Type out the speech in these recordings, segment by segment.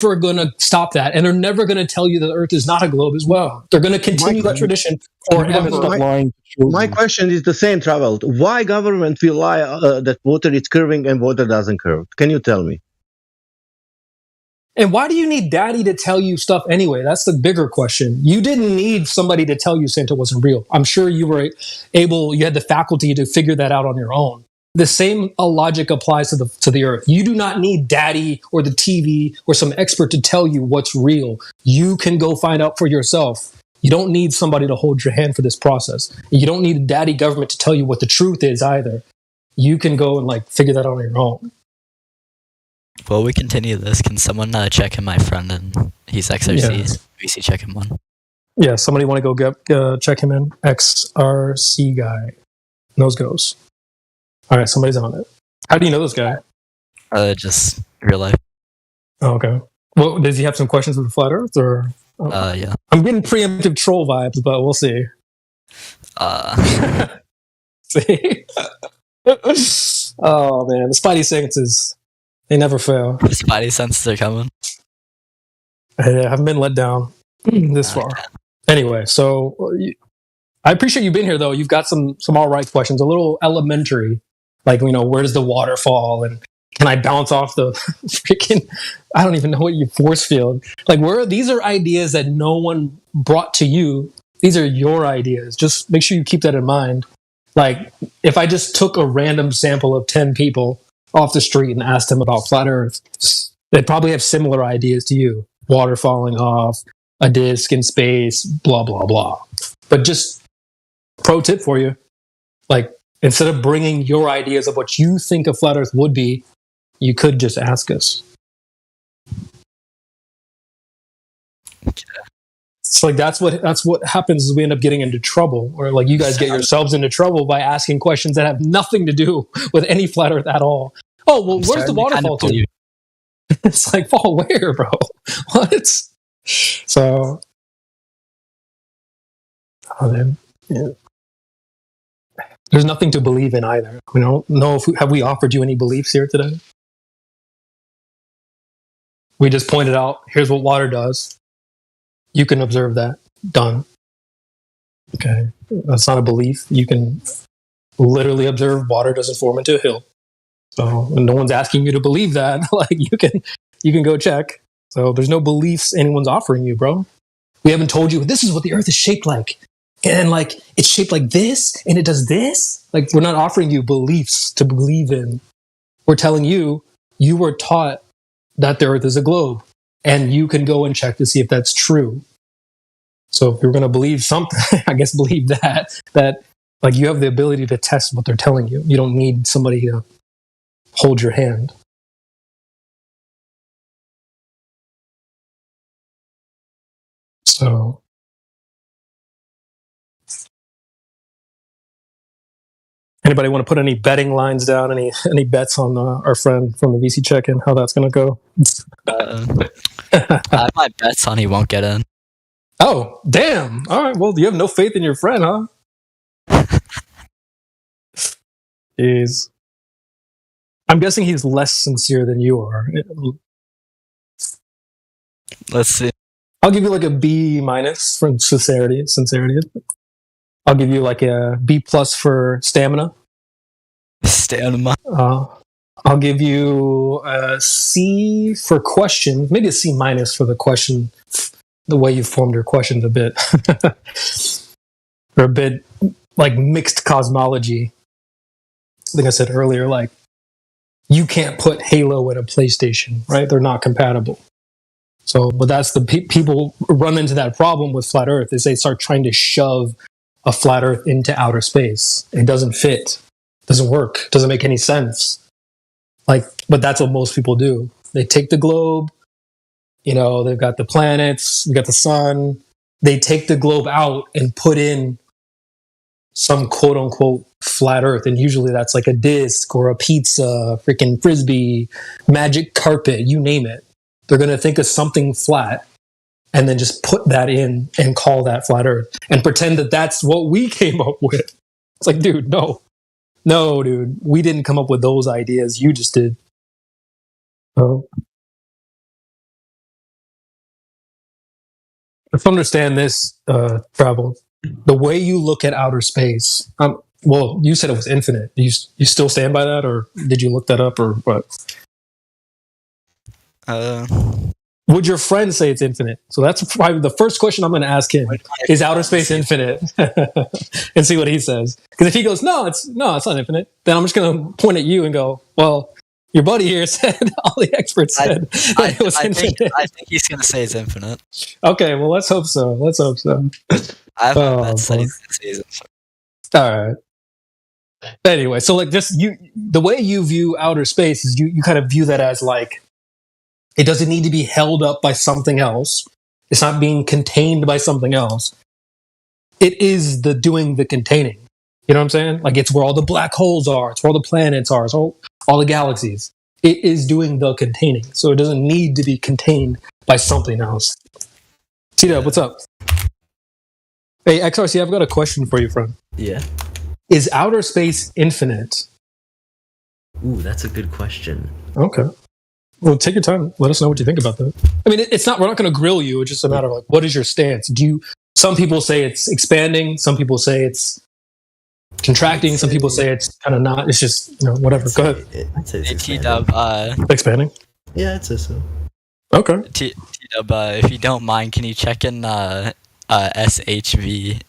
never going to stop that. And they're never going to tell you that the Earth is not a globe as well. They're going to continue that tradition forever. My question is the same, Traveled. Why government will lie that water is curving and water doesn't curve? Can you tell me? And why do you need daddy to tell you stuff anyway? That's the bigger question. You didn't need somebody to tell you Santa wasn't real. I'm sure you were you had the faculty to figure that out on your own. The same logic applies to the Earth. You do not need daddy or the TV or some expert to tell you what's real. You can go find out for yourself. You don't need somebody to hold your hand for this process. You don't need a daddy government to tell you what the truth is either. You can go and figure that out on your own. Well, we continue this. Can someone check in my friend? And he's XRC. Yes. VC check him one. Yeah, somebody want to go check him in? XRC guy. Nose goes. All right, somebody's on it. How do you know this guy? Just real life. Oh, okay. Well, does he have some questions with the flat Earth, or? Yeah. I'm getting preemptive troll vibes, but we'll see. See? Oh man, the Spidey senses. They never fail. The Spidey senses are coming. I haven't been let down this far. Anyway, so I appreciate you being here, though. You've got some all right questions, a little elementary, where does the water fall, and can I bounce off the freaking? I don't even know what your force field. These are ideas that no one brought to you. These are your ideas. Just make sure you keep that in mind. If I just took a random sample of 10 people off the street and asked them about flat Earth, they'd probably have similar ideas to you. Water falling off, a disk in space, blah, blah, blah. But just pro tip for you, instead of bringing your ideas of what you think a flat Earth would be, you could just ask us. It's that's what happens is we end up getting into trouble, or you guys get yourselves into trouble by asking questions that have nothing to do with any flat Earth at all. Oh, well, where's the waterfall to? It's fall where, bro? What? So, yeah. There's nothing to believe in either. We don't know have we offered you any beliefs here today? We just pointed out, here's what water does. You can observe that. Done. Okay. That's not a belief. You can literally observe water doesn't form into a hill. So no one's asking you to believe that. You can go check. So there's no beliefs anyone's offering you, bro. We haven't told you this is what the Earth is shaped like. And it's shaped like this and it does this. We're not offering you beliefs to believe in. We're telling you were taught that the Earth is a globe. And you can go and check to see if that's true. So if you're going to believe something, I guess believe that you have the ability to test what they're telling you. You don't need somebody to hold your hand. So anybody want to put any betting lines down? Any bets on our friend from the VC check-in? How that's going to go? I have my bets on he won't get in. Oh, damn! All right. Well, you have no faith in your friend, huh? Jeez. I'm guessing he's less sincere than you are. Let's see. I'll give you a B- for sincerity. I'll give you a B+ for stamina. Stamina. I'll give you a C for questions, maybe a C- for the question, the way you formed your questions a bit. They're a bit mixed cosmology. I think I said earlier, you can't put Halo in a PlayStation, right? They're not compatible. So, but that's the people run into that problem with flat Earth is they start trying to shove a flat Earth into outer space. It doesn't fit. Doesn't work. Doesn't make any sense. But that's what most people do. They take the globe, they've got the planets, they've got the sun. They take the globe out and put in some quote unquote flat Earth. And usually that's a disc or a pizza, freaking frisbee, magic carpet, you name it. They're going to think of something flat and then just put that in and call that flat Earth and pretend that that's what we came up with. It's dude, no. No, dude, we didn't come up with those ideas. You just did. Oh. Let's understand this, Travel. The way you look at outer space. Well, you said it was infinite. You still stand by that, or did you look that up, or what? Would your friend say it's infinite? So that's probably the first question I'm going to ask him: is outer space infinite? And see what he says. Because if he goes, no, it's not infinite, then I'm just going to point at you and go, well, your buddy here said all the experts said it was infinite. I think he's going to say it's infinite. Okay, well, let's hope so. I have a bet that he's going to say it's infinite. All right. Anyway, so like just the way you view outer space is you kind of view that as like it doesn't need to be held up by something else. It's not being contained by something else. It is doing the containing. You know what I'm saying? Like it's where all the black holes are. It's where all the planets are. It's all the galaxies. It is doing the containing. So it doesn't need to be contained by something else. T-Dub, what's up? Hey, XRC, I've got a question for you, friend. Yeah. Is outer space infinite? Ooh, that's a good question. Okay. Well, take your time. Let us know what you think about that. I mean, it's not. We're not going to grill you. It's just a matter of like, what is your stance? Some people say it's expanding. Some people say it's contracting. Some people say it's kind of not. It's just whatever. Go ahead. I'd say it's T-Dub, expanding. Yeah, I'd say so. Okay. T-Dub, if you don't mind, can you check in SHVXBN?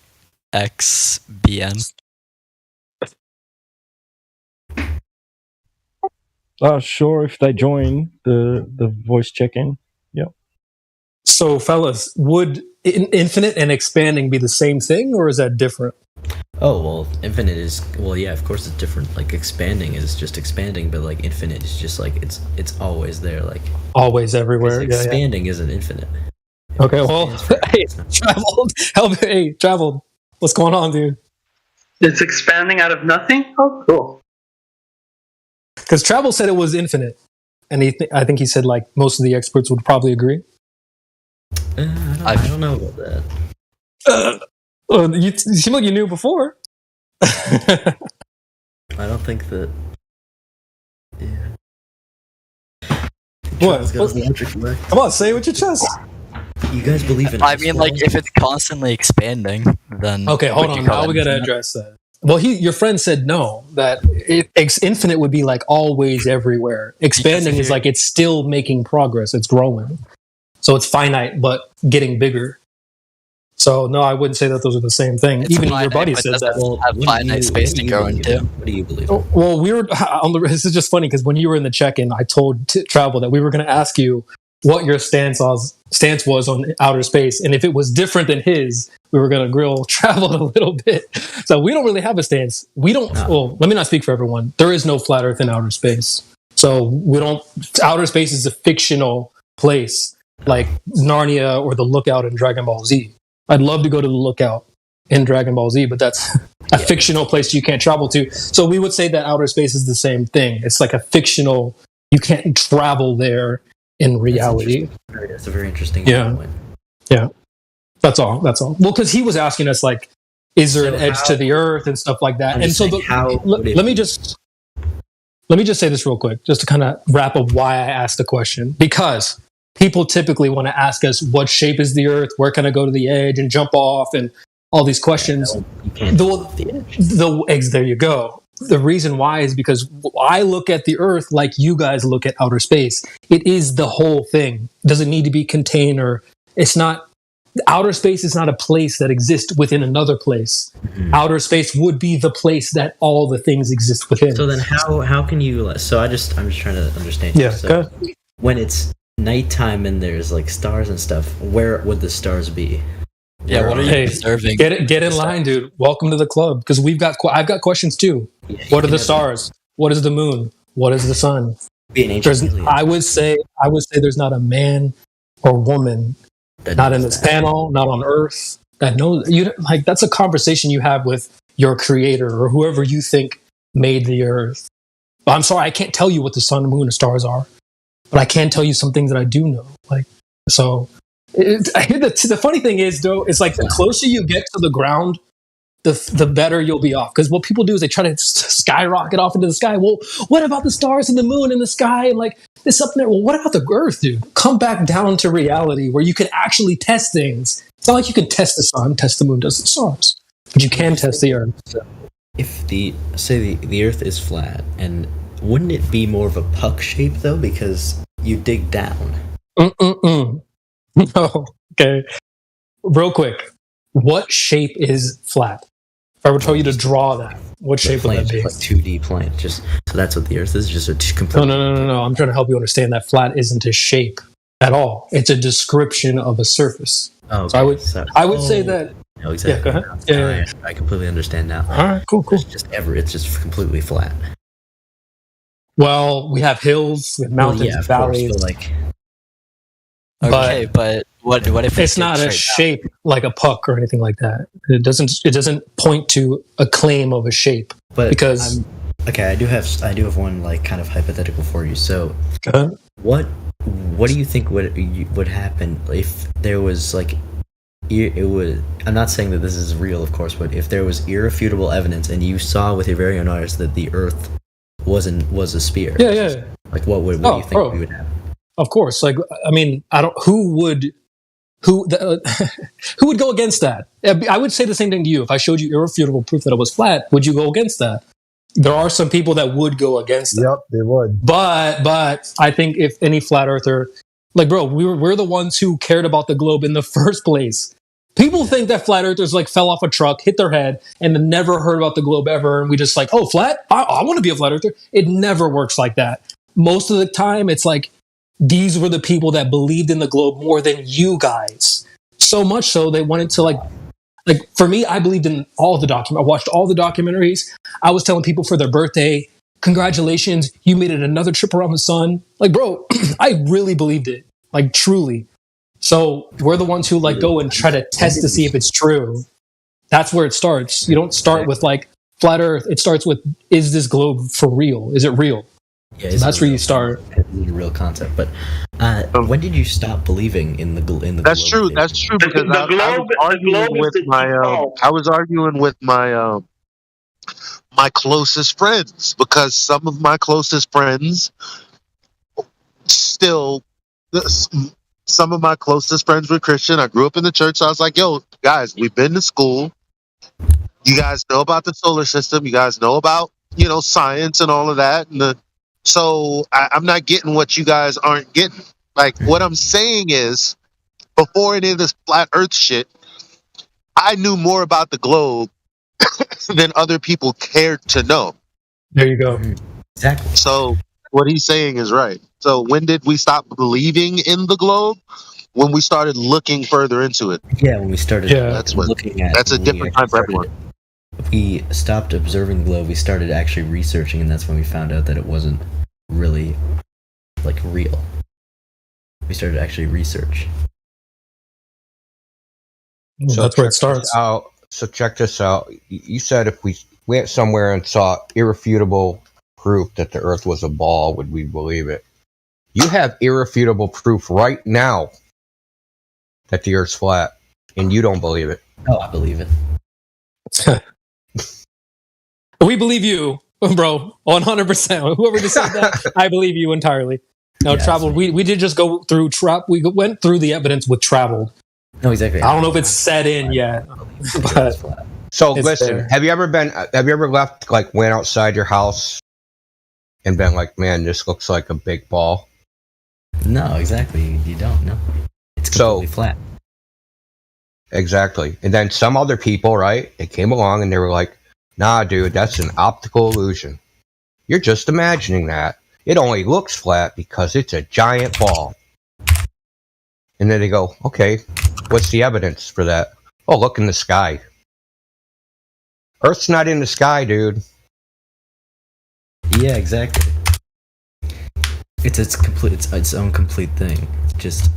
Sure, if they join the voice check-in. Yeah. So, fellas, would infinite and expanding be the same thing, or is that different? Oh, well, infinite is... Well, yeah, of course it's different. Like, expanding is just expanding, but, like, infinite is just, like, it's always there, like... Always everywhere, expanding isn't infinite. Okay, well, hey, Traveled. What's going on, dude? It's expanding out of nothing? Oh, cool. Because Travel said it was infinite, and I think he said like most of the experts would probably agree. I don't know about that. You seem like you knew before. I don't think that. Yeah. What? Come on, say it with your chest. You guys believe in? I mean, like if it's constantly expanding, then okay, hold on. Now we gotta address that. Well, your friend said no, that infinite would be like always everywhere. Expanding is like it's still making progress. It's growing. So it's finite, but getting bigger. So no, I wouldn't say that those are the same thing. It's even finite, your buddy says that. Well, have finite space to grow into. What do you believe? Well, we were this is just funny because when you were in the check-in, I told Travel that we were going to ask you what your stance was on outer space, and if it was different than his, we were going to grill Travel a little bit. So we don't really have a stance. We don't. No. Well, let me not speak for everyone. There is no flat Earth in outer space. So we don't. Outer space is a fictional place, like Narnia or the Lookout in Dragon Ball Z. I'd love to go to the Lookout in Dragon Ball Z, but that's a fictional place you can't travel to. So we would say that outer space is the same thing. It's like a fictional. You can't travel there in reality. That's a very interesting point. Yeah. That's all. Well, because he was asking us, like, is there an edge to the Earth and stuff like that? And so let me just say this real quick, just to kind of wrap up why I asked the question. Because people typically want to ask us, what shape is the Earth? Where can I go to the edge and jump off? And all these questions. You can't jump off the edge. There you go. The reason why is because I look at the Earth like you guys look at outer space. It is the whole thing. It doesn't need to be contained, or it's not. Outer space is not a place that exists within another place. Mm-hmm. Outer space would be the place that all the things exist within. So then how can you... So I'm just trying to understand. Yeah, so when it's nighttime and there's like stars and stuff, where would the stars be? Yeah, what are you observing? Get in line, dude. Welcome to the club, because I've got questions too. Yeah, what are the stars? What is the moon? What is the sun? I would say there's not a man or woman, not in this panel, not on Earth, that knows. You like that's a conversation you have with your creator or whoever you think made the Earth. I'm sorry, I can't tell you what the sun, moon, and stars are, but I can tell you some things that I do know. Like so. The funny thing is, though, it's like the closer you get to the ground, the better you'll be off. Because what people do is they try to skyrocket off into the sky. Well, what about the stars and the moon and the sky and like this up there? Well, what about the Earth, dude? Come back down to reality where you can actually test things It's not like you can test the sun, test the moon, test the stars, but you can test the Earth. If the Earth is flat, and wouldn't it be more of a puck shape though? Because you dig down. No. Okay. Real quick, what shape is flat? If I were to tell you to draw that, what shape would that be? Like 2D plane. Just so that's what the Earth is. Just a complete. No. I'm trying to help you understand that flat isn't a shape at all. It's a description of a surface. Oh, okay. So I would say that. No, exactly. Yeah, go ahead. Yeah. I completely understand now. All right, cool. It's just completely flat. Well, we have hills, we have mountains, valleys. Course, like, okay, but what if it's not a shape like a puck or anything like that? It doesn't point to a claim of a shape. But because I do have one like kind of hypothetical for you. So, what do you think would happen if there was like I'm not saying that this is real, of course, but if there was irrefutable evidence and you saw with your very own eyes that the Earth was a sphere, like what do you think would happen? Of course, like I mean, who would go against that? I would say the same thing to you. If I showed you irrefutable proof that it was flat, would you go against that? There are some people that would go against that. Yep, they would. But I think if any flat earther, like bro, we're the ones who cared about the globe in the first place. People think that flat earthers like fell off a truck, hit their head, and then never heard about the globe ever, and we just like, oh, flat? I want to be a flat earther. It never works like that. Most of the time, it's like these were the people that believed in the globe more than you guys. So much so they wanted to like for me, I believed in all the documentaries. I watched all the documentaries. I was telling people for their birthday, congratulations, you made it another trip around the sun. Like, bro, I really believed it. Like, truly. So we're the ones who like go and try to test to see if it's true. That's where it starts. You don't start with like flat Earth. It starts with, is this globe for real? Is it real? Yeah, so that's where you start. It's a real concept. But when did you stop believing in the That's globe true. thing? That's true because I was arguing with my my closest friends because some of my closest friends still. Some of my closest friends were Christian. I grew up in the church. So I was like, yo, guys, we've been to school. You guys know about the solar system. You guys know about, science and all of that. So I'm not getting what you guys aren't getting. Like, what I'm saying is, before any of this flat earth shit, I knew more about the globe than other people cared to know. There you go. Exactly. So what he's saying is right. So when did we stop believing in the globe? When we started looking further into it. Yeah, when we started looking at it. That's a different time for everyone. We stopped observing the globe, we started actually researching, and that's when we found out that it wasn't really, like, real. We started to actually research. So that's where it starts. So check this out. You said if we went somewhere and saw irrefutable proof that the Earth was a ball, would we believe it? You have irrefutable proof right now that the Earth's flat, and you don't believe it. Oh, I believe it. We believe you, bro, 100%. Whoever just said that, I believe you entirely. Now, traveled. We did just go through we went through the evidence with traveled. No, exactly. I don't know if it's set in yet, but so listen. There. Have you ever left, like, went outside your house and been like, man, this looks like a big ball? No, exactly. You don't. No, it's completely flat. Exactly. And then some other people, right? They came along and they were like, nah, dude, that's an optical illusion. You're just imagining that. It only looks flat because it's a giant ball. And then they go, okay, what's the evidence for that? Oh, look in the sky. Earth's not in the sky, dude. Yeah, exactly. It's its own complete thing. It's just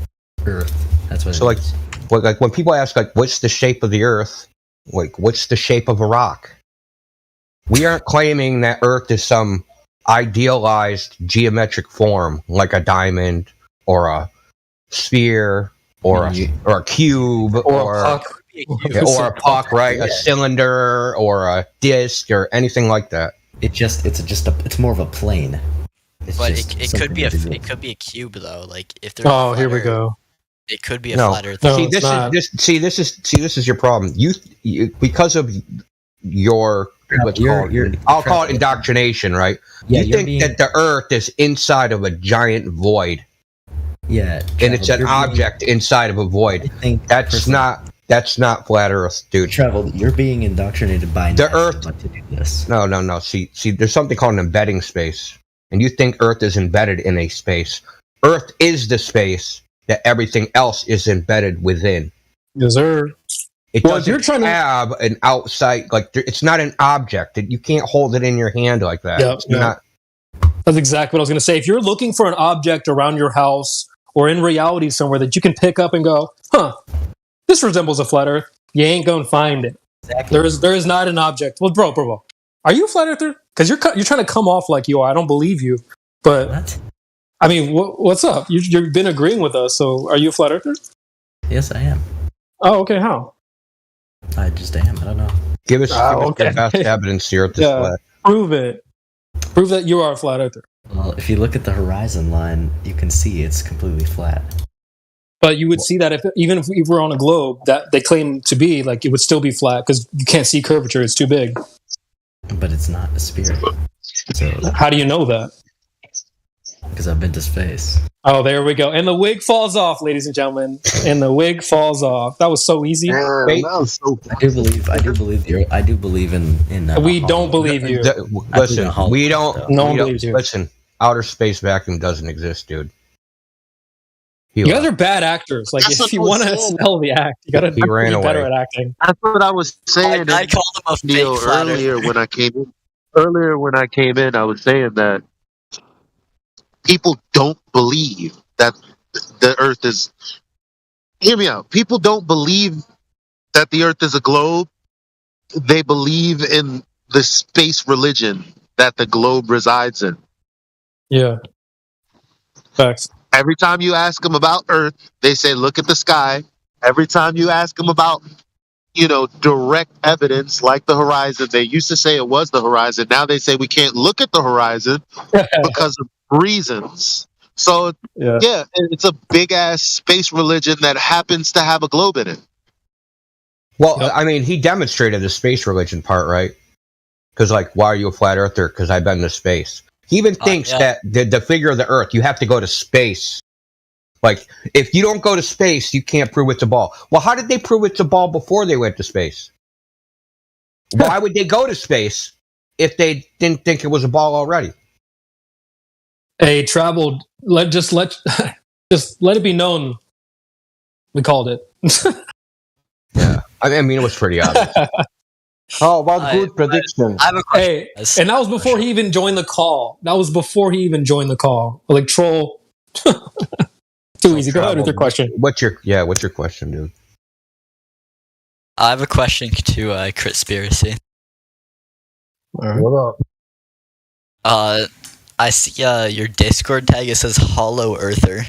Earth. That's what. So like when people ask like, what's the shape of the Earth? Like, what's the shape of a rock? We aren't claiming that Earth is some idealized geometric form, like a diamond or a sphere or a cube or a puck, right? A cylinder or a disc or anything like that. It's more of a plane. But it could be a cube though. Like if there's here we go. It could be a No. flat Earth. No, See, it's not. this is your problem. You because of your what's called, I'll call it indoctrination, right? Yeah, you think that the Earth is inside of a giant void. Yeah, and it's an object inside of a void. That's not flat Earth, dude. Travel, you're being indoctrinated by the Earth to do this. No. See, there's something called an embedding space, and you think Earth is embedded in a space. Earth is the space that everything else is embedded within. Yes, sir. It doesn't have an outside, like, it's not an object. You can't hold it in your hand like that. That's exactly what I was going to say. If you're looking for an object around your house or in reality somewhere that you can pick up and go, this resembles a flat Earth, you ain't going to find it. Exactly. There is not an object. Well, bro, are you a flat earther? Because you're trying to come off like you are. I don't believe you. But, what? I mean, what's up? You've been agreeing with us, so are you a flat earther? Yes, I am. Oh, okay. How? I just am. I don't know. Give us the best evidence the Earth is flat. Prove it. Prove that you are a flat earther. Well, if you look at the horizon line, you can see it's completely flat. But you would see that even if we were on a globe that they claim to be, like, it would still be flat because you can't see curvature. It's too big. But it's not a sphere. So how do you know that? Because I've been to space. Oh, there we go. And the wig falls off, ladies and gentlemen. And the wig falls off. That was so easy. That was so I do believe in we don't believe you. Listen, we don't. No one believes you. Listen, outer space vacuum doesn't exist, dude. You guys are bad actors. Like, if you want to sell the act, you got to be better at acting. That's what I was saying. I called him a fake flat earlier when I came in. Earlier when I came in, I was saying that people don't believe that the Earth is. Hear me out. People don't believe that the Earth is a globe. They believe in the space religion that the globe resides in. Yeah. Facts. Every time you ask them about Earth, they say, look at the sky. Every time you ask them about, direct evidence like the horizon, they used to say it was the horizon. Now they say we can't look at the horizon because of reasons. So, yeah, it's a big-ass space religion that happens to have a globe in it. Well, I mean, he demonstrated the space religion part, right? Because, like, why are you a flat earther? Because I've been to space. He even thinks that the figure of the Earth, you have to go to space. Like, if you don't go to space, you can't prove it's a ball. Well, how did they prove it's a ball before they went to space? Why would they go to space if they didn't think it was a ball already? Hey, traveled. Just let it be known. We called it. Yeah, I mean, it was pretty obvious. How about good prediction? I have a question. Hey, and that was before he even joined the call. Like, troll. Too easy. Go ahead with your question. What's your question, dude? I have a question to Critspiracy. What up? I see your Discord tag. It says Hollow Earther.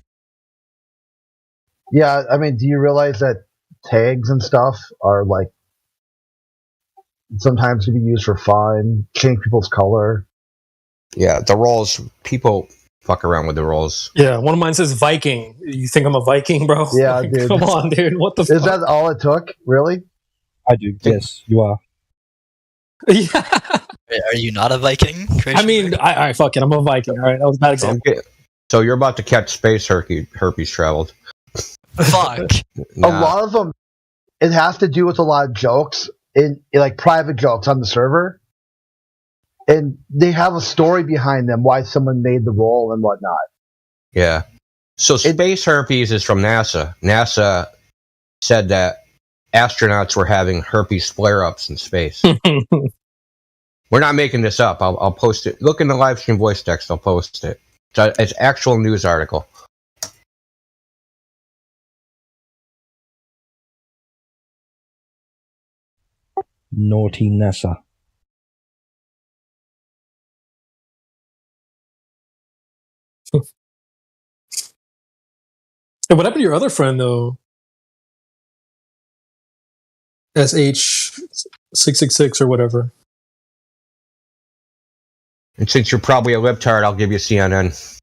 Yeah, I mean, do you realize that tags and stuff are like sometimes can be used for fun, change people's color? Yeah, the roles, people fuck around with the roles. Yeah, one of mine says Viking. You think I'm a Viking, bro? Yeah, like, dude. Come on, dude. What the fuck? Is that all it took? Really? I do. Yes, you are. Yeah. Are you not a Viking? Christian? I mean, all right, fuck it. I'm a Viking. All right, that was a bad example. So you're about to catch space herpes traveled. Fuck. A lot of them, it has to do with a lot of jokes, in like private jokes on the server. And they have a story behind them, why someone made the role and whatnot. Yeah. So space herpes is from NASA. NASA said that astronauts were having herpes flare-ups in space. We're not making this up. I'll post it. Look in the live stream voice text. I'll post it. It's an actual news article. Naughty NASA. And what happened to your other friend, though? SH666 or whatever. And since you're probably a libtard, I'll give you CNN.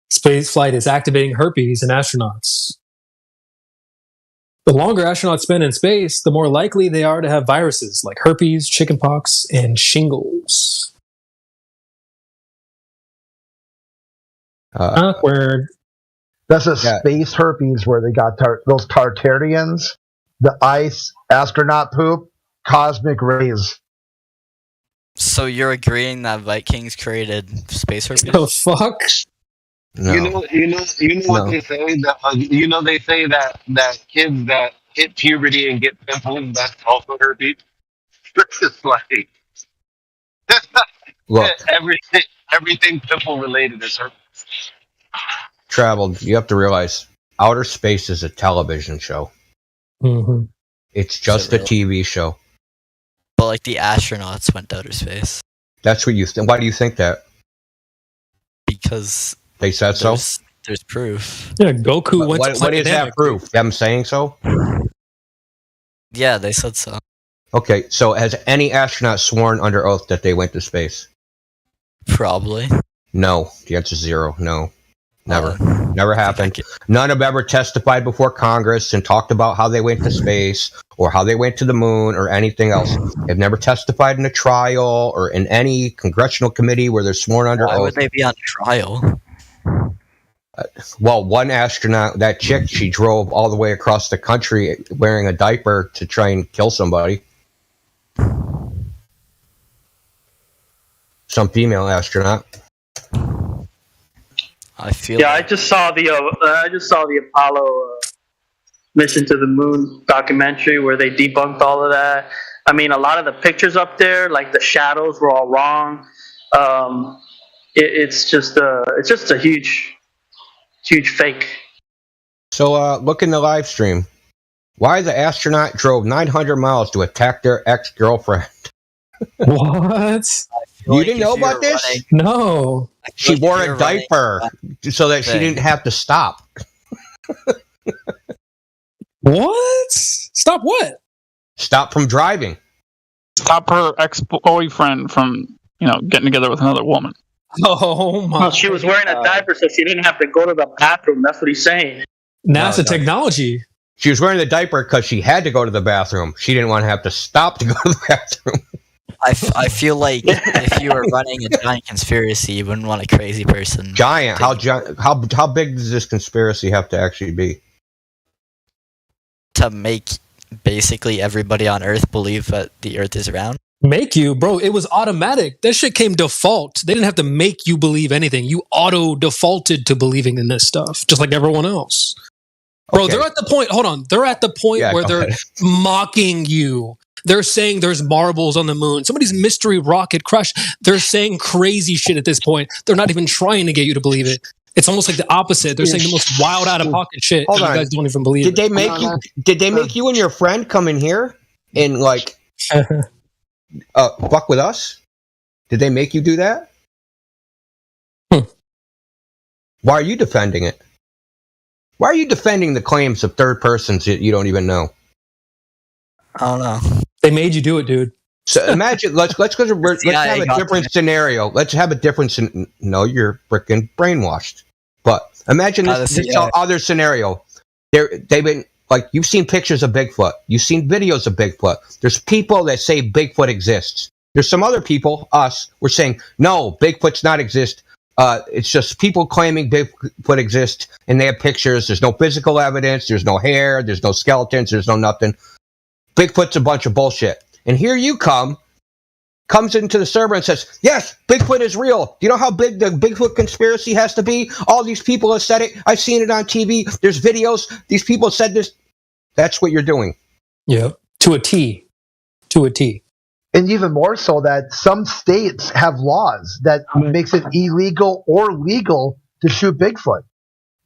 Space flight is activating herpes in astronauts. The longer astronauts spend in space, the more likely they are to have viruses like herpes, chickenpox, and shingles. Awkward. That's a space herpes where they got those Tartarians, the ice, astronaut poop, cosmic rays. So you're agreeing that Vikings created space herpes? The fuck? No. You know what they say that they say that kids that hit puberty and get pimples, that's also herpes. It's just like Look, everything pimple related is herpes. Traveled, you have to realize outer space is a television show. Mm-hmm. It's just a TV show. But like the astronauts went to outer space. That's what you think. Why do you think that? Because they said so. There's proof. Yeah, Goku went to what is that proof? Them saying so? Yeah, they said so. Okay, so has any astronaut sworn under oath that they went to space? Probably. No. The answer is 0. No. Never. Never happened. None have ever testified before Congress and talked about how they went to space or how they went to the moon or anything else. They've never testified in a trial or in any congressional committee where they're sworn under oath. Why would they be on trial? Well, one astronaut, that chick, she drove all the way across the country wearing a diaper to try and kill somebody. Some female astronaut. I feel. Yeah, I just saw the Apollo mission to the moon documentary where they debunked all of that. I mean, a lot of the pictures up there, like the shadows, were all wrong. It's just a huge fake. So look in the live stream. Why the astronaut drove 900 miles to attack their ex-girlfriend? What? You didn't know about this? No. She wore a diaper so that she didn't have to stop. What? Stop what? Stop from driving. Stop her ex-boyfriend from, getting together with another woman. Oh my! Well, she was wearing a diaper, so she didn't have to go to the bathroom. That's what he's saying. NASA technology. She was wearing the diaper because she had to go to the bathroom. She didn't want to have to stop to go to the bathroom. I feel like if you were running a giant conspiracy, you wouldn't want a crazy person. Giant? How big does this conspiracy have to actually be? To make basically everybody on Earth believe that the Earth is round? Make you, bro, it was automatic. That shit came default. They didn't have to make you believe anything. You auto defaulted to believing in this stuff, just like everyone else. Bro, They're at the point, hold on. They're at the point where they're mocking you. They're saying there's marbles on the moon. Somebody's mystery rocket crashed. They're saying crazy shit at this point. They're not even trying to get you to believe it. It's almost like the opposite. They're saying the most wild, out of pocket shit. Hold and on. You guys don't even believe it. Did they make you and your friend come in here and fuck with us? Did they make you do that? Why are you defending it? Why are you defending the claims of third persons that you don't even know? I don't know. They made you do it, dude. So imagine, let's have a different scenario. Let's have a different no, you're freaking brainwashed. But imagine this other scenario. They've been you've seen pictures of Bigfoot. You've seen videos of Bigfoot. There's people that say Bigfoot exists. There's some other people, us, we're saying, no, Bigfoot's not exist. It's just people claiming Bigfoot exists, and they have pictures. There's no physical evidence. There's no hair. There's no skeletons. There's no nothing. Bigfoot's a bunch of bullshit. And here you comes into the server and says, yes, Bigfoot is real. Do you know how big the Bigfoot conspiracy has to be? All these people have said it. I've seen it on TV. There's videos. These people said this. That's what you're doing. Yeah, to a T. To a T. And even more so that some states have laws that makes it illegal or legal to shoot Bigfoot.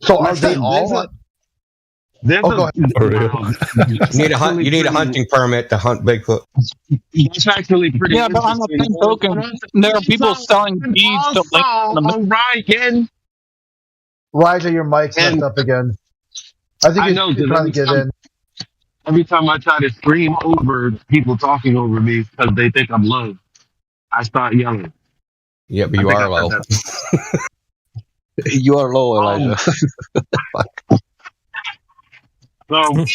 So are they all... You need a hunting permit to hunt Bigfoot. It's actually pretty. Yeah, but on the same token, there are people selling beads to Ryan. Elijah, your mic's messed up again. I think you're trying to get in. Every time I try to scream over people talking over me because they think I'm low, I start yelling. Yeah, but you are low. You are low, Elijah. What?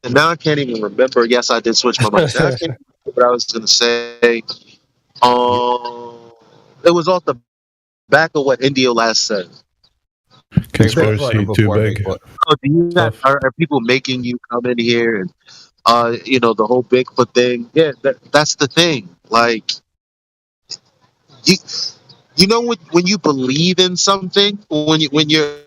And now I can't even remember. Yes, I did switch my mind. Now I can't remember what I was going to say. It was off the back of what Indio last said. Conspiracy too big. Oh, do you are people making you come in here and the whole Bigfoot thing? Yeah, that's the thing. Like, you know when you believe in something, when you're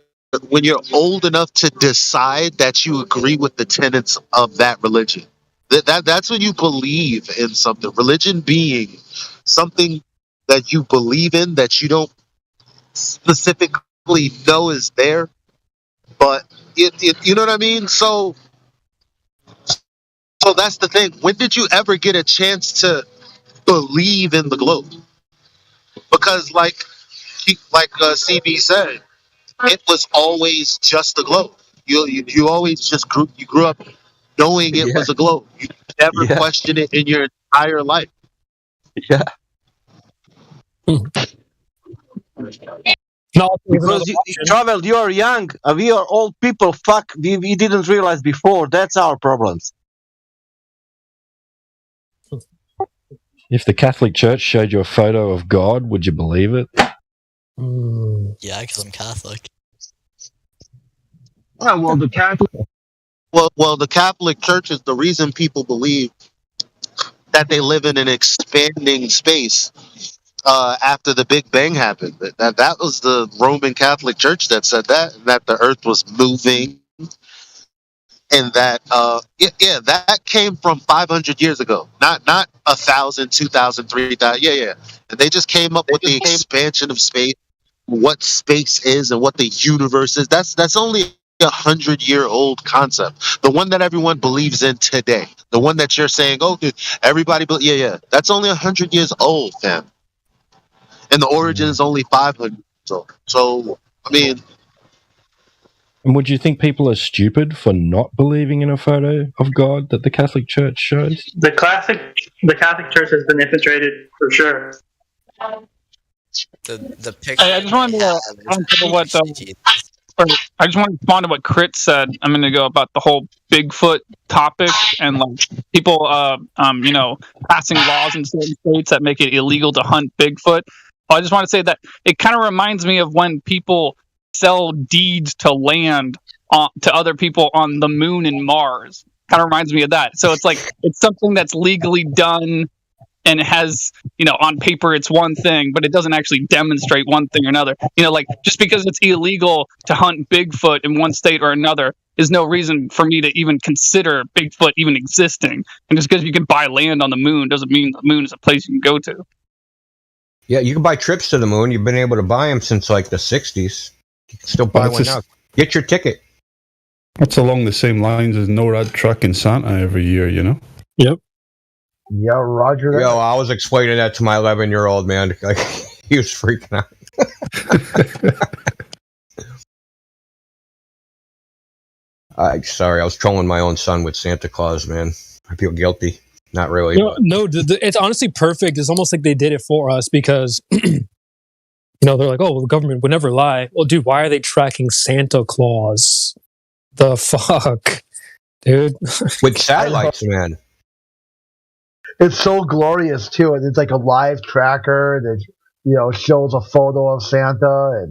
old enough to decide that you agree with the tenets of that religion. That's when you believe in something. Religion being something that you believe in that you don't specifically know is there, but you know what I mean. So that's the thing. When did you ever get a chance to believe in the globe? Because like CB said, it was always just a globe. You always just grew up knowing it was a globe. You never questioned it in your entire life. Yeah. No, Because you traveled, you are young. We are old people. Fuck, we didn't realize before. That's our problems. If the Catholic Church showed you a photo of God, would you believe it? Yeah, because I'm Catholic. Oh, well, the Catholic. Well, the Catholic Church is the reason people believe that they live in an expanding space after the Big Bang happened. That was the Roman Catholic Church that said that the Earth was moving, and that that came from 500 years ago, not 1,000, 2,000, 3,000. Yeah, and they just came up with the expansion of space, what space is, and what the universe is. That's only 100-year-old concept. The one that everyone believes in today, the one that you're saying, oh, dude, everybody, that's only 100 years old, fam. And the origin is only 500 years old. So, I mean, and would you think people are stupid for not believing in a photo of God that the Catholic Church shows? The Catholic Church has been infiltrated for sure. The picture. I just wanted to I just want to respond to what Crit said a minute ago about the whole Bigfoot topic and like people, passing laws in certain states that make it illegal to hunt Bigfoot. Well, I just want to say that it kind of reminds me of when people sell deeds to land to other people on the moon and Mars. Kind of reminds me of that. So it's like it's something that's legally done. And it has, on paper it's one thing, but it doesn't actually demonstrate one thing or another. Like just because it's illegal to hunt Bigfoot in one state or another is no reason for me to even consider Bigfoot even existing. And just because you can buy land on the moon doesn't mean the moon is a place you can go to. Yeah, you can buy trips to the moon. You've been able to buy them since like the 60s. You can still buy one now. Get your ticket. That's along the same lines as NORAD trucking Santa every year, Yep. Yeah, Roger. Yo, I was explaining that to my 11-year-old man. Like, he was freaking out. Sorry, I was trolling my own son with Santa Claus, man. I feel guilty. Not really. No, it's honestly perfect. It's almost like they did it for us because, they're like, oh, well, the government would never lie. Well, dude, why are they tracking Santa Claus? The fuck, dude? With satellites, man. It's so glorious too, and it's like a live tracker that shows a photo of Santa. And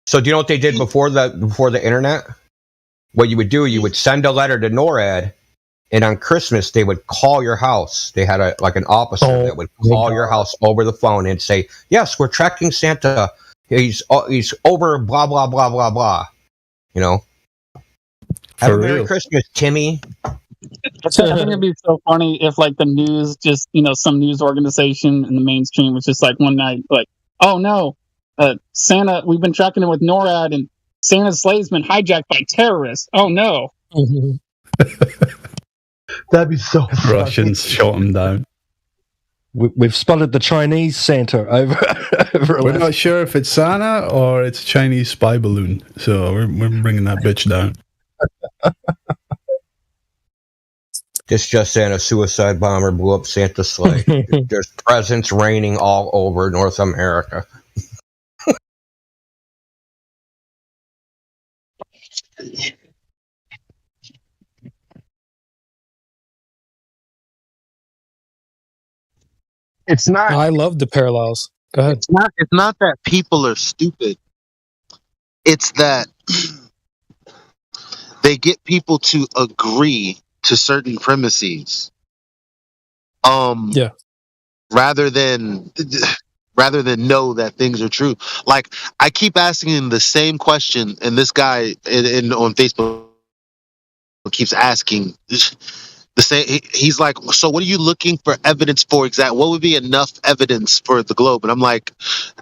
so, do you know what they did before the internet? What you would do, you would send a letter to NORAD, and on Christmas they would call your house. They had an officer that would call your house over the phone and say, "Yes, we're tracking Santa. He's over blah blah blah blah blah." Have a Merry Christmas, Timmy. I think it'd be so funny if, like, the news just, some news organization in the mainstream was just like one night, like, oh no, Santa, we've been tracking him with NORAD, and Santa's sleigh's been hijacked by terrorists. Oh no. That'd be so funny. Russians shot him down. We've spotted the Chinese Santa over. We're not sure if it's Santa or it's a Chinese spy balloon, so we're bringing that bitch down. This just in: a suicide bomber blew up Santa's sleigh. There's presents raining all over North America. It's not. I love the parallels. Go ahead. It's not that people are stupid. It's that they get people to agree to certain premises. Yeah. Rather than know that things are true. Like, I keep asking him the same question, and this guy on Facebook keeps asking the same. He's like, so what are you looking for evidence for? Exactly, what would be enough evidence for the globe? And I'm like,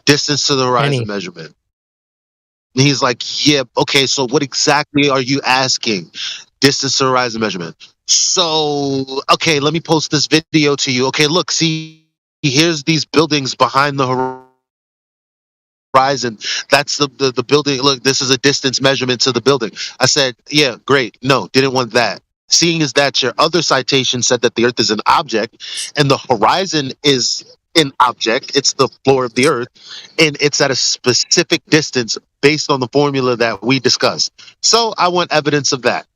distance to the horizon measurement. And he's like, yeah, okay, so what exactly are you asking? Distance to horizon measurement. So, okay, let me post this video to you. Okay, look, see, here's these buildings behind the horizon. That's the building. Look, this is a distance measurement to the building. I said, yeah, great. No, didn't want that. Seeing as that your other citation said that the Earth is an object and the horizon is an object, it's the floor of the Earth, and it's at a specific distance based on the formula that we discussed. So I want evidence of that.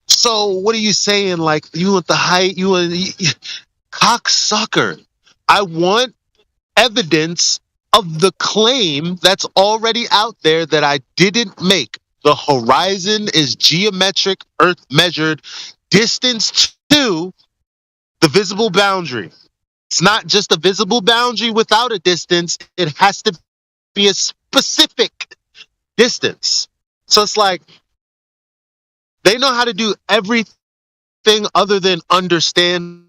So what are you saying? Like, you want the height? You want cocksucker? I want evidence of the claim that's already out there that I didn't make. The horizon is geometric, Earth measured distance to the visible boundary. It's not just a visible boundary without a distance. It has to be a specific distance. So it's like, they know how to do everything other than understand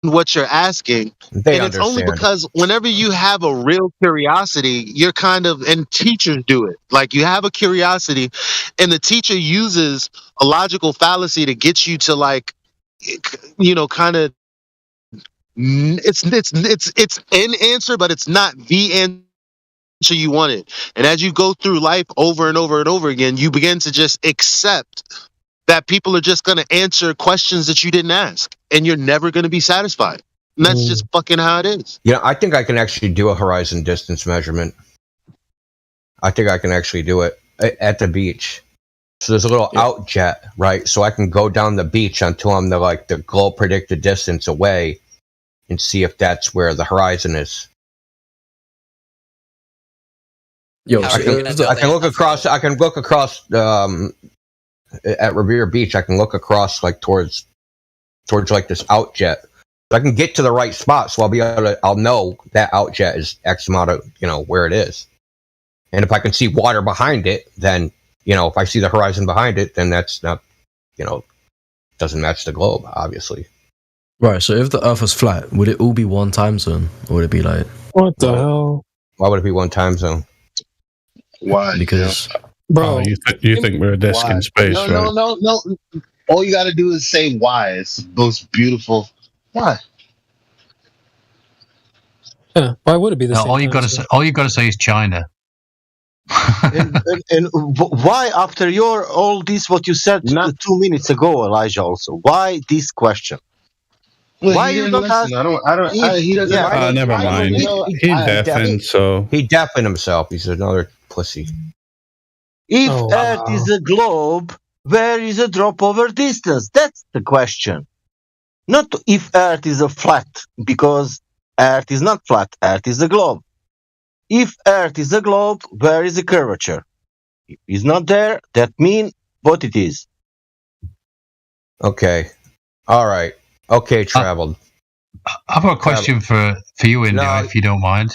what you're asking. They and it's only because whenever you have a real curiosity, you're kind of, and teachers do it. Like, you have a curiosity and the teacher uses a logical fallacy to get you to, like, you know, kind of, it's an answer, but it's not the answer you wanted. And as you go through life over and over and over again, you begin to just accept that people are just going to answer questions that you didn't ask, and you're never going to be satisfied. And that's just fucking how it is. Yeah, I think I can actually do a horizon distance measurement. I think I can actually do it at the beach. So there's a little out jet, right? So I can go down the beach until I'm the globe predicted distance away and see if that's where the horizon is. Yo, I can look across at Revere Beach. I can look across like towards like this out jet. I can get to the right spot, so I'll know that out jet is X amount of, where it is. And if I can see water behind it, then, if I see the horizon behind it, then that's not, doesn't match the globe, obviously. Right, so if the Earth was flat, would it all be one time zone? Or would it be like... What the hell? Why would it be one time zone? Why? Because... Bro, you think we're a disc in space, right? No. All you got to do is say why. It's the most beautiful. Why? Yeah, why would it be the same? All you got to say is China. and why, after all this what you said 2 minutes ago, Elijah? Also, why this question? Well, why you don't ask? He doesn't. Never mind. He deafened, so he deafened himself. He's another pussy. If Earth is a globe, where is a drop over distance? That's the question. Not if Earth is a flat, because Earth is not flat. Earth is a globe. If Earth is a globe, where is the curvature? If it's not there, that means what it is. Okay. All right. Okay, Traveled. I've got a question for you, India, if you don't mind.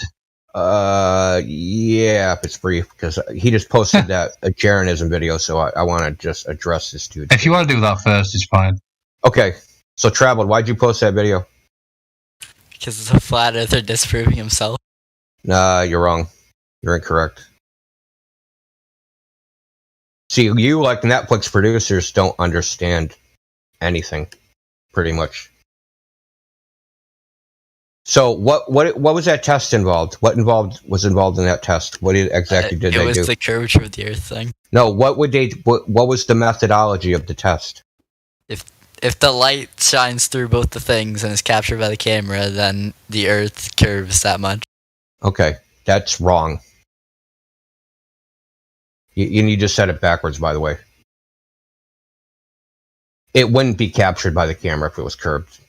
Yeah, if it's brief, because he just posted that a Jeranism video, so I want to just address this dude. If you want to do that first, it's fine. Okay. So, Traveled, why'd you post that video? Because it's a flat earther disproving himself. Nah, you're wrong. You're incorrect. See, you, like Netflix producers, don't understand anything, pretty much. So, what was that test involved? What was involved in that test? What exactly did they do? It was the curvature of the Earth thing. No, what was the methodology of the test? if the light shines through both the things and is captured by the camera, then the Earth curves that much. Okay, that's wrong. You just said it backwards, by the way. It wouldn't be captured by the camera if it was curved.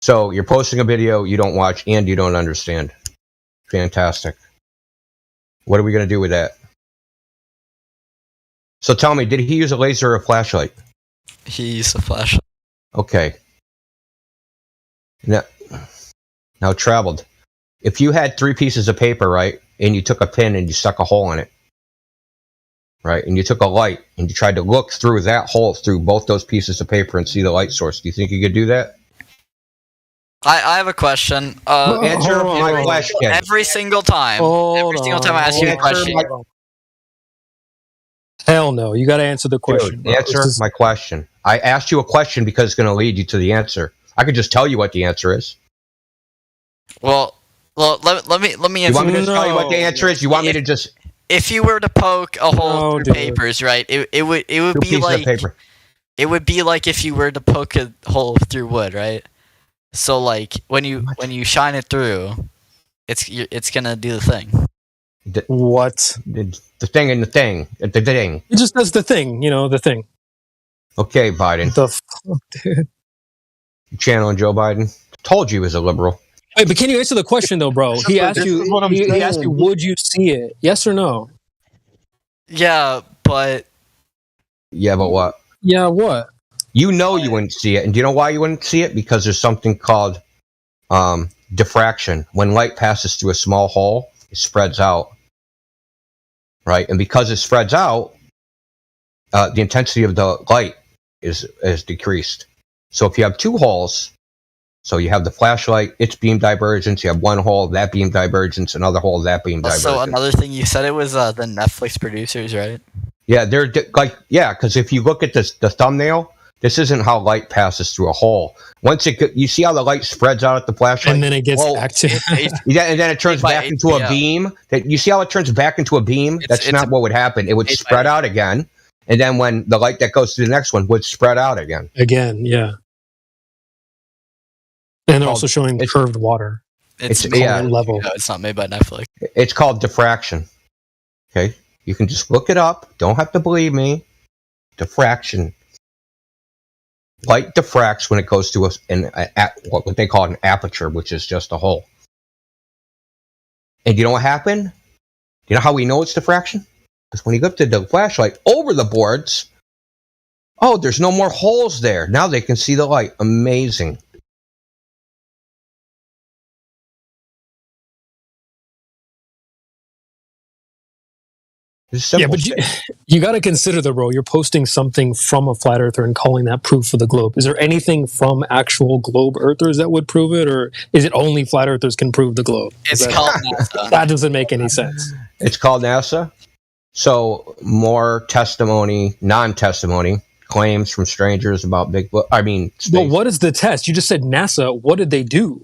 So you're posting a video you don't watch and you don't understand. Fantastic. What are we going to do with that? So tell me, did he use a laser or a flashlight? He used a flashlight. Okay. Now traveled. If you had 3 pieces of paper, right, and you took a pin and you stuck a hole in it, right, and you took a light and you tried to look through that hole through both those pieces of paper and see the light source, do you think you could do that? I have a question. Answer my question. Every single time I ask you a question. Hell no. You got to answer the question. Dude, answer my question. I asked you a question because it's going to lead you to the answer. I could just tell you what the answer is. Well, let me answer. You want me to just tell you what the answer is? You want me to just... If you were to poke a hole through papers, right? It would be like it would be like if you were to poke a hole through wood, right? So like when you shine it through, it's gonna do the thing. What? The thing and the thing. The thing. It just does the thing, the thing. Okay, Biden. The fuck, dude. Channeling Joe Biden. Told you he was a liberal. Wait, but can you answer the question though, bro? He asked you. He asked you, would you see it? Yes or no? Yeah, but. Yeah, but what? Yeah, what? You know you wouldn't see it, and do you know why you wouldn't see it? Because there's something called diffraction. When light passes through a small hole, it spreads out, right? And because it spreads out, the intensity of the light is decreased. So if you have 2 holes, so you have the flashlight, its beam divergence, you have 1 hole, that beam divergence, another hole, that beam divergence. So another thing, you said it was the Netflix producers, right? Yeah, they're because if you look at the thumbnail, this isn't how light passes through a hole. Once you see how the light spreads out at the flashlight, and then it gets back to and then it turns back into a beam. You see how it turns back into a beam? That's not what would happen. It would spread out again, and then when the light that goes to the next one would spread out again. Again, yeah. And they're also showing curved water. It's level. It's not made by Netflix. It's called diffraction. Okay, you can just look it up. Don't have to believe me. Diffraction. Light diffracts when it goes to what they call an aperture, which is just a hole. And you know what happened? You know how we know it's diffraction? Because when he lifted the flashlight over the boards, there's no more holes there. Now they can see the light. Amazing. Yeah, but you got to consider bro. You're posting something from a flat earther and calling that proof for the globe. Is there anything from actual globe earthers that would prove it, or is it only flat earthers can prove the globe? It's called NASA. That doesn't make any sense. It's called NASA. So more testimony, non-testimony, claims from strangers about Bigfoot. I mean, space. Well, what is the test? You just said NASA. What did they do?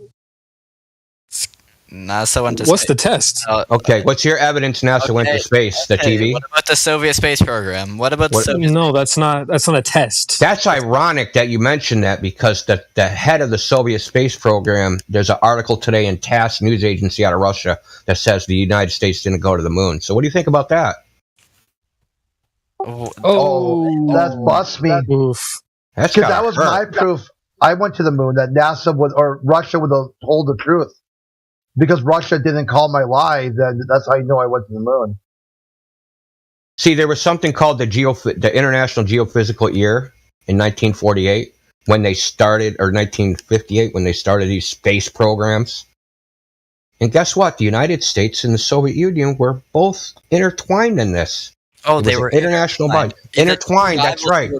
NASA went to What's space. The test? Okay, what's your evidence NASA went to space? The TV? What about the Soviet space program? What about the Soviet No, that's not a test. That's ironic that you mentioned that, because the head of the Soviet space program, there's an article today in TASS news agency out of Russia that says the United States didn't go to the moon. So what do you think about that? That busts me. Because that was my proof. I went to the moon, that NASA would, or Russia would hold the truth. Because Russia didn't call my lie, then that's how you know I went to the moon. See, there was something called the International Geophysical Year in 1948 when they started, or 1958 when they started these space programs. And guess what? The United States and the Soviet Union were both intertwined in this. They were international body. Intertwined, that's right.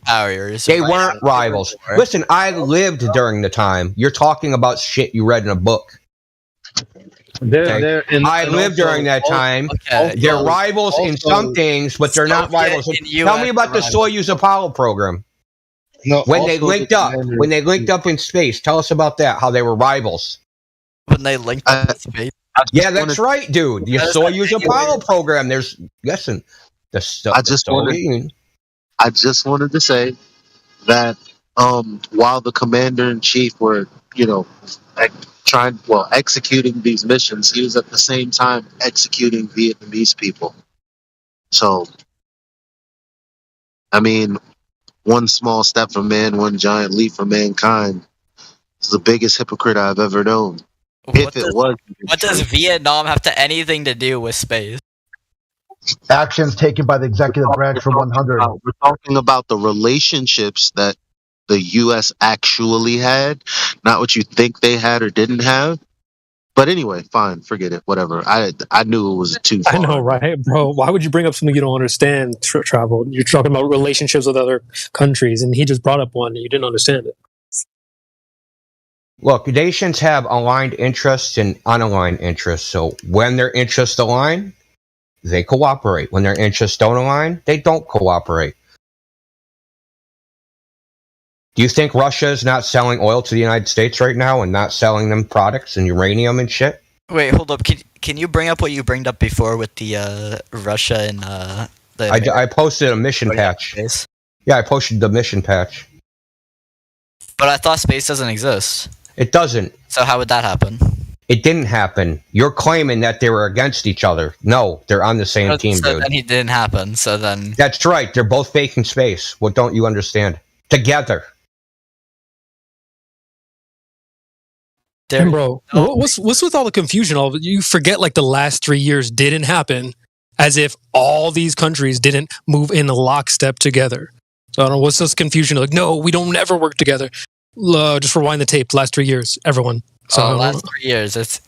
They weren't rivals. Listen, I lived during the time. You're talking about shit you read in a book. I lived during that time. They're rivals in some things, but they're not rivals. Tell me about the Soyuz Apollo program. When they linked up in space, tell us about that. How they were rivals. When they linked up in space. Yeah, that's right, dude. The Soyuz Apollo program. There's listen. I just wanted to say that while the commander in chief were, executing these missions, he was at the same time executing Vietnamese people. So, I mean, one small step for man, one giant leap for mankind. Is the biggest hypocrite I've ever known. What does Vietnam have anything to do with space? Actions taken by the executive branch for 100. We're talking about the relationships that the U.S. actually had, not what you think they had or didn't have. But anyway, fine, forget it, whatever. I knew it was too far. I know, right, bro? Why would you bring up something you don't understand, Travel? You're talking about relationships with other countries, and he just brought up one, and you didn't understand it. Look, nations have aligned interests and unaligned interests. So when their interests align, they cooperate. When their interests don't align, they don't cooperate. Do you think Russia is not selling oil to the United States right now and not selling them products and uranium and shit? Wait, hold up. Can you bring up what you bring up before with the Russia and the... I posted a mission patch. Space? Yeah, I posted the mission patch. But I thought space doesn't exist. It doesn't. So how would that happen? It didn't happen. You're claiming that they were against each other. No, they're on the same team, so dude. Then it didn't happen, so then... That's right. They're both faking space. What don't you understand? Together. And bro, what's with all the confusion? You forget like the last 3 years didn't happen, as if all these countries didn't move in a lockstep together. So I don't know, what's this confusion? Like, no, we don't never work together. Just rewind the tape. Last 3 years, everyone. So last 3 years. It's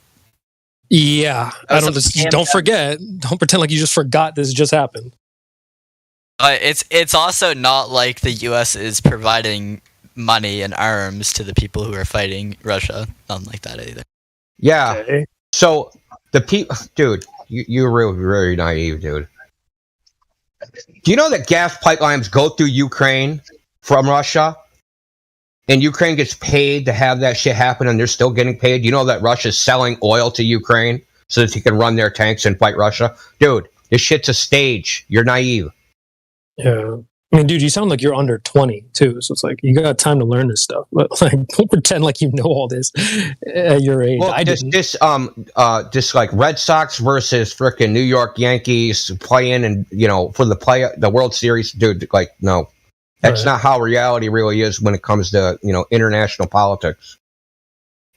don't forget. Don't pretend like you just forgot this just happened. It's also not like the U.S. is providing money and arms to the people who are fighting Russia. Nothing like that either. Yeah. Okay. So the people, dude, you're really naive, dude. Do you know that gas pipelines go through Ukraine from Russia? And Ukraine gets paid to have that shit happen, and they're still getting paid. You know that Russia's selling oil to Ukraine so that they can run their tanks and fight Russia? Dude, this shit's a stage. You're naive. Yeah. I mean, dude, you sound like you're under 20, too. So it's like, you got time to learn this stuff. But like, don't pretend like you know all this at your age. Well, this like Red Sox versus frickin' New York Yankees playing and, for the World Series, dude, like, no. That's not how reality really is when it comes to, international politics.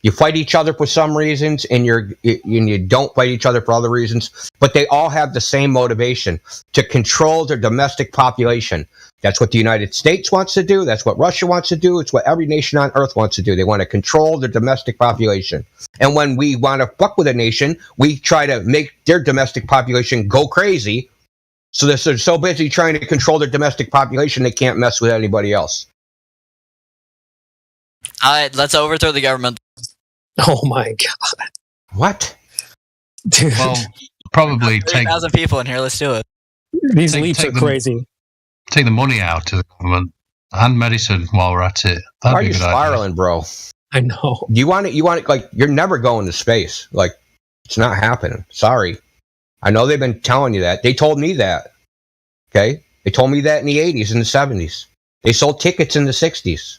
You fight each other for some reasons, and you don't fight each other for other reasons, but they all have the same motivation: to control their domestic population. That's what the United States wants to do. That's what Russia wants to do. It's what every nation on Earth wants to do. They want to control their domestic population. And when we want to fuck with a nation, we try to make their domestic population go crazy. So they're so busy trying to control their domestic population, they can't mess with anybody else. All right, let's overthrow the government. Oh my god! What? Dude. Well, probably 3,000 people in here. Let's do it. These leaps are crazy. Take the money out of the government and medicine while we're at it. Why are you spiraling, bro? I know. You want it like you're never going to space. Like it's not happening. Sorry. I know they've been telling you that. They told me that. Okay? They told me that in the 80s and the 70s. They sold tickets in the 60s.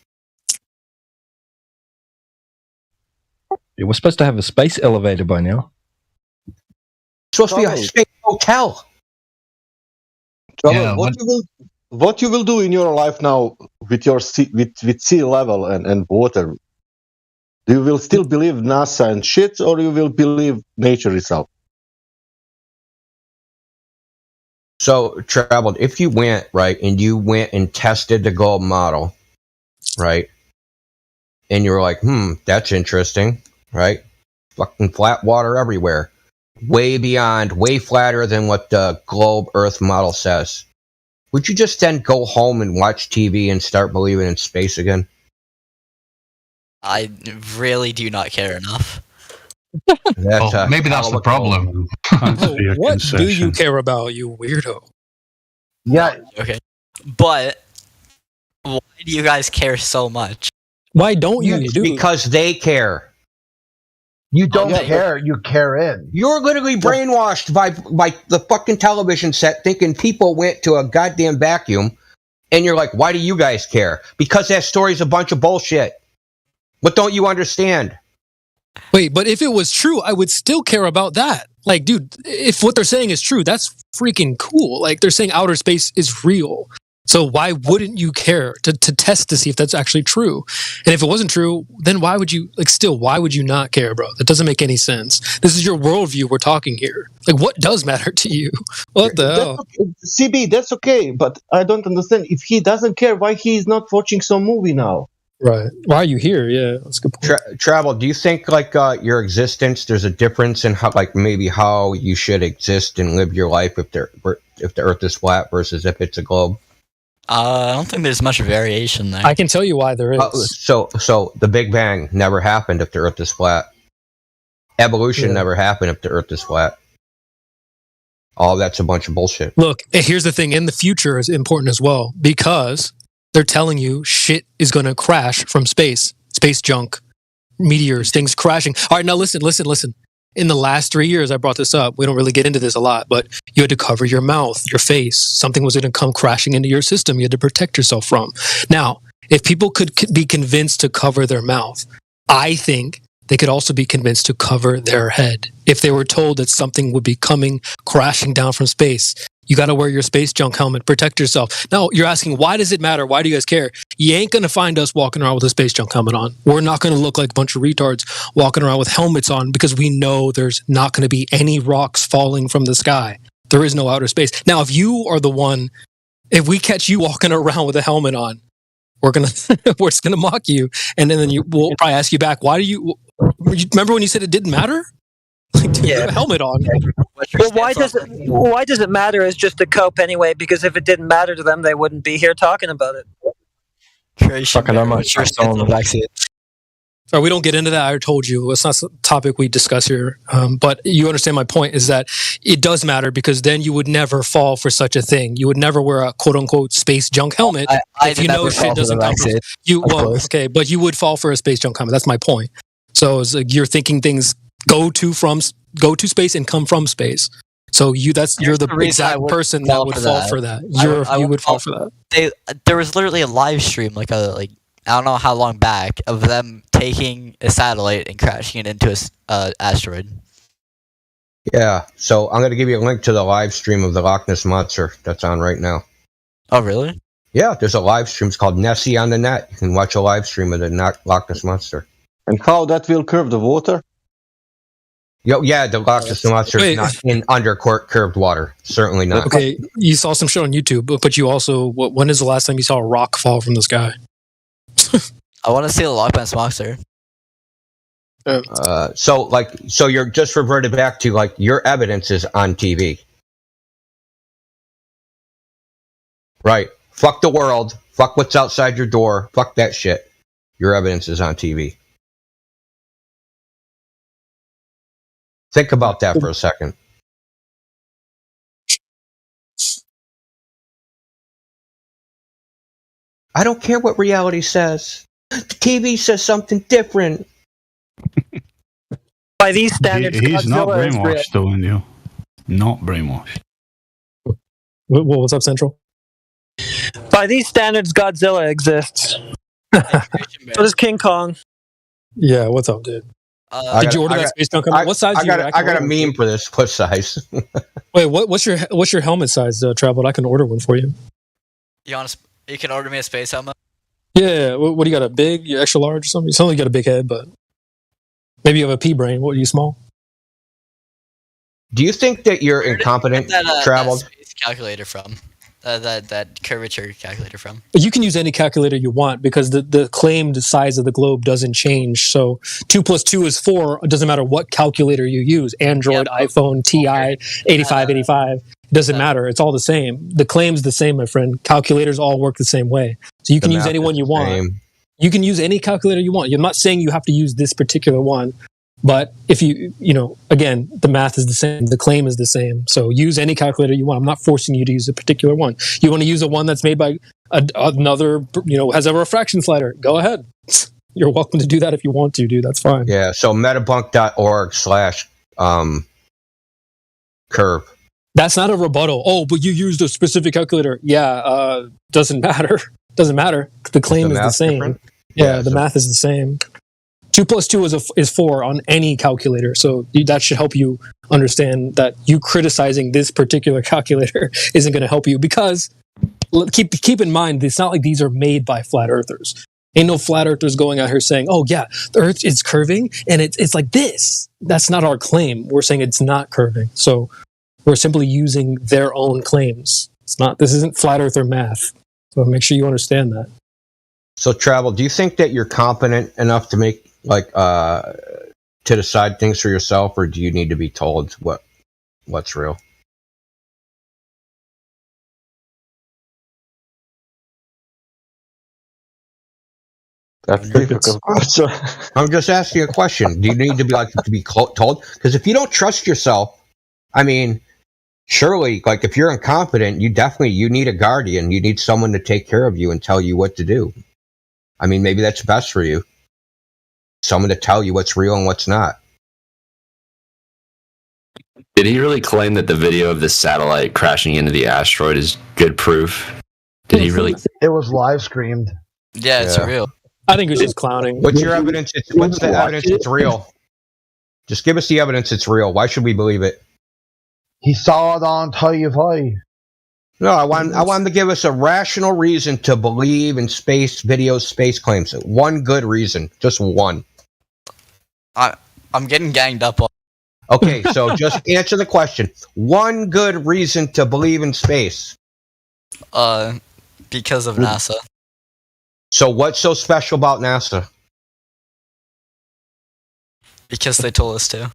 We're supposed to have a space elevator by now. It's supposed to be a space hotel. Yeah, what you will do in your life now with your with sea level and water? Do you will still believe NASA and shit, or you will believe nature itself? So, Traveled, if you went, right, and you went and tested the gold model, right, and you were like, that's interesting, right? Fucking flat water everywhere. Way beyond, way flatter than what the globe Earth model says. Would you just then go home and watch TV and start believing in space again? I really do not care enough. Maybe that's the problem. What do you care about, you weirdo? Yeah. Okay. But why do you guys care so much? Why don't you? Because they care. You don't care. You care in. You're literally brainwashed by the fucking television set, thinking people went to a goddamn vacuum, and you're like, why do you guys care? Because that story's a bunch of bullshit. What don't you understand? Wait, but if it was true, I would still care about that. Like, dude, if what they're saying is true, that's freaking cool. Like, they're saying outer space is real. So why wouldn't you care to test to see if that's actually true? And if it wasn't true, then why would you, why would you not care, bro? That doesn't make any sense. This is your worldview we're talking here. Like, what does matter to you? What the hell? Okay. CB, that's okay, but I don't understand. If he doesn't care, why he is not watching some movie now? Right. Why are you here? Yeah, that's a good point. Travel, do you think, your existence, there's a difference in how, maybe how you should exist and live your life if the Earth is flat versus if it's a globe? I don't think there's much variation there. I can tell you why there is. So the Big Bang never happened if the Earth is flat. Evolution never happened if the Earth is flat. All that's a bunch of bullshit. Look, here's the thing. In the future is important as well because they're telling you shit is going to crash from space. Space junk, meteors, things crashing. All right, now listen. In the last 3 years, I brought this up. We don't really get into this a lot, but you had to cover your mouth, your face. Something was going to come crashing into your system. You had to protect yourself from. Now, if people could be convinced to cover their mouth, I think they could also be convinced to cover their head. If they were told that something would be coming crashing down from space, you got to wear your space junk helmet, protect yourself. Now, you're asking, why does it matter? Why do you guys care? You ain't going to find us walking around with a space junk helmet on. We're not going to look like a bunch of retards walking around with helmets on because we know there's not going to be any rocks falling from the sky. There is no outer space. Now, if you are the one, if we catch you walking around with a helmet on, we're just gonna mock you, and then we'll probably ask you back, why do you remember when you said it didn't matter? Like, dude, you have a helmet on. Well, why does it matter? Is just to cope anyway. Because if it didn't matter to them, they wouldn't be here talking about it. Fucking, I'm not sure still on the vaccine. Or we don't get into that. I told you it's not a topic we discuss here. But you understand my point is that it does matter because then you would never fall for such a thing. You would never wear a quote unquote space junk helmet if you know shit doesn't come from you. Well, okay, but you would fall for a space junk helmet. That's my point. So it's like you're thinking things go to space and come from space. So you're the exact person that would fall for that. You would fall for that. There was literally a live stream, I don't know how long back, of them taking a satellite and crashing it into an asteroid. Yeah, so I'm going to give you a link to the live stream of the Loch Ness Monster that's on right now. Oh, really? Yeah, there's a live stream. It's called Nessie on the Net. You can watch a live stream of the Loch Ness Monster. And how that will curve the water? Yeah, the Loch Ness Monster is not in under curved water. Certainly not. Okay, you saw some shit on YouTube, but you also, when is the last time you saw a rock fall from the sky? I want to see the Loch Ness Monster. So you're just reverted back to your evidence is on TV, right? Fuck the world. Fuck what's outside your door. Fuck that shit. Your evidence is on TV. Think about that for a second. I don't care what reality says. The TV says something different. By these standards, he's not brainwashed, though, in you. Not brainwashed. What's up, Central? By these standards, Godzilla exists. So does King Kong. Yeah, what's up, dude? Did you order that space junk helmet? What size do you order? I got a meme for this. What size? Wait, what's your helmet size, Traveled? I can order one for you. You can order me a space helmet? Yeah, what do you got, a big, extra large or something? You sound like you got a big head, but maybe you have a pea brain. What, are you small? Do you think that you're incompetent, Traveled? That space calculator from. That curvature calculator from. You can use any calculator you want because the claimed size of the globe doesn't change. So 2 + 2 is 4. It doesn't matter what calculator you use. Android, iPhone, TI, 8585. It doesn't matter. It's all the same. The claim's the same, my friend. Calculators all work the same way. So you can use any one you want. You can use any calculator you want. I'm not saying you have to use this particular one. But if again, the math is the same, the claim is the same. So use any calculator you want. I'm not forcing you to use a particular one. You want to use a one that's made by another, has a refraction slider, go ahead. You're welcome to do that if you want to, dude. That's fine. Yeah, so metabunk.org/curve. That's not a rebuttal. Oh, but you used a specific calculator. Yeah, doesn't matter. Doesn't matter. The claim is the same. Different? Yeah, the math is the same. 2 + 2 is 4 on any calculator. So that should help you understand that you criticizing this particular calculator isn't going to help you, because keep in mind, it's not like these are made by flat earthers. Ain't no flat earthers going out here saying, "Oh yeah, the Earth is curving and it's like this." That's not our claim. We're saying it's not curving. So we're simply using their own claims. This isn't flat earther math. So make sure you understand that. So, Travel, do you think that you're competent enough to make to decide things for yourself, or do you need to be told what's real? That's difficult. I'm just asking a question. Do you need to be told? Because if you don't trust yourself, I mean, surely, if you're incompetent, you need a guardian. You need someone to take care of you and tell you what to do. I mean, maybe that's best for you. Someone to tell you what's real and what's not. Did he really claim that the video of the satellite crashing into the asteroid is good proof? Did he really? It was live streamed. Yeah, it's real. I think it was just clowning. What's your evidence? What's the evidence it's real? Just give us the evidence it's real. Why should we believe it? He saw it on TV. No, I want him to give us a rational reason to believe in space videos, space claims. One good reason, just one. I'm getting ganged up on. Okay, so just answer the question. One good reason to believe in space. Because of NASA. So what's so special about NASA? Because they told us to.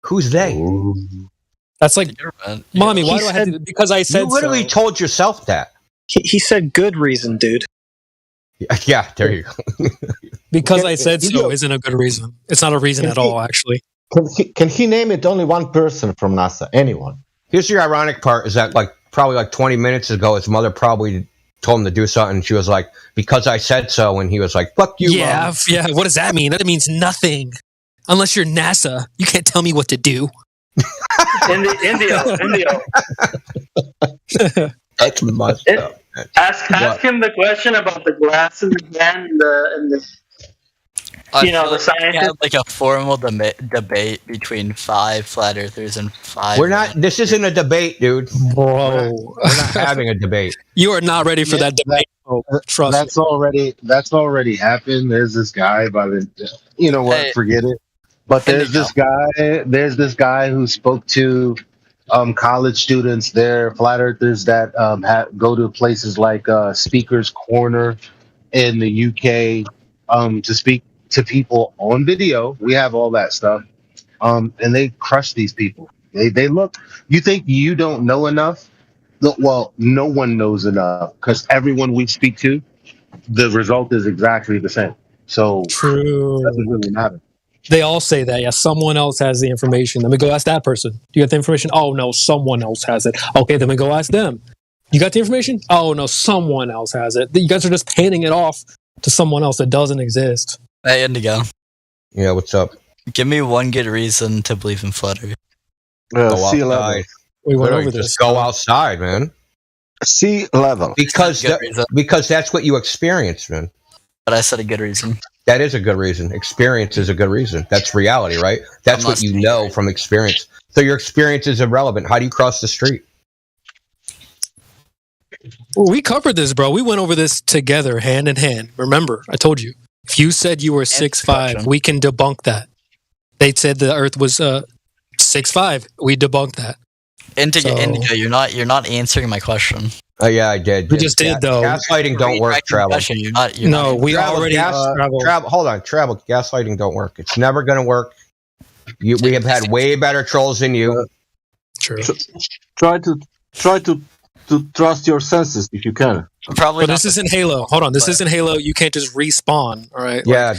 Who's they? That's like, Mommy, why do I have to? Because I said so. You literally told yourself that. He said good reason, dude. Yeah, there you go. Because I said so isn't a good reason. It's not a reason at all, actually. Can he name it only one person from NASA? Anyone? Here's the ironic part, is that probably 20 minutes ago, his mother probably told him to do something, and she was like, because I said so, and he was like, fuck you, Mom. Yeah, what does that mean? That means nothing. Unless you're NASA, you can't tell me what to do. Indio. That's messed up. Ask him the question about the glasses again, and the the scientists. Had a formal debate between 5 flat earthers and 5. We're not. This isn't a debate, dude. Bro, we're not having a debate. You are not ready for that debate. Trust me. That's already happened. There's this guy by the forget it. But there's this guy who spoke to college students. They're flat earthers that go to places like Speaker's Corner in the UK to speak to people on video. We have all that stuff, and they crush these people. They look. You think you don't know enough? Well, no one knows enough, because everyone we speak to, the result is exactly the same. So true. It doesn't really matter. They all say that. Yeah, someone else has the information. Let me go ask that person. Do you have the information? Oh no, someone else has it. Okay, then we go ask them. You got the information? Oh no, someone else has it. You guys are just handing it off to someone else that doesn't exist. Hey, Indigo. Yeah, what's up? Give me one good reason to believe in flat earth. Sea level. We went over this. Just go outside, man. Sea level. Because that's what you experience, man. But I said a good reason. That is a good reason. Experience is a good reason. That's reality, right? That's what you know from experience. So your experience is irrelevant. How do you cross the street? We covered this, bro. We went over this together, hand in hand. Remember, I told you. If you said you were 6'5", we can debunk that. They said the Earth was 6'5". We debunked that. Indigo, you're not answering my question. Oh yeah, I did. We just did though. Gaslighting don't work, Travel. Hold on, Travel. Gaslighting don't work. It's never going to work. We have had way better trolls than you. True. Try to trust your senses if you can. Probably. But this isn't Halo. Hold on, this isn't Halo. You can't just respawn. All right. Yeah.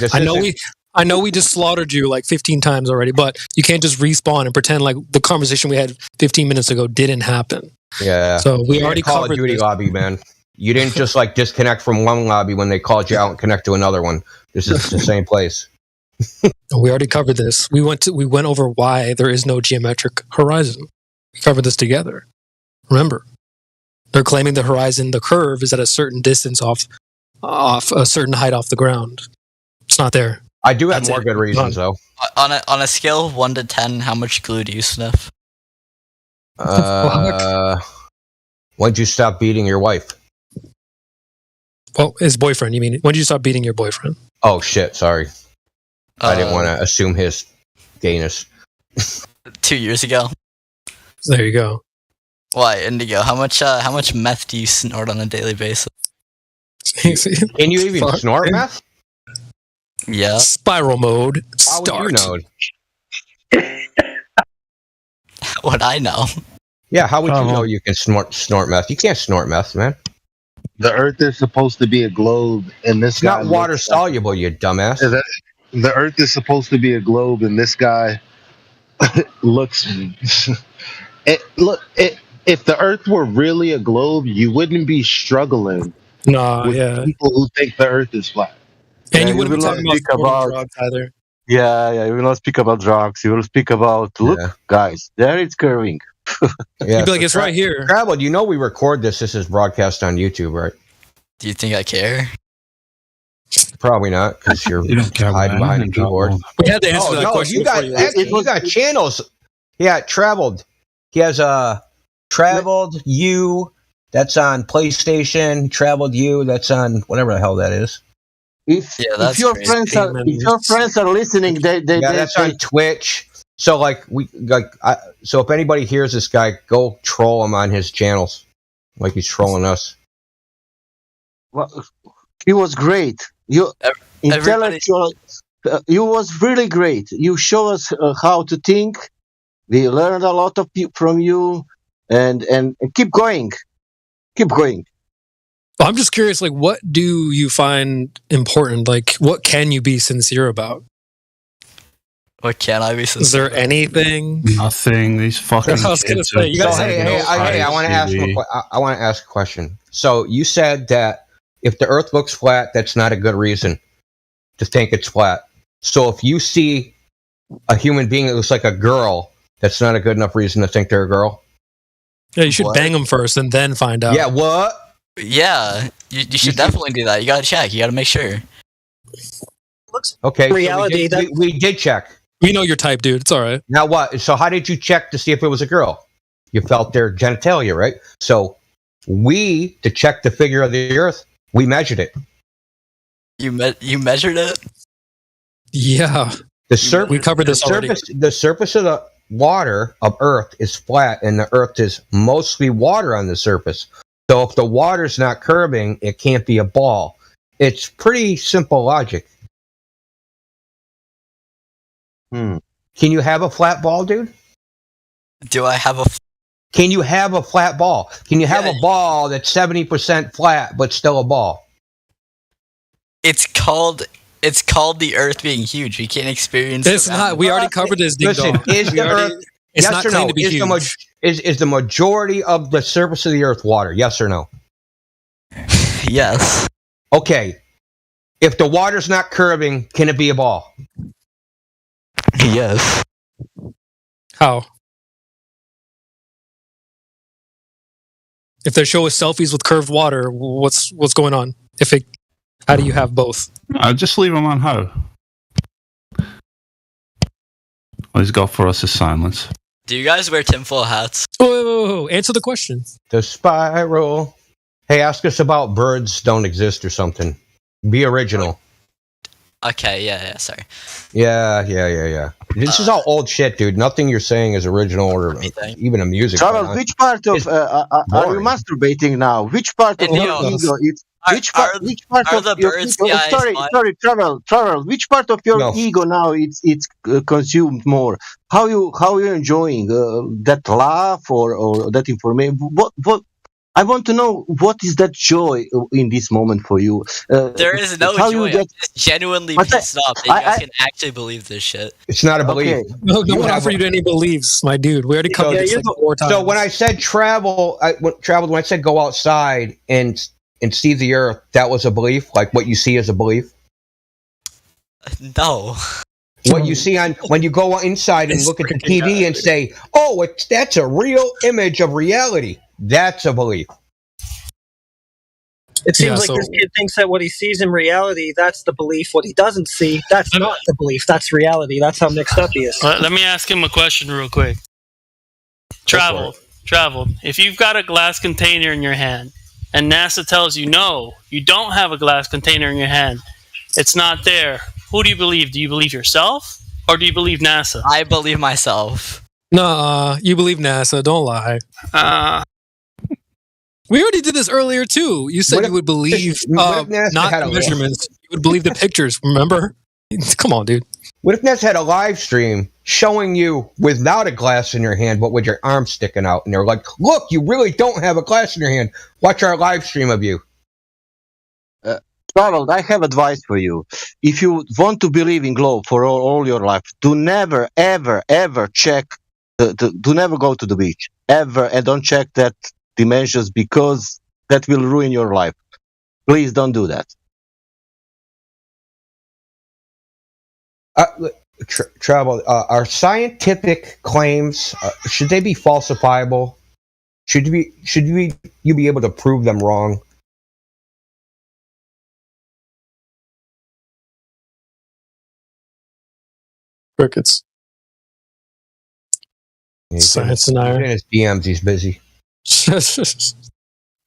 I know we just slaughtered you 15 times already, but you can't just respawn and pretend like the conversation we had 15 minutes ago didn't happen. Yeah. So we already Call covered of Duty this. lobby, man. You didn't just like disconnect from one lobby when they called you out and connect to another one. This is the same place. We already covered this. We went over why there is no geometric horizon. We covered this together. Remember, they're claiming the horizon, the curve, is at a certain distance off a certain height off the ground. It's not there. I do have more good reasons though. On a scale of 1 to 10, how much glue do you sniff? When'd you stop beating your wife? Well, his boyfriend, you mean? When did you stop beating your boyfriend? Oh, shit, sorry. I didn't want to assume his gayness. 2 years ago. There you go. Why, Indigo? How much meth do you snort on a daily basis? Can you even snort meth? Yeah. Spiral mode. How would you know? What I know. Yeah, how would you know you can snort meth? You can't snort meth, man. The Earth is supposed to be a globe, and this guy not water soluble, you dumbass. The Earth is supposed to be a globe, and this guy looks. If the Earth were really a globe, you wouldn't be struggling. With people who think the Earth is flat. And you wouldn't be talking about drugs either. Yeah, you will not speak about drugs. You will speak about, look, guys, there it's curving. You'd be like, it's right here. Travel, you know we record this. This is broadcast on YouTube, right? Do you think I care? Probably not, because you're hiding behind a keyboard. We had to answer that question. You got channels. Yeah, Traveled. He has Traveled You. That's on PlayStation. Traveled You. That's on whatever the hell that is. If your friends are listening, that's on Twitch. So so if anybody hears this guy, go troll him on his channels, like he's trolling us. Well, he was great. You intellectual. You was really great. You show us how to think. We learned a lot from you, and keep going. Keep going. I'm just curious, like, what do you find important? Like, what can you be sincere about? What can I be sincere? Is there anything? Nothing. These fucking kids. I want to ask. I want to ask a question. So you said that if the Earth looks flat, that's not a good reason to think it's flat. So if you see a human being that looks like a girl, that's not a good enough reason to think they're a girl. Yeah, you should bang them first and then find out. Yeah, what? Yeah, you should definitely do that. You gotta check. You gotta make sure. Okay, reality. So we did check. We know your type, dude. It's all right. Now what? So how did you check to see if it was a girl? You felt their genitalia, right? So to check the figure of the Earth, we measured it. You measured it? Yeah. We covered this already. The surface of the water of Earth is flat, and the Earth is mostly water on the surface. So if the water's not curving, it can't be a ball. It's pretty simple logic. Can you have a flat ball, dude? Do I have a... Can you have a flat ball? Can you have a ball that's 70% flat, but still a ball? It's called the Earth being huge. We can't experience... It's not. We already covered this, ding Listen, dong. Is the Earth... It's yes not or no? to be huge. Is the majority of the surface of the Earth water? Yes or no? Yes. Okay. If the water's not curving, can it be a ball? Yes. How? If they show us selfies with curved water, what's going on? How do you have both? Just leave them on ho. All he's got for us is silence. Do you guys wear tinfoil hats? Oh, answer the question. The spiral. Hey, ask us about birds don't exist or something. Be original. Okay, yeah, sorry. Yeah. This is all old shit, dude. Nothing you're saying is original or even a music. Travel, which part of are you masturbating now? Which part of your ego? Which part of your ego? Sorry, Travel. Which part of your ego now it's consumed more? How you enjoying that laugh or that information? What? I want to know what is that joy in this moment for you. There is no joy. I'm just genuinely pissed off that you guys can actually believe this shit. It's not a belief. Okay. No one offered you any beliefs, my dude. We already covered this like 4 times. So when I said when I said go outside and and see the Earth, that was a belief? Like what you see is a belief? No. What you see when you go inside and look at the TV and say, "Oh, that's a real image of reality." That's a belief. It seems like this kid thinks that what he sees in reality, that's the belief. What he doesn't see, that's not the belief. That's reality. That's how mixed up he is. Let me ask him a question real quick. Travel. If you've got a glass container in your hand, and NASA tells you, no, you don't have a glass container in your hand, it's not there, who do you believe? Do you believe yourself, or do you believe NASA? I believe myself. Nah, you believe NASA. Don't lie. We already did this earlier, too. You said you would believe not the measurements. You would believe the pictures, remember? Come on, dude. What if NASA had a live stream showing you without a glass in your hand, but with your arm sticking out? And they're like, look, you really don't have a glass in your hand. Watch our live stream of you. Donald, I have advice for you. If you want to believe in globe for all your life, do never, ever, ever check, do never go to the beach, ever, and don't check that dimensions, because that will ruin your life. Please don't do that. Travel. Are scientific claims, should they be falsifiable? Should you be able to prove them wrong? Crickets. Science denier. In his DMs, he's busy.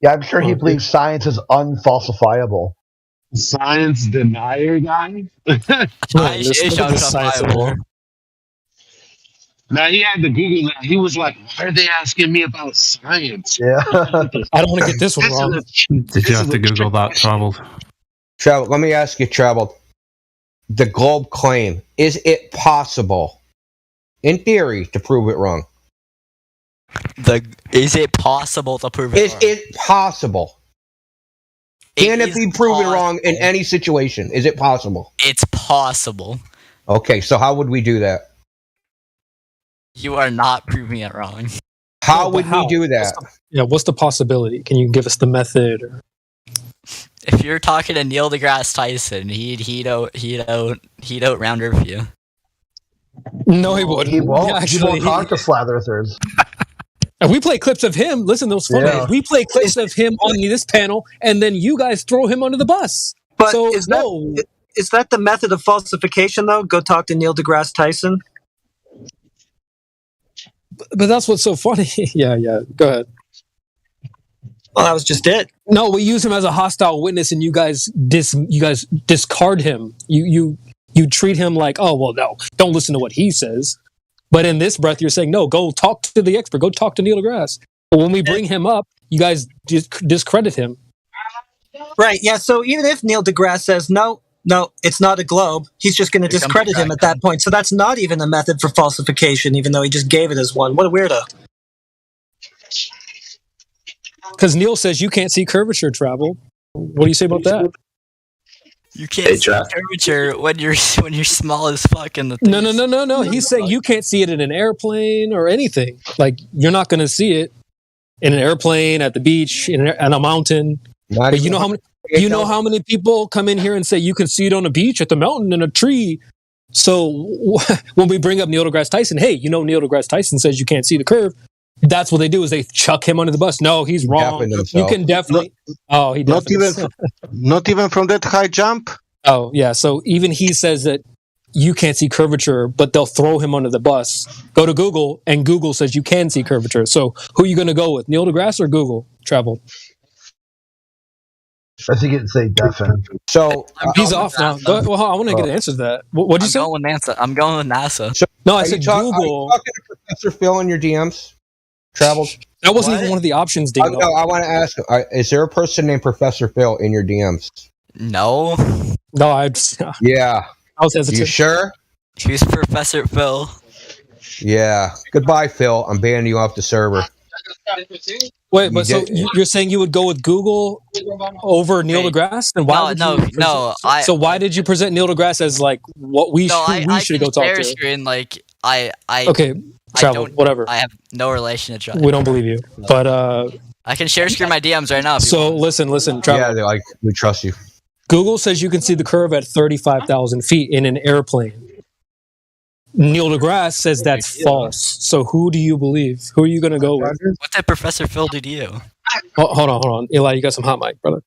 Yeah, I'm sure he believes science is unfalsifiable. Science denier guy? Science is unfalsifiable. Now he had to Google that. He was like, why are they asking me about science? Yeah. I don't want to get this one wrong. Did you have to Google that, Traveled? Traveled, let me ask you, Traveled. The globe claim, is it possible, in theory, to prove it wrong? Is it possible to prove it wrong? Is it possible? Can it be proven wrong in any situation? Is it possible? It's possible. Okay, so how would we do that? You are not proving it wrong. How would we do that? What's the possibility? Can you give us the method? Or? If you're talking to Neil deGrasse Tyson, he'd out round earth you. No, he wouldn't. He won't. Actually, he won't talk to flat earthers. And we play clips of him. Listen, those funny. Yeah. We play clips of him on this panel, and then you guys throw him under the bus. But so, is that the method of falsification, though? Go talk to Neil deGrasse Tyson? But that's what's so funny. Yeah. Go ahead. Well, that was just it. No, we use him as a hostile witness, and you guys discard him. You treat him like, oh, well, no, don't listen to what he says. But in this breath, you're saying, no, go talk to the expert. Go talk to Neil deGrasse. But when we bring him up, you guys discredit him. Right, yeah, so even if Neil deGrasse says, no, it's not a globe, he's just going to discredit him at that point. So that's not even a method for falsification, even though he just gave it as one. What a weirdo. Because Neil says you can't see curvature, Travel. What do you say about that? You can't see curvature when you're small as fuck in the thing. No. He's saying you can't see it in an airplane or anything. Like, you're not going to see it in an airplane, at the beach, on a mountain. But you know how many people come in here and say you can see it on a beach, at the mountain, in a tree. So when we bring up Neil deGrasse Tyson, hey, Neil deGrasse Tyson says you can't see the curve. That's what they do, is they chuck him under the bus. No, he's wrong. You can definitely. He definitely. Not even from that high jump. Oh yeah. So even he says that you can't see curvature, but they'll throw him under the bus. Go to Google, and Google says you can see curvature. So who are you going to go with, Neil deGrasse or Google? Travel. I think it'd say definite. So he's off now. I want to get an answer to that. What'd you say? I'm going with NASA. So, no, I said Google. Are you talking to Professor Phil in your DMs? Travel. That wasn't even one of the options, Dino. No, I want to ask, is there a person named Professor Phil in your DMs? No. No, yeah. I was hesitant. You sure? Who's Professor Phil? Yeah. Goodbye, Phil. I'm banning you off the server. Wait, but so you're saying you would go with Google over Neil deGrasse? And why no. So why did you present Neil deGrasse as like what we should go talk to? Screen, like okay, Travel, whatever. I have no relation to Travel. We don't believe you, but I can share screen my DMs right now. So listen, Trevor. Yeah, they're like, we trust you. Google says you can see the curve at 35,000 feet in an airplane. Neil deGrasse says that's false. So who do you believe? Who are you going to go with? What did Professor Phil do to you? Hold on. Eli, you got some hot mic, brother.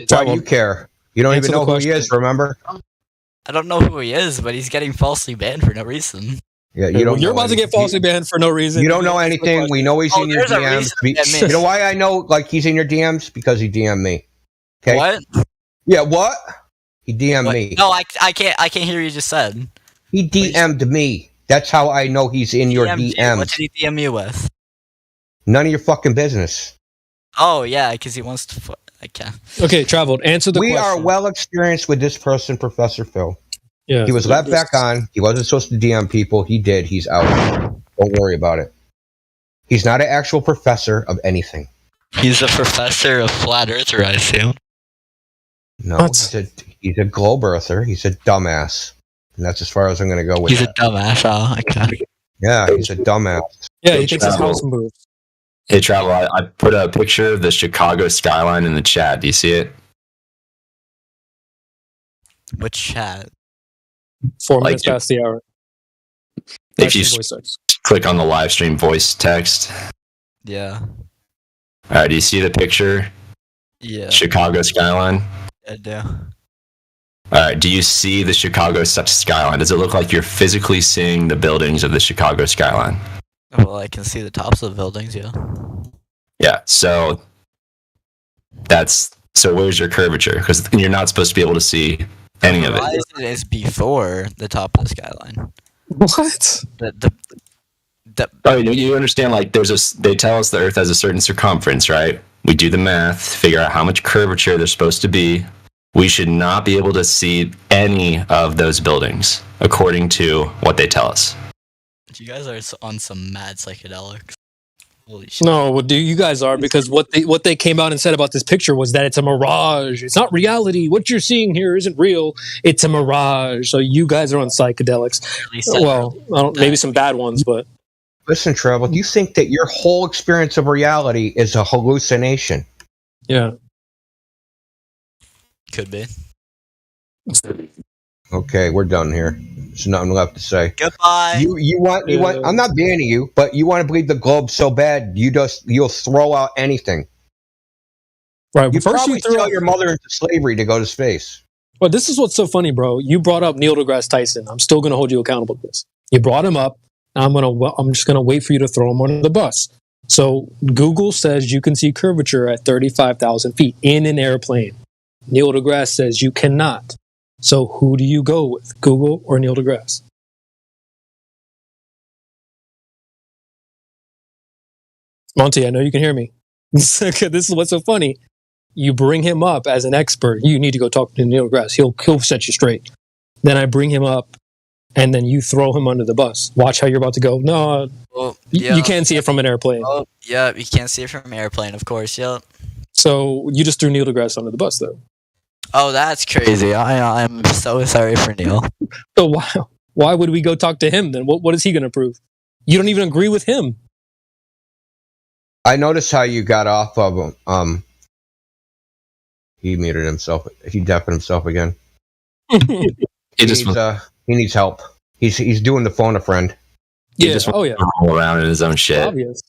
Why do you care? You don't even know who he is, remember? I don't know who he is, but he's getting falsely banned for no reason. Yeah, you don't. You're about to get falsely banned for no reason. You don't know anything. We know he's in your DMs. You know why I know like he's in your DMs? Because he DM'd me. Okay. What? Yeah, what? He DM'd me. No, I can't hear what you just said. He DM'd me. That's how I know he's in your DMs. What did he DM you with? None of your fucking business. Oh yeah, because he wants to. I can't. Okay, Traveled. Answer the question. We are well experienced with this person, Professor Phil. Yeah, he was let back on. He wasn't supposed to DM people. He did. He's out. Don't worry about it. He's not an actual professor of anything. He's a professor of flat earther, I assume. No, he's a globe earther. He's a dumbass. And that's as far as I'm going to go with He's a dumbass. Oh, okay. Yeah, he's a dumbass. Yeah, he thinks his house moves. Hey, Travel, I put a picture of the Chicago skyline in the chat. Do you see it? What chat? 4 minutes past the hour. If you click on the live stream voice text. Yeah. All right, do you see the picture? Yeah. Chicago skyline? I do. All right, do you see the Chicago skyline? Does it look like you're physically seeing the buildings of the Chicago skyline? Well, I can see the tops of the buildings, yeah. Yeah, so where's your curvature? Because you're not supposed to be able to see any of it. Horizon is before the top of the skyline. What? You understand, like, they tell us the Earth has a certain circumference, right? We do the math, figure out how much curvature there's supposed to be. We should not be able to see any of those buildings, according to what they tell us. You guys are on some mad psychedelics. Holy shit. No, well, you guys are, because what they came out and said about this picture was that it's a mirage. It's not reality. What you're seeing here isn't real. It's a mirage. So you guys are on psychedelics. Well, maybe some bad ones, but... Listen, Trevor, you think that your whole experience of reality is a hallucination? Yeah. Could be. Okay, we're done here. There's nothing left to say. Goodbye. You want? I'm not banning you, but you want to believe the globe so bad, you'll throw out anything. Right. You first probably you threw sell your mother into slavery to go to space. Well, this is what's so funny, bro. You brought up Neil deGrasse Tyson. I'm still going to hold you accountable to this. You brought him up. I'm just going to wait for you to throw him under the bus. So Google says you can see curvature at 35,000 feet in an airplane. Neil deGrasse says you cannot. So who do you go with, Google or Neil deGrasse? Monty, I know you can hear me. This is what's so funny. You bring him up as an expert. You need to go talk to Neil deGrasse. He'll set you straight. Then I bring him up, and then you throw him under the bus. Watch how you're about to go. No, you can't see it from an airplane. Oh, yeah, you can't see it from an airplane, of course. Yep. So you just threw Neil deGrasse under the bus, though. Oh, that's crazy. I'm so sorry for Neil. So why would we go talk to him then? What is he going to prove? You don't even agree with him. I noticed how you got off of him. He muted himself. He deafened himself again. He needs help. He's doing the phone a friend. He just wants to roll around in his own shit. Obvious.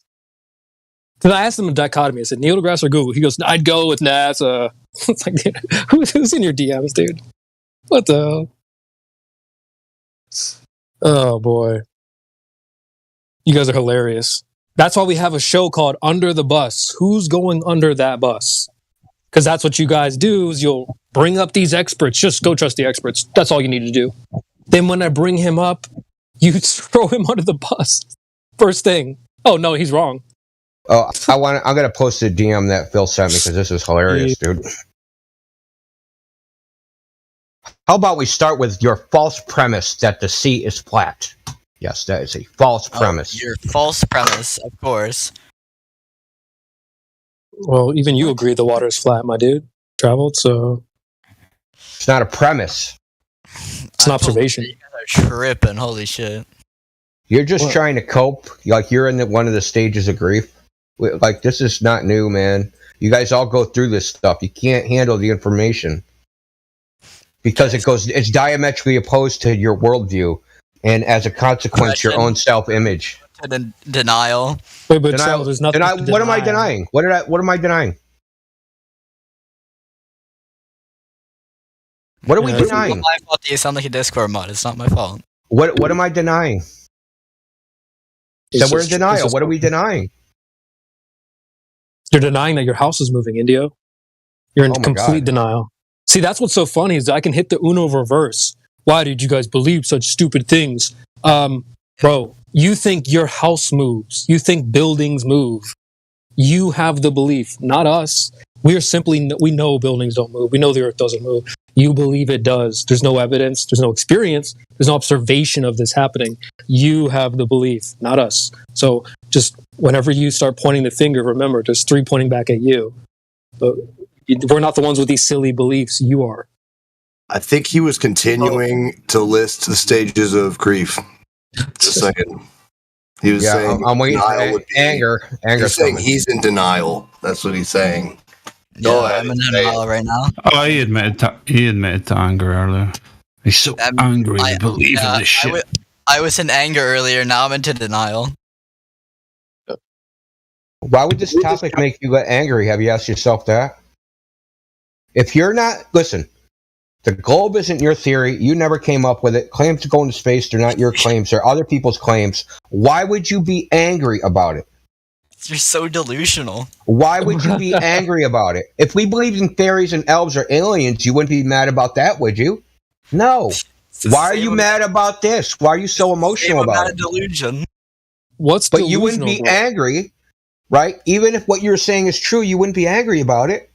Because I asked him a dichotomy. I said, Neil deGrasse or Google? He goes, I'd go with NASA. It's like, dude, who's in your DMs, dude? What the hell? Oh, boy. You guys are hilarious. That's why we have a show called Under the Bus. Who's going under that bus? Because that's what you guys do, is you'll bring up these experts. Just go trust the experts. That's all you need to do. Then when I bring him up, you throw him under the bus. First thing. Oh, no, he's wrong. Oh, I'm gonna post a DM that Phil sent me because this is hilarious, dude. How about we start with your false premise that the sea is flat? Yes, that is a false premise. Your false premise, of course. Well, even you agree the water is flat, my dude. Traveled, so it's not a premise. It's an observation. You guys are tripping. Holy shit. You're just trying to cope. Like you're in one of the stages of grief. Like this is not new, man. You guys all go through this stuff. You can't handle the information because it's diametrically opposed to your worldview, and as a consequence, your own self-image. Denial. Wait, but denial. There's nothing. What am I denying? What am I denying? What are we denying? It's not my fault that you sound like a Discord mod. It's not my fault. What am I denying? So we're in denial. What are we denying? You're denying that your house is moving, Indio. You're in complete denial. See, that's what's so funny is I can hit the Uno reverse. Why did you guys believe such stupid things? Bro, you think your house moves. You think buildings move. You have the belief, not us. We know buildings don't move. We know the earth doesn't move. You believe it does. There's no evidence. There's no experience. There's no observation of this happening. You have the belief, not us. So just whenever you start pointing the finger, remember, there's 3 pointing back at you. But we're not the ones with these silly beliefs. You are. I think he was continuing to list the stages of grief. Just a second. He was saying I'm waiting for anger. He's saying he's in denial. That's what he's saying. Yeah, I'm in denial right now. Oh, he admitted to anger earlier. He's so angry to believe in this shit. I was in anger earlier. Now I'm into denial. Why would this topic make you get angry? Have you asked yourself that? If you're not, listen, the globe isn't your theory. You never came up with it. Claims to go into space, they're not your claims. They're other people's claims. Why would you be angry about it? You're so delusional. Why would you be angry about it? If we believed in fairies and elves or aliens, you wouldn't be mad about that, would you? No. Why are you mad about this? Why are you so emotional about it? Delusion. But you wouldn't be angry, right? Even if what you're saying is true, you wouldn't be angry about it.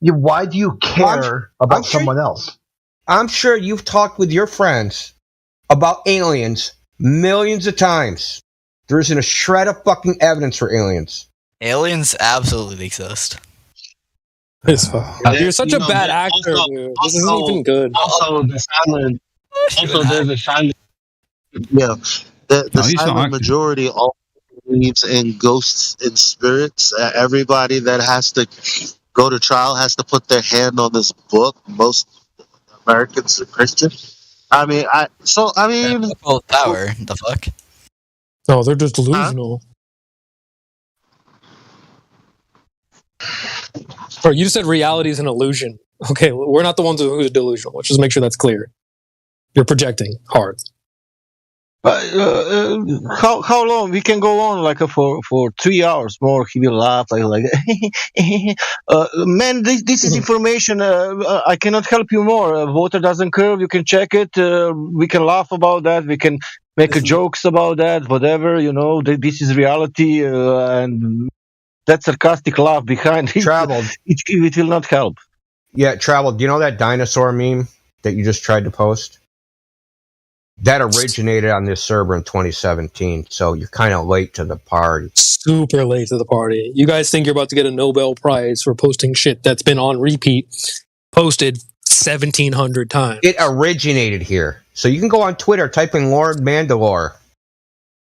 Why do you care about someone else? I'm sure you've talked with your friends about aliens millions of times. There isn't a shred of fucking evidence for aliens. Aliens absolutely exist. You're such a bad actor, dude. This isn't even good. Also, the silent. Also, there's a silent. Yeah, the silent majority all believes in ghosts and spirits. Everybody that has to go to trial has to put their hand on this book. Most Americans are Christian. I mean. Power. The fuck. No, they're just delusional. Or you just said reality is an illusion. Okay, we're not the ones who's delusional. Let's just make sure that's clear. You're projecting hard. How long we can go on? Like for 3 hours more, he will laugh like man. This is information. I cannot help you more. Water doesn't curve. You can check it. We can laugh about that. We can make jokes about that. Whatever, this is reality, and that sarcastic laugh behind it. Traveled. It will not help. Yeah, Traveled. Do you know that dinosaur meme that you just tried to post? That originated on this server in 2017, so you're kind of late to the party. Super late to the party. You guys think you're about to get a Nobel Prize for posting shit that's been on repeat, posted 1,700 times. It originated here. So you can go on Twitter, type in Lord Mandalore,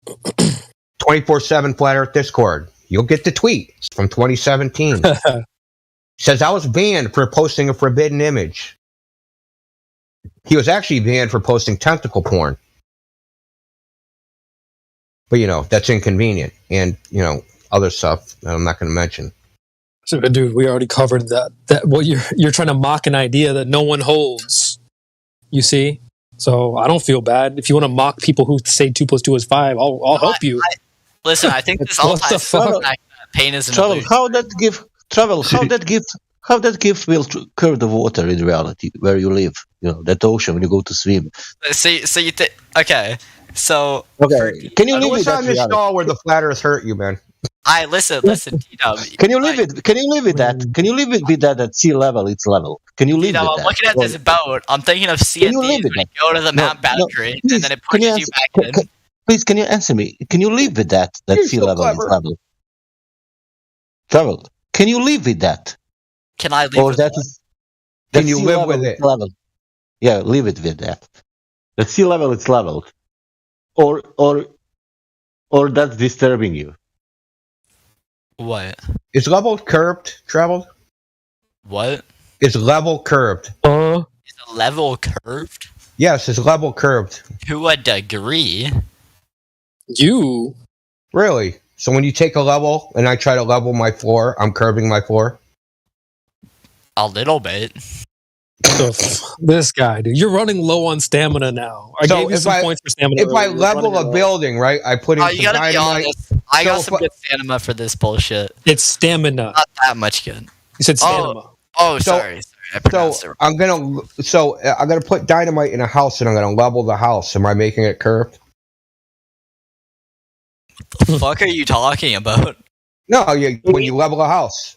24/7 Flat Earth Discord. You'll get the tweet. It's from 2017. Says, I was banned for posting a forbidden image. He was actually banned for posting tentacle porn. But, that's inconvenient. And, other stuff that I'm not going to mention. So, dude, we already covered that. What you're trying to mock an idea that no one holds. You see? So I don't feel bad. If you want to mock people who say 2 + 2 is 5, I'll help you. Listen, I think this all ties to the fact that pain is an illusion. How that gift will curve the water in reality where you live? That ocean when you go to swim. So you think? Okay. So can you live with that? On this stall where the flat Earth hurt you, man? Listen, T-Dub. Can you live it? Can you live with that? Can you live with that at sea level? It's level. Can you live with that? I'm looking at this boat. I'm thinking of CND when you go to the map boundary and then it pushes you back in. Please, can you answer me? Can you live with that? That sea level is level. Travel. Can you live with that? Can I live with that? Can you live with it? Level. Yeah, live it with that. The sea level is leveled. or that's disturbing you? What? Is level curved, Traveled? What? Is level curved? Is the level curved? Yes, it's level curved. To a degree. You? Really? So when you take a level and I try to level my floor, I'm curving my floor? A little bit. This guy, dude. You're running low on stamina now. I gave you some points for stamina. If I level a building, right, I put in some dynamite. Be honest. I got some good stamina for this bullshit. It's stamina. Not that much good. You said stamina. Sorry. I pronounced it wrong. I'm gonna put dynamite in a house and I'm gonna level the house. Am I making it curved? What the fuck are you talking about? No, when you level a house.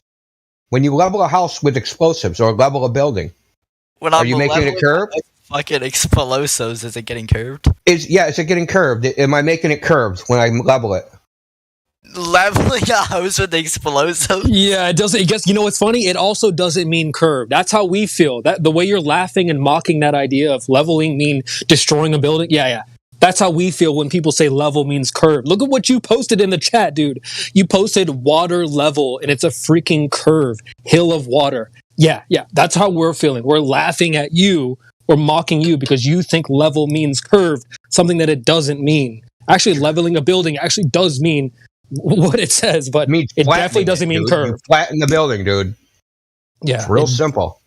When you level a house with explosives or level a building. Are you making it curved? Fucking explosives, is it getting curved? Is it getting curved? Am I making it curved when I level it? Leveling a house with explosives? Yeah, it doesn't. I guess, you know what's funny? It also doesn't mean curved. That's how we feel. That the way you're laughing and mocking that idea of leveling mean destroying a building. Yeah. That's how we feel when people say level means curved. Look at what you posted in the chat, dude. You posted water level, and it's a freaking curve. Hill of water. Yeah. That's how we're feeling. We're laughing at you or mocking you because you think level means curved, something that it doesn't mean. Actually, leveling a building actually does mean what it says, but it definitely doesn't mean curved. You flatten the building, dude. Yeah. It's real simple.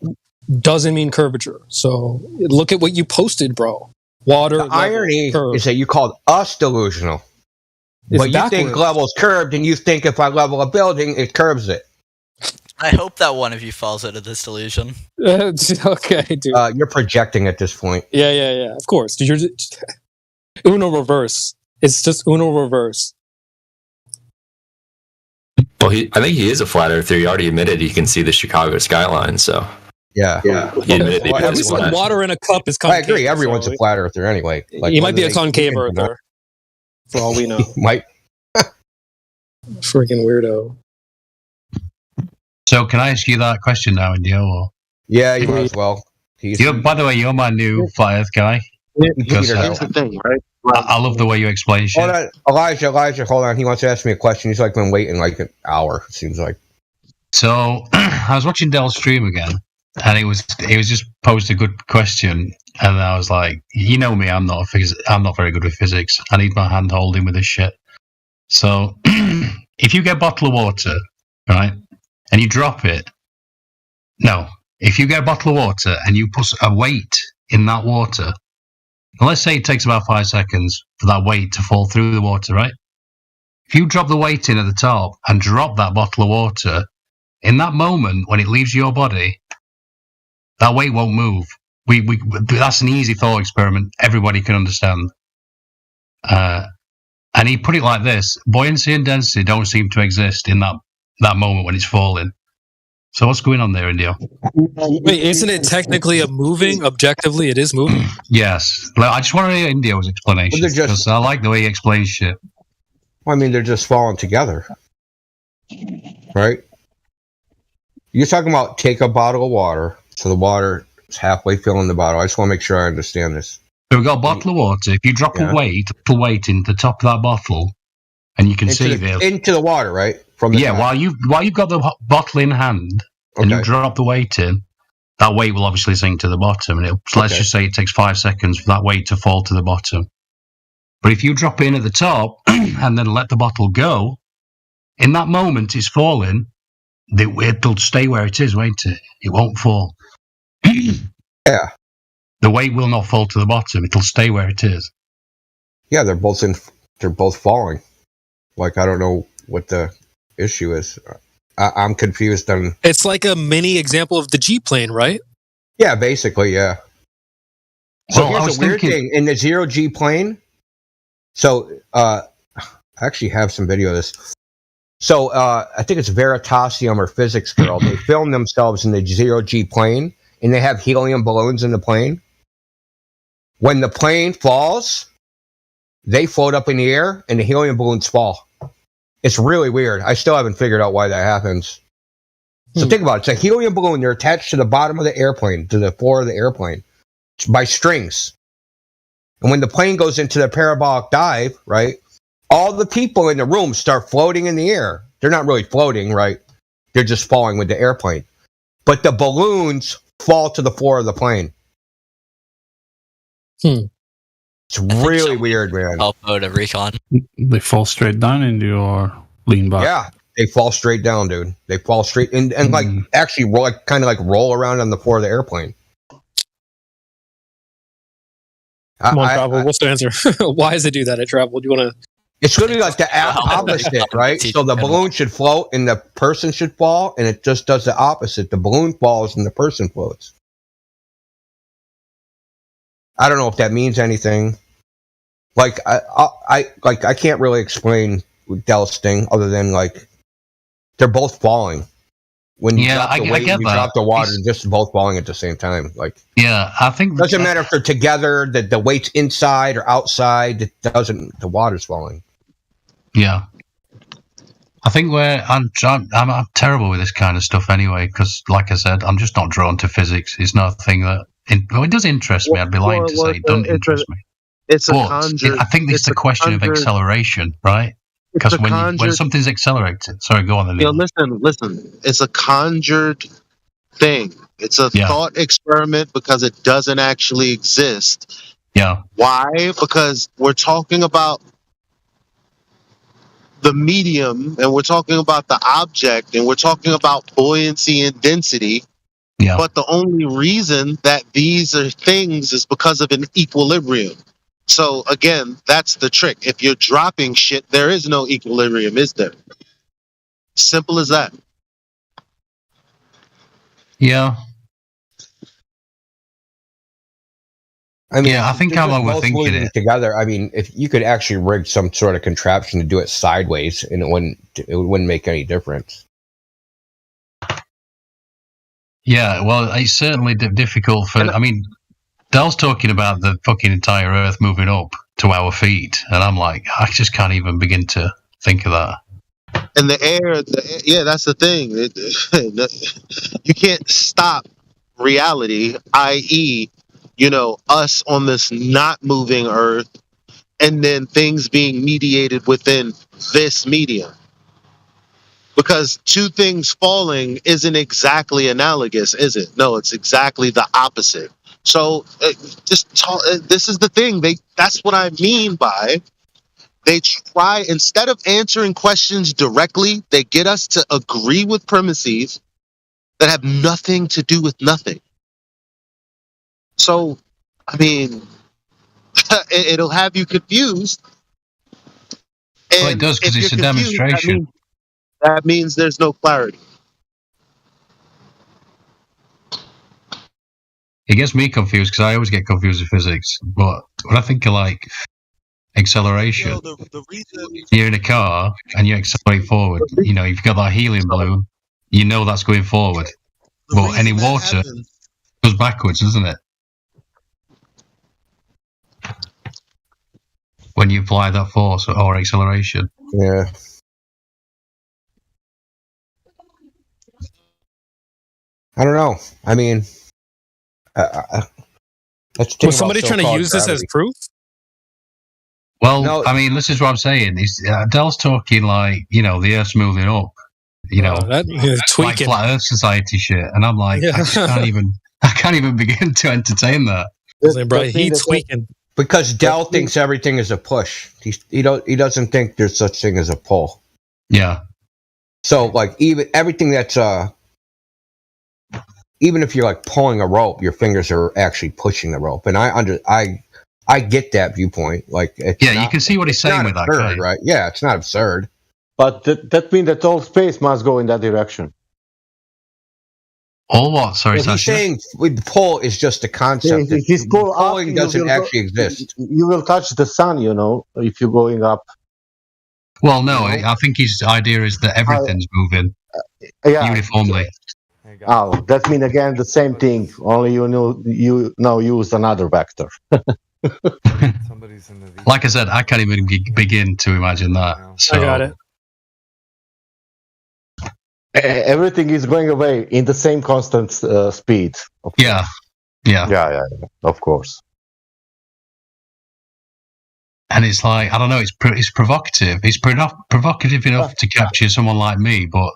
Doesn't mean curvature. So look at what you posted, bro. Water. The irony is that you called us delusional. But you think level's curved, and you think if I level a building, it curves it. I hope that one of you falls into this delusion. Okay, dude. You're projecting at this point. Yeah. Of course. Dude, you're just Uno reverse. It's just Uno reverse. Well, I think he is a flat earther. He already admitted he can see the Chicago skyline, so... Yeah. He admitted he at least like water in a cup is concave. I agree. Everyone's a flat earther anyway. Like, he might be a concave earther, for all we know. Might. Freaking weirdo. So, can I ask you that question now, Indio? Or? Yeah, you might as well. By the way, you're my new flat earth guy. Because here's the thing, right? I love the way you explain shit. Hold on. Elijah, hold on. He wants to ask me a question. He's like been waiting like an hour, it seems like. So, I was watching Dell's stream again, and it was just posed a good question, and I was like, you know me, I'm not very good with physics. I need my hand holding with this shit. So, if you get a bottle of water, right, and you drop it, if you get a bottle of water and you put a weight in that water, and let's say it takes about 5 seconds for that weight to fall through the water, right? If you drop the weight in at the top and drop that bottle of water, in that moment when it leaves your body, that weight won't move. That's an easy thought experiment. Everybody can understand. And he put it like this: buoyancy and density don't seem to exist in that moment when it's falling. So what's going on there, Indio? Wait, isn't it technically objectively, it is moving? Yes. I just want to hear Indio's explanation, because I like the way he explains shit. Well, I mean, they're just falling together. Right? You're talking about take a bottle of water, so the water is halfway filling the bottle. I just want to make sure I understand this. So we've got a bottle of water. If you drop a weight in the top of that bottle, and you can see there into the water, right? From the top. while you've got the bottle in hand and you drop the weight in, that weight will obviously sink to the bottom. And let's just say it takes 5 seconds for that weight to fall to the bottom. But if you drop it in at the top and then let the bottle go, in that moment it's falling. It'll stay where it is, won't it? It won't fall. Yeah. The weight will not fall to the bottom. It'll stay where it is. Yeah, they're both falling. Like, I don't know what the issue is. I'm confused on... It's like a mini example of the G-plane, right? Yeah, basically, yeah. So here's a weird thing. In the zero-G plane, so I actually have some video of this. So I think it's Veritasium or Physics Girl. They film themselves in the zero-G plane, and they have helium balloons in the plane. When the plane falls, they float up in the air, and the helium balloons fall. It's really weird. I still haven't figured out why that happens. So think about it. It's a helium balloon. They're attached to the bottom of the airplane, to the floor of the airplane, by strings. And when the plane goes into the parabolic dive, right, all the people in the room start floating in the air. They're not really floating, right? They're just falling with the airplane. But the balloons fall to the floor of the plane. It's really weird, man. Help out a recon. They fall straight down into your lean back. Yeah, they fall straight down, dude. They fall straight and like actually roll, like, kind of like roll around on the floor of the airplane. Come on, Travel. What's the answer? Why does it do that at Travel? Do you want to? It's literally like the opposite, right? So the balloon should float and the person should fall, and it just does the opposite. The balloon falls and the person floats. I don't know if that means anything. Like I can't really explain Dell's thing other than like they're both falling. When you drop the weight, and you drop the water, they're just both falling at the same time. Like I think doesn't matter if they're together, that the weight's inside or outside. It doesn't. The water's falling. Yeah, I think I'm terrible with this kind of stuff anyway. Because, like I said, I'm just not drawn to physics. It's not a thing that it does interest me. I'd be lying to say it doesn't interest me. I think it's the question of acceleration, right? Because when something's accelerated, sorry, go on. Listen. It's a conjured thing. It's a thought experiment because it doesn't actually exist. Yeah. Why? Because we're talking about the medium, and we're talking about the object, and we're talking about buoyancy and density. Yeah. But the only reason that these are things is because of an equilibrium. So again, that's the trick. If you're dropping shit, there is no equilibrium, is there? Simple as that. Yeah. I mean, I think I'm overthinking it. Together, I mean, if you could actually rig some sort of contraption to do it sideways, and it wouldn't make any difference. Yeah, well, it's certainly difficult for. I mean, Dell's talking about the fucking entire Earth moving up to our feet, and I'm like, I just can't even begin to think of that. And the air, that's the thing. You can't stop reality, i.e., us on this not moving Earth, and then things being mediated within this medium. Because two things falling isn't exactly analogous, is it? No, it's exactly the opposite. So this is the thing. That's what I mean by they try, instead of answering questions directly, they get us to agree with premises that have nothing to do with nothing. So, I mean, it'll have you confused. Well, it does, because it's a demonstration. That means there's no clarity. It gets me confused because I always get confused with physics. But when I think of like acceleration, the reason you're in a car and you accelerate forward, you've got that helium balloon, that's going forward. But any water goes backwards, doesn't it? When you apply that force or acceleration. Yeah. I don't know. I mean, was somebody trying to use this as proof? Well, no, I mean, this is what I'm saying. Dell's talking like, the Earth's moving up, like flat Earth society shit, and I'm like, I can't even begin to entertain that. He's tweaking because Dell thinks everything is a push. He doesn't think there's such thing as a pull. Yeah. So like everything that's even if you're like pulling a rope, your fingers are actually pushing the rope, and I get that viewpoint. Like, you can see what he's saying with absurd, that, right? Yeah, it's not absurd. But that means that all space must go in that direction. All what? Sorry, he's saying with pull is just a concept. His pulling doesn't actually exist. You will touch the sun, if you're going up. Well, no, I think his idea is that everything's moving uniformly. Oh, that means again the same thing. Only you now use another vector. Like I said, I can't even begin to imagine that. So. I got it. Everything is going away in the same constant speed. Yeah, of course. And it's like, I don't know, it's provocative. It's provocative enough to capture someone like me, but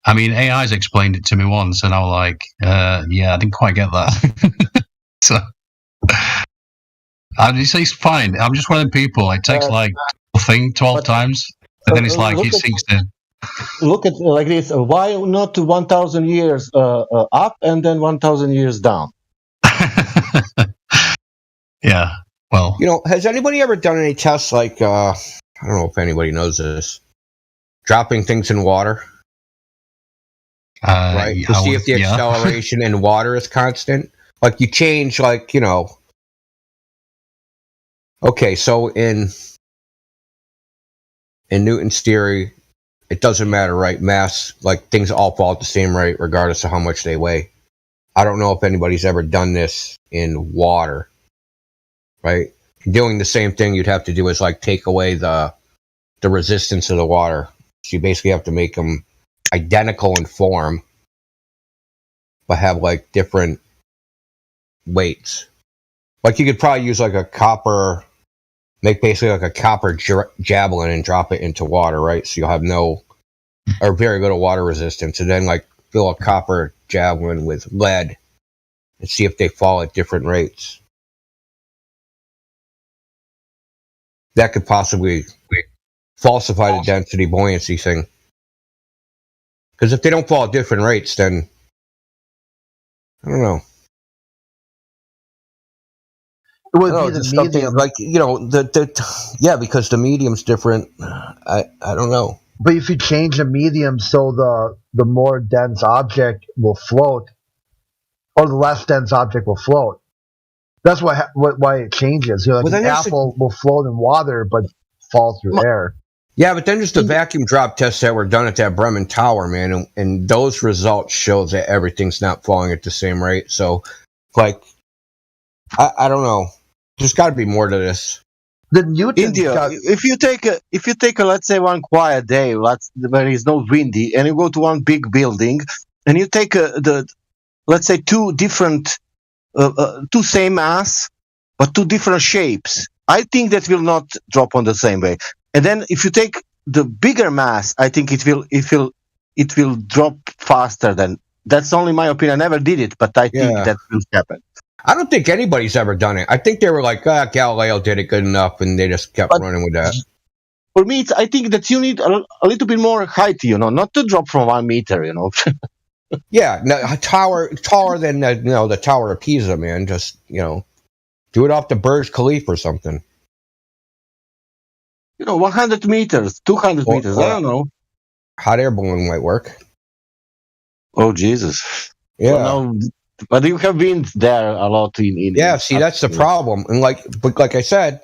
I mean, AI's explained it to me once, and I was like, yeah, I didn't quite get that. So, it's fine. I'm just one of them people. It takes like a thing 12 times, and then it's like it sinks in. Look at like this. Why not 1,000 years up and then 1,000 years down? Yeah. Well, has anybody ever done any tests like I don't know if anybody knows this, dropping things in water? Right, to see if the acceleration in water is constant. Like you change, okay, so in Newton's theory, it doesn't matter, right? Mass, like things all fall at the same rate regardless of how much they weigh. I don't know if anybody's ever done this in water, right? Doing the same thing you'd have to do is like take away the resistance of the water. So you basically have to make them identical in form, but have like different weights. Like you could probably use like a copper, make basically like a copper javelin and drop it into water, right? So you'll have or very little water resistance, and then like fill a copper javelin with lead and see if they fall at different rates. That could possibly falsify the density buoyancy thing. Because if they don't fall at different rates, then I don't know. It would be the medium, like because the medium's different. I don't know. But if you change the medium so the more dense object will float, or the less dense object will float, that's why it changes. Like an apple will float in water but fall through air. Yeah, but then there's the vacuum drop tests that were done at that Bremen Tower, man, and those results show that everything's not falling at the same rate. So, like, I don't know. There's got to be more to this. India, if you take a let's say one quiet day, where it's no windy, and you go to one big building, and you take let's say two same mass, but two different shapes, I think that will not drop on the same way. And then if you take the bigger mass, I think it will drop faster than. That's only my opinion. I never did it, but I think that will happen. I don't think anybody's ever done it. I think they were like, Galileo did it good enough, and they just kept running with that. For me, I think that you need a little bit more height, not to drop from 1 meter, Yeah, a tower taller than the Tower of Pisa, man. Just do it off the Burj Khalifa or something. 100 meters, 200 meters. I don't know. Hot air balloon might work. Oh Jesus! Yeah. Well, no, but you have been there a lot in see, that's the problem. And like I said, it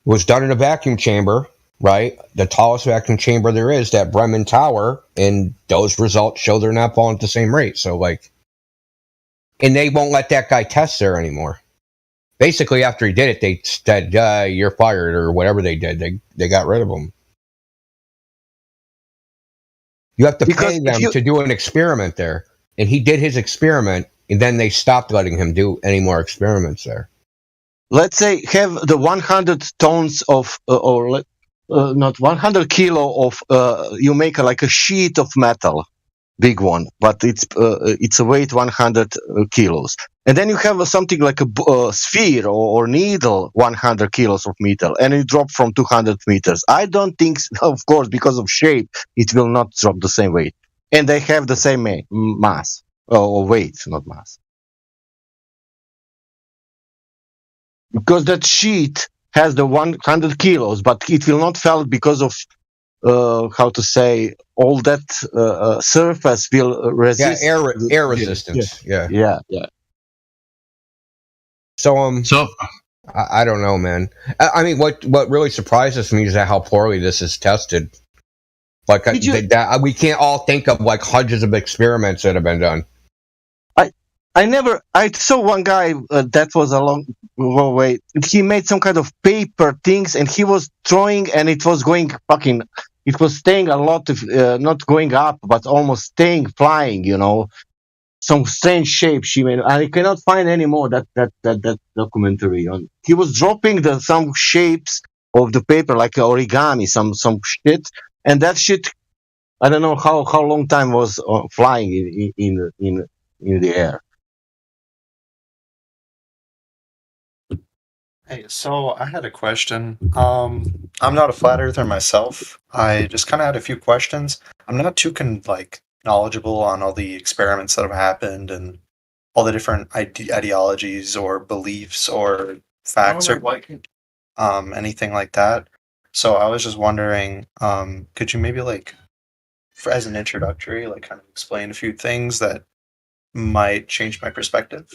was done in a vacuum chamber, right? The tallest vacuum chamber there is, that Bremen Tower, and those results show they're not falling at the same rate. So and they won't let that guy test there anymore. Basically, after he did it, they said, you're fired, or whatever they did. They got rid of him. You have to pay them to do an experiment there. And he did his experiment, and then they stopped letting him do any more experiments there. Let's say have the 100 tons of, not 100 kilo of, you make like a sheet of metal, big one, but it's a weight 100 kilos. And then you have something like a sphere or needle, 100 kilos of metal, and it dropped from 200 meters. I don't think, of course, because of shape, it will not drop the same weight. And they have the same mass, or weight, not mass. Because that sheet has the 100 kilos, but it will not fall because of, all that surface will resist. Yeah, air resistance. Yeah. So I don't know, man. I mean, what really surprises me is how poorly this is tested. Like we can't all think of like hundreds of experiments that have been done. I saw one guy that was a long way. He made some kind of paper things, and he was throwing, and it was going it was staying a lot of not going up, but almost staying flying. Some strange shape she made. I cannot find any more that documentary on. He was dropping some shapes of the paper, like origami, some shit, and that shit, I don't know how long time was flying in the air. Hey, so I had a question. I'm not a flat earther myself. I just kind of had a few questions. I'm not too knowledgeable on all the experiments that have happened and all the different ideologies or beliefs or facts or anything like that. So I was just wondering, could you maybe as an introductory, kind of explain a few things that might change my perspective?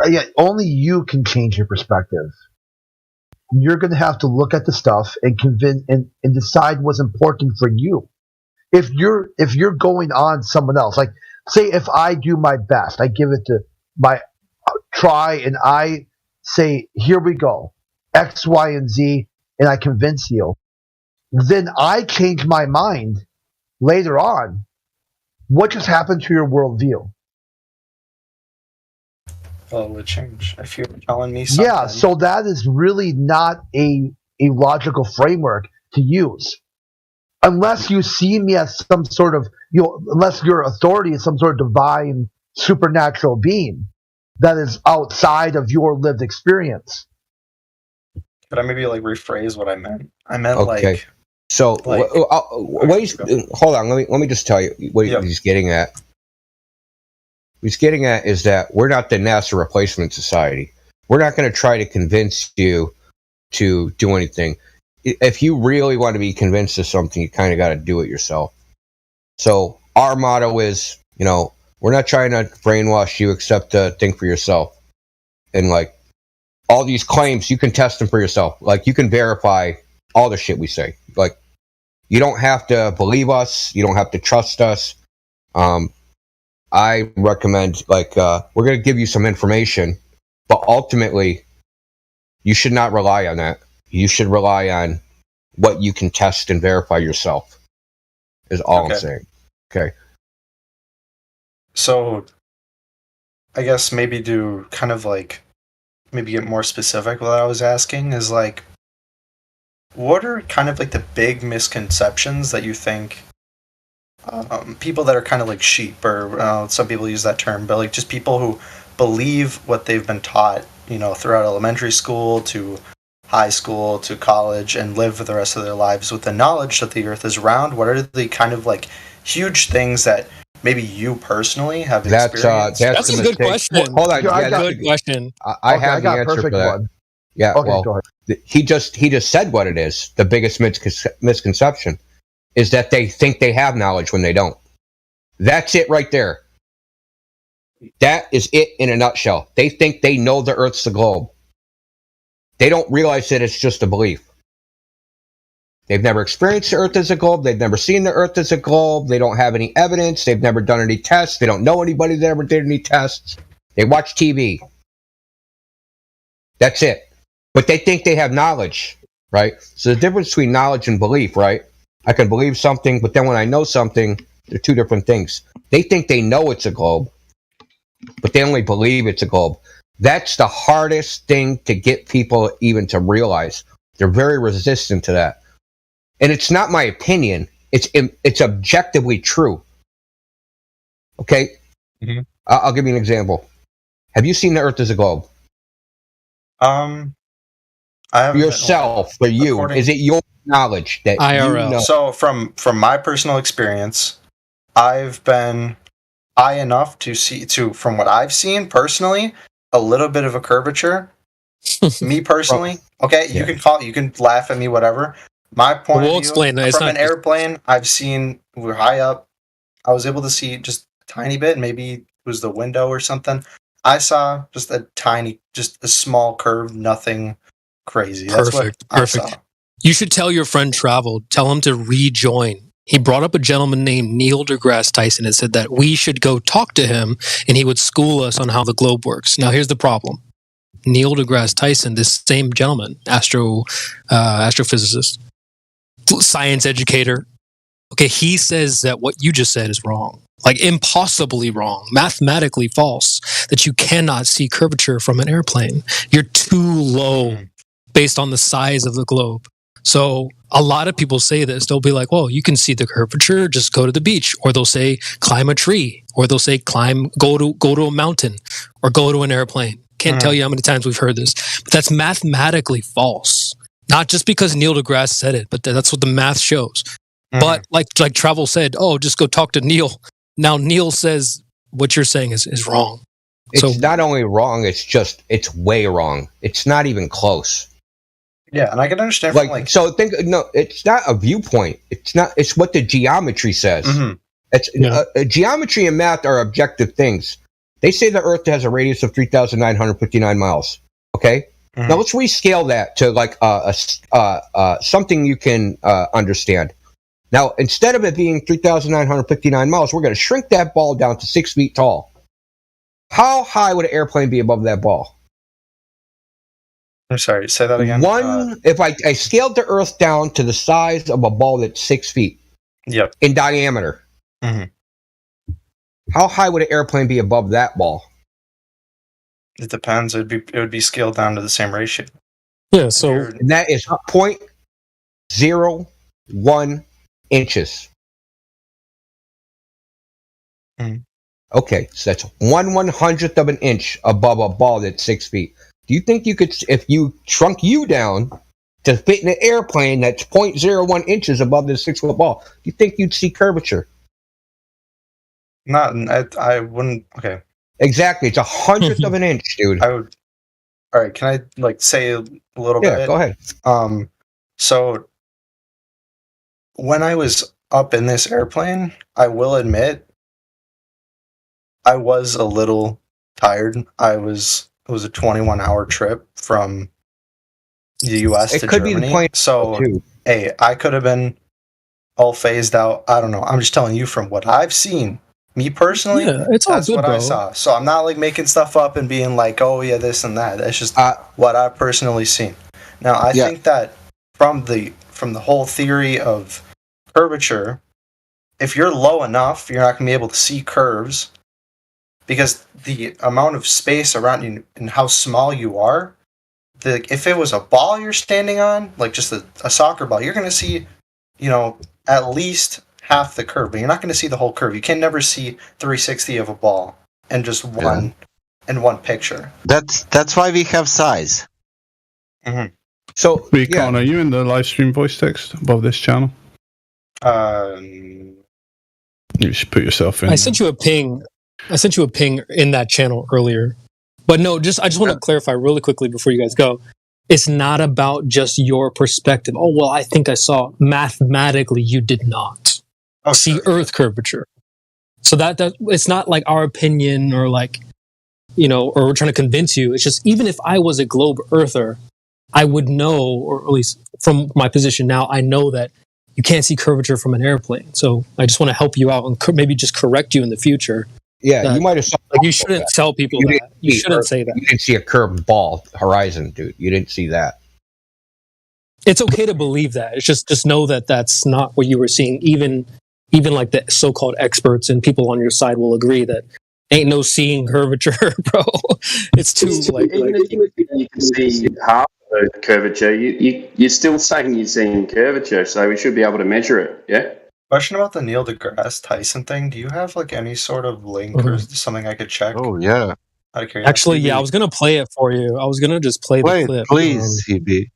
Yeah, only you can change your perspective. You're going to have to look at the stuff and convince and decide what's important for you. If you're going on someone else, like say if I do my best, I give it to my try, and I say, here we go, X, Y, and Z, and I convince you, then I change my mind later on. What just happened to your worldview? Well, it would change if you were telling me something. Yeah, so that is really not a logical framework to use. Unless you see me as some sort of, unless your authority is some sort of divine, supernatural being that is outside of your lived experience. Could I maybe rephrase what I meant? I meant okay. So hold on. Let me just tell you what he's getting at. What he's getting at is that we're not the NASA replacement society. We're not going to try to convince you to do anything. If you really want to be convinced of something, you kind of got to do it yourself. So our motto is, we're not trying to brainwash you except to think for yourself. And all these claims, you can test them for yourself. You can verify all the shit we say. You don't have to believe us. You don't have to trust us. I recommend, we're going to give you some information, but ultimately, you should not rely on that. You should rely on what you can test and verify yourself, is all I'm saying. Okay. So, I guess maybe to kind of maybe get more specific, what I was asking is what are kind of the big misconceptions that you think people that are kind of sheep, or some people use that term, but just people who believe what they've been taught, throughout elementary school to high school to college, and live for the rest of their lives with the knowledge that the Earth is round? What are the kind of huge things that maybe you personally have experienced? That's a good question. Hold on, good question. I have the answer for that. One. Yeah, okay, go ahead. He just said what it is. The biggest misconception is that they think they have knowledge when they don't. That's it right there. That is it in a nutshell. They think they know the Earth's the globe. They don't realize that it's just a belief. They've never experienced the Earth as a globe. They've never seen the Earth as a globe. They don't have any evidence. They've never done any tests. They don't know anybody that ever did any tests. They watch TV. That's it. But they think they have knowledge, right? So the difference between knowledge and belief, right? I can believe something, but then when I know something, they're two different things. They think they know it's a globe, but they only believe it's a globe. That's the hardest thing to get people even to realize. They're very resistant to that. And it's not my opinion. It's objectively true. Okay? Mm-hmm. I'll give you an example. Have you seen the Earth as a globe? I haven't. Yourself, for you. Is it your knowledge that IRL. you know? So from my personal experience, I've been high enough to see, from what I've seen personally, a little bit of a curvature. Me personally, okay, yeah. You can laugh at me, whatever. My point of view, explain that. From an airplane, I've seen, we're high up, I was able to see just a tiny bit, maybe it was the window or something. I saw just a small curve, nothing crazy. Perfect. That's what I saw. You should tell your friend Travel, tell him to rejoin. He brought up a gentleman named Neil deGrasse Tyson and said that we should go talk to him and he would school us on how the globe works. Now, here's the problem. Neil deGrasse Tyson, this same gentleman, astrophysicist, science educator, okay, he says that what you just said is wrong. Impossibly wrong, mathematically false, that you cannot see curvature from an airplane. You're too low based on the size of the globe. So a lot of people say this. They'll be like, well, you can see the curvature, just go to the beach. Or they'll say, climb a tree. Or they'll say, go to a mountain. Or go to an airplane. Can't tell you how many times we've heard this. But that's mathematically false. Not just because Neil deGrasse said it, but that's what the math shows. But like Travel said, oh, just go talk to Neil. Now Neil says what you're saying is wrong. It's not only wrong, it's way wrong. It's not even close. Yeah, and I can understand it's not a viewpoint. It's what the geometry says. Geometry and math are objective things. They say the Earth has a radius of 3,959 miles. Okay? Now let's rescale that to like something you can understand. Now, instead of it being 3,959 miles, we're going to shrink that ball down to 6 feet tall. How high would an airplane be above that ball? I'm sorry, say that again. If I scaled the Earth down to the size of a ball that's 6 feet in diameter, how high would an airplane be above that ball? It depends. It would be scaled down to the same ratio. Yeah, so and that is 0.01 inches. Okay, so that's 1/100th of an inch above a ball that's 6 feet. Do you think you could, if you shrunk you down to fit in an airplane that's 0.01 inches above the 6 foot ball, do you think you'd see curvature? I wouldn't. Okay. Exactly. It's 100th of an inch, dude. I would. All right. Can I say a little bit? Yeah, go ahead. So when I was up in this airplane, I will admit I was a little tired. It was a 21-hour trip from the U.S. to Germany. Hey, I could have been all phased out. I don't know. I'm just telling you from what I've seen. Me personally, that's what I saw. So I'm not making stuff up and being like, oh yeah, this and that. That's just what I've personally seen. Now I think that from the whole theory of curvature, if you're low enough, you're not going to be able to see curves because the amount of space around you and how small you are. If it was a ball you're standing on, like just a soccer ball, you're going to see, at least half the curve, but you're not going to see the whole curve. You can never see 360 of a ball in just one picture. That's why we have size. So, Recon, are you in the live stream voice text above this channel? You should put yourself in. I sent you a ping in that channel earlier. But no, I just want to clarify really quickly before you guys go. It's not about just your perspective. Oh, well, I think I saw mathematically you did not see Earth curvature. So that it's not like our opinion or or we're trying to convince you. It's just, even if I was a globe earther, I would know, or at least from my position now, I know that you can't see curvature from an airplane. So I just want to help you out and maybe just correct you in the future. Yeah, you might have. You shouldn't tell people that. You shouldn't say that. You didn't see a curved ball horizon, dude. You didn't see that. It's okay to believe that. It's just know that that's not what you were seeing. Even like the so-called experts and people on your side will agree that ain't no seeing curvature, bro. It's too even if you can see half of the curvature, you're still saying you're seeing curvature, so we should be able to measure it. Yeah. Question about the Neil deGrasse Tyson thing. Do you have any sort of link or something I could check? Oh yeah. Actually, yeah, I was gonna play it for you. I was gonna just play the clip. Please, CB.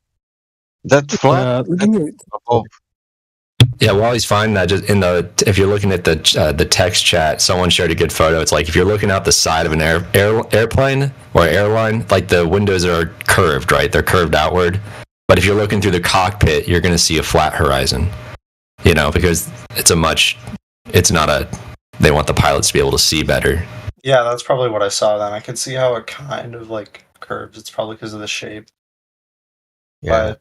That's flat. Yeah, while he's finding that, just if you're looking at the text chat, someone shared a good photo. It's like if you're looking out the side of an airplane or airline, like the windows are curved, right? They're curved outward. But if you're looking through the cockpit, you're going to see a flat horizon. Because they want the pilots to be able to see better. Yeah, that's probably what I saw then. I could see how it kind of curves. It's probably because of the shape. Yeah.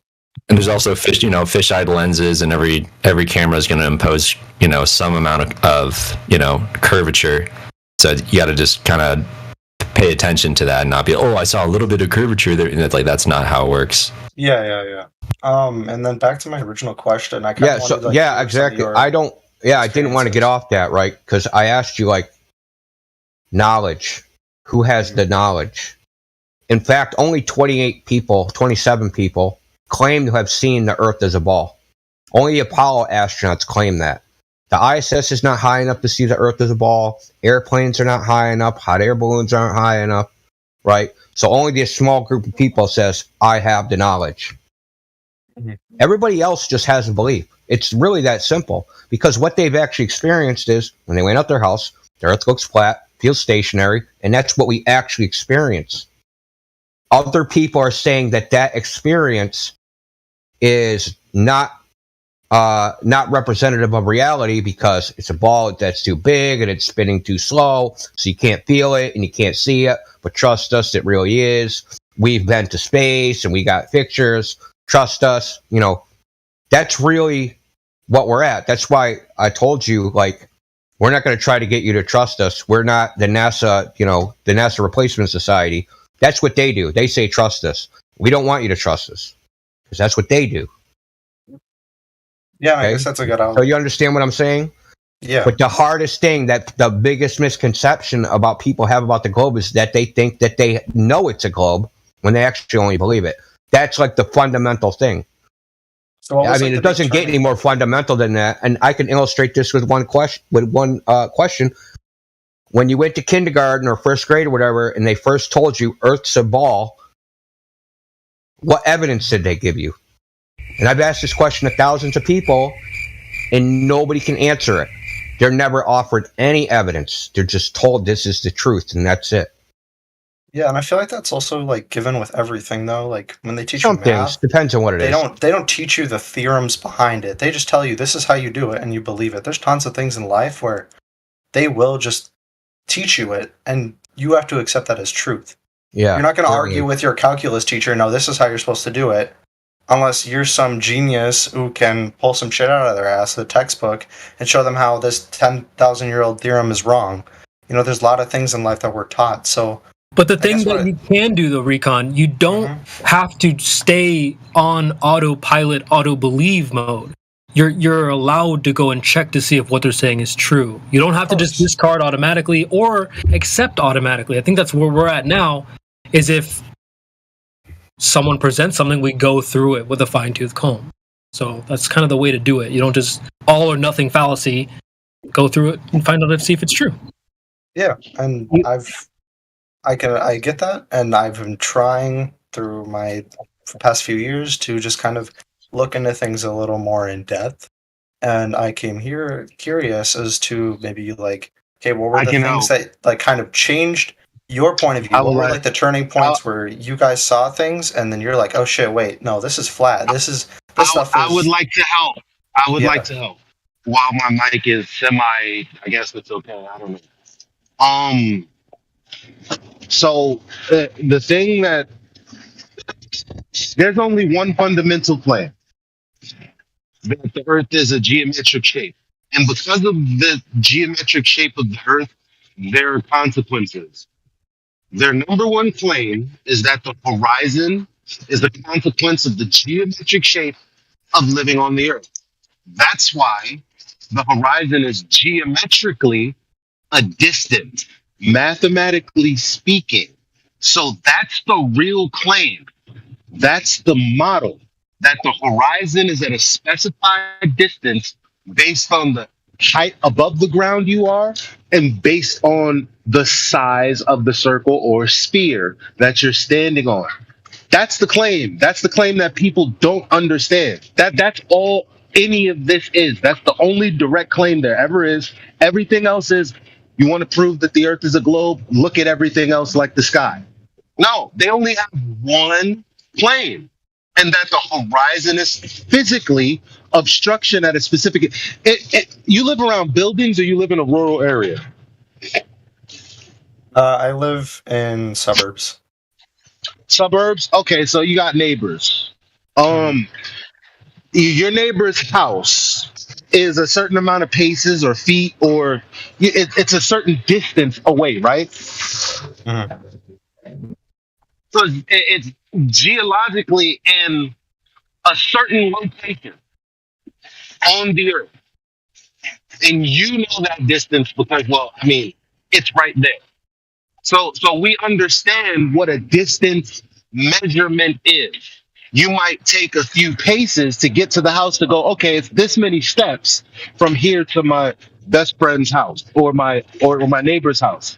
And there's also fisheye lenses, and every camera is going to impose, some amount of curvature. So you got to just kind of pay attention to that and not be, I saw a little bit of curvature there. That's not how it works. Yeah. And then back to my original question. I kind of exactly. I didn't want to get off that, right? Because I asked you knowledge. Who has the knowledge? In fact, only 27 people claim to have seen the Earth as a ball. Only the Apollo astronauts claim that. The ISS is not high enough to see the Earth as a ball. Airplanes are not high enough. Hot air balloons aren't high enough, right? So only this small group of people says, I have the knowledge. Mm-hmm. Everybody else just has a belief. It's really that simple, because what they've actually experienced is when they went out their house, the Earth looks flat, feels stationary, and that's what we actually experience. Other people are saying that experience is not representative of reality because it's a ball that's too big and it's spinning too slow, so you can't feel it and you can't see it. But trust us, it really is. We've been to space and we got pictures. Trust us. You know, that's really what we're at. That's why I told you, like, we're not going to try to get you to trust us. We're not the NASA, the NASA Replacement Society. That's what they do. They say trust us. We don't want you to trust us because that's what they do. Yeah, okay? I guess that's a good outlook. So you understand what I'm saying? Yeah. But the hardest thing, that the biggest misconception about people have about the globe is that they think that they know it's a globe when they actually only believe it. That's like the fundamental thing. So I mean, it doesn't get any more fundamental than that. And I can illustrate this with one question. When you went to kindergarten or first grade or whatever, and they first told you Earth's a ball, what evidence did they give you? And I've asked this question to thousands of people, and nobody can answer it. They're never offered any evidence. They're just told this is the truth, and that's it. Yeah, and I feel like that's also like given with everything, though. Like when they teach some you math, things depends on what it is. They don't teach you the theorems behind it. They just tell you this is how you do it, and you believe it. There's tons of things in life where they will just teach you it, and you have to accept that as truth. Yeah, you're not going to argue with your calculus teacher. No, this is how you're supposed to do it. Unless you're some genius who can pull some shit out of their ass, the textbook, and show them how this 10,000-year-old theorem is wrong. You know, there's a lot of things in life that we're taught. So, but the thing that you can do, though, Recon, you don't have to stay on autopilot, auto-believe mode. You're allowed to go and check to see if what they're saying is true. You don't have to just discard automatically or accept automatically. I think that's where we're at now, is if someone presents something, we go through it with a fine-tooth comb. So that's kind of the way to do it. You don't just all or nothing fallacy, go through it and find out if see if it's true. Yeah, and I get that, and I've been trying through my past few years to just kind of look into things a little more in depth. And I came here curious as to maybe like, okay, what were the things that like kind of changed your point of view? What were like the turning points where you guys saw things and then you're like, oh shit, wait, no, this is flat. This stuff is... I would like to help. I would like to help. While my mic is I guess it's okay. I don't know. So the thing that there's only one fundamental claim, that the Earth is a geometric shape. And because of the geometric shape of the Earth, there are consequences. Their number one claim is that the horizon is the consequence of the geometric shape of living on the Earth. That's why the horizon is geometrically a distance, mathematically speaking. So that's the real claim. That's the model, that the horizon is at a specified distance based on the height above the ground you are and based on the size of the circle or sphere that you're standing on. That's the claim. That's the claim that people don't understand. That's all any of this is. That's the only direct claim there ever is. Everything else is, you want to prove that the Earth is a globe? Look at everything else like the sky. No, they only have one claim, and that the horizon is physically obstruction at a specific... You live around buildings or you live in a rural area? I live in suburbs. Suburbs? Okay, so you got neighbors. Your neighbor's house is a certain amount of paces or feet, or it's a certain distance away, right? So it's geologically in a certain location on the Earth. And you know that distance because, well, I mean, it's right there. So we understand what a distance measurement is. You might take a few paces to get to the house to go, okay, it's this many steps from here to my best friend's house or my neighbor's house.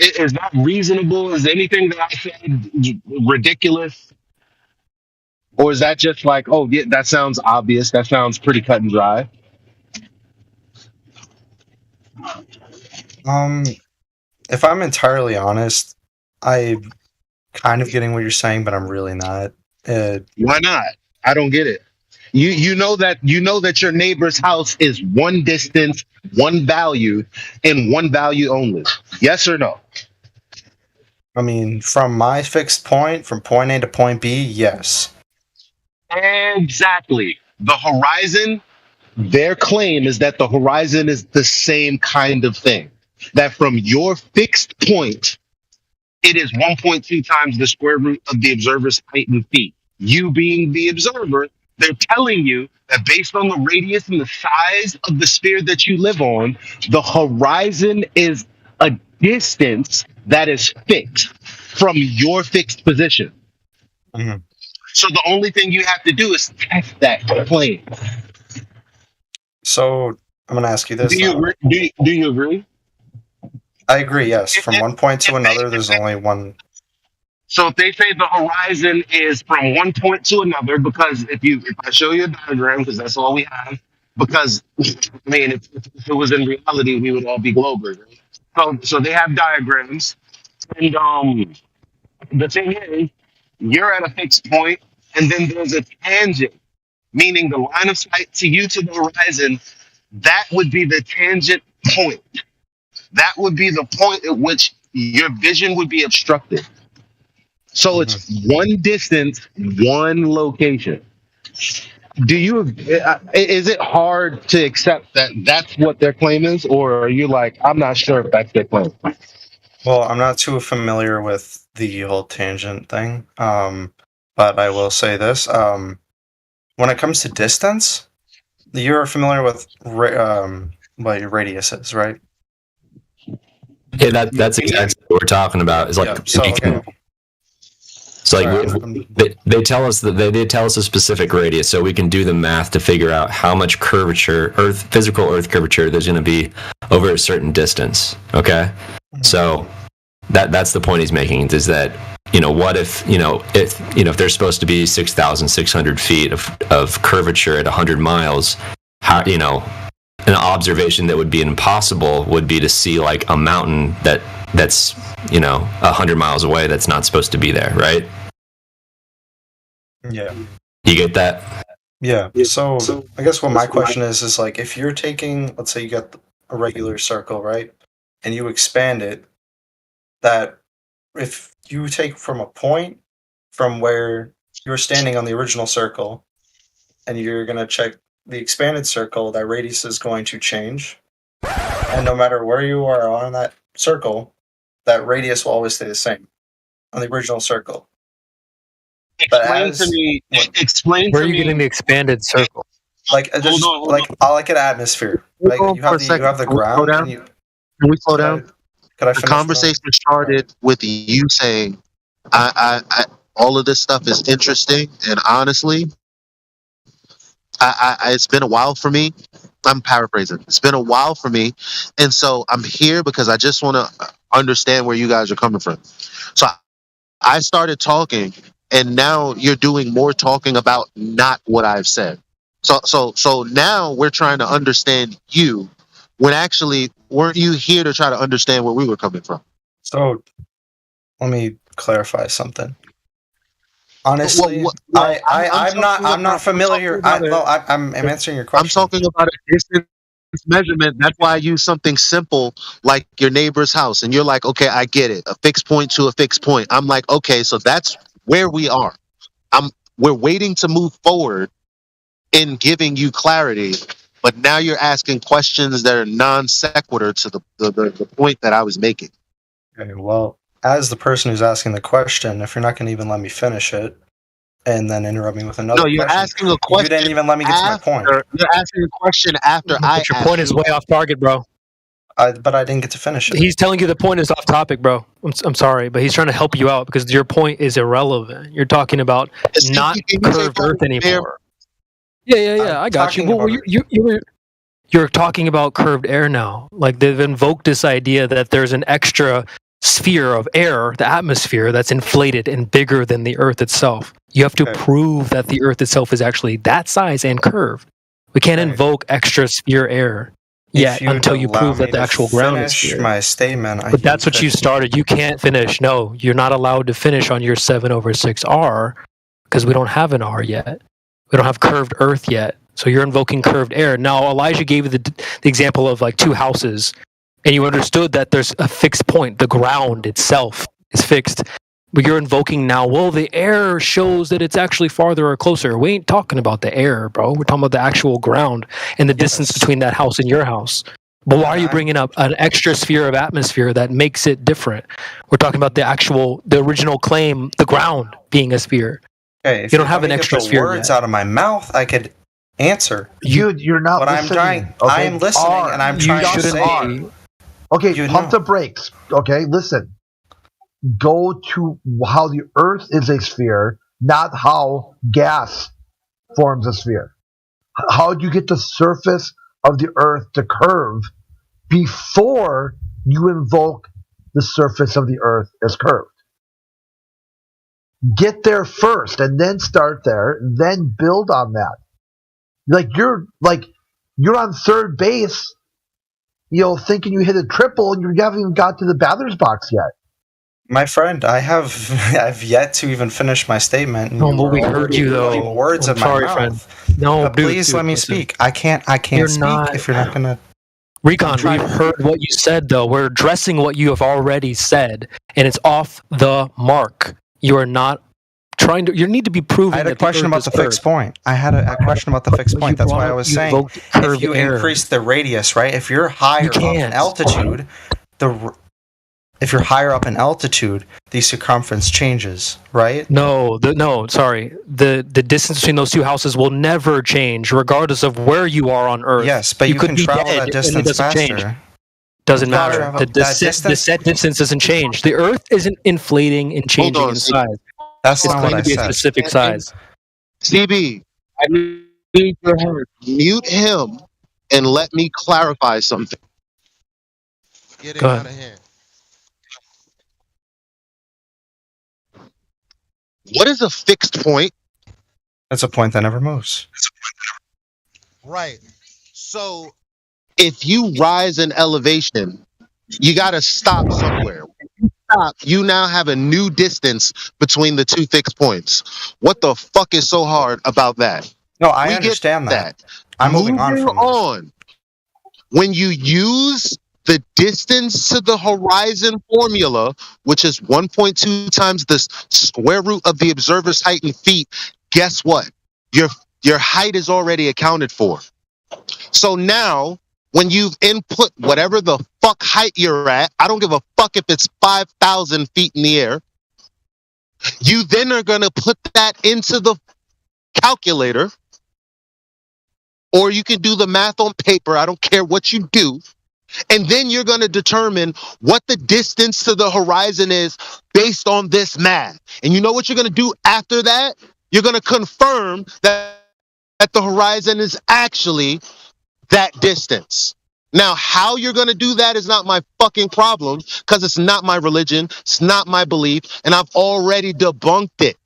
Is that reasonable? Is anything that I said ridiculous? Or is that just like, oh yeah, that sounds obvious, that sounds pretty cut and dry? If I'm entirely honest, I'm kind of getting what you're saying, but I'm really not. Why not? I don't get it. You know that your neighbor's house is one distance, one value, and one value only. Yes or no? I mean, from my fixed point, from point A to point B, yes. Exactly. The horizon, their claim is that the horizon is the same kind of thing. That from your fixed point, it is 1.2 times the square root of the observer's height in feet. You being the observer, they're telling you that based on the radius and the size of the sphere that you live on, the horizon is a distance that is fixed from your fixed position. Mm-hmm. So the only thing you have to do is test that claim. So I'm going to ask you this. Do you agree? I agree, yes. From one point to another, there's only one. So if they say the horizon is from one point to another, because if I show you a diagram, because that's all we have, because I mean, if it was in reality, we would all be globers. Right? So they have diagrams, and the thing is, you're at a fixed point, and then there's a tangent, meaning the line of sight to you to the horizon. That would be the tangent point. That would be the point at which your vision would be obstructed. So it's one distance, one location. Is it hard to accept that that's what their claim is? Or are you like, I'm not sure if that's their claim? Well, I'm not too familiar with the whole tangent thing. But I will say this. When it comes to distance, you're familiar with what your radius is, right? Yeah, that's exactly what we're talking about. It's like they tell us that they did tell us a specific radius, so we can do the math to figure out how much curvature, physical Earth curvature, there's going to be over a certain distance. Okay, so that's the point he's making, is that what if if there's supposed to be 6,600 feet of curvature at 100 miles, how an observation that would be impossible would be to see like a mountain that's 100 miles away that's not supposed to be there, right? Yeah. You get that? Yeah. So I guess what my question is like, if you're taking, let's say you got a regular circle, right? And you expand it, that if you take from a point from where you're standing on the original circle and you're going to check the expanded circle, that radius is going to change. And no matter where you are on that circle, that radius will always stay the same on the original circle. Explain to me where are you getting the expanded circle? Like like an atmosphere. Like you have the ground. Can we slow down? The conversation started with you saying, I all of this stuff is interesting, and honestly, it's been a while for me. I'm paraphrasing. It's been a while for me, and so I'm here because I just want to understand where you guys are coming from. So I started talking, and now you're doing more talking about not what I've said. So now we're trying to understand you, when actually weren't you here to try to understand where we were coming from? So let me clarify something. Honestly, I'm not familiar. I'm answering your question. I'm talking about a distance measurement. That's why I use something simple like your neighbor's house. And you're like, okay, I get it. A fixed point to a fixed point. I'm like, okay, so that's where we are. We're waiting to move forward in giving you clarity, but now you're asking questions that are non sequitur to the point that I was making. Okay, well, as the person who's asking the question, if you're not going to even let me finish it, and then interrupt me with another question. No, you're asking a question. You didn't even let me get to my point. You're asking a question after I your point is way off target, bro. But I didn't get to finish it. He's telling you the point is off topic, bro. I'm sorry, but he's trying to help you out because your point is irrelevant. You're talking about not curved Earth anymore. Yeah. I got you. Well, you're talking about curved air now. Like they've invoked this idea that there's an extra sphere of air, the atmosphere, that's inflated and bigger than the Earth itself. You have to prove that the Earth itself is actually that size and curved. We can't invoke extra sphere air yet until you prove that the actual ground is sphere. My statement. But that's what you started. You can't finish. No, you're not allowed to finish on your 7/6 R because we don't have an R yet. We don't have curved Earth yet. So you're invoking curved air. Now, Elijah gave you the example of like two houses, and you understood that there's a fixed point. The ground itself is fixed. But you're invoking now, well, the air shows that it's actually farther or closer. We ain't talking about the air, bro. We're talking about the actual ground and the distance between that house and your house. But why are you bringing up an extra sphere of atmosphere that makes it different? We're talking about the original claim, the ground being a sphere. Okay, if you don't have an extra sphere words yet. out of my mouth, I could answer. You're not but listening. I am listening, and I'm trying to say. Okay, pump the brakes. Okay, listen. Go to how the Earth is a sphere, not how gas forms a sphere. How do you get the surface of the Earth to curve before you invoke the surface of the Earth as curved? Get there first, and then start there, then build on that. You're on third base, thinking you hit a triple, and you haven't even got to the batter's box yet. My friend, I've yet to even finish my statement. No, but we heard you though. Words of my mouth. Friend. No, please let me speak. I can't speak if you're not gonna. Recon, we've heard what you said though. We're addressing what you have already said, and it's off the mark. You are not trying to. You need to be proven. I had a question about the fixed point. I had a question about the fixed point. That's why I was saying if you increase the radius, right? If you're higher up in altitude, if you're higher up in altitude, the circumference changes, right? Sorry. The distance between those two houses will never change, regardless of where you are on Earth. Yes, but you can travel that distance faster. Doesn't matter. The set distance doesn't change. The Earth isn't inflating and changing in size. That's not what I said. It's going to be a specific size. CB, I need your help. Mute him and let me clarify something. Getting out of hand. What is a fixed point? That's a point that never moves. Right. So if you rise in elevation, you got to stop somewhere. When you stop, you now have a new distance between the two fixed points. What the fuck is so hard about that? No, I understand that. I'm moving on from this. When you use the distance to the horizon formula, which is 1.2 times the square root of the observer's height in feet, guess what? Your height is already accounted for. So now, when you've input whatever the fuck height you're at, I don't give a fuck if it's 5,000 feet in the air, you then are going to put that into the calculator, or you can do the math on paper. I don't care what you do. And then you're going to determine what the distance to the horizon is based on this math. And you know what you're going to do after that? You're going to confirm that the horizon is actually that distance. Now, how you're going to do that is not my fucking problem, because it's not my religion, it's not my belief, and I've already debunked it.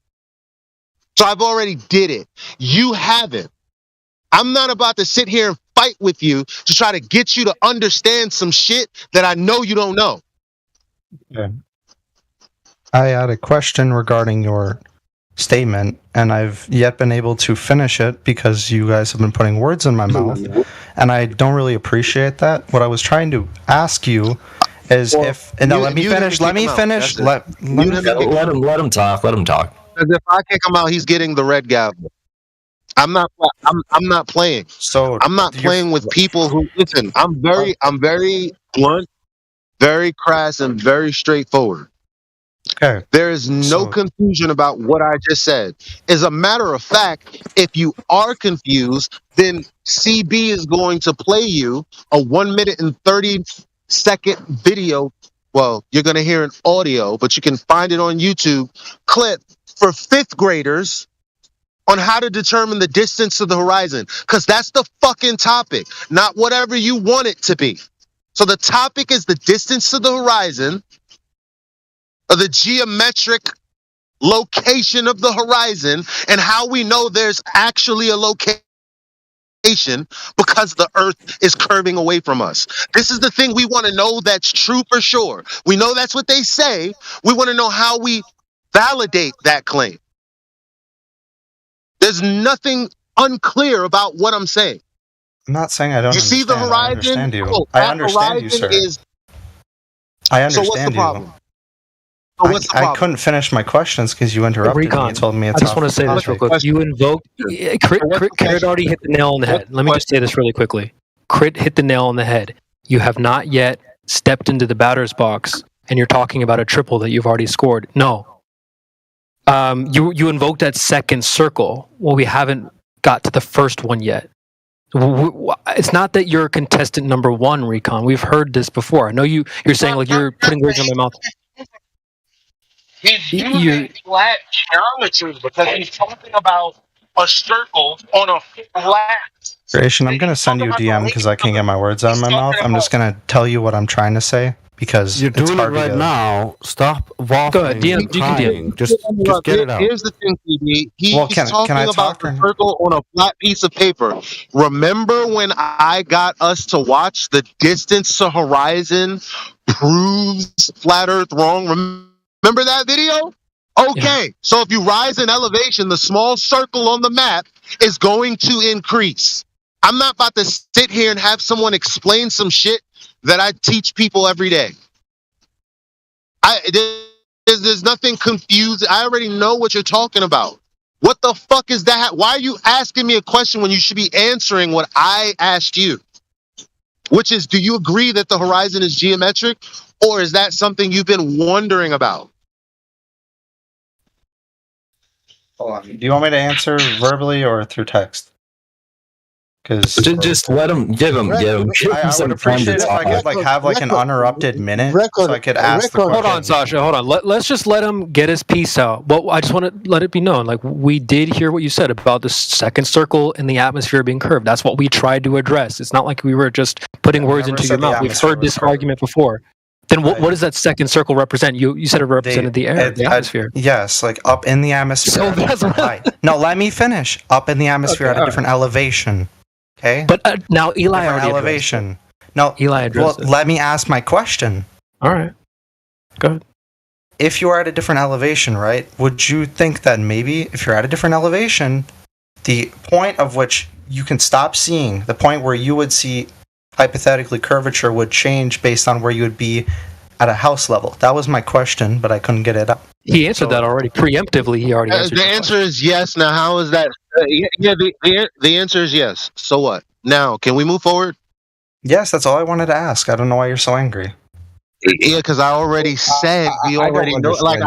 So I've already did it. You haven't. I'm not about to sit here and fight with you to try to get you to understand some shit that I know you don't know. Yeah. I had a question regarding your statement, and I've yet been able to finish it because you guys have been putting words in my mouth, and I don't really appreciate that. What I was trying to ask you is let me finish. Let him talk. Let him talk. Because if I kick him out, he's getting the red gavel. I'm not playing. So I'm not playing with people who listen. I'm very blunt, very crass, and very straightforward. Okay. There is no confusion about what I just said. As a matter of fact, if you are confused, then CB is going to play you a 1 minute and 30 second video. Well, you're going to hear an audio, but you can find it on YouTube clip for 5th graders on how to determine the distance to the horizon. Because that's the fucking topic, not whatever you want it to be. So the topic is the distance to the horizon, or the geometric location of the horizon, and how we know there's actually a location because the earth is curving away from us. This is the thing we want to know that's true for sure. We know that's what they say. We want to know how we validate that claim. There's nothing unclear about what I'm saying. I'm not saying I don't you understand. See the horizon? I understand you. Oh, I understand you, sir. I understand so what's the problem? you. I couldn't finish my questions because you interrupted me and told me it's I just want to say this real quick. You invoked... Crit already hit the nail on the head. Let me just say this really quickly. Crit hit the nail on the head. You have not yet stepped into the batter's box, and you're talking about a triple that you've already scored. No. You invoked that second circle. Well, we haven't got to the first one yet. It's not that you're contestant number 1, Recon. We've heard this before. I know you're saying like you're putting words in my mouth. He's using flat geometry because he's talking about a circle on a flat. Creation, I'm going to send you a DM because I can't get my words out of my mouth. I'm just going to tell you what I'm trying to say because you're doing it right now. Stop waffling. Go ahead, DM. You can DM. Just get it out. Here's the thing, PD. He's talking about the circle on a flat piece of paper. Remember when I got us to watch the distance to horizon proves flat Earth wrong? Remember that video? Okay, yeah. So if you rise in elevation, the small circle on the map is going to increase. I'm not about to sit here and have someone explain some shit that I teach people every day. There's nothing confused. I already know what you're talking about. What the fuck is that? Why are you asking me a question when you should be answering what I asked you? Which is, do you agree that the horizon is geometric? Or is that something you've been wondering about? Hold on. Do you want me to answer verbally or through text? Because just let him give him I would appreciate if I could have an uninterrupted minute so I could ask the question. Hold on, Sasha. Hold on. Let's just let him get his piece out. Well, I just want to let it be known. Like, we did hear what you said about the second circle in the atmosphere being curved. That's what we tried to address. It's not like we were just putting words into your mouth. We've heard this argument before. Then what does that second circle represent? You said it represented the air, the atmosphere. Yes, like up in the atmosphere. No, let me finish. Up in the atmosphere at a different elevation. Okay? But now Eli different already elevation. No, Eli addressed it. Let me ask my question. All right. Go ahead. If you are at a different elevation, right, would you think that maybe if you're at a different elevation, the point of which you can stop seeing, the point where you would see hypothetically curvature would change based on where you would be at a house level? That was my question, but I couldn't get it up. He answered that already preemptively. He already answered the answer is yes. Now, how is that? The answer is yes. So what? Now, can we move forward? Yes, that's all I wanted to ask. I don't know why you're so angry. Yeah, because I already said we already know. Like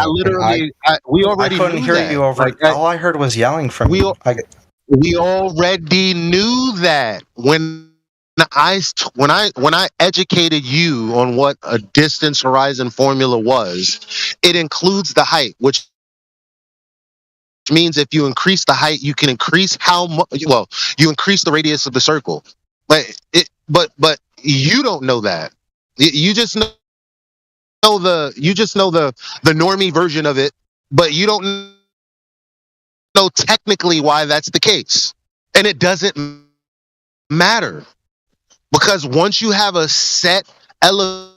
we already. I couldn't hear you over. All I heard was yelling from you. We already knew that when I educated you on what a distance horizon formula was, it includes the height, which means if you increase the height, you can increase how much. Well, you increase the radius of the circle, but you don't know that. You just know the normie version of it, but you don't know technically why that's the case, and it doesn't matter. Because once you have a set elevation,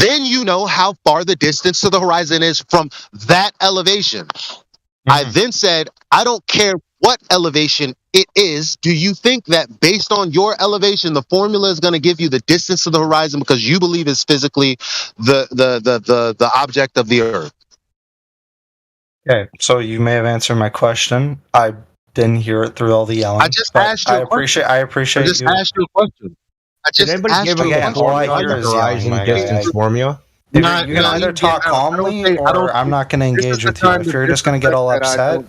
then you know how far the distance to the horizon is from that elevation. Mm-hmm. I then said, I don't care what elevation it is. Do you think that based on your elevation, the formula is going to give you the distance to the horizon because you believe it's physically the object of the Earth? Okay, so you may have answered my question. I didn't hear it through all the yelling. I just asked you. I appreciate I just asked you a question. Did anybody give a horizon distance formula? You can either talk calmly or I'm not going to engage with you. If you're just going to get all upset,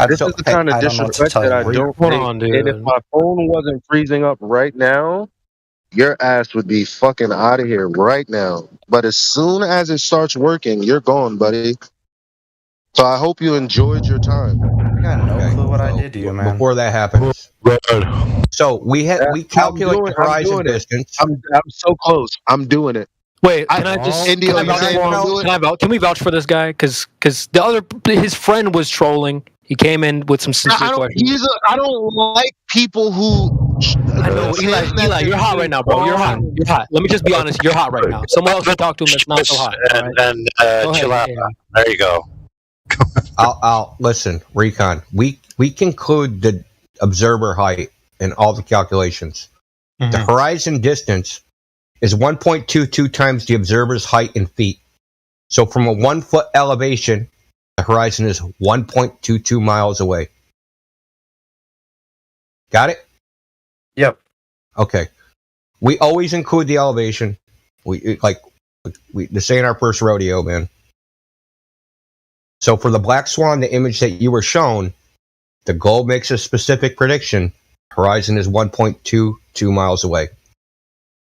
this is the kind of disrespect that I don't take. And if my phone wasn't freezing up right now, your ass would be fucking out of here right now. But as soon as it starts working, you're gone, buddy. So I hope you enjoyed your time. I got no clue what I did to you, man. Before that happens, so we calculate the horizon distance. I'm so close. I'm doing it. Wait, can we vouch for this guy? Because his friend was trolling. He came in with some sincere questions. I don't like people who. I know, Eli, you're hot right now, bro. You're hot. You're hot. Let me just be honest. You're hot right now. Someone else should talk to him that's not so hot. And chill out. There you go. I'll listen, Recon. We can include the observer height in all the calculations. Mm-hmm. The horizon distance is 1.22 times the observer's height in feet. So from a 1 foot elevation, the horizon is 1.22 miles away. Got it? Yep. Okay. We always include the elevation. This ain't our first rodeo, man. So for the black swan, the image that you were shown, the globe makes a specific prediction. Horizon is 1.22 miles away.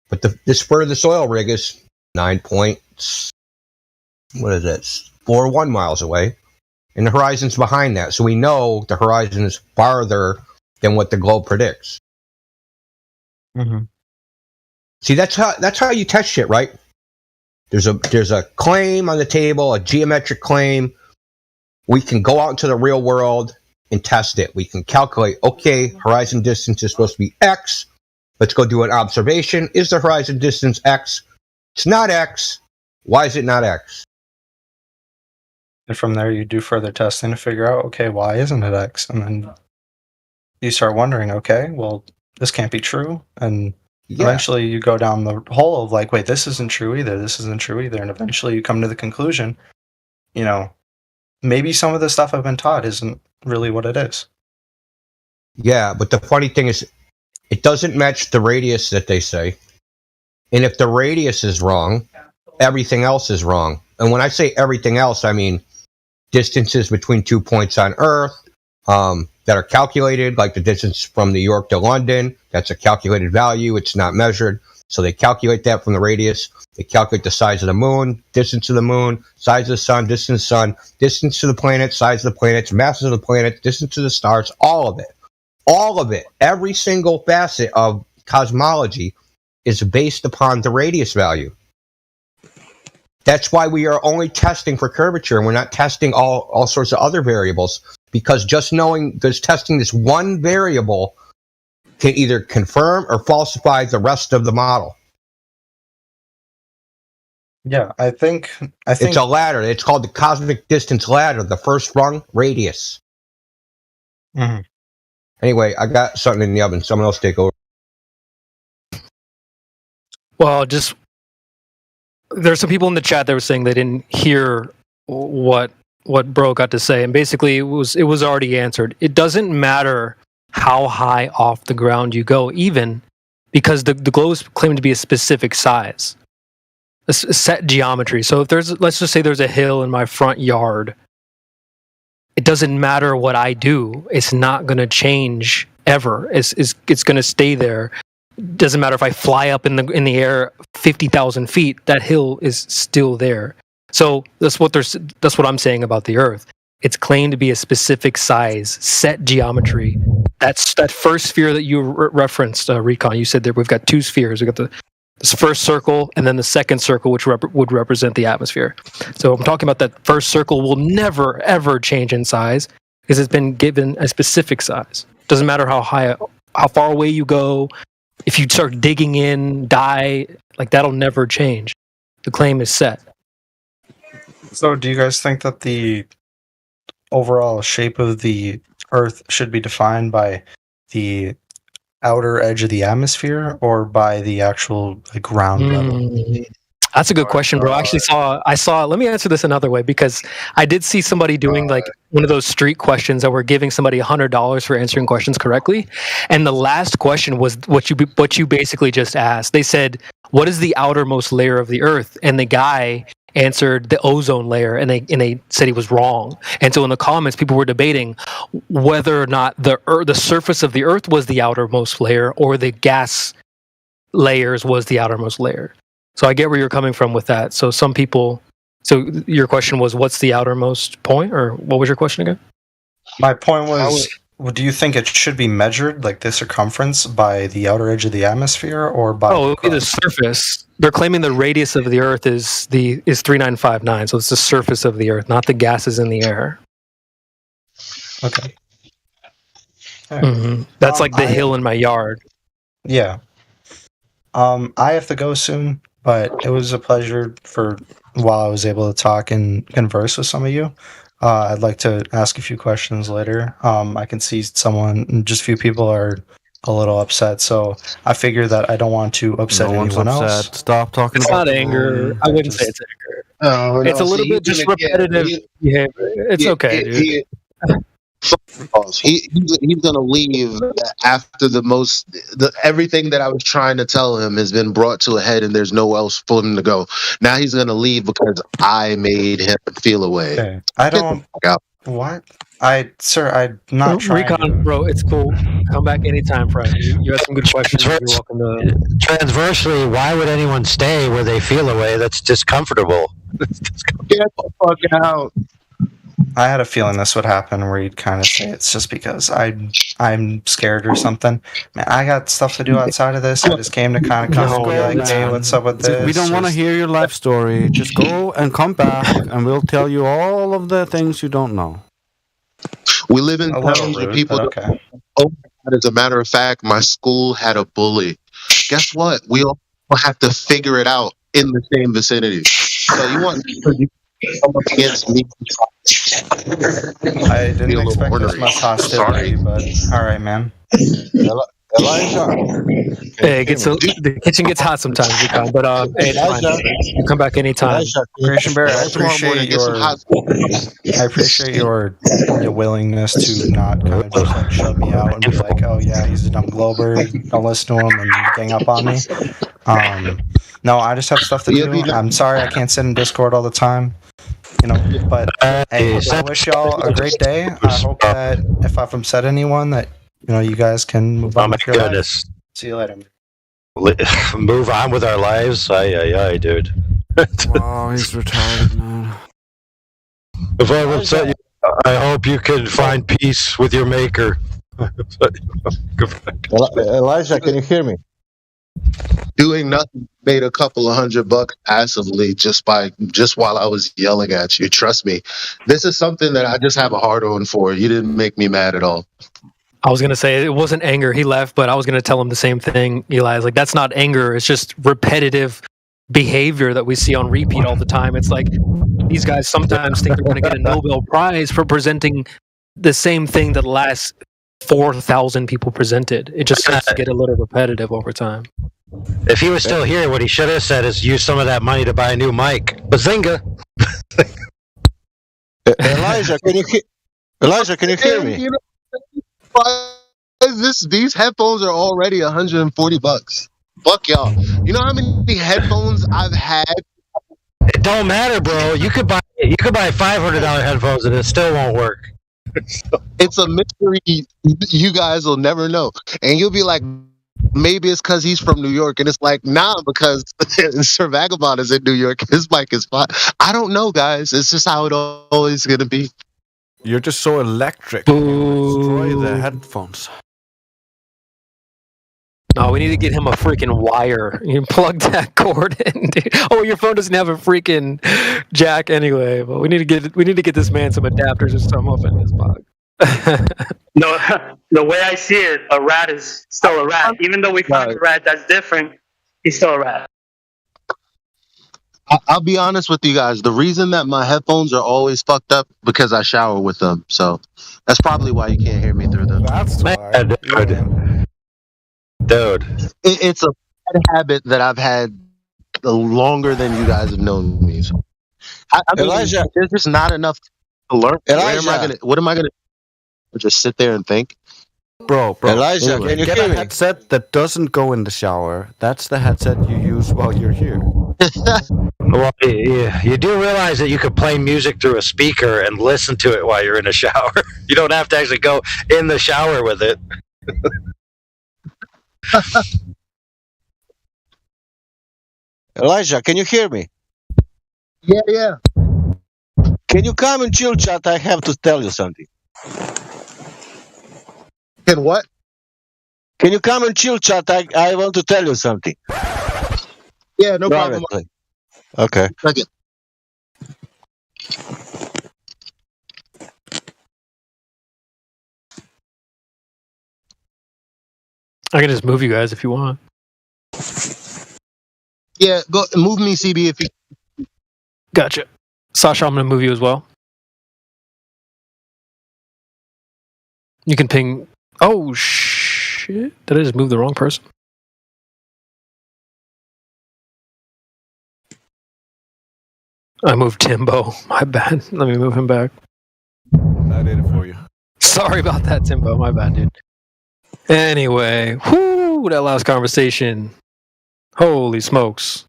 But the spur of the soil rig is 9.41 miles away. And the horizon's behind that. So we know the horizon is farther than what the globe predicts. Mm-hmm. See, that's how you test shit, right? There's a claim on the table, a geometric claim. We can go out into the real world and test it. We can calculate, okay, horizon distance is supposed to be X. Let's go do an observation. Is the horizon distance X? It's not X. Why is it not X? And from there, you do further testing to figure out, okay, why isn't it X? And then you start wondering, okay, well, this can't be true. And eventually you go down the hole of like, wait, this isn't true either. This isn't true either. And eventually you come to the conclusion, maybe some of the stuff I've been taught isn't really what it is. Yeah, but the funny thing is, it doesn't match the radius that they say. And if the radius is wrong, everything else is wrong. And when I say everything else, I mean distances between 2 points on Earth that are calculated, like the distance from New York to London. That's a calculated value. It's not measured. So they calculate that from the radius. They calculate the size of the moon, distance of the moon, size of the sun, distance of the sun, distance to the planet, size of the planets, masses of the planets, distance to the stars, all of it. All of it. Every single facet of cosmology is based upon the radius value. That's why we are only testing for curvature, and we're not testing all sorts of other variables, because just testing this one variable can either confirm or falsify the rest of the model. Yeah, I think it's a ladder. It's called the cosmic distance ladder, the first rung, radius. Mm-hmm. Anyway, I got something in the oven. Someone else take over. Well, there's some people in the chat that were saying they didn't hear what Bro got to say, and basically it was already answered. It doesn't matter how high off the ground you go, even because the globes claim to be a specific size, a set geometry. So if let's just say there's a hill in my front yard, it doesn't matter what I do; it's not going to change ever. It's going to stay there. Doesn't matter if I fly up in the air 50,000 feet, that hill is still there. So that's what I'm saying about the Earth. It's claimed to be a specific size, set geometry. That's that first sphere that you referenced, Recon. You said that we've got two spheres. We've got this first circle and then the second circle, which would represent the atmosphere. So I'm talking about that first circle will never, ever change in size because it's been given a specific size. Doesn't matter how far away you go. If you start digging in, that'll never change. The claim is set. So do you guys think that the overall shape of the Earth should be defined by the outer edge of the atmosphere or by the actual ground level? That's a good question, bro. I saw. Let me answer this another way, because I did see somebody doing one of those street questions that were giving somebody $100 for answering questions correctly, and the last question was what you basically just asked. They said, "What is the outermost layer of the Earth?" And the guy answered the ozone layer, and they said he was wrong. And so in the comments, people were debating whether or not the surface of the Earth was the outermost layer or the gas layers was the outermost layer. So I get where you're coming from with that. So some people. So your question was, what's the outermost point, or what was your question again? My point was, do you think it should be measured, like the circumference, by the outer edge of the atmosphere, or by? Oh, it would be the surface. They're claiming the radius of the Earth is 3959, so it's the surface of the Earth, not the gases in the air. Okay. Right. Mm-hmm. That's like the hill in my yard. Yeah. I have to go soon, but it was a pleasure while I was able to talk and converse with some of you. I'd like to ask a few questions later. I can see just a few people are a little upset, so I figure that I don't want to upset anyone else. Stop talking about not anger. I wouldn't say it's anger. It's a little bit just repetitive behavior. It's okay, dude. He's gonna leave after everything that I was trying to tell him has been brought to a head, and there's nowhere else for him to go. Now he's gonna leave because I made him feel away. Okay. I don't. What? I'm not trying. Recon, bro, it's cool. Come back anytime, friend. You had some good questions. You're welcome to. Transversely, why would anyone stay where they feel away? That's discomfortable. Get the fuck out. I had a feeling this would happen, where you'd kind of say it's just because I'm scared or something. Man, I got stuff to do outside of this. I just came to kind of come and be like, hey, what's up with this? We don't want to hear your life story. Just go and come back, and we'll tell you all of the things you don't know. We live in towns where people. Okay. As a matter of fact, my school had a bully. Guess what? We all have to figure it out in the same vicinity. So you want to come up against me? I didn't expect this much hostility, but all right, man. Elijah. Hey, the kitchen gets hot sometimes, but hey, it's fine. You come back anytime. Christian Bear, I appreciate your willingness to not kind of just like shut me out and be like, oh yeah, he's a dumb glober, don't listen to him and gang up on me. No, I just have stuff to do. I'm sorry I can't sit in Discord all the time. But hey, I wish y'all a great day. I hope that if I've upset anyone, that you guys can move on with your lives. See you later. Move on with our lives. Aye, dude. Oh, he's retarded, man. If I've upset you, I hope you can find peace with your maker. Elijah, can you hear me? Doing nothing made a couple of $100 passively just while I was yelling at you. Trust me, this is something that I just have a hard on for. You didn't make me mad at all. I was going to say it wasn't anger. He left, but I was going to tell him the same thing. Eli is like, that's not anger. It's just repetitive behavior that we see on repeat all the time. It's like these guys sometimes think they're going to get a Nobel Prize for presenting the same thing that the last 4,000 people presented. It just starts to get a little repetitive over time. If he was still here, what he should have said is use some of that money to buy a new mic. Bazinga! Elijah, can you hear me? These headphones are already $140. Fuck y'all. You know how many headphones I've had? It don't matter, bro. You could buy $500 headphones and it still won't work. It's a mystery you guys will never know. And you'll be like, maybe it's because he's from New York. And it's like, nah, because Sir Vagabond is in New York. His mic is fine. I don't know, guys. It's just how it always going to be. You're just so electric. You destroy the headphones. No, we need to get him a freaking wire. You plug that cord in. Dude. Oh, your phone doesn't have a freaking jack anyway. But we need to get this man some adapters or something up in his box. No, the way I see it, a rat is still a rat. Even though we find a rat that's different, he's still a rat. I'll be honest with you guys. The reason that my headphones are always fucked up because I shower with them. So that's probably why you can't hear me through them. That's why. Dude. It's a bad habit that I've had longer than you guys have known me. So, I mean, Elijah, there's just not enough to learn. Elijah, what am I gonna just sit there and think? Bro. Elijah, can you get hear a me? headset that doesn't go in the shower. That's the headset you use while you're here. Well, you do realize that you could play music through a speaker and listen to it while you're in a shower. You don't have to actually go in the shower with it. Elijah, can you hear me? Yeah. Can you come and chill chat? I have to tell you something. Can what? Can you come and chill chat? I want to tell you something. Yeah, no problem. Okay. Second. I can just move you guys if you want. Yeah, go move me, CB, if you. Gotcha. Sasha, I'm going to move you as well. You can ping. Oh, shit. Did I just move the wrong person? I moved Timbo. My bad. Let me move him back. I did it for you. Sorry about that, Timbo. My bad, dude. Anyway, whoo, that last conversation. Holy smokes.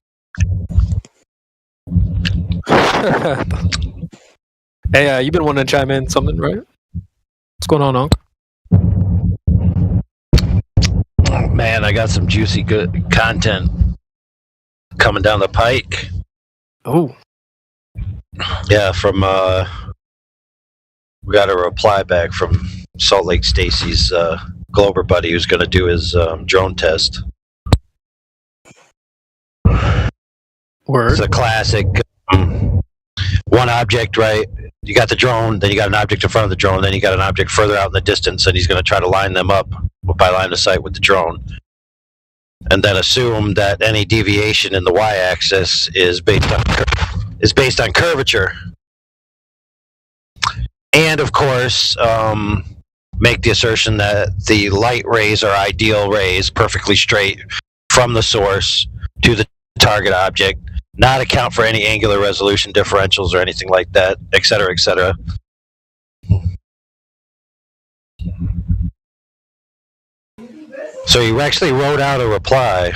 Hey, you been wanting to chime in something, right? What's going on, Unc? Oh, man, I got some juicy good content coming down the pike. Oh. Yeah, from we got a reply back from Salt Lake Stacy's Glober buddy who's going to do his drone test. Word. It's a classic one object, right? You got the drone, then you got an object in front of the drone, then you got an object further out in the distance, and he's going to try to line them up by line of sight with the drone. And then assume that any deviation in the y-axis is based on curvature. And of course, make the assertion that the light rays are ideal rays, perfectly straight from the source to the target object, not account for any angular resolution differentials or anything like that, et cetera, et cetera. So you actually wrote out a reply,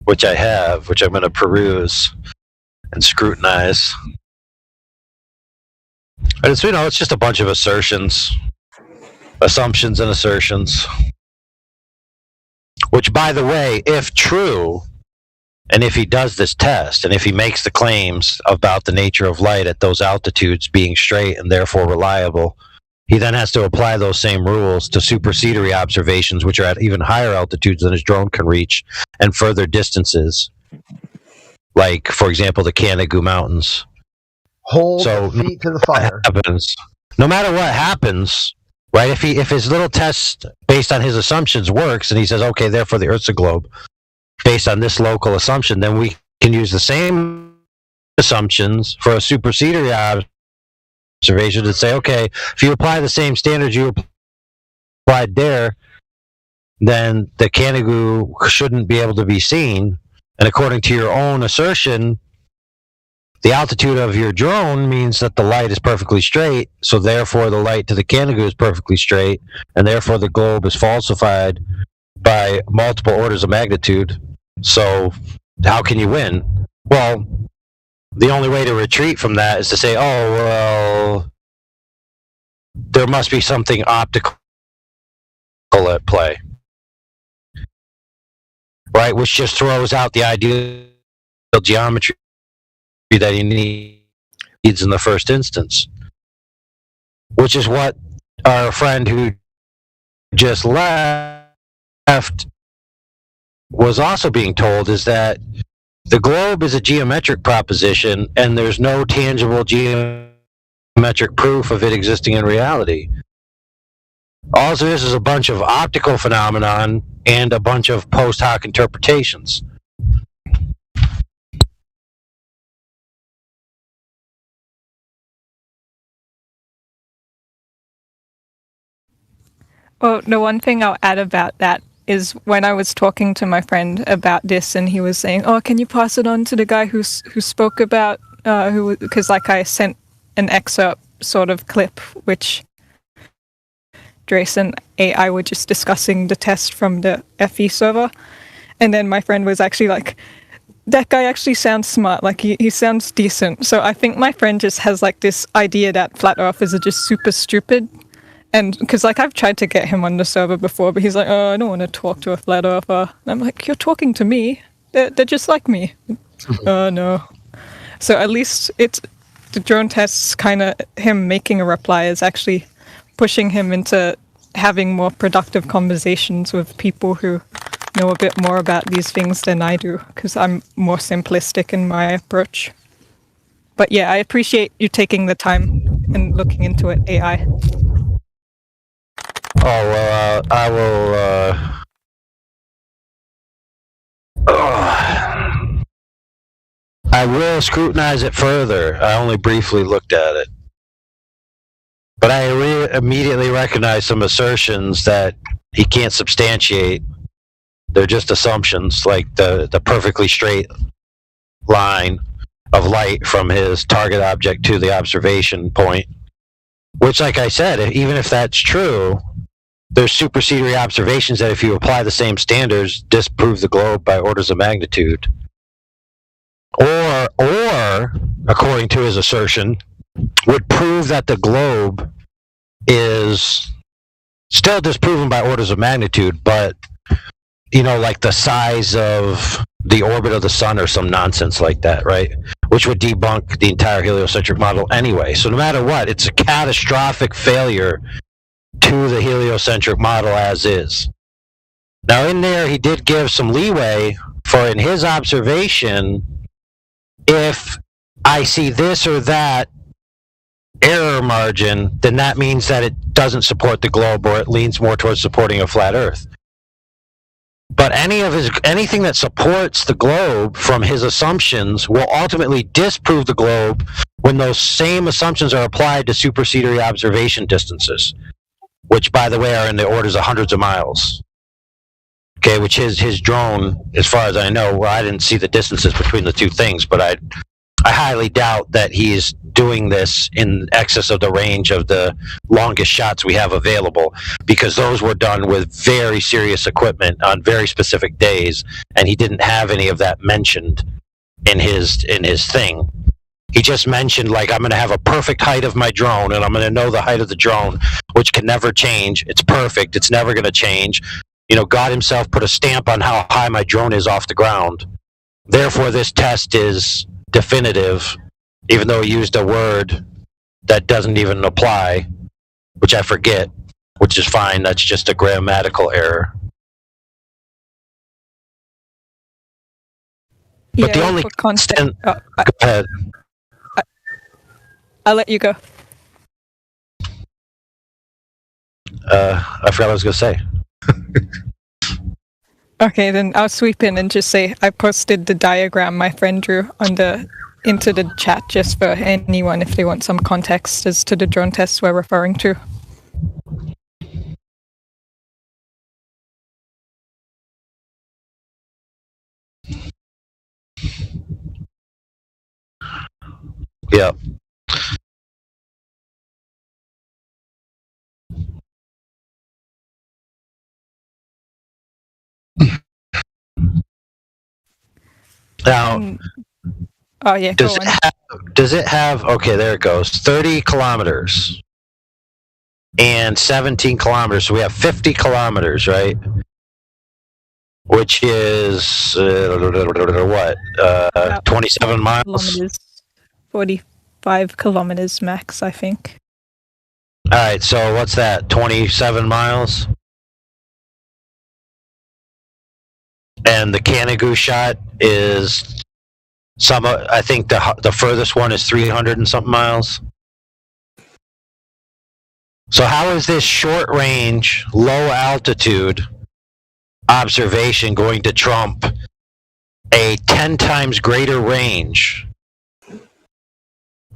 which I have, which I'm going to peruse and scrutinize. And it's, it's just a bunch of assumptions and assertions. Which, by the way, if true, and if he does this test, and if he makes the claims about the nature of light at those altitudes being straight and therefore reliable, he then has to apply those same rules to supersedery observations, which are at even higher altitudes than his drone can reach, and further distances. Like, for example, the Canigou Mountains. Hold the feet to the fire. No matter what happens, right? If his little test based on his assumptions works, and he says, okay, therefore the Earth's a globe, based on this local assumption, then we can use the same assumptions for a supersedery observation to say, okay, if you apply the same standards you applied there, then the Canigou shouldn't be able to be seen. And according to your own assertion, the altitude of your drone means that the light is perfectly straight, so therefore the light to the Canigou is perfectly straight, and therefore the globe is falsified by multiple orders of magnitude. So how can you win? Well, the only way to retreat from that is to say, oh, well, there must be something optical at play, right? Which just throws out the ideal geometry that he needs in the first instance, which is what our friend who just left was also being told, is that the globe is a geometric proposition and there's no tangible geometric proof of it existing in reality. All there is a bunch of optical phenomenon and a bunch of post hoc interpretations. Well, the one thing I'll add about that is when I was talking to my friend about this, and he was saying, "Oh, can you pass it on to the guy who spoke about because like I sent an excerpt sort of clip which Drace and AI were just discussing the test from the FE server, and then my friend was actually like, that guy actually sounds smart, like he sounds decent." So I think my friend just has like this idea that flat earthers are just super stupid. And because like I've tried to get him on the server before, but he's like, "Oh, I don't want to talk to a flat earther." And I'm like, "You're talking to me. They're just like me. Oh no. So at least it's the drone tests, kind of him making a reply is actually pushing him into having more productive conversations with people who know a bit more about these things than I do, because I'm more simplistic in my approach. But yeah, I appreciate you taking the time and looking into it, AI. Oh, well, I will, I will scrutinize it further. I only briefly looked at it. But I immediately recognize some assertions that he can't substantiate. They're just assumptions, like the perfectly straight line of light from his target object to the observation point. Which, like I said, even if that's true, there's superseding observations that if you apply the same standards, disprove the globe by orders of magnitude. Or, according to his assertion, would prove that the globe is still disproven by orders of magnitude, but, like the size of the orbit of the sun or some nonsense like that, right? Which would debunk the entire heliocentric model anyway. So no matter what, it's a catastrophic failure to the heliocentric model as is. Now in there, he did give some leeway for, in his observation, if I see this or that error margin, then that means that it doesn't support the globe, or it leans more towards supporting a flat Earth. But anything that supports the globe from his assumptions will ultimately disprove the globe when those same assumptions are applied to superseding observation distances, which, by the way, are in the orders of hundreds of miles. Okay, which his drone, as far as I know, well, I didn't see the distances between the two things, but I highly doubt that he's doing this in excess of the range of the longest shots we have available, because those were done with very serious equipment on very specific days, and he didn't have any of that mentioned in his thing. He just mentioned, like, I'm going to have a perfect height of my drone, and I'm going to know the height of the drone, which can never change. It's perfect. It's never going to change. God himself put a stamp on how high my drone is off the ground. Therefore, this test is definitive, even though he used a word that doesn't even apply, which I forget, which is fine. That's just a grammatical error. But the only constant... go ahead. I'll let you go. I forgot what I was going to say. Okay, then I'll sweep in and just say I posted the diagram my friend drew into the chat, just for anyone if they want some context as to the drone tests we're referring to. Yeah. Now, oh yeah, does it have, okay, there it goes, 30 kilometers and 17 kilometers. So we have 50 kilometers, right? Which is, what, 27 miles? Kilometers, 45 kilometers max, I think. All right, so what's that, 27 miles? And the Canigou shot is I think the furthest one is 300 and something miles. So how is this short range, low altitude observation going to trump a 10 times greater range?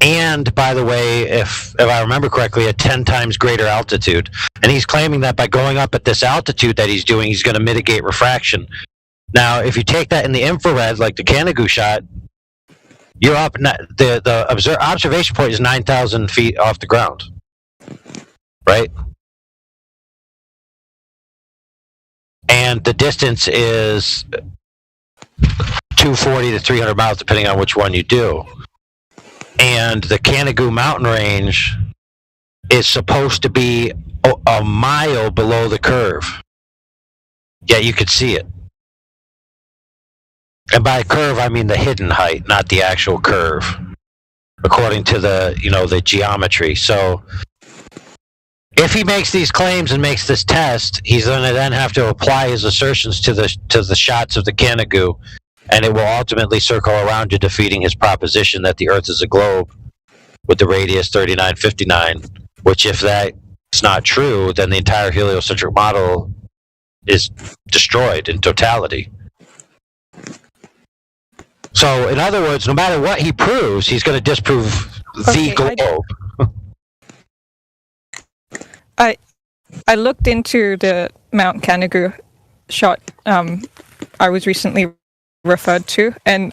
And, by the way, if I remember correctly, a 10 times greater altitude. And he's claiming that by going up at this altitude that he's doing, he's going to mitigate refraction. Now, if you take that in the infrared, like the Canigou shot, you're up. The observation point is 9,000 feet off the ground, right? And the distance is 240 to 300 miles, depending on which one you do. And the Canigou mountain range is supposed to be a mile below the curve. Yeah, you could see it. And by curve, I mean the hidden height, not the actual curve, according to the geometry. So if he makes these claims and makes this test, he's going to then have to apply his assertions to the shots of the Canigou, and it will ultimately circle around to defeating his proposition that the Earth is a globe with the radius 3959, which if that is not true, then the entire heliocentric model is destroyed in totality. So, in other words, no matter what he proves, he's going to disprove the globe. I looked into the Mount Canigou shot I was recently referred to, and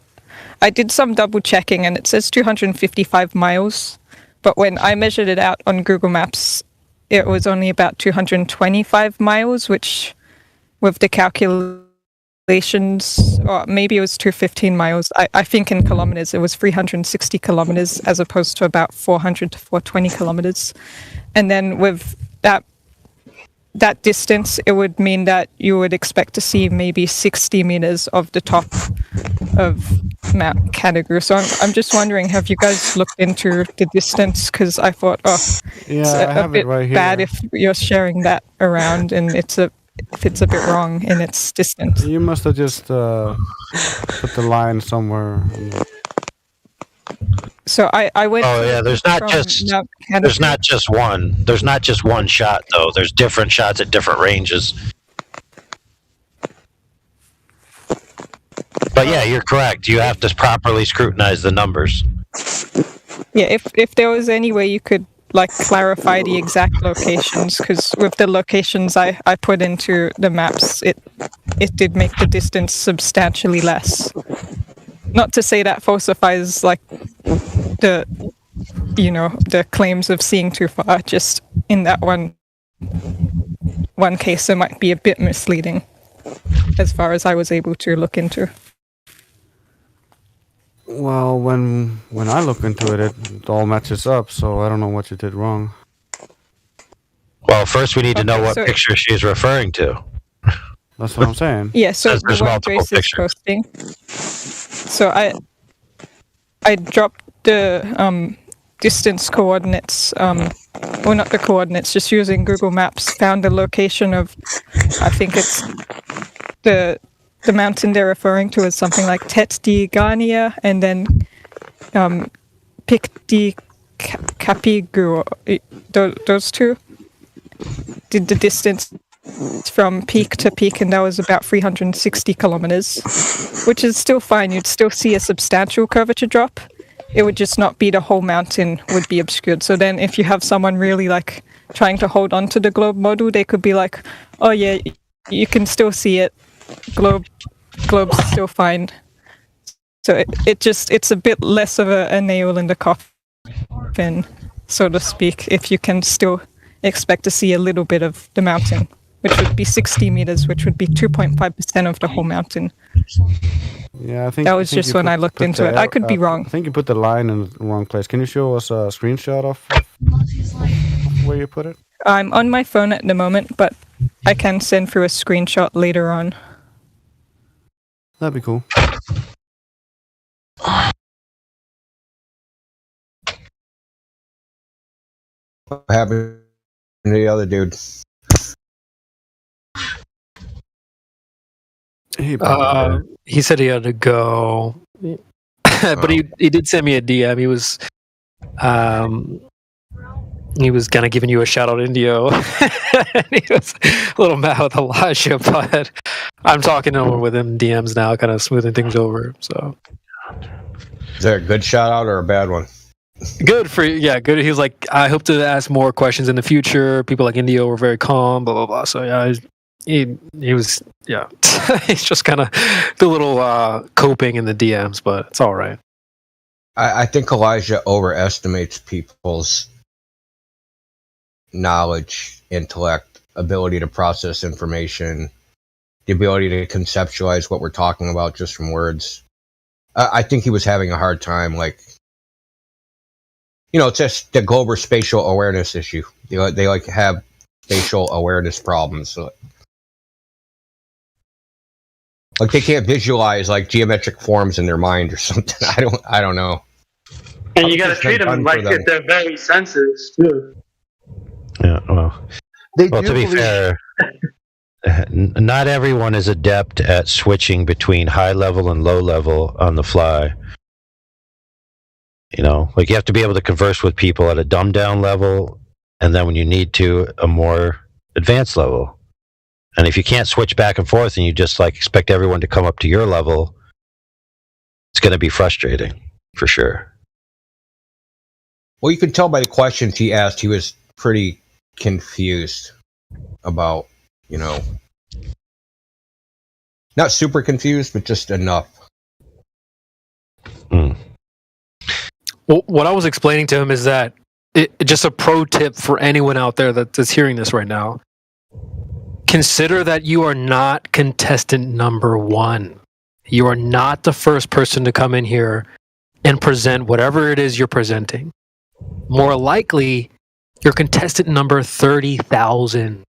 I did some double checking, and it says 255 miles, but when I measured it out on Google Maps, it was only about 225 miles, which with the calculations, or maybe it was 215 miles. I think in kilometers it was 360 kilometers as opposed to about 400 to 420 kilometers. And then with that distance, it would mean that you would expect to see maybe 60 meters of the top of Mount Canigou. So I'm just wondering, have you guys looked into the distance? Because I thought, it's a bit bad if you're sharing that around and if it's a bit wrong in its distance. You must have just put the line somewhere. So I went. Oh yeah, there's not just one. There's not just one shot though. There's different shots at different ranges. But yeah, you're correct. You have to properly scrutinize the numbers. Yeah, if there was any way you could clarify the exact locations, because with the locations I put into the maps, it did make the distance substantially less. Not to say that falsifies the claims of seeing too far. Just in that one case, it might be a bit misleading, as far as I was able to look into. Well, when I look into it, it all matches up. So I don't know what you did wrong. Well, first we need to know what picture she's referring to. That's what I'm saying. Yeah, so the one Grace is posting. So I dropped the distance coordinates, well, not the coordinates, just using Google Maps, found the location of, I think it's the mountain they're referring to is something like Tête di Gania, and then Pic di Capigou. Those two did the distance from peak to peak, and that was about 360 kilometers, which is still fine. You'd still see a substantial curvature drop. It would just not be the whole mountain would be obscured. So then if you have someone really trying to hold on to the globe model, they could be like, oh yeah, you can still see it. Globe's still fine. So it's a bit less of a nail in the coffin, so to speak, if you can still expect to see a little bit of the mountain, which would be 60 meters, which would be 2.5% of the whole mountain. Yeah, I think that was just when I looked into it. I could be wrong. I think you put the line in the wrong place. Can you show us a screenshot of where you put it? I'm on my phone at the moment, but I can send through a screenshot later on. That'd be cool. What happened to the other dude? He said he had to go, but he did send me a DM. He was kind of giving you a shout out, Indio. He was a little mad with Elijah, but I'm talking over with him DMs now, kind of smoothing things over. So, is there a good shout out or a bad one? Good for you. Yeah, good. He was like, I hope to ask more questions in the future. People like Indio were very calm, blah blah blah. So yeah, he was he's just kind of the little coping in the DMs, but it's all right. I think Elijah overestimates people's knowledge, intellect, ability to process information, the ability to conceptualize what we're talking about just from words. I think he was having a hard time, it's just the global spatial awareness issue. They have spatial awareness problems. So. Like they can't visualize like geometric forms in their mind or something. I don't know. And you got to treat them like if they're very sensitive too. Yeah, well, to be fair, not everyone is adept at switching between high level and low level on the fly. You know, like you have to be able to converse with people at a dumbed down level, and then when you need to, a more advanced level. And if you can't switch back and forth and you just like expect everyone to come up to your level, it's going to be frustrating for sure. Well, you can tell by the questions he asked, he was pretty confused about, you know, not super confused, but just enough. Well, what I was explaining to him is that just a pro tip for anyone out there that's hearing this right now. Consider that you are not contestant number one. You are not the first person to come in here and present whatever it is you're presenting. More likely, you're contestant number 30,000.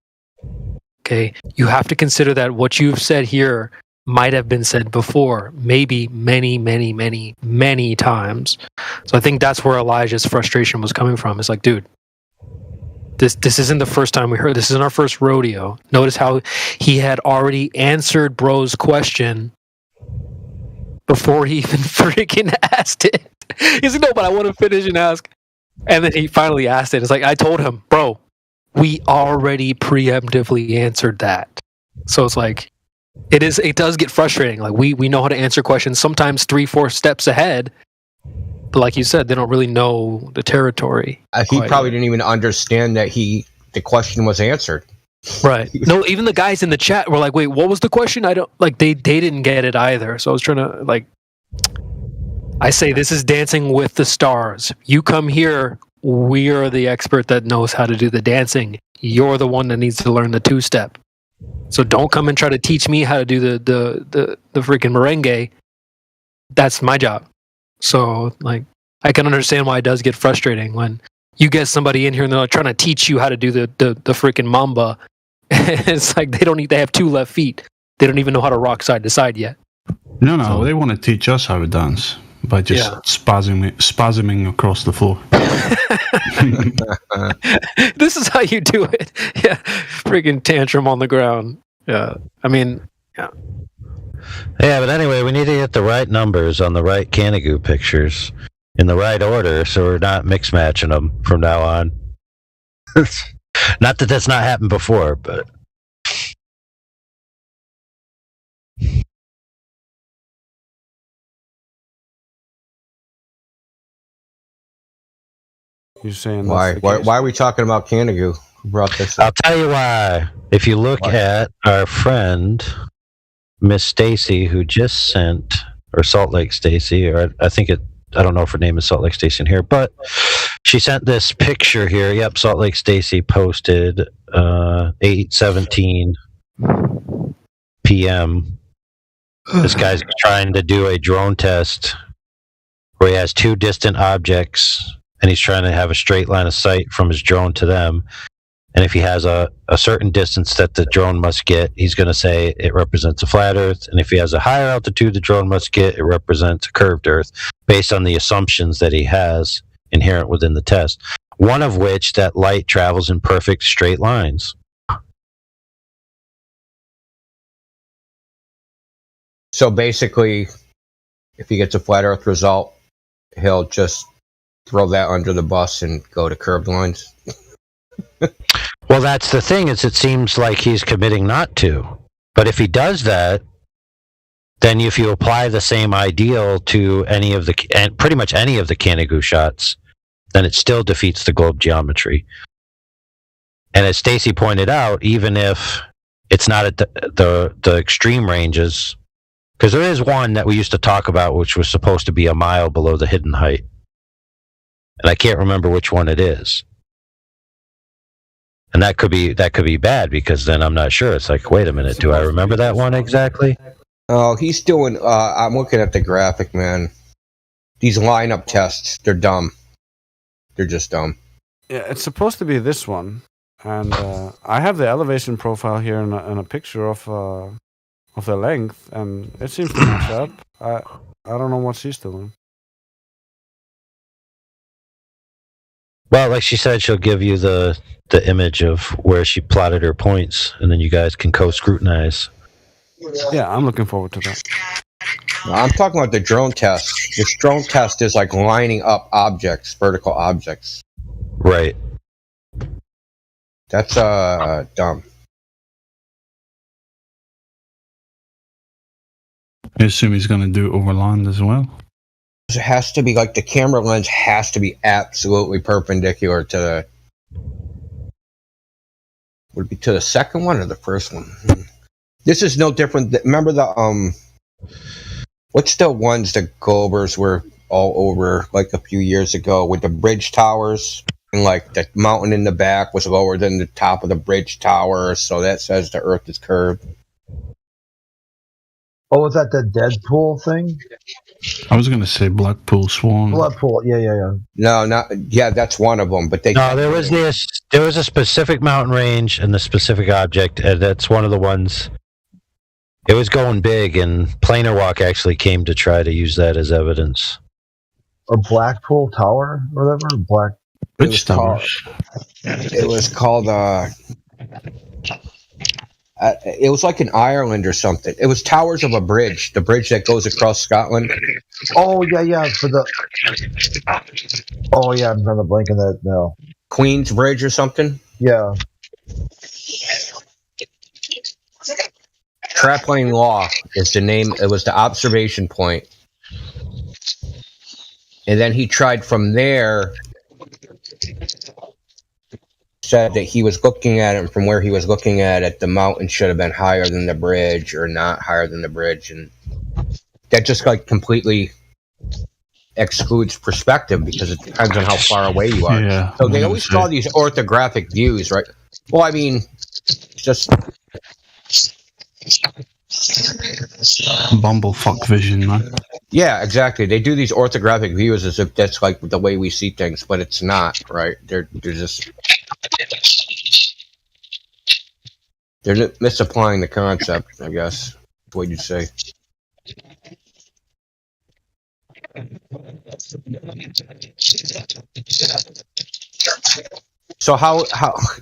Okay? You have to consider that what you've said here might have been said before, maybe many, many, many, many times. So I think that's where Elijah's frustration was coming from. It's like, dude, this isn't the first time we heard. This isn't our first rodeo. Notice how he had already answered bro's question before he even freaking asked it. He's like, no, but I want to finish and ask. And then he finally asked it. It's like, I told him, bro, we already preemptively answered that. So it's like, it does get frustrating. Like we know how to answer questions sometimes 3-4 steps ahead. But like you said, they don't really know the territory. He probably didn't even understand that the question was answered. Right. No, even the guys in the chat were like, wait, what was the question? I don't like they didn't get it either. So I was trying to like I say this is Dancing with the Stars. You come here, we are the expert that knows how to do the dancing. You're the one that needs to learn the two-step. So don't come and try to teach me how to do the freaking merengue. That's my job. So like I can understand why it does get frustrating when you get somebody in here and they're like trying to teach you how to do the freaking mamba. It's like they have 2 left feet. They don't even know how to rock side to side yet. No, they want to teach us how to dance by just spasming across the floor. This is how you do it. Yeah, freaking tantrum on the ground. Yeah, I mean, yeah. Yeah, but anyway, we need to get the right numbers on the right Canigoo pictures in the right order, so we're not mix matching them from now on. Not that that's not happened before, but. You're saying why are we talking about Canigoo? Who brought this up? I'll tell you why. If you look at our friend Miss Stacy, who just sent, or Salt Lake Stacy, or I don't know if her name is Salt Lake Stacy in here, but she sent this picture here. Yep, Salt Lake Stacy posted 8:17 p.m. This guy's trying to do a drone test where he has 2 distant objects and he's trying to have a straight line of sight from his drone to them. And if he has a certain distance that the drone must get, he's going to say it represents a flat Earth. And if he has a higher altitude the drone must get, it represents a curved Earth, based on the assumptions that he has inherent within the test. One of which, that light travels in perfect straight lines. So basically, if he gets a flat Earth result, he'll just throw that under the bus and go to curved lines. Well, that's the thing, is it seems like he's committing not to. But if he does that, then if you apply the same ideal to pretty much any of the Canigoo shots, then it still defeats the globe geometry. And as Stacy pointed out, even if it's not at the extreme ranges, because there is one that we used to talk about which was supposed to be a mile below the hidden height. And I can't remember which one it is. And that could be bad, because then I'm not sure. It's like, wait a minute, do I remember that one exactly? Oh, he's doing, I'm looking at the graphic, man. These lineup tests, they're dumb. They're just dumb. Yeah, it's supposed to be this one. And I have the elevation profile here and a picture of of the length, and it seems to match up. I don't know what she's doing. Well, like she said, she'll give you the image of where she plotted her points, and then you guys can co-scrutinize. Yeah, I'm looking forward to that. I'm talking about the drone test. This drone test is like lining up objects, vertical objects. Right. That's dumb. I assume he's going to do it over land as well. It has to be like the camera lens has to be absolutely perpendicular to the. Would it be to the second one or the first one? This is no different. Remember the what's the ones the Globers were all over like a few years ago with the bridge towers, and like the mountain in the back was lower than the top of the bridge tower, so that says the Earth is curved. Oh, was that the Deadpool thing? I was going to say Blackpool Swan. Blackpool, yeah. No, that's one of them. But there was a specific mountain range and the specific object, and that's one of the ones. It was going big, and Planar Walk actually came to try to use that as evidence. A Blackpool Tower, or whatever. Bridge towers. It was called. It was like in Ireland or something. It was towers of a bridge, the bridge that goes across Scotland. Oh yeah. Oh yeah, I'm trying to blank on that now. Queen's Bridge or something. Yeah. Trapline Law is the name. It was the observation point, and then he tried from there. Said that he was looking at it, and from where he was looking at it, the mountain should have been higher than the bridge or not higher than the bridge, and that just like completely excludes perspective because it depends on how far away you are. Yeah, so they always call these orthographic views, right? Well, I mean, just bumblefuck vision, man. Yeah, exactly. They do these orthographic views as if that's like the way we see things, but it's not, right? They're just misapplying the concept, I guess. What you'd say. So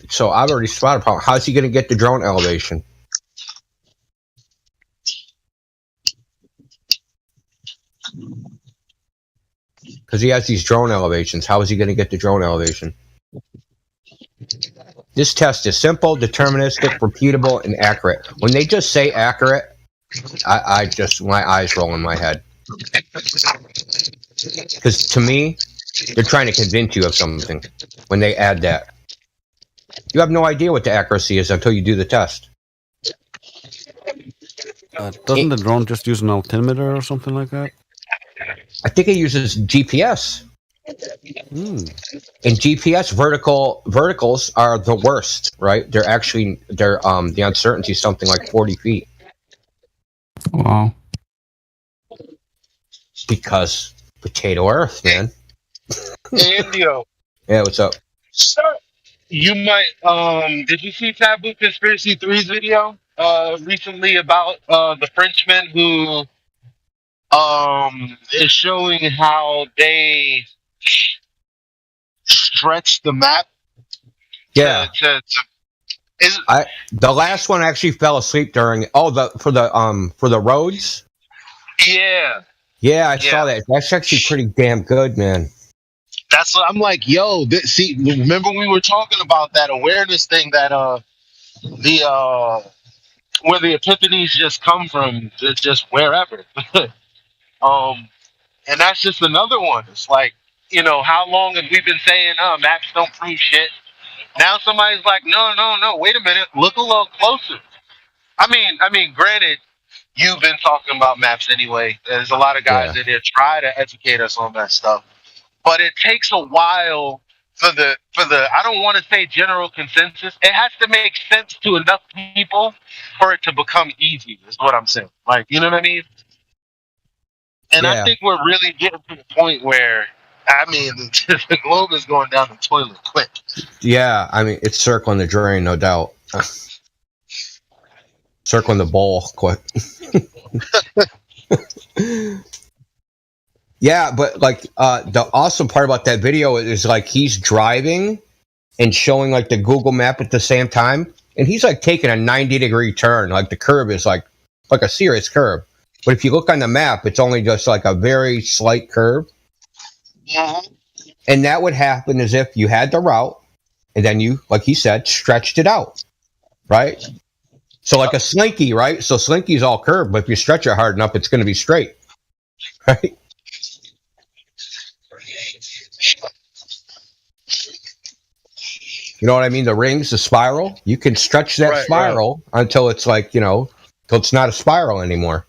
so I've already spotted a problem. How's he going to get the drone elevation? Because he has these drone elevations. How is he going to get the drone elevation? This test is simple, deterministic, repeatable, and accurate. When they just say accurate, I just my eyes roll in my head. Because to me, they're trying to convince you of something when they add that. You have no idea what the accuracy is until you do the test. Doesn't the drone just use an altimeter or something like that? I think it uses GPS. And GPS verticals are the worst, right? They're the uncertainty is something like 40 feet. Wow. Because potato Earth, man. Hey, Indio. Yeah, what's up? Sir, you might did you see Taboo Conspiracy 3's video recently about the Frenchman who is showing how they stretch the map? Yeah. The last one actually fell asleep during for the roads. Yeah. Yeah, I saw that. That's actually pretty damn good, man. That's what I'm like, yo. See, remember we were talking about that awareness thing that where the epiphanies just come from, just wherever. And that's just another one. It's like, how long have we been saying, maps don't prove shit? Now somebody's like, no, wait a minute, look a little closer. I mean, granted, you've been talking about maps anyway. There's a lot of guys in here try to educate us on that stuff, but it takes a while for the I don't want to say general consensus. It has to make sense to enough people for it to become easy. Is what I'm saying. Like, you know what I mean? And I think we're really getting to the point where, the globe is going down the toilet quick. Yeah, I mean, it's circling the drain, no doubt. Circling the bowl, quick. Yeah, but like the awesome part about that video is like he's driving and showing like the Google map at the same time, and he's like taking a 90-degree turn. Like the curve is like a serious curve. But if you look on the map, it's only just like a very slight curve. And that would happen as if you had the route, and then you, like he said, stretched it out, right? So like a slinky, right? So slinky's all curved, but if you stretch it hard enough, it's going to be straight, right? You know what I mean? The rings, the spiral, you can stretch that spiral until it's like, until it's not a spiral anymore.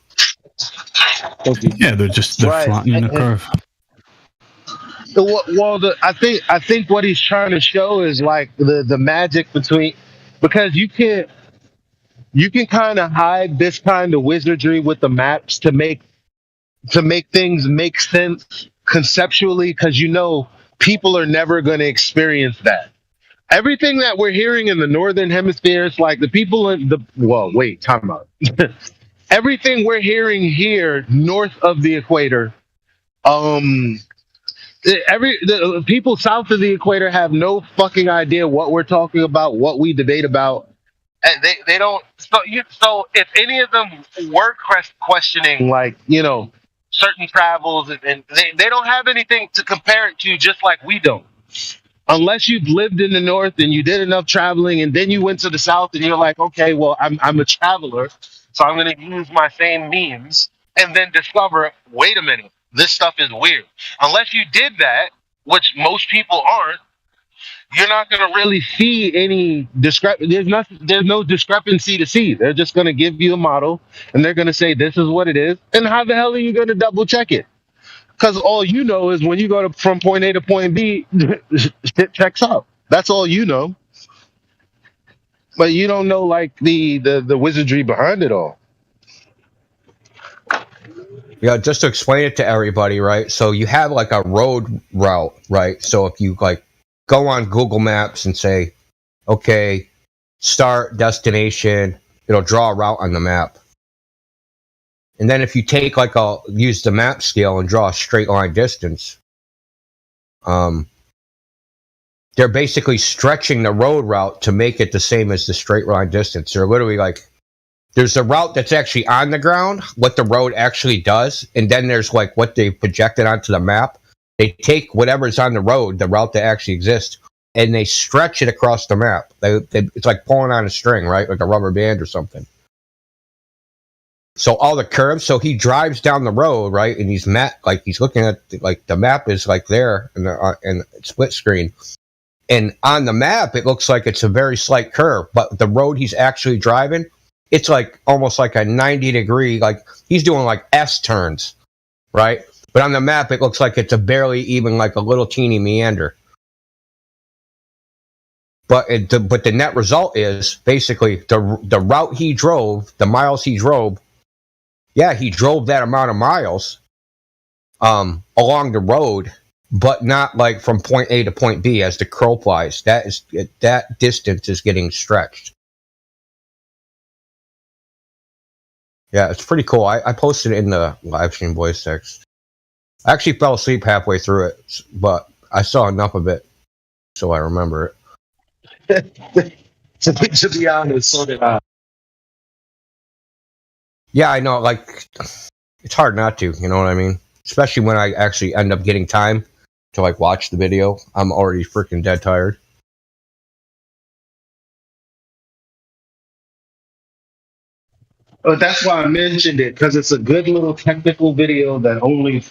Yeah, they're flattening the curve. Well, I think what he's trying to show is like the magic between, because you can kind of hide this kind of wizardry with the maps to make things make sense conceptually, because people are never going to experience that. Everything that we're hearing in the northern hemisphere, it's like the people in time out. Everything we're hearing here north of the equator, the people south of the equator have no fucking idea what we're talking about, what we debate about. And they don't. So if any of them were questioning, like, certain travels, and they don't have anything to compare it to, just like we don't. Unless you've lived in the north and you did enough traveling, and then you went to the south and you're like, okay, well, I'm a traveler, so I'm going to use my same means, and then discover, wait a minute, this stuff is weird. Unless you did that, which most people aren't, you're not going to really see any there's no discrepancy to see. They're just going to give you a model, and they're going to say this is what it is. And how the hell are you going to double check it? Because all you know is when you go from point A to point B, shit checks out. That's all you know. But you don't know like the wizardry behind it all. Yeah, just to explain it to everybody, right? So you have like a road route, right? So if you like go on Google Maps and say, okay, start, destination, it'll draw a route on the map. And then if you take use the map scale and draw a straight line distance, they're basically stretching the road route to make it the same as the straight line distance. They're literally like, there's a route that's actually on the ground, what the road actually does, and then there's like what they projected onto the map. They take whatever's on the road, the route that actually exists, and they stretch it across the map. It's like pulling on a string, right? Like a rubber band or something. So all the curves, so he drives down the road, right? And he's looking at the map is like there in split screen. And on the map, it looks like it's a very slight curve, but the road he's actually driving, it's like almost like a 90-degree, like he's doing like S turns, right? But on the map, it looks like it's a barely even like a little teeny meander. But the net result is basically the route he drove, the miles he drove. Yeah, he drove that amount of miles along the road, but not like from point A to point B as the crow flies. That distance is getting stretched. Yeah, it's pretty cool. I posted it in the live stream voice text. I actually fell asleep halfway through it, but I saw enough of it, so I remember it. to be honest, so did I. Yeah, I know. Like, it's hard not to. You know what I mean? Especially when I actually end up getting time to like watch the video. I'm already freaking dead tired. But that's why I mentioned it, because it's a good little technical video that only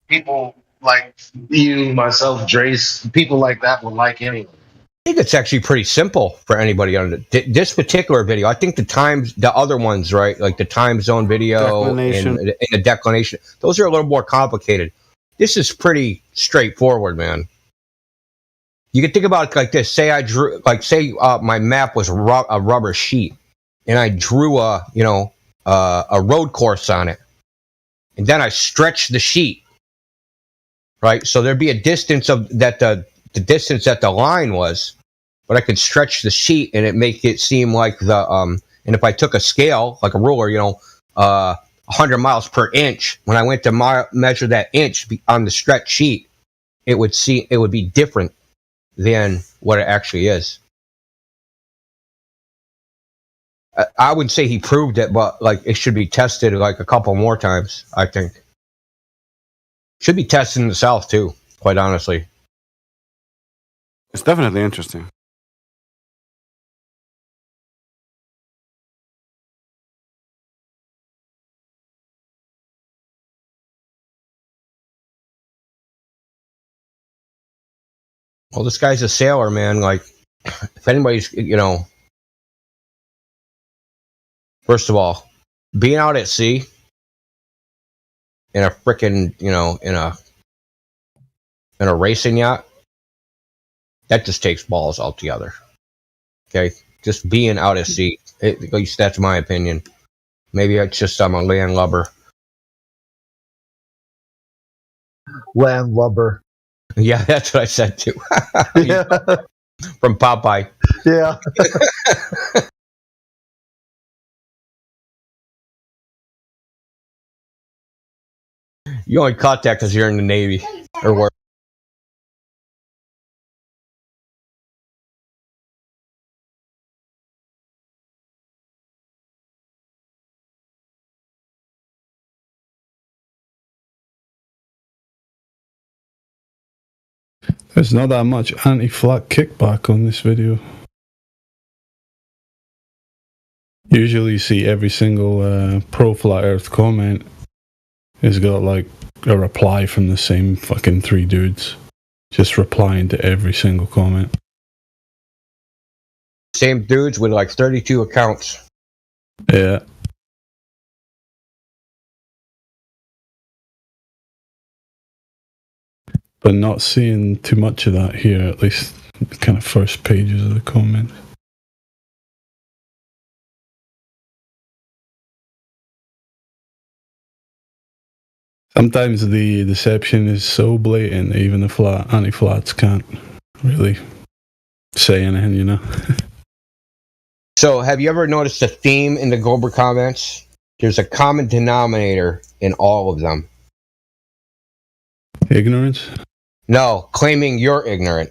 people like you, myself, Drace, people like that will like anyway. I think it's actually pretty simple for anybody on this particular video. I think the other ones, right, like the time zone video and the declination, those are a little more complicated. This is pretty straightforward, man. You can think about it like this. Say I drew, my map was a rubber sheet, and I drew a road course on it, and then I stretched the sheet, right? So there'd be a distance of that the distance that the line was, but I could stretch the sheet and it make it seem like And if I took a scale, like a ruler, 100 miles per inch, when I went to measure that inch on the stretch sheet, it would be different than what it actually is. I wouldn't say he proved it, but like it should be tested like a couple more times, I think. Should be tested in the South too, quite honestly. It's definitely interesting. Well, this guy's a sailor, man. Like, if anybody's, first of all, being out at sea in a freaking, in a racing yacht, that just takes balls altogether. Okay, just being out at sea, at least that's my opinion. Maybe it's just I'm a landlubber. Landlubber. Yeah, that's what I said too. Yeah. From Popeye. Yeah. You only caught that because you're in the Navy or where. There's not that much anti-flat kickback on this video. Usually you see every single pro-flat earth comment has got like a reply from the same fucking 3 dudes. Just replying to every single comment. Same dudes with like 32 accounts. Yeah. But not seeing too much of that here, at least the kind of first pages of the comments. Sometimes the deception is so blatant that even the anti-flats can't really say anything, So, have you ever noticed a theme in the Goldberg comments? There's a common denominator in all of them. Ignorance? No, claiming you're ignorant.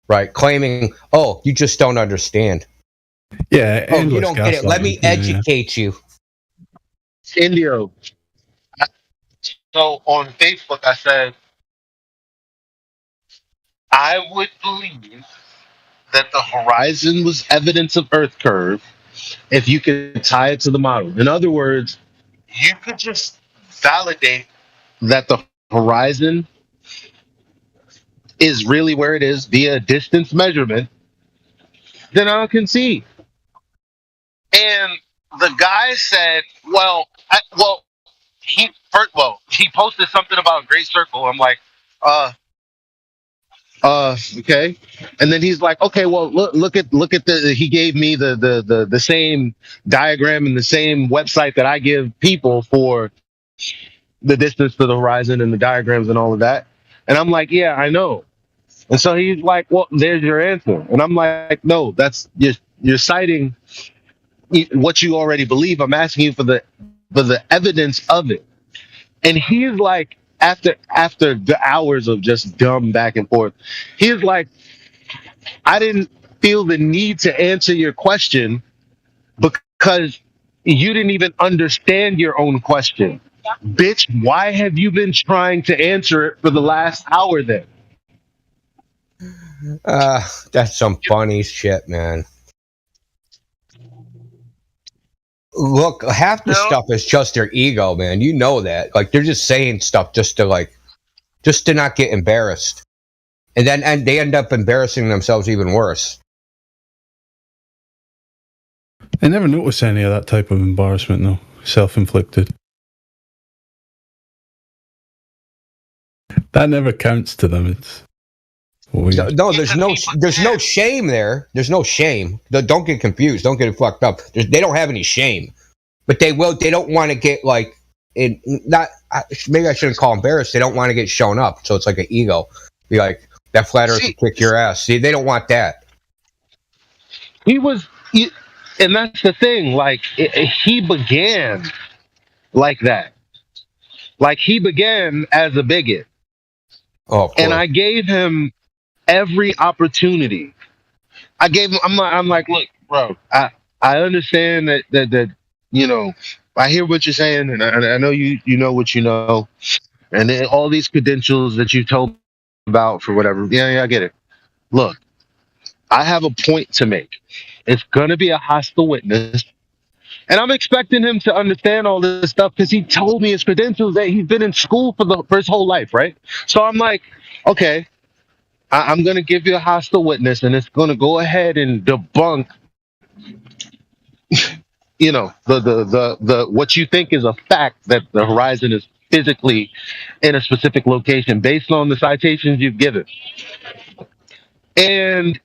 Right, claiming, you just don't understand. Yeah, you don't get it. Let me educate you. Indio. So on Facebook, I said, I would believe that the horizon was evidence of Earth curve if you could tie it to the model. In other words, you could just validate that the horizon is really where it is via distance measurement, then I'll concede. And the guy said, he posted something about Great Circle. I'm like, okay. And then he's like, okay, well, look at he gave me the same diagram and the same website that I give people for the distance to the horizon and the diagrams and all of that. And I'm like, yeah, I know. And so he's like, well, there's your answer. And I'm like, no, that's you're citing what you already believe. I'm asking you for the evidence of it. And he's like, after the hours of just dumb back and forth, he's like, I didn't feel the need to answer your question because you didn't even understand your own question. Bitch, why have you been trying to answer it for the last hour then? That's some funny shit, man. Look, half the stuff is just their ego, man. You know that. Like, they're just saying stuff just to not get embarrassed. And they end up embarrassing themselves even worse. I never noticed any of that type of embarrassment, though. Self-inflicted. That never counts to them. It's weird. No, there's no shame there. There's no shame. Don't get confused. Don't get it fucked up. They don't have any shame, but they will. They don't want to get maybe I shouldn't call embarrassed. They don't want to get shown up. So it's like an ego. Be like, that flat earth will kick your ass. See, they don't want that. And that's the thing. Like he began like that. Like he began as a bigot. Oh, and I gave him every opportunity. I gave him. I'm like, look, bro. I understand that you know. I hear what you're saying, and I know you know what you know, and then all these credentials that you told about for whatever. Yeah, I get it. Look, I have a point to make. It's gonna be a hostile witness. And I'm expecting him to understand all this stuff because he told me his credentials that he's been in school for his whole life, right? So I'm like, okay, I'm going to give you a hostile witness, and it's going to go ahead and debunk, you know, the what you think is a fact that the horizon is physically in a specific location based on the citations you've given. And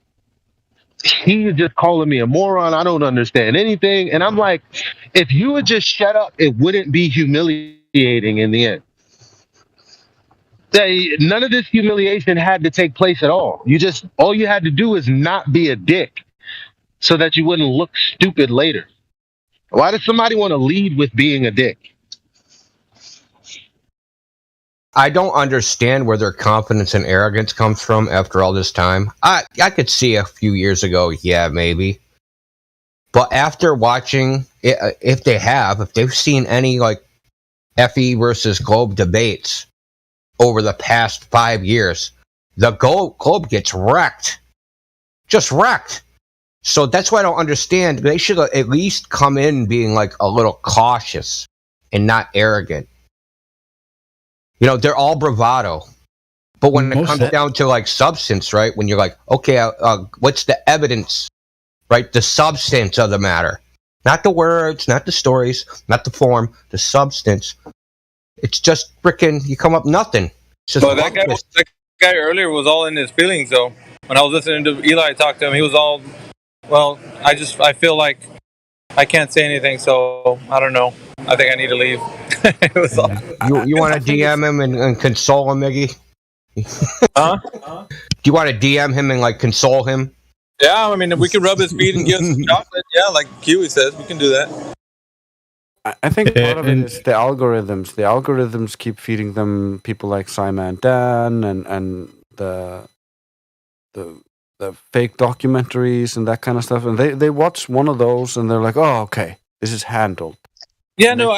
he's just calling me a moron. I don't understand anything. And I'm like, if you would just shut up, it wouldn't be humiliating in the end. None of this humiliation had to take place at all. All you had to do is not be a dick so that you wouldn't look stupid later. Why does somebody want to lead with being a dick? I don't understand where their confidence and arrogance comes from after all this time. I could see a few years ago, yeah, maybe. But after watching, if they've seen any like FE versus Globe debates over the past 5 years, the Globe gets wrecked. Just wrecked. So that's why I don't understand. They should at least come in being like a little cautious and not arrogant. You know, they're all bravado. But when it comes down to like substance, right? When you're like, okay, what's the evidence, right? The substance of the matter. Not the words, not the stories, not the form, the substance. It's just freaking, you come up nothing. It's just that guy earlier was all in his feelings, though. When I was listening to Eli talk to him, he was all, well, I feel like I can't say anything, so I don't know. I think I need to leave. It was all... You want to DM him and console him, Miggy? Huh? Do you want to DM him and like console him? Yeah, I mean, if we can rub his feet and give him some chocolate, yeah, like Kiwi says, we can do that. I think part of it is the algorithms. The algorithms keep feeding them people like Simon Dan and the fake documentaries and that kind of stuff. And they watch one of those and they're like, oh, okay, this is handled. Yeah, and no,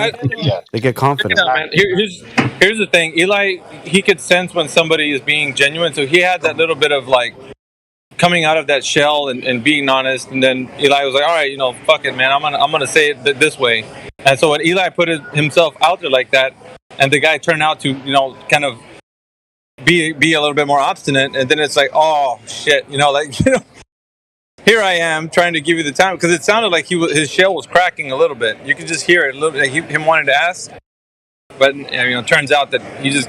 they get confident. Out, man. Here's the thing. Eli, he could sense when somebody is being genuine. So he had that little bit of like coming out of that shell and being honest. And then Eli was like, all right, fuck it, man. I'm gonna say it this way. And so when Eli put himself out there like that, and the guy turned out to, kind of be a little bit more obstinate, and then it's like, oh shit, here I am trying to give you the time, because it sounded like his shell was cracking a little bit. You could just hear it a little bit, like him wanting to ask, but it turns out that he just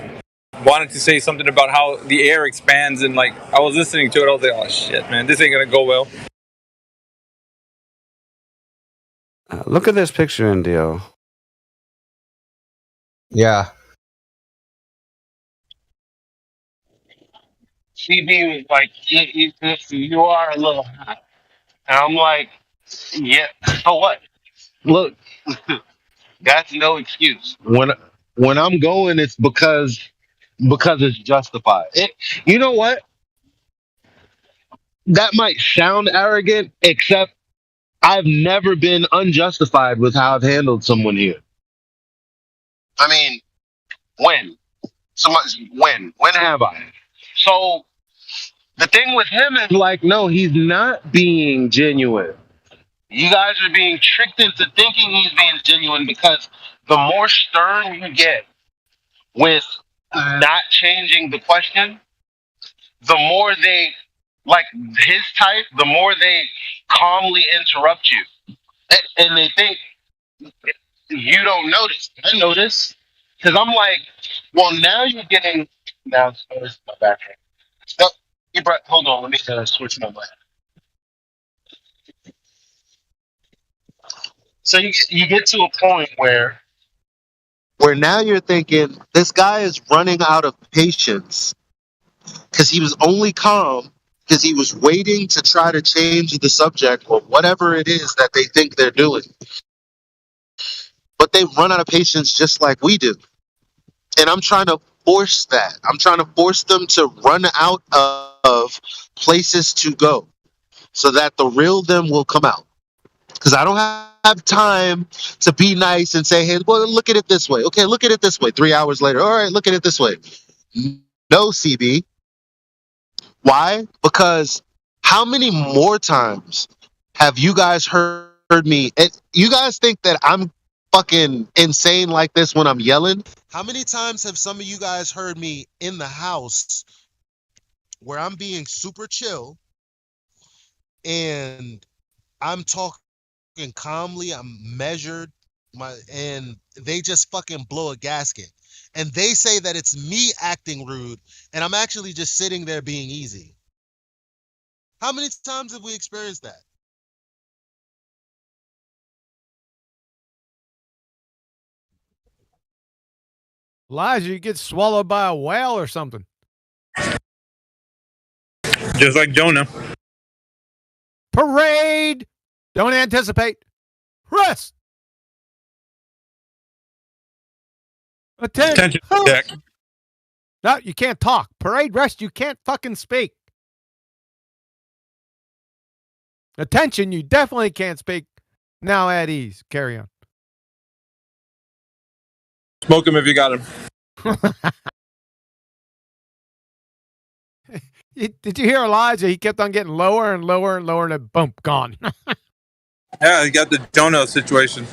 wanted to say something about how the air expands, and like I was listening to it, I was like, oh shit, man, this ain't gonna go well. Look at this picture, Indio. Yeah. CB was like, you are a little hot. And I'm like, yeah, so what? Look, that's no excuse. When I'm going, it's because it's justified. You know what? That might sound arrogant, except I've never been unjustified with how I've handled someone here. I mean, when have I? So the thing with him is like, no, he's not being genuine. You guys are being tricked into thinking he's being genuine, because the more stern you get with not changing the question, the more they, like his type, the more they calmly interrupt you. And they think you don't notice. I notice. Because I'm like, well, now you're getting, now it's my background. No, hold on, let me switch my mic. So you get to a point where now you're thinking, this guy is running out of patience because he was only calm because he was waiting to try to change the subject or whatever it is that they think they're doing. But they run out of patience just like we do. And I'm trying to force that. I'm trying to force them to run out of places to go so that the real them will come out. Because I don't have time to be nice and say, hey, well, look at it this way. Okay, look at it this way. 3 hours later, all right, look at it this way. No, CB. Why? Because how many more times have you guys heard me? And you guys think that I'm fucking insane like this when I'm yelling? How many times have some of you guys heard me in the house where I'm being super chill and I'm talking calmly, I'm measured, and they just fucking blow a gasket? And they say that it's me acting rude, and I'm actually just sitting there being easy. How many times have we experienced that? Elijah, you get swallowed by a whale or something. Just like Jonah. Parade! Don't anticipate. Rest! Attention. No, you can't talk. Parade, rest, you can't fucking speak. Attention, you definitely can't speak. Now at ease. Carry on. Smoke him if you got him. Did you hear Elijah? He kept on getting lower and lower and lower, and then boom, gone. Yeah, he got the Jonah situation.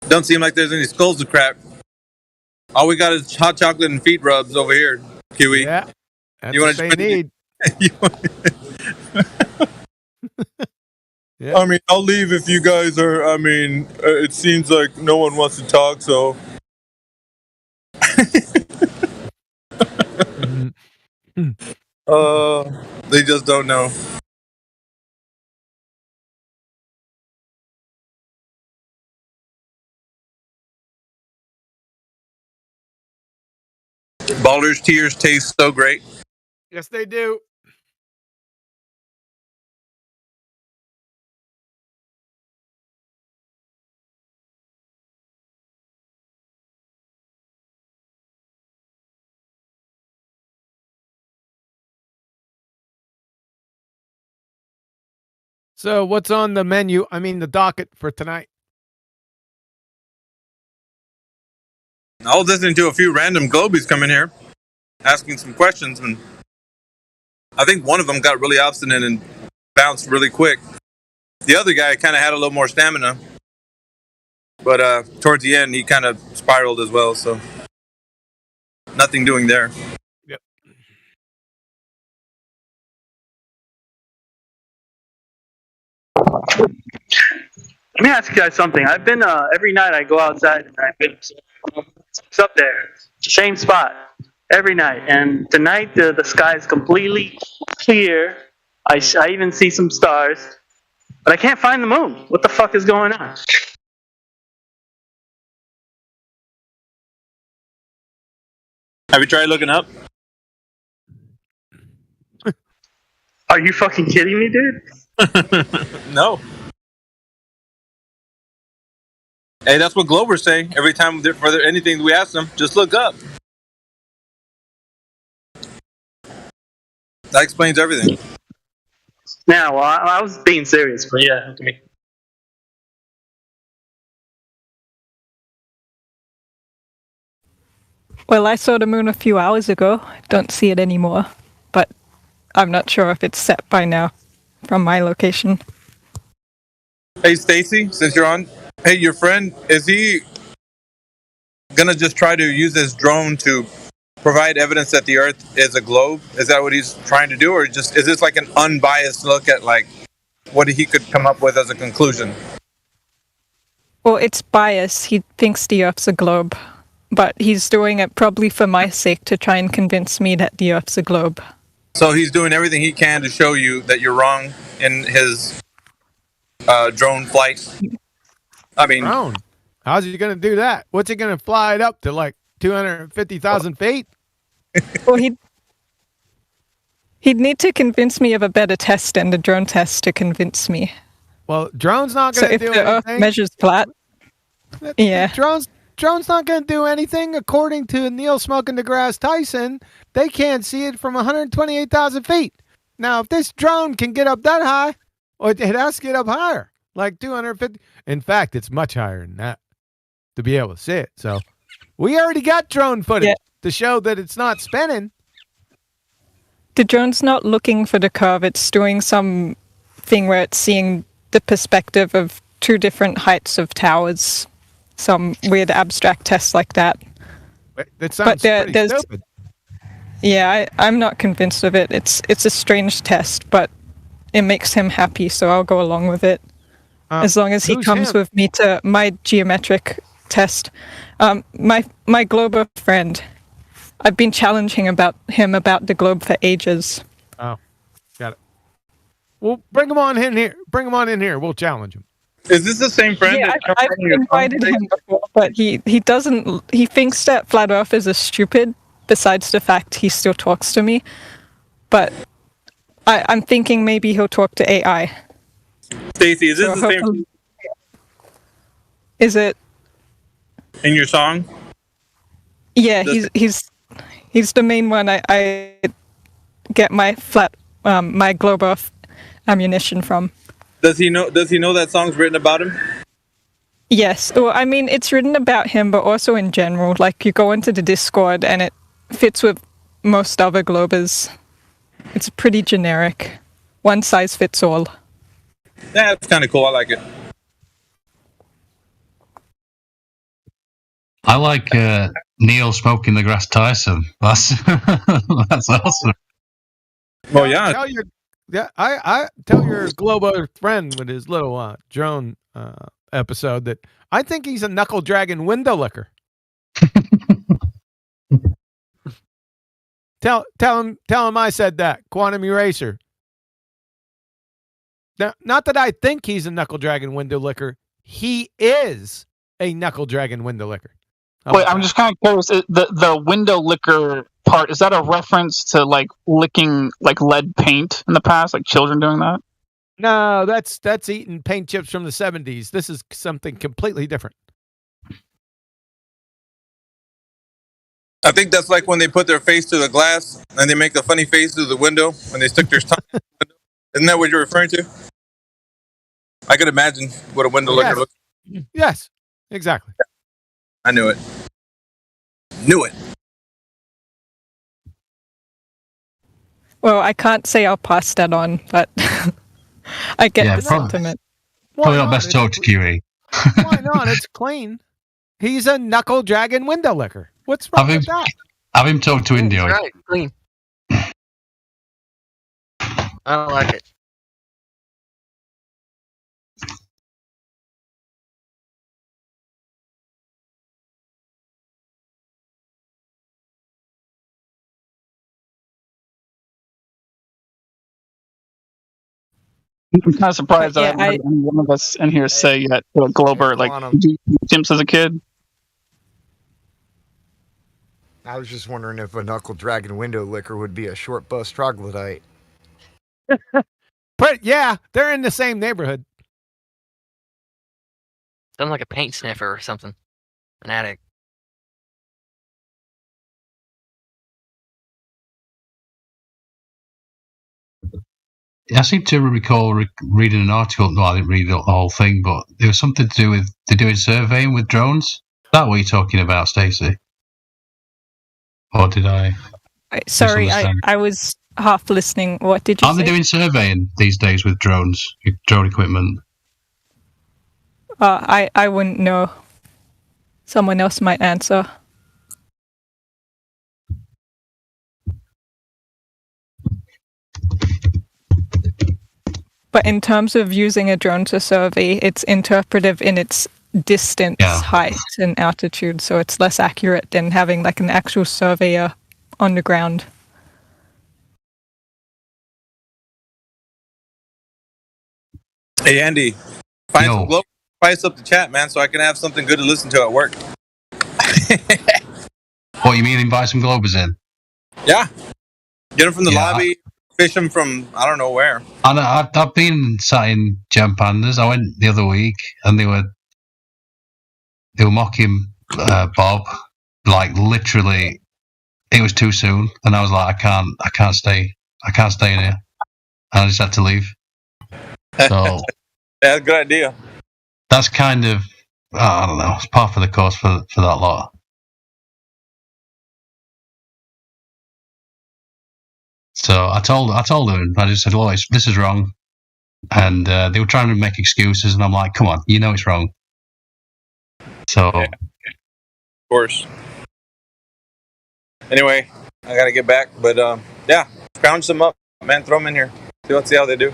Don't seem like there's any skulls to crack. All we got is hot chocolate and feet rubs over here, Kiwi. Yeah, that's you what they need. Yeah. I mean, I'll leave if you guys are. I mean, it seems like no one wants to talk, so. They just don't know. Balder's tears taste so great. Yes, they do. So what's on the menu? I mean, the docket for tonight. I was listening to a few random globies come in here, asking some questions, and I think one of them got really obstinate and bounced really quick. The other guy kind of had a little more stamina, but towards the end, he kind of spiraled as well, so nothing doing there. Yep. Let me ask you guys something. I've been every night I go outside and I've been it's up there, same spot every night. And tonight the sky is completely clear. I even see some stars, but I can't find the moon. What the fuck is going on? Have you tried looking up? Are you fucking kidding me, dude? No. Hey, that's what Glover's saying. Every time for anything we ask them, just look up. That explains everything. Yeah, well, I was being serious, but yeah, okay. Well, I saw the moon a few hours ago. Don't see it anymore, but I'm not sure if it's set by now from my location. Hey, Stacy, since you're on, hey, your friend, is he gonna just try to use this drone to provide evidence that the Earth is a globe? Is that what he's trying to do, or just is this like an unbiased look at like what he could come up with as a conclusion? Well, it's bias. He thinks the Earth's a globe, but he's doing it probably for my sake to try and convince me that the Earth's a globe. So he's doing everything he can to show you that you're wrong in his drone flight. I mean, drone. How's he going to do that? What's he going to fly it up to, like 250,000 feet. Well, he'd need to convince me of a better test than the drone test to convince me. Well, drone's not going to do anything. So if the Earth measures flat, yeah. Drone's not going to do anything. According to Neil Smoking deGrasse Tyson, they can't see it from 128,000 feet. Now, if this drone can get up that high, or it has to get up higher, like 250. In fact, it's much higher than that to be able to see it. So we already got drone footage to show that it's not spinning. The drone's not looking for the curve. It's doing some thing where it's seeing the perspective of two different heights of towers. Some weird abstract test like that. That sounds pretty stupid. Yeah, I'm not convinced of it. It's a strange test, but it makes him happy, so I'll go along with it. As long as he comes with me to my geometric test. My globe friend, I've been challenging him about the globe for ages. Oh, got it. Well, bring him on in here. We'll challenge him. Is this the same friend? Yeah, I've invited him before, but he doesn't. He thinks that flat earthers are stupid. Besides the fact he still talks to me, but I'm thinking maybe he'll talk to AI. Stacy, is this the same? Is it in your song? Yeah, he's the main one. I get my my globe earth ammunition from. Does he know that song's written about him? Yes. Well, I mean, it's written about him, but also in general. Like, you go into the Discord, and it fits with most other globers. It's pretty generic. One size fits all. Yeah, it's kind of cool. I like it. I like Neil Smoking the Grass Tyson. That's awesome. Well, yeah. I tell your global friend with his little drone episode that I think he's a knuckle dragon window licker. Tell him I said that. Quantum Eraser. Now, not that I think he's a knuckle dragon window licker. He is a knuckle dragon window licker. Wait, I'm just kind of curious. The window licker part, is that a reference to like licking like lead paint in the past, like children doing that? No, that's eating paint chips from the 70s. This is something completely different. I think that's like when they put their face to the glass and they make a funny face through the window when they stick their tongue in the window. Isn't that what you're referring to? I could imagine what a window licker looks like. Yes, exactly. I knew it. Knew it. Well, I can't say I'll pass that on, but I get the sentiment. Probably not best to talk to QE. Why not? It's clean. He's a knuckle dragon window licker. What's wrong with that? Have him talk to Indio. Right, clean. I don't like it. I'm kind of surprised that I haven't heard any one of us in here say yet to a Glober, like, Jim's as a kid. I was just wondering if a knuckle dragon window licker would be a short bus troglodyte. But yeah, they're in the same neighborhood. Sounds like a paint sniffer or something. An addict. I seem to recall reading an article. No, I didn't read the whole thing, but there was something to do with they're doing surveying with drones. Is that what you're talking about, Stacey? Or did I? Sorry, I was half listening. What did you say? Aren't they doing surveying these days with drones, drone equipment? I wouldn't know. Someone else might answer. But in terms of using a drone to survey, it's interpretive in its distance, height, and altitude, so it's less accurate than having like an actual surveyor on the ground. Hey, Andy, spice up the chat, man, so I can have something good to listen to at work. What, you mean invite some Globers in? Yeah. Get them from the lobby, fish them from I don't know where. I've been sat in Gem Pandas. I went the other week and they were mocking Bob, like literally. It was too soon, and I was like, I can't stay in here. And I just had to leave. So yeah, good idea. That's kind of I don't know. It's par for the course for that lot. So I told them. I just said, "Well, this is wrong," and they were trying to make excuses, and I'm like, "Come on, you know it's wrong." So, yeah. Of course. Anyway, I gotta get back, but yeah, scrounge them up, man. Throw them in here. Let's see how they do.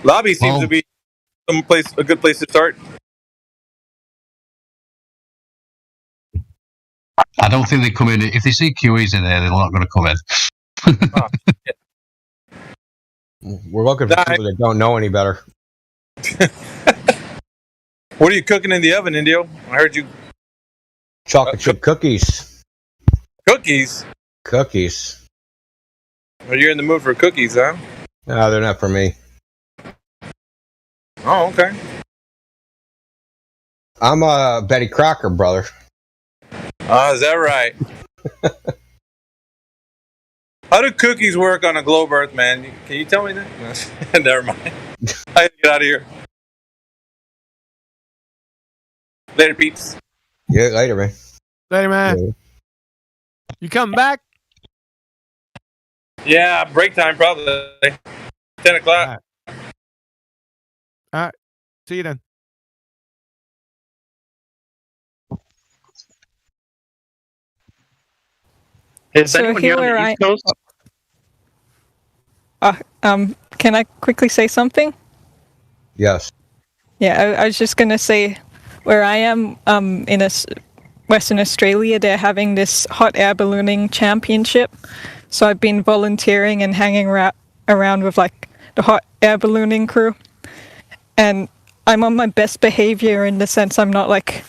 Lobby seems to be a good place to start. I don't think they come in. If they see QEs in there, they're not going to come in. We're looking for people that don't know any better. What are you cooking in the oven, Indio? I heard you. Chocolate chip cookies. Cookies? Cookies. Well, you're in the mood for cookies, huh? No, they're not for me. Oh, okay. I'm a Betty Crocker brother. Oh, is that right? How do cookies work on a globe Earth, man? Can you tell me that? Never mind. I get out of here. Later, peeps. Yeah, later, man. Later, man. Yeah. You coming back? Yeah, break time probably. 10 o'clock. All right. See you then. So here where I can I quickly say something? Yes. Yeah, I was just gonna say where I am in Western Australia, they're having this hot air ballooning championship. So I've been volunteering and hanging around with like the hot air ballooning crew, and I'm on my best behavior in the sense I'm not like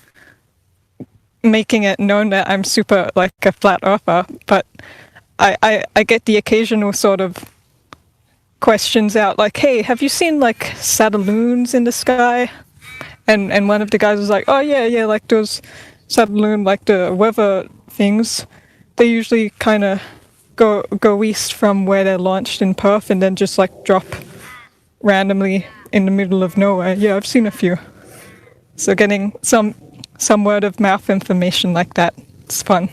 making it known that I'm super like a flat earther, but I get the occasional sort of questions out like, hey, have you seen like satelloons in the sky? And one of the guys was like, oh yeah, like those satelloon, like the weather things, they usually kind of go east from where they're launched in Perth and then just like drop randomly in the middle of nowhere. Yeah, I've seen a few. So getting some word of mouth information like that, it's fun.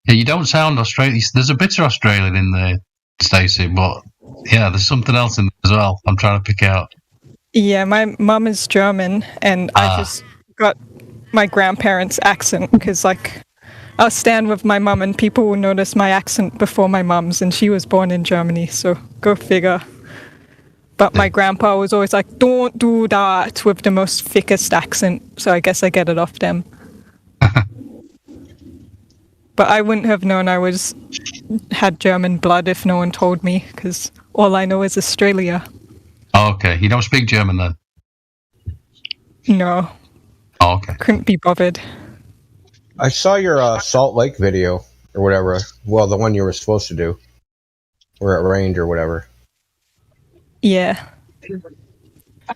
Yeah, you don't sound Australian. There's a bit of Australian in there, Stacey, but yeah, there's something else in there as well. I'm trying to pick out. Yeah, my mum is German, and I just got my grandparents' accent because, like, I'll stand with my mum, and people will notice my accent before my mum's, and she was born in Germany, so go figure. But my grandpa was always like, "Don't do that," with the most thickest accent, so I guess I get it off them. But I wouldn't have known I had German blood if no one told me, because all I know is Australia. Oh, okay. You don't speak German then? No. Oh, okay. Couldn't be bothered. I saw your Salt Lake video, or whatever. Well, the one you were supposed to do. Or at range, or whatever. Yeah.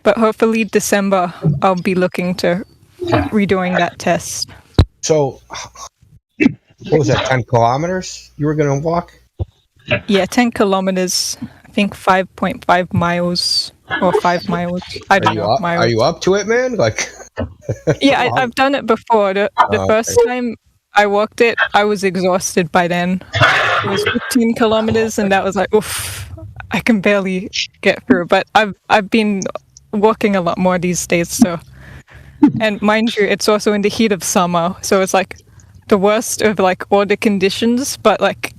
But hopefully December, I'll be looking to redoing that test. So, what was that, 10 kilometers you were going to walk? Yeah, 10 kilometers. I think 5.5 miles or 5 miles. I don't know. Miles. Are you up to it, man? Like, yeah, I've done it before. The first time I walked it, I was exhausted by then. It was 15 kilometers, and that was like, oof, I can barely get through. But I've been walking a lot more these days. So, and mind you, it's also in the heat of summer, so it's like the worst of like all the conditions. But like,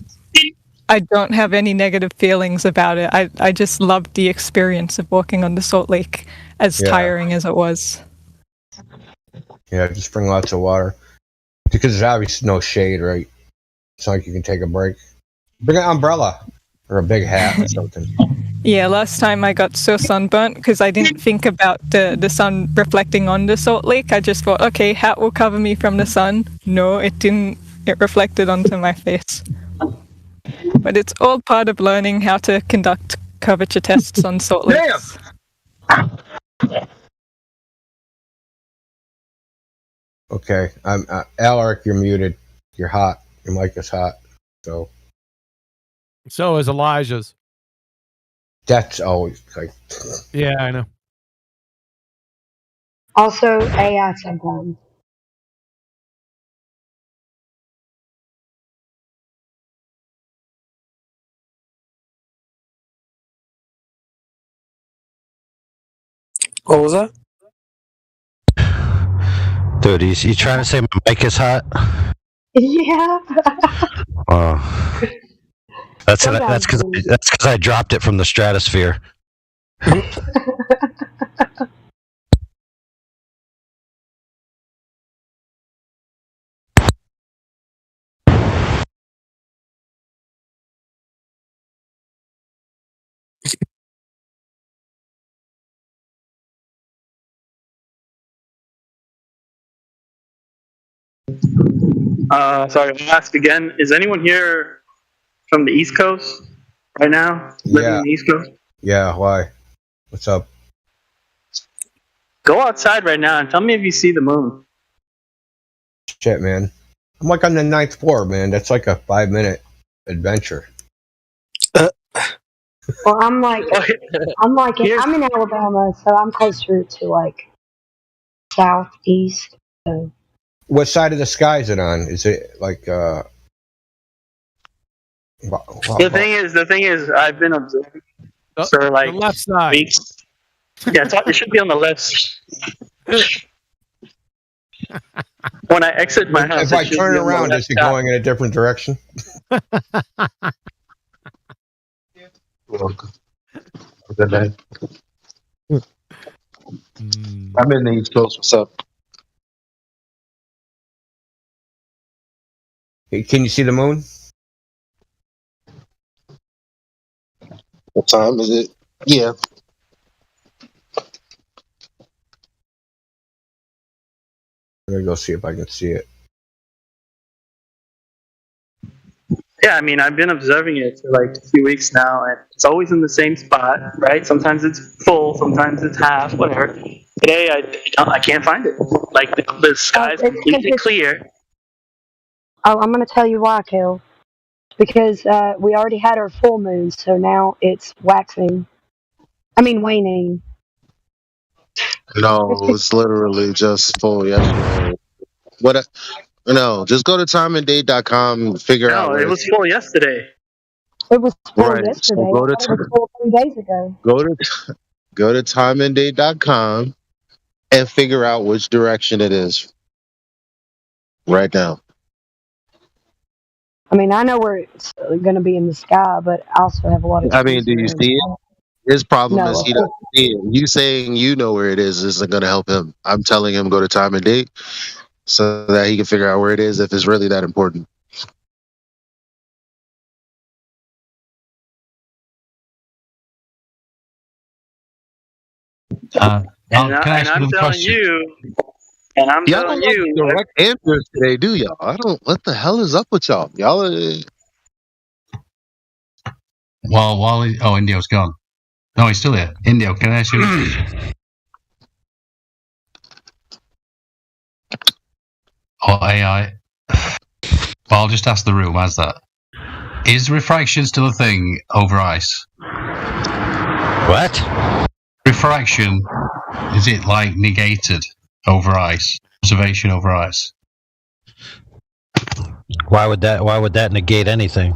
I don't have any negative feelings about it. I just loved the experience of walking on the Salt Lake, as tiring as it was. Yeah, just bring lots of water. Because there's obviously no shade, right? It's not like you can take a break. Bring an umbrella or a big hat or something. Yeah, last time I got so sunburnt because I didn't think about the sun reflecting on the salt lake. I just thought, okay, hat will cover me from the sun. No, it didn't. It reflected onto my face. But it's all part of learning how to conduct curvature tests on salt lakes. Okay, I'm Alaric, you're muted. You're hot. Your mic is hot. So is Elijah's. That's always like. Yeah, I know. Also, AI sometimes. What was that? Dude, you trying to say my mic is hot? Yeah. Oh. That's because I dropped it from the stratosphere. Sorry, I'll ask again. Is anyone here from the East Coast right now? Living in the East Coast? Yeah, why? What's up? Go outside right now and tell me if you see the moon. Shit, man. I'm like on the 9th floor, man. That's like a 5-minute adventure. Well, I'm in Alabama, so I'm closer to like southeast. So. What side of the sky is it on? Is it like The thing is, I've been observing for like the left side. weeks. Yeah, it should be on the left. When I exit my house, if I turn around, is it going in a different direction? Welcome. Good night. I'm in the East Coast. What's up? Hey, can you see the moon? What time is it? Yeah. I'm gonna go see if I can see it. Yeah, I mean, I've been observing it for like a few weeks now, and it's always in the same spot, right? Sometimes it's full, sometimes it's half, whatever. Today, I can't find it. Like, the sky is completely clear. Oh, I'm going to tell you why, Kel. Because we already had our full moon, so now it's waning. No, it's literally just full yesterday. No, just go to timeanddate.com and figure out. No, it was full yesterday. It was full Right, yesterday. so go to it was full 3 days ago. Go to timeanddate.com and figure out which direction it is right now. I mean, I know where it's going to be in the sky, but I also have a lot of. I mean, do you see it? His problem is No. he doesn't see it. You saying you know where it is isn't going to help him. I'm telling him go to time and date so that he can figure out where it is if it's really that important. And I'm telling you, direct answers today, do y'all? I don't. What the hell is up with y'all? Y'all. Indio's gone. No, he's still here. Indio, can I ask you a question? Or AI? Well, I'll just ask the room as that. Is refraction still a thing over ice? What? Refraction, is it like negated over ice? Observation over ice? Why would that negate anything?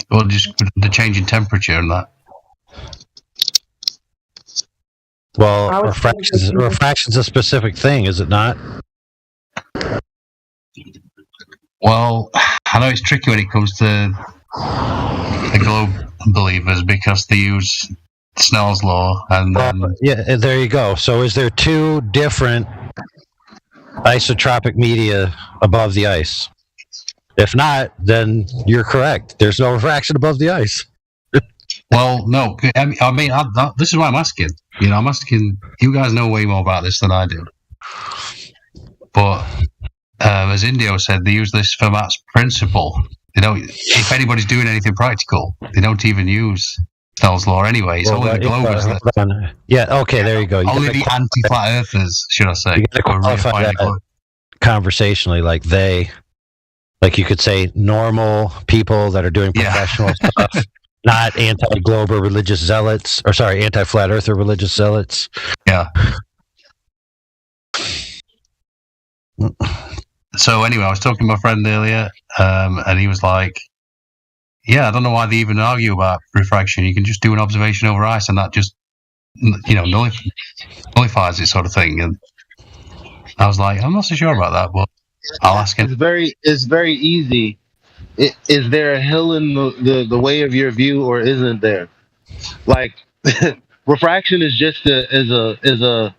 Well, just the change in temperature and that. Well, refraction's a specific thing, is it not? Well, I know it's tricky when it comes to the globe believers because they use Snell's law and yeah, there you go. So is there two different isotropic media above the ice? If not, then you're correct. There's no refraction above the ice. Well, no. I mean, this is why I'm asking. You know, I'm asking. You guys know way more about this than I do. But as Indio said, they use this Fermat's principle. They don't. If anybody's doing anything practical, they don't even use Snell's law anyway. It's only the Globers that. Yeah. Okay. There you go. Only the anti-flat earthers, should I say? You got to qualify that conversationally, like they. Like you could say normal people that are doing professional stuff, not anti-glober religious zealots, or sorry, anti-flat earther religious zealots. Yeah. So anyway, I was talking to my friend earlier, and he was like, yeah, I don't know why they even argue about refraction. You can just do an observation over ice and that just, nullifies it sort of thing. And I was like, I'm not so sure about that, but I'll ask him. It's very easy. Is there a hill in the way of your view, or isn't there? Like refraction is just a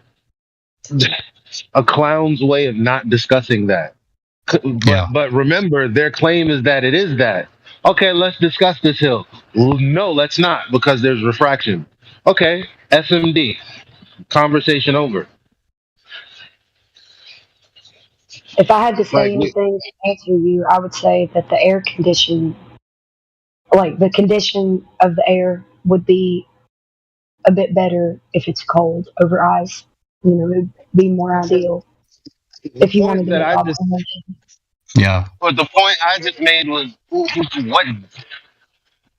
clown's way of not discussing that. But remember, their claim is that it is that. Okay, let's discuss this hill. Well, no, let's not, because there's refraction. Okay, SMD. Conversation over. If I had to say anything to answer you, I would say that the air condition, like the condition of the air, would be a bit better if it's cold over ice. It would be more ideal if you wanted to make observations. Yeah. But the point I just made was what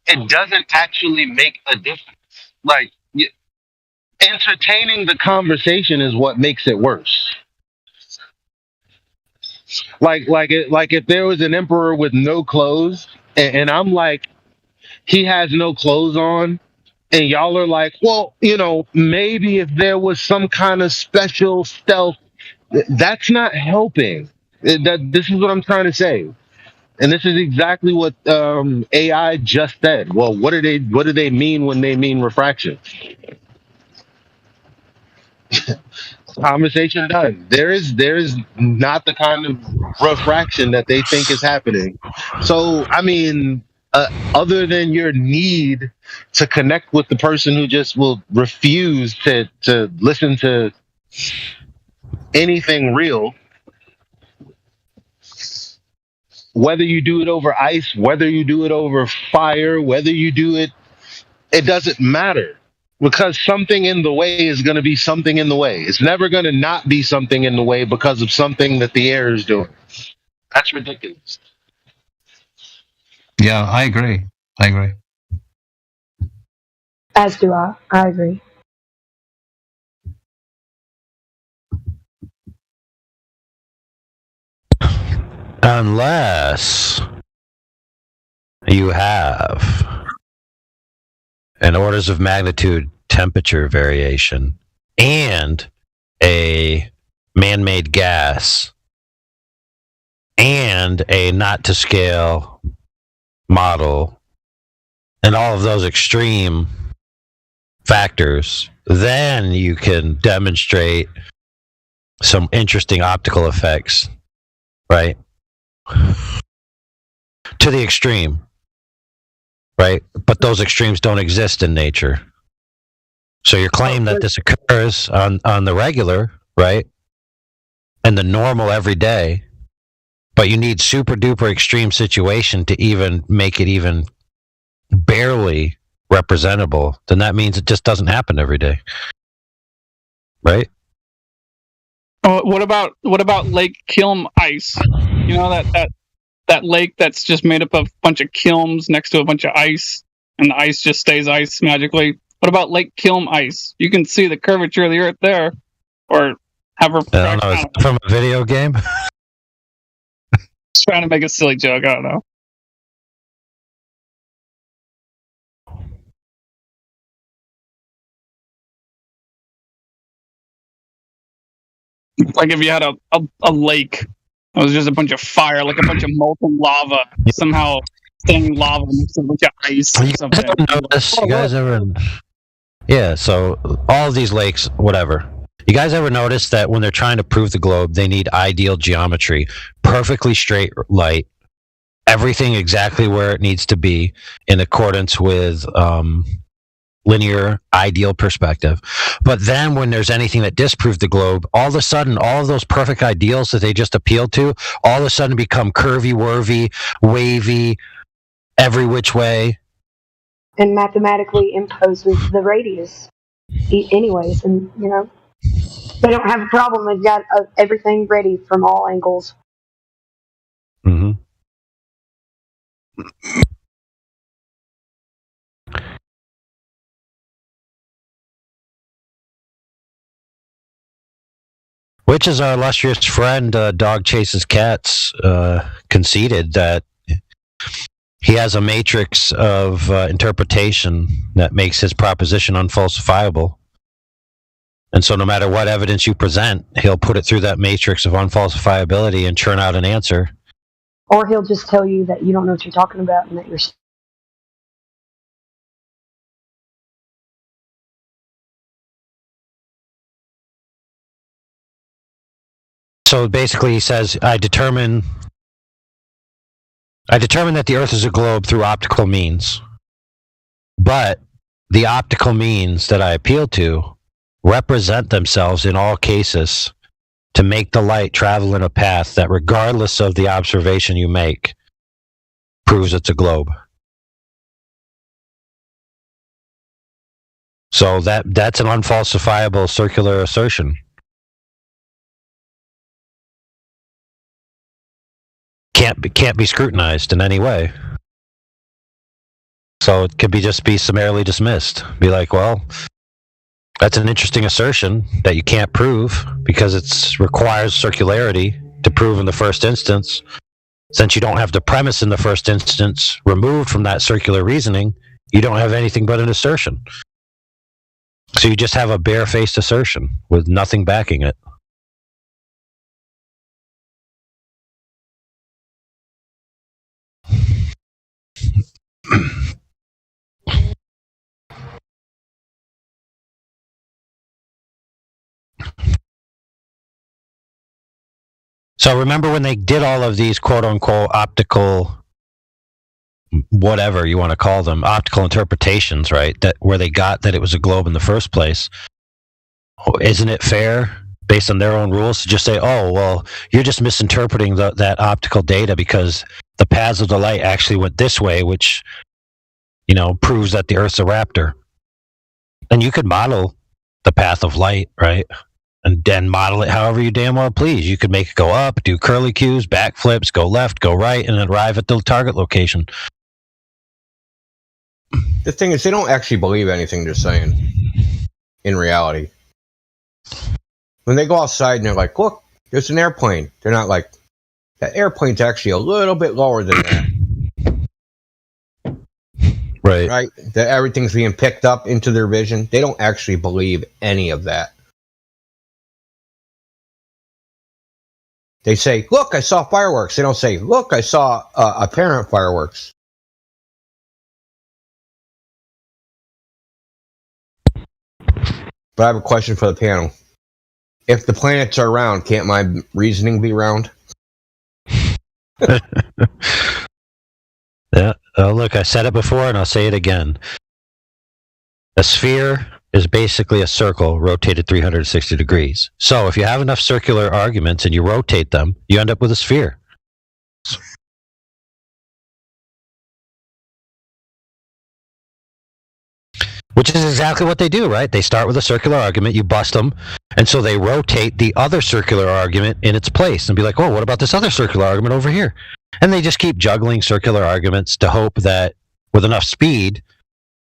it doesn't actually make a difference. Like entertaining the conversation is what makes it worse. Like if there was an emperor with no clothes, and I'm like, he has no clothes on, and y'all are like, well, maybe if there was some kind of special stealth, that's not helping. This is what I'm trying to say, and this is exactly what AI just said. Well, what do they mean when they mean refraction? Conversation done. There is not the kind of refraction that they think is happening. So, I mean, other than your need to connect with the person who just will refuse to listen to anything real, whether you do it over ice, whether you do it over fire, whether you do it, it doesn't matter. Because something in the way is going to be something in the way. It's never going to not be something in the way because of something that the air is doing. That's ridiculous. Yeah, I agree. As do I. I agree. Unless you have an orders of magnitude temperature variation and a man-made gas and a not to scale model and all of those extreme factors, then you can demonstrate some interesting optical effects, right? To the extreme. Right? But those extremes don't exist in nature. So your claim that this occurs on the regular, right? And the normal every day, but you need super duper extreme situation to even make it even barely representable, then that means it just doesn't happen every day. Right? What about Lake Kilm ice? That lake that's just made up of a bunch of kilns next to a bunch of ice, and the ice just stays ice magically. What about Lake Kilm ice? You can see the curvature of the Earth there, or have her. I don't know. Is it from a video game? Just trying to make a silly joke. I don't know. Like if you had a lake. It was just a bunch of fire, like a bunch of molten lava, somehow standing lava next to a bunch of ice or something. You guys ever? Yeah, so all of these lakes, whatever. You guys ever notice that when they're trying to prove the globe, they need ideal geometry, perfectly straight light, everything exactly where it needs to be in accordance with linear ideal perspective. But then when there's anything that disproves the globe, all of a sudden, all of those perfect ideals that they just appealed to, all of a sudden become curvy, worvy, wavy, every which way. And mathematically imposes the radius anyways. And, you know, they don't have a problem. They've got everything ready from all angles. Mm-hmm. Which is our illustrious friend, Dog Chases Cats, conceded that he has a matrix of interpretation that makes his proposition unfalsifiable. And so no matter what evidence you present, he'll put it through that matrix of unfalsifiability and churn out an answer. Or he'll just tell you that you don't know what you're talking about and that you're... So basically he says, I determine that the Earth is a globe through optical means. But the optical means that I appeal to represent themselves in all cases to make the light travel in a path that, regardless of the observation you make, proves it's a globe. So that's an unfalsifiable circular assertion. Can't be scrutinized in any way. So it could just be summarily dismissed. Be like, well, that's an interesting assertion that you can't prove because it requires circularity to prove in the first instance. Since you don't have the premise in the first instance removed from that circular reasoning, you don't have anything but an assertion. So you just have a barefaced assertion with nothing backing it. So remember when they did all of these quote-unquote optical, whatever you want to call them, optical interpretations, right? That where they got that it was a globe in the first place. Isn't it fair, based on their own rules, to just say, oh, well, you're just misinterpreting that optical data because the paths of the light actually went this way, which, you know, proves that the Earth's a raptor. And you could model the path of light, right? And then model it however you damn well please. You could make it go up, do curly cues, backflips, go left, go right, and then arrive at the target location. The thing is, they don't actually believe anything they're saying in reality. When they go outside and they're like, look, there's an airplane. They're not like, that airplane's actually a little bit lower than that. Right? That everything's being picked up into their vision. They don't actually believe any of that. They say, look, I saw fireworks. They don't say, look, I saw apparent fireworks. But I have a question for the panel. If the planets are round, can't my reasoning be round? Yeah. Look, I said it before and I'll say it again. A sphere is basically a circle rotated 360 degrees. So if you have enough circular arguments and you rotate them, you end up with a sphere. Which is exactly what they do, right? They start with a circular argument, you bust them, and so they rotate the other circular argument in its place and be like, oh, what about this other circular argument over here? And they just keep juggling circular arguments to hope that with enough speed,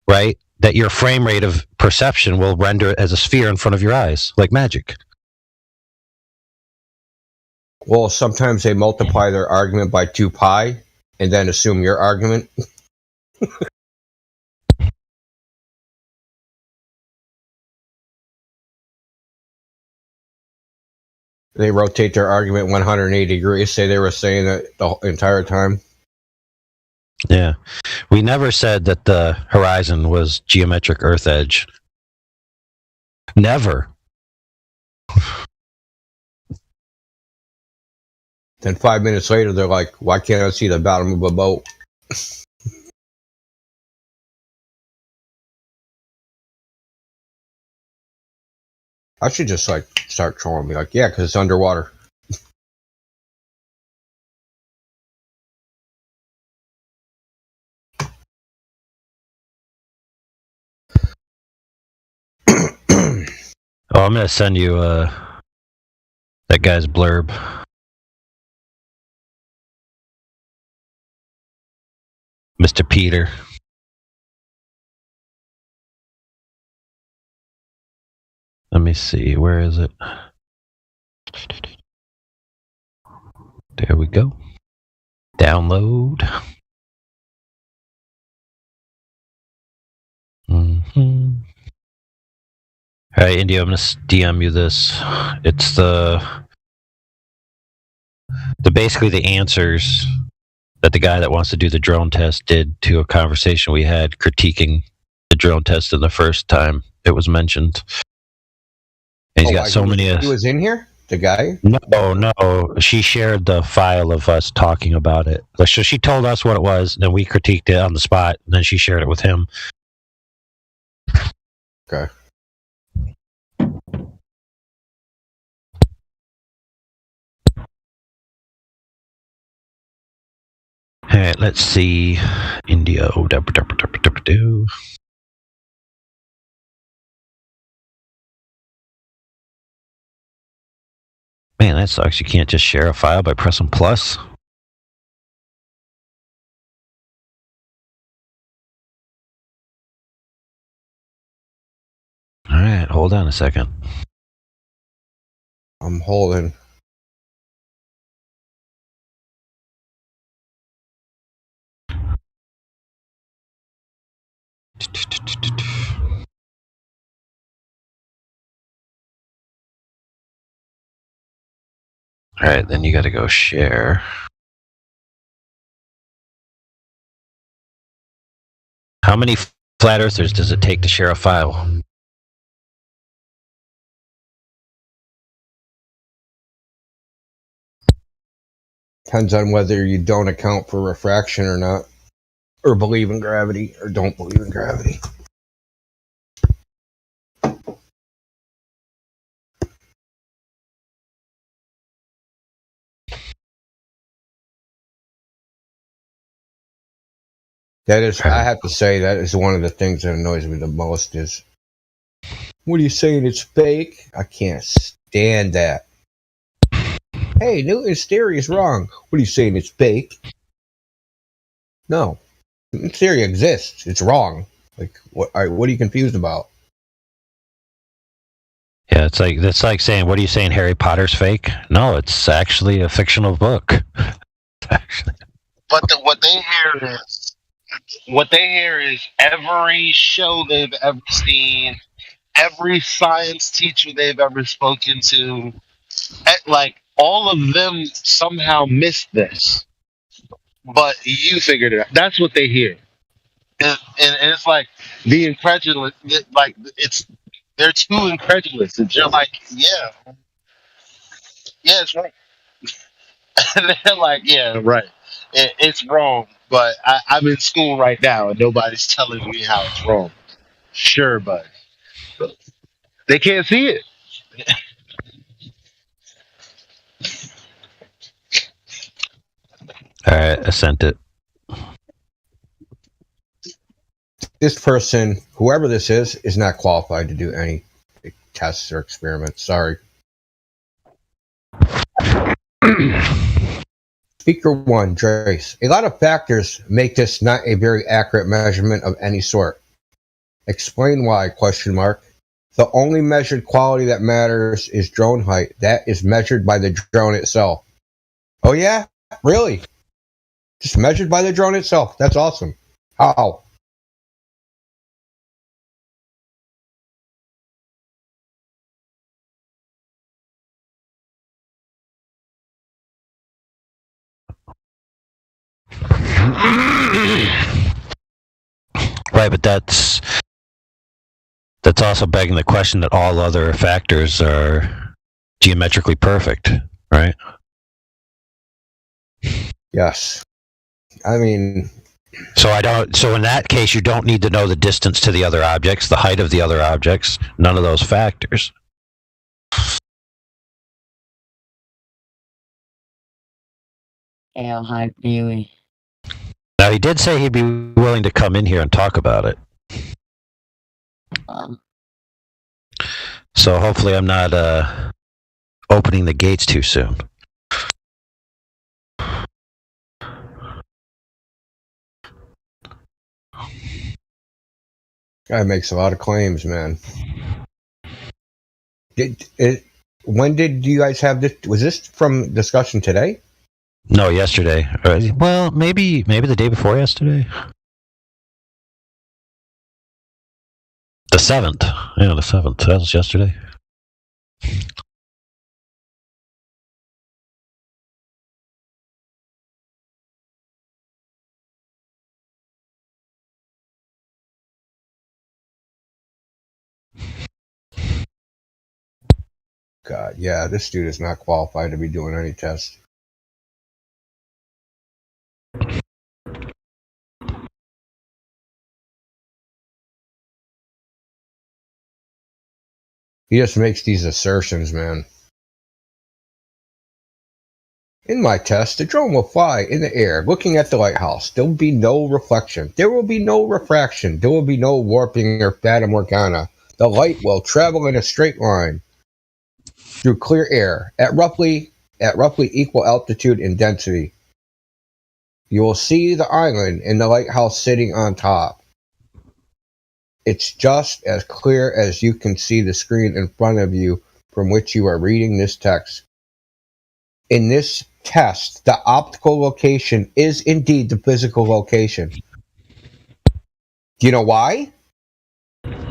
right, that your frame rate of perception will render it as a sphere in front of your eyes, like magic. Well, sometimes they multiply their argument by 2 pi and then assume your argument. They rotate their argument 180 degrees, say they were saying that the entire time. Yeah. We never said that the horizon was geometric Earth edge. Never. Then 5 minutes later, they're like, "Why can't I see the bottom of a boat?" I should just like start trolling, be like, "Yeah, because it's underwater." Oh, I'm gonna send you that guy's blurb. Mr. Peter. Let me see, where is it? There we go. Download. Mm-hmm. All right, India, I'm gonna DM you this. It's the basically the answers that the guy that wants to do the drone test did to a conversation we had critiquing the drone test in the first time it was mentioned. And he's got so many. He was in here, the guy. No. She shared the file of us talking about it. So she told us what it was, then we critiqued it on the spot, and then she shared it with him. Okay. All right, let's see. India. Man, that sucks. You can't just share a file by pressing plus. All right, hold on a second. I'm holding. All right, then you got to go share. How many flat earthers does it take to share a file? Depends on whether you don't account for refraction or not, or believe in gravity or don't believe in gravity. That is, I have to say, that is one of the things that annoys me the most is, what are you saying, it's fake? I can't stand that. Hey, Newton's theory is wrong. What are you saying, it's fake? No. Newton's theory exists. It's wrong. Like, what are you confused about? Yeah, that's like saying, what are you saying, Harry Potter's fake? No, it's actually a fictional book. Actually. But what they hear is every show they've ever seen, every science teacher they've ever spoken to, like all of them somehow missed this, but you figured it out. That's what they hear, and it's like the incredulous, like they're too incredulous, and you're like, yeah, it's right, and they're like, yeah, right, it's wrong, but I'm in school right now, and nobody's telling me how it's wrong. Sure, but they can't see it. All right, I sent it. This person, whoever this is not qualified to do any tests or experiments. Sorry. Speaker 1, Trace. A lot of factors make this not a very accurate measurement of any sort. Explain why, ? The only measured quality that matters is drone height. That is measured by the drone itself. Oh yeah? Really? Just measured by the drone itself. That's awesome. How? Right, but that's also begging the question that all other factors are geometrically perfect, right? Yes. I mean, so in that case, you don't need to know the distance to the other objects, the height of the other objects, none of those factors. How high really? Now, he did say he'd be willing to come in here and talk about it. So hopefully I'm not opening the gates too soon. Guy makes a lot of claims, man. When did you guys have this? Was this from discussion today? No, yesterday. Well, maybe the day before yesterday. The 7th. Yeah, the 7th. That was yesterday. God, yeah, this dude is not qualified to be doing any tests. He just makes these assertions, man. In my test, the drone will fly in the air, looking at the lighthouse. There will be no reflection. There will be no refraction. There will be no warping or fata morgana. The light will travel in a straight line through clear air at roughly equal altitude and density. You will see the island and the lighthouse sitting on top. It's just as clear as you can see the screen in front of you from which you are reading this text. In this test, the optical location is indeed the physical location. Do you know why?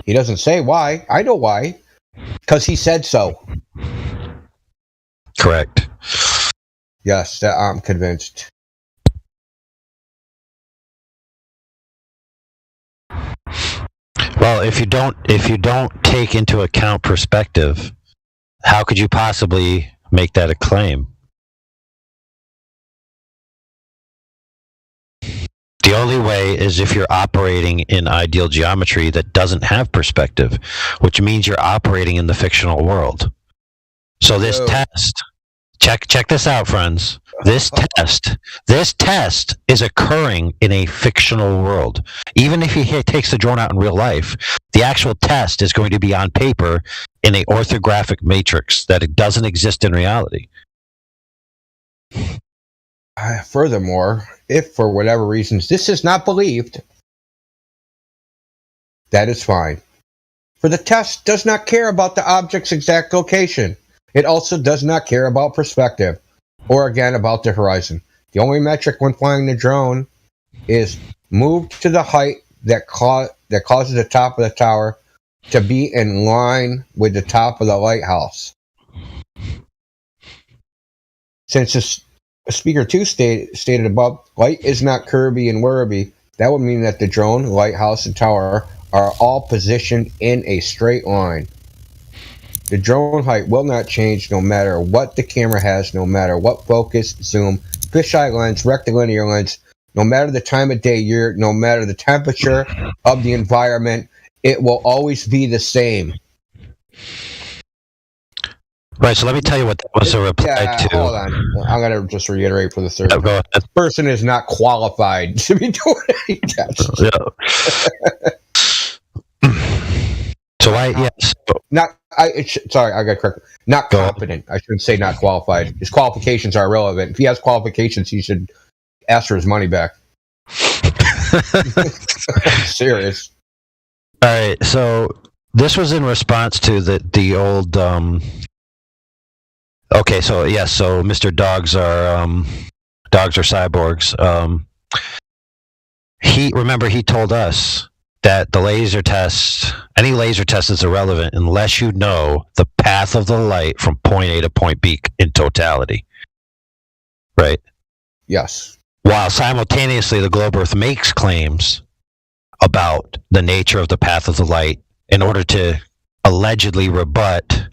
He doesn't say why. I know why. Because he said so. Correct. Yes, I'm convinced. Well, if you don't take into account perspective, how could you possibly make that a claim? The only way is if you're operating in ideal geometry that doesn't have perspective, which means you're operating in the fictional world. So this test, check this out, friends. This test is occurring in a fictional world. Even if he takes the drone out in real life, the actual test is going to be on paper in a orthographic matrix that it doesn't exist in reality. Furthermore, if for whatever reasons this is not believed, that is fine. For the test does not care about the object's exact location. It also does not care about perspective, or again about the horizon. The only metric when flying the drone is move to the height that causes the top of the tower to be in line with the top of the lighthouse. Since Speaker 2 stated above, light is not Kirby and Werribee, that would mean that the drone, lighthouse, and tower are all positioned in a straight line. The drone height will not change no matter what the camera has, no matter what focus, zoom, fisheye lens, rectilinear lens, no matter the time of day, year, no matter the temperature of the environment, it will always be the same. Right, so let me tell you what that was a reply to. Hold on. I'm going to just reiterate for the third time. This person is not qualified to be doing any tests. Sorry, I got correct. Not competent. I shouldn't say not qualified. His qualifications are irrelevant. If he has qualifications, he should ask for his money back. I'm serious. All right, so this was in response to the old. Okay, so yes, so Mr. Dogs are cyborgs. He told us that the laser test, any laser test is irrelevant unless you know the path of the light from point A to point B in totality. Right? Yes. While simultaneously the globe Earth makes claims about the nature of the path of the light in order to allegedly rebut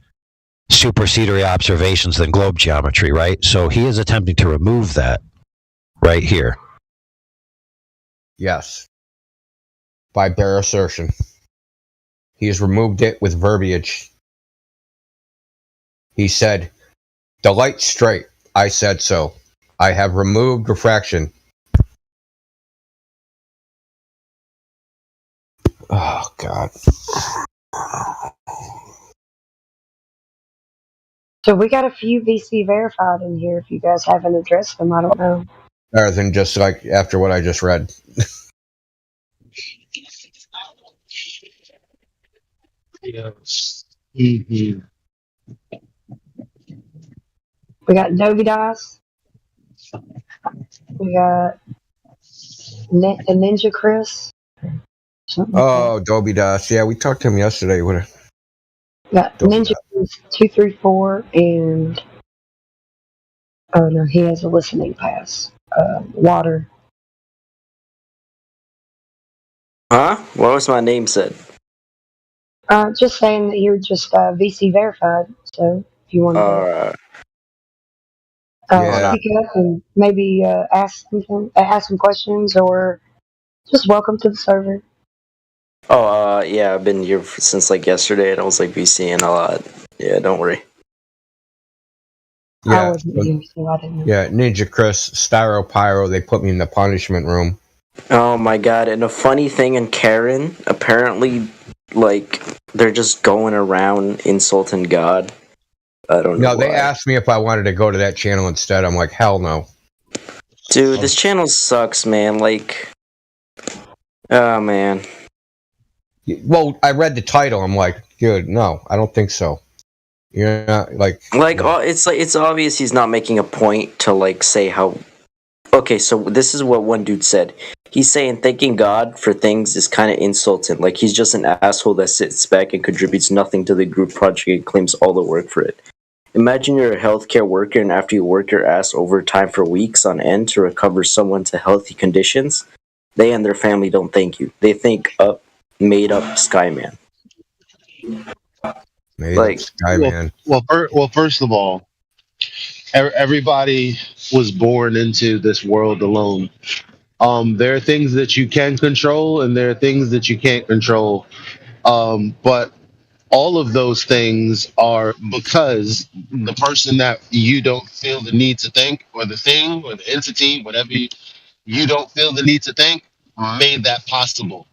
supersedery observations than globe geometry, right? So he is attempting to remove that. right here. Yes. By bare assertion. He has removed it with verbiage. He said, "The light's straight. I said so. I have removed refraction." Oh, God. So we got a few VC verified in here. If you guys haven't addressed them, I don't know. Better than just like after what I just read. Yes. Mm-hmm. We got Novi Dice. We got a Ninja Chris. Oh, Dobie Das. Yeah, we talked to him yesterday. What? Got Ninja Chris 234 and oh no, he has a listening pass. Water. Huh? What was my name said? Just saying that you're just VC verified. So if you wanted to speak up and maybe ask some questions, or just welcome to the server. Oh, yeah, I've been here since like yesterday, and I was like VCing a lot. Yeah, don't worry. I wasn't here, so I didn't know. Yeah, Ninja Chris, Styro Pyro, they put me in the punishment room. Oh my god, and a funny thing in Karen, apparently, like, they're just going around insulting God. I don't know. No, they asked me if I wanted to go to that channel instead. I'm like, hell no. Dude, this channel sucks, man. Like, oh man. Well, I read the title. I'm like, dude, no, I don't think so. You're not like. It's obvious he's not making a point to like say how. Okay, so this is what one dude said. He's saying thanking God for things is kind of insulting. Like he's just an asshole that sits back and contributes nothing to the group project and claims all the work for it. Imagine you're a healthcare worker and after you work your ass overtime for weeks on end to recover someone to healthy conditions, they and their family don't thank you. They think made up Skyman. Made up Skyman. Well, first of all, everybody was born into this world alone. There are things that you can control and there are things that you can't control. But all of those things are because the person that you don't feel the need to think, or the thing or the entity, whatever you don't feel the need to think, made that possible.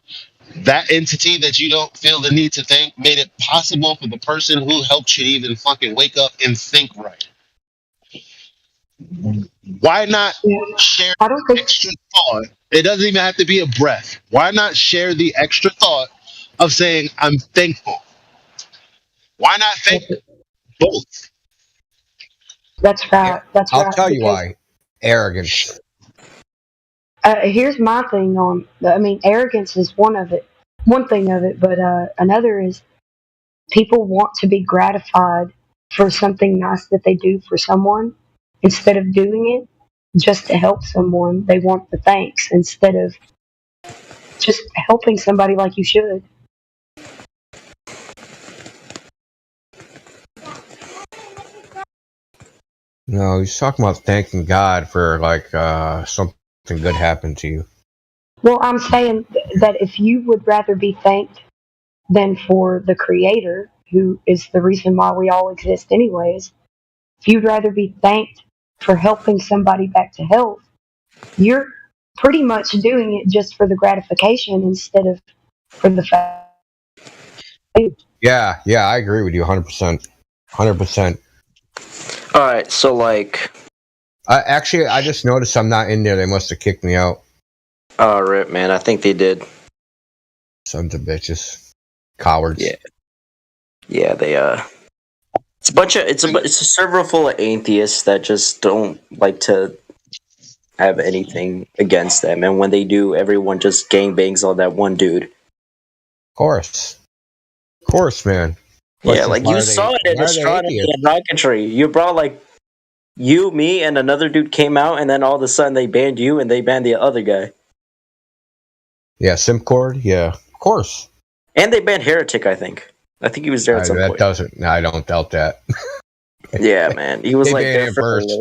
That entity that you don't feel the need to think made it possible for the person who helped you even fucking wake up and think right. Why not share extra thought? It doesn't even have to be a breath. Why not share the extra thought of saying, I'm thankful? Why not think both? That's right. That's right. I'll tell you why. Arrogance. Here's my thing on. I mean, arrogance is one thing of it, but another is people want to be gratified for something nice that they do for someone instead of doing it just to help someone. They want the thanks instead of just helping somebody like you should. No, he's talking about thanking God for like something good happened to you. Well, I'm saying that if you would rather be thanked than for the Creator, who is the reason why we all exist anyways, if you'd rather be thanked for helping somebody back to health, you're pretty much doing it just for the gratification instead of for the fact. Yeah, I agree with you 100%. 100%. Alright, so like... Actually, I just noticed I'm not in there. They must have kicked me out. Oh, rip, man. I think they did. Sons of bitches. Cowards. Yeah, they, it's a server full of atheists that just don't like to have anything against them. And when they do, everyone just gangbangs on that one dude. Of course, man. Yeah, like you saw it in astronomy and rocketry. You brought like you, me, and another dude came out, and then all of a sudden they banned you and they banned the other guy. Yeah, Simcord. Yeah, of course. And they banned Heretic. I think he was there at some point. No, I don't doubt that. Yeah, man, he was like there first.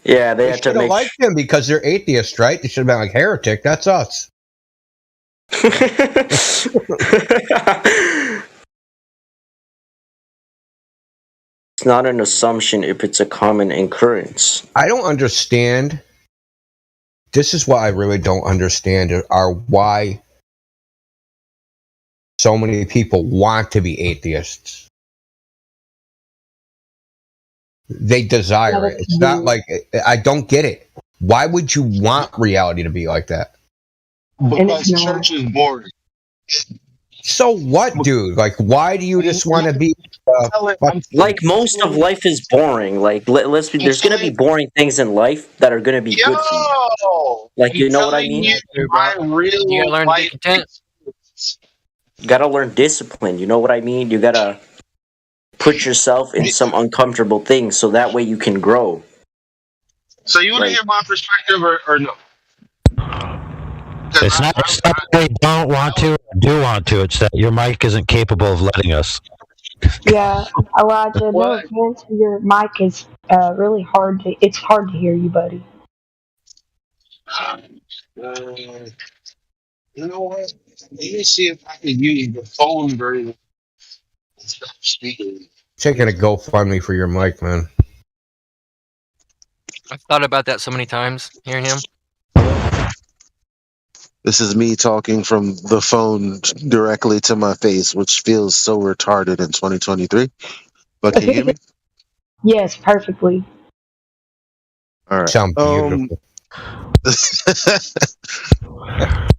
Yeah, they They had to should have make. liked him because they're atheists, right? They should have been like, heretic, that's us. It's not an assumption if it's a common occurrence. I don't understand. This is what I really don't understand are why so many people want to be atheists. They desire it. It's not like, I don't get it. Why would you want reality to be like that? Because church is boring. So what, dude? Like, why do you just want to be? Like most of life is boring. Like let's be. There's gonna be boring things in life that are gonna be good for you. Like you know what I mean? You gotta learn to be content. You gotta learn discipline. You know what I mean? You gotta put yourself in some uncomfortable things so that way you can grow. So you want to hear my perspective or no? It's not that they don't want to or do want to. It's that your mic isn't capable of letting us. Yeah, Elijah, no offense, your mic is really hard to. It's hard to hear you, buddy. You know what? Let me see if I can use the phone version instead of speaking. Taking a GoFundMe for your mic, man. I've thought about that so many times, hearing him. This is me talking from the phone directly to my face, which feels so retarded in 2023. But can you hear me? Yes, perfectly. All right. Sound beautiful.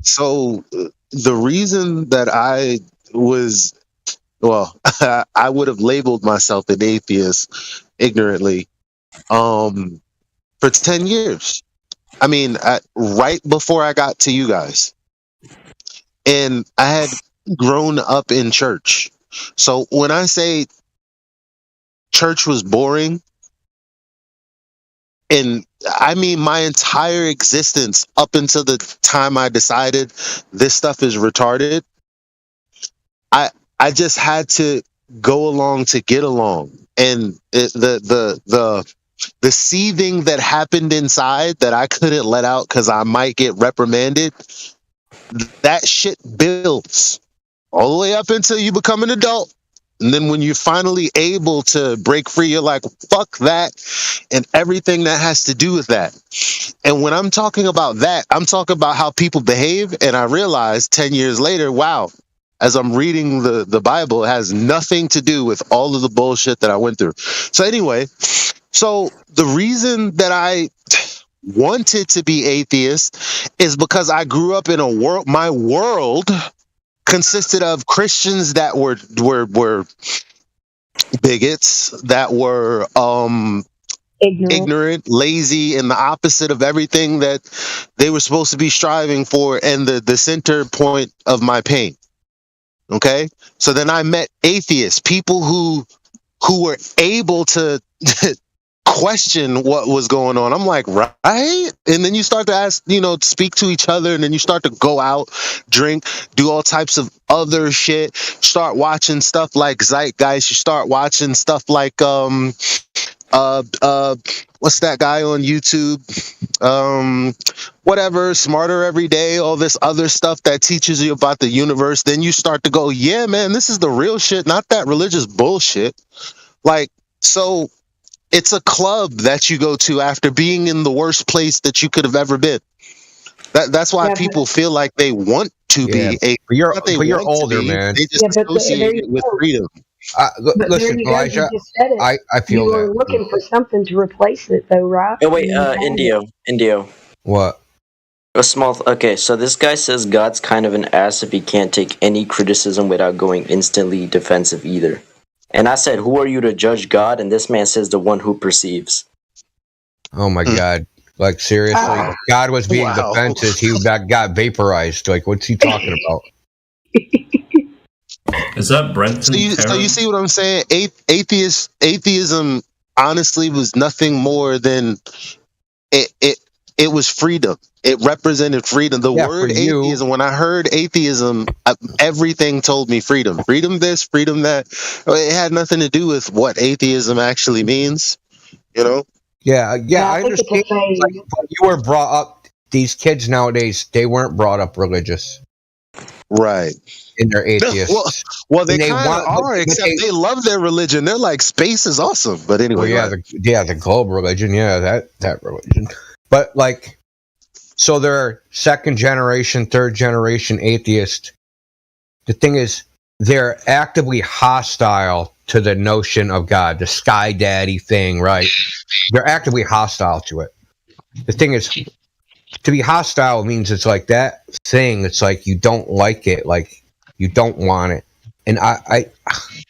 So the reason that I was, well, I would have labeled myself an atheist ignorantly for 10 years. I mean, right before I got to you guys. And I had grown up in church. So when I say church was boring, and I mean my entire existence up until the time I decided this stuff is retarded, I just had to go along to get along. And the seething that happened inside that I couldn't let out because I might get reprimanded, that shit builds all the way up until you become an adult. And then when you're finally able to break free, you're like, fuck that and everything that has to do with that. And when I'm talking about that, I'm talking about how people behave. And I realized 10 years later, wow, as I'm reading the Bible, it has nothing to do with all of the bullshit that I went through. So anyway, so the reason that I wanted to be atheist is because I grew up in a world, my world consisted of Christians that were bigots, that were ignorant, lazy, and the opposite of everything that they were supposed to be striving for, and the center point of my pain. Okay, so then I met atheists, people who were able to question what was going on. I'm like, right? And then you start to ask, speak to each other, and then you start to go out, drink, do all types of other shit, start watching stuff like Zeitgeist, you start watching stuff like what's that guy on YouTube? Whatever, Smarter Every Day, all this other stuff that teaches you about the universe. Then you start to go, yeah, man, this is the real shit, not that religious bullshit. Like, so it's a club that you go to after being in the worst place that you could have ever been. That's why people feel like they want to be a. But you're older, man. They just associate it with freedom. Listen, Elijah, I feel you were looking for something to replace it, though, right? Oh wait, Indio. What? Okay, so this guy says God's kind of an ass if he can't take any criticism without going instantly defensive either. And I said, who are you to judge God? And this man says the one who perceives. Oh my God. Like, seriously? God was being defensive. He got vaporized. Like, what's he talking about? Is that Brenton? So you see what I'm saying? Atheism honestly was nothing more than it was freedom. It represented freedom. The word atheism, when I heard atheism, everything told me freedom. Freedom this, freedom that. It had nothing to do with what atheism actually means, Yeah, I I think it's a understand. phase. Like, when you were brought up, these kids nowadays, they weren't brought up religious. Right. And they're atheists. Well, they And kind of are, except they love their religion. They're like, space is awesome. But anyway, well, the globe religion, that religion. But like, so they're second generation, third generation atheists. The thing is, they're actively hostile to the notion of God, the sky daddy thing, right? They're actively hostile to it. The thing is, to be hostile means it's like that thing. It's like you don't like it, like you don't want it. And I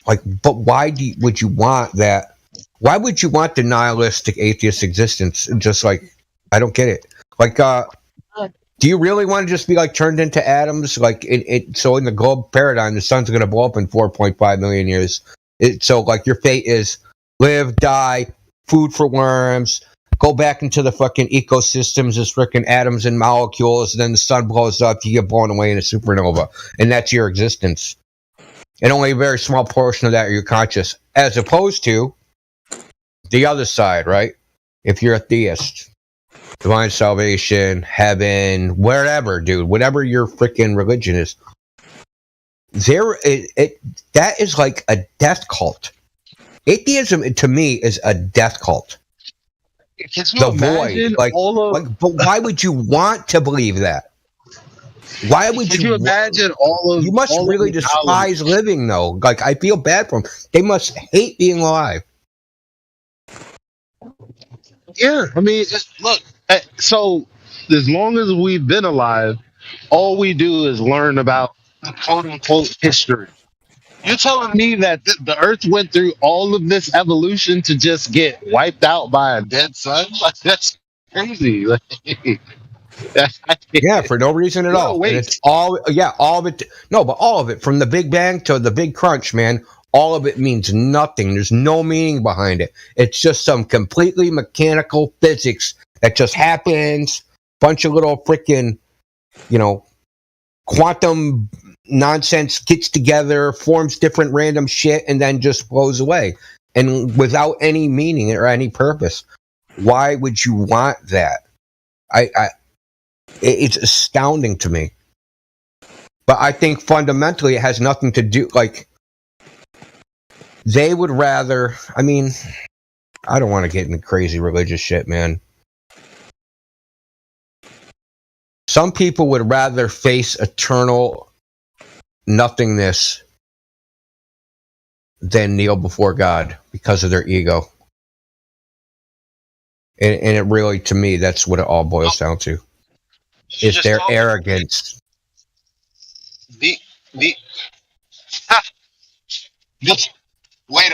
like, but why would you want that? Why would you want the nihilistic atheist existence? Just like, I don't get it. Like, do you really want to just be like turned into atoms? Like so in the globe paradigm, the sun's going to blow up in 4.5 million years. So like your fate is live, die, food for worms, go back into the fucking ecosystems as freaking atoms and molecules, and then the sun blows up, you get blown away in a supernova. And that's your existence. And only a very small portion of that are you conscious. As opposed to the other side, right? If you're a theist. Divine salvation, heaven, wherever, dude, whatever your freaking religion is, that is like a death cult. Atheism, to me, is a death cult. Can you imagine but why would you want to believe that? Why would you imagine all of? You must really despise living, though. Like, I feel bad for them. They must hate being alive. Yeah, I mean, look. So as long as we've been alive, all we do is learn about the quote unquote history. You're telling me that the Earth went through all of this evolution to just get wiped out by a dead sun? Like, that's crazy. Like, yeah, for no reason at all. And it's all of it. No, but all of it, from the Big Bang to the Big Crunch, man. All of it means nothing. There's no meaning behind it. It's just some completely mechanical physics that just happens. Bunch of little freaking, quantum nonsense gets together, forms different random shit, and then just blows away. And without any meaning or any purpose. Why would you want that? It's astounding to me. But I think fundamentally it has nothing to do, like, they would rather, I mean, I don't want to get into crazy religious shit, man. Some people would rather face eternal nothingness than kneel before God because of their ego. And it really, to me, that's what it all boils down to. Is their arrogance.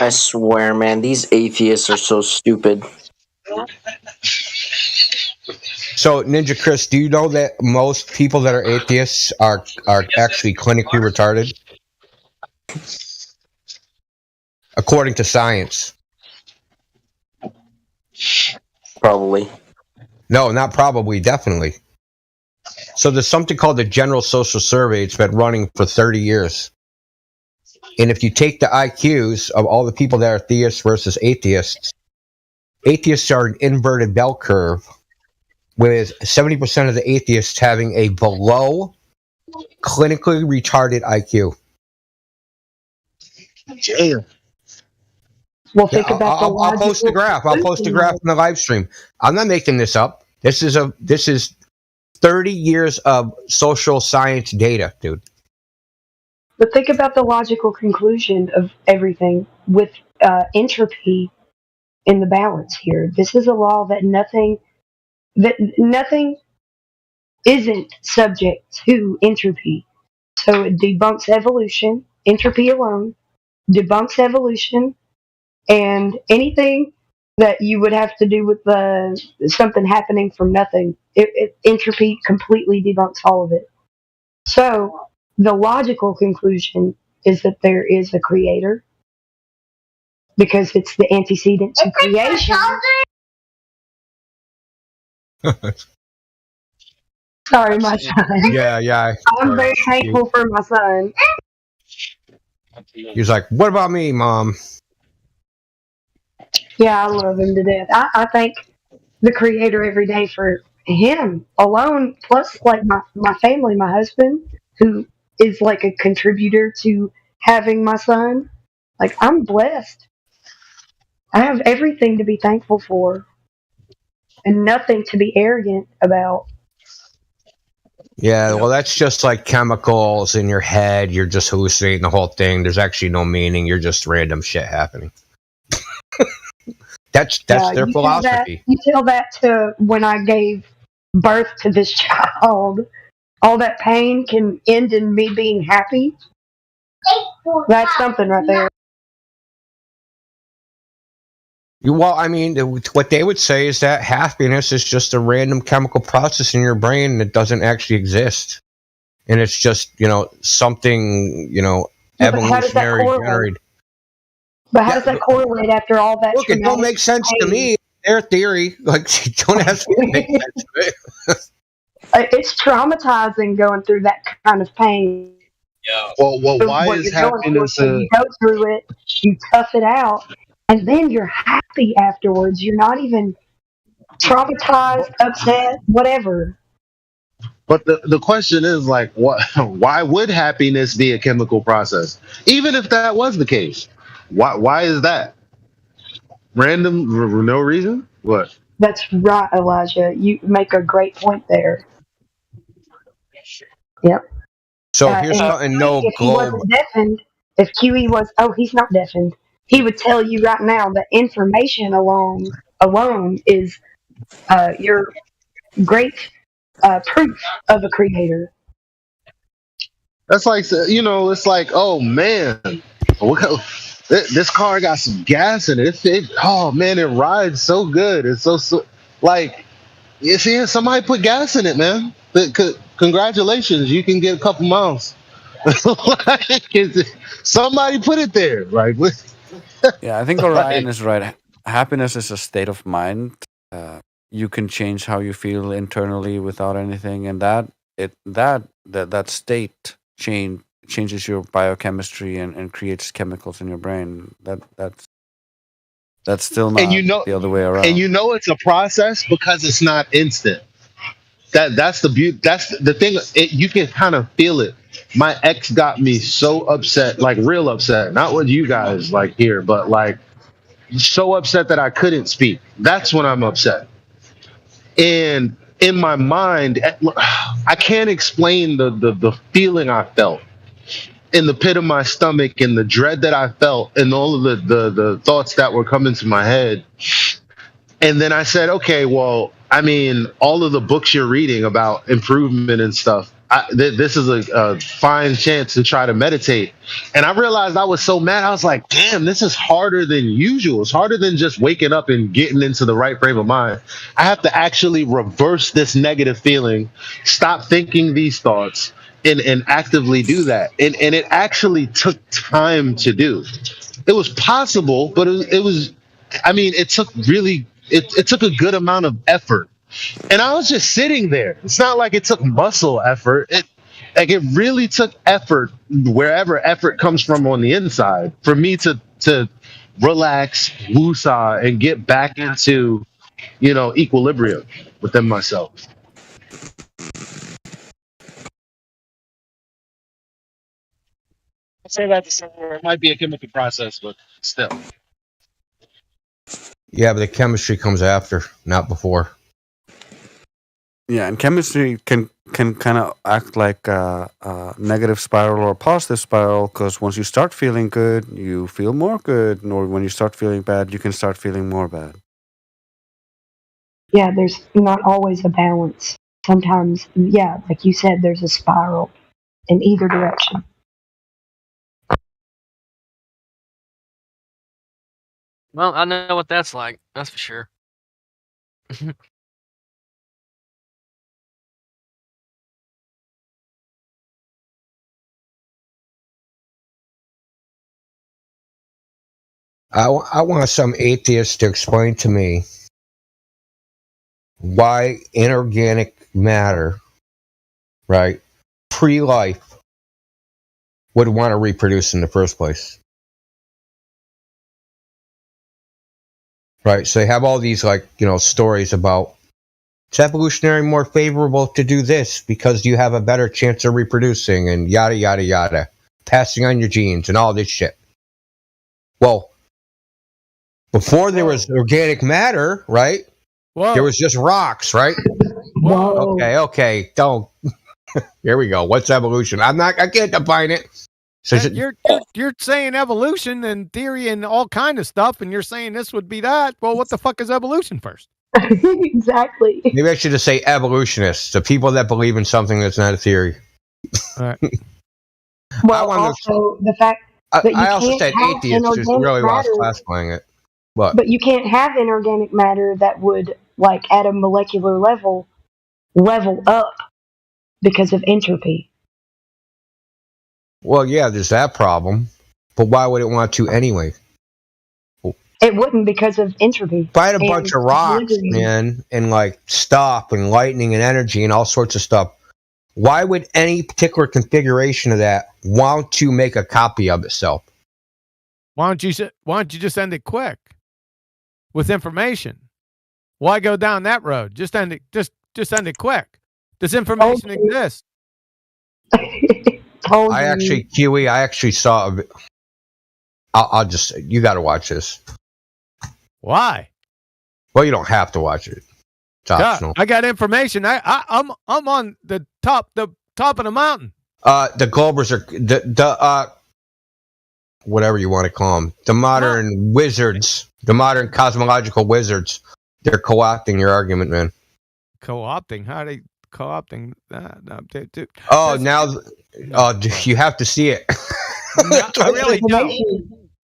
I swear, man, these atheists are so stupid. So, Ninja Chris, do you know that most people that are atheists are actually clinically retarded? According to science. Probably. No, not probably, definitely. So there's something called the General Social Survey. It's been running for 30 years. And if you take the IQs of all the people that are theists versus atheists are an inverted bell curve, with 70% of the atheists having a below clinically retarded IQ. Damn. Well, think about I'll post the graph. I'll post the graph in the live stream. I'm not making this up. This is 30 years of social science data, dude. But think about the logical conclusion of everything with entropy in the balance here. This is a law that nothing isn't subject to entropy. So it debunks evolution. Entropy alone debunks evolution, and anything that you would have to do with something happening from nothing. Entropy completely debunks all of it. So the logical conclusion is that there is a creator, because it's the antecedent to creation. Sorry, my son. Yeah. I'm very thankful for my son. He's like, what about me, Mom? Yeah, I love him to death. I think the creator every day for him alone, plus like my family, my husband, who is like a contributor to having my son. Like, I'm blessed. I have everything to be thankful for and nothing to be arrogant about. Yeah, well, that's just like chemicals in your head. You're just hallucinating the whole thing. There's actually no meaning. You're just random shit happening. That's their philosophy. You tell that to when I gave birth to this child. All that pain can end in me being happy. That's something right there. Well, I mean, what they would say is that happiness is just a random chemical process in your brain that doesn't actually exist. And it's just, something, evolutionary generated. But how does that correlate after all that? Look, it don't make sense to me. Their theory, like, don't ask me to make sense to it. It's traumatizing going through that kind of pain. Yeah. Well, why is happiness? You go through it, you tough it out, and then you're happy afterwards. You're not even traumatized, upset, whatever. But the question is like, what? Why would happiness be a chemical process? Even if that was the case, why is that random? No reason. What? That's right, Elijah. You make a great point there. Yep. So here's something if he wasn't deafened, if QE was, he's not deafened, he would tell you right now that information alone is your great proof of a creator. That's like, it's like, oh man, this car got some gas in it. Oh man, it rides so good. It's so like, you see, somebody put gas in it, man. Congratulations, you can get a couple miles. Somebody put it there, right? Yeah, I think Orion is right. Happiness is a state of mind. You can change how you feel internally without anything, and that state changes your biochemistry and creates chemicals in your brain. That's still not the other way around. And it's a process because it's not instant. That's the beauty. That's the thing. You can kind of feel it. My ex got me so upset, like real upset. Not what you guys like here, but like so upset that I couldn't speak. That's when I'm upset. And in my mind, I can't explain the feeling I felt in the pit of my stomach and the dread that I felt and all of the thoughts that were coming to my head. And then I said, okay, well, I mean, all of the books you're reading about improvement and stuff, this is a fine chance to try to meditate. And I realized I was so mad. I was like, damn, this is harder than usual. It's harder than just waking up and getting into the right frame of mind. I have to actually reverse this negative feeling, stop thinking these thoughts, and actively do that. And it actually took time to do. It was possible, but it was, I mean, it took a good amount of effort. And I was just sitting there. It's not like it took muscle effort. It really took effort, wherever effort comes from on the inside, for me to relax, woosah, and get back into, equilibrium within myself. I'd say that to somewhere it might be a chemical process, but still. Yeah, but the chemistry comes after, not before. Yeah, and chemistry can kind of act like a negative spiral or a positive spiral, because once you start feeling good, you feel more good, or when you start feeling bad, you can start feeling more bad. Yeah, there's not always a balance. Sometimes, yeah, like you said, there's a spiral in either direction. Well, I know what that's like. That's for sure. I want some atheist to explain to me why inorganic matter, right, pre-life, would want to reproduce in the first place. right? So they have all these stories about it's evolutionary more favorable to do this because you have a better chance of reproducing and yada yada yada, passing on your genes and all this shit. Well, before there was organic matter, right? Whoa. There was just rocks, right? Whoa. Okay, don't. Here we go. What's evolution? I can't define it. So you're saying evolution and theory and all kind of stuff, and you're saying this would be that. Well, what the fuck is evolution first? Exactly. Maybe I should just say evolutionists, the people that believe in something that's not a theory. All right. Well, also the fact that you I also can't said have atheists who's really lost classifying it. But you can't have inorganic matter that would, like, at a molecular level up because of entropy. Well, yeah, there's that problem. But why would it want to anyway? It wouldn't because of entropy. If I had a bunch of rocks, man, and stuff and lightning and energy and all sorts of stuff, why would any particular configuration of that want to make a copy of itself? Why don't you just end it quick with information? Why go down that road? Just end it. Just end it quick. Does information exist? I actually saw. I'll just. You got to watch this. Why? Well, you don't have to watch it. It's optional. I got information. I'm on the top of the mountain. The Globers are the whatever you want to call them, the modern wizards, the modern cosmological wizards. They're co-opting your argument, man. Co-opting? How are they co-opting that? You have to see it. I really don't.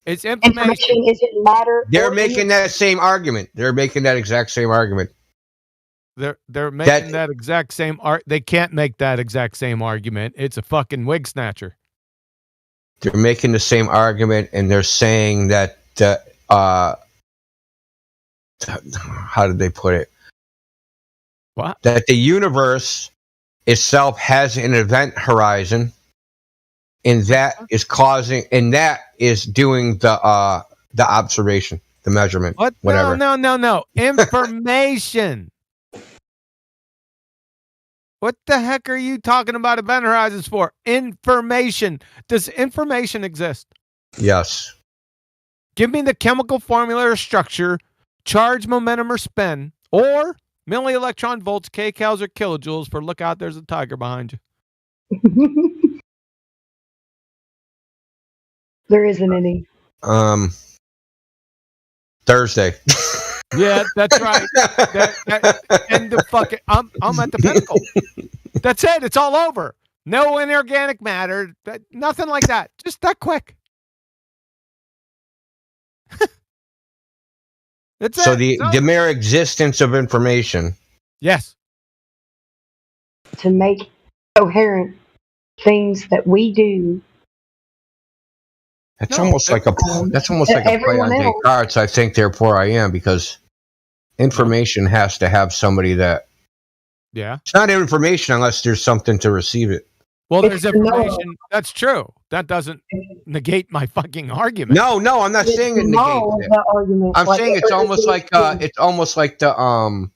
It's information. Isn't matter. They're making that same argument. They're making that exact same argument. They're making that exact same They can't make that exact same argument. It's a fucking wig snatcher. They're making the same argument, and they're saying that how did they put it? What? That the universe itself has an event horizon, and that is doing the observation, the measurement, what? Whatever. No. Information. What the heck are you talking about event horizons for? Information. Does information exist? Yes. Give me the chemical formula or structure, charge, momentum, or spin, or milli electron volts, kcals, or kilojoules for look out, there's a tiger behind you. There isn't any. Thursday. Yeah, that's right. And the fucking, I'm at the pinnacle. That's it. It's all over. No inorganic matter. Nothing like that. Just that quick. That's so it. the mere existence of information. Yes. To make coherent things that we do. That's almost like a play on Descartes. I think, therefore I am, because information has to have somebody that. Yeah. It's not information unless there's something to receive it. Well, there's information. That's true. That doesn't negate my fucking argument. No, I'm not saying it negates it. I'm saying it's almost like the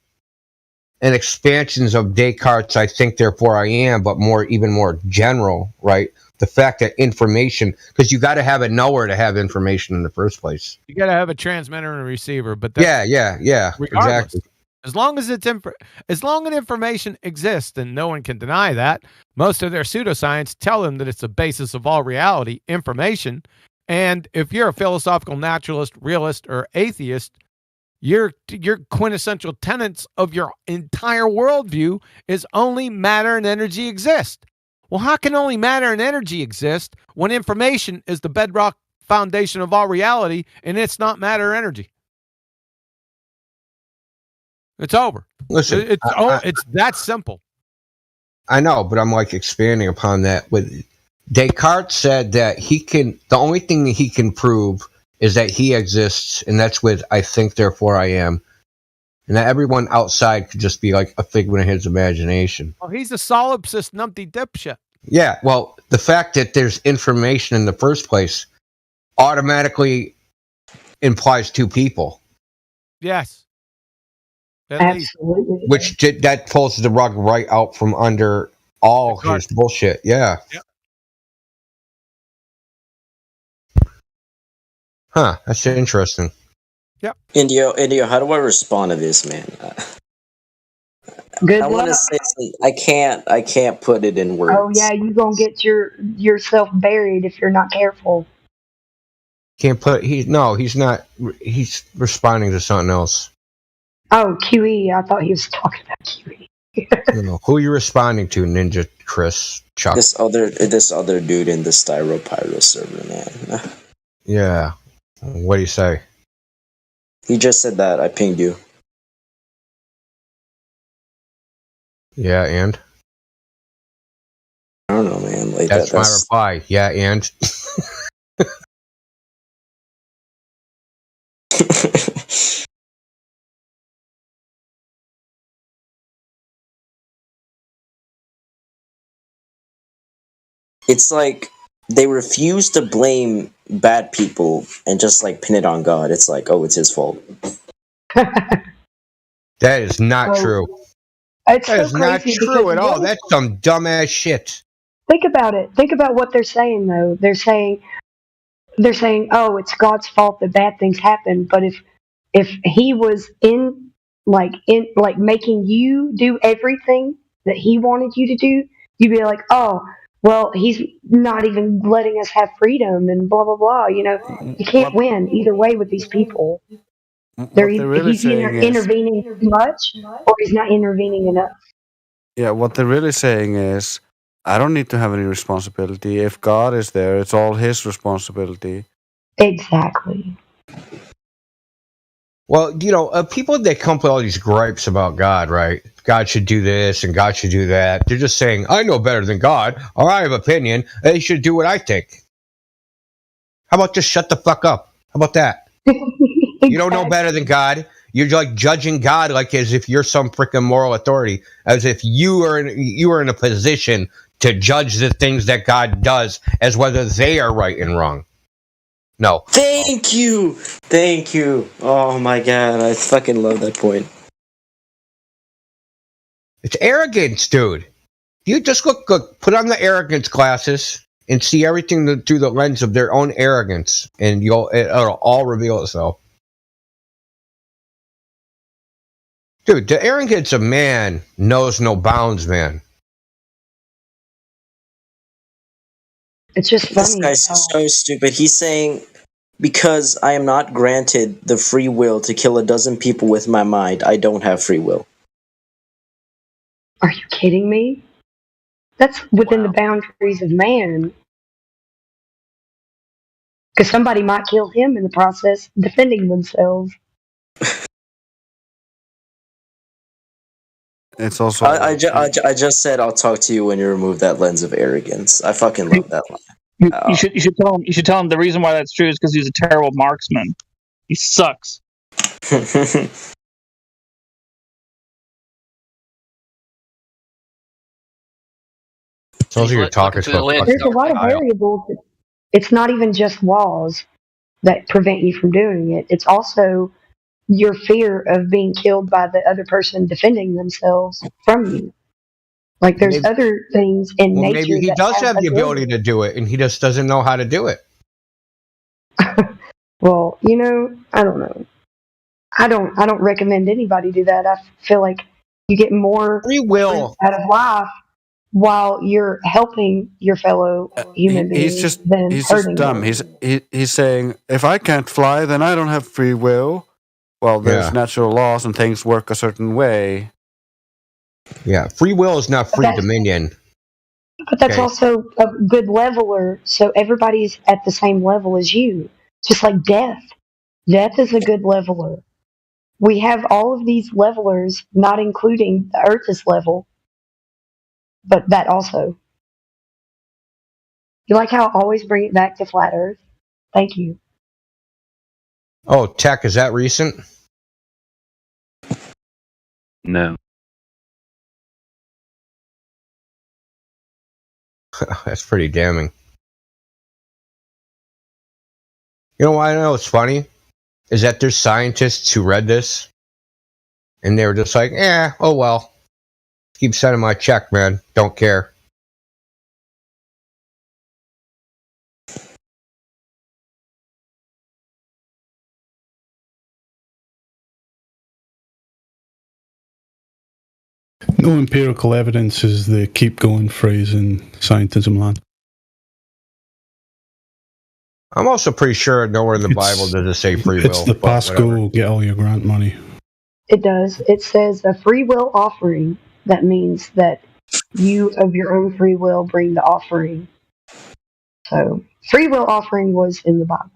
an expansions of Descartes. I think, therefore I am, but even more general, right? The fact that information, because you got to have a knower to have information in the first place. You got to have a transmitter and a receiver, but yeah, regardless, exactly. As long as information exists, and no one can deny that, most of their pseudoscience tell them that it's the basis of all reality, information. And if you're a philosophical naturalist, realist, or atheist, your quintessential tenets of your entire worldview is only matter and energy exist. Well, how can only matter and energy exist when information is the bedrock foundation of all reality, and it's not matter or energy? It's over. Listen, it's that simple. I know, but I'm expanding upon that. With Descartes said that the only thing that he can prove is that he exists, and that's with I think, therefore I am. And that everyone outside could just be like a figment of his imagination. Well, he's a solipsist numpty dipshit. Yeah, well, the fact that there's information in the first place automatically implies two people. Yes. Absolutely. That pulls the rug right out from under all his bullshit. Yeah. Yep. Huh. That's interesting. Yep. Indio, how do I respond to this, man? Good I want to luck. say something. I can't put it in words. Oh yeah, you gonna get yourself buried if you're not careful. Can't put. He's not. He's responding to something else. Oh, QE. I thought he was talking about QE. Who are you responding to, Ninja Chris Chuck? This other dude in the Styropyro server, man. Yeah. What do you say? He just said that. I pinged you. Yeah, and I don't know, man. Like that's my reply. Yeah, and it's like they refuse to blame bad people and just like pin it on God. It's like, oh, it's his fault. That is not true. It's that so is not crazy true at because all. That's some dumbass shit. Think about it. Think about what they're saying though. They're saying, oh, it's God's fault that bad things happen. But if he was in making you do everything that he wanted you to do, you'd be like, oh, well, he's not even letting us have freedom and blah blah blah. You know, you can't win either way with these people. What they're really He's either saying is, intervening too much or he's not intervening enough. yeah, what they're really saying is, I don't need to have any responsibility. If God is there, it's all his responsibility. Exactly. Well, people that come up with all these gripes about God, right? God should do this and God should do that. They're just saying, I know better than God, or I have opinion. They should do what I think. How about just shut the fuck up? How about that? You don't know better than God. You're like judging God like as if you're some freaking moral authority, as if you are in a position to judge the things that God does as whether they are right and wrong. No. Thank you. Oh my god, I fucking love that point. It's arrogance, dude. You just put on the arrogance glasses and see everything through the lens of their own arrogance, and it'll all reveal itself. Dude, the arrogance of man knows no bounds, man. It's just This funny. guy's so stupid. He's saying, because I am not granted the free will to kill a dozen people with my mind, I don't have free will. Are you kidding me? That's within the boundaries of man. Because somebody might kill him in the process, defending themselves. It's also. I just said I'll talk to you when you remove that lens of arrogance. I fucking love that line. You should tell him the reason why that's true is because he's a terrible marksman. He sucks. Those are your talkers. There's a lot of variables. It's not even just laws that prevent you from doing it. It's also your fear of being killed by the other person defending themselves from you. Like there's other things in nature. Maybe he does have the ability to do it, and he just doesn't know how to do it. Well, I don't know. I don't recommend anybody do that. I feel like you get more free will out of life while you're helping your fellow human beings. He's just hurting dumb. them. He's saying, if I can't fly, then I don't have free will. Well, there's natural laws and things work a certain way. Yeah, free will is not free dominion. But that's also a good leveler, so everybody's at the same level as you. Just like death. Death is a good leveler. We have all of these levelers, not including the Earth is level, but that also. You like how I always bring it back to flat Earth? Thank you. Oh, tech, is that recent? No. That's pretty damning. You know why I know it's funny? is that there's scientists who read this and they were just like, oh well, keep sending my check, man. Don't care. No empirical evidence is the keep going phrase in scientism land. I'm also pretty sure nowhere in the Bible does it say free will. It's the Pasco, get all your grant money. It does. It says a free will offering. That means that you, of your own free will, bring the offering. So, free will offering was in the Bible.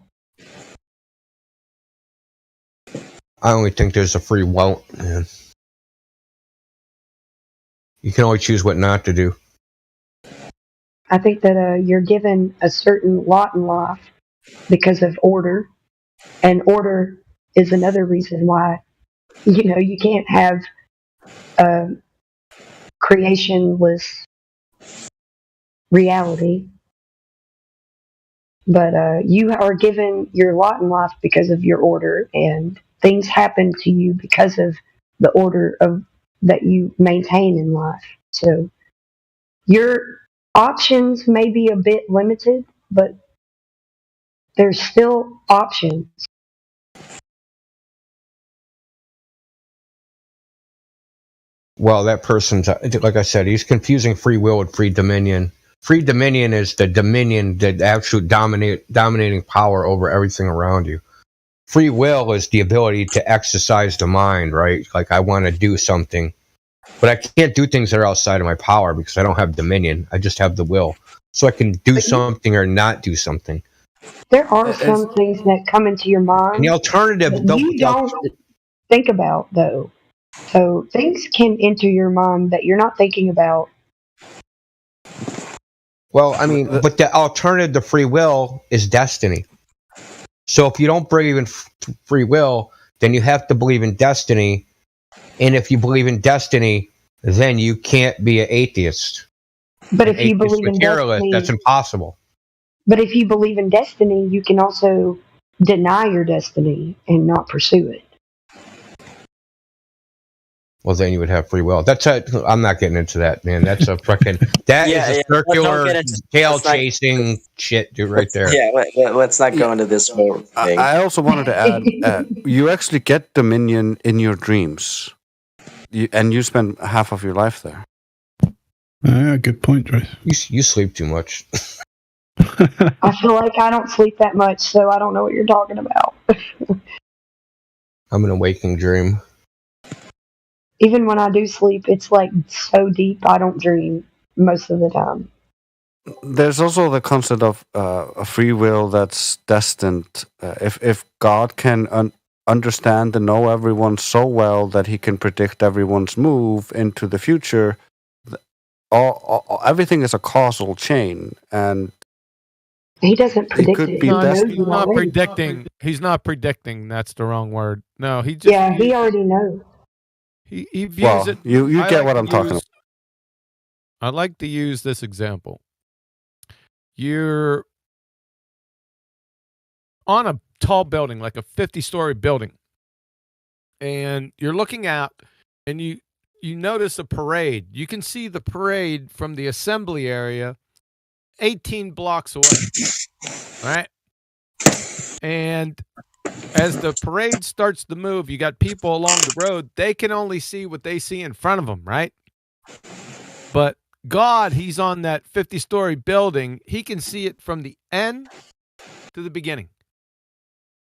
I only think there's a free won't, man. You can only choose what not to do. I think that you're given a certain lot in life because of order, and order is another reason why, you can't have creationless reality. But you are given your lot in life because of your order, and things happen to you because of the order that you maintain in life. So your options may be a bit limited, but there's still options. Well, that person's, like I said, he's confusing free will with free dominion. Free dominion is the dominion, the absolute dominating power over everything around you. Free will is the ability to exercise the mind, right? Like, I want to do something, but I can't do things that are outside of my power because I don't have dominion. I just have the will. So I can do something or not do something. There are some things that come into your mind. And the alternative, that you don't think about, though. So things can enter your mind that you're not thinking about. Well, I mean, but the alternative to free will is destiny. So if you don't believe in free will, then you have to believe in destiny. And if you believe in destiny, then you can't be an atheist. But if you believe in destiny, that's impossible. But if you believe in destiny, you can also deny your destiny and not pursue it. Well, then you would have free will. I'm not getting into that, man. That's a freaking is a circular tail chasing shit, dude, right there. Yeah, let's not go into this whole thing. I also wanted to add, you actually get dominion in your dreams, and you spend half of your life there. Yeah, good point, Trace. You sleep too much. I feel like I don't sleep that much, so I don't know what you're talking about. I'm in a waking dream. Even when I do sleep, it's like so deep I don't dream most of the time. There's also the concept of a free will that's destined. If God can understand and know everyone so well that he can predict everyone's move into the future, everything is a causal chain, and he doesn't predict it. He's not predicting. He's not predicting. That's the wrong word. No, he just. Yeah, he already knows. He views it. You get what I'm talking about. I like to use this example. You're on a tall building, like a 50-story building, and you're looking out, and you notice a parade. You can see the parade from the assembly area 18 blocks away, right? And as the parade starts to move, you got people along the road. They can only see what they see in front of them, right? But God, he's on that 50-story building. He can see it from the end to the beginning,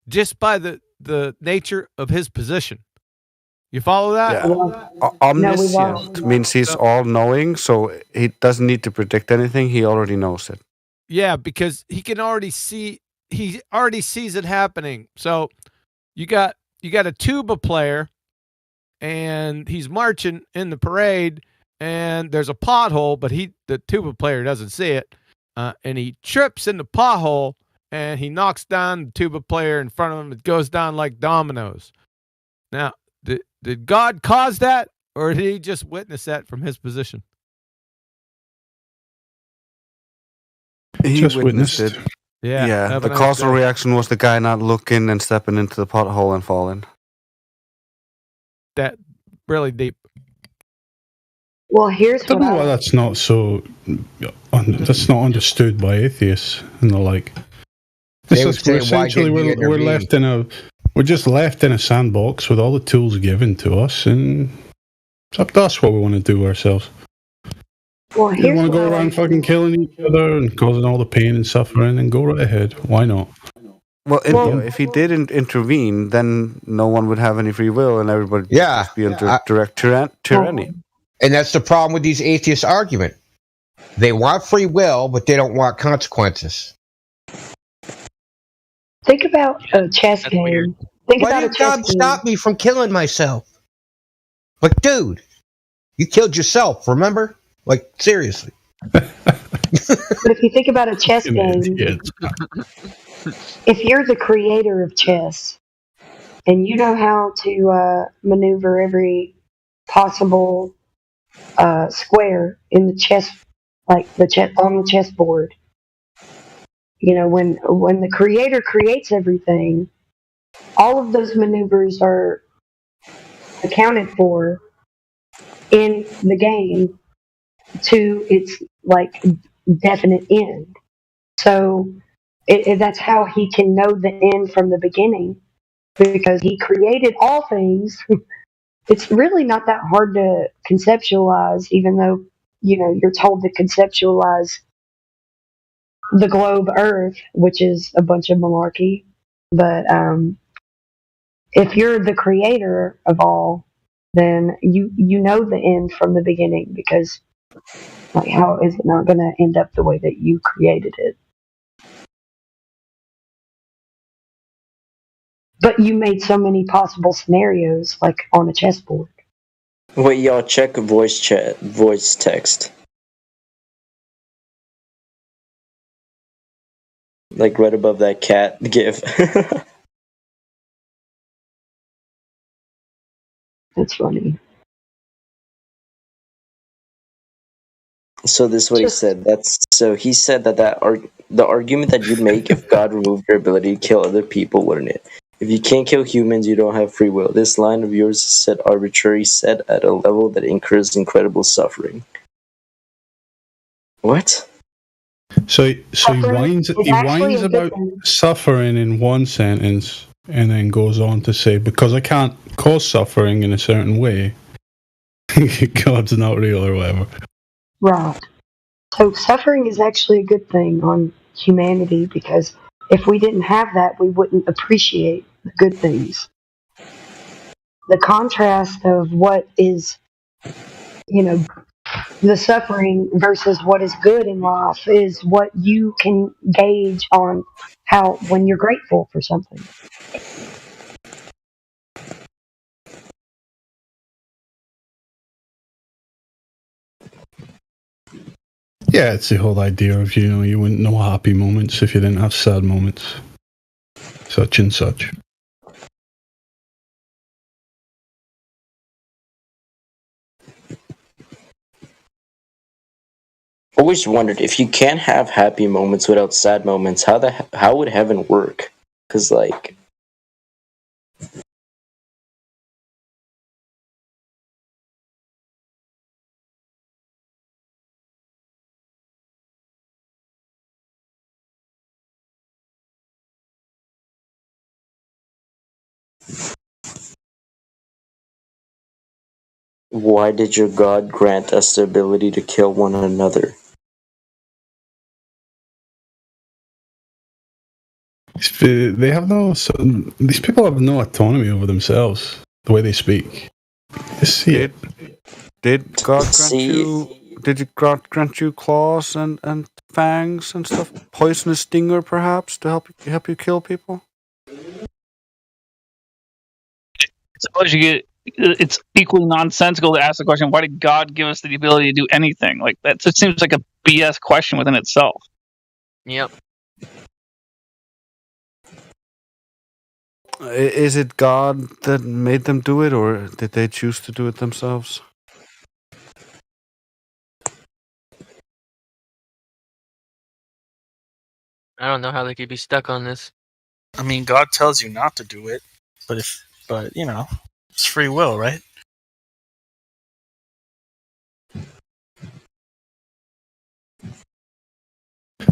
just by the nature of his position. You follow that? Yeah. Omniscient means he's all-knowing, so he doesn't need to predict anything. He already knows it. Yeah, because he can already see. He already sees it happening. So you got a tuba player, and he's marching in the parade, and there's a pothole, but the tuba player doesn't see it, and he trips in the pothole, and he knocks down the tuba player in front of him. It goes down like dominoes. Now, did God cause that, or did he just witness that from his position? He just witnessed it. Yeah, the nice causal day. reaction was the guy not looking and stepping into the pothole and falling. That really deep. Well, here's I don't what know why that's not so. That's not understood by atheists and the like. They would We're say, why essentially didn't you we're intervene? left in a. We're just left in a sandbox with all the tools given to us, and it's up to us what we want to do ourselves. Well, You here's want to what go I around fucking killing each other and causing all the pain and suffering, and go right ahead. Why not? Well, if he didn't intervene, then no one would have any free will, and everybody would just be under direct tyranny. And that's the problem with these atheist argument. They want free will, but they don't want consequences. Think about a chess game. Think Why about a did chess God game. stop me from killing myself? Like, dude, you killed yourself, remember? Like, seriously. But if you think about a chess game, if you're the creator of chess and you know how to maneuver every possible square in the chess, like the chess on the chessboard, you know, when the creator creates everything, all of those maneuvers are accounted for in the game to its like definite end. So that's how he can know the end from the beginning, because he created all things. It's really not that hard to conceptualize, even though, you know, you're told to conceptualize the globe Earth, which is a bunch of malarkey. But if you're the creator of all, then you know the end from the beginning, because like, how is it not going to end up the way that you created it? But you made so many possible scenarios, like on a chessboard. Wait, y'all, check voice text. Like right above that cat gif. That's funny. So this is what he said. He said that the argument that you'd make if God removed your ability to kill other people, wouldn't it? If you can't kill humans, you don't have free will. This line of yours is set arbitrary, set at a level that incurs incredible suffering. What? So he whines about suffering in one sentence, and then goes on to say, because I can't cause suffering in a certain way, God's not real or whatever. Right. So suffering is actually a good thing on humanity, because if we didn't have that, we wouldn't appreciate the good things. The contrast of what is, you know, the suffering versus what is good in life is what you can gauge on how, when you're grateful for something. Yeah, it's the whole idea of, you know, you wouldn't know happy moments if you didn't have sad moments. Such and such. Always wondered, if you can't have happy moments without sad moments, how would heaven work? Because like, why did your God grant us the ability to kill one another? They have these people have no autonomy over themselves, the way they speak. Just see it. Did God grant you claws and fangs and stuff? Poisonous stinger, perhaps, to help you kill people? Suppose it's equally nonsensical to ask the question, why did God give us the ability to do anything? Like, that just seems like a BS question within itself. Yep. Is it God that made them do it, or did they choose to do it themselves? I don't know how they could be stuck on this. I mean, God tells you not to do it, but you know, it's free will, right?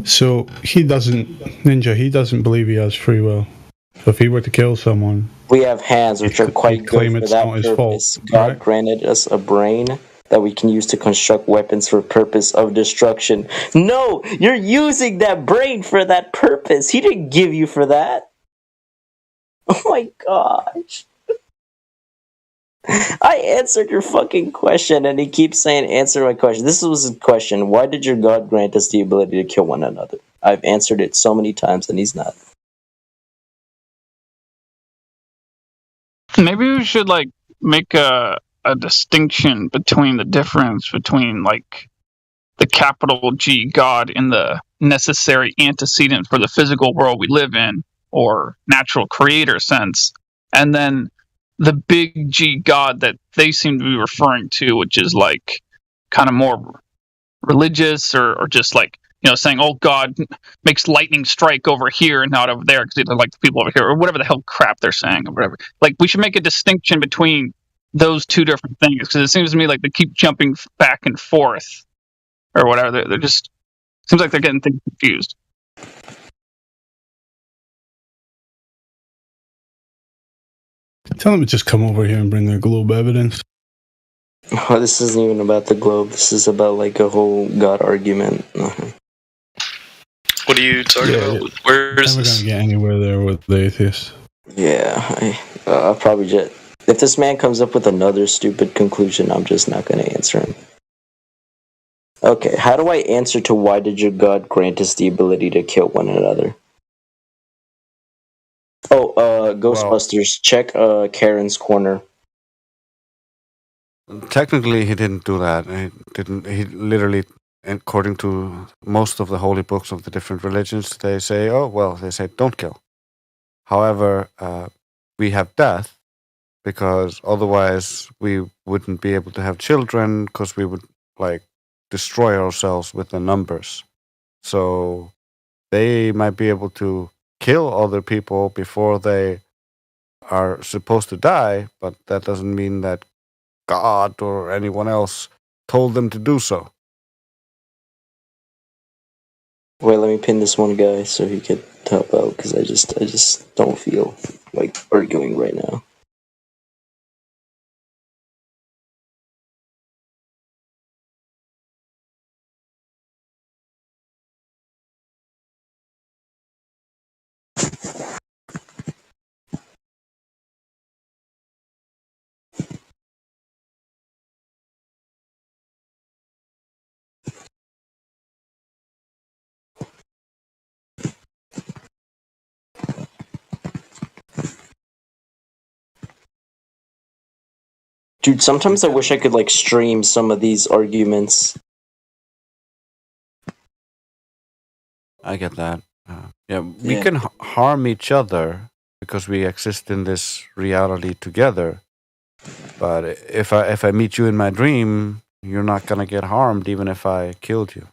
So he doesn't believe he has free will. So if he were to kill someone, We have hands, which are quite claim good for it's that not his fault, purpose. God right? granted us a brain that we can use to construct weapons for purpose of destruction. No, you're using that brain for that purpose. He didn't give you for that. Oh my gosh. I answered your fucking question, and he keeps saying, answer my question. This was his question. Why did your God grant us the ability to kill one another? I've answered it so many times, and he's not. Maybe we should like make a distinction between the difference between like the capital G God and the necessary antecedent for the physical world we live in, or natural creator sense, and then the big G God that they seem to be referring to, which is like kind of more religious, or just like, you know, saying, oh, God makes lightning strike over here and not over there because they're like the people over here, or whatever the hell crap they're saying, or whatever. Like, we should make a distinction between those two different things, because it seems to me like they keep jumping back and forth or whatever. They're just, seems like they're getting things confused. Tell them to just come over here and bring their globe evidence. Oh, this isn't even about the globe. This is about like a whole God argument. What are you talking about? Where is Never this? gonna get anywhere there with the atheists. Yeah, I'll probably just... If this man comes up with another stupid conclusion, I'm just not going to answer him. Okay, how do I answer to why did your God grant us the ability to kill one another? Oh, Ghostbusters, check Karen's corner. Technically, he didn't do that. He didn't. He literally, according to most of the holy books of the different religions, they say, "Oh, well," they say, "Don't kill." However, we have death because otherwise we wouldn't be able to have children because we would like destroy ourselves with the numbers. So they might be able to kill other people before they are supposed to die, but that doesn't mean that God or anyone else told them to do so. Wait, let me pin this one guy so he could help out, because I just don't feel like arguing right now. Dude, sometimes I wish I could like stream some of these arguments. I get that. We can harm each other because we exist in this reality together. But if I meet you in my dream, you're not gonna get harmed even if I killed you.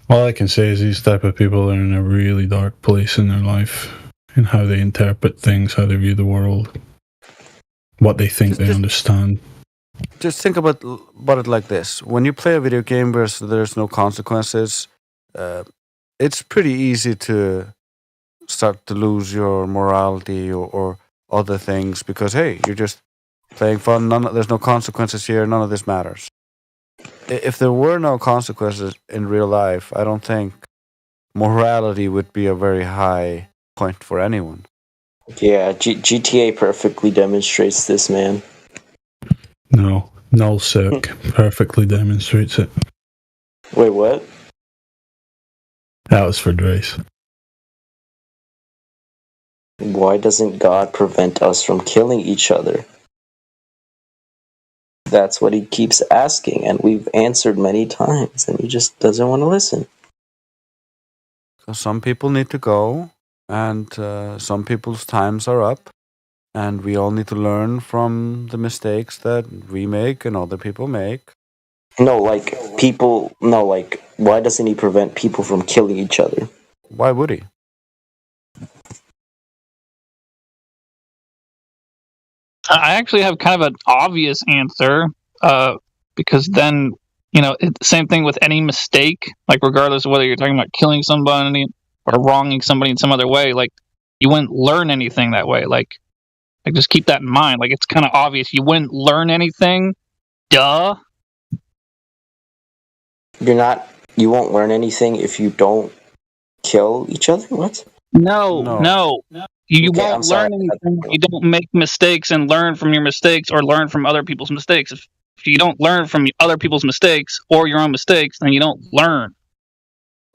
All I can say is these type of people are in a really dark place in their life, in how they interpret things, how they view the world, what they think they understand. Just think about it like this: when you play a video game where there's no consequences, it's pretty easy to start to lose your morality or other things because hey, you're just playing fun. There's no consequences here. None of this matters. If there were no consequences in real life, I don't think morality would be a very high point for anyone. Yeah, GTA perfectly demonstrates this, man. No, nullsec perfectly demonstrates it. Wait, what? That was for Drace. Why doesn't God prevent us from killing each other? That's what he keeps asking, and we've answered many times, and he just doesn't want to listen. So some people need to go, and some people's times are up, and we all need to learn from the mistakes that we make and other people make. No, like, why doesn't he prevent people from killing each other? Why would he? I actually have kind of an obvious answer, because then, same thing with any mistake, like regardless of whether you're talking about killing somebody or wronging somebody in some other way, like you wouldn't learn anything that way. Like just keep that in mind. Like it's kind of obvious you wouldn't learn anything. Duh. You won't learn anything if you don't kill each other? What? No. You won't learn anything if you don't make mistakes and learn from your mistakes or learn from other people's mistakes. If you don't learn from other people's mistakes or your own mistakes, then you don't learn.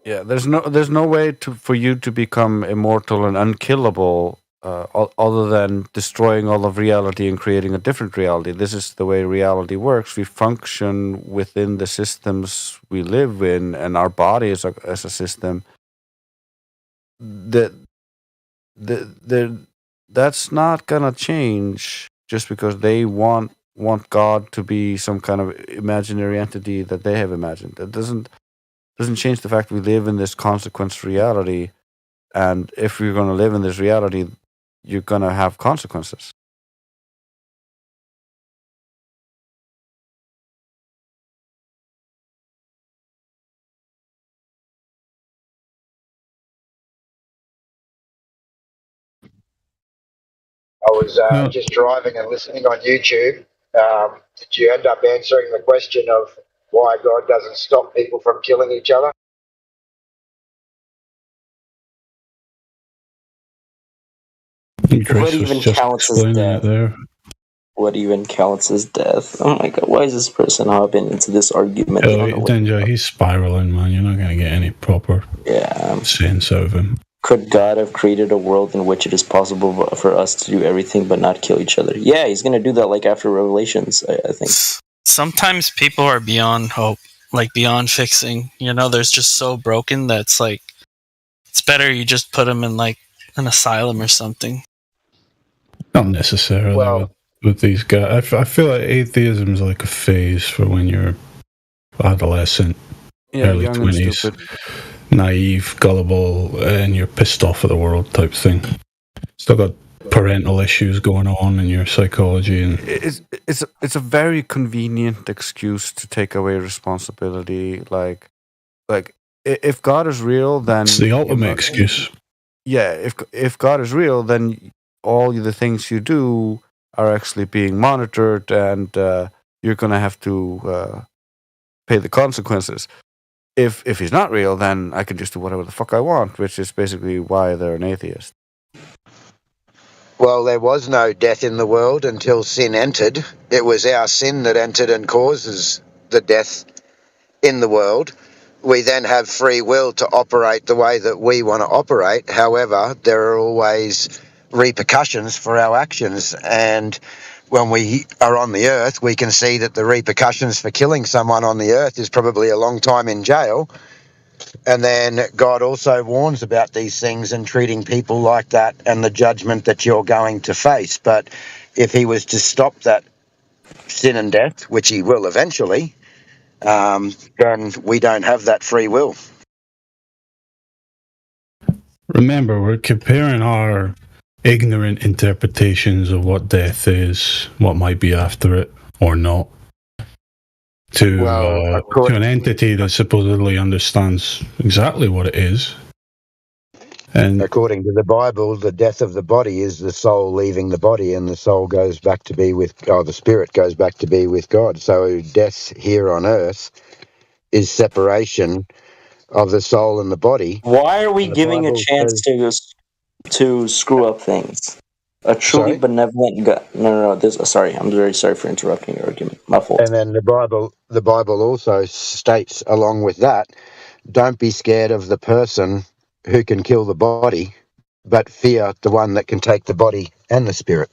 Yeah, there's no way for you to become immortal and unkillable other than destroying all of reality and creating a different reality. This is the way reality works. We function within the systems we live in, and our body is as a system. That's not gonna change just because they want God to be some kind of imaginary entity that they have imagined. That doesn't change the fact we live in this consequence reality, and if you're going to live in this reality, you're going to have consequences. I was just driving and listening on YouTube. Did you end up answering the question of why God doesn't stop people from killing each other? What even counts as death? What even counts as death? Oh my god, why is this person hopping into this argument? Denjo, he's spiraling, man. You're not going to get any proper sense out of him. Could God have created a world in which it is possible for us to do everything but not kill each other? Yeah, he's going to do that like after Revelations, I think. Sometimes people are beyond hope, like beyond fixing. They're just so broken that it's like, it's better you just put them in like an asylum or something. Not necessarily with these guys. I feel like atheism is like a phase for when you're adolescent, early 20s, naive, gullible, and you're pissed off at the world type thing. Still got parental issues going on in your psychology, and it's a very convenient excuse to take away responsibility. Like if God is real, then it's the ultimate excuse. Yeah, if God is real, then all the things you do are actually being monitored, and you're going to have to pay the consequences. If he's not real, then I can just do whatever the fuck I want, which is basically why they're an atheist. Well, there was no death in the world until sin entered. It was our sin that entered and causes the death in the world. We then have free will to operate the way that we want to operate. However, there are always repercussions for our actions, and when we are on the earth, we can see that the repercussions for killing someone on the earth is probably a long time in jail. And then God also warns about these things and treating people like that and the judgment that you're going to face. But if he was to stop that sin and death, which he will eventually, then we don't have that free will. Remember, we're comparing our ignorant interpretations of what death is, what might be after it or not, to an entity that supposedly understands exactly what it is. And according to the Bible, the death of the body is the soul leaving the body, and the soul goes back to be with, the spirit goes back to be with God. So death here on earth is separation of the soul and the body. Why are we giving a chance to screw up things? A truly benevolent God. No. Sorry, I'm very sorry for interrupting your argument. My fault. And then the Bible also states, along with that, don't be scared of the person who can kill the body, but fear the one that can take the body and the spirit.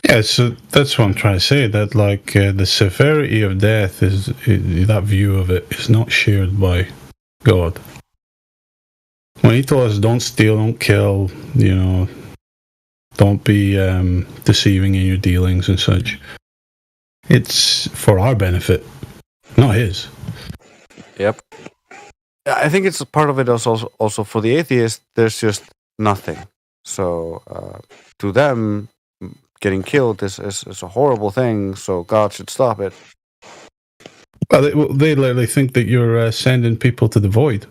Yeah, so that's what I'm trying to say. That the severity of death is that view of it is not shared by God. When he told us, don't steal, don't kill, don't be deceiving in your dealings and such, it's for our benefit, not his. Yep. I think it's part of it also for the atheist, there's just nothing. So to them, getting killed is a horrible thing, so God should stop it. Well, they literally think that you're sending people to the void.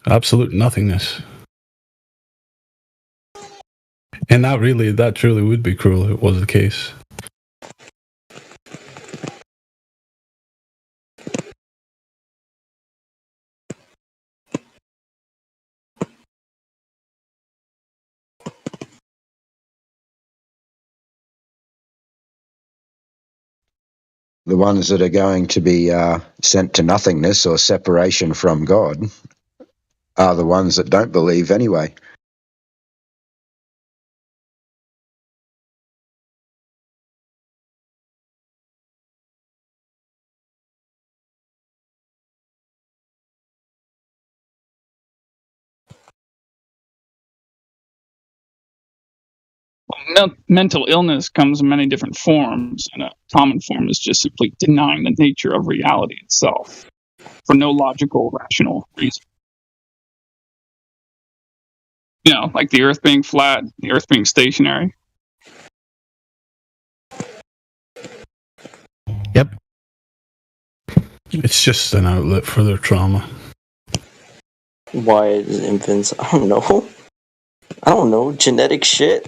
Absolute nothingness. And that truly would be cruel if it was the case. The ones that are going to be sent to nothingness or separation from God are the ones that don't believe anyway. Mental illness comes in many different forms, and a common form is just simply denying the nature of reality itself for no logical, rational reason. Like the Earth being flat, the Earth being stationary. Yep. It's just an outlet for their trauma. Why is infants? I don't know. Genetic shit.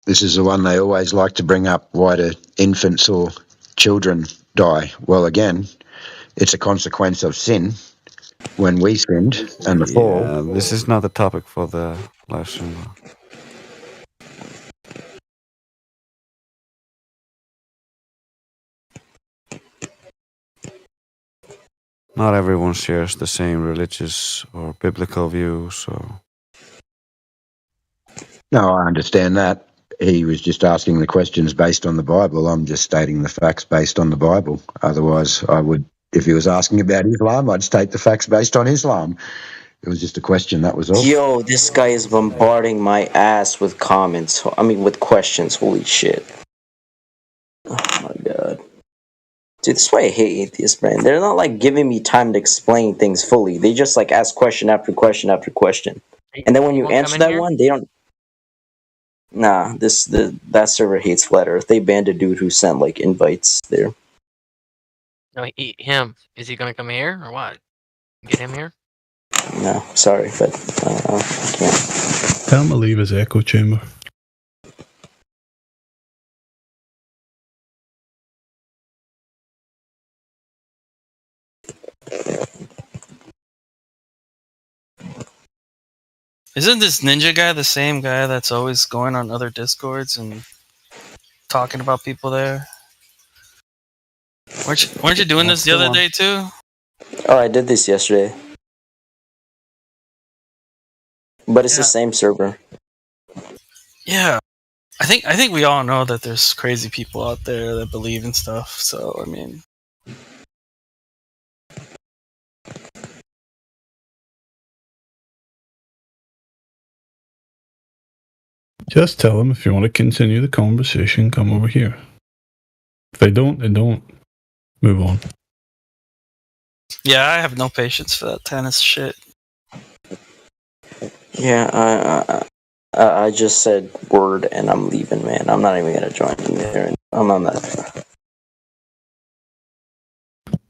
This is the one they always like to bring up. Why do infants or children die? Well, again, it's a consequence of sin when we sinned and the fall. Yeah, this is not the topic for the live stream. Not everyone shares the same religious or biblical view, so... No, I understand that. He was just asking the questions based on the Bible. I'm just stating the facts based on the Bible. Otherwise, I would, if he was asking about Islam, I'd state the facts based on Islam. It was just a question, that was all. Yo, this guy is bombarding my ass with comments. With questions. Holy shit. Oh my god. Dude, this is why I hate atheists, man. They're not giving me time to explain things fully. They just ask question after question after question. And then when you answer that one, they don't... Nah, that server hates Flat Earth. They banned a dude who sent invites there. No, him. Is he gonna come here or what? Get him here? No, sorry, but I can't. Tell him to leave his echo chamber. Isn't this ninja guy the same guy that's always going on other Discords and talking about people there? Weren't you doing this the other day too? Oh, I did this yesterday. But it's the same server. Yeah. I think we all know that there's crazy people out there that believe in stuff, so I mean... Just tell them if you want to continue the conversation, come over here. If they don't, they don't. Move on. Yeah, I have no patience for that tennis shit. Yeah, I just said word and I'm leaving, man. I'm not even gonna join in there. I'm on that.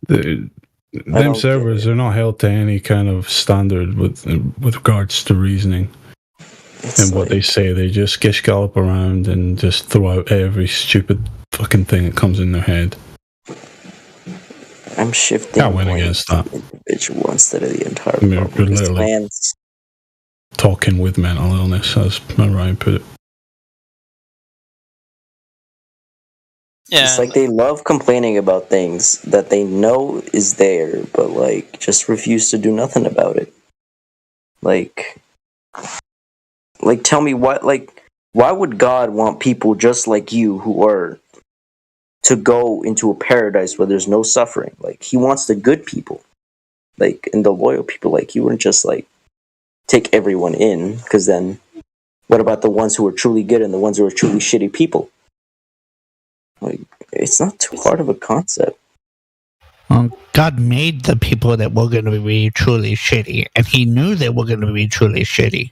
Them servers are not held to any kind of standard with regards to reasoning. And what they say, they just gallop around and just throw out every stupid fucking thing that comes in their head. I'm shifting. Can't win against that. Individual instead of the entire. You're literally talking with mental illness, as Ryan put it. It's like they love complaining about things that they know is there, but like just refuse to do nothing about it. Like tell me what, like, why would God want people just like you who are to go into a paradise where there's no suffering? Like, he wants the good people, like, and the loyal people. Like, he wouldn't just like take everyone in, because then what about the ones who are truly good and the ones who are truly shitty people? Like, it's not too hard of a concept. God made the people that were going to be truly shitty, and he knew they were going to be truly shitty.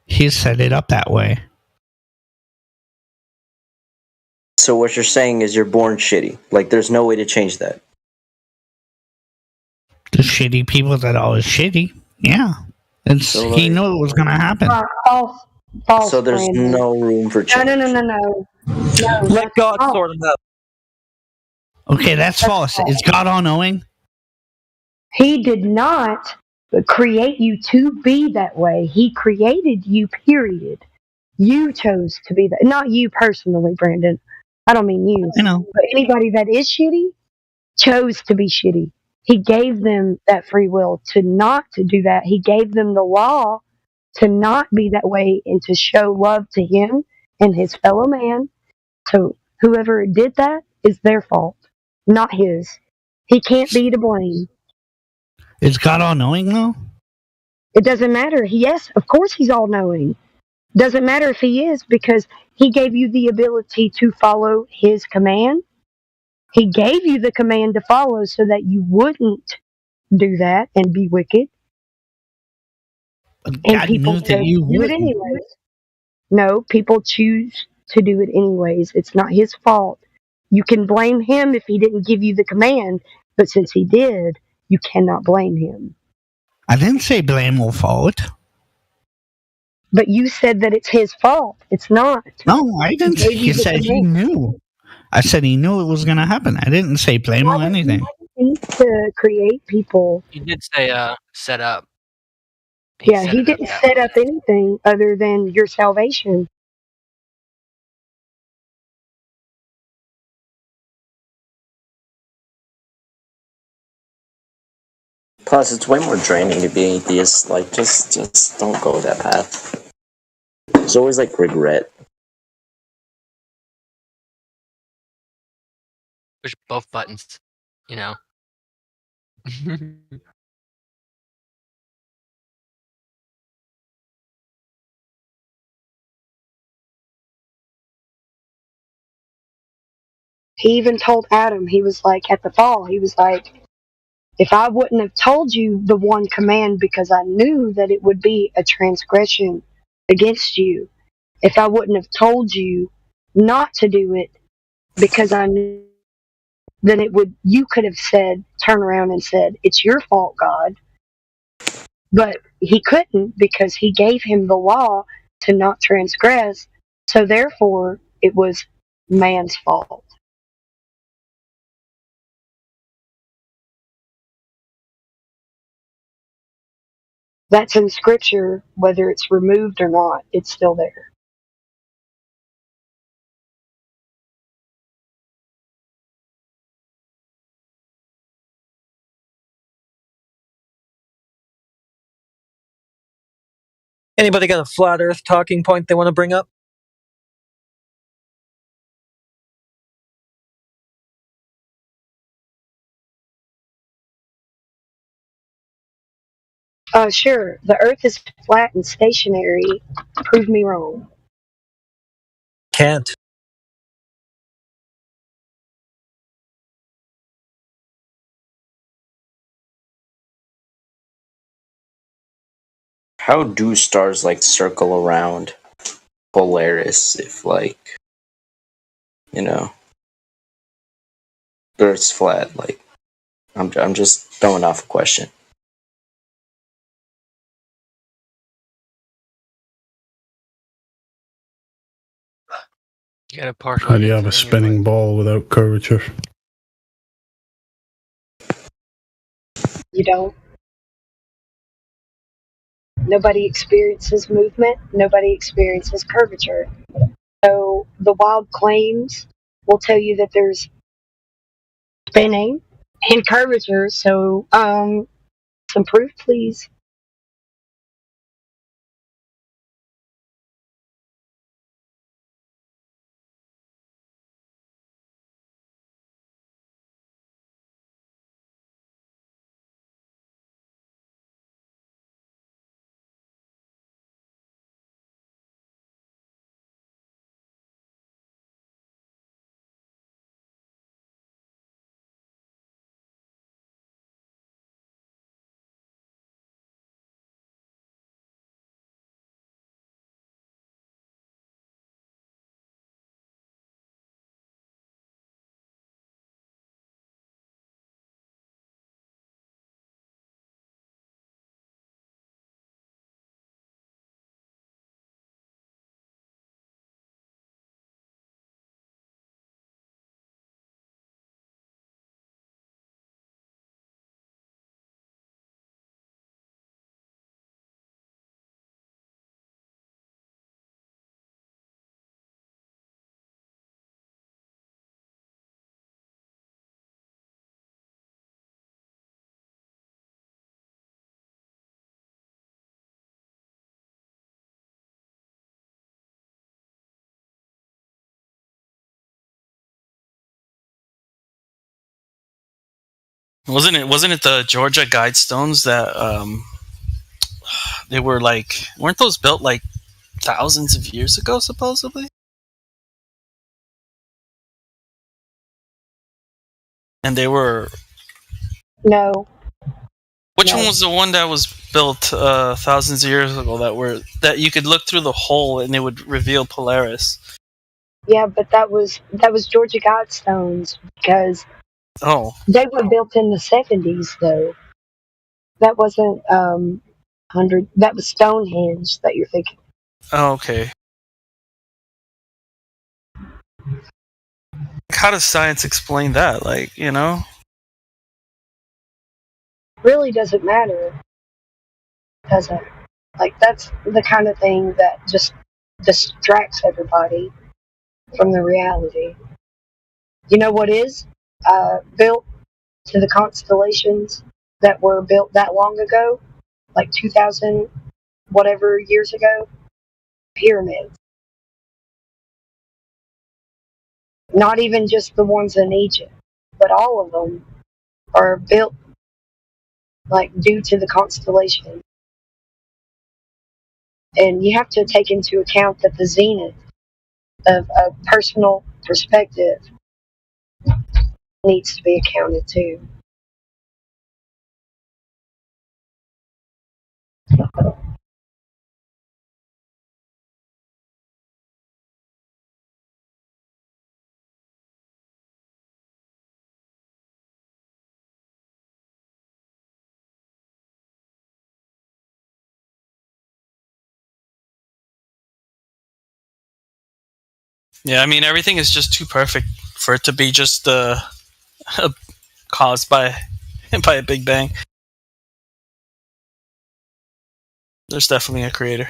He set it up that way. So what you're saying is you're born shitty. Like, there's no way to change that. The shitty people that are always shitty. Yeah. So, he knew it was going to happen. False, so there's Brandon. no room for change. No. Let God sort them out. Okay, that's false. Is God all-knowing? He did not create you to be that way. He created you, period. You chose to be that. Not you personally, Brandon. I don't mean you. I know. But anybody that is shitty chose to be shitty. He gave them that free will to not to do that. He gave them the law to not be that way and to show love to him and his fellow man. So whoever did that is their fault, not his. He can't be to blame. Is God all-knowing, though? It doesn't matter. Yes, of course he's all-knowing. Doesn't matter if he is, because he gave you the ability to follow his command. He gave you the command to follow so that you wouldn't do that and be wicked. But And God people knew that you do it wouldn't. anyways. No, people choose to do it anyways. It's not his fault. You can blame him if he didn't give you the command, but since he did, you cannot blame him. I didn't say blame or fault. But you said that it's his fault. It's not. No, I didn't. He said he command. knew. I said he knew it was going to happen. I didn't say blame or anything. To create people. You did say set up. He didn't set up anything other than your salvation. Plus, it's way more draining to be atheist. Like, just don't go that path. There's always like regret. Push both buttons, you know. He even told Adam, he was like, at the fall, he was like, if I wouldn't have told you the one command because I knew that it would be a transgression against you, if I wouldn't have told you not to do it because I knew, then you could have said, turn around and said, it's your fault, God. But he couldn't, because he gave him the law to not transgress. So therefore, it was man's fault. That's in scripture, whether it's removed or not, it's still there. Anybody got a flat Earth talking point they want to bring up? Sure. The earth is flat and stationary. Prove me wrong. Can't. How do stars like circle around Polaris if, like, you know, the Earth's flat? Like, I'm just throwing off a question. You got a partial. How do you have a spinning ball without curvature? You don't. Nobody experiences movement. Nobody experiences curvature. So the wild claims will tell you that there's spinning and curvature. So, some proof, please. Wasn't it the Georgia Guidestones that they were like, weren't those built like thousands of years ago supposedly? And they were, No. which No. one was the one that was built thousands of years ago that you could look through the hole and it would reveal Polaris? Yeah, but that was Georgia Guidestones because Oh, they were built in the 70s, though. That wasn't 100. That was Stonehenge that you're thinking. oh, okay. How does science explain that? Like, you know? Really doesn't matter, does it? Like, that's the kind of thing that just distracts everybody from the reality. You know what is built to the constellations that were built that long ago, like 2,000 whatever years ago? Pyramids. Not even just the ones in Egypt, but all of them are built like due to the constellation. And you have to take into account that the zenith of a personal perspective needs to be accounted to. Yeah, I mean, everything is just too perfect for it to be just caused by by a Big Bang. There's definitely a creator.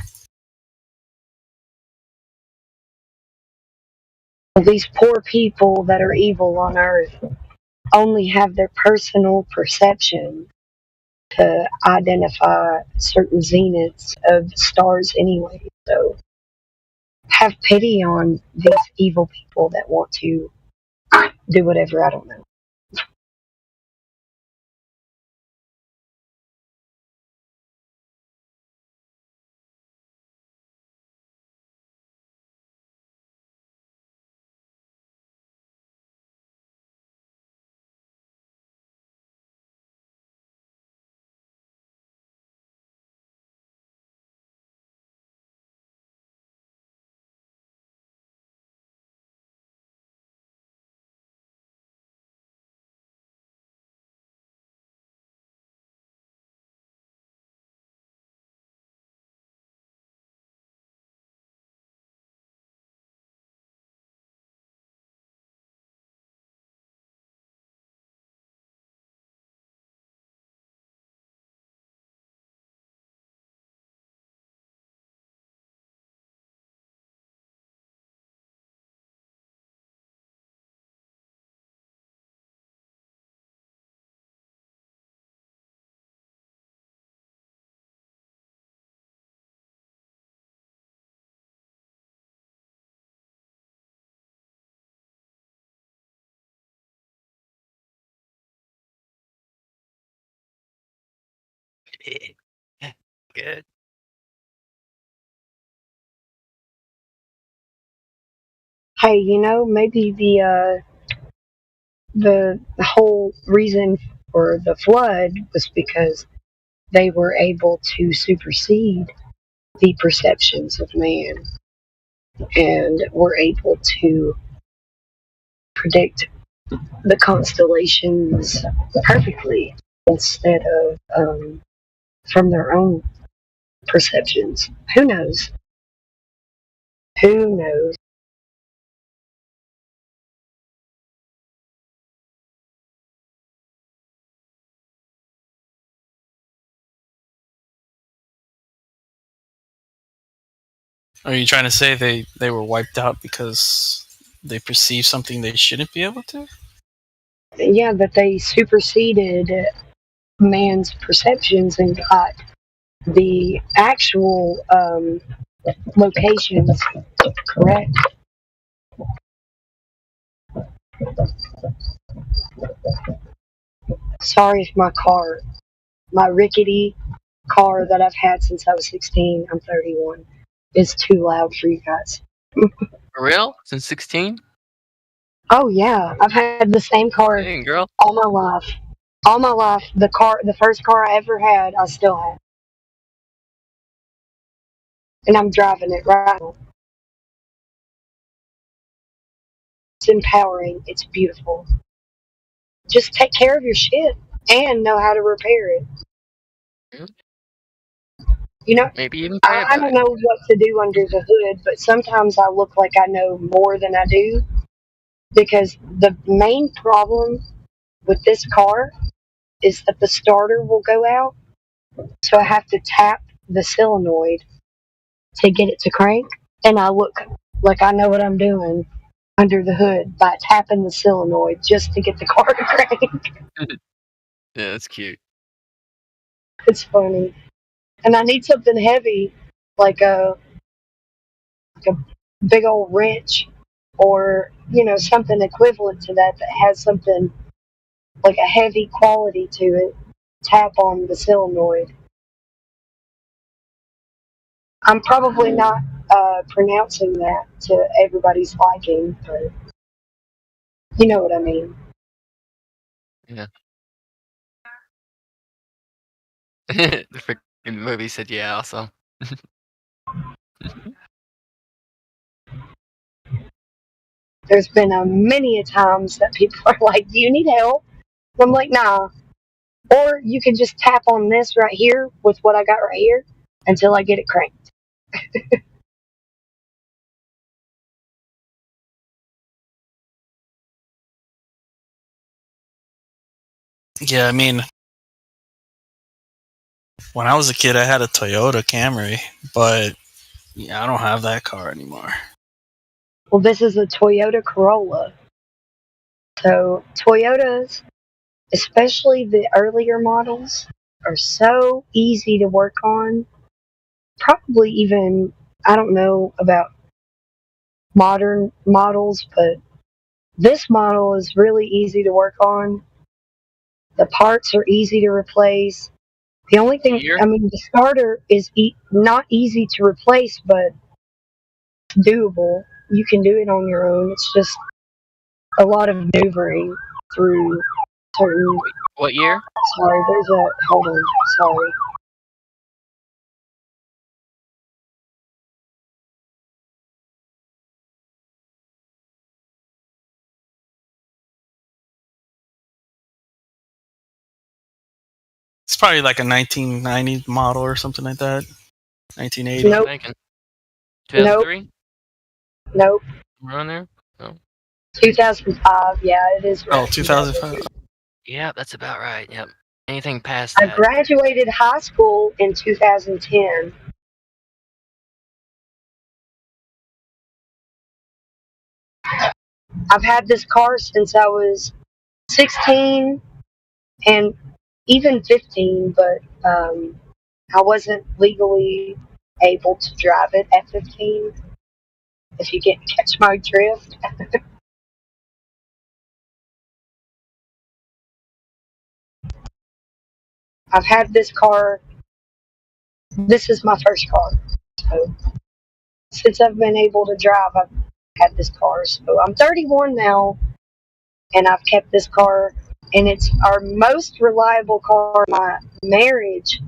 These poor people that are evil on earth only have their personal perception to identify certain zeniths of stars anyway. So have pity on these evil people that want to do whatever, I don't know. Good. Hey, maybe the whole reason for the flood was because they were able to supersede the perceptions of man and were able to predict the constellations perfectly instead of from their own perceptions. Who knows? Who knows? Are you trying to say they were wiped out because they perceived something they shouldn't be able to? Yeah, that they superseded man's perceptions and got the actual locations correct. Sorry if my rickety car that I've had since I was 16, I'm 31, is too loud for you guys. For real? Since 16? Oh yeah, I've had the same car Dang, girl. all my life. All my life, the first car I ever had, I still have, and I'm driving it right now. It's empowering. It's beautiful. Just take care of your shit and know how to repair it. Maybe even pray I about don't it. know what to do under the hood, but sometimes I look like I know more than I do because the main problem with this car is that the starter will go out, so I have to tap the solenoid to get it to crank, and I look like I know what I'm doing under the hood by tapping the solenoid just to get the car to crank. Yeah, that's cute. It's funny. And I need something heavy, like a big old wrench or, something equivalent to that has something like a heavy quality to it. Tap on the solenoid. I'm probably not pronouncing that to everybody's liking, but you know what I mean. Yeah. The freaking movie said yeah also. There's been many a times that people are like, "Do you need help?" I'm like, "Nah." Or you can just tap on this right here with what I got right here until I get it cranked. Yeah, I mean, when I was a kid, I had a Toyota Camry, but yeah, I don't have that car anymore. Well, this is a Toyota Corolla. So Toyotas, especially the earlier models, are so easy to work on. Probably even, I don't know about modern models, but this model is really easy to work on. The parts are easy to replace. The only thing, the starter is not easy to replace, but doable. You can do it on your own. It's just a lot of maneuvering through certain. What year? Sorry, hold on. Sorry. It's probably like a 1990 model or something like that. 1980. Nope. 2003? Nope. Around there? No. 2005. Yeah, it is. Oh, 2005. Yeah, that's about right. Yep. Anything past I that? graduated high school in 2010. I've had this car since I was 16 and even 15, but I wasn't legally able to drive it at 15. If you catch my drift. I've had this car This is my first car. So since I've been able to drive, I've had this car. So I'm 31 now, and I've kept this car, and it's our most reliable car. My marriage,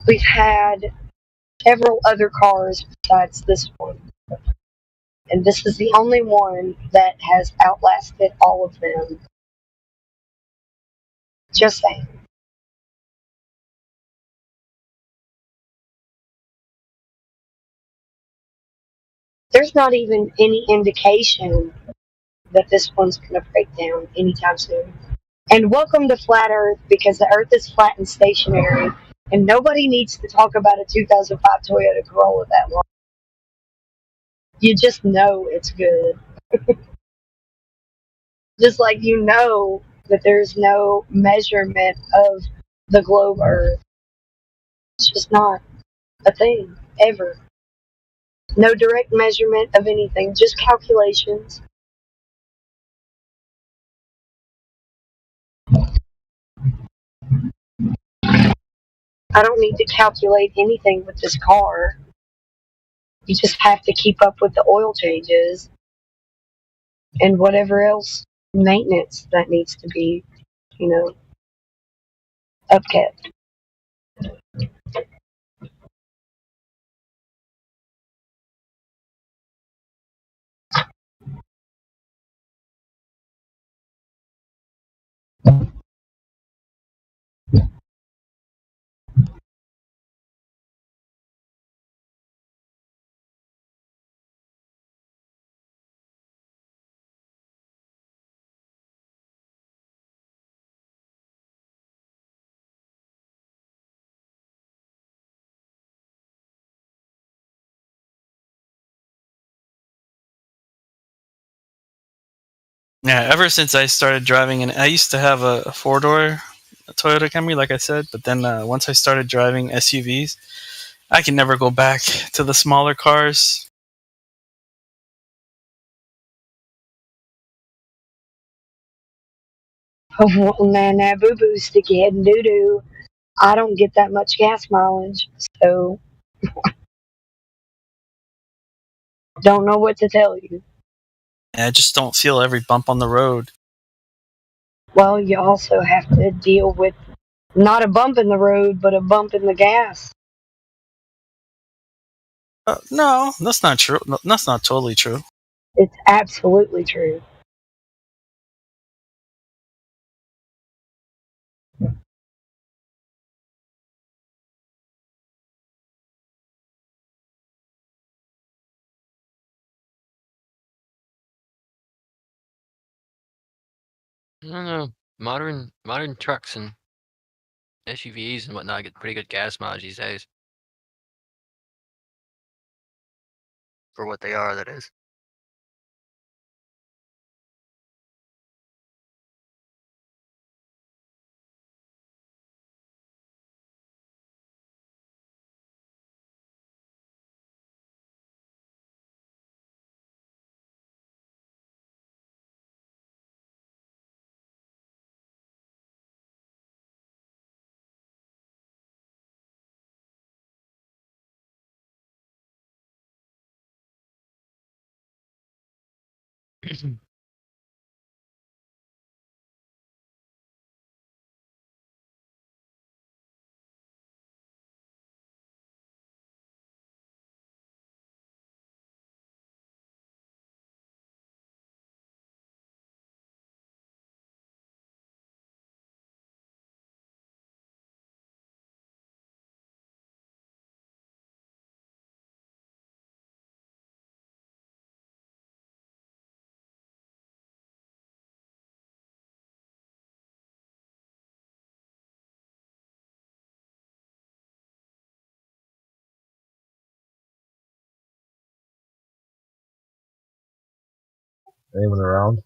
we've had several other cars besides this one, and this is the only one that has outlasted all of them. Just saying. There's not even any indication that this one's going to break down anytime soon. And welcome to Flat Earth, because the Earth is flat and stationary, and nobody needs to talk about a 2005 Toyota Corolla that long. You just know it's good. Just like you know that there's no measurement of the globe Earth. It's just not a thing, ever. No direct measurement of anything, just calculations. I don't need to calculate anything with this car. You just have to keep up with the oil changes and whatever else maintenance that needs to be, upkept. Yeah, ever since I started driving, and I used to have a four-door Toyota Camry, like I said, but then once I started driving SUVs, I can never go back to the smaller cars. Oh, man, that boo boo sticky head and doo doo. I don't get that much gas mileage, so don't know what to tell you. I just don't feel every bump on the road. Well, you also have to deal with not a bump in the road, but a bump in the gas. No, that's not true. No, that's not totally true. It's absolutely true. I don't know. Modern trucks and SUVs and whatnot get pretty good gas mileage these days. For what they are, that is. Anyone around?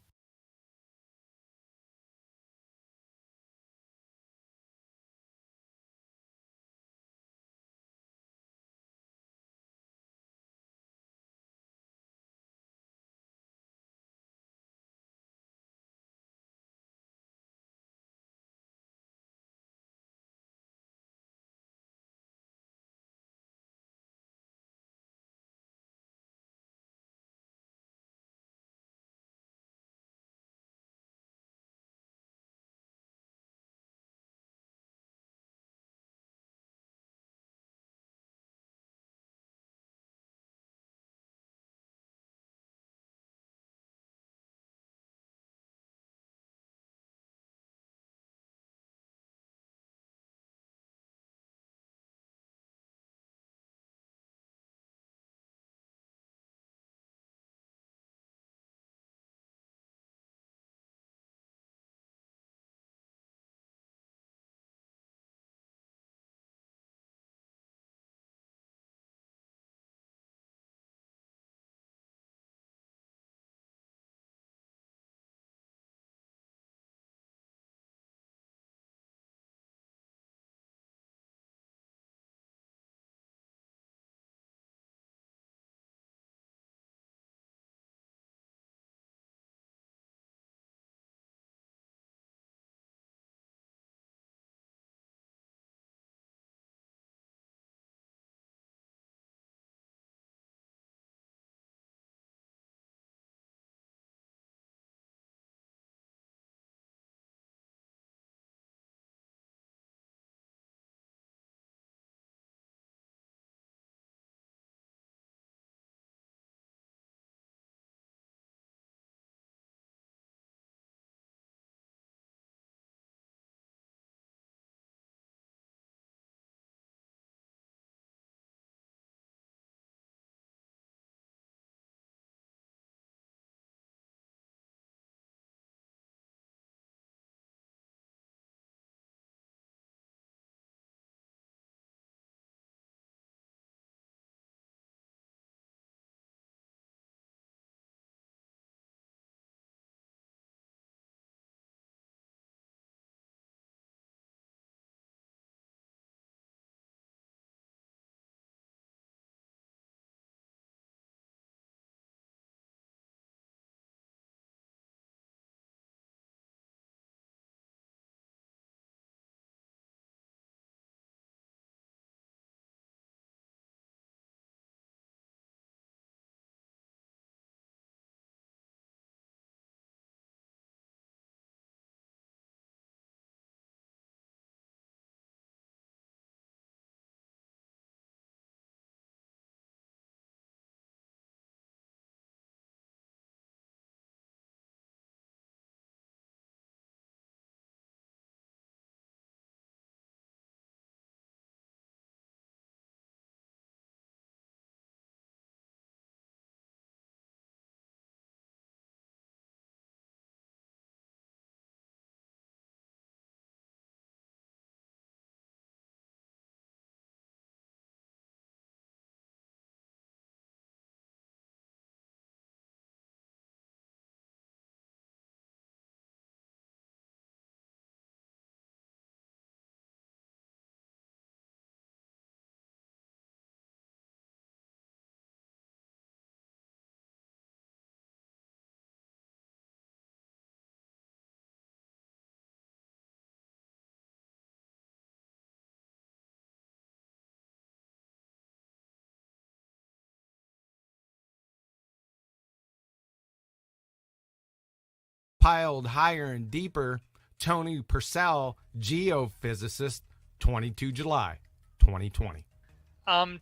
piled higher and deeper. Tony Purcell, geophysicist, 22 July 2020.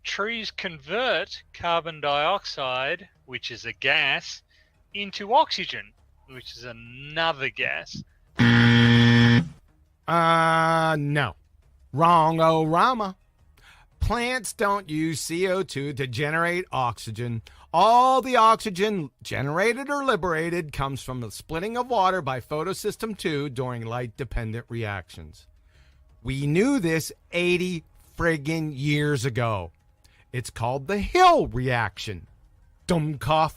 Trees convert carbon dioxide, which is a gas, into oxygen, which is another gas. No. Wrong-o-rama. Plants don't use CO2 to generate oxygen. All the oxygen generated or liberated comes from the splitting of water by photosystem 2 during light-dependent reactions. We knew this 80 friggin' years ago. It's called the Hill reaction. Dummkopf.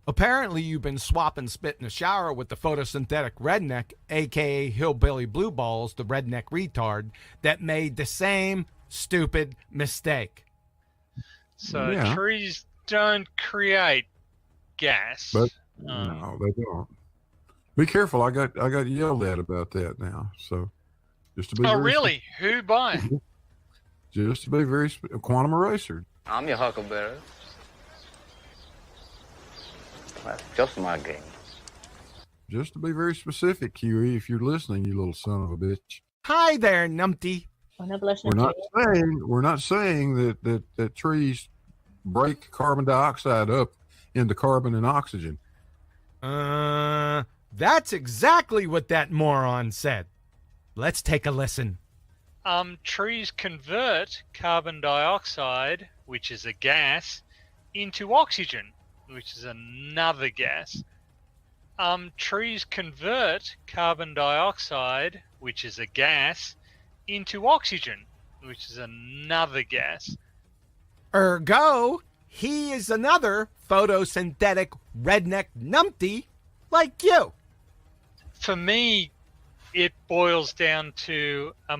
Apparently you've been swapping spit in the shower with the photosynthetic redneck, aka hillbilly blue balls, the redneck retard, that made the same stupid mistake. So trees don't create gas. But no, they don't. Be careful. I got yelled at about that now. So just to be really? Who by? Just to be very quantum eraser. I'm your huckleberry. That's just my game. Just to be very specific, QE, if you're listening, you little son of a bitch. Hi there, numpty. We're not saying that trees break carbon dioxide up into carbon and oxygen. That's exactly what that moron said. Let's take a listen. Trees convert carbon dioxide, which is a gas, into oxygen, which is another gas. Trees convert carbon dioxide, which is a gas, into oxygen, which is another gas. Ergo, he is another photosynthetic redneck numpty like you. For me, it boils down to a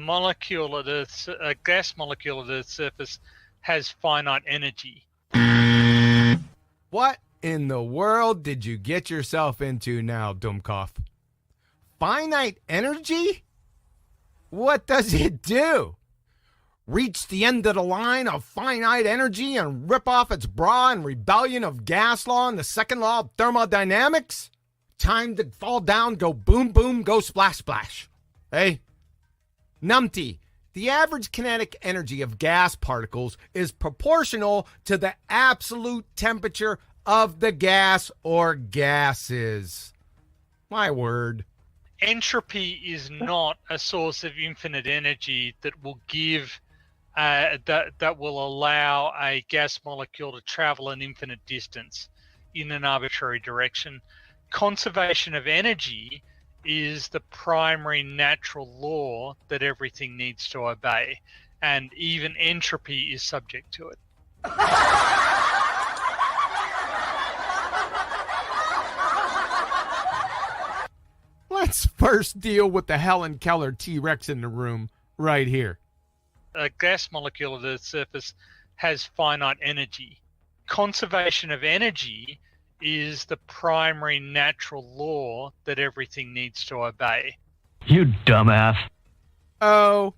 gas molecule at Earth's surface has finite energy. What in the world did you get yourself into now, Dummkopf? Finite energy? What does it do? Reach the end of the line of finite energy and rip off its bra in rebellion of gas law and the second law of thermodynamics? Time to fall down, go boom, boom, go splash, splash. Hey? Numpty, the average kinetic energy of gas particles is proportional to the absolute temperature of the gas or gases. My word. Entropy is not a source of infinite energy that will give that will allow a gas molecule to travel an infinite distance in an arbitrary direction. Conservation of energy is the primary natural law that everything needs to obey, and even entropy is subject to it. Let's first deal with the Helen Keller T-Rex in the room right here. A gas molecule at Earth's surface has finite energy. Conservation of energy is the primary natural law that everything needs to obey. You dumbass. OMG.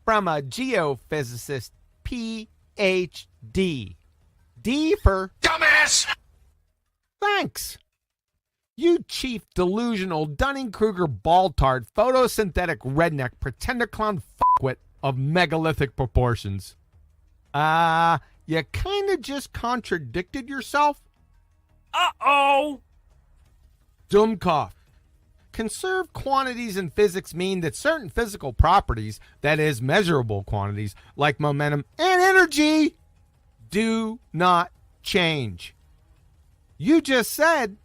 From a geophysicist, PhD. D for dumbass. Thanks. You chief delusional Dunning-Kruger ball-tard photosynthetic redneck pretender clown fuckwit of megalithic proportions. You kinda just contradicted yourself? Uh-oh! Dummkopf. Conserved quantities in physics mean that certain physical properties, that is, measurable quantities, like momentum and energy, do not change. You just said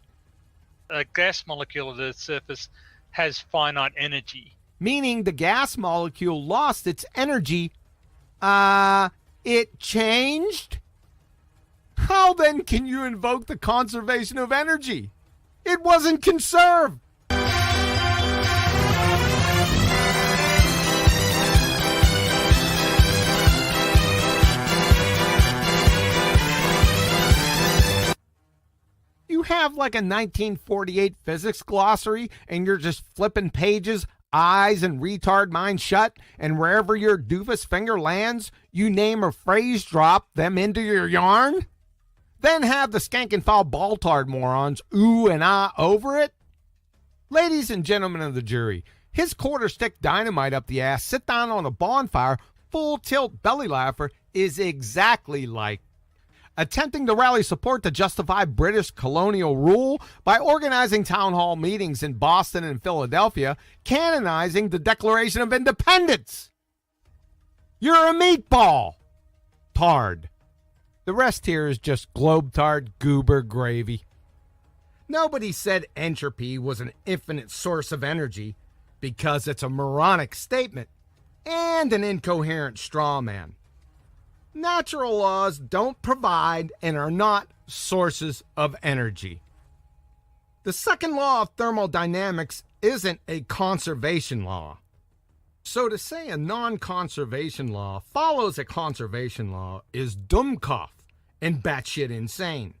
a gas molecule at Earth's surface has finite energy. Meaning the gas molecule lost its energy. It changed? How then can you invoke the conservation of energy? It wasn't conserved. You have like a 1948 physics glossary and you're just flipping pages, eyes and retard mind shut, and wherever your doofus finger lands, you name or phrase drop them into your yarn? then have the skank-and-foul ball-tard morons ooh and ah over it? Ladies and gentlemen of the jury, his quarter-stick dynamite up the ass, sit down on a bonfire, full-tilt belly laugher is exactly like attempting to rally support to justify British colonial rule by organizing town hall meetings in Boston and Philadelphia, canonizing the Declaration of Independence. You're a meatball. Tard. The rest here is just globe-tard goober gravy. Nobody said entropy was an infinite source of energy because it's a moronic statement and an incoherent straw man. Natural laws don't provide and are not sources of energy. The second law of thermodynamics isn't a conservation law. So to say a non-conservation law follows a conservation law is dummkopf and batshit insane.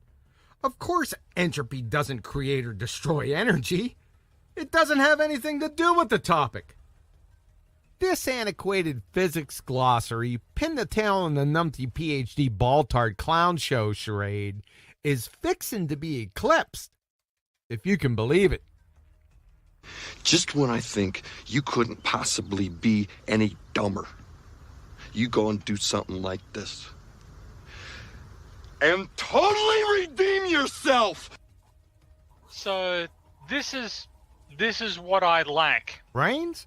Of course, entropy doesn't create or destroy energy. It doesn't have anything to do with the topic. This antiquated physics glossary, pin the tail on the numpty PhD ball-tard clown show charade, is fixin' to be eclipsed, if you can believe it. Just when I think you couldn't possibly be any dumber, you go and do something like this. And totally redeem yourself! So this is what I lack. Brains?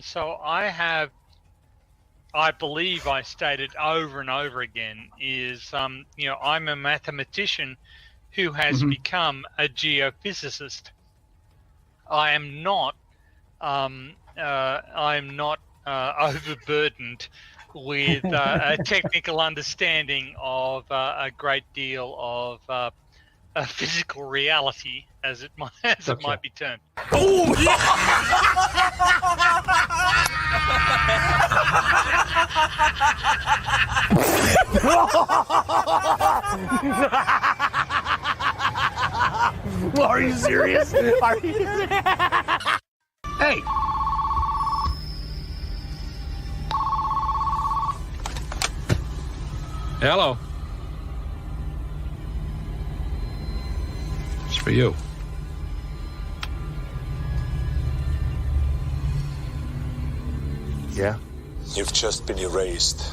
So I believe I stated over and over again is, I'm a mathematician who has become a geophysicist. I am not overburdened with a technical understanding of a great deal of physical reality, as it might be termed. Oh, Are you serious? Are you serious? Hey! Hello. It's for you. Yeah? You've just been erased.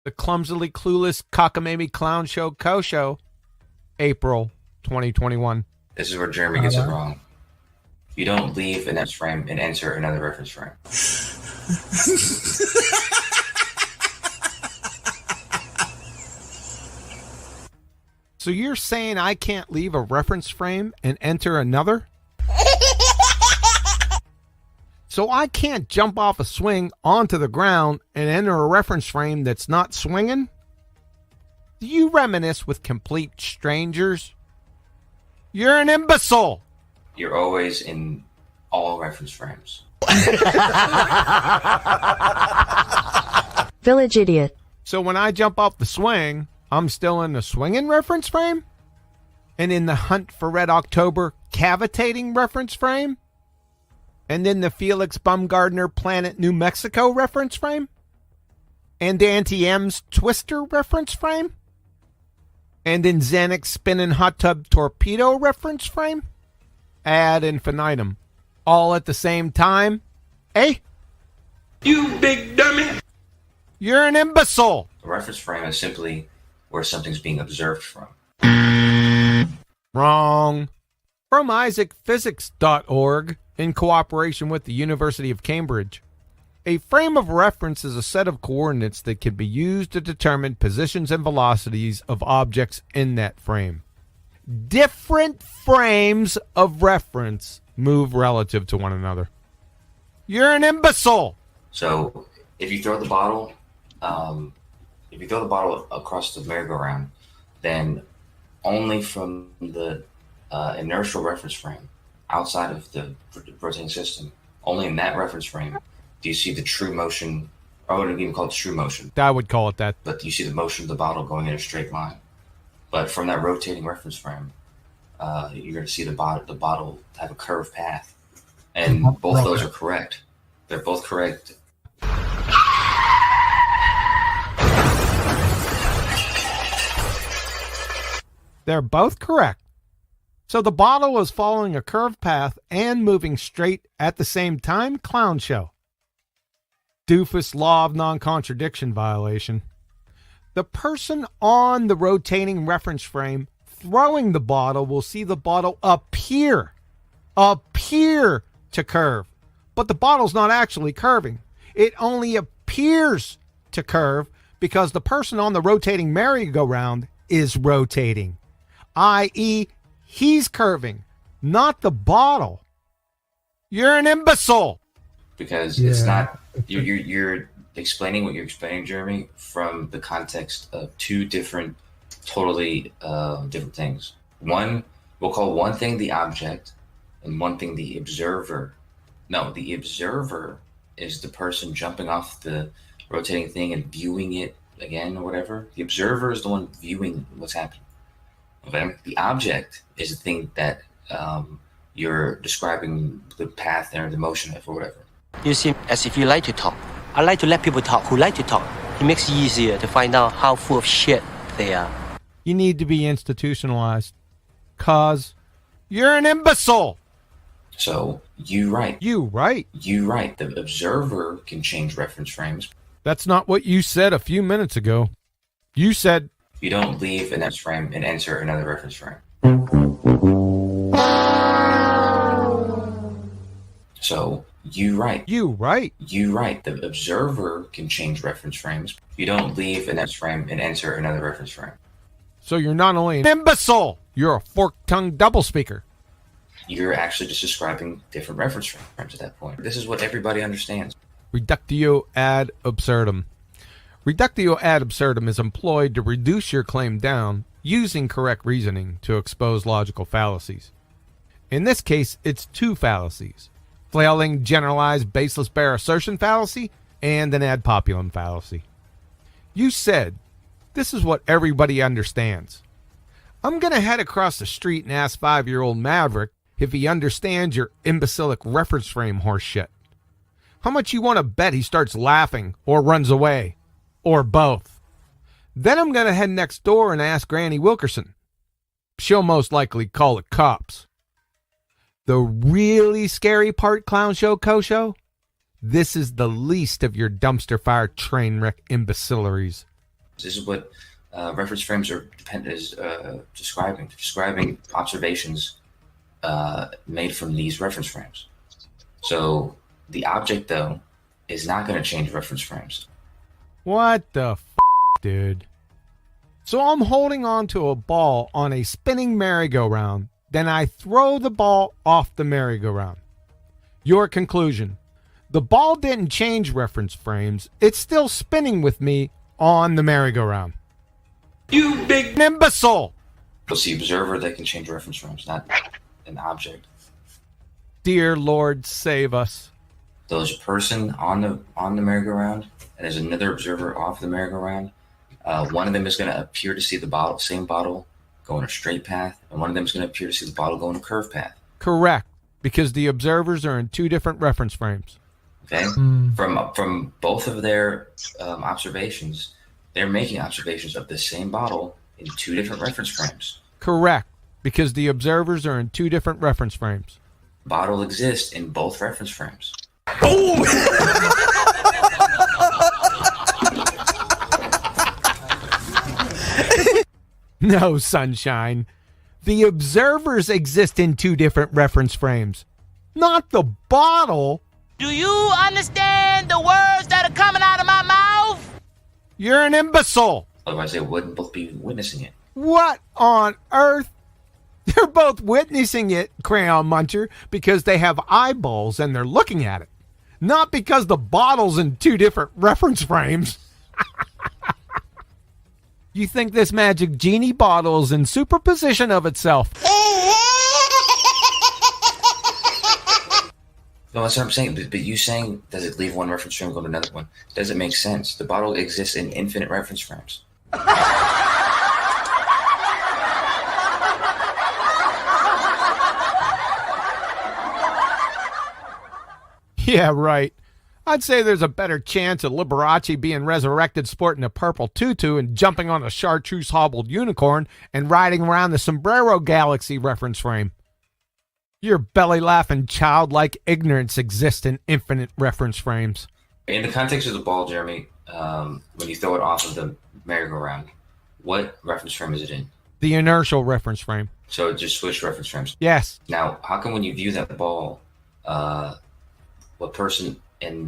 The Clumsily Clueless Cockamamie Clown Show April 2021. This is where Jeremy gets it wrong. You don't leave an reference frame and enter another reference frame. So you're saying I can't leave a reference frame and enter another? So I can't jump off a swing onto the ground and enter a reference frame that's not swinging? Do you reminisce with complete strangers? You're an imbecile! You're always in all reference frames. Village idiot. So when I jump off the swing, I'm still in the swinging reference frame? And in the Hunt for Red October cavitating reference frame? And in the Felix Baumgartner Planet New Mexico reference frame? And Auntie M's Twister reference frame? And in Xanax Spinning Hot Tub Torpedo reference frame? Ad infinitum. All at the same time? Eh? You big dummy! You're an imbecile! A reference frame is simply where something's being observed from. Wrong. From isaacphysics.org, in cooperation with the University of Cambridge. A frame of reference is a set of coordinates that can be used to determine positions and velocities of objects in that frame. Different frames of reference move relative to one another. You're an imbecile! So if you throw the bottle, across the merry-go-round, then only from the inertial reference frame outside of the rotating system, only in that reference frame do you see the true motion. I wouldn't even call it true motion. I would call it that. But you see the motion of the bottle going in a straight line. But from that rotating reference frame, you're going to see the bottle have a curved path. And both of those are correct. They're both correct. They're both correct. So the bottle was following a curved path and moving straight at the same time? Clown show. Doofus law of non-contradiction violation. The person on the rotating reference frame throwing the bottle will see the bottle appear to curve. But the bottle's not actually curving. It only appears to curve because the person on the rotating merry-go-round is rotating. I.e., he's curving, not the bottle. You're an imbecile. Because it's not, you're explaining what you're explaining, Jeremy, from the context of two different, totally different things. One, we'll call one thing the object and one thing the observer. No, the observer is the person jumping off the rotating thing and viewing it again or whatever. The observer is the one viewing what's happening. Okay? The object is the thing that you're describing the path or the motion of or whatever. You seem as if you like to talk. I like to let people talk who like to talk. It makes it easier to find out how full of shit they are. You need to be institutionalized. 'Cause you're an imbecile. So, you right. You right. You right. The observer can change reference frames. That's not what you said a few minutes ago. You said you don't leave an reference frame and enter another reference frame. So, you right. You right. You right. The observer can change reference frames. You don't leave an reference frame and enter another reference frame. So you're not only an imbecile, you're a fork-tongued doublespeaker. You're actually just describing different reference frames at that point. This is what everybody understands. Reductio ad absurdum. Reductio ad absurdum is employed to reduce your claim down using correct reasoning to expose logical fallacies. In this case, it's two fallacies. Flailing generalized baseless bare assertion fallacy and an ad populum fallacy. You said, this is what everybody understands. I'm going to head across the street and ask 5-year-old Maverick if he understands your imbecilic reference frame horseshit. How much you want to bet he starts laughing or runs away? Or both? Then I'm going to head next door and ask Granny Wilkerson. She'll most likely call the cops. The really scary part, Clown Show Kosho? This is the least of your dumpster fire train wreck imbecileries. This is what reference frames are describing. Describing observations made from these reference frames. So the object, though, is not going to change reference frames. What the f***, dude? So I'm holding on to a ball on a spinning merry-go-round. Then I throw the ball off the merry-go-round. Your conclusion. The ball didn't change reference frames. It's still spinning with me on the merry-go-round. You big imbecile! It's the observer that can change reference frames, not an object. Dear Lord, save us. There's a person on the merry-go-round, and there's another observer off the merry-go-round. One of them is going to appear to see the same bottle go in a straight path, and one of them is going to appear to see the bottle go in a curved path. Correct, because the observers are in two different reference frames. Okay, from both of their observations, they're making observations of the same bottle in two different reference frames. Correct, because the observers are in two different reference frames. Bottle exists in both reference frames. Boom! No, sunshine. The observers exist in two different reference frames, not the bottle. Do you understand the words that are coming out of my mouth? You're an imbecile. Otherwise, they wouldn't both be witnessing it. What on earth? They're both witnessing it, Crayon Muncher, because they have eyeballs and they're looking at it. Not because the bottle's in two different reference frames. You think this magic genie bottle is in superposition of itself? No, that's what I'm saying. But you saying, does it leave one reference frame and go to another one? Doesn't make sense. The bottle exists in infinite reference frames. Yeah, right. I'd say there's a better chance of Liberace being resurrected sporting a purple tutu and jumping on a chartreuse hobbled unicorn and riding around the Sombrero Galaxy reference frame. Your belly-laughing childlike ignorance exists in infinite reference frames. In the context of the ball, Jeremy, when you throw it off of the merry-go-round, what reference frame is it in? The inertial reference frame. So it just switched reference frames? Yes. Now, how come when you view that ball, what person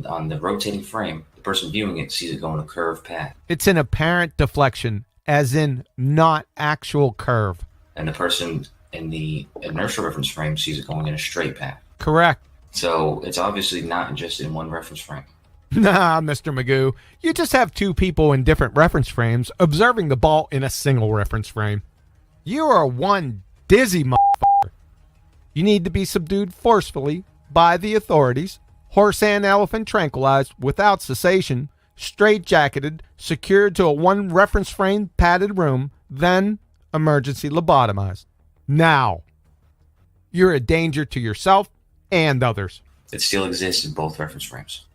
on the rotating frame, the person viewing it sees it go in a curved path? It's an apparent deflection, as in not actual curve. And the person in the inertial reference frame sees it going in a straight path. Correct. So it's obviously not just in one reference frame. Nah, Mr. Magoo. You just have two people in different reference frames observing the ball in a single reference frame. You are one dizzy motherfucker. You need to be subdued forcefully by the authorities, horse and elephant tranquilized without cessation, straight-jacketed, secured to a one reference frame padded room, then emergency lobotomized. Now, you're a danger to yourself and others. It still exists in both reference frames.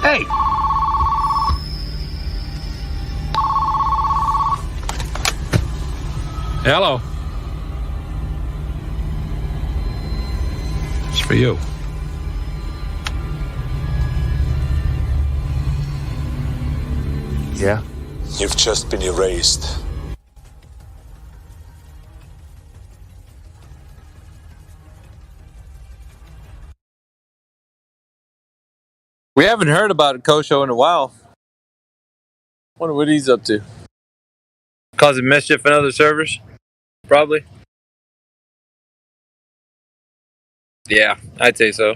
Hey! Hello. It's for you. Yeah? You've just been erased. We haven't heard about Kosho in a while. Wonder what he's up to. Causing mischief in other servers? Probably. Yeah, I'd say so.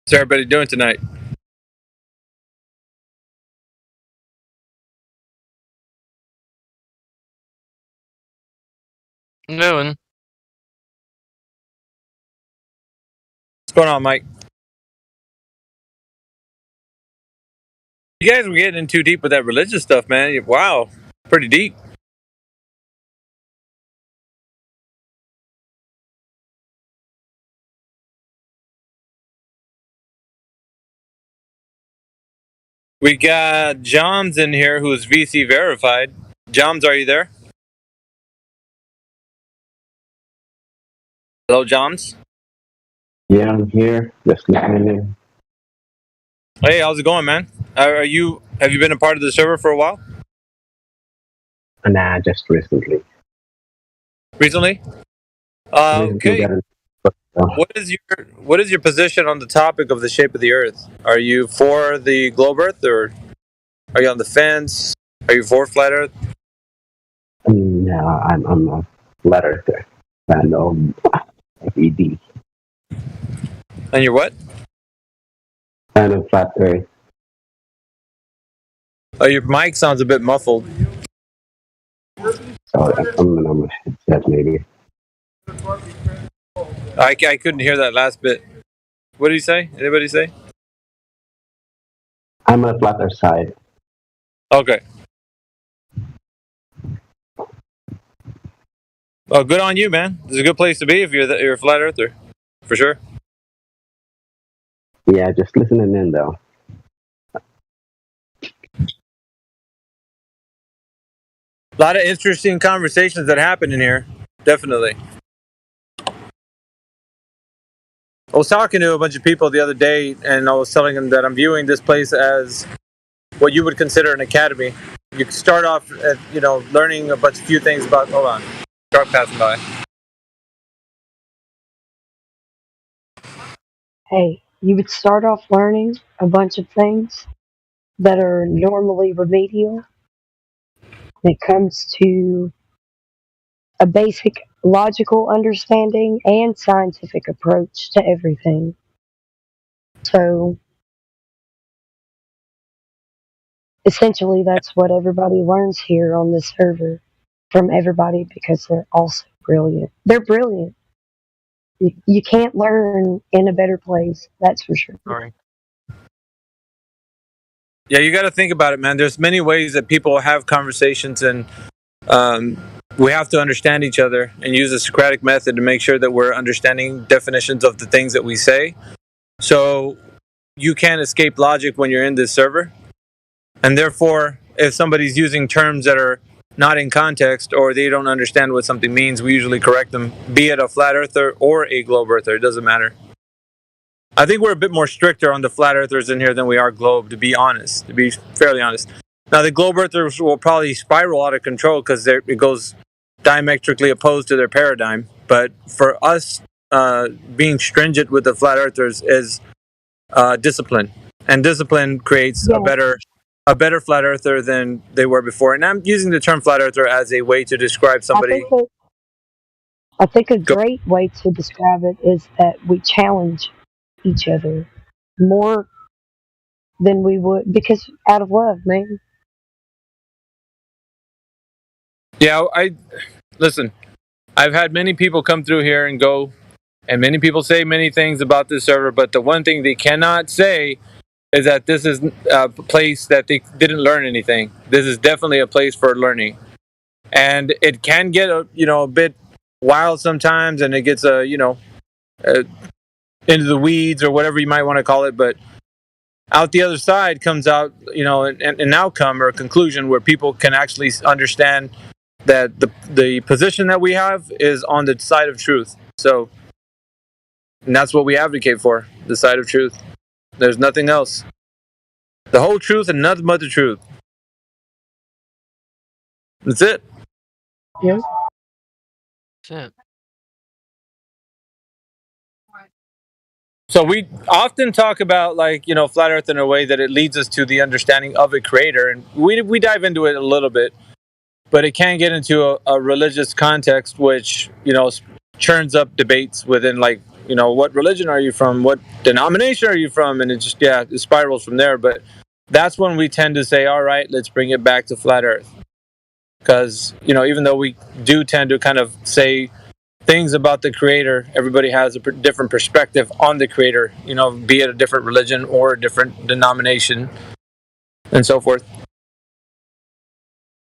What's everybody doing tonight? Noon. What's going on, Mike? You guys were getting in too deep with that religious stuff, man. Wow, pretty deep. We got Joms in here who's VC verified. Joms, are you there? Hello, Joms. Yeah, I'm here. Just listening. Hey, how's it going, man? Have you been a part of the server for a while? Nah, just recently. Recently? Okay. What is your position on the topic of the shape of the Earth? Are you for the globe Earth, or are you on the fence? Are you for flat Earth? No, I'm a flat earther. I know FED. And you're what? I'm a flat earth. Oh, your mic sounds a bit muffled. Sorry, I'm on my headset maybe. I couldn't hear that last bit. What did he say? Anybody say? I'm on the flatter side. Okay. Well, good on you, man. This is a good place to be if you're a flat earther, for sure. Yeah, just listening in though. A lot of interesting conversations that happen in here, definitely. I was talking to a bunch of people the other day, and I was telling them that I'm viewing this place as what you would consider an academy. You start off at, learning a few things about. Hold on, truck passing by. Hey, you would start off learning a bunch of things that are normally remedial when it comes to a basic logical understanding and scientific approach to everything. So, essentially, that's what everybody learns here on this server from everybody because they're also brilliant. They're brilliant. You can't learn in a better place, that's for sure. Sorry. Yeah, you got to think about it, man. There's many ways that people have conversations, and we have to understand each other and use the Socratic method to make sure that we're understanding definitions of the things that we say. So you can't escape logic when you're in this server. And therefore, if somebody's using terms that are not in context or they don't understand what something means, we usually correct them, be it a flat earther or a globe earther. It doesn't matter. I think we're a bit more stricter on the flat earthers in here than we are globe, to be honest, to be fairly honest. Now, the globe earthers will probably spiral out of control because it goes diametrically opposed to their paradigm. But for us, being stringent with the flat earthers is discipline. And discipline creates a better flat earther than they were before. And I'm using the term flat earther as a way to describe somebody. I think a great way to describe it is that we challenge each other more than we would, because out of love, man. Yeah, listen, I've had many people come through here and go, and many people say many things about this server, but the one thing they cannot say is that this is a place that they didn't learn anything. This is definitely a place for learning. And it can get a bit wild sometimes, and it gets into the weeds or whatever you might want to call it, but out the other side comes out an outcome or a conclusion where people can actually understand that the position that we have is on the side of truth. So, and that's what we advocate for, the side of truth. There's nothing else. The whole truth and nothing but the truth. That's it. Yeah. That's it. So we often talk about flat earth in a way that it leads us to the understanding of a creator, and we dive into it a little bit, but it can get into a religious context, which churns up debates within what religion are you from, what denomination are you from, and it spirals from there. But that's when we tend to say, all right, let's bring it back to flat earth, because even though we do tend to kind of say things about the creator, everybody has a different perspective on the creator, be it a different religion or a different denomination and so forth.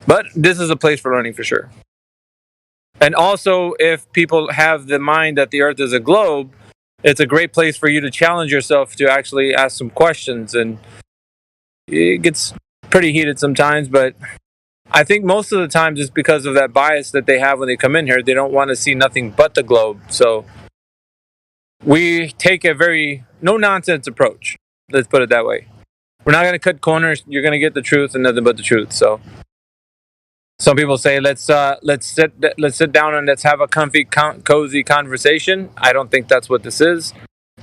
But this is a place for learning for sure. And also, if people have the mind that the earth is a globe, it's a great place for you to challenge yourself to actually ask some questions and it gets pretty heated sometimes, but I think most of the times it's because of that bias that they have when they come in here. They don't want to see nothing but the globe. So we take a very no-nonsense approach. Let's put it that way. We're not going to cut corners. You're going to get the truth and nothing but the truth. So some people say, let's sit down and let's have a comfy, cozy conversation. I don't think that's what this is.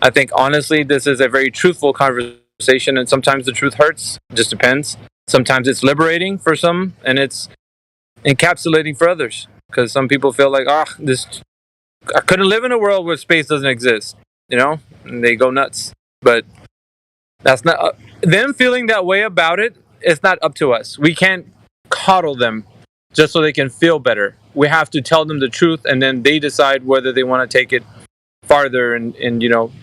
I think honestly, this is a very truthful conversation, and sometimes the truth hurts. It just depends. Sometimes it's liberating for some, and it's encapsulating for others. Because some people feel like, I couldn't live in a world where space doesn't exist, and they go nuts. But that's not them feeling that way about it. It's not up to us. We can't coddle them just so they can feel better. We have to tell them the truth, and then they decide whether they want to take it farther and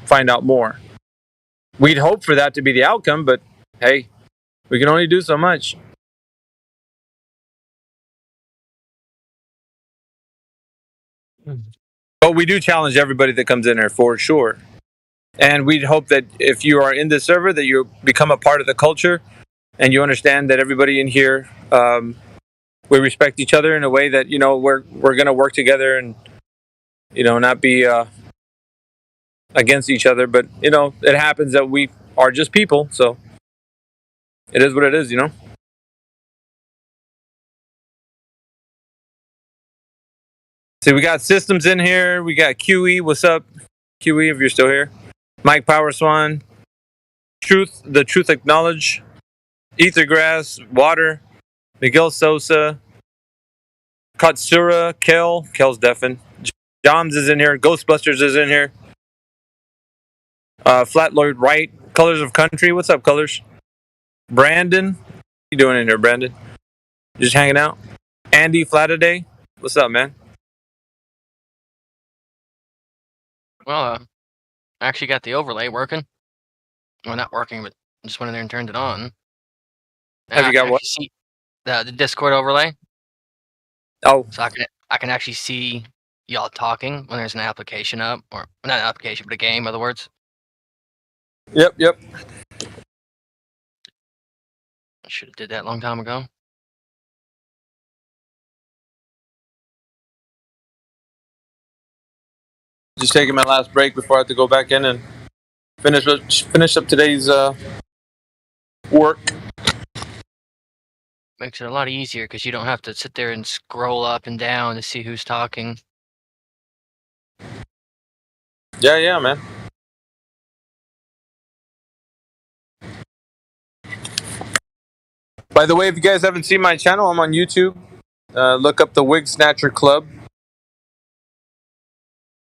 find out more. We'd hope for that to be the outcome, but hey, we can only do so much. But we do challenge everybody that comes in here for sure. And we'd hope that if you are in this server, that you become a part of the culture and you understand that everybody in here, we respect each other in a way that, we're going to work together and, not be against each other. But, it happens that we are just people. So it is what it is, See, we got systems in here. We got QE. What's up, QE, if you're still here? Mike Power Swan. Truth, the Truth Acknowledge. Ethergrass, Water. Miguel Sosa. Katsura, Kel's deafened. Joms is in here. Ghostbusters is in here. Flat Lloyd Wright. Colors of Country. What's up, Colors? Brandon. What you doing in here, Brandon? Just hanging out. Andy Flataday. What's up, man? Well, I actually got the overlay working. Well, not working, but just went in there and turned it on. Have you got what? See the Discord overlay. Oh. So I can actually see y'all talking when there's an application up, or not an application, but a game, in other words. Yep. I should have did that a long time ago. Just taking my last break before I have to go back in and finish up today's work. Makes it a lot easier because you don't have to sit there and scroll up and down to see who's talking. Yeah, man. By the way, if you guys haven't seen my channel, I'm on YouTube. Look up the Wig Snatcher Club.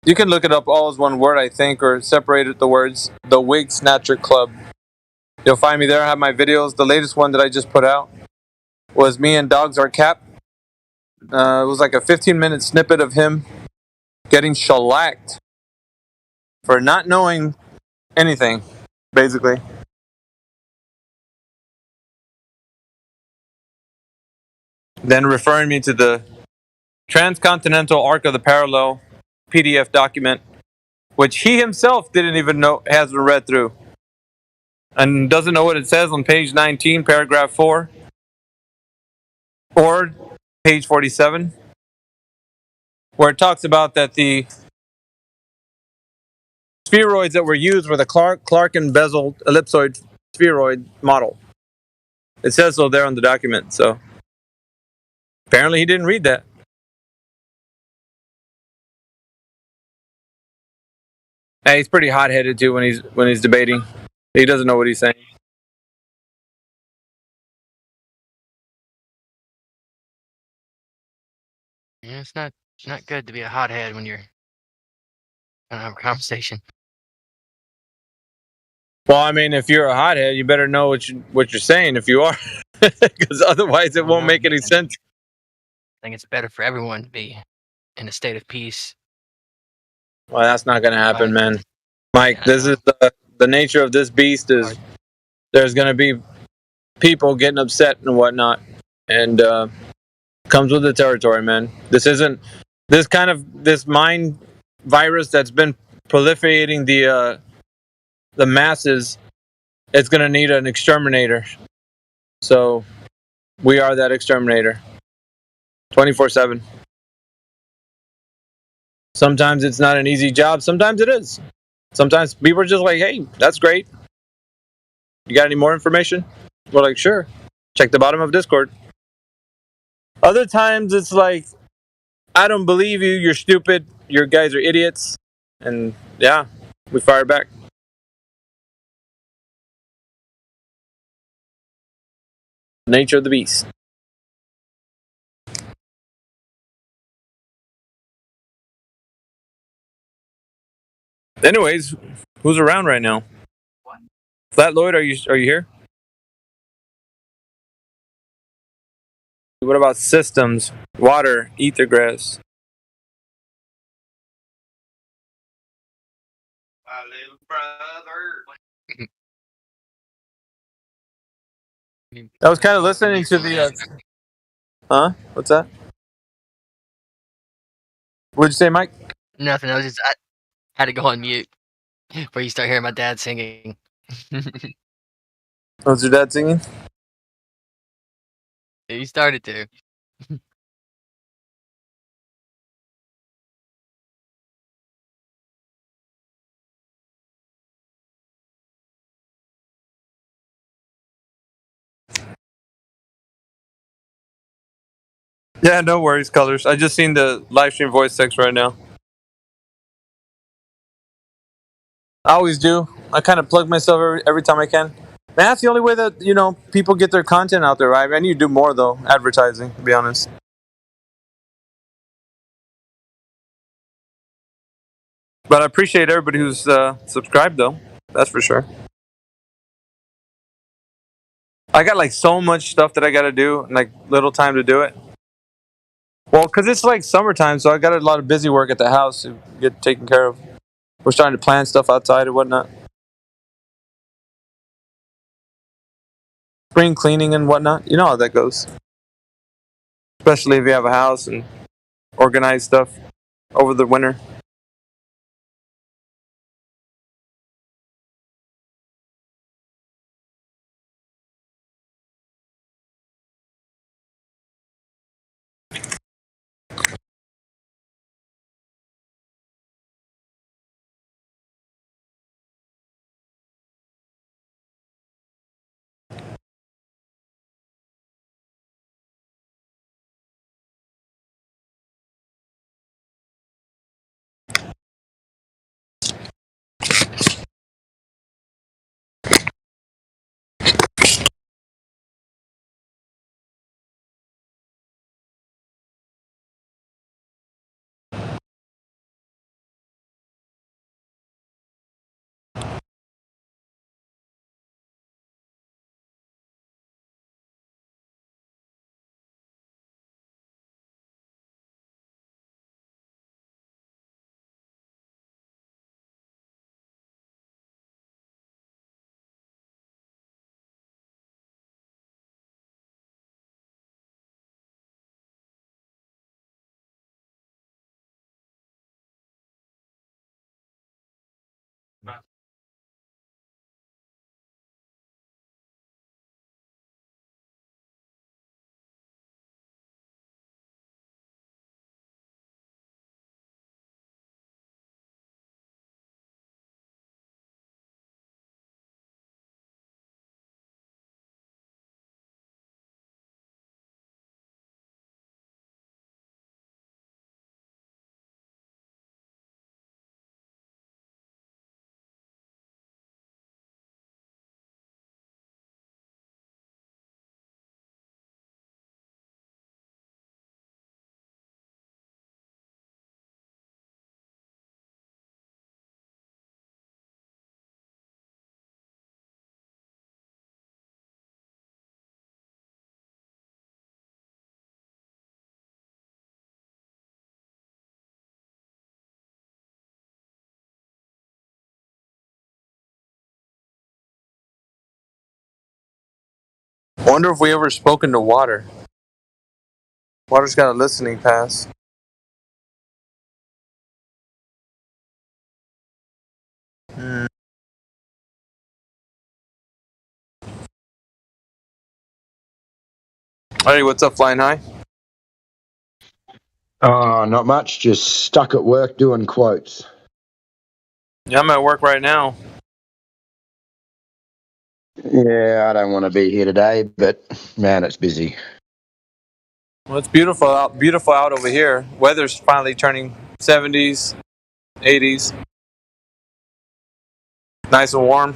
You can look it up all as one word, I think, or separate the words. The Wig Snatcher Club. You'll find me there. I have my videos. The latest one that I just put out was me and Dogs Are Cap. It was like a 15-minute snippet of him getting shellacked for not knowing anything, basically. Then referring me to the Transcontinental Arc of the Parallel PDF document, which he himself didn't even know, hasn't read through, and doesn't know what it says on page 19, paragraph 4, or page 47, where it talks about that the spheroids that were used were the Clark and bezel ellipsoid spheroid model. It says so there on the document, so apparently he didn't read that. Hey, he's pretty hot-headed too when he's debating. He doesn't know what he's saying. Yeah, it's not good to be a hothead when you're trying to have a conversation. Well, I mean, if you're a hothead, you better know what you're saying if you are, because otherwise it won't make any sense. I think it's better for everyone to be in a state of peace. Well, that's not going to happen, man. Mike, this is the nature of this beast is there's going to be people getting upset and whatnot, and comes with the territory, man. This isn't this mind virus that's been proliferating the masses. It's going to need an exterminator. So we are that exterminator, 24/7. Sometimes it's not an easy job. Sometimes it is. Sometimes people are just like, "Hey, that's great. You got any more information?" We're like, "Sure. Check the bottom of Discord." Other times it's like, "I don't believe you. You're stupid. Your guys are idiots." And yeah, we fire back. Nature of the beast. Anyways, who's around right now? Flat Lloyd, are you here? What about systems? Water, ether grass. My little brother. I was kind of listening to the. Huh? What's that? What'd you say, Mike? Nothing. I had to go on mute before you start hearing my dad singing. Was your dad singing? He started to. Yeah, no worries, Colors. I just seen the live stream voice text right now. I always do. I kind of plug myself every time I can. Man, that's the only way that, people get their content out there, right? I need to do more, though, advertising, to be honest. But I appreciate everybody who's subscribed, though. That's for sure. I got, so much stuff that I got to do and, little time to do it. Well, because it's, summertime, so I got a lot of busy work at the house to get taken care of. We're starting to plan stuff outside and whatnot. Spring cleaning and whatnot. You know how that goes. Especially if you have a house and organize stuff over the winter. I wonder if we ever spoken to water. Water's got a listening pass. Hey, what's up, Flying High? Oh, not much. Just stuck at work doing quotes. Yeah, I'm at work right now. Yeah, I don't want to be here today, but man, it's busy. Well, it's beautiful out over here. Weather's finally turning 70s, 80s. Nice and warm.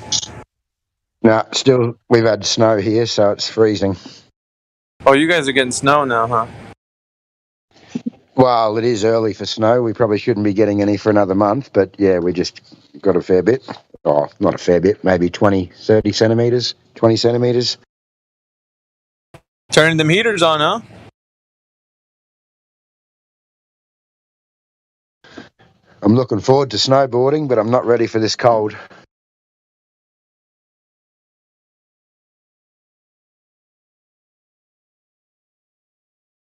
No, still, we've had snow here, so it's freezing. Oh, you guys are getting snow now, huh? Well, it is early for snow. We probably shouldn't be getting any for another month, but yeah, we just got a fair bit. Oh, not a fair bit, maybe 20, 30 centimetres, 20 centimetres. Turning them heaters on, huh? I'm looking forward to snowboarding, but I'm not ready for this cold.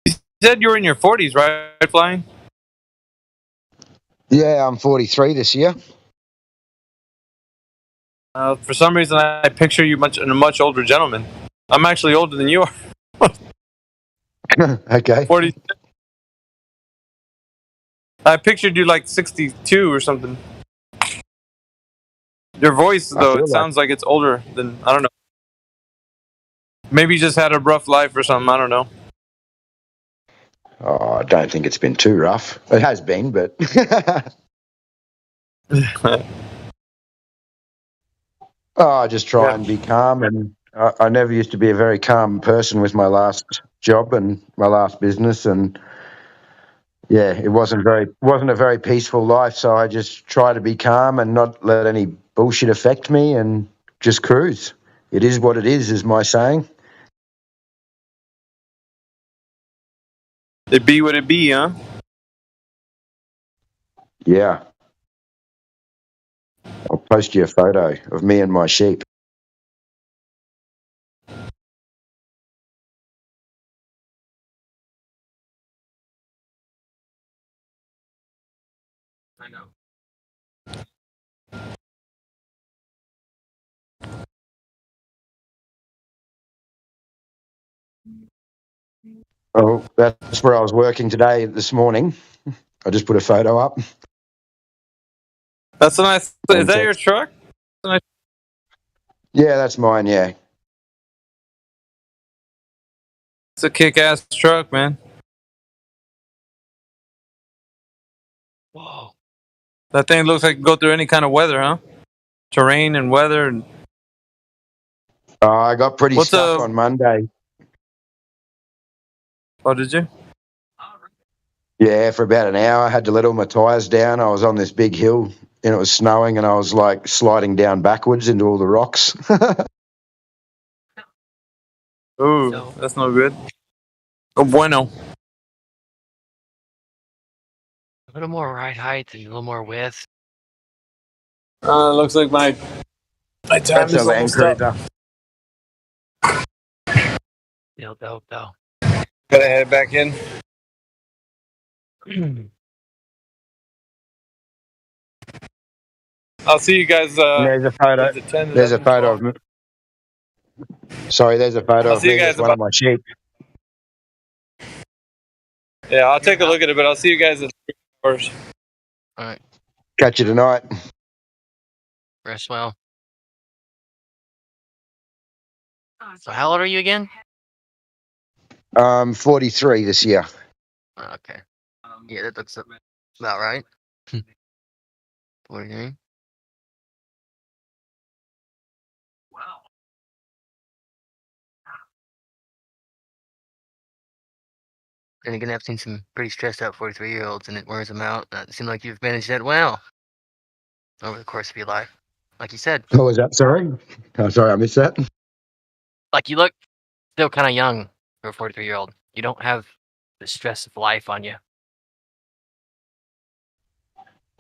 You said you were in your 40s, right, Flying? Yeah, I'm 43 this year. For some reason, I picture you a much older gentleman. I'm actually older than you are. Okay. 40. I pictured you like 62 or something. Your voice, though, it sounds like it's older than, I don't know. Maybe you just had a rough life or something. I don't know. Oh, I don't think it's been too rough. It has been, but... I just try and be calm, and I never used to be a very calm person with my last job and my last business, and yeah, it wasn't a very peaceful life, so I just try to be calm and not let any bullshit affect me and just cruise. It is what it is my saying. It be what it be, huh? Yeah. I'll post you a photo of me and my sheep. I know. Oh, that's where I was working today, this morning. I just put a photo up. That's a nice... Is that your truck? Yeah, that's mine, yeah. It's a kick-ass truck, man. Whoa. That thing looks like it can go through any kind of weather, huh? Terrain and weather. And... I got pretty stuck on Monday. Oh, did you? Yeah, for about an hour. I had to let all my tyres down. I was on this big hill and it was snowing and I was like sliding down backwards into all the rocks. Ooh, that's no good. Oh, bueno. A little more ride height and a little more width. Looks like my time is almost up. Still dope, though. Gotta head back in. I'll see you guys. There's a photo. There's a photo of me. Sorry, there's a photo of me with one of my sheep. Yeah, I'll take a look at it, but I'll see you guys in 3 hours. All right. Catch you tonight. Rest well. So how old are you again? 43 this year. Okay. Yeah, that looks about right. 43. Wow. And again, I've seen some pretty stressed out 43-year-olds, and it wears them out. It seems like you've managed that well over the course of your life. Like you said. What was that? Sorry? Oh, sorry, I missed that. Like, you look still kind of young for a 43-year-old. You don't have the stress of life on you.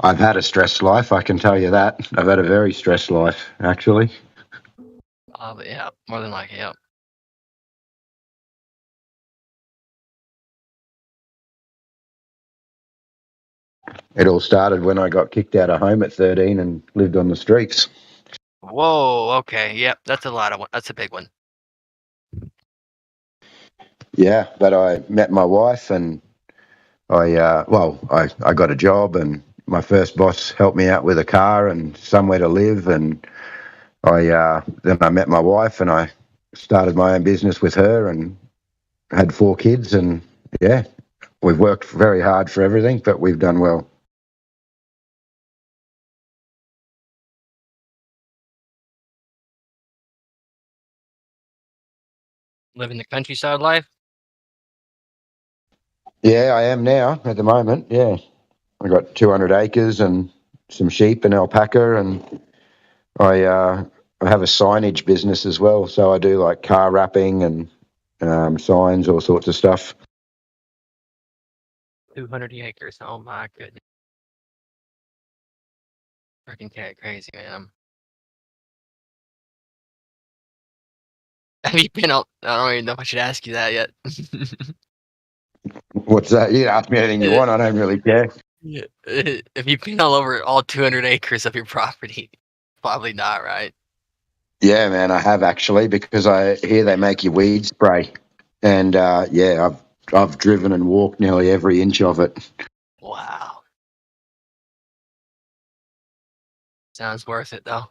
I've had a stressed life, I can tell you that. I've had a very stressed life, actually. But yeah, more than likely, yeah. It all started when I got kicked out of home at 13 and lived on the streets. Whoa, okay, yep, that's a big one. yeah, but I met my wife and I got a job and my first boss helped me out with a car and somewhere to live, and then I met my wife and I started my own business with her and had 4 kids, and yeah, we've worked very hard for everything, but we've done well. Living the countryside life. Yeah, I am now at the moment. Yeah, I got 200 acres and some sheep and alpaca, and I have a signage business as well. So I do like car wrapping and signs, all sorts of stuff. 200 acres. Oh my goodness. Freaking cat crazy, man. Have you been out? I don't even know if I should ask you that yet. What's that? You can ask me anything you want. I don't really care. Yeah. If you've been all over all 200 acres of your property, probably not, right? Yeah, man, I have actually, because I hear they make you weed spray, and yeah, I've driven and walked nearly every inch of it. Wow. Sounds worth it though.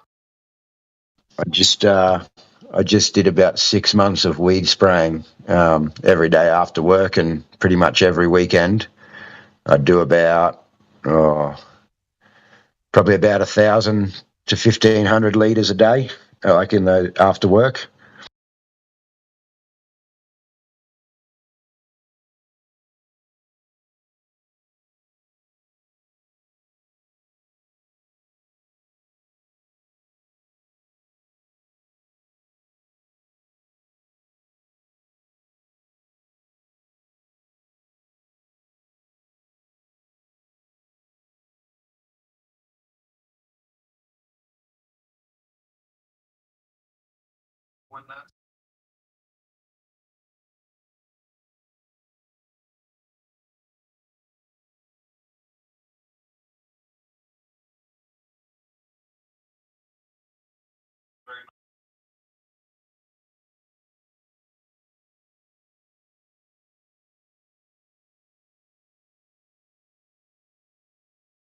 I just did about 6 months of weed spraying every day after work and pretty much every weekend. I'd do about probably about 1,000 to 1,500 litres a day, like in the after work.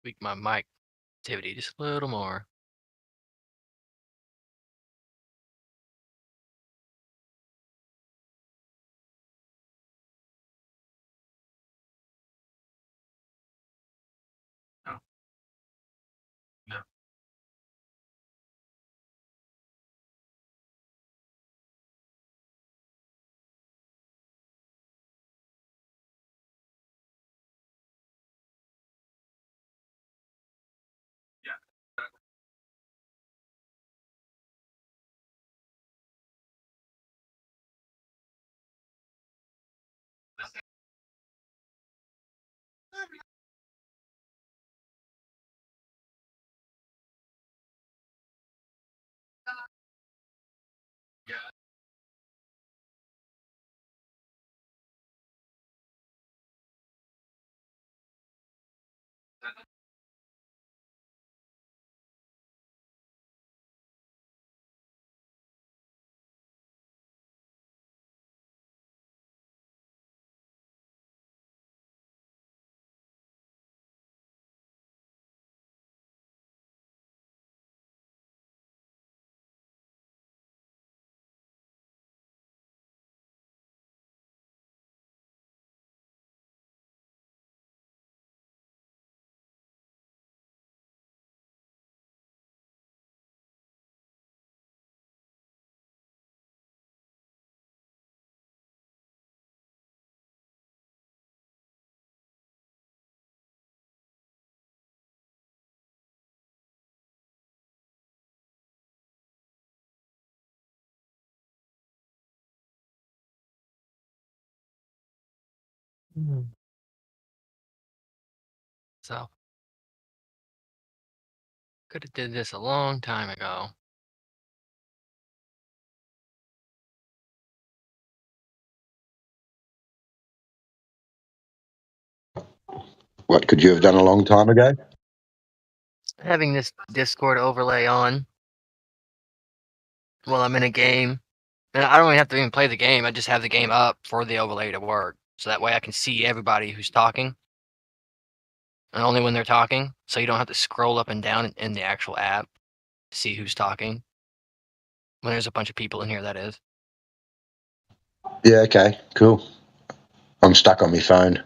Tweak my mic activity just a little more. No. So could have did this a long time ago. What could you have done a long time ago? Having this Discord overlay on while I'm in a game And I don't even have to even play the game. I just have the game up for the overlay to work. So that way I can see everybody who's talking. And only when they're talking. So you don't have to scroll up and down in the actual app to see who's talking. When there's a bunch of people in here, that is. Yeah, okay, cool. I'm stuck on my phone.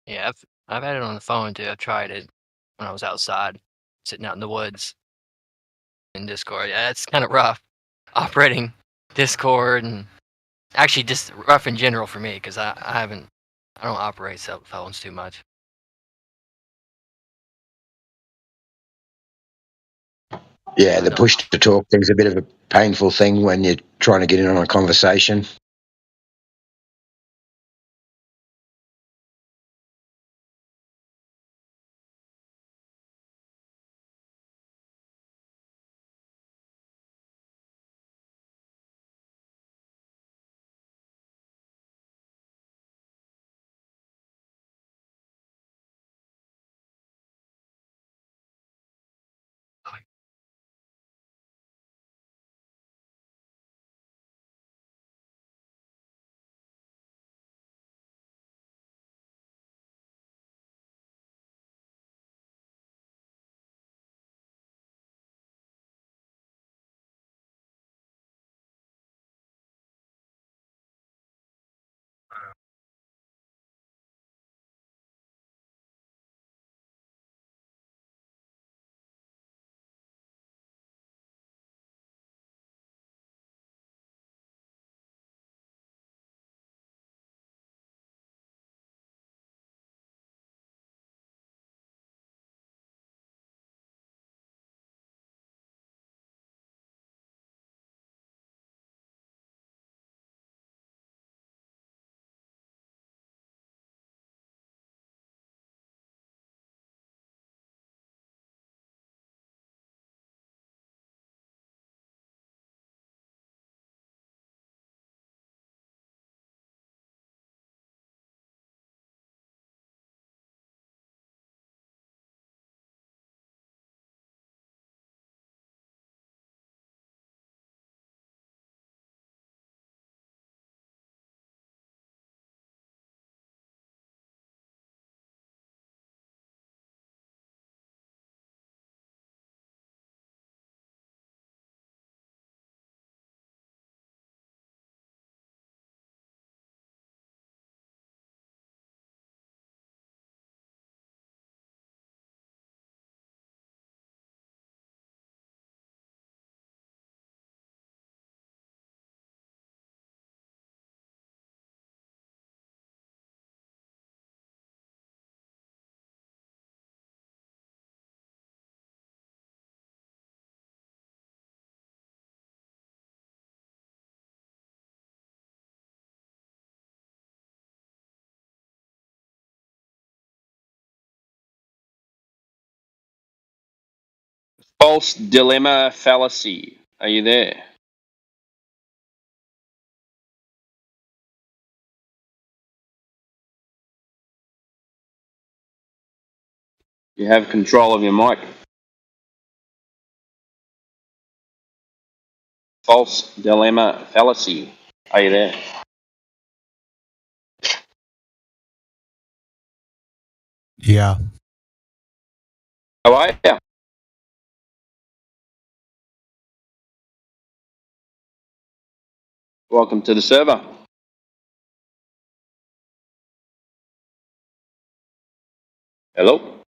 Yeah, I've had it on the phone too. I tried it when I was outside, sitting out in the woods in Discord. Yeah, it's kind of rough operating Discord and actually just rough in general for me because I don't operate cell phones too much. Yeah, the push to talk thing's a bit of a painful thing when you're trying to get in on a conversation. False dilemma fallacy. Are you there? You have control of your mic. False dilemma fallacy. Are you there? Yeah. How are you? Welcome to the server. Hello?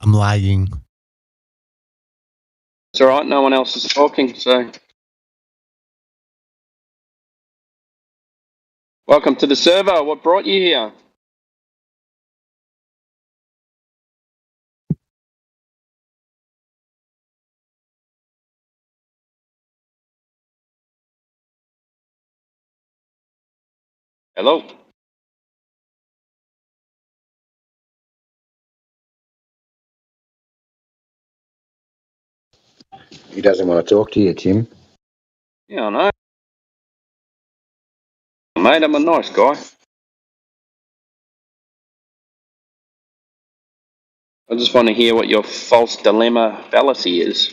I'm lagging. It's alright, no one else is talking, so... Welcome to the server. What brought you here? Hello? He doesn't want to talk to you, Tim. Yeah, I know. Mate, I'm a nice guy. I just want to hear what your false dilemma fallacy is.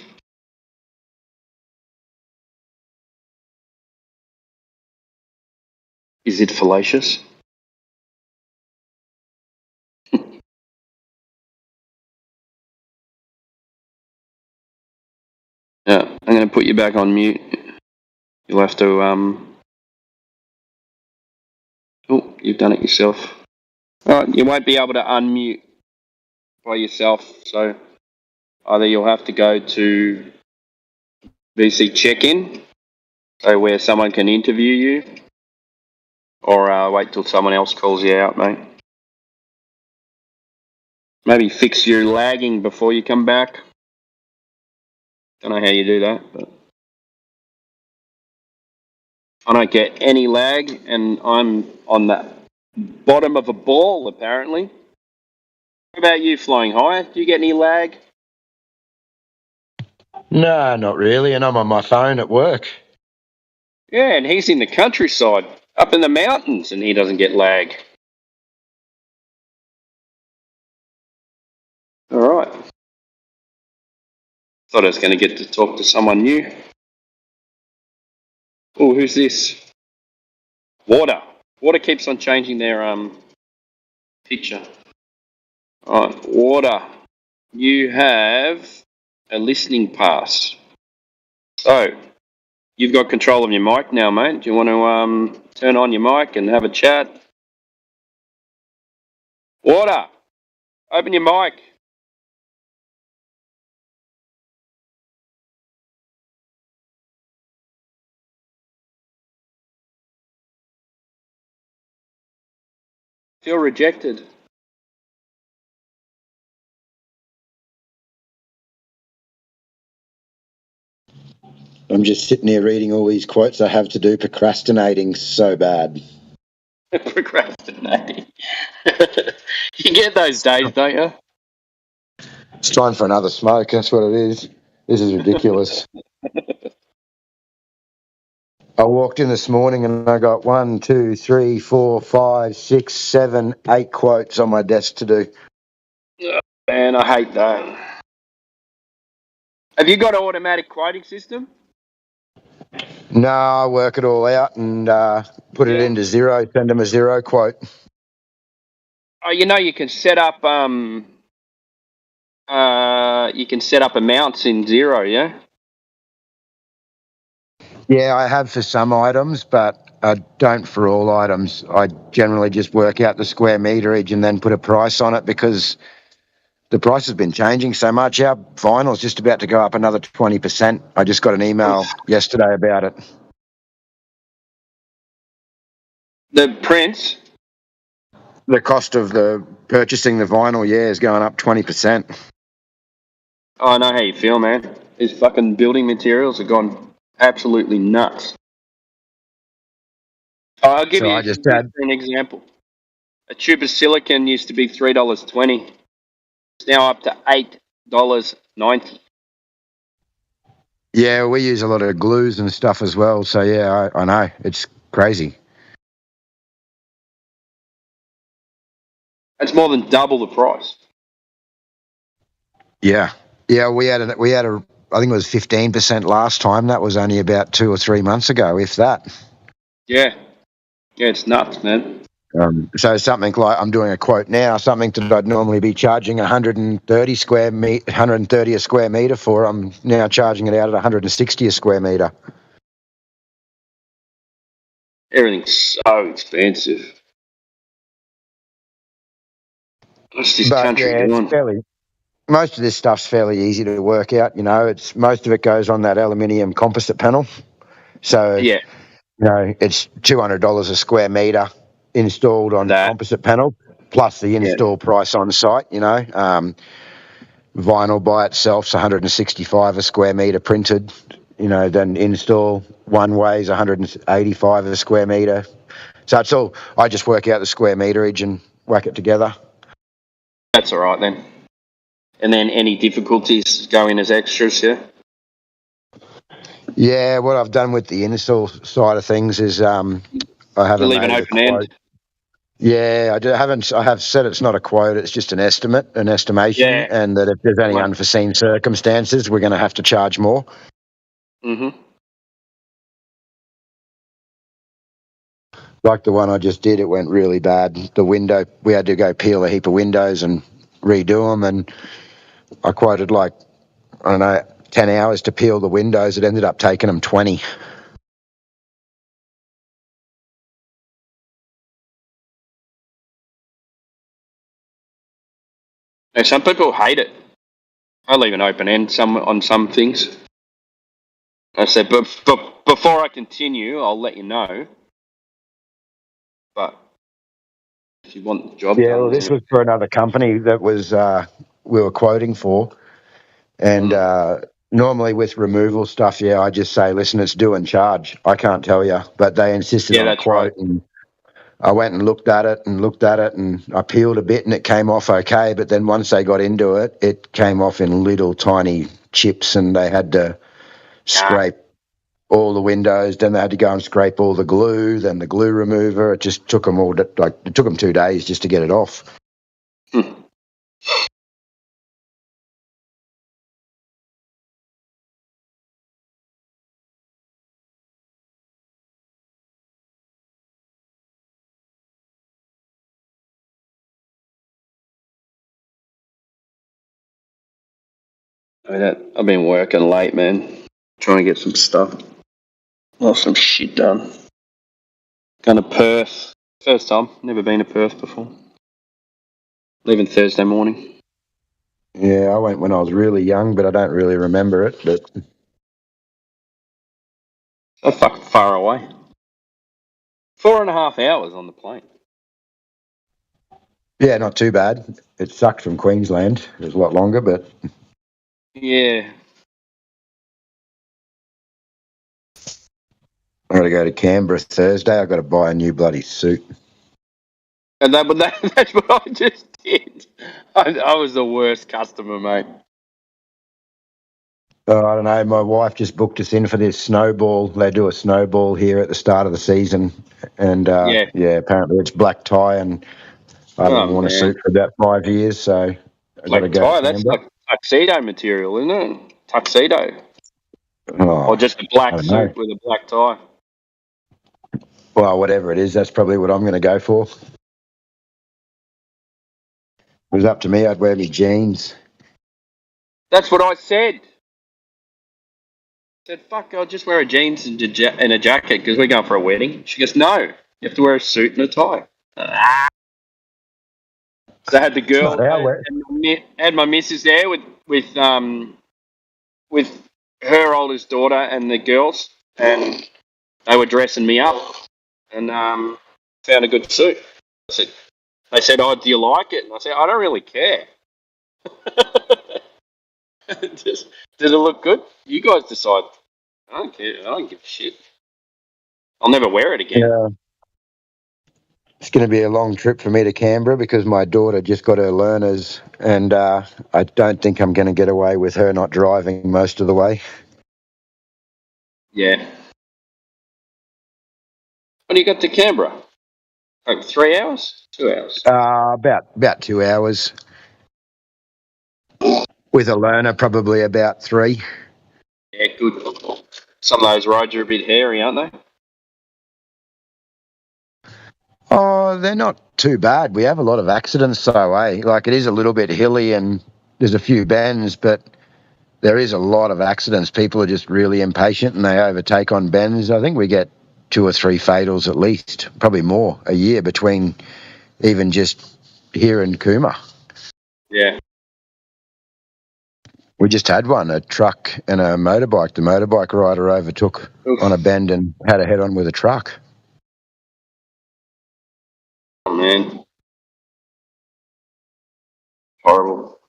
Is it fallacious? Yeah, I'm going to put you back on mute. You'll have to, oh, you've done it yourself. Alright, you won't be able to unmute by yourself, so either you'll have to go to VC check-in, so where someone can interview you, or wait till someone else calls you out, mate. Maybe fix your lagging before you come back. Don't know how you do that, but I don't get any lag, and I'm on the bottom of a ball, apparently. What about you, Flying High? Do you get any lag? No, not really, and I'm on my phone at work. Yeah, and he's in the countryside, up in the mountains, and he doesn't get lag. All right. Thought I was going to get to talk to someone new. Oh, who's this? Water. Water keeps on changing their picture. All right, Water. You have a listening pass. So, you've got control of your mic now, mate. Do you want to turn on your mic and have a chat? Water, open your mic. Feel rejected. I'm just sitting here reading all these quotes I have to do, procrastinating so bad. Procrastinating. You get those days, don't you? It's time for another smoke, that's what it is. This is ridiculous. I walked in this morning and I got 1, 2, 3, 4, 5, 6, 7, 8 quotes on my desk to do. Man, I hate that. Have you got an automatic quoting system? No, I work it all out and put it into zero, send them a zero quote. Oh, you know you can set up amounts in zero, yeah? Yeah, I have for some items, but I don't for all items. I generally just work out the square meterage and then put a price on it because the price has been changing so much. Our vinyl's just about to go up another 20%. I just got an email yesterday about it. The prints? The cost of purchasing the vinyl, yeah, is going up 20%. Oh, I know how you feel, man. These fucking building materials have gone absolutely nuts. I'll give you an example. A tube of silicon used to be $3.20. It's now up to $8.90. Yeah, we use a lot of glues and stuff as well. So, yeah, I know. It's crazy. That's more than double the price. Yeah. Yeah, we had a I think it was 15% last time. That was only about 2 or 3 months ago, if that. Yeah. Yeah, it's nuts, man. So something like, I'm doing a quote now, something that I'd normally be charging 130 a square metre for, I'm now charging it out at 160 a square metre. Everything's so expensive. What's this country doing? Most of this stuff's fairly easy to work out, you know. Most of it goes on that aluminium composite panel. So, yeah. You know, it's $200 a square metre installed on the composite panel, plus the install price on site, you know. Vinyl by itself's 165 a square metre printed, you know, then install one weighs 185 a square metre. So it's all, I just work out the square meterage and whack it together. That's all right then. And then any difficulties go in as extras, yeah? Yeah, what I've done with the install side of things is I haven't leave an open end. Yeah, I have said it's not a quote. It's just an estimation, Yeah. and that if there's any Right. unforeseen circumstances, we're going to have to charge more. Mm-hmm. Like the one I just did, it went really bad. The window, we had to go peel a heap of windows and redo them, and I quoted like, I don't know, 10 hours to peel the windows. It ended up taking them 20. Now, some people hate it. I leave an open end on some things. I said, but before I continue, I'll let you know. But if you want the job Yeah, done, well, this was for another company that was we were quoting for, and normally with removal stuff, yeah, I just say, listen, it's due and charge. I can't tell you, but they insisted on a that's quote, and I went and looked at it, and I peeled a bit, and it came off okay. But then once they got into it, it came off in little tiny chips, and they had to scrape all the windows. Then they had to go and scrape all the glue, then the glue remover. It just took them it took them 2 days just to get it off. I've been working late, man. Trying to get some stuff. Some shit done. Going to Perth. First time. Never been to Perth before. Leaving Thursday morning. Yeah, I went when I was really young, but I don't really remember it. But So fucking far away. 4.5 hours on the plane. yeah, not too bad. It sucked from Queensland. It was a lot longer, but Yeah. I got to go to Canberra Thursday. I got to buy a new bloody suit. And that's what I just did. I was the worst customer, mate. I don't know. My wife just booked us in for this snowball. They do a snowball here at the start of the season, and apparently it's black tie, and I haven't worn a suit for about 5 years, so I got to Black go tie, to that's Canberra. like tuxedo material, isn't it? Tuxedo. Oh, Or just a I black don't know. suit with a black tie. Well, whatever it is, that's probably what I'm going to go for. If it was up to me, I'd wear me jeans. That's what I said. I said, fuck, I'll just wear a jeans and a jacket because we're going for a wedding. She goes, no, you have to wear a suit and a tie. So I had the girl, had my missus there with her oldest daughter and the girls, and they were dressing me up, and found a good suit. They said, oh, do you like it? And I said, I don't really care. Does it look good? You guys decide. I don't care. I don't give a shit. I'll never wear it again. Yeah. It's going to be a long trip for me to Canberra because my daughter just got her learners, and I don't think I'm going to get away with her not driving most of the way. Yeah. When you got to Canberra? Like 3 hours? 2 hours? About 2 hours. With a learner, probably about 3. Yeah, good. Some of those roads are a bit hairy, aren't they? Oh, they're not too bad. We have a lot of accidents, though, eh? Like, it is a little bit hilly and there's a few bends, but there is a lot of accidents. People are just really impatient and they overtake on bends. I think we get 2 or 3 fatals at least, probably more, a year between even just here and Cooma. Yeah. We just had one, a truck and a motorbike. The motorbike rider overtook on a bend and had a head-on with a truck. Oh, man. Horrible.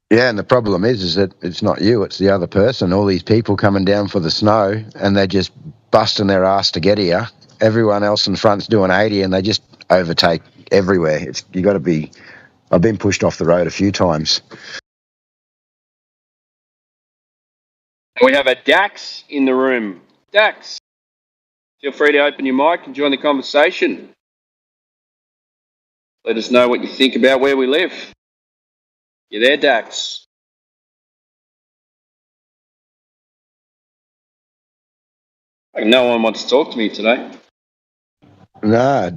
Yeah, and the problem is that it's not you, it's the other person. All these people coming down for the snow and they're just busting their ass to get here. Everyone else in front's doing 80 and they just overtake everywhere. You got to be... I've been pushed off the road a few times. We have a Dax in the room. Dax. feel free to open your mic and join the conversation. Let us know what you think about where we live. You there, Dax? Like no one wants to talk to me today. Nah.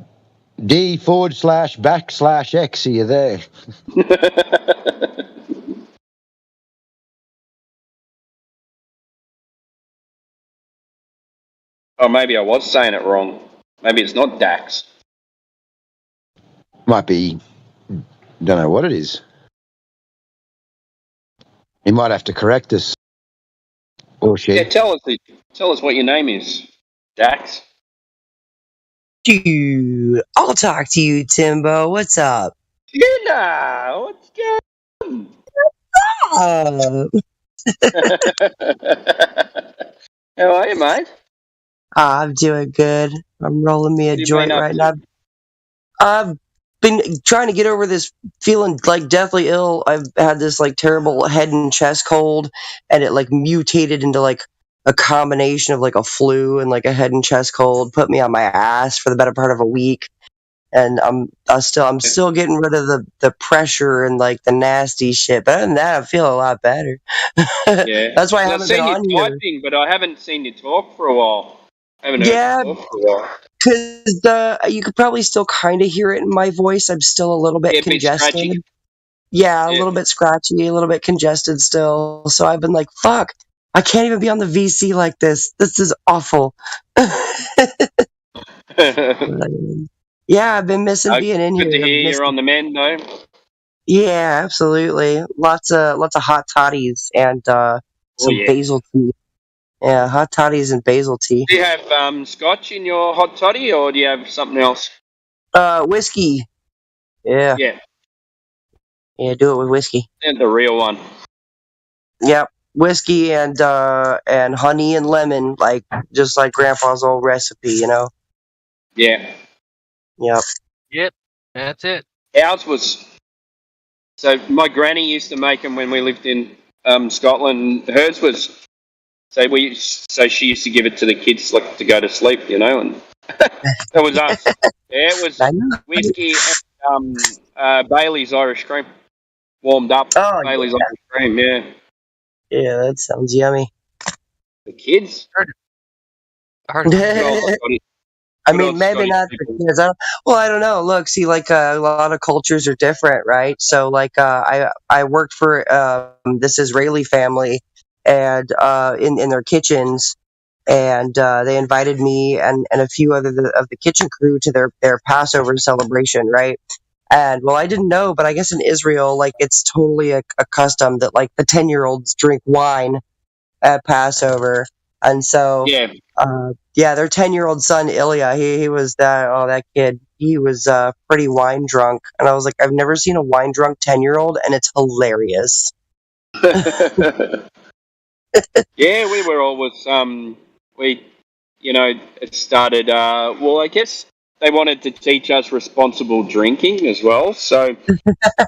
D//X, are you there? Or maybe I was saying it wrong. Maybe it's not Dax. Might be, don't know what it is. He might have to correct us. Or she. Yeah, tell us what your name is, Dax. Dude, I'll talk to you, Timbo. What's up? Yeah, what's going on? How are you, mate? I'm doing good. I'm rolling me a What have you been joint up right to? now. I've been trying to get over this feeling like deathly ill. I've had this like terrible head and chest cold, and it like mutated into like a combination of like a flu and like a head and chest cold. Put me on my ass for the better part of a week. And I'm still getting rid of the pressure and like the nasty shit. But other than that, I feel a lot better. Yeah. That's why I I've haven't been seen you on here. typing, but I haven't seen you talk for a while. I haven't heard Yeah, you talk for a while. because you could probably still kind of hear it in my voice. I'm still a little bit Yeah, a bit congested. scratchy. Yeah, a Yeah. little bit scratchy, a little bit congested still. So I've been like, fuck, I can't even be on the VC like this. This is awful. Yeah, I've been missing being in Good to here. hear you're on the mend, though. Yeah, absolutely. Lots of hot toddies and some yeah. basil tea. Yeah, hot toddies and basil tea. Do you have scotch in your hot toddy, or do you have something else? Whiskey. Yeah. Yeah. Yeah, do it with whiskey. And the real one. Yep. Whiskey and honey and lemon, like just like Grandpa's old recipe, you know? Yeah. Yep. Yep, that's it. Ours was... So my granny used to make them when we lived in Scotland. Hers was... So she used to give it to the kids like to go to sleep, you know, and that was us. Yeah, it was whiskey and Bailey's Irish cream. Warmed up Bailey's Irish cream, yeah. Yeah, that sounds yummy. The kids? I heard I mean, maybe not for kids. I don't know. Look, see, like a lot of cultures are different, right? So, like, I worked for this Israeli family, and in their kitchens, and they invited me and a few other of the kitchen crew to their Passover celebration, right? And well, I didn't know, but I guess in Israel, like, it's totally a custom that like the 10-year-olds drink wine at Passover, and so yeah, their 10-year-old son Ilya, he was that kid. He was pretty wine drunk, and I was like, I've never seen a wine drunk 10-year-old, and it's hilarious. Yeah, we were always it started. Well, I guess they wanted to teach us responsible drinking as well. So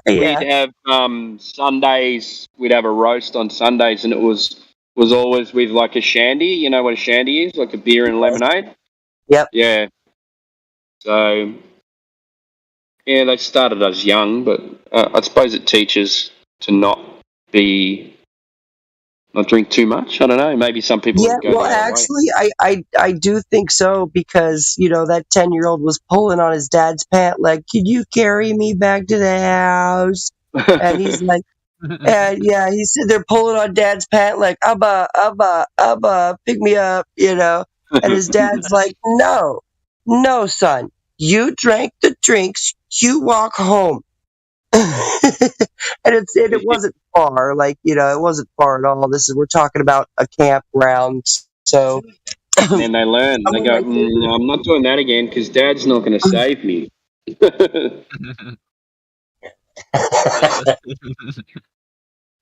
we'd have Sundays. We'd have a roast on Sundays, and it was always with like a shandy. You know what a shandy is? Like a beer and lemonade. Yep. Yeah. So yeah, they started us young, but I suppose it teaches to not drink too much. I don't know. Maybe some people Yeah, go well, the other way. actually, I do think so because that 10-year-old was pulling on his dad's pant leg. Could you carry me back to the house? And he's like, yeah, he said they're pulling on dad's pant leg. Abba, pick me up, And his dad's like, no, son, you drank the drinks, you walk home. And it wasn't far, it wasn't far at all. We're talking about a campground, so. And then they learn. They go, no, I'm not doing that again because Dad's not going to save me.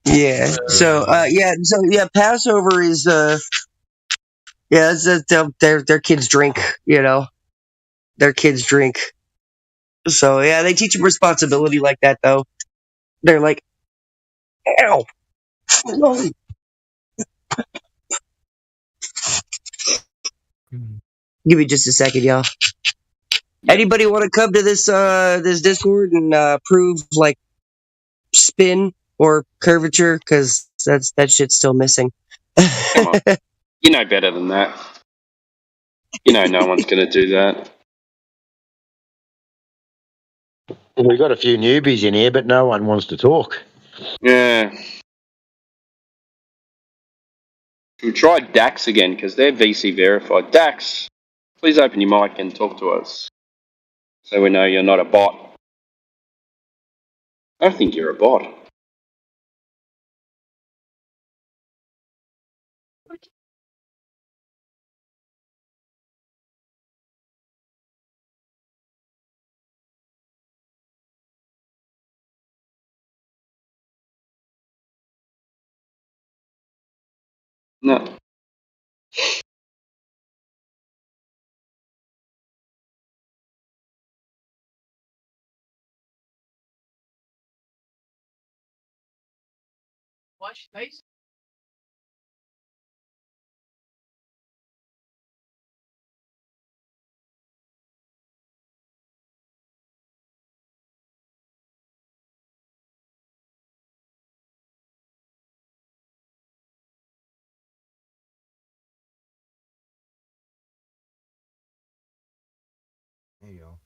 Yeah. So Passover is their kids drink, their kids drink. So yeah, they teach them responsibility like that though. They're like, ow. Give me just a second, y'all. Anybody want to come to this this Discord and prove like spin or curvature? Because that shit's still missing. Come on. You know better than that. You know no one's going to do that. We've got a few newbies in here, but no one wants to talk. Yeah. We'll try Dax again because they're VC verified. Dax, please open your mic and talk to us so we know you're not a bot. I think you're a bot. No. Watch face. There you go.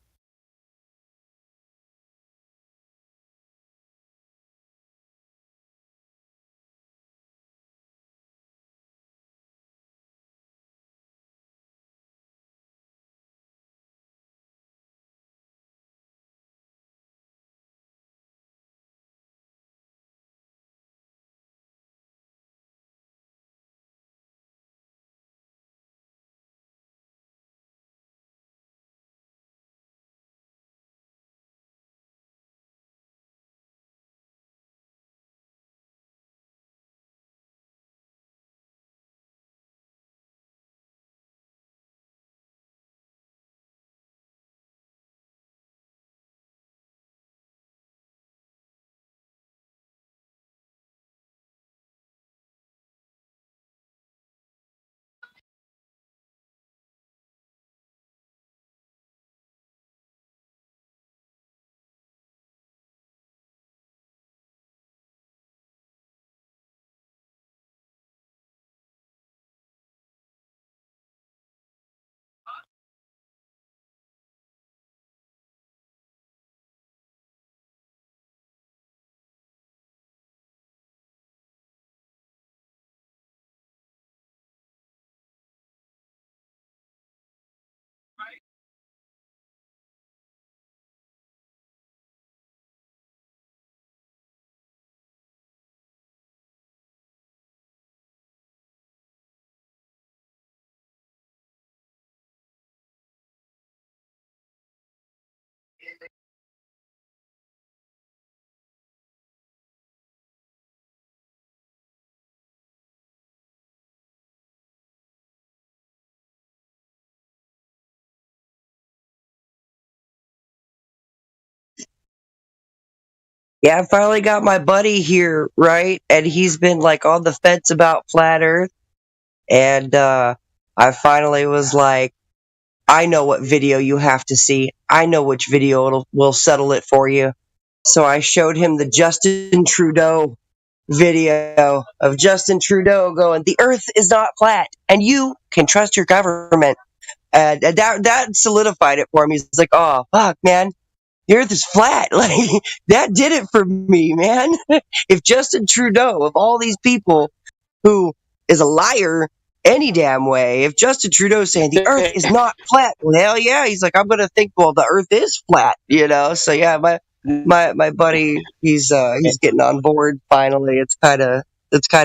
Yeah, I finally got my buddy here, right? And he's been like on the fence about flat Earth. And I finally was like, I know what video you have to see. I know which video will settle it for you. So I showed him the Justin Trudeau video of Justin Trudeau going, "The Earth is not flat, and you can trust your government." And that solidified it for me. It's like, oh fuck, man, the Earth is flat. Like that did it for me, man. If Justin Trudeau, of all these people, who is a liar any damn way, if Justin Trudeau's saying the Earth is not flat, well, hell yeah, he's like, I'm gonna think, well, the Earth is flat, you know. So yeah, my buddy, he's getting on board finally. It's kind of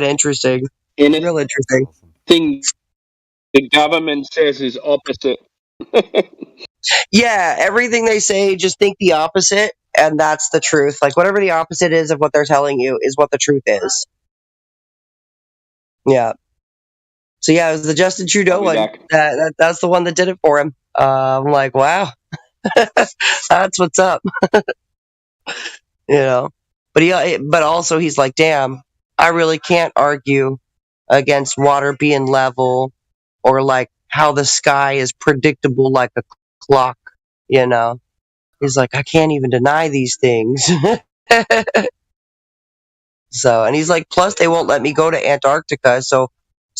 interesting. Real interesting. Thing the government says is opposite. Yeah, everything they say, just think the opposite, and that's the truth. Like whatever the opposite is of what they're telling you is what the truth is. Yeah. So yeah, it was the Justin Trudeau one. That's the one that did it for him. I'm like, wow, that's what's up. You know, but also he's like, damn, I really can't argue against water being level or like how the sky is predictable like a clock, you know. He's like, I can't even deny these things. So, and he's like, plus they won't let me go to Antarctica, so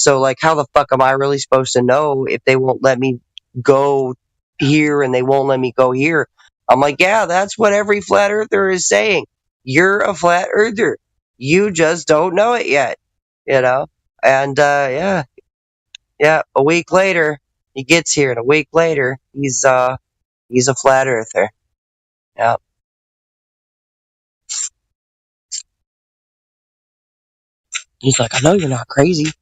like, how the fuck am I really supposed to know if they won't let me go here and they won't let me go here? I'm like, yeah, that's what every flat earther is saying. You're a flat earther. You just don't know it yet, you know? And, yeah. A week later, he gets here, and a week later, he's a flat earther. Yeah. He's like, I know you're not crazy.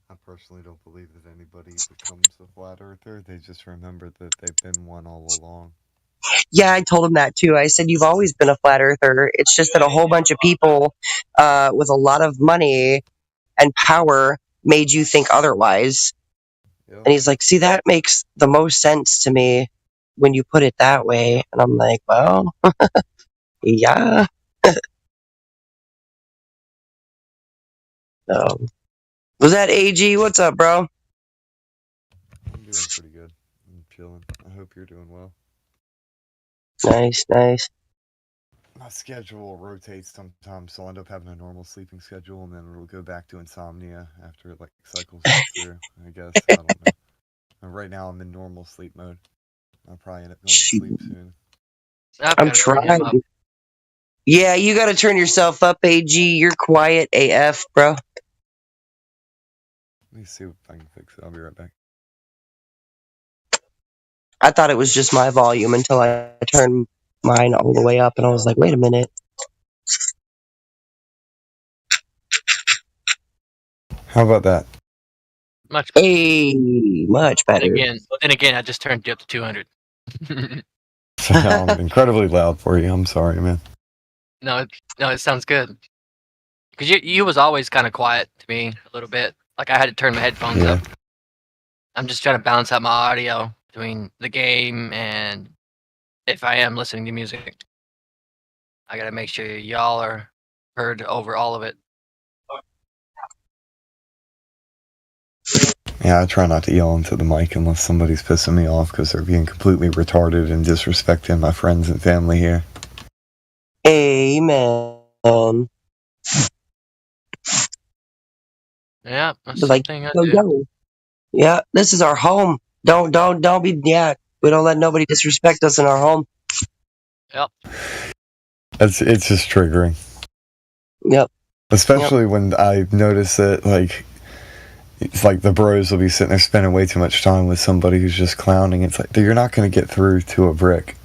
I personally don't believe that anybody becomes a flat earther. They just remember that they've been one all along. Yeah, I told him that too. I said, you've always been a flat earther. It's just that a whole bunch of people with a lot of money and power made you think otherwise. Yep. And he's like, see, that makes the most sense to me when you put it that way. And I'm like, well, yeah. Was that AG? What's up, bro? I'm doing pretty good. I'm chilling. I hope you're doing well. Nice. My schedule rotates sometimes, so I'll end up having a normal sleeping schedule, and then it'll go back to insomnia after it cycles through, I guess. I don't know. And right now I'm in normal sleep mode. I'll probably end up going to sleep soon. I'm trying. Yeah, you gotta turn yourself up, AG. You're quiet AF, bro. Let me see if I can fix it. I'll be right back. I thought it was just my volume until I turned mine all the way up, and I was like, wait a minute. How about that? Much better. Hey, much better. And again, I just turned you up to 200. I'm incredibly loud for you. I'm sorry, man. No, it sounds good. Because you was always kind of quiet to me a little bit. Like I had to turn my headphones up. I'm just trying to balance out my audio between the game and if I am listening to music. I gotta make sure y'all are heard over all of it. Yeah, I try not to yell into the mic unless somebody's pissing me off because they're being completely retarded and disrespecting my friends and family here. Amen. Yeah, that's like, something I do. Yeah, this is our home. Don't be. Yeah, we don't let nobody disrespect us in our home. Yep. It's just triggering. Yep. Especially when I notice that it's like the bros will be sitting there spending way too much time with somebody who's just clowning. It's like, you're not going to get through to a brick.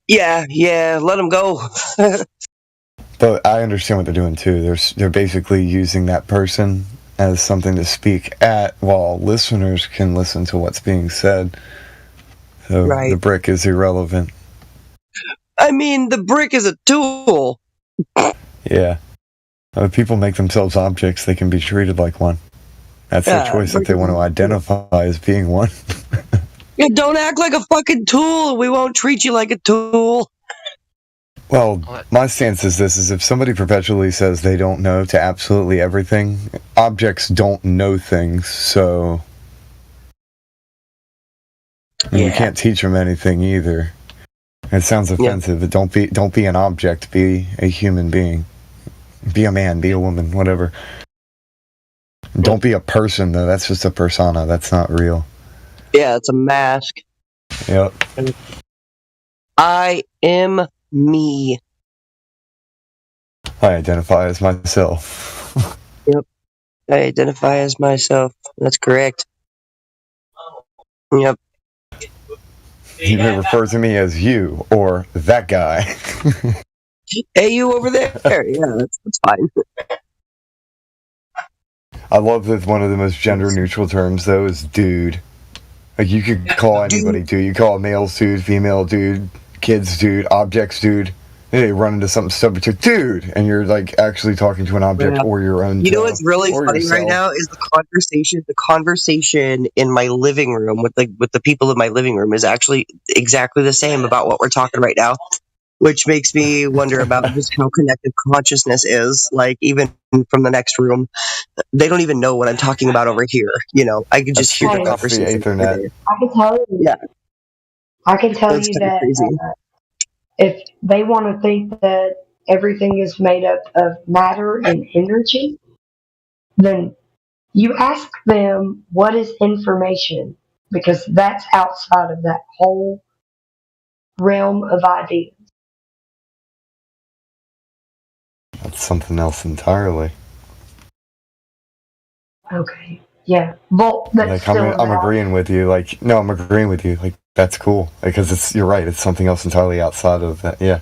Yeah, let them go. But I understand what they're doing too. They're basically using that person as something to speak at while listeners can listen to what's being said. So right. The brick is irrelevant. I mean, the brick is a tool. Yeah. If people make themselves objects, they can be treated like one. That's their choice if they want to identify as being one. Yeah, don't act like a fucking tool. We won't treat you like a tool. Well, my stance is this, is if somebody perpetually says they don't know to absolutely everything, objects don't know things, so you can't teach them anything either. It sounds offensive, but don't be an object, be a human being. Be a man, be a woman, whatever. Don't be a person, though. That's just a persona. That's not real. Yeah, it's a mask. Yep. I am me. I identify as myself. Yep. I identify as myself. That's correct. Yep. You may refer to me as you or that guy. Hey, you over there. Yeah, that's fine. I love that one of the most gender neutral terms, though, is dude. Like, you could call anybody dude. You call males dude, female dude, kids dude, objects dude. They run into something stupid to dude, and you're actually talking to an object or your own. You know what's really funny right now is the conversation in my living room with the people in my living room is actually exactly the same about what we're talking right now. which makes me wonder about just how connected consciousness is. Like, even from the next room, they don't even know what I'm talking about over here. You know, I could just hear the That's the conversation. Ethernet. I can tell you. Yeah, I can tell that's you kind of that crazy. if they want to think that everything is made up of matter and energy, then you ask them what is information, because that's outside of that whole realm of ideas. That's something else entirely. Okay. Yeah. Well, that's Like still I'm agreeing with you. Like, no, I'm agreeing with you. Like, that's cool because you're right. It's something else entirely outside of that. Yeah.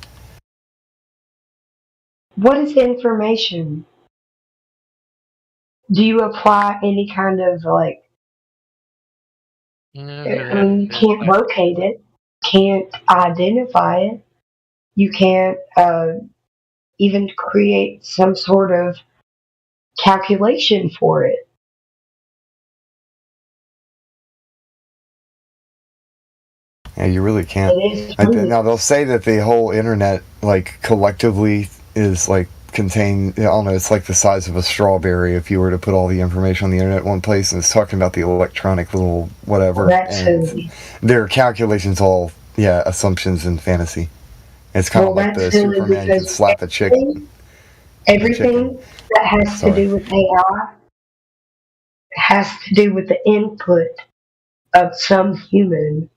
What is information? Do you apply any kind of like? I mean, you can't locate it, can't identify it, you can't even create some sort of calculation for it. Yeah, you really can't. It is Now they'll say that the whole internet, like collectively, is like contained. I don't know. It's like the size of a strawberry if you were to put all the information on the internet in one place. And it's talking about the electronic little whatever. That's and silly. their calculations all assumptions and fantasy. It's kind of like the Silly Superman can because slap a chick. everything that has to do with AI has to do with the input of some human.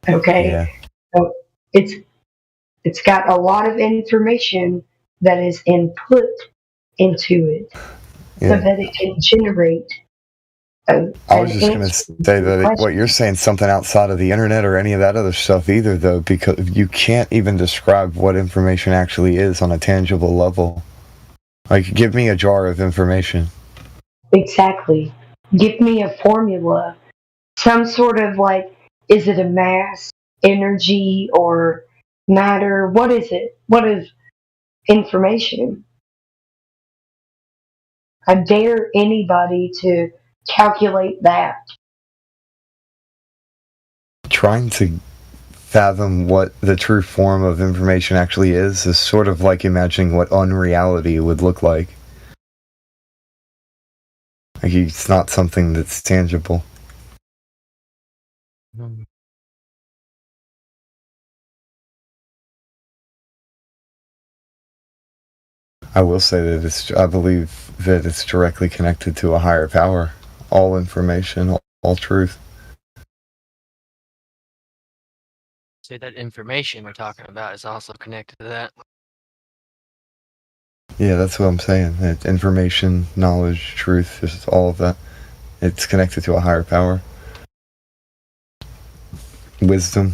Okay, Yeah. so it's got a lot of information that is input into it, so Yeah. that it can generate. I was just going to say that what you're saying is something outside of the internet or any of that other stuff either, though, because you can't even describe what information actually is on a tangible level. Like, give me a jar of information. Exactly. Give me a formula. Some sort of like, is it a mass, energy, or matter? What is it? What is information? I dare anybody to calculate that. Trying to fathom what the true form of information actually is sort of like imagining what unreality would look like. Like, it's not something that's tangible. I will say that I believe that it's directly connected to a higher power. All information, all truth. So that information we're talking about is also connected to that. Yeah, that's what I'm saying. Information, knowledge, truth, just all of that. It's connected to a higher power. Wisdom.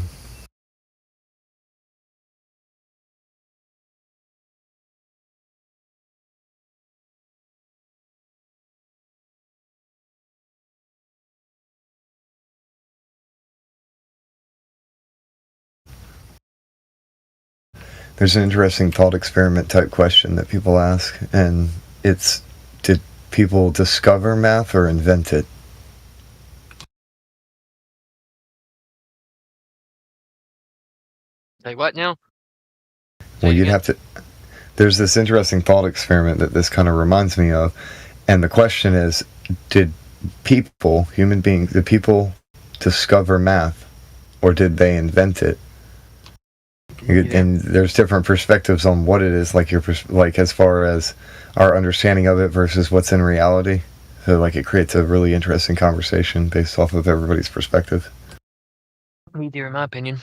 There's an interesting thought experiment type question that people ask, and it's, did people discover math or invent it? Like what now? Well, you'd have to... There's this interesting thought experiment that this kind of reminds me of, and the question is, did people, human beings, did people discover math, or did they invent it? And there's different perspectives on what it is, like as far as our understanding of it versus what's in reality. So like it creates a really interesting conversation based off of everybody's perspective. Neither, in my opinion.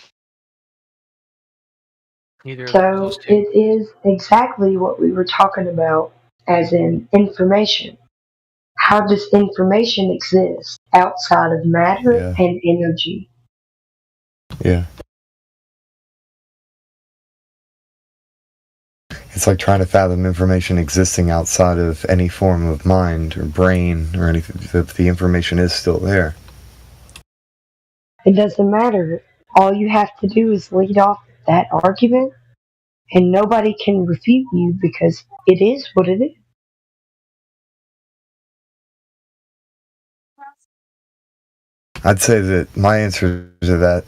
Neither of So those two. it is exactly what we were talking about, as in information. How does information exist outside of matter and energy? Yeah. It's like trying to fathom information existing outside of any form of mind or brain or anything. The information is still there. It doesn't matter. All you have to do is lead off that argument, and nobody can refute you because it is what it is. I'd say that my answer to that,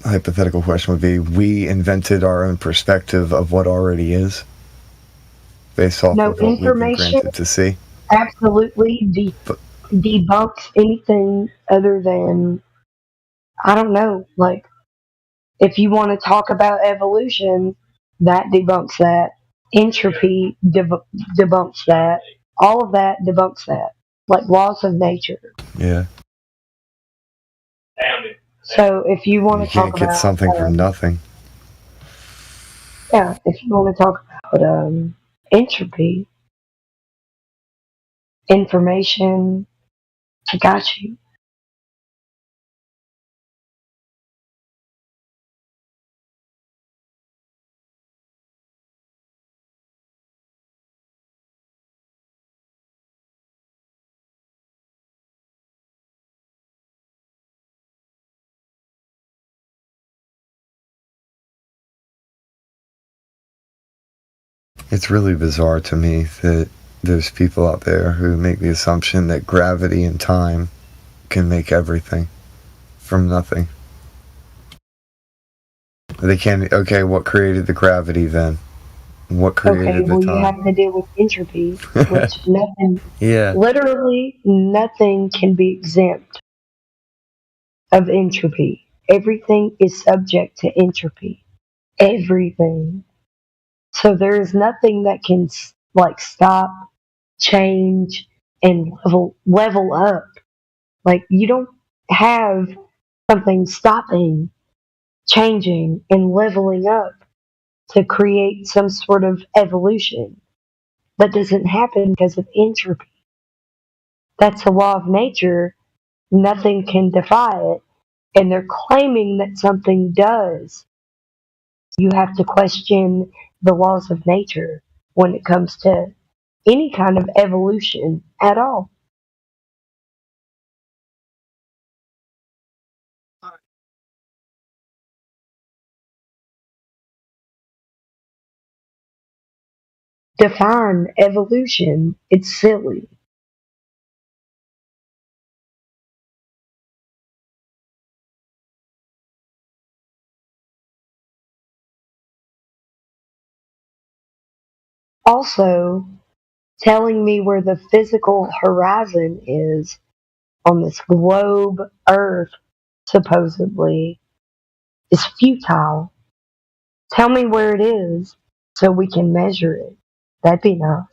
hypothetical question would be, we invented our own perspective of what already is, based off No, of what we've been information granted to see. absolutely debunks anything other than, I don't know, like, if you want to talk about evolution, that debunks that. Entropy debunks that. All of that debunks that. Like laws of nature. Yeah. So if you want You to talk can't get about, something from nothing. yeah, if you want to talk about entropy, information, I got you. It's really bizarre to me that there's people out there who make the assumption that gravity and time can make everything from nothing. They can't. Okay, what created the gravity then? What Okay, created the well, you time? have to deal with entropy, which nothing, Yeah. literally nothing can be exempt of entropy. Everything is subject to entropy. Everything. So there is nothing that can like stop, change, and level up. Like you don't have something stopping, changing, and leveling up to create some sort of evolution. That doesn't happen because of entropy. That's a law of nature. Nothing can defy it. And they're claiming that something does. You have to question the laws of nature when it comes to any kind of evolution at all. Define evolution. It's silly. Also, telling me where the physical horizon is on this globe Earth, supposedly, is futile. Tell me where it is so we can measure it. That'd be nice.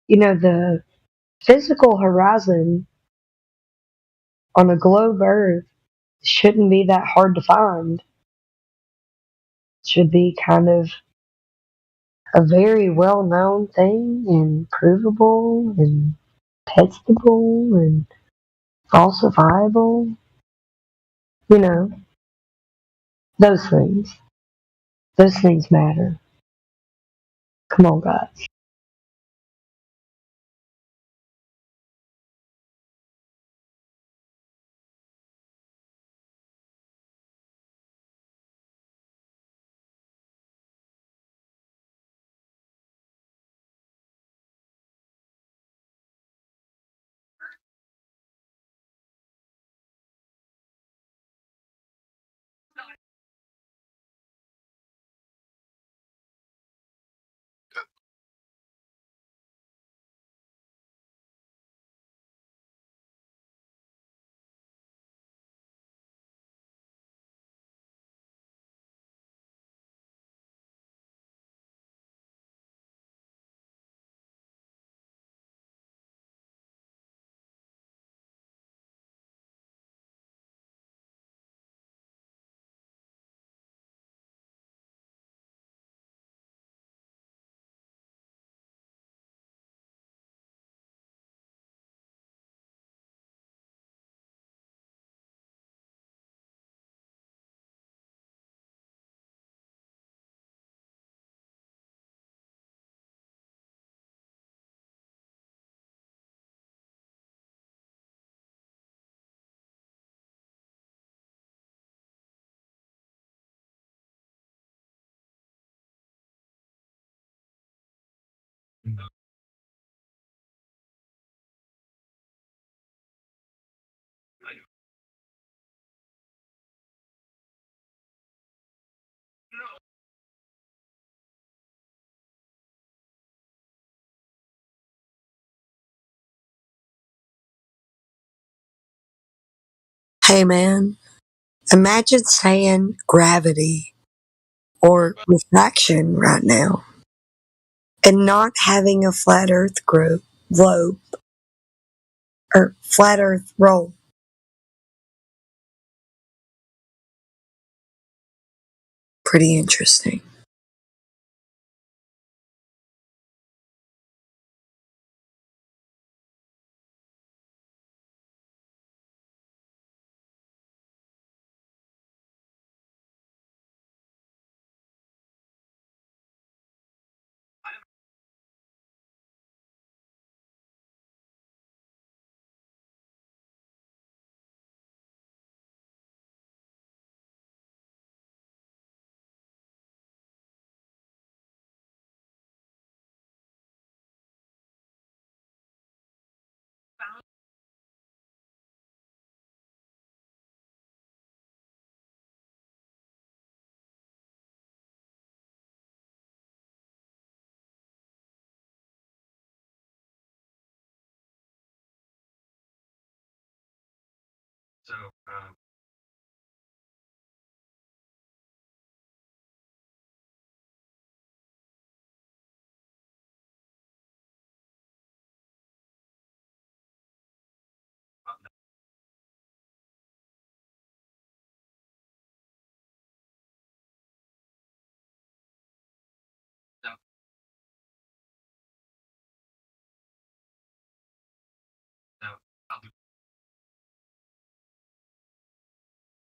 You know, the physical horizon on a globe Earth shouldn't be that hard to find. Should be kind of a very well known thing and provable and testable and falsifiable. You know, those things. Those things matter. Come on, guys. Hey man, imagine saying gravity or refraction right now and not having a flat earth globe or flat earth roll. Pretty interesting.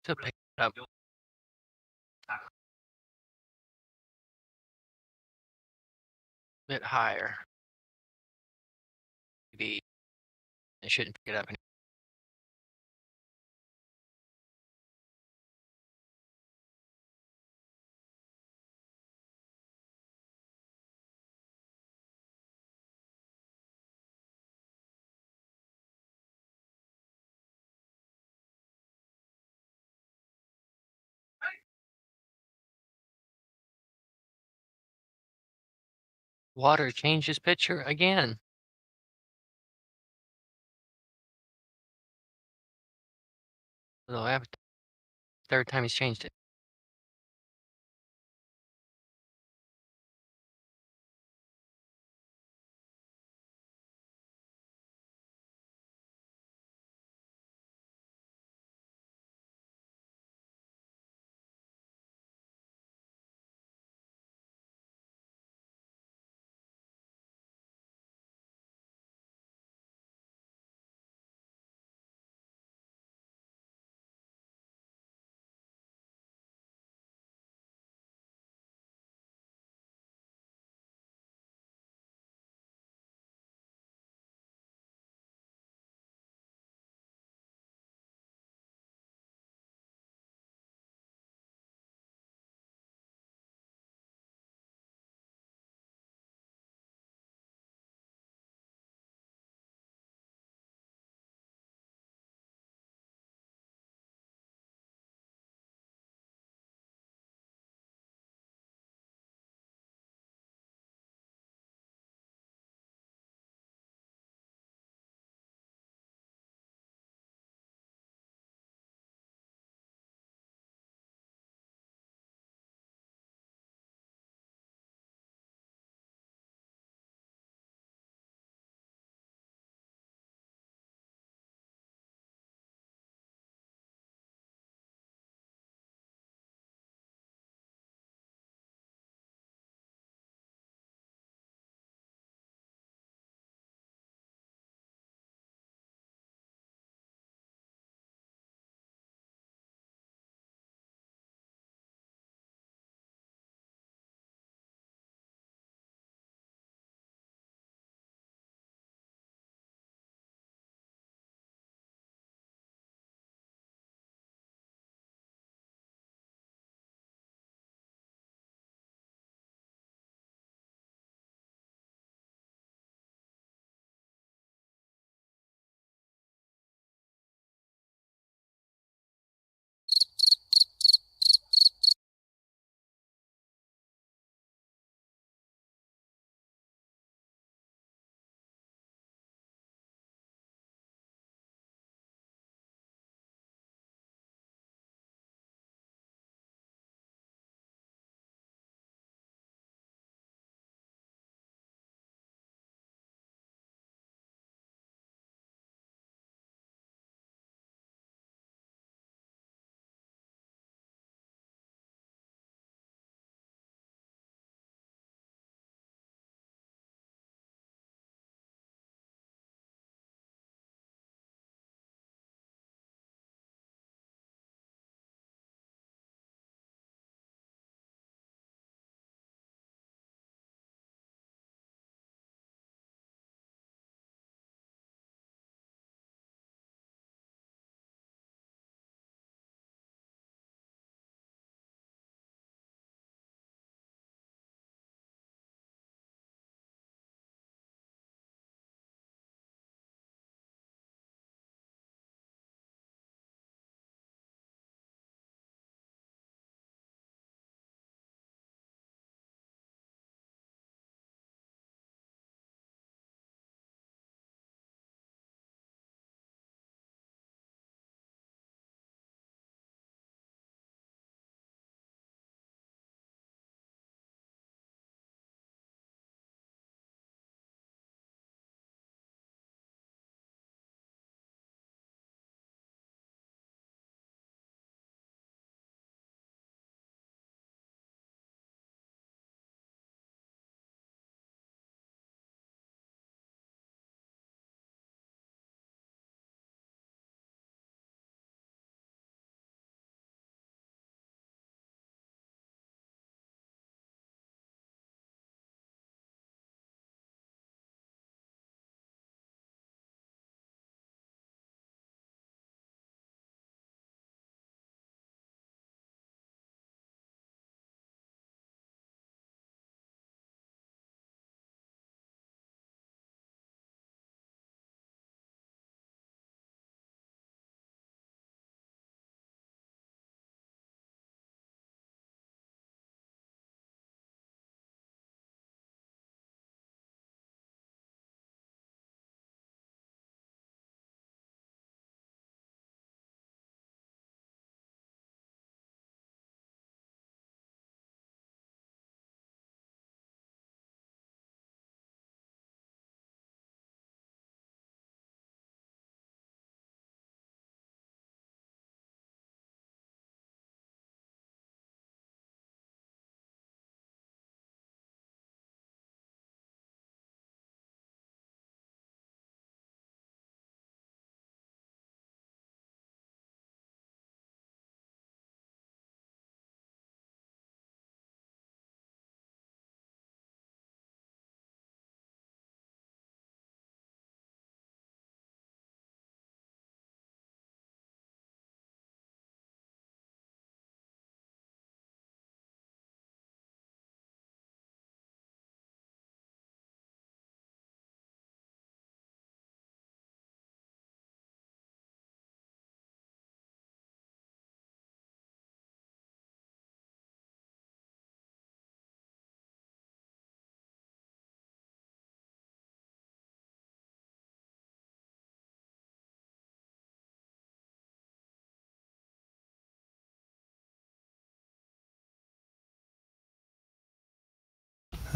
To pick it up. Bit higher. Maybe it shouldn't pick it up. Water changes picture again. Although after third time he's changed it.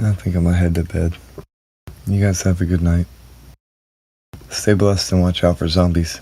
I think I'm gonna head to bed. You guys have a good night. Stay blessed and watch out for zombies.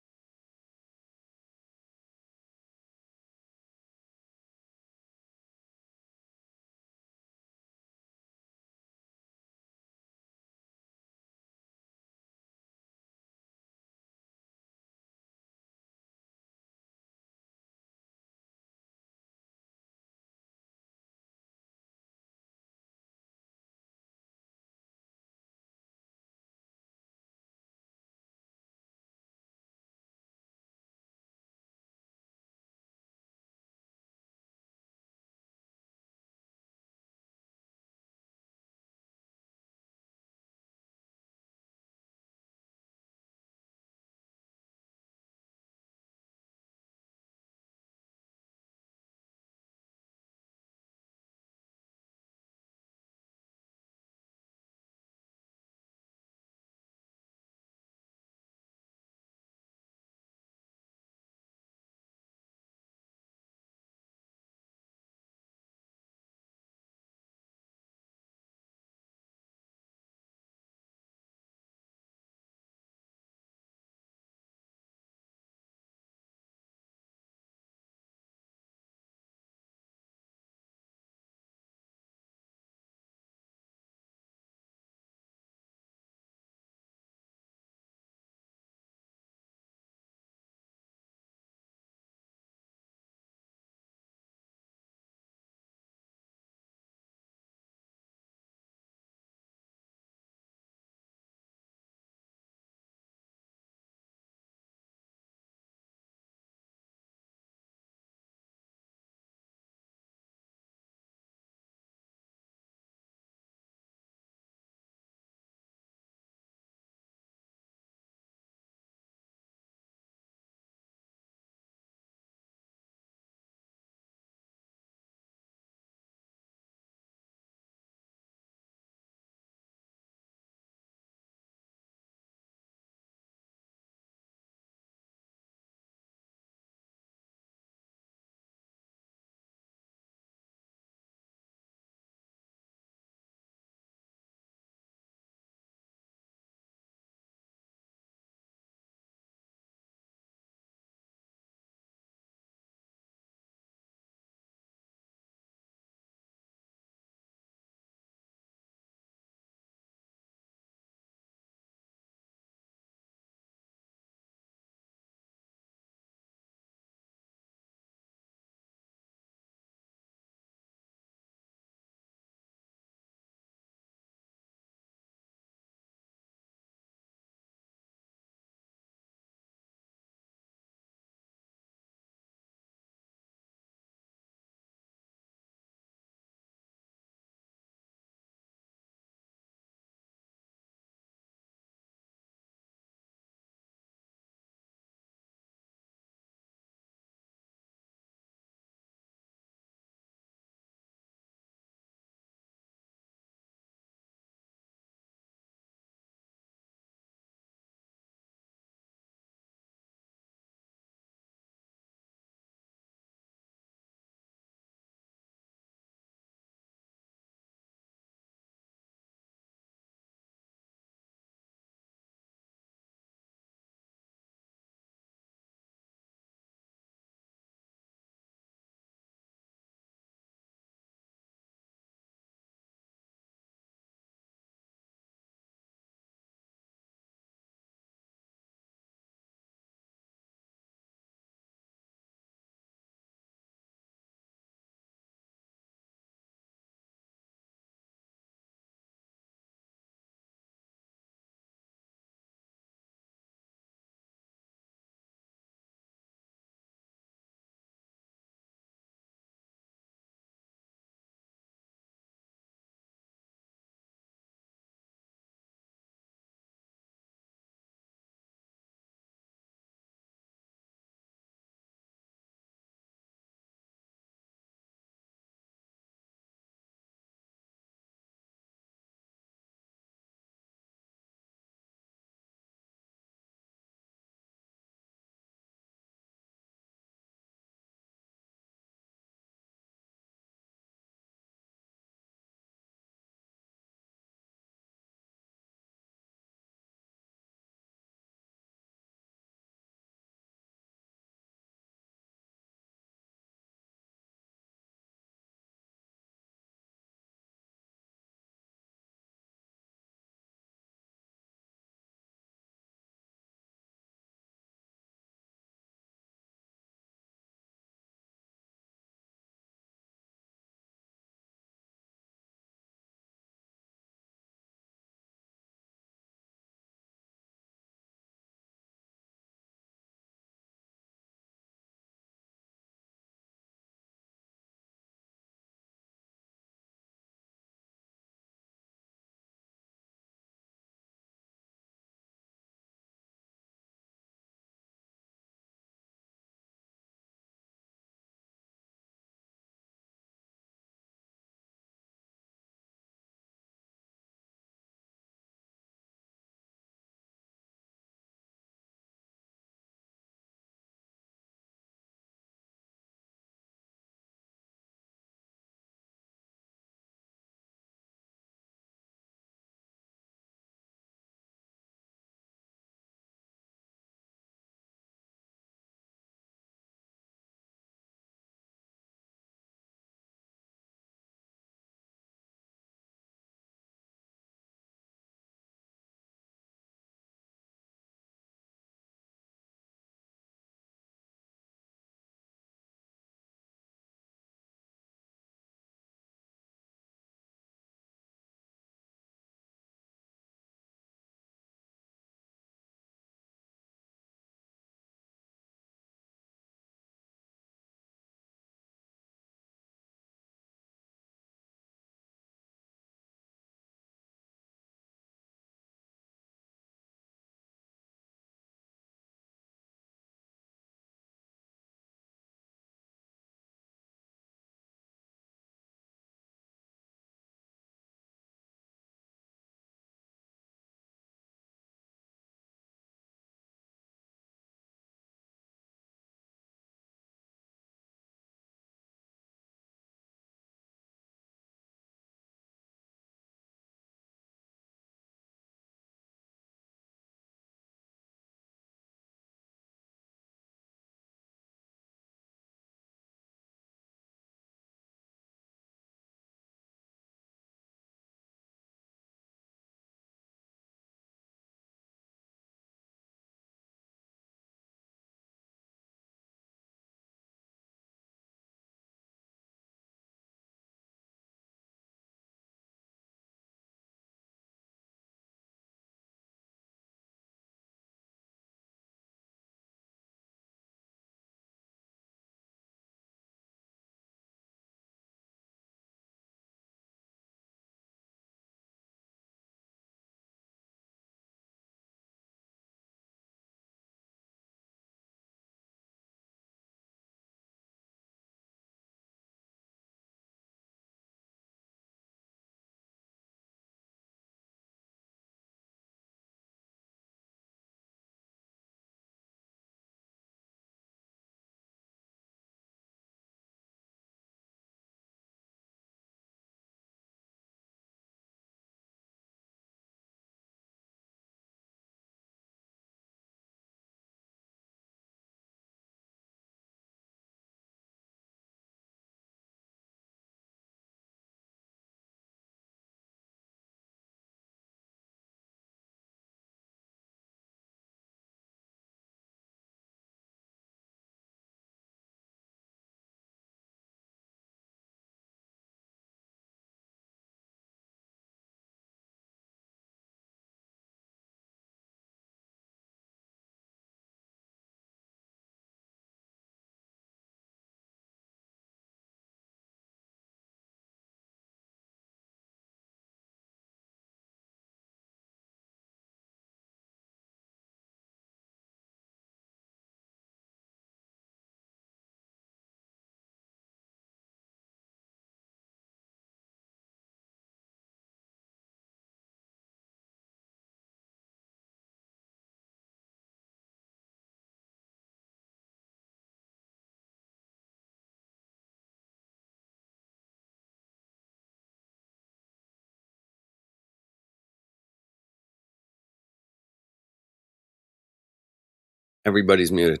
Everybody's muted.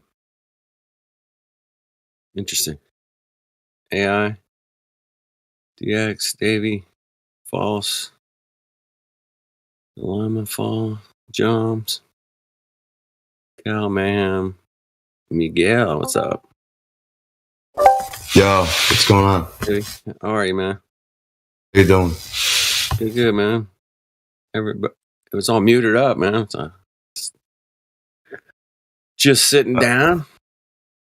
Interesting. AI, DX, Davey, false, Lima, fall, Jones, Cal, Mayhem, Miguel, what's up? Yo, what's going on? Hey, how are you, man? How you doing? Good, good, man. Everybody, it was all muted up, man. So, just sitting down.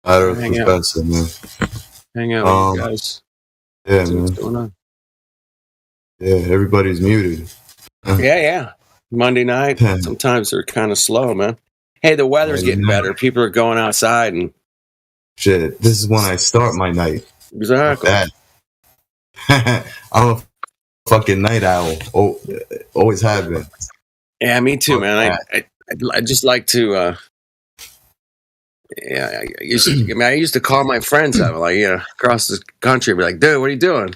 Matter Hang out. professor, man. Hang out with you guys. Yeah, See man. what's going on. Yeah, everybody's muted. Yeah. Monday night, sometimes they're kind of slow, man. Hey, the weather's getting better. People are going outside and shit. This is when I start my night. Exactly. I'm a fucking night owl. Oh, always have been. Yeah, me too, man. I just like to. Yeah, I used to call my friends out, like, across the country, be like, "Dude, what are you doing?"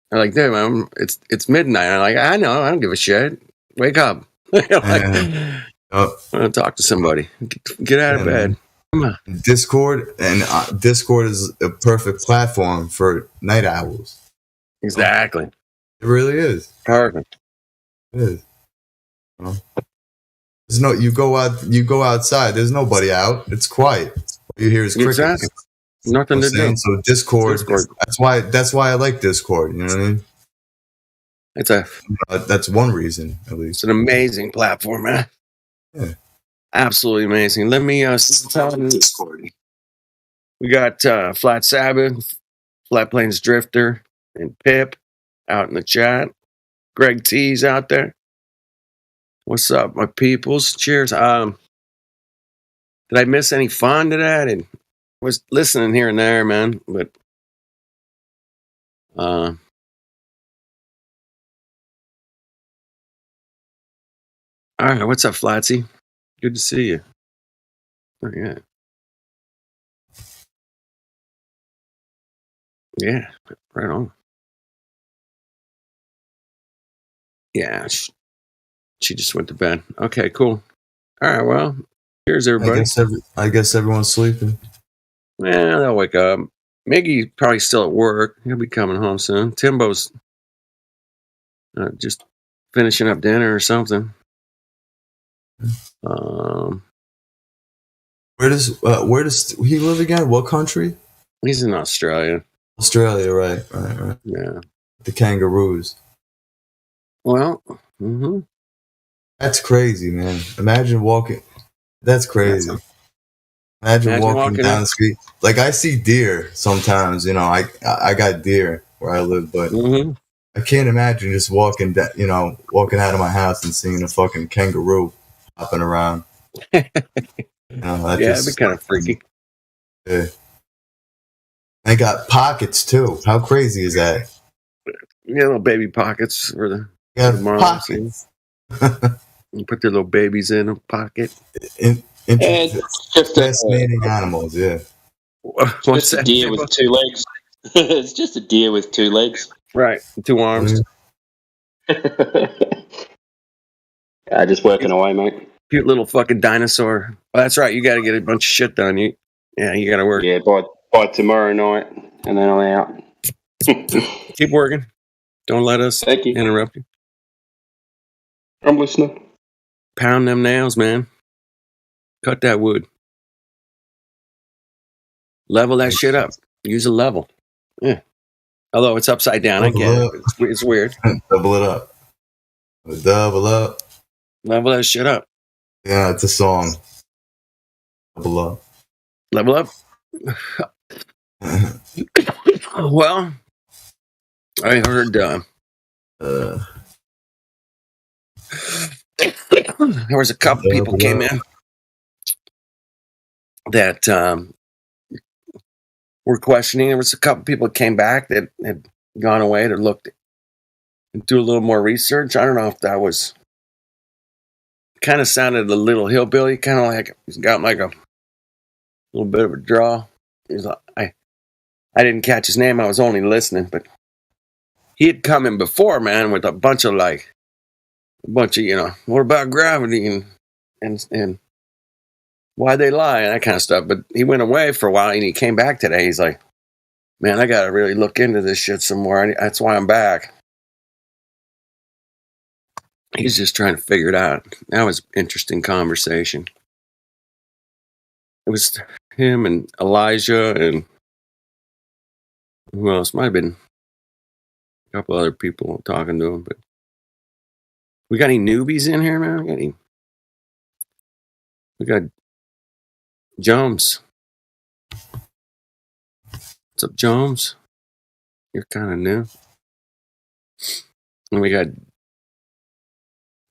They're like, "Dude, man, it's midnight." I'm like, "I know, I don't give a shit. Wake up." I want to talk to somebody. Get out of bed. Come on. Discord is a perfect platform for night owls. Exactly. It really is. Perfect. It is. There's no. You go outside. There's nobody out. It's quiet. All you hear is crickets. Exactly. Nothing to do. So Discord. That's why I like Discord. You know what I mean? That's one reason, at least. It's an amazing platform, man. Yeah. Absolutely amazing. Let me tell you. Discord. We got Flat Sabbath, Flat Plains Drifter, and Pip out in the chat. Greg T's out there. What's up, my peoples? Cheers. Did I miss any fun today? I was listening here and there, man. But all right, what's up, Flatsy? Good to see you. Oh, yeah. Yeah, right on. Yeah, she just went to bed. Okay, cool. All right, well, cheers, everybody. I guess everyone's sleeping. Yeah, they'll wake up. Miggy's probably still at work. He'll be coming home soon. Timbo's just finishing up dinner or something. Where does he live again? What country? He's in Australia. Australia, right. Yeah. The kangaroos. Well, that's crazy, man. Imagine walking. That's crazy. Imagine walking down the street. Like, I see deer sometimes. You know, I got deer where I live, but I can't imagine just walking out of my house and seeing a fucking kangaroo hopping around. It'd be kind of freaky. Yeah. They got pockets too. How crazy is that? Yeah, little baby pockets for the pockets. You put their little babies in a pocket. It's just fascinating animals, yeah. Just a deer with 2 legs. It's just a deer with 2 legs. Right, 2 arms. Just working away, mate. Cute little fucking dinosaur. Well, that's right. You got to get a bunch of shit done. You got to work. Yeah, by tomorrow night, and then I'm out. Keep working. Don't let us interrupt you. I'm listening. Pound them nails, man. Cut that wood. Level that shit up. Use a level. Yeah. Although it's upside down, I get it. It's weird. Double it up. Double up. Level that shit up. Yeah, it's a song. Level up. Level up. Well, I heard there was a couple people came in that were questioning. There was a couple people that came back that had gone away to look and do a little more research. I don't know if that was kind of sounded a little hillbilly, kind of like he's got like a little bit of a draw. He's like, I didn't catch his name. I was only listening, but he had come in before, man, with a bunch of what about gravity and why they lie and that kind of stuff. But he went away for a while and he came back today. He's like, man, I got to really look into this shit some more. That's why I'm back. He's just trying to figure it out. That was an interesting conversation. It was him and Elijah and who else? Might have been a couple other people talking to him. But we got any newbies in here, man? We got Jones. What's up, Jones? You're kind of new. And we got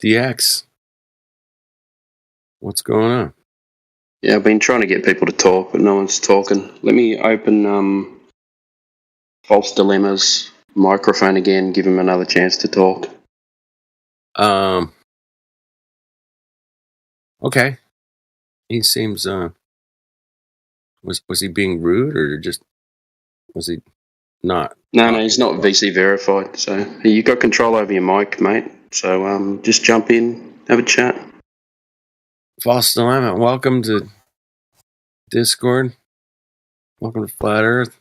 DX. What's going on? Yeah, I've been trying to get people to talk, but no one's talking. Let me open False Dilemma's microphone again, give him another chance to talk. Okay. He seems was he being rude or just was he not? No, he's not VC verified. So you got control over your mic, mate. So just jump in, have a chat. False Dilemma, welcome to Discord. Welcome to Flat Earth.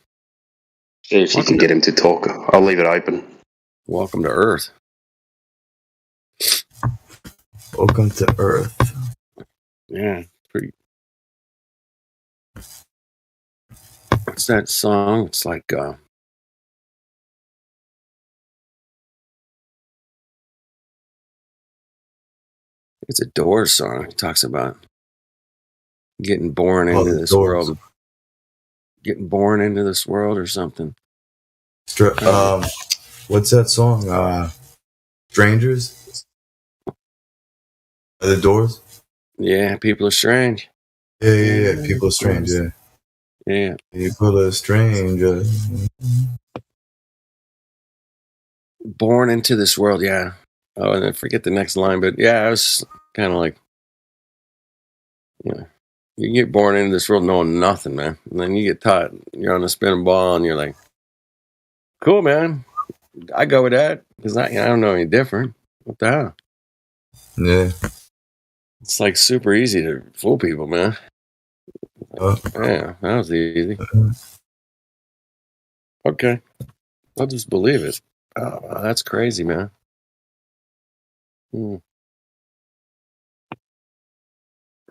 See if you can get him to talk. I'll leave it open. Welcome to Earth. Welcome to Earth. Yeah, pretty. What's that song? It's like it's a Doors song. It talks about getting born into this world. Getting born into this world or something. What's that song? Strangers? The Doors? Yeah, People Are Strange. Yeah. People Are Strange, yeah. Yeah. People Are Strange. Born into this world, yeah. Oh, and I forget the next line, but yeah, I was kind of like, you get born into this world knowing nothing, man. And then you get taught, you're on a spinning ball, and you're like, cool, man. I go with that, because I don't know any different. What the hell? Yeah. It's like super easy to fool people, man. Yeah, that was easy. Okay. I'll just believe it. Oh, wow, that's crazy, man.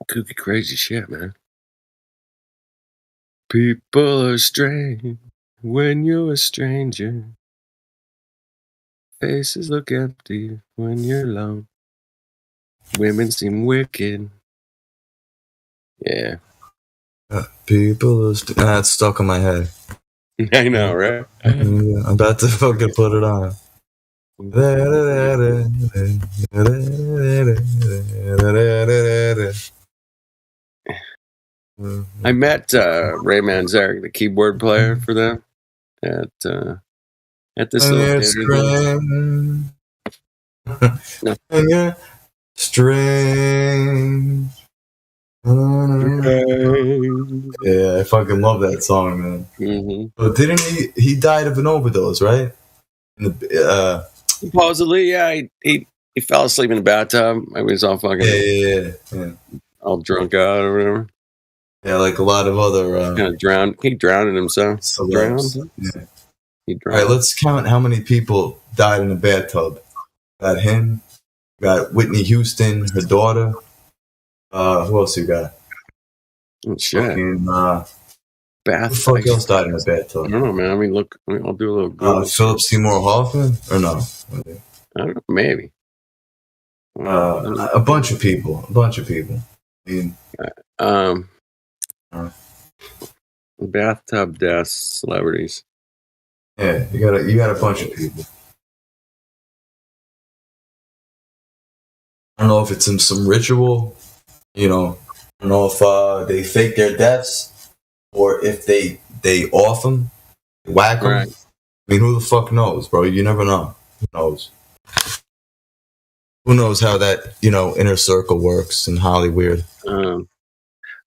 Kooky crazy shit, man. People are strange when you're a stranger. Faces look empty when you're alone. Women seem wicked. Yeah. People are that's stuck in my head. I know, right? I'm about to fucking put it on. I met Ray Manzarek, the keyboard player for them, at this little Strange. Yeah, I fucking love that song, man. Mm-hmm. But didn't he died of an overdose, right? Supposedly, yeah. He fell asleep in the bathtub. I was all fucking yeah. all drunk out or whatever. Yeah, like a lot of other kind of drowned. He drowned himself. Drowned. Yeah. He drowned. All right, let's count how many people died in the bathtub. Got him. Got Whitney Houston, her daughter. Who else you got? Oh, shit. Fucking, bath. Who the fuck else died in the bathtub? I don't know, man. I mean, look. I'll do a little Google. Philip Seymour Hoffman? Or no? I don't know. Maybe. A bunch of people. I mean, bathtub deaths, celebrities. Yeah, you got a bunch of people. I don't know if it's in some ritual, I don't know if they fake their deaths or if they off them, whack them. Right. I mean, who the fuck knows, bro? You never know. Who knows? Who knows how that, inner circle works in Hollywood?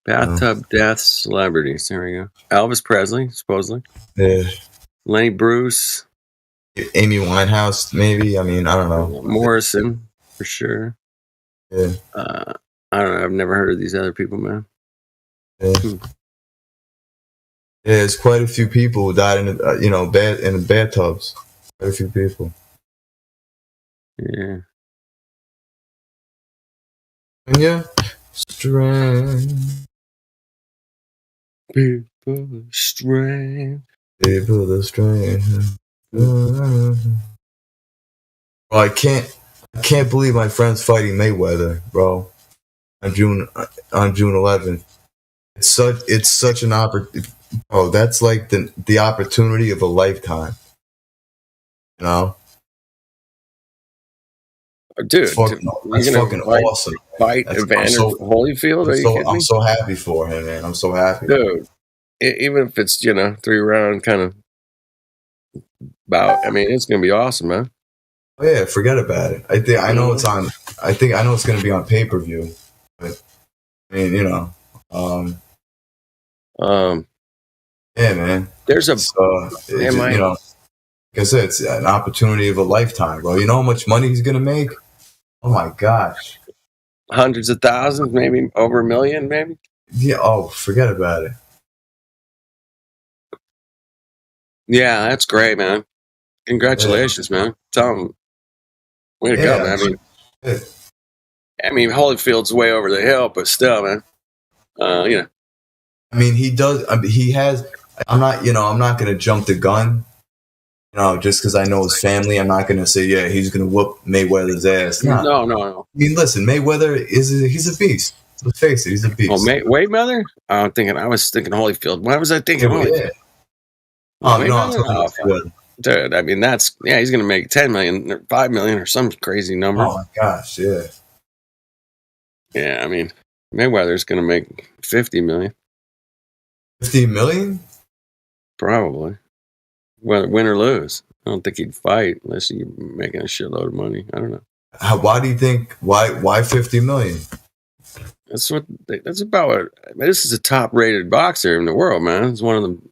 Bathtub deaths, celebrities. There we go. Elvis Presley, supposedly. Yeah. Lenny Bruce. Amy Winehouse, maybe. I mean, I don't know. Morrison, for sure. Yeah. I don't know. I've never heard of these other people, man. Yeah. Yeah, there's quite a few people who died in the bathtubs. Quite a few people. Yeah. And yeah, strength. People strength. People of strength. Well, I can't believe my friend's fighting Mayweather, bro. On June 11th. It's such an opportunity. Oh, that's like the opportunity of a lifetime. You know? Dude, that's fucking awesome. Fight Evander Holyfield? I'm so happy for him, man. I'm so happy. Dude, even if it's, 3-round kind of bout, I mean, it's going to be awesome, man. Oh, yeah, forget about it. I know it's going to be on pay-per-view. But, I mean, yeah, man. There's a, like I said, it's an opportunity of a lifetime, bro. You know how much money he's going to make? Oh, my gosh. Hundreds of thousands, maybe over $1 million, maybe? Yeah, oh, forget about it. Yeah, that's great, man. Congratulations, man. Tell him, way to go, man. I mean, Holyfield's way over the hill, but still, man. I mean, he does. I mean, he has. I'm not going to jump the gun. Just because I know his family, I'm not going to say, yeah, he's going to whoop Mayweather's ass. No. I mean, listen, Mayweather he's a beast. Let's face it, he's a beast. Oh, Mayweather? I was thinking Holyfield. Why was I thinking Holyfield? Yeah. Oh, no, I'm talking about dude, I mean, he's going to make 10 million or 5 million or some crazy number. Oh, my gosh, yeah. Yeah, I mean, Mayweather's going to make 50 million. 50 million? Probably. Win or lose. I don't think he'd fight unless you're making a shitload of money. I don't know. Why do you think? Why 50 million? That's about what. I mean, this is a top-rated boxer in the world, man. He's one of them,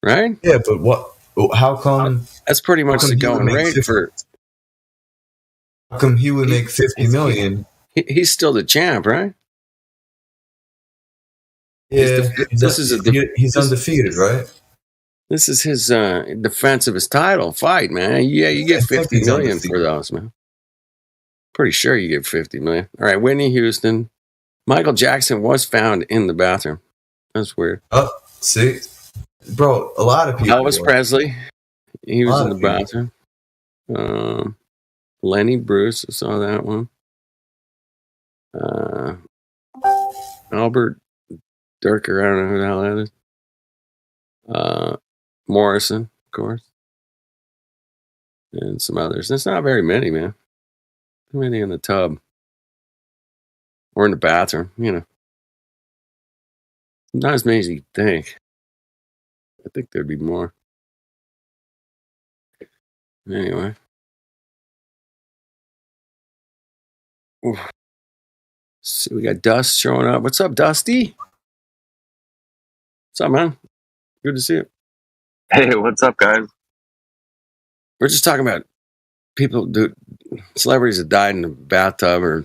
right? Yeah, but what? How come? That's pretty much the going rate for. How come he would make 50 million? He's still the champ, right? Yeah, he's undefeated, right? This is his defense of his title fight, man. Yeah, you get 50 million for those, man. Pretty sure you get 50 million. All right, Whitney Houston. Michael Jackson was found in the bathroom. That's weird. Oh, see? Bro, a lot of people. Elvis Presley. He was in the bathroom. Lenny Bruce, I saw that one. Albert Durker, I don't know who the hell that is. Morrison, of course. And some others. There's not very many, man. Too many in the tub. Or in the bathroom, Not as many as you think. I think there'd be more. Anyway. Oof. See, we got Dust showing up. What's up, Dusty? What's up, man? Good to see you. Hey, what's up, guys? We're just talking about celebrities that died in the bathtub or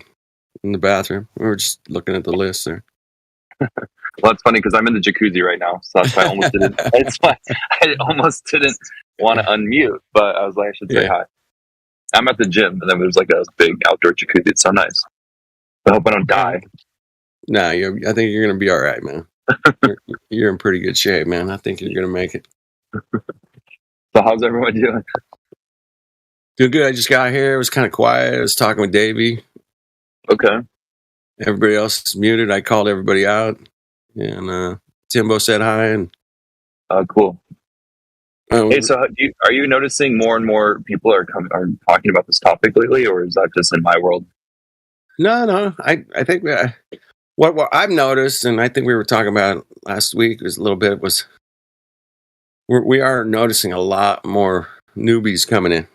in the bathroom. We were just looking at the list there. Well, it's funny because I'm in the jacuzzi right now, so that's why I almost didn't. It's why I almost didn't want to unmute, but I was like, I should say hi. I'm at the gym, and then there's like a big outdoor jacuzzi. It's so nice. I hope I don't die. Nah, I think you're gonna be all right, man. You're in pretty good shape, man. I think you're gonna make it. So how's everyone doing? Doing good. I just got here. It was kind of quiet. I was talking with Davey. Okay. Everybody else is muted. I called everybody out, and Timbo said hi. And cool. Hey, so are you noticing more and more people are talking about this topic lately, or is that just in my world? No. I think what I've noticed, and I think we were talking about last week, was a little bit was we are noticing a lot more newbies coming in.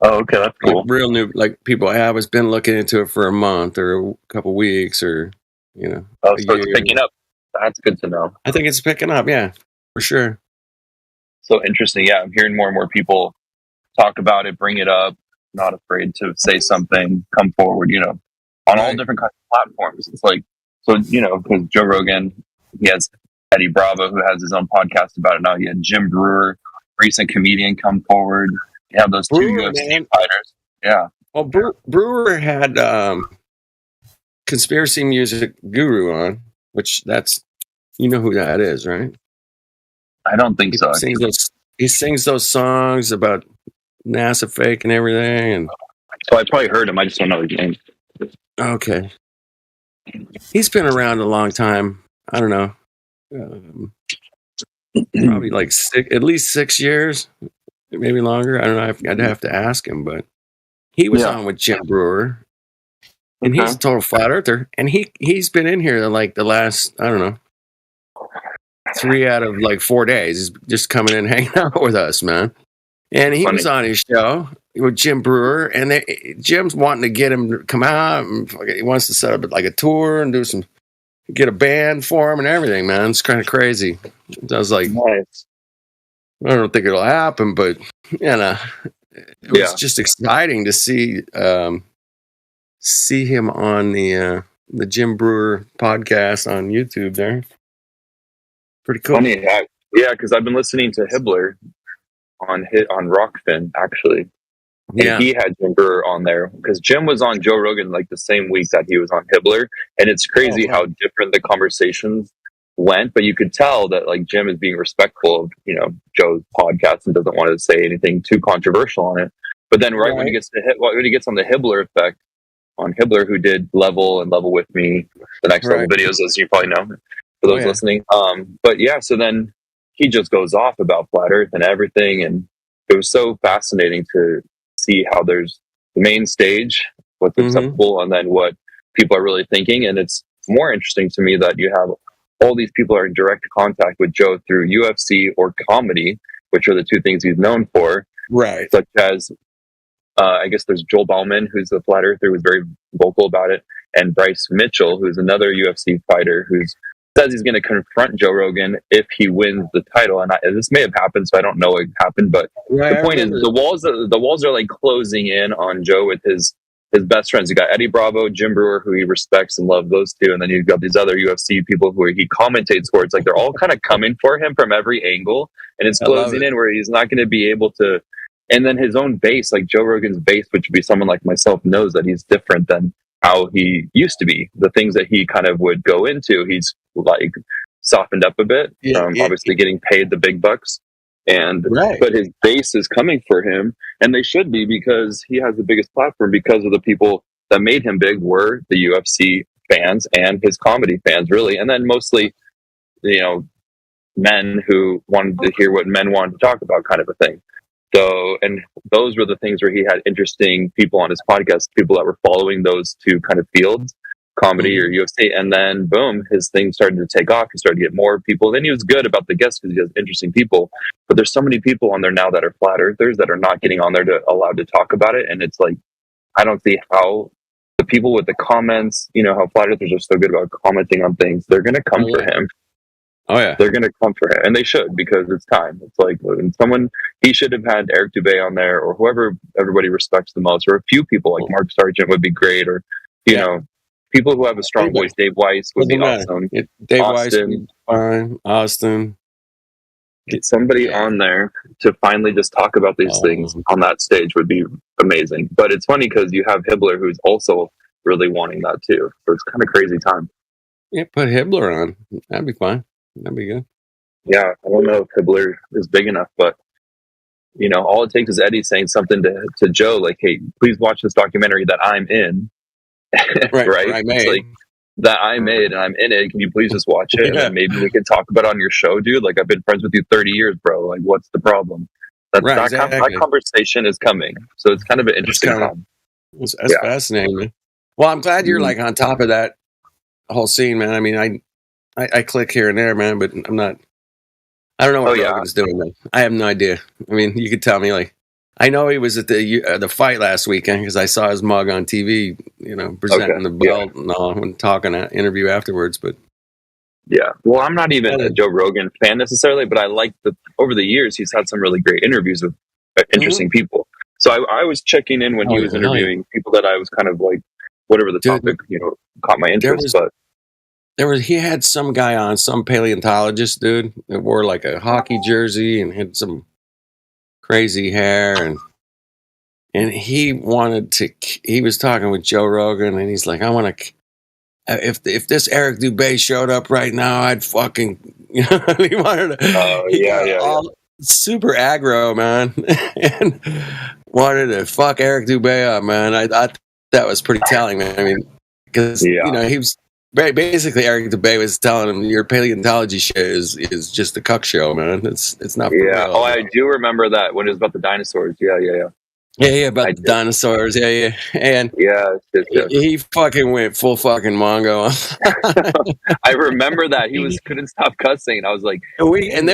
Oh, okay, that's cool. Like real new, like people have been looking into it for a month or a couple weeks, or Oh, so it's picking up. That's good to know. I think it's picking up, yeah, for sure. So interesting. Yeah, I'm hearing more and more people talk about it, bring it up, not afraid to say something, come forward, on all different kinds of platforms. It's like So, because Joe Rogan, he has Eddie Bravo, who has his own podcast about it now. He had Jim Brewer, recent comedian, come forward. You have those two UFC fighters. Yeah. Well, Brewer had Conspiracy Music Guru on, which you know who that is, right? I don't think so. He sings those songs about NASA fake and everything. And so I probably heard him. I just don't know his name. Okay. He's been around a long time. I don't know. Probably like at least 6 years, maybe longer. I don't know. I'd have to ask him, but he was on with Jim Brewer, and he's a total flat earther. And he's been in here like the last, I don't know, 3 out of like 4 days. He's just coming in, hanging out with us, man. And he was on his show with Jim Brewer, and Jim's wanting to get him to come out. And he wants to set up like a tour and get a band for him and everything, man. It's kind of crazy. I was like, nice. I don't think it'll happen, but it was just exciting to see him on the Jim Brewer podcast on YouTube there. Pretty cool. Funny, yeah, because I've been listening to Hibbler on Rockfin, actually. And he had Jim Brewer on there because Jim was on Joe Rogan like the same week that he was on Hibbler, and it's crazy how different the conversations went. But you could tell that like Jim is being respectful of Joe's podcast and doesn't want to say anything too controversial on it. But then when he gets on the Hibbler effect on Hibbler, who did Level and Level with Me, the next level videos, as you probably know for those listening. But yeah, so then he just goes off about flat Earth and everything, and it was so fascinating to see how there's the main stage, what's acceptable, and then what people are really thinking. And it's more interesting to me that you have all these people are in direct contact with Joe through UFC or comedy, which are the two things he's known for. Right. Such as, I guess there's Joel Bauman, who's a flat earther, who's very vocal about it, and Bryce Mitchell, who's another UFC fighter, who says he's going to confront Joe Rogan if he wins the title. And this may have happened, so I don't know what happened, but the point is the walls are like closing in on Joe with his best friends. You got Eddie Bravo, Jim Brewer, who he respects and loves, those two, and then you've got these other UFC people who he commentates for. It's like they're all kind of coming for him from every angle, and it's closing in where he's not going to be able to. And then his own base, like Joe Rogan's base, which would be someone like myself, knows that he's different than how he used to be. The things that he kind of would go into, he's like softened up a bit from obviously getting paid the big bucks. But his base is coming for him, and they should be, because he has the biggest platform because of the people that made him big were the UFC fans and his comedy fans, really. And then mostly, men who wanted to hear what men wanted to talk about, kind of a thing. So, and those were the things where he had interesting people on his podcast, people that were following those two kind of fields, comedy or UFC. And then boom, his thing started to take off. He started to get more people. Then he was good about the guests because he has interesting people. But there's so many people on there now that are flat earthers that are not getting on there allowed to talk about it. And it's like, I don't see how the people with the comments, how flat earthers are so good about commenting on things, they're going to come for him. Oh yeah, they're going to come for him, and they should, because it's time. It's like he should have had Eric Dubé on there, or whoever everybody respects the most, or a few people like Mark Sargent would be great, or people who have a strong voice. Dave Weiss would be awesome. Dave Weiss would be fine. Austin. Get somebody on there to finally just talk about these things on that stage would be amazing. But it's funny because you have Hibbler, who's also really wanting that too. So it's kind of crazy time. Yeah, put Hibbler on. That'd be fine. That'd be good. Yeah, I don't know if Hibbler is big enough, but all it takes is Eddie saying something to Joe, like, "Hey, please watch this documentary that I'm in." right? It's like that I made, and I'm in it. Can you please just watch it? And then maybe we can talk about it on your show, dude. Like, I've been friends with you 30 years, bro. Like, what's the problem? That conversation is coming. So it's kind of an interesting time. That's fascinating, man. Well, I'm glad you're like on top of that whole scene, man. I mean, I click here and there, man, but I'm not. I don't know what Rogan's doing, man. I have no idea. I mean, you could tell me, like, I know he was at the fight last weekend because I saw his mug on TV, presenting the belt and all, and talking at interview afterwards. But yeah, well, I'm not even a Joe Rogan fan necessarily, but I like over the years he's had some really great interviews with interesting people. So I was checking in when he was interviewing people that I was kind of like, whatever the topic, caught my interest. he had some guy on, some paleontologist dude that wore like a hockey jersey and had some crazy hair, and he was talking with Joe Rogan, and he's like, I want to, if this Eric Dubé showed up right now, I'd fucking, he wanted to, all super aggro, man, and wanted to fuck Eric Dubé up, man. I thought that was pretty telling, man. I mean, because he was basically, Eric Dubé was telling him your paleontology shit is just a cuck show, man. It's not for real. Oh, I do remember that when it was about the dinosaurs. Yeah, about the dinosaurs. And he fucking went full fucking Mongo. I remember that he couldn't stop cussing. I was like, and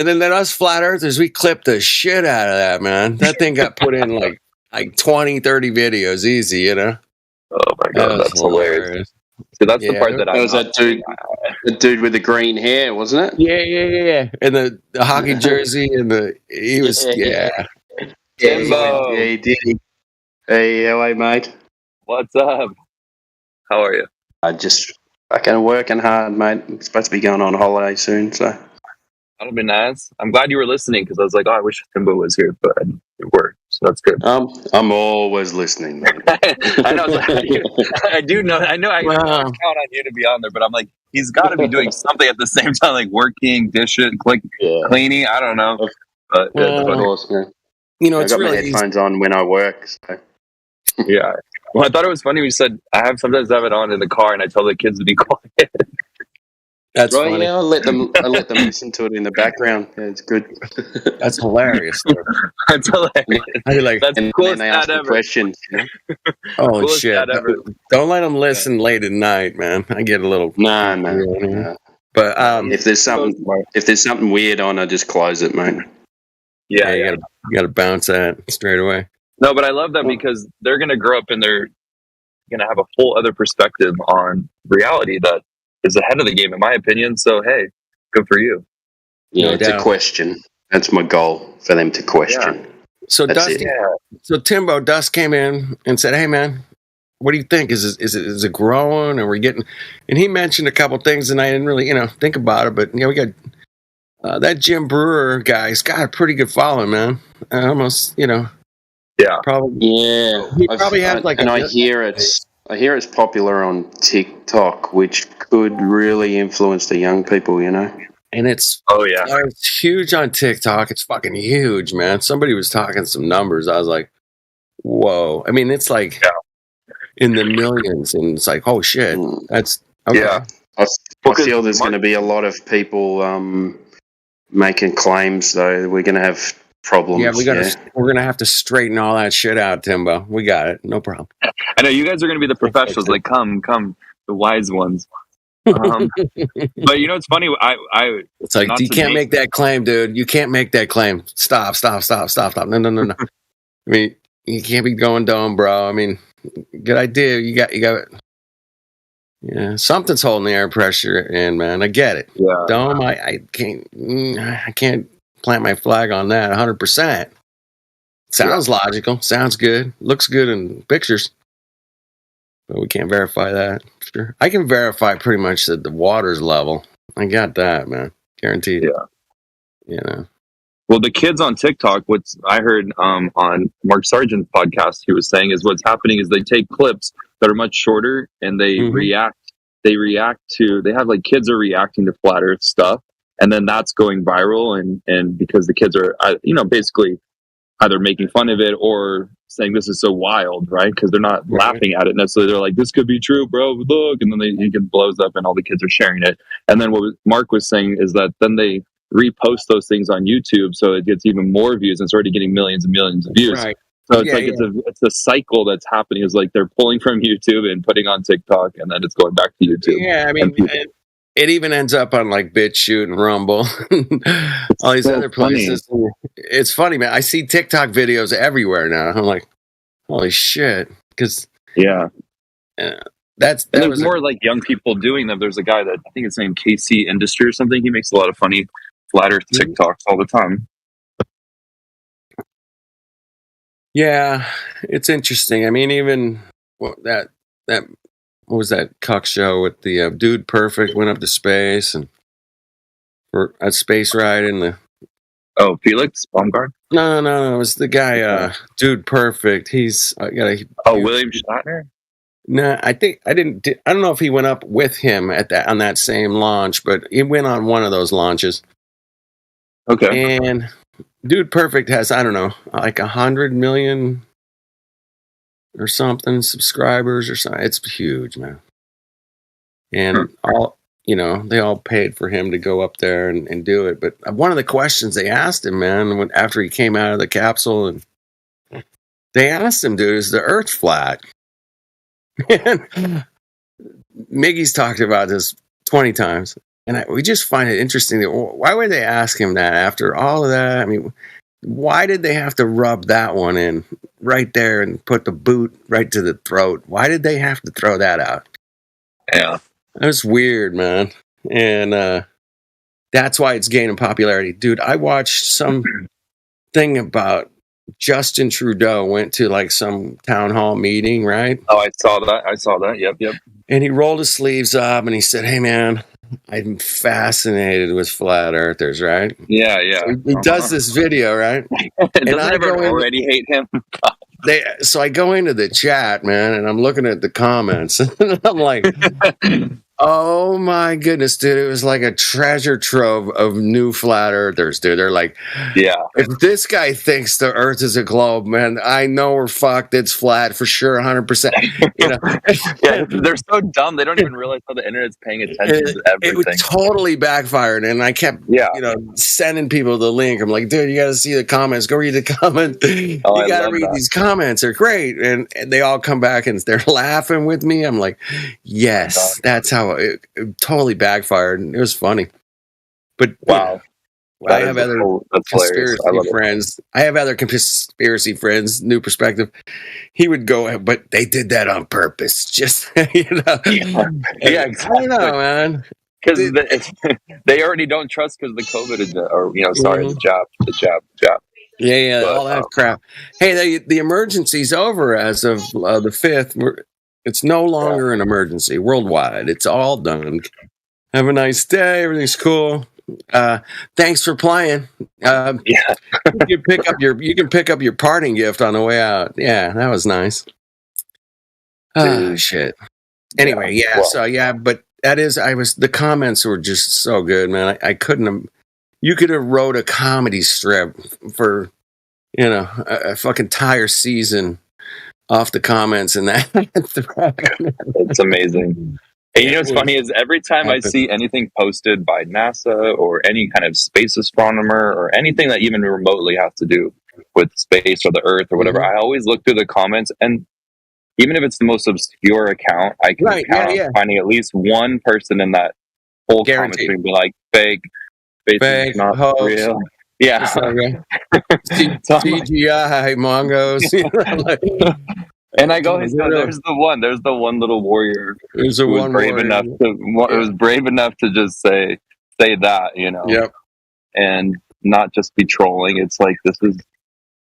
then us flat earthers, we clipped the shit out of that, man. That thing got put in like 20, 30 videos, easy, you know. Oh my god, that's hilarious. So that's the part that was that dude, the dude with the green hair, wasn't it? Yeah. And the hockey jersey and he was Timbo. Yeah, he did. Hey, how are you, mate? What's up? How are you? I just fucking working hard, mate. I'm supposed to be going on holiday soon, so that'll be nice. I'm glad you were listening because I was like, oh, I wish Timbo was here, but it worked, so that's good. I'm always listening, man. I know. I do know. I know. I count on you to be on there, but I'm like, he's got to be doing something at the same time, like working, dishing, cleaning. I don't know. But of course, man. You know, I got my headphones on when I work. So. Yeah. Well, I thought it was funny when you said sometimes have it on in the car, and I tell the kids to be quiet. That's funny. Yeah, I let them listen to it in the background. Yeah, it's good. That's hilarious. That's hilarious. I'd be like, that's and cool then they ask the questions. You know? Oh shit! Don't let them listen late at night, man. I get a little no. But if there's something weird on, I just close it, mate. Yeah, you gotta bounce that straight away. No, but I love that because they're gonna grow up and they're gonna have a whole other perspective on reality that is ahead of the game, in my opinion. So hey, good for you. Yeah, to question. That's my goal, for them to question. Yeah. So Timbo, Dust came in and said, "Hey, man, what do you think? Is it growing? Or we getting?" And he mentioned a couple things, and I didn't really, think about it. But we got that Jim Brewer guy's got a pretty good following, man. Almost, probably. Yeah, he probably has and I hear it's popular on TikTok, which could really influence the young people, And it's it's huge on TikTok. It's fucking huge, man. Somebody was talking some numbers. I was like, whoa. I mean, it's like in the millions, and it's like, oh shit, that's okay. Yeah. I feel there's going to be a lot of people making claims, though. We're going to have problems. Yeah, we're gonna have to straighten all that shit out, Timbo. We got it, no problem. I know you guys are gonna be the professionals. Like, come, the wise ones. But it's funny. It's like you can't make that claim, dude. You can't make that claim. Stop. No. I mean, you can't be going dumb, bro. I mean, good idea. You got it. Yeah, something's holding the air pressure in, man. I get it. Yeah. Dome. I can't plant my flag on that 100%. Sounds logical. Sounds good. Looks good in pictures. But we can't verify that. Sure. I can verify pretty much that the water's level. I got that, man. Guaranteed. Yeah. Well, the kids on TikTok, what I heard on Mark Sargent's podcast, he was saying is what's happening is they take clips that are much shorter and they react. They have like kids are reacting to flat earth stuff. And then that's going viral, and because the kids are, basically either making fun of it or saying this is so wild, right? Because they're not laughing at it necessarily. They're like, this could be true, bro. Look, and then it blows up, and all the kids are sharing it. And then what Mark was saying is that then they repost those things on YouTube, so it gets even more views, and it's already getting millions and millions of views. Right. So it's it's a cycle that's happening. It's like they're pulling from YouTube and putting on TikTok, and then it's going back to YouTube. Yeah, I mean. It even ends up on like BitChute and Rumble, all these other places. Funny. It's funny, man. I see TikTok videos everywhere now. I'm like, holy shit! Because there's more like young people doing them. There's a guy that I think his name KC Industry or something. He makes a lot of funny flat Earth TikToks all the time. Yeah, it's interesting. I mean, even that what was that cuck show with the Dude Perfect went up to space and for a space ride in the. Oh, Felix Baumgart? No. It was the guy, Dude Perfect. He's William Shatner. No, I don't know if he went up with him on that same launch, but he went on one of those launches. Okay. And Dude Perfect has, I don't know, like 100 million or something subscribers or something. It's huge, man. And they all paid for him to go up there and do it. But one of the questions they asked him, man, after he came out of the capsule, and they asked him, dude, is the Earth flat? And Miggy's talked about this 20 times. And we just find it interesting that why would they ask him that after all of that? I mean, why did they have to rub that one in right there and put the boot right to the throat? Why did they have to throw that out? Yeah. That's weird, man. And that's why it's gaining popularity. Dude, I watched some thing about Justin Trudeau went to like some town hall meeting, right? Oh, I saw that. Yep. And he rolled his sleeves up and he said, hey, man, I'm fascinated with flat earthers, right? Yeah. So he does this video, right? Doesn't everyone already hate him? So I go into the chat, man, and I'm looking at the comments, and I'm like, oh my goodness, dude! It was like a treasure trove of new flat earthers, dude. They're like, yeah. If this guy thinks the Earth is a globe, man, I know we're fucked. It's flat for sure, 100%. You know, yeah, they're so dumb. They don't even realize how the internet's paying attention to everything. It was totally backfired, and I kept, sending people the link. I'm like, dude, you got to see the comments. Go read the comments. You got to read these comments. They're great, and they all come back and they're laughing with me. I'm like, yes, that's how it totally backfired, and it was funny. But wow. I have other conspiracy friends. I have other conspiracy friends. New perspective. He would go, but they did that on purpose. Just Yeah, exactly. I don't know, man. Because they already don't trust because the COVID is, the jab. Yeah, all that crap. Hey, the emergency's over as of the 5th. It's no longer an emergency worldwide. It's all done. Have a nice day. Everything's cool. Thanks for playing. You can pick up your parting gift on the way out. Yeah, that was nice. Oh shit. Anyway, but the comments were just so good, man. I couldn't have. You could have wrote a comedy strip for, a fucking entire season off the comments in that thread. It's amazing. And you know what's funny is every time I see anything posted by NASA or any kind of space astronomer or anything that even remotely has to do with space or the Earth or whatever, I always look through the comments, and even if it's the most obscure account, I can count on finding at least one person in that whole comment stream be like, fake, fake, not hoax. real. Yeah. CGI, Mongos. And I go, there's the one little warrior who was brave enough to just say that, Yep. and not just be trolling. It's like, this is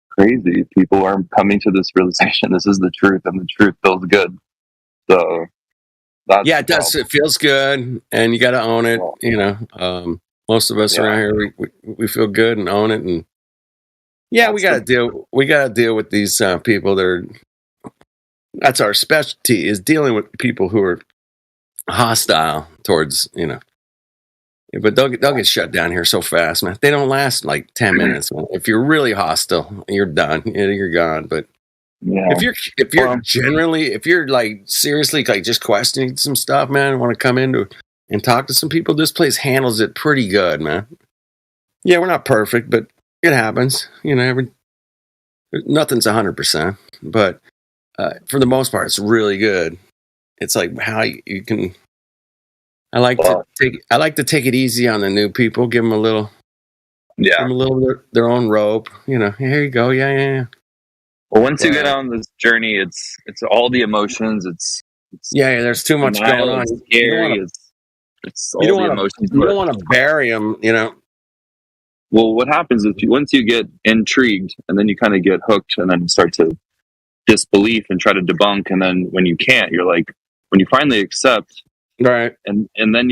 crazy. People are coming to this realization. This is the truth, and the truth feels good. So that's it does. It feels good, and you got to own it. Most of us around here, we feel good and own it, and we got to deal with these people that are. That's our specialty, is dealing with people who are hostile towards, but they'll get shut down here so fast, man. They don't last like 10 minutes. Man. If you're really hostile, you're done. You're gone. But if you're like seriously like just questioning some stuff, man, want to come in and talk to some people, this place handles it pretty good, man. Yeah, we're not perfect, but it happens. Nothing's 100%, but for the most part, it's really good. It's like how you can. I like to take it easy on the new people. Give them a little, give them a little their own rope. Here you go. Yeah. Well, once you get on this journey, it's all the emotions. It's there's too much going on. It's scary. It's all the emotions. You don't want to bury them. Well, what happens is once you get intrigued, and then you kind of get hooked, and then start to disbelief and try to debunk, and then when you can't, you're like, when you finally accept, right, and then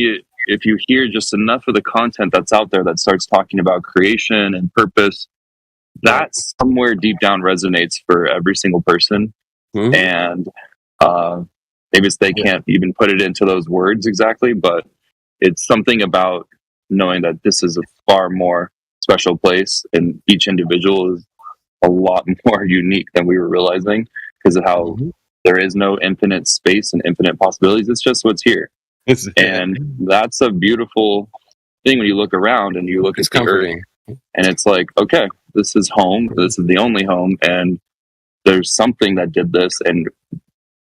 if you hear just enough of the content that's out there that starts talking about creation and purpose, that somewhere deep down resonates for every single person. Mm-hmm. And maybe they can't even put it into those words exactly, but it's something about knowing that this is a far more special place, and each individual is a lot more unique than we were realizing, because of how there is no infinite space and infinite possibilities. It's just what's here. And that's a beautiful thing when you look around and you look at the earth, and it's like, okay, this is home. This is the only home, and there's something that did this, and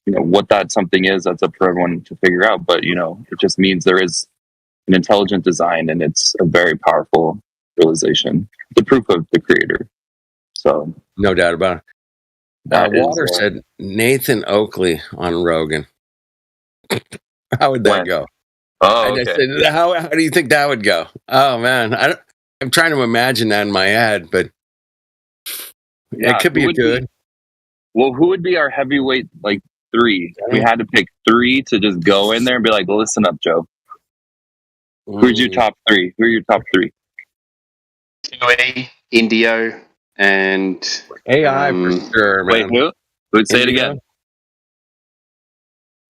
what that something is, that's up for everyone to figure out. But it just means there is an intelligent design, and it's a very powerful realization, the proof of the creator. So no doubt about it. Walter said Nathan Oakley on Rogan. How would that go? Oh, okay. I said, how do you think that would go? Oh man, I'm trying to imagine that in my head, but it could be good. Well, who would be our heavyweight, like 3? We had to pick 3 to just go in there and be like, listen up, Joe. Who's your top 3? Who are your top 3? QE, Indio, and AI for sure, man. Wait, who? Who'd say it again?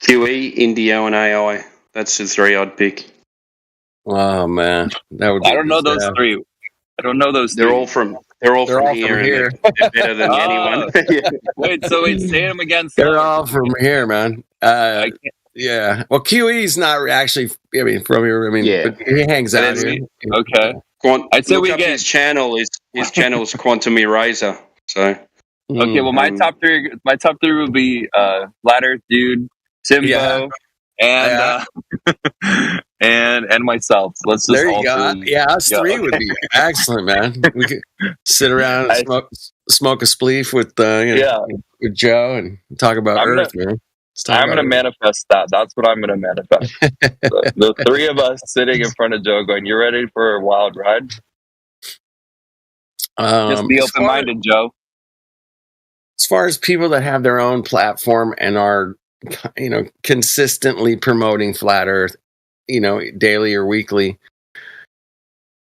QE, Indio, and AI. That's the 3 I'd pick. Oh man, I don't know those 3. I don't know those. They're all from. They're all from here. And they're better than anyone. Wait, say them again. They're all from here, man. Yeah. Well, QE's not actually. I mean, from here. I mean, but he hangs out here. Okay. I'd say his channel is Quantum Eraser. So. Okay. Well, my top 3. My top 3 would be Flat Earth Dude, Timbo, and and myself. Let's just there you go. Yeah, us 3 would be excellent, man. We could sit around and smoke a spleef with with Joe and talk about Earth, man. I'm going to manifest that. That's what I'm going to manifest. the 3 of us sitting in front of Joe going, "You ready for a wild ride?" Just be open-minded, Joe. As far as people that have their own platform and are, consistently promoting Flat Earth, daily or weekly,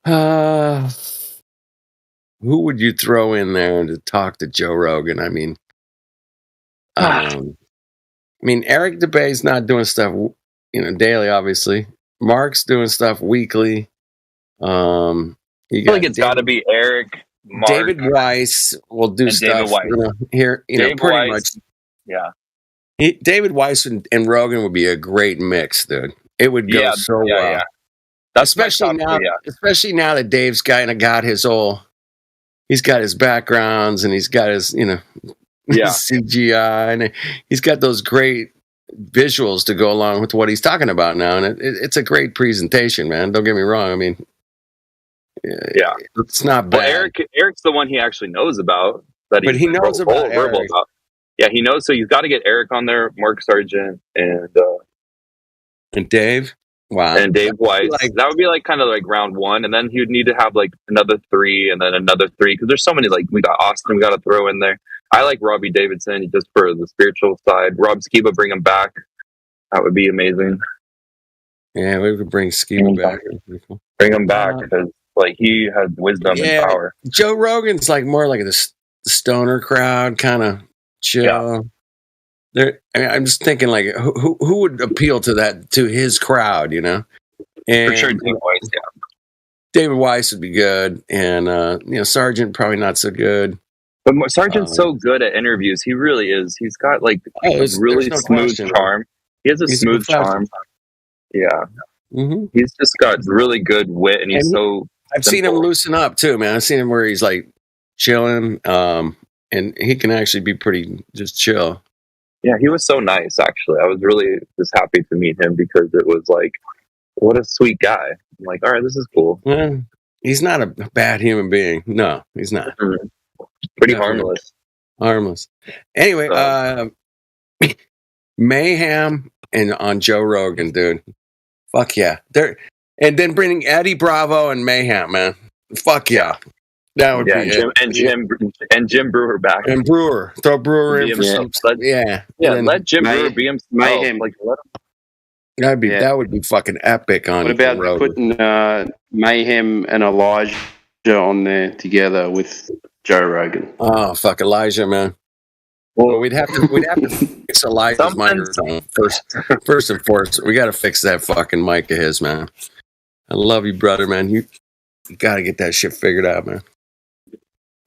who would you throw in there to talk to Joe Rogan? I mean, Eric DeBay's not doing stuff, daily, obviously. Mark's doing stuff weekly. I think it's got to be Eric, Mark, David Weiss will do stuff here. Dave pretty Weiss, much. Yeah. David Weiss and Rogan would be a great mix, dude. It would go so well. Yeah. That's especially now that Dave's kind of got he's got his backgrounds and he's got his, CGI, and he's got those great visuals to go along with what he's talking about now. And it's a great presentation, man. Don't get me wrong. I mean, it's not bad. Well, Eric's the one he actually knows about. But he knows about Eric. Yeah, he knows. So you've got to get Eric on there, Mark Sargent, and Dave. Wow. And Dave Weiss. That would be kind of round 1, and then he would need to have another 3, and then another 3, because there's so many. We got Austin, we got to throw in there. I like Robbie Davidson just for the spiritual side. Rob Skiba, bring him back. That would be amazing. Yeah, we could bring Skiba back. Bring him back because he had wisdom and power. Joe Rogan's more like the stoner crowd, kind of chill. Yeah. I'm just thinking who would appeal to his crowd, And, for sure, David Weiss. Yeah, David Weiss would be good, and Sargent probably not so good. But Sargent's so good at interviews. He really is. He's got really smooth charm. He has a smooth charm. Yeah. Mm-hmm. He's just got really good wit, and he's I've seen him loosen up too, man. I've seen him where he's chilling, and he can actually be pretty just chill. Yeah, he was so nice, actually. I was really just happy to meet him because it was what a sweet guy. I'm all right, this is cool. Well, he's not a bad human being. No, he's not. Mm-hmm. Pretty harmless. Harmless. Anyway, Mayhem and on Joe Rogan, dude. Fuck yeah. And then bringing Eddie Bravo and Mayhem, man. Fuck yeah. That would Yeah, be Jim Brewer back. And Brewer. Throw Brewer in for some. Yeah. Let Jim Brewer be himself. Mayhem. Like, let him. That would be fucking epic on What about Rogan. putting Mayhem and Elijah on there together with Joe Rogan? Oh fuck, Elijah, man. Well, we'd have to fix Elijah's microphone first and foremost. We got to fix that fucking mic of his, man. I love you, brother, man. You got to get that shit figured out, man.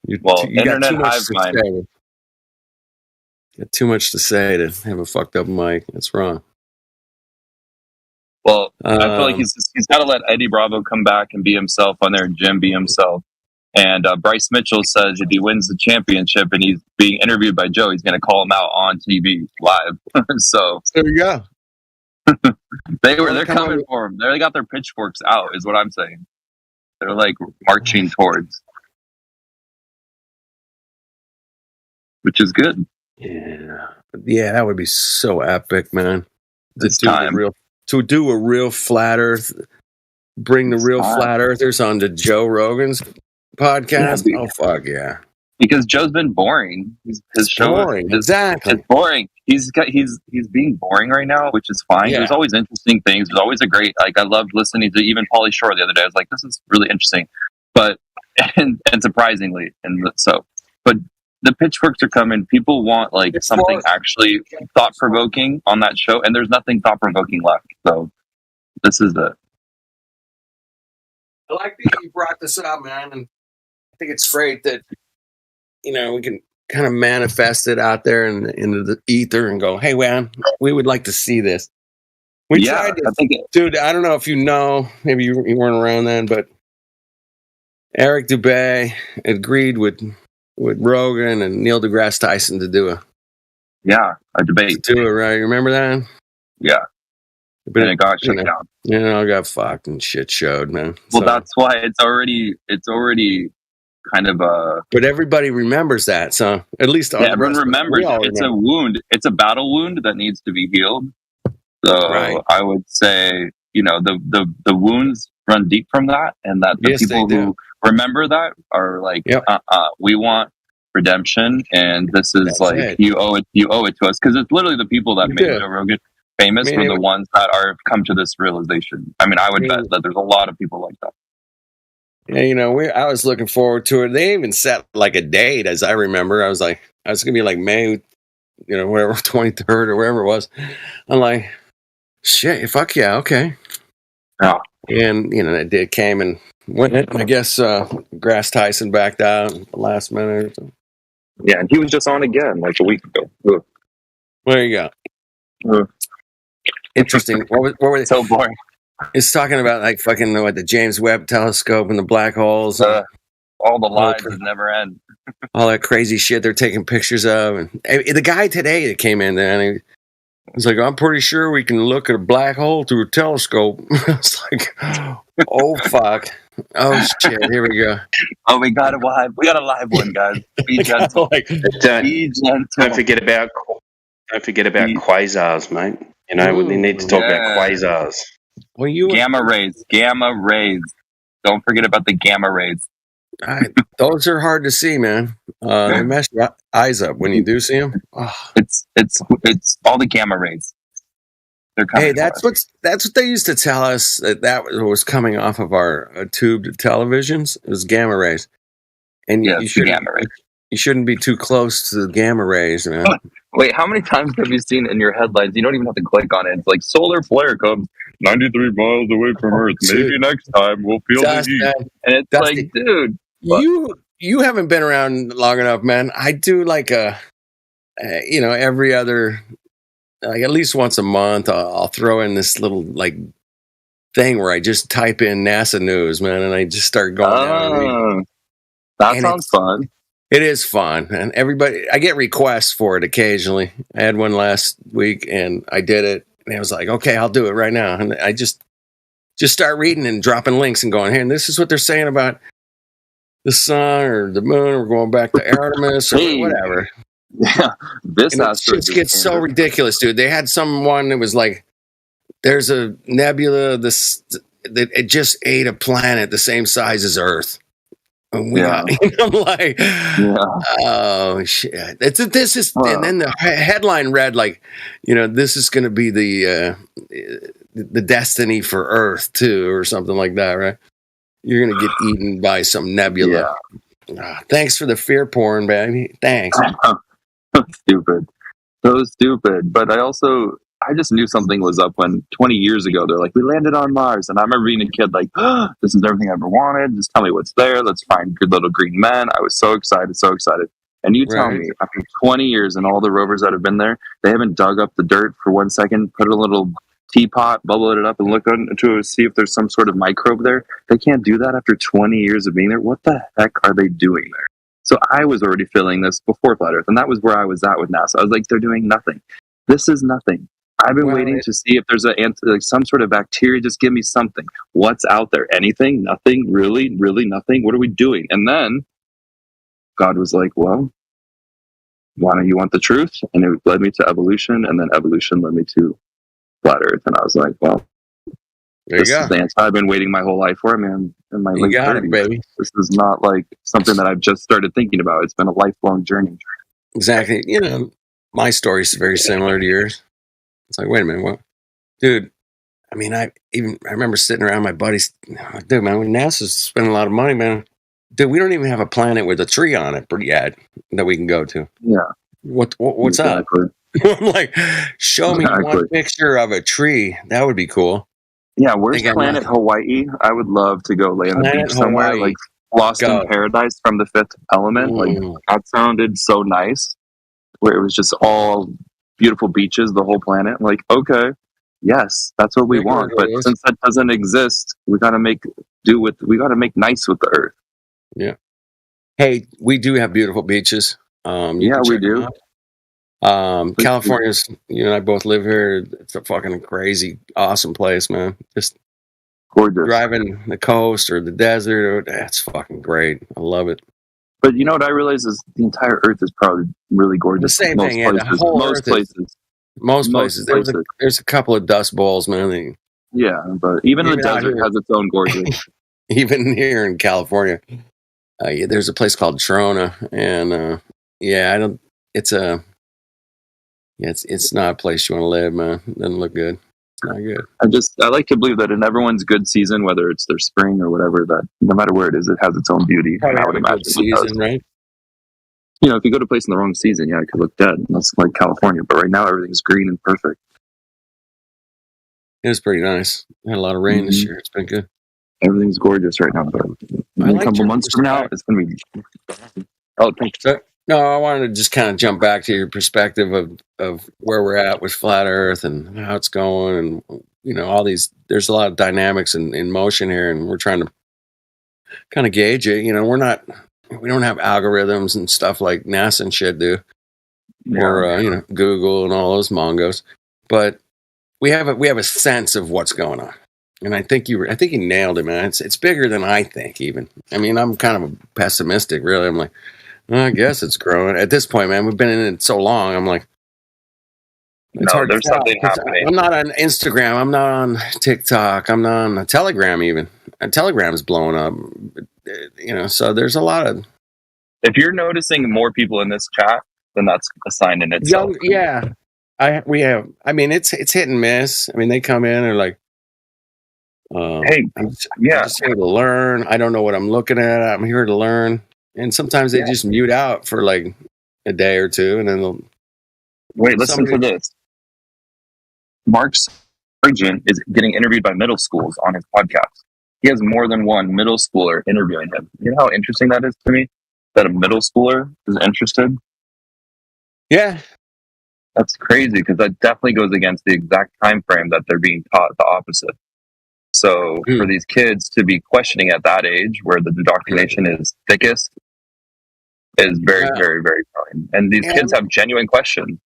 You got internet too much hive to mind. say. You got too much to say to have a fucked up mic. That's wrong. Well, I feel like he's got to let Eddie Bravo come back and be himself on there, and Jim be himself. And Bryce Mitchell says if he wins the championship and he's being interviewed by Joe, he's going to call him out on TV live. So there you go. They're coming for him. They got their pitchforks out, is what I'm saying. They're like marching towards, which is good. Yeah, that would be so epic, man. To do a real flat Earth, bring the real flat Earthers onto Joe Rogan's podcast. Oh fuck yeah! Because Joe's been boring. His show boring. Exactly. It's boring. He's being boring right now, which is fine. Yeah. There's always interesting things. There's always I loved listening to even Pauly Shore the other day. I was like, this is really interesting, but and surprisingly, but the pitchforks are coming. People want something actually thought provoking on that show, and there's nothing thought provoking left. So this is it. I like that you brought this up, man, and I think it's great that we can kind of manifest it out there into the ether and go, hey, man, we would like to see this. We tried to, dude. I don't know if you know, maybe you weren't around then, but Eric Dubay agreed with Rogan and Neil deGrasse Tyson to do a debate. Do it, right? You remember that? Yeah. But it got shut down. I got fucked and shit showed, man. Well, that's why it's already kind of But everybody remembers that, so at least everyone remembers. It's a wound. It's a battle wound that needs to be healed. So I would say, the wounds run deep from that, and that the people who remember that are like, we want redemption, and this is you owe it to us, because it's literally the people that made Joe Rogan famous were the ones that are come to this realization. I mean, I would bet that there's a lot of people like that. Yeah, I was looking forward to it. They even set like a date, as I remember. I was going to be like May, whatever, 23rd or wherever it was. I'm like, shit, fuck yeah, okay. Yeah. And, it came and went. I guess Grass Tyson backed out at the last minute or something. Yeah, and he was just on again like a week ago. Ugh. There you go. Interesting. What were they? So boring. It's talking about fucking the James Webb Telescope and the black holes. All the lies that never end. All that crazy shit they're taking pictures of. And the guy today that came in there, and he was like, I'm pretty sure we can look at a black hole through a telescope. I was like, oh, fuck. Oh, shit. Here we go. Oh, we got a live one, guys. Be gentle. Be gentle. Don't forget about quasars, mate. We need to talk about quasars. Well, gamma rays. Don't forget about the gamma rays. Those are hard to see, man. They mess your eyes up when you do see them. Oh. It's all the gamma rays. Hey, that's what they used to tell us that was coming off of our tubed televisions. It was gamma rays, and you shouldn't be too close to the gamma rays, man. Wait, how many times have you seen in your headlines? You don't even have to click on it. It's like solar flare comes 93 miles away from Earth. Maybe next time we'll feel the heat. And it's like, dude, you haven't been around long enough, man. I do every other, at least once a month, I'll throw in this little thing where I just type in NASA news, man, and I just start going down. That sounds fun. It is fun, and I get requests for it occasionally. I had one last week, and I did it, and I was like, okay, I'll do it right now. And I just start reading and dropping links and going, hey, and this is what they're saying about the sun or the moon, or going back to Artemis or whatever. Yeah, it gets so ridiculous, dude. They had someone that was like, there's a nebula that it just ate a planet the same size as Earth. And we got, I'm like, oh shit! And then the headline read like, this is going to be the destiny for Earth too, or something like that, right? You're going to get eaten by some nebula. Thanks for the fear porn, baby. Thanks. Stupid. So stupid. But I just knew something was up when 20 years ago they're like, we landed on Mars. And I remember being a kid like, this is everything I ever wanted. Just tell me what's there. Let's find good little green men. I was so excited, so excited. And you tell me, after 20 years and all the rovers that have been there, they haven't dug up the dirt for 1 second, put a little teapot, bubble it up, and look into it to see if there's some sort of microbe there. They can't do that after 20 years of being there. What the heck are they doing there? So I was already feeling this before Flat Earth, and that was where I was at with NASA. I was like, they're doing nothing. This is nothing. I've been waiting to see if there's some sort of bacteria. Just give me something. What's out there? Anything? Nothing? Really? Really nothing? What are we doing? And then God was like, well, why don't you want the truth? And it led me to evolution, and then evolution led me to Flat Earth. And I was like, well, this is the answer I've been waiting my whole life for. I mean, in my late 30s. Baby. This is not like something that I've just started thinking about. It's been a lifelong journey. Exactly. My story's very similar to yours. It's like, wait a minute, what? Dude, I mean, I remember sitting around my buddies. Dude, man, NASA's spending a lot of money, man. Dude, we don't even have a planet with a tree on it yet that we can go to. Yeah. What's up? I'm like, show me one picture of a tree. That would be cool. Yeah, where's planet Hawaii? I would love to go lay on the beach somewhere, like Lost in Paradise from The Fifth Element. Like that sounded so nice, where it was just all beautiful beaches, the whole planet. Like, okay, yes, that's what we want. But since that doesn't exist, we got to make nice with the Earth. Yeah. Hey, we do have beautiful beaches. Yeah, we do. California's, you and I both live here. It's a fucking crazy, awesome place, man. Just gorgeous. Driving the coast or the desert, that's fucking great. I love it. But you know what I realize is the entire Earth is probably really gorgeous. The same thing, yeah. The whole most places. Most places. There's a couple of dust bowls, man. Yeah, but even the desert has its own gorgeous. Even here in California, there's a place called Trona, and it's not a place you want to live, man. It doesn't look good. It's not good. I like to believe that in everyone's good season, whether it's their spring or whatever, that no matter where it is, it has its own beauty. I would imagine season, right? If you go to a place in the wrong season, it could look dead. That's like California, but right now everything's green and perfect. It was pretty nice. We had a lot of rain this year. It's been good. Everything's gorgeous right now, but a couple months from now, it's going to be. Oh, thanks. No, I wanted to just kind of jump back to your perspective of where we're at with Flat Earth and how it's going, and all these. There's a lot of dynamics in motion here, and we're trying to kind of gauge it. We don't have algorithms and stuff like NASA and shit do, or Google and all those mongos, but we have a sense of what's going on. And I think you nailed it, man. It's bigger than I think, even. I mean, I'm kind of pessimistic, really. I'm like, I guess it's growing. At this point, man, we've been in it so long. I'm like, it's hard there's to tell, something happening. I'm not on Instagram. I'm not on TikTok. I'm not on Telegram even. And Telegram's blowing up. So there's a lot of. If you're noticing more people in this chat, then that's a sign in itself. Yeah. We have. I mean, it's hit and miss. I mean, they come in and are like, hey, I'm just here to learn. I don't know what I'm looking at. I'm here to learn. And sometimes they just mute out for like a day or two, and then they'll. Wait, listen to this. Mark's Origin is getting interviewed by middle schools on his podcast. He has more than one middle schooler interviewing him. You know how interesting that is to me? That a middle schooler is interested? Yeah. That's crazy, because that definitely goes against the exact time frame that they're being taught the opposite. So for these kids to be questioning at that age, where the indoctrination is thickest, is very, very, very telling. And these kids have genuine questions.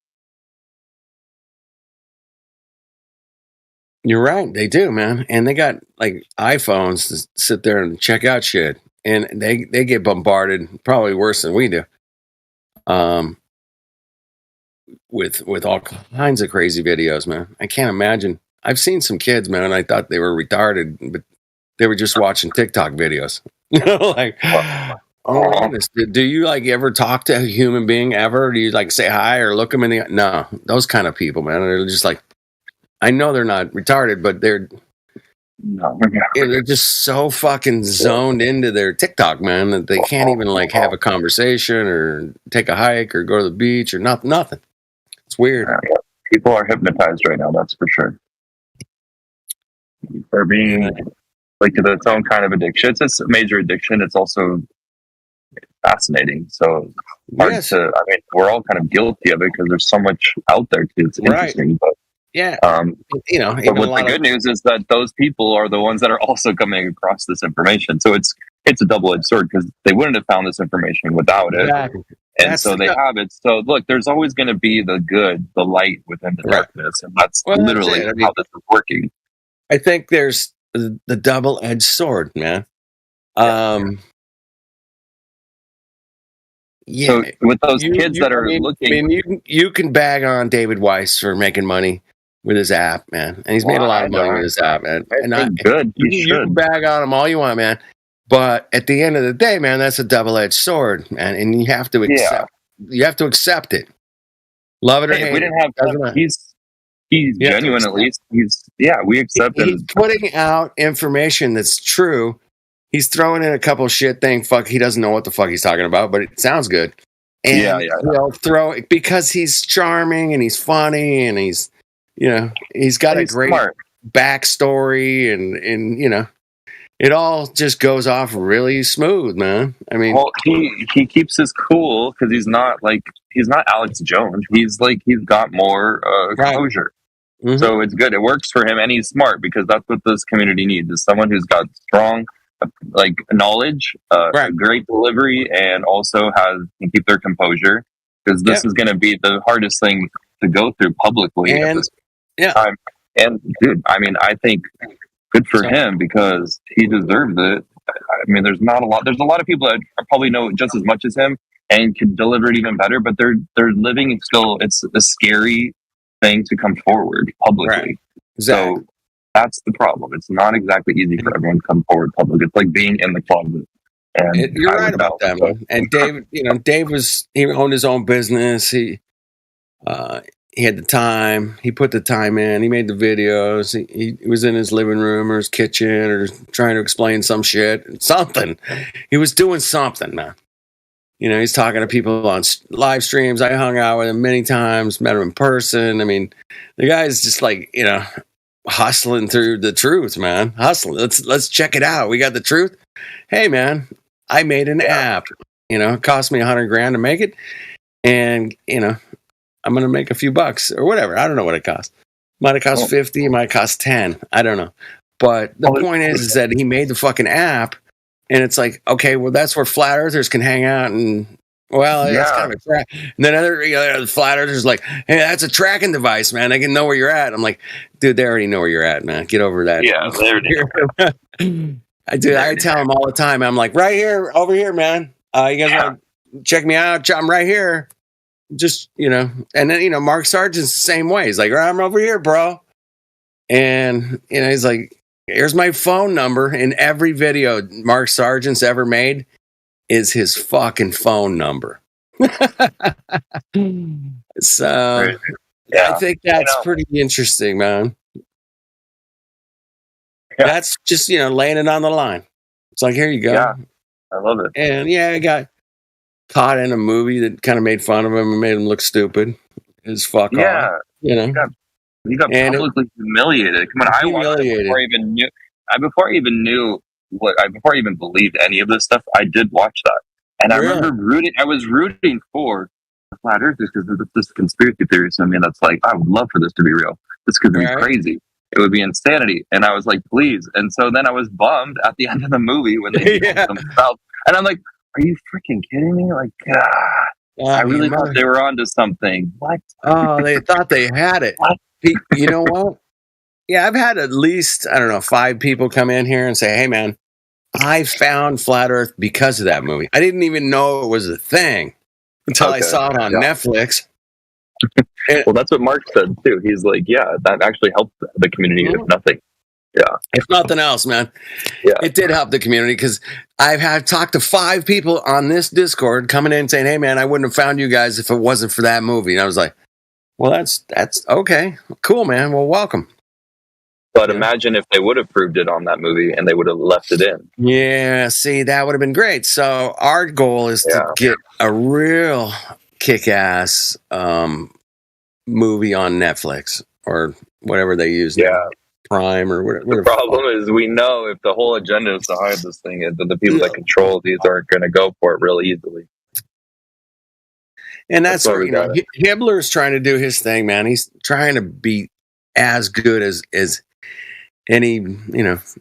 You're right. They do, man. And they got like iPhones to sit there and check out shit. And they get bombarded probably worse than we do. With all kinds of crazy videos, man. I can't imagine. I've seen some kids, man, and I thought they were retarded, but they were just watching TikTok videos. Like, oh my goodness, do you like ever talk to a human being ever? Do you like say hi or look them in the? No, those kind of people, man. They're just like, I know they're not retarded, but they're just so fucking zoned into their TikTok, man, that they can't even like have a conversation or take a hike or go to the beach or nothing. It's weird. People are hypnotized right now. That's for sure. For being like to its own kind of addiction. It's a major addiction. It's also fascinating. So hard to. I mean, we're all kind of guilty of it because there's so much out there too. It's interesting, but. Yeah, but what the good news is that those people are the ones that are also coming across this information. So it's a double-edged sword because they wouldn't have found this information without it, and so they have it. So look, there's always going to be the good, the light within the darkness, and that's literally how this is working. I think there's the double-edged sword, man. So with those kids that are looking, you can bag on David Weiss for making money with his app, man, and he's made a lot of money with his app, man. And good. You can bag on him all you want, man. But at the end of the day, man, that's a double-edged sword, man, and you have to accept. You have to accept it. Love it or hate it. We didn't have. He's genuine, at least. We accept it. He's putting out information that's true. He's throwing in a couple shit thing. Fuck, he doesn't know what the fuck he's talking about, but it sounds good. And he'll throw it because he's charming and he's funny and he's got a great backstory and it all just goes off really smooth, man. I mean, he keeps his cool because he's not Alex Jones. He's got more exposure. Mm-hmm. So it's good. It works for him, and he's smart because that's what this community needs: is someone who's got strong knowledge, great delivery, and also can keep their composure, because this is going to be the hardest thing to go through publicly at this time. And dude, I mean, I think good for him because he deserves it. I mean, there's a lot of people that probably know just as much as him and can deliver it even better, but they're living still. It's a scary thing to come forward publicly. Exactly. So that's the problem. It's not exactly easy for everyone to come forward public. It's like being in the closet. And you're right about that, man. And Dave, Dave he owned his own business. He had the time. He put the time in. He made the videos. He was in his living room or his kitchen or trying to explain some shit. Something. He was doing something, man. He's talking to people on live streams. I hung out with him many times, met him in person. I mean, the guy's just like, hustling through the truth, man. Hustling. Let's check it out. We got the truth. Hey, man, I made an app. It cost me $100,000 to make it. And, I'm going to make a few bucks or whatever. I don't know what it cost. Might have cost 50. It might cost 10. I don't know. But the point is that he made the fucking app. And it's like, okay, well, that's where flat earthers can hang out. And, that's kind of a track. And then other flat earthers like, hey, that's a tracking device, man. They can know where you're at. I'm like, dude, they already know where you're at, man. Get over that. Yeah, they already I tell them all the time. I'm like, right here, over here, man. You guys want to check me out? I'm right here. Just, and then, Mark Sargent's the same way. He's like, I'm over here, bro. And, he's like, here's my phone number. In every video Mark Sargent's ever made is his fucking phone number. So I think that's pretty interesting, man. That's just, laying it on the line. It's like, here you go. Yeah, I love it. And I got caught in a movie that kind of made fun of him and made him look stupid as fuck off. You got publicly humiliated. Come on, I watched it before I even knew before I even believed any of this stuff. I did watch that, and I remember rooting for the flat earthers because there's this conspiracy theories. I mean, that's like, I would love for this to be real. This could be crazy. It would be insanity. And I was like, please. And so then I was bummed at the end of the movie when they killed themselves. And I'm like, are you freaking kidding me? Like, I really thought they were onto something. What? Oh, they thought they had it. What? You know what? Yeah, I've had at least, 5 people come in here and say, hey, man, I found Flat Earth because of that movie. I didn't even know it was a thing until I saw it on Netflix. Well, that's what Mark said, too. He's like, that actually helped the community, if nothing. Yeah. If nothing else, man, it did help the community because I've had talked to 5 people on this Discord coming in saying, "Hey, man, I wouldn't have found you guys if it wasn't for that movie." And I was like, "Well, that's okay, cool, man. Well, welcome." But imagine if they would have proved it on that movie and they would have left it in. Yeah, see, that would have been great. So our goal is to get a real kick-ass movie on Netflix or whatever they use now. Prime or whatever. The problem is we know if the whole agenda is to hide this thing, that the people that control these aren't going to go for it real easily. And that's where, Hibbler's trying to do his thing, man. He's trying to be as good as any,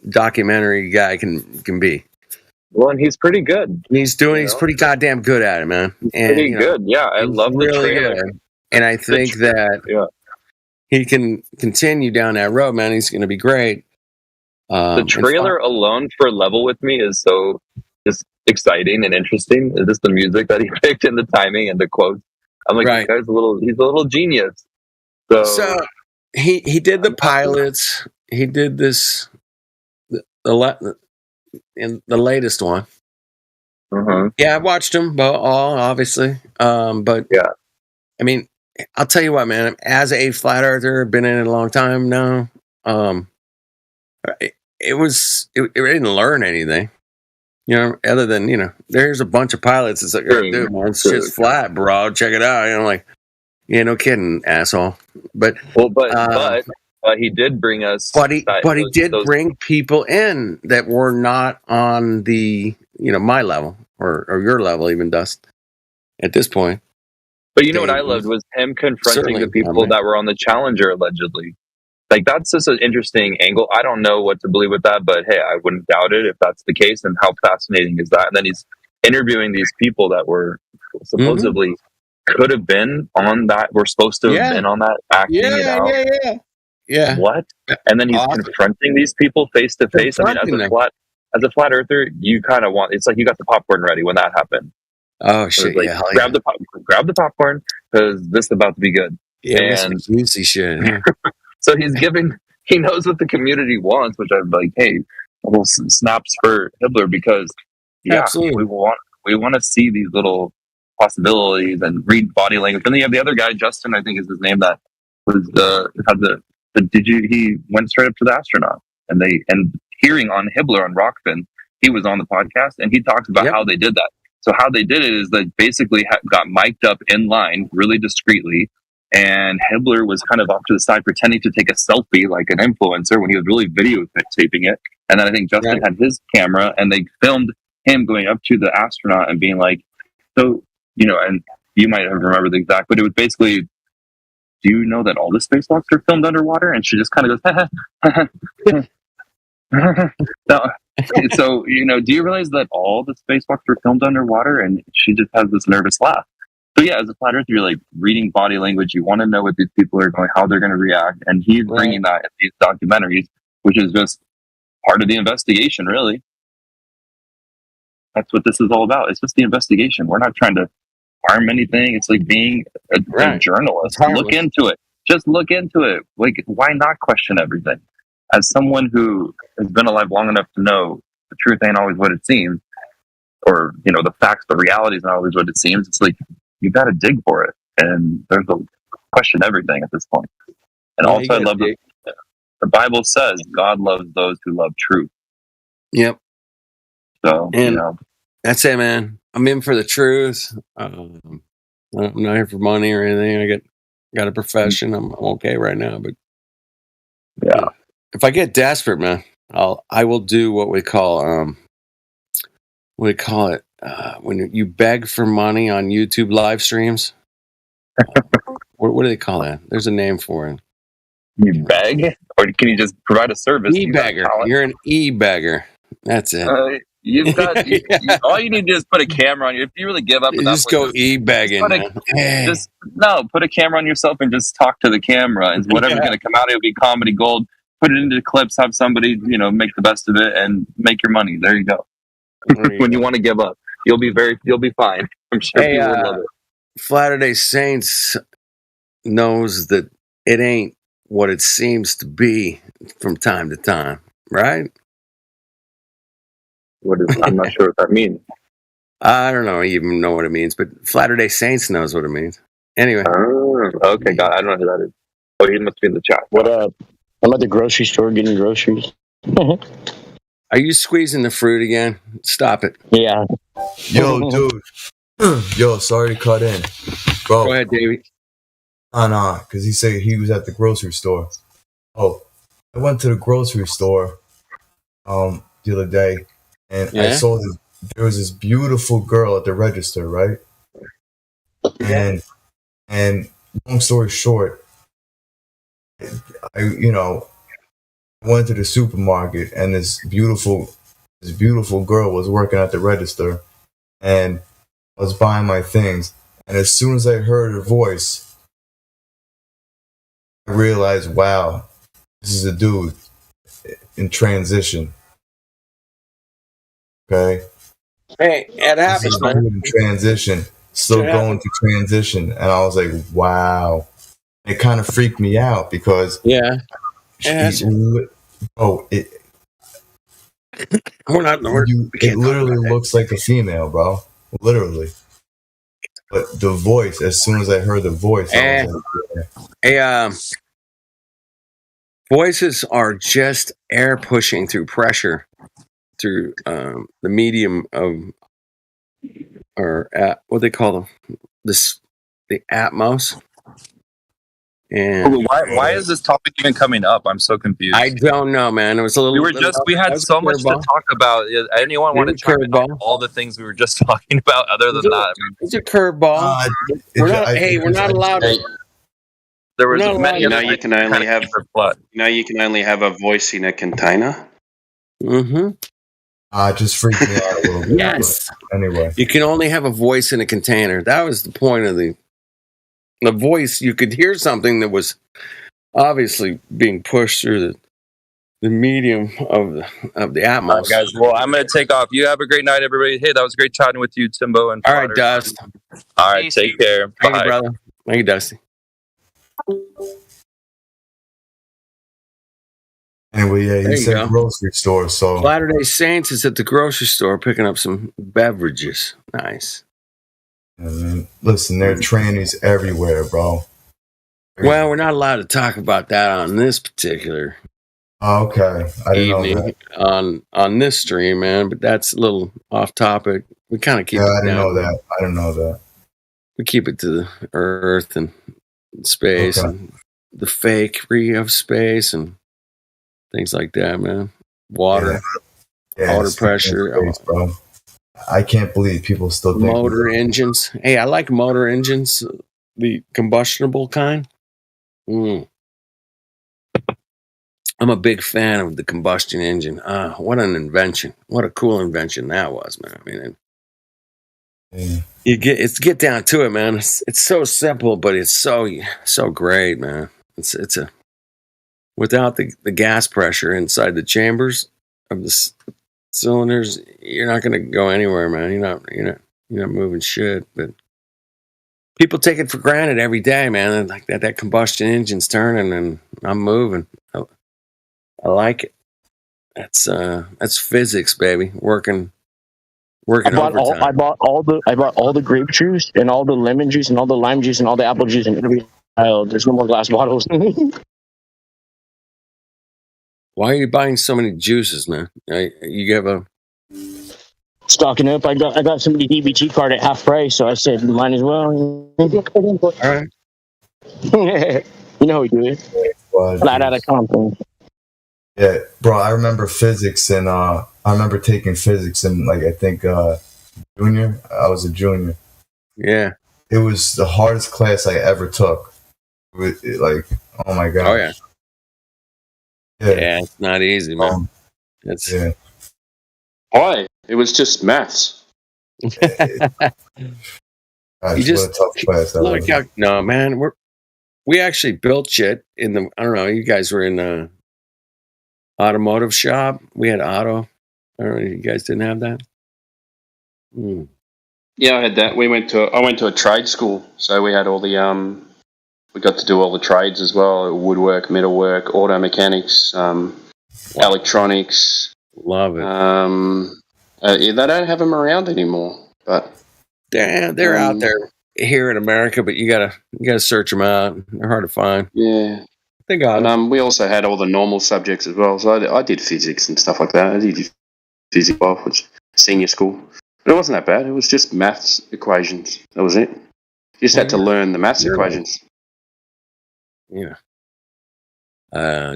documentary guy can be. Well, and he's pretty good. He's pretty goddamn good at it, man. Pretty good. Yeah, I love the trailer. Good. And I think that he can continue down that road, man. He's going to be great. The trailer alone for Level With Me is so just exciting and interesting. Just the music that he picked and the timing and the quotes. I'm like, this guy's he's a little genius. So he did the pilots. He did this in the latest one. Yeah, I watched them all, obviously. But I mean, I'll tell you what, man. As a flat earther, been in it a long time now. It didn't learn anything, other than there's a bunch of pilots. It's like, dude, man, it's just flat, bro. Check it out. Like, yeah, no kidding, asshole. But he did bring us. But he did bring people in that were not on the my level or your level, even Dust. At this point. But what I loved was him confronting the people that were on the Challenger allegedly. Like, that's just an interesting angle. I don't know what to believe with that, but hey, I wouldn't doubt it if that's the case. And how fascinating is that? And then he's interviewing these people that were supposedly could have been on that, were supposed to have been on that, acting it out. Yeah. What? And then he's confronting these people face to face. I mean, as a flat earther, you kind of want, it's like you got the popcorn ready when that happened. Oh shit! Like, grab the popcorn because this is about to be good. Yeah, and juicy shit. So he knows what the community wants, which I'm like, hey, little snaps for Hibbler because absolutely, we want to see these little possibilities and read body language. And then you have the other guy, Justin, I think is his name, that was he went straight up to the astronaut and hearing on Hibbler on Rockfin, he was on the podcast and he talks about how they did that. So how they did it is they basically got mic'd up in line really discreetly, and Hibbler was kind of off to the side pretending to take a selfie like an influencer when he was really videotaping it. And then I think Justin had his camera, and they filmed him going up to the astronaut and being like, so, and you might have remembered the exact, but it was basically, do you know that all the spacewalks are filmed underwater? And she just kind of goes, no. So, do you realize that all the spacewalks were filmed underwater? And she just has this nervous laugh. So yeah, as a flat earther, you're like reading body language. You want to know what these people are going, how they're going to react. And he's bringing that in these documentaries, which is just part of the investigation, really. That's what this is all about. It's just the investigation. We're not trying to harm anything. It's like being a journalist. Look into it. Just look into it. Like, why not question everything? As someone who has been alive long enough to know the truth ain't always what it seems, or, the facts, the reality is not always what it seems, it's like, you got to dig for it. And there's a question everything at this point. And also I love the Bible says God loves those who love truth. Yep. So, that's it, man. I'm in for the truth. I'm not here for money or anything. I got a profession. I'm okay right now, but if I get desperate, man, I will do what we call what do you call it? When you beg for money on YouTube live streams. What do they call that? There's a name for it. You beg, or can you just provide a service? E-beggar. You're an e-beggar. That's it. You've got all you need to do is put a camera on you. If you really give up, just go e-begging. Put a camera on yourself and just talk to the camera, and whatever's going to come out, it'll be comedy gold. Put it into clips, have somebody make the best of it, and make your money. There you go. When you want to give up, you'll be fine. I'm sure people will love it. Latter-day Saints knows that it ain't what it seems to be from time to time, right? I'm not sure what that means. I don't know even know what it means, but Latter-day Saints knows what it means. Anyway. Oh, okay, God, I don't know who that is. Oh, he must be in the chat. What up? I'm at the grocery store getting groceries. Are you squeezing the fruit again? Stop it. Yeah. Yo, dude. Yo, sorry to cut in. Bro. Go ahead, Davey. No, because he said he was at the grocery store. Oh, I went to the grocery store the other day, and I saw there was this beautiful girl at the register, right? And long story short, I went to the supermarket, and this beautiful girl was working at the register, and I was buying my things, and as soon as I heard her voice, I realized, wow, this is a dude in transition. Okay? Hey, it happens, man. In transition, still going through transition, and I was like, wow. It kind of freaked me out because it literally looks like a female, bro. Literally. But the voice, as soon as I heard the voice, I was like, voices are just air pushing through pressure through the medium of, or what they call them, the atmos. And why is this topic even coming up? I'm so confused. I don't know, man. It was a little. We had so much to talk about. Anyone want to chime in on all the things we were just talking about? Other than that, it's a curveball. We're not allowed. There was many. You can only have. You can only have a voice in a container. Mm-hmm. Just freaked me out a little bit. Yes. Anyway, you can only have a voice in a container. That was the point of the voice. You could hear something that was obviously being pushed through the medium of the atmos. All right, guys. Well, I'm gonna take off. You have a great night, everybody. Hey, that was great chatting with you, Timbo and All right, Dust. All right, take care. Thank Bye, you, brother. Thank you, Dusty. Anyway, yeah, he said grocery store. So Latter-day Saints is at the grocery store picking up some beverages. Nice. Yeah, man. Listen, there are trannies everywhere, bro. Well, we're not allowed to talk about that on this particular okay. I didn't know that. on this stream, man. But that's a little off topic. We kind of keep it. I didn't know that. I didn't know that. We keep it to the Earth and space and the fakery of space and things like that, man. Water, water pressure, space, bro. I can't believe people still think motor engines. Hey, I like motor engines, the combustible kind. I'm a big fan of the combustion engine. What an invention! What a cool invention that was, man. I mean, you get down to it, man. It's so simple, but it's so great, man. It's a without the gas pressure inside the chambers of the cylinders, you're not going to go anywhere, man. You're not moving shit. But people take it for granted every day, man. Like that combustion engine's turning and I'm moving. I like it. That's physics, baby. Working overtime. I bought all the grape juice and all the lemon juice and all the lime juice and all the apple juice and every aisle. There's no more glass bottles. Why are you buying so many juices, man? You have a stocking up. I got somebody's EBT card at half price, so I said might as well. All right. You know how we do it. Flat out of confidence. Yeah, bro. I remember physics, and I remember taking physics in I think junior. I was a junior. Yeah. It was the hardest class I ever took. Oh my god. Oh yeah. Yeah, it's not easy, man. Why? It was just maths. You just what a tough class. No, man. We actually built shit in the. I don't know. You guys were in the automotive shop. We had auto. I don't know. You guys didn't have that. Yeah, I had that. I went to a trade school, so we had all the We got to do all the trades as well: woodwork, metalwork, auto mechanics, electronics. Love it. They don't have them around anymore, but they're out there here in America. But you gotta search them out. They're hard to find. Yeah, they got and we also had all the normal subjects as well. So I did physics and stuff like that. I did physics off, which senior school, but it wasn't that bad. It was just maths equations. That was it. You just had to learn the maths equations. Yeah.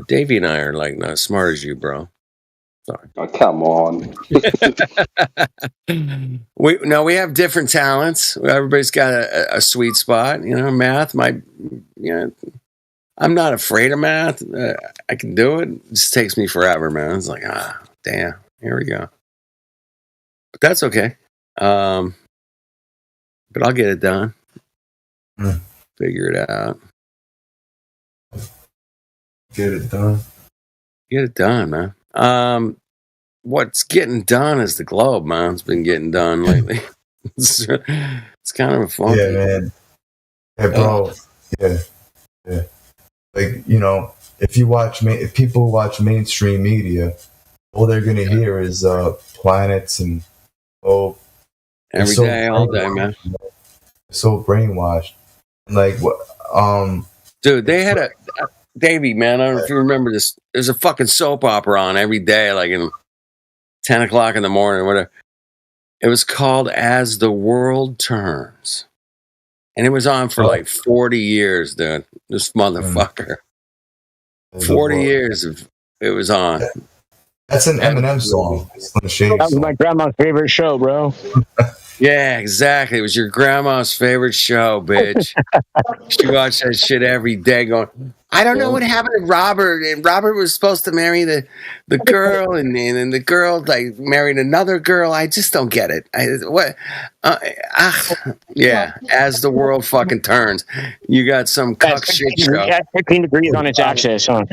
Davey and I are like not as smart as you, bro. Sorry. Oh, come on. we have different talents. Everybody's got a sweet spot. Math might. I'm not afraid of math. I can do it. It just takes me forever, man. It's like, damn. Here we go. But that's okay. But I'll get it done. Figure it out. Get it done. Get it done, man. What's getting done is the globe, man. It's been getting done lately. It's kind of a fun. Yeah, man. Hey, bro. Yeah. Like, if people watch mainstream media, all they're gonna hear is planets and every day, all day, man. So brainwashed. Like what? Dude, they had Davey, man. I don't know if you remember this. There's a fucking soap opera on every day, like in 10 o'clock in the morning, or whatever. It was called As the World Turns. And it was on for like 40 years, dude. This motherfucker. 40 years it was on. That's an Eminem song. That was my grandma's favorite show, bro. Yeah, exactly. It was your grandma's favorite show, bitch. She watched that shit every day going, I don't know what happened to Robert. And Robert was supposed to marry the girl, and the girl like married another girl. I just don't get it. Yeah, As the World fucking turns. You got some cuck shit show. Yeah, 15 degrees on its axis, huh?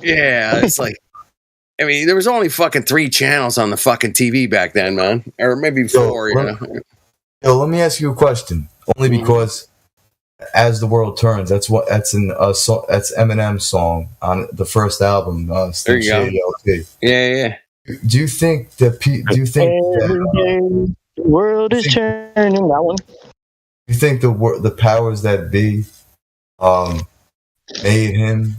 Yeah, it's like, I mean, there was only fucking 3 channels on the fucking TV back then, man. Or maybe 4, Yo, let me ask you a question. Only because As the World Turns, that's Eminem's song on the first album. There you go. Yeah. Do you think that the world is turning? That one. Do you think the powers that be made him?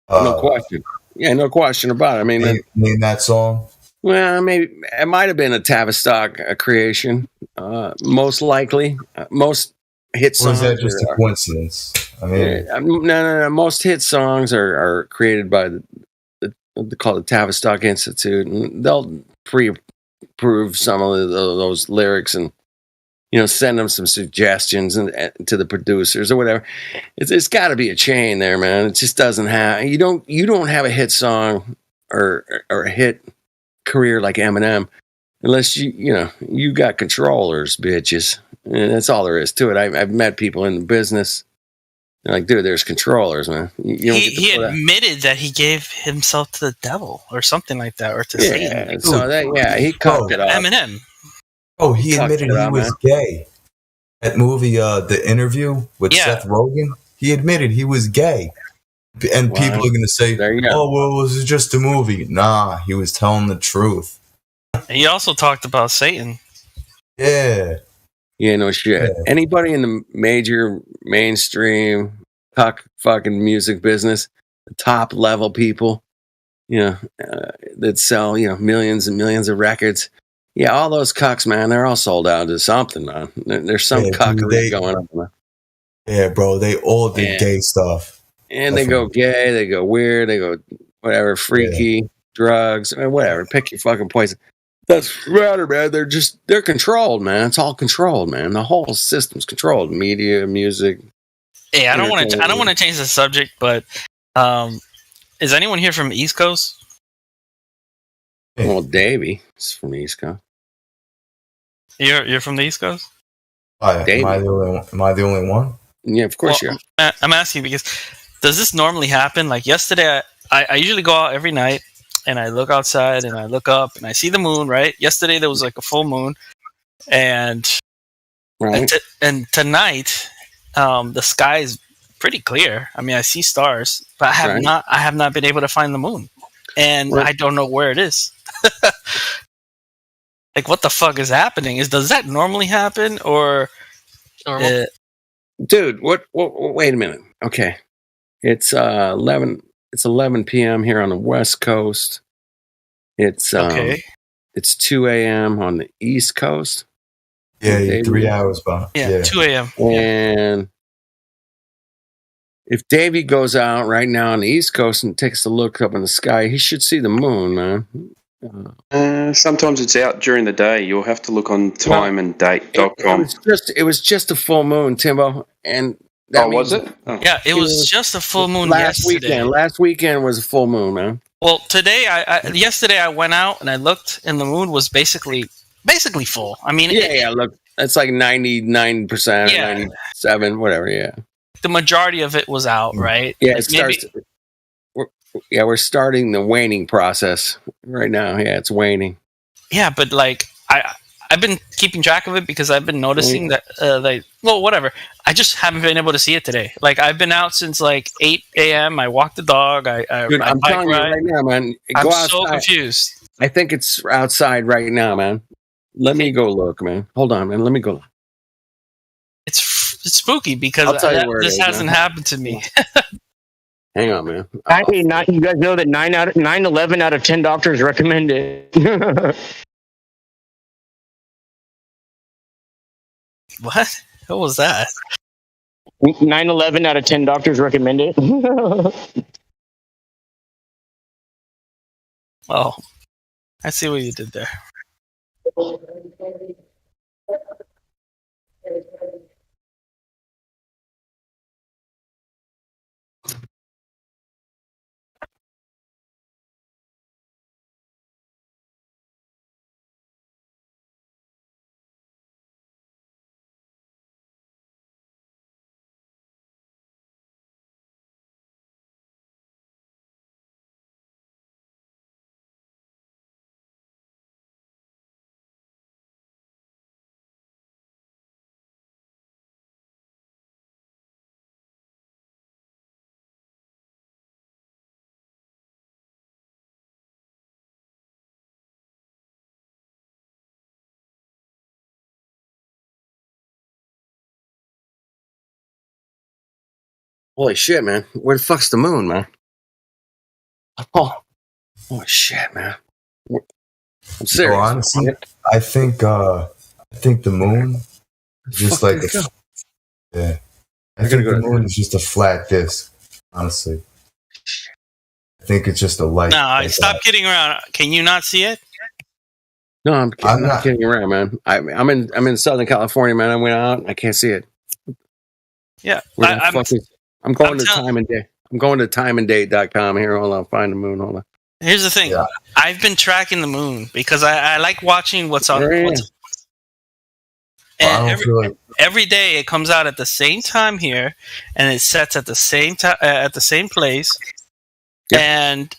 No question. Yeah, no question about it. I mean, name that song. Well, maybe it might have been a Tavistock creation. Most likely, most hit songs. Or is that just a coincidence? I mean, no. Most hit songs are created by they call it Tavistock Institute, and they'll pre-approve some of those lyrics and send them some suggestions to the producers or whatever. It's got to be a chain there, man. It just doesn't have you don't have a hit song or a hit career like Eminem unless you got controllers, bitches. And that's all there is to it. I've met people in the business. They're like, dude, there's controllers, man. He admitted that he gave himself to the devil or something like that, or to Satan. So he cocked it up. Eminem. Oh, he admitted he was gay. That movie, The Interview with Seth Rogen, he admitted he was gay. And people are going to say, oh, well, it was just a movie. Nah, he was telling the truth. He also talked about Satan. Yeah. Yeah, no shit. Yeah. Anybody in the major mainstream fucking music business, the top level people, that sell, millions and millions of records. Yeah, all those cucks, man, they're all sold out to something, man. There's some cuckery going on, man. Yeah, bro, they all did gay stuff. And they go gay, they go weird, they go whatever, freaky, drugs, whatever. Pick your fucking poison. That's matter, man. They're controlled, man. It's all controlled, man. The whole system's controlled. Media, music. Hey, I don't want to change the subject, but is anyone here from East Coast? Well, Davey is from the East Coast. You're from the East Coast? Am I the only one? Yeah, of course you are. I'm asking because does this normally happen? Like yesterday, I usually go out every night and I look outside and I look up and I see the moon, right? Yesterday there was like a full moon, and tonight the sky is pretty clear. I mean, I see stars, but I have not been able to find the moon, and I don't know where it is. Like, what the fuck is happening? Does that normally happen, or dude? What? Wait a minute. Okay, it's 11. It's 11 p.m. here on the West Coast. It's okay. It's 2 a.m. on the East Coast. Yeah, 3 hours behind. Yeah, 2 a.m. And if Davey goes out right now on the East Coast and takes a look up in the sky, he should see the moon, man. Sometimes it's out during the day. You'll have to look on timeanddate.com. It was just a full moon, Timbo, and was it? Oh. Yeah, it was just a full moon yesterday. Last weekend was a full moon, man. Well, today, yesterday I went out and I looked, and the moon was basically full. I mean, look, it's like 99%, 97%, whatever. Yeah, the majority of it was out, right? Yeah, like it starts. We're starting the waning process right now. Yeah, it's waning. Yeah, but like I've been keeping track of it because I've been noticing that whatever. I just haven't been able to see it today. Like, I've been out since like 8 a.m. I walked the dog. Dude, I'm telling you right now, man. I'm so confused. I think it's outside right now, man. Let me go look, man. Hold on, man. Let me go look. It's spooky because this hasn't happened to me. Hang on, man. Actually, you guys know that 11 out of 10 doctors recommend it. What? What was that? 11 out of 10 doctors recommend it. Oh, I see what you did there. Holy shit, man. Where the fuck's the moon, man? Oh shit, man. I'm serious. Honestly, I think the moon is just like I think the moon is just a flat disk, honestly. I think it's just a light. No, stop kidding around. Can you not see it? No, I'm not kidding around, man. I'm in Southern California, man. I went out. I can't see it. Yeah, I'm going to time and day. I'm going to timeanddate.com here. Hold on, find the moon. Hold on. Here's the thing. Yeah. I've been tracking the moon because I like watching what's on. And every day it comes out at the same time here, and it sets at the same time at the same place. Yep. And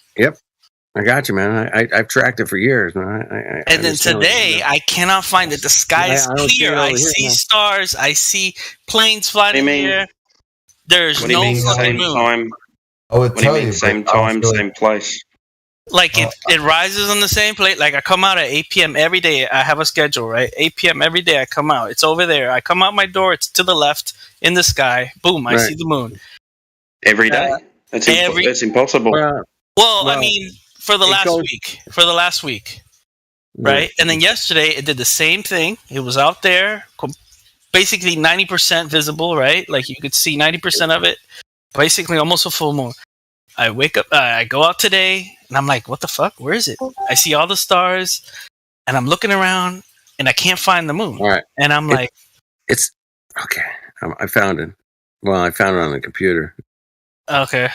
I got you, man. I've tracked it for years, man. And then today I cannot find it. The sky is clear. I see stars. I see planes flying in the air. There's no fucking moon. Time? What do you mean same time, same place? Like it rises on the same place. Like I come out at 8 p.m. every day. I have a schedule, right? 8 p.m. every day I come out. It's over there. I come out my door. It's to the left in the sky. Boom, I see the moon. Every day? That's impossible. Well, I mean, for the last week. Right? And then yesterday it did the same thing. It was out there, basically 90% visible, right? Like you could see 90% of it. Basically almost a full moon. I wake up, I go out today, and I'm like, what the fuck? Where is it? I see all the stars, and I'm looking around, and I can't find the moon. All right. And I'm like... It's... Okay. I found it. Well, I found it on the computer. Okay.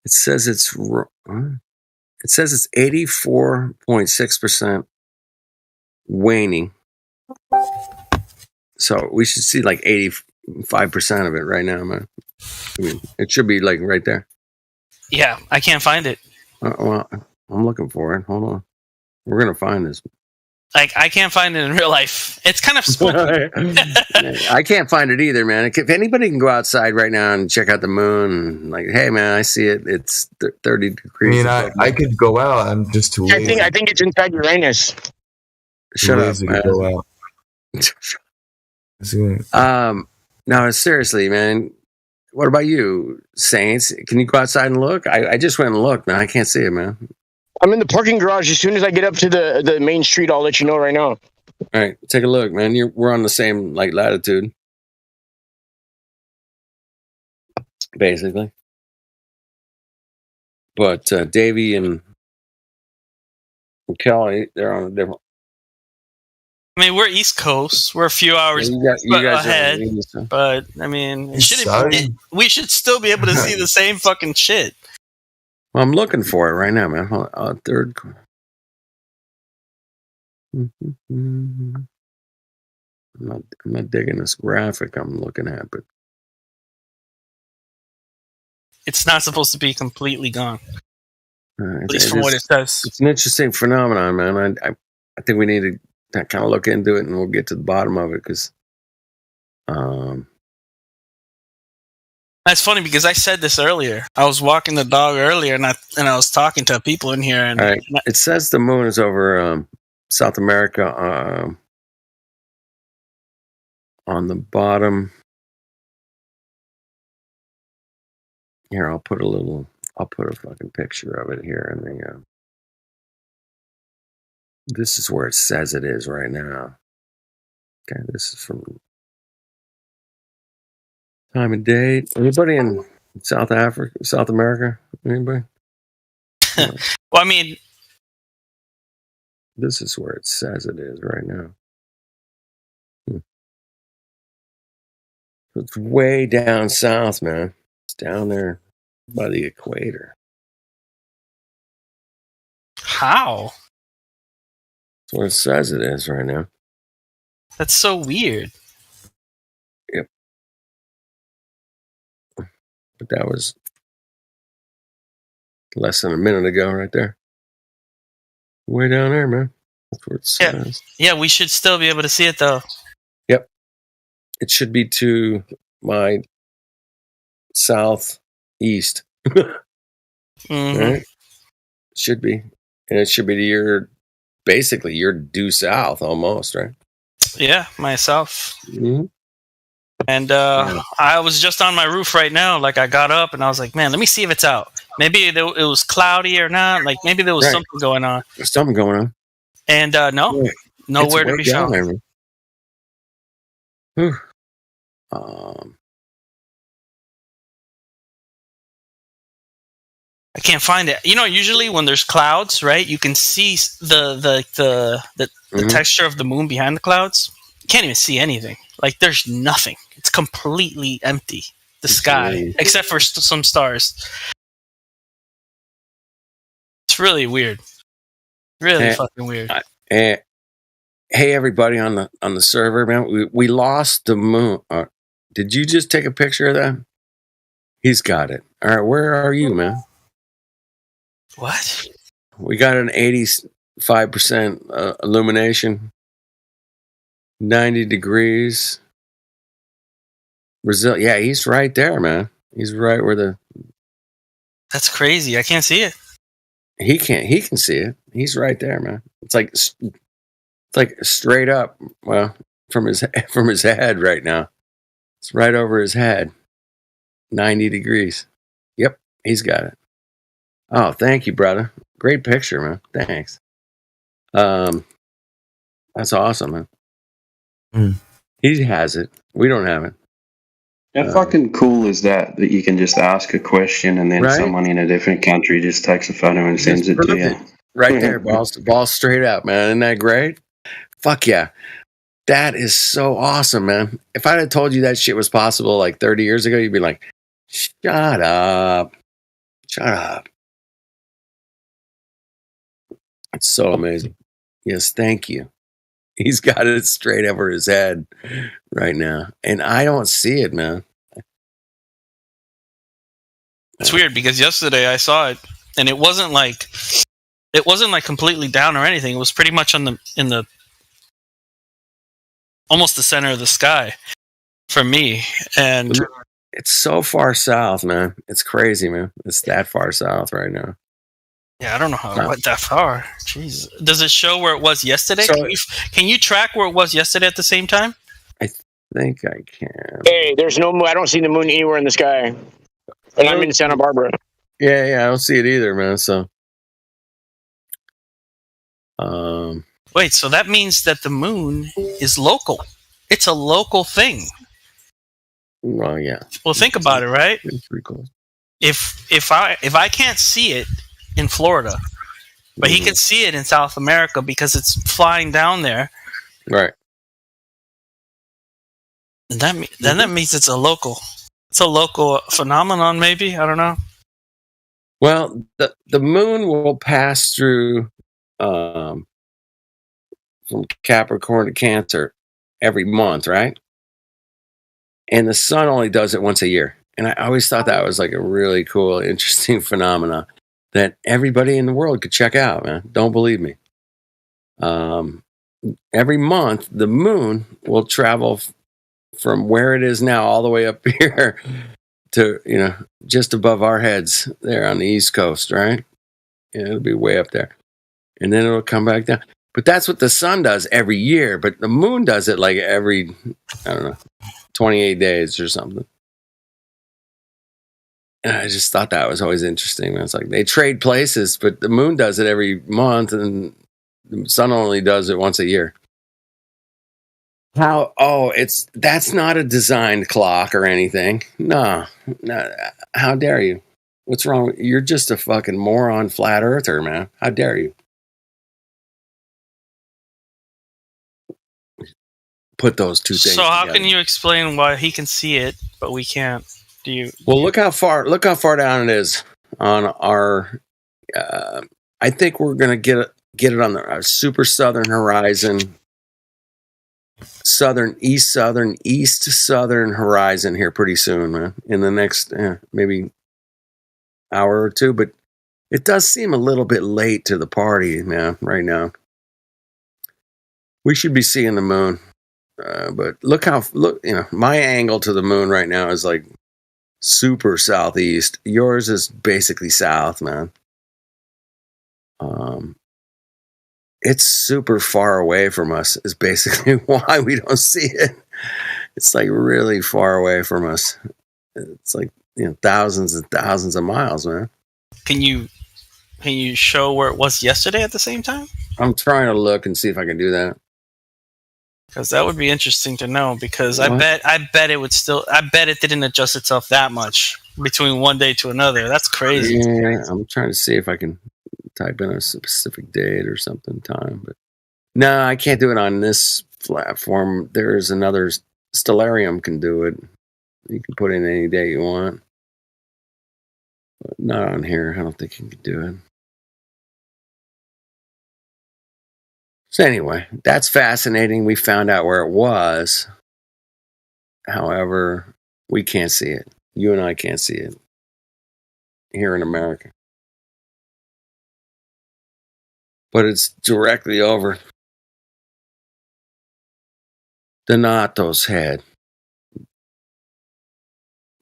It says it's 84.6% waning. So we should see like 85% of it right now, man. I mean, it should be like right there. Yeah, I can't find it. Well, I'm looking for it. Hold on. We're going to find this. Like, I can't find it in real life. It's kind of spooky. I can't find it either, man. If anybody can go outside right now and check out the moon, like, hey, man, I see it. It's 30 degrees. I mean, I could go out. I'm just too lazy. I think it's inside Uranus. Shut up, man. To go out. No, seriously, man. What about you, Saints? Can you go outside and look? I just went and looked, man. I can't see it, man. I'm in the parking garage. As soon as I get up to the main street, I'll let you know right now. All right, take a look, man. We're on the same latitude, basically. But Davey and Kelly, they're on a different. I mean, we're East Coast. We're a few hours you guys ahead. But, I mean, we should still be able to see the same fucking shit. Well, I'm looking for it right now, man. Third. I'm not digging this graphic I'm looking at, but it's not supposed to be completely gone. At least from what it says. It's an interesting phenomenon, man. I think we need to kind of look into it, and we'll get to the bottom of it, because that's funny, because I said this earlier. I was walking the dog earlier, and I was talking to people in here. And all right, it says the moon is over South America. On the bottom here, I'll put a fucking picture of it here, and this is where it says it is right now. Okay, this is from time and date. Anybody in South America? Anybody? Well, I mean, this is where it says it is right now. It's way down south, man. It's down there by the equator. How? That's what it says it is right now. That's so weird. Yep. But that was less than a minute ago right there. Way down there, man. That's what it says. Yeah, we should still be able to see it, though. Yep. It should be to my southeast. Mm-hmm. Right? It should be. And it should be to basically your due south almost, right? Yeah, myself. Mm-hmm. And I was just on my roof right now. Like, I got up and I was like, man, let me see if it's out. Maybe it was cloudy or not. Like, maybe there was something going on. There's something going on. And no, nowhere to be found. There, I can't find it. You know, usually when there's clouds, right, you can see the texture of the moon behind the clouds. You can't even see anything. Like, there's nothing. It's completely empty. The sky, except for some stars. It's really weird. Really fucking weird. Hey, everybody on the server, man. We lost the moon. Did you just take a picture of that? He's got it. All right, where are you, man? What? We got an 85% illumination, 90 degrees. Brazil, yeah, he's right there, man. He's right where the. That's crazy. I can't see it. He can't. He can see it. He's right there, man. It's like straight up. Well, from his head right now. It's right over his head. 90 degrees. Yep, he's got it. Oh, thank you, brother. Great picture, man. Thanks. That's awesome, man. He has it. We don't have it. How fucking cool is that you can just ask a question and then someone in a different country just takes a photo and sends it to you? Right there, balls straight up, man. Isn't that great? Fuck yeah. That is so awesome, man. If I'd have told you that shit was possible like 30 years ago, you'd be like, shut up. Shut up. It's so amazing. Yes, thank you. He's got it straight over his head right now. And I don't see it, man. It's weird because yesterday I saw it and it wasn't like completely down or anything. It was pretty much in the almost the center of the sky for me. And it's so far south, man. It's crazy, man. It's that far south right now. Yeah, I don't know how it went that far. Jeez. Does it show where it was yesterday? So, can you track where it was yesterday at the same time? I think I can. Hey, there's no moon. I don't see the moon anywhere in the sky. And I'm in Santa Barbara. Yeah, I don't see it either, man. So, wait, so that means that the moon is local. It's a local thing. Well, yeah. Well, think about it, right? It's pretty cool. If I can't see it in Florida, but he can see it in South America because it's flying down there, right? And that means it's a local phenomenon, maybe. I don't know. Well, the moon will pass through from Capricorn to Cancer every month, right? And the sun only does it once a year. And I always thought that was like a really cool, interesting phenomena that everybody in the world could check out, man. Don't believe me. Every month, the moon will travel from where it is now all the way up here to, just above our heads there on the East Coast, right? Yeah, it'll be way up there. And then it'll come back down. But that's what the sun does every year. But the moon does it like every, 28 days or something. And I just thought that was always interesting. It's like they trade places, but the moon does it every month and the sun only does it once a year. That's not a designed clock or anything. No. How dare you? What's wrong? You're just a fucking moron flat earther, man. How dare you? Put those two things. So how together. can you explain why he can see it but we can't? Look how far down it is on our. I think we're gonna get it on the super southern horizon, east southern horizon here pretty soon, man. In the next maybe hour or two, but it does seem a little bit late to the party, man. Right now, we should be seeing the moon. But look, my angle to the moon right now is like super southeast. Yours is basically south, man. It's super far away from us is basically why we don't see it. It's like really far away from us. It's like, thousands and thousands of miles, man. Can you show where it was yesterday at the same time? I'm trying to look and see if I can do that. Because that would be interesting to know. Because I bet it would still. I bet it didn't adjust itself that much between one day to another. That's crazy. Yeah, I'm trying to see if I can type in a specific date or something time, but no, I can't do it on this platform. There's another Stellarium can do it. You can put in any day you want, but not on here. I don't think you can do it. So anyway, that's fascinating. We found out where it was. However, we can't see it. You and I can't see it here in America. But it's directly over Donato's head.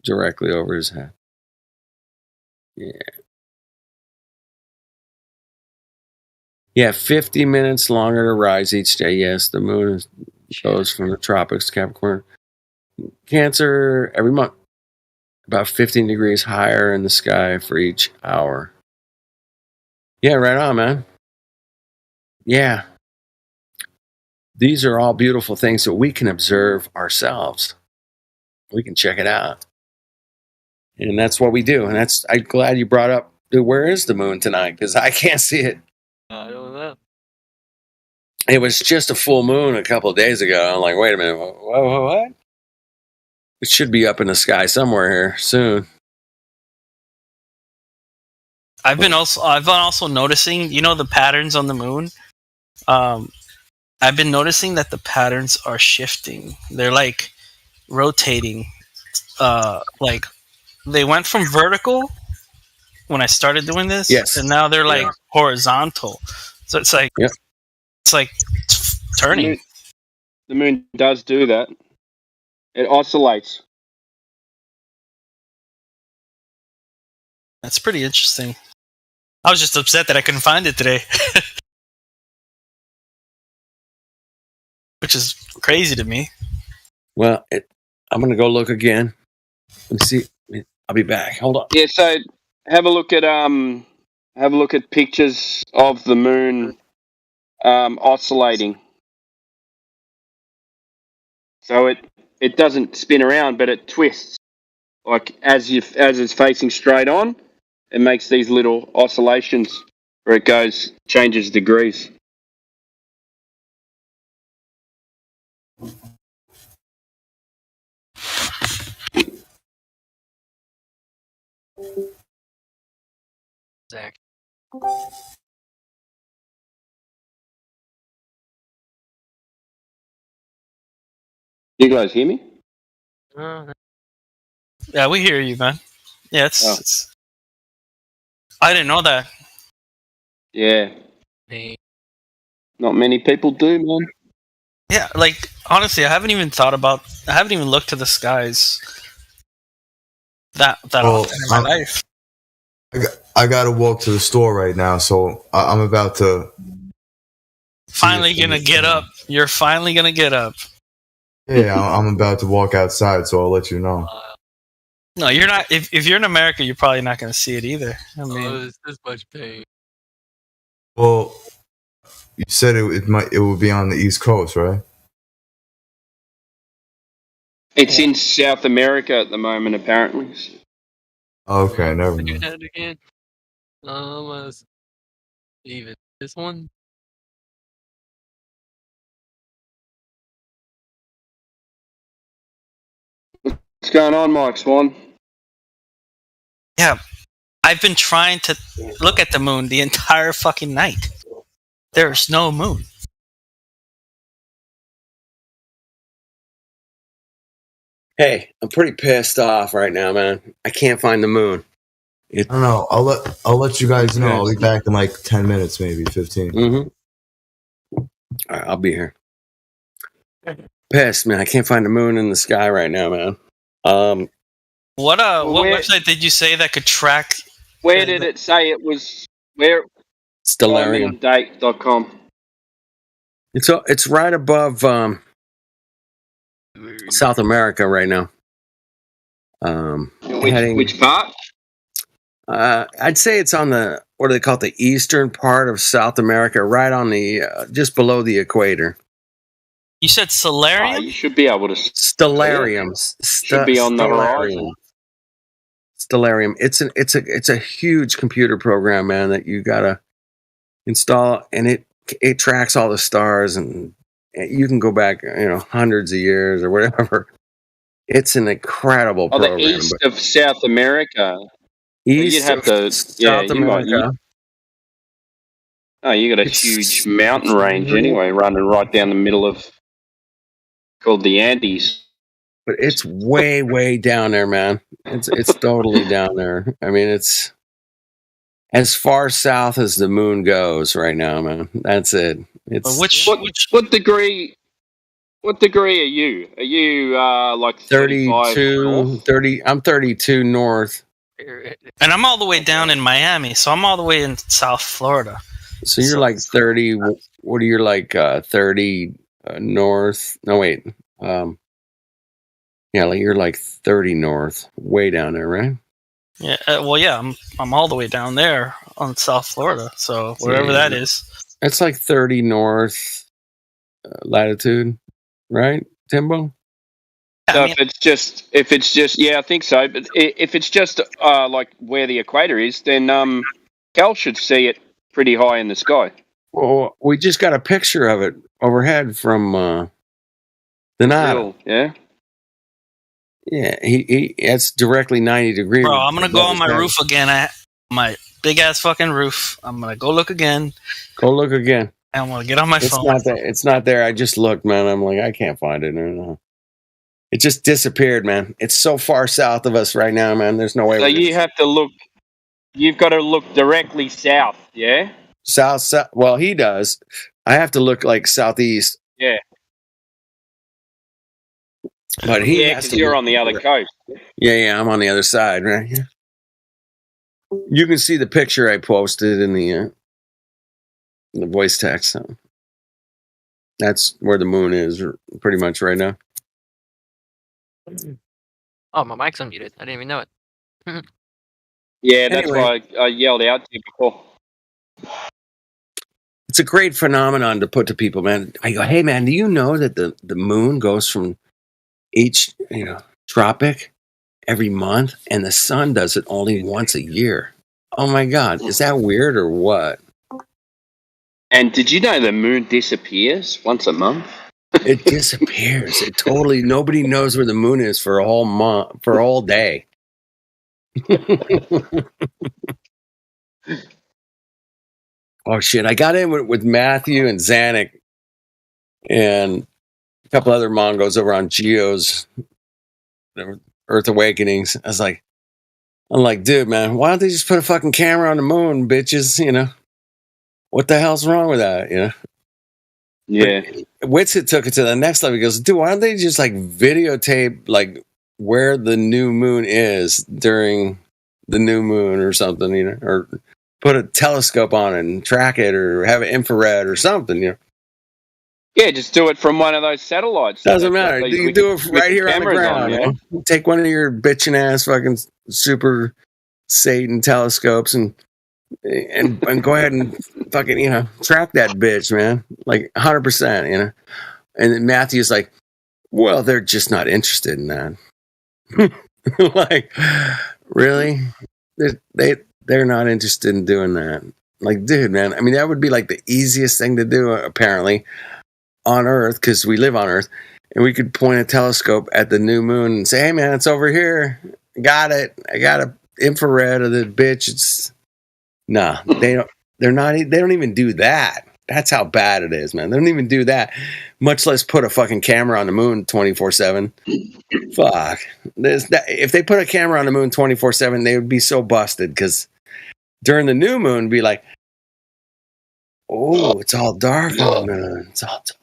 Directly over his head. Yeah. Yeah, 50 minutes longer to rise each day. Yes, the moon goes from the tropics to Capricorn. Cancer every month. About 15 degrees higher in the sky for each hour. Yeah, right on, man. Yeah. These are all beautiful things that we can observe ourselves. We can check it out. And that's what we do. And I'm glad you brought up, where is the moon tonight? Because I can't see it. I don't know. It was just a full moon a couple of days ago. I'm like, wait a minute. What? It should be up in the sky somewhere here soon. I've been also noticing, the patterns on the moon. I've been noticing that the patterns are shifting. They're like rotating. Like they went from vertical when I started doing this, yes, and now they're like horizontal. So it's like it's like turning. The moon does do that. It oscillates. That's pretty interesting. I was just upset that I couldn't find it today. Which is crazy to me. Well, I'm going to go look again and see. I'll be back. Hold on. Yeah, so have a look at pictures of the moon oscillating. So it doesn't spin around, but it twists. Like as it's facing straight on, it makes these little oscillations where it changes degrees. Zach. You guys hear me? Yeah, we hear you, man. Yeah, it's I didn't know that. Yeah. Not many people do, man. Yeah, like honestly, I haven't even looked to the skies that often in my life. I gotta walk to the store right now, so I'm about to. Finally gonna get up. You're finally gonna get up. Yeah, I'm about to walk outside, so I'll let you know. No, you're not. If you're in America, you're probably not gonna see it either. I mean, there's this much pain. Well, you said it would be on the East Coast, right? It's in South America at the moment, apparently. Okay, never mind. Again. Almost even this one. What's going on, Mike Swan? yeah, I've been trying to look at the moon the entire fucking night. There's no moon. Hey, I'm pretty pissed off right now, man. I can't find the moon. I don't know. I'll let you guys know. I'll be back in like 10 minutes, maybe 15. Mm-hmm. All right, I'll be here. Pissed, man. I can't find the moon in the sky right now, man. What website did you say that could track? Where did it say it was? Where? Stellarium.com. It's right above South America right now. Which part? I'd say it's on the, what do they call it, the eastern part of South America, right on the just below the equator. You said Stellarium? You should be able to. Stellarium. Should be on the horizon. Stellarium. It's a huge computer program, man, that you gotta install, and it tracks all the stars, and you can go back, hundreds of years or whatever. It's an incredible program. The east of South America. East of South America. You got a huge mountain range anyway, running right down the middle of, called the Andes. But it's way, way down there, man. It's totally down there. I mean, it's as far south as the moon goes right now, man. That's it. It's what degree? What degree are you? Are you like 32? 30. I'm 32 north. And I'm all the way down in Miami, so I'm all the way in South Florida. So you're like 30. What are you like? 30 north? No, wait. Yeah, like you're like 30 north, way down there, right? Yeah. I'm all the way down there on South Florida, so wherever that is. It's like 30 north latitude, right, Timbo? So if it's just, yeah, I think so. But if it's just like where the equator is, then Cal should see it pretty high in the sky. Well, we just got a picture of it overhead from the Nile. Yeah. Yeah, it's directly 90 degrees. Bro, I'm gonna go on my roof again. My big ass fucking roof. I'm gonna go look again. Go look again. I'm gonna get on my phone. It's not there. I just looked, man. I'm like, I can't find it. No. It just disappeared, man. It's so far south of us right now, man. There's no way. So you have to look. You've got to look directly south. Yeah. South. Well, he does. I have to look like southeast. Yeah. But he has because to. you're on the other coast. Yeah, I'm on the other side, right? Yeah. You can see the picture I posted in the voice text. So that's where the moon is, pretty much right now. Oh, my mic's unmuted. I didn't even know it. Yeah, that's why I yelled out to you before. It's a great phenomenon to put to people, man. I go, hey, man, do you know that the moon goes from each, tropic every month, and the sun does it only once a year? Oh my God, is that weird or what? And did you know the moon disappears once a month? It disappears. It totally. Nobody knows where the moon is for a whole month, for a whole day. Oh shit! I got in with Matthew and Zanuck and a couple other Mongos over on Geo's Earth Awakenings. I'm like, dude, man, why don't they just put a fucking camera on the moon, bitches? What the hell's wrong with that? Yeah. Witsit took it to the next level. He goes, dude, why don't they just videotape where the new moon is during the new moon or something, or put a telescope on it and track it, or have it infrared or something, Yeah, just do it from one of those satellites. Doesn't matter. You do it right here on the ground. Take one of your bitching ass fucking super Satan telescopes and go ahead and fucking track that bitch, man, 100%, And then Matthew's like, well, they're just not interested in that. Really? They're not interested in doing that. Dude, man, I mean, that would be the easiest thing to do, apparently, on Earth, because we live on Earth, and we could point a telescope at the new moon and say, hey, man, it's over here. Got it. I got a infrared of the bitch. Nah, they don't. They don't even do that. That's how bad it is, man. They don't even do that, much less put a fucking camera on the moon 24/7. Fuck. If they put a camera on the moon 24/7, they would be so busted, because during the new moon, be like, oh, it's all dark on the moon. It's all dark.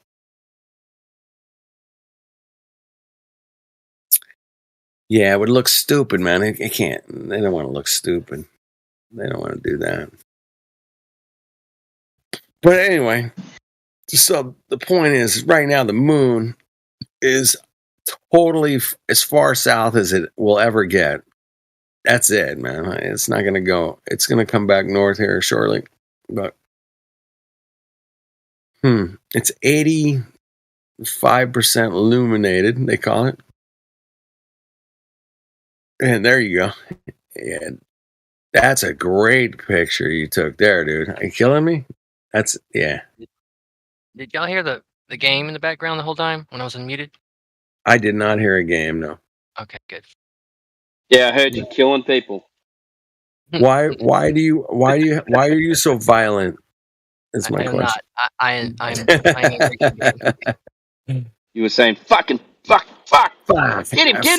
Yeah, it would look stupid, man. It can't. They don't want to look stupid. They don't want to do that. But anyway, so the point is, right now the moon is totally as far south as it will ever get. That's it, man. It's not going to go. It's going to come back north here shortly. But it's 85% illuminated, they call it. And there you go. And that's a great picture you took there, dude. Are you killing me? Yeah. Did y'all hear the game in the background the whole time when I was unmuted? I did not hear a game, no. Okay, good. Yeah, I heard you killing people. Why are you so violent? That's my question. I'm playing a game. You were saying fuck, get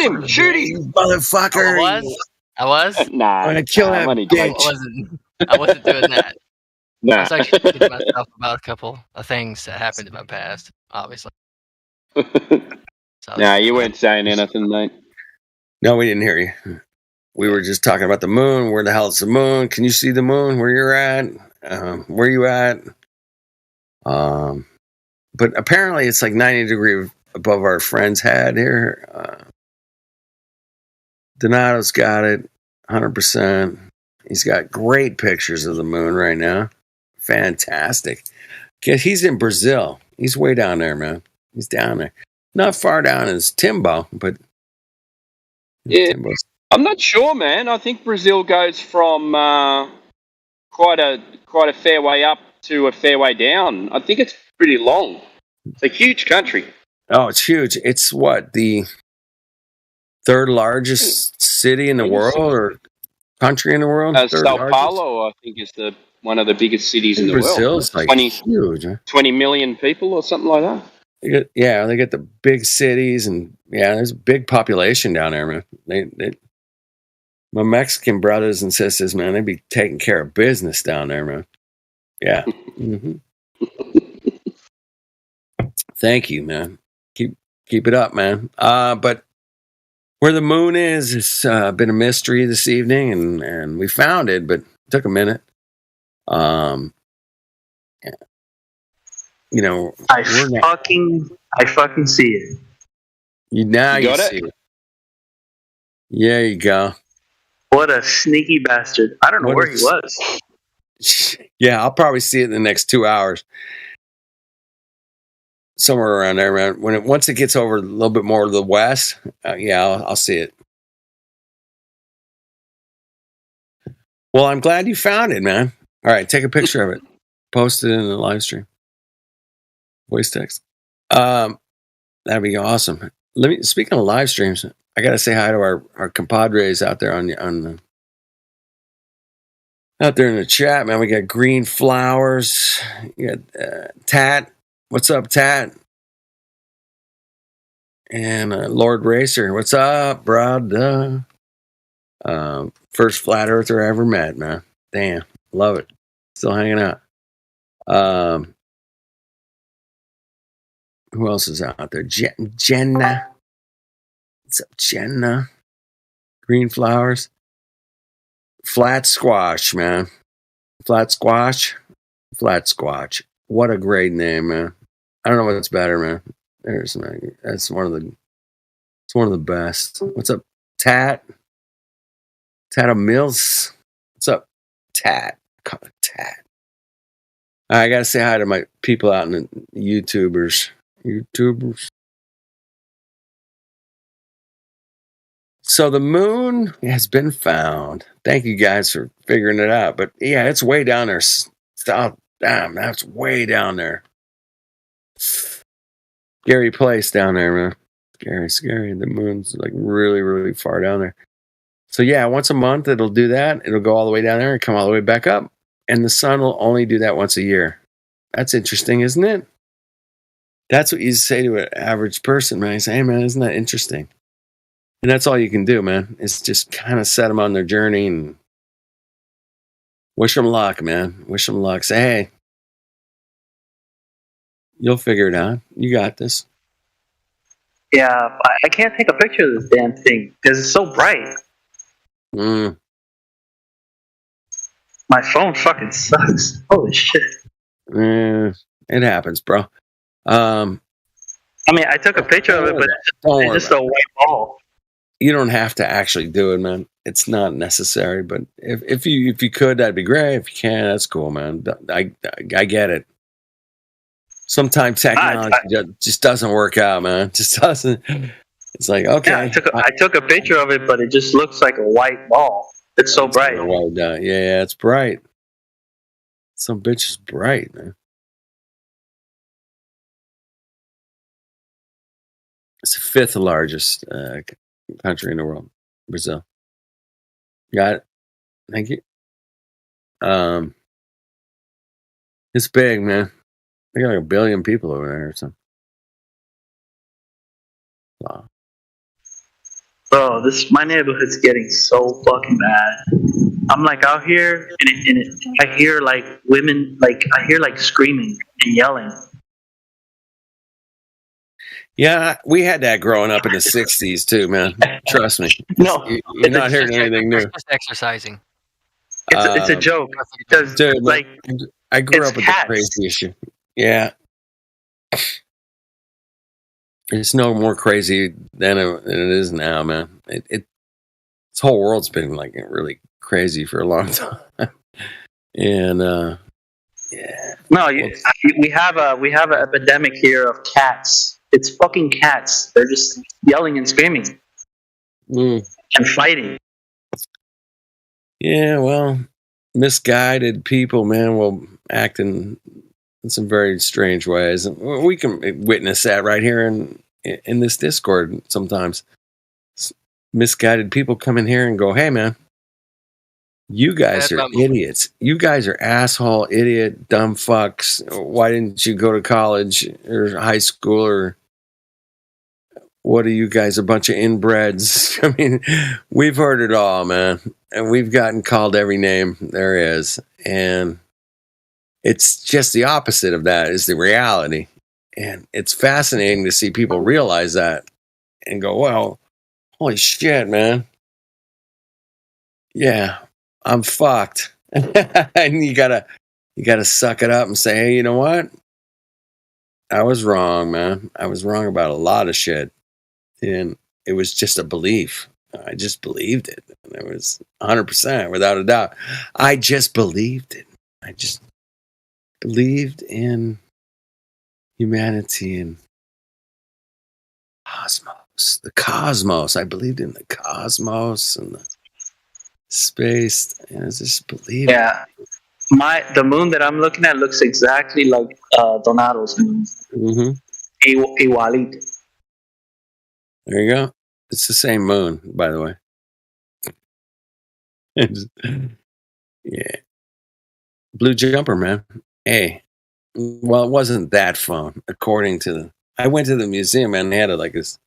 him, shoot him, motherfucker. I was? Nah, I'm gonna kill that bitch. I wasn't doing that. Nah. I was actually thinking to myself about a couple of things that happened in my past, obviously. Nah, you weren't saying anything, mate. No, we didn't hear you. We were just talking about the moon. Where the hell is the moon? Can you see the moon? Where you're at? Where you at? But apparently it's 90 degrees above our friend's head here. Donato's got it 100%. He's got great pictures of the moon right now. Fantastic. He's in Brazil. He's way down there, man. He's down there. Not far down as Timbo, but yeah, I'm not sure, man. I think Brazil goes from quite a fair way up to a fair way down. I think it's pretty long. It's a huge country. Oh, it's huge. It's what, the third largest city in the world, or country in the world? Sao Paulo, I think, is one of the biggest cities in the world. Brazil's huge. Huh? 20 million people or something like that. They get the big cities, and there's a big population down there, man. My Mexican brothers and sisters, man, they be taking care of business down there, man. Yeah. Mm-hmm. Thank you, man. Keep Keep it up, man. But where the moon is, it's been a mystery this evening, and we found it, but it took a minute. You know, I fucking see it. You see it. There you go. What a sneaky bastard! I don't know where he was. Yeah, I'll probably see it in the next 2 hours. Somewhere around there, man. Once it gets over a little bit more to the west, I'll see it. Well, I'm glad you found it, man. All right, take a picture of it. Post it in the live stream. Voice text. That'd be awesome. Speaking of live streams, I gotta say hi to our compadres out there out there in the chat, man. We got Green Flowers. You got Tat. What's up, Tat? And Lord Racer. What's up, brother? First flat earther I ever met, man. Damn, love it. Still hanging out. Who else is out there? Jenna. What's up, Jenna? Green Flowers. Flat Squash, man. Flat Squash. What a great name, man. I don't know what's better, man. It's one of the best. What's up, Tat? Tat Mills. What's up, Tat? Call it Tat. I gotta say hi to my people out in the YouTubers. So the moon has been found. Thank you guys for figuring it out. But yeah, it's way down there. Damn, that's way down there. Scary place down there, man. Scary. The moon's like really, really far down there. So yeah, once a month it'll do that. It'll go all the way down there and come all the way back up. And the sun will only do that once a year. That's interesting, isn't it? That's what you say to an average person, man. You say, hey, man, isn't that interesting? And that's all you can do, man. Is just kind of set them on their journey and wish them luck, man. Wish them luck. Say, hey, you'll figure it out. You got this. Yeah, I can't take a picture of this damn thing because it's so bright. My phone fucking sucks. Holy shit. It happens, bro. I mean, I took a picture of it, but it's just a white ball. You don't have to actually do it, man. It's not necessary, but if you could, that'd be great. If you can, that's cool, man. I get it. Sometimes technology just doesn't work out, man. It just doesn't. It's like, okay. Yeah, I took a picture of it, but it just looks like a white ball. It's so bright. Yeah, it's bright. Some bitch is bright, man. It's the 5th largest country in the world, Brazil. Got it. Thank you. It's big, man. They got like 1 billion people over there or something. Wow. Bro, my neighborhood's getting so fucking bad. I'm like out here, and I hear like women, I hear like screaming and yelling. Yeah, we had that growing up in the 60s too, man. Trust me. No, you're not hearing anything new. Just exercising. It's a joke. Because, dude, I grew up with cats. the crazy issue. Yeah. It's no more crazy than it is now, man. This whole world's been like really crazy for a long time. And yeah. No, we have an epidemic here of cats. It's fucking cats. They're just yelling and screaming and fighting. Yeah, well, misguided people, man, will act in some very strange ways. And we can witness that right here in this Discord sometimes. Misguided people come in here and go, hey, man, you guys are idiots. You guys are asshole, idiot, dumb fucks. Why didn't you go to college or high school or what are you guys, a bunch of inbreds? I mean, we've heard it all, man. And we've gotten called every name there is. And it's just the opposite of that is the reality. And it's fascinating to see people realize that and go, well, holy shit, man. Yeah, I'm fucked. And you gotta suck it up and say, hey, you know what? I was wrong, man. I was wrong about a lot of shit. And it was just a belief. I just believed it. And it was 100%, without a doubt. I just believed it. I just believed in humanity and cosmos. The cosmos. I believed in the cosmos and the space. And I just believed Yeah. The moon that I'm looking at looks exactly like Donato's moon. Mm-hmm. Igualito. There you go. It's the same moon, by the way. Yeah. Blue jumper, man. Hey. Well, it wasn't that phone, according to the. I went to the museum and they had this.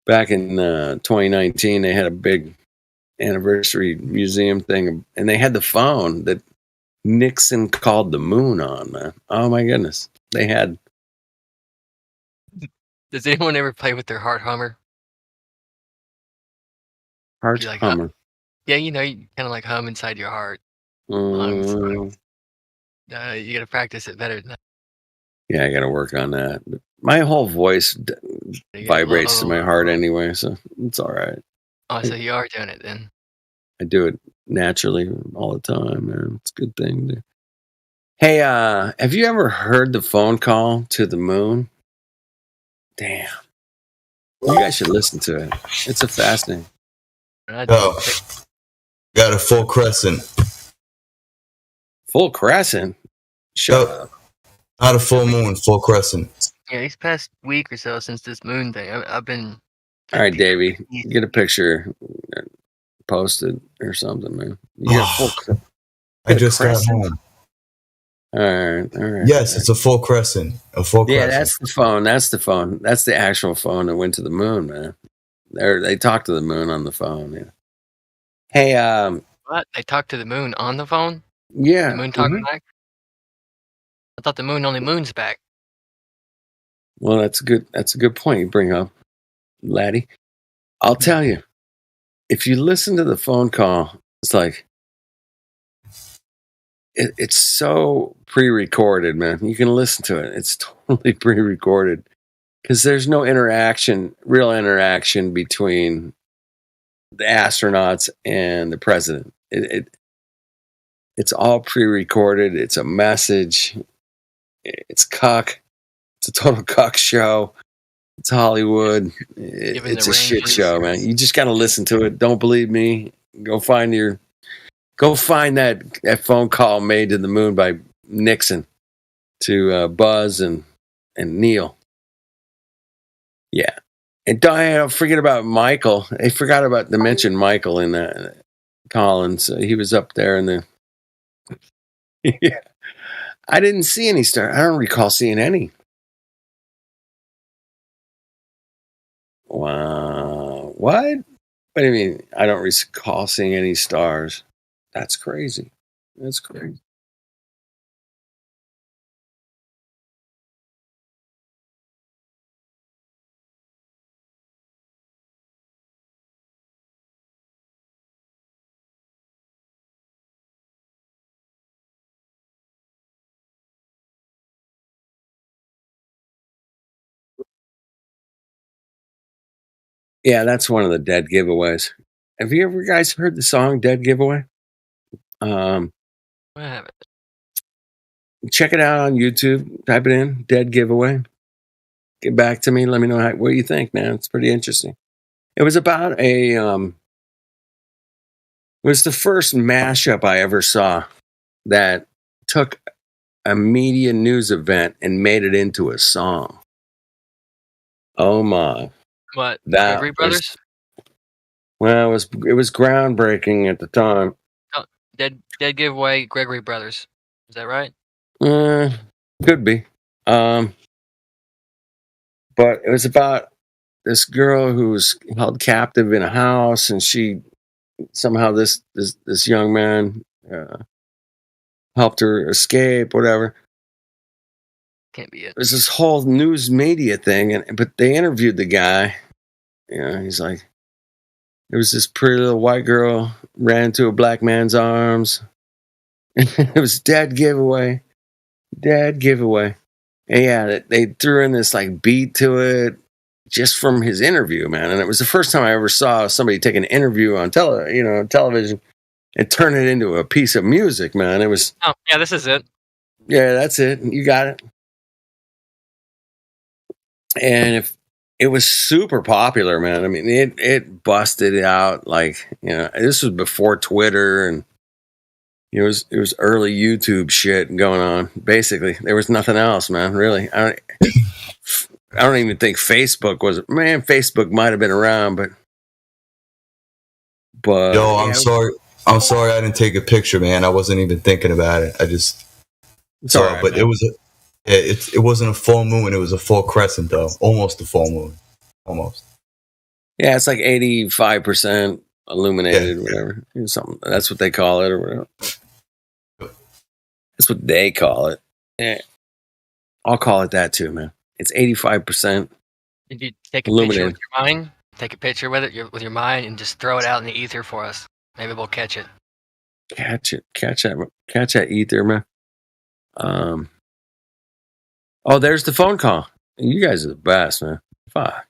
Back in 2019, they had a big anniversary museum thing, and they had the phone that Nixon called the moon on, man. Oh my goodness. They had. Does anyone ever play with their heart hummer? Heart hummer. Yeah, you kind of like hum inside your heart. You got to practice it better than that. Yeah, I got to work on that. But my whole voice vibrates to my heart anyway, so it's all right. Oh, so you are doing it then? I do it naturally all the time, man. It's a good thing. Hey, have you ever heard the phone call to the moon? Damn. You guys should listen to it. It's a fascinating. Oh, got a full crescent. Full crescent? Shut up. Not a full moon, full crescent. Yeah, these past week or so since this moon thing, I've been. All right, Davey, get a picture posted or something, man. You got full. I just got home. All right. Yes, it's a full crescent. A full crescent. Yeah, that's the phone. That's the phone. That's the actual phone that went to the moon, man. They talked to the moon on the phone. Yeah. Hey, What? They talked to the moon on the phone? Yeah. The moon talked back? I thought the moon only moons back. Well, that's good. That's a good point you bring up, laddie. I'll tell you, if you listen to the phone call, it's like it's so pre-recorded, man. You can listen to it. It's totally pre-recorded because there's no real interaction between the astronauts and the president. It's all pre-recorded. It's a message. It's cuck. It's a total cuck show. It's Hollywood. It's a shit show, man. You just got to listen to it. Don't believe me? Go find that phone call made to the moon by Nixon to Buzz and Neil. Yeah. And don't forget about Michael. They forgot to mention Michael in that Collins. He was up there in the. Yeah. I didn't see any stars. I don't recall seeing any. Wow. What? What do you mean? I don't recall seeing any stars. That's crazy. That's crazy. Yeah, that's one of the dead giveaways. Have you ever guys heard the song "Dead Giveaway"? I haven't. Check it out on YouTube. Type it in, "Dead Giveaway." Get back to me. Let me know what you think, man. It's pretty interesting. It was about it was the first mashup I ever saw that took a media news event and made it into a song. Oh my! What? Gregory Brothers? Well, it was groundbreaking at the time. Oh, dead giveaway. Gregory Brothers. Is that right? Could be. But it was about this girl who was held captive in a house, and she somehow this young man helped her escape, whatever. Can't be it. There's this whole news media thing, but they interviewed the guy. He's like, there was this pretty little white girl ran into a black man's arms. It was dead giveaway. And yeah, they threw in this like beat to it just from his interview, man. And it was the first time I ever saw somebody take an interview on television and turn it into a piece of music, man. It was. Oh yeah, this is it. Yeah, that's it. You got it. And if it was super popular, man. I mean, it busted out like, this was before Twitter, and it was early YouTube shit going on. Basically, there was nothing else, man. Really, I don't even think Facebook was. Man, Facebook might have been around, but yo, I'm sorry I didn't take a picture, man. I wasn't even thinking about it. I just saw it, but man. It wasn't a full moon. It was a full crescent, though. Almost a full moon. Almost. Yeah, it's like 85% illuminated, whatever. Something. That's what they call it, or whatever. That's what they call it. Yeah. I'll call it that too, man. It's 85%. Did you take a picture with your mind? Take a picture with it with your mind and just throw it out in the ether for us. Maybe we'll catch it. Catch that ether, man. Oh, there's the phone call. You guys are the best, man. Fuck.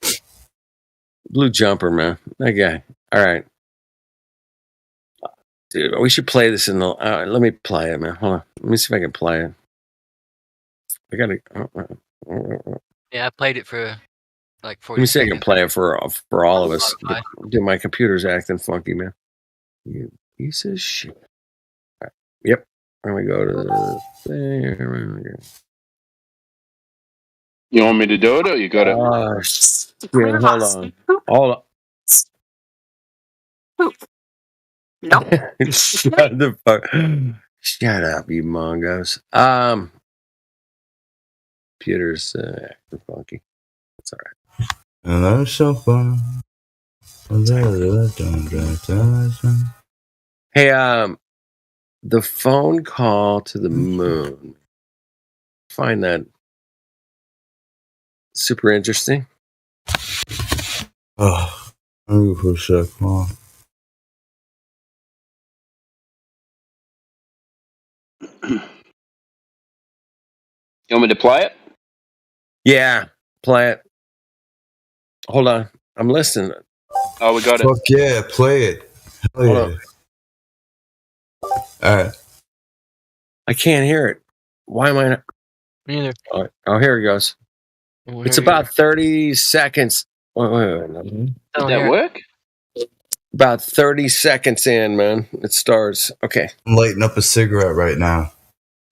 Blue jumper, man. That guy. All right. Dude, we should play this in the... let me play it, man. Hold on. Let me see if I can play it. I gotta... Yeah, I played it for like 40 Let me see if I seconds. can play it for all of us. Dude, my computer's acting funky, man. You piece of shit. All right. Yep. Let me go to there. You want me to do it, or you got it? Yeah, hold on. No. Shut the fuck. Shut up, you mongos. Computer's acting funky. That's all right. And that's so fun. Hey, the phone call to the moon. Find that super interesting. Oh, I'm for a sec, Mom. You want me to play it? Yeah, play it. Hold on. I'm listening. Oh, we got it. Fuck yeah, play it. Hell yeah. All right. I can't hear it. Why am I not? Me neither. Oh, here it goes. It's about 30 seconds. Wait. Did that work? About 30 seconds in, man. It starts. Okay. I'm lighting up a cigarette right now.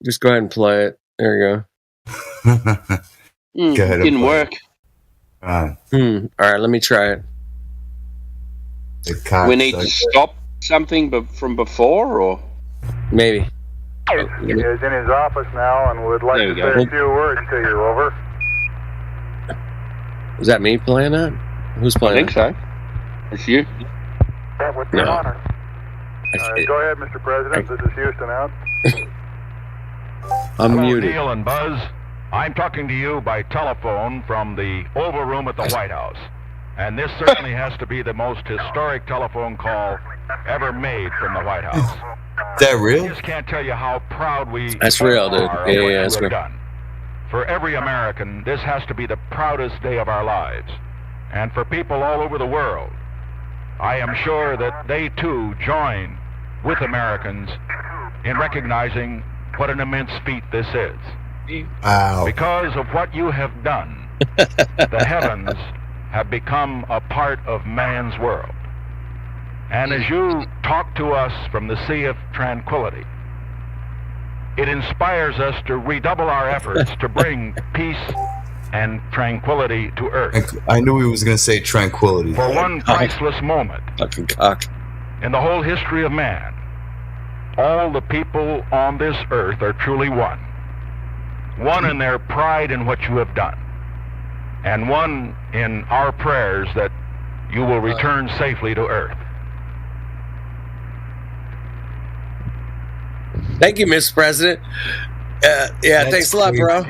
Just go ahead and play it. There you go. Go ahead. It didn't work. All right, let me try it. We need to stop something from before, or maybe. He is in his office now and would like to say a few words to you. Over. Is that me playing that? Who's playing? I think so. It's you. That would be an honor. Go ahead, Mr. President. This is Houston out. I'm Hello, muted. Neil and Buzz. I'm talking to you by telephone from the Oval Room at the White House. And this certainly has to be the most historic telephone call ever made from the White House. Is that real? I just can't tell you how proud we That's real, dude. are of Yeah, what that's you have real. done. For every American, this has to be the proudest day of our lives. And for people all over the world, I am sure that they too join with Americans in recognizing what an immense feat this is. Wow. Because of what you have done, the heavens have become a part of man's world. And as you talk to us from the sea of tranquility, it inspires us to redouble our efforts to bring peace and tranquility to Earth. I knew he was going to say tranquility. For one priceless moment Fucking cock. in the whole history of man, all the people on this earth are truly one. One in their pride in what you have done, and one in our prayers that you will return safely to Earth. Thank you, Mr. President. Yeah, thanks a lot, bro.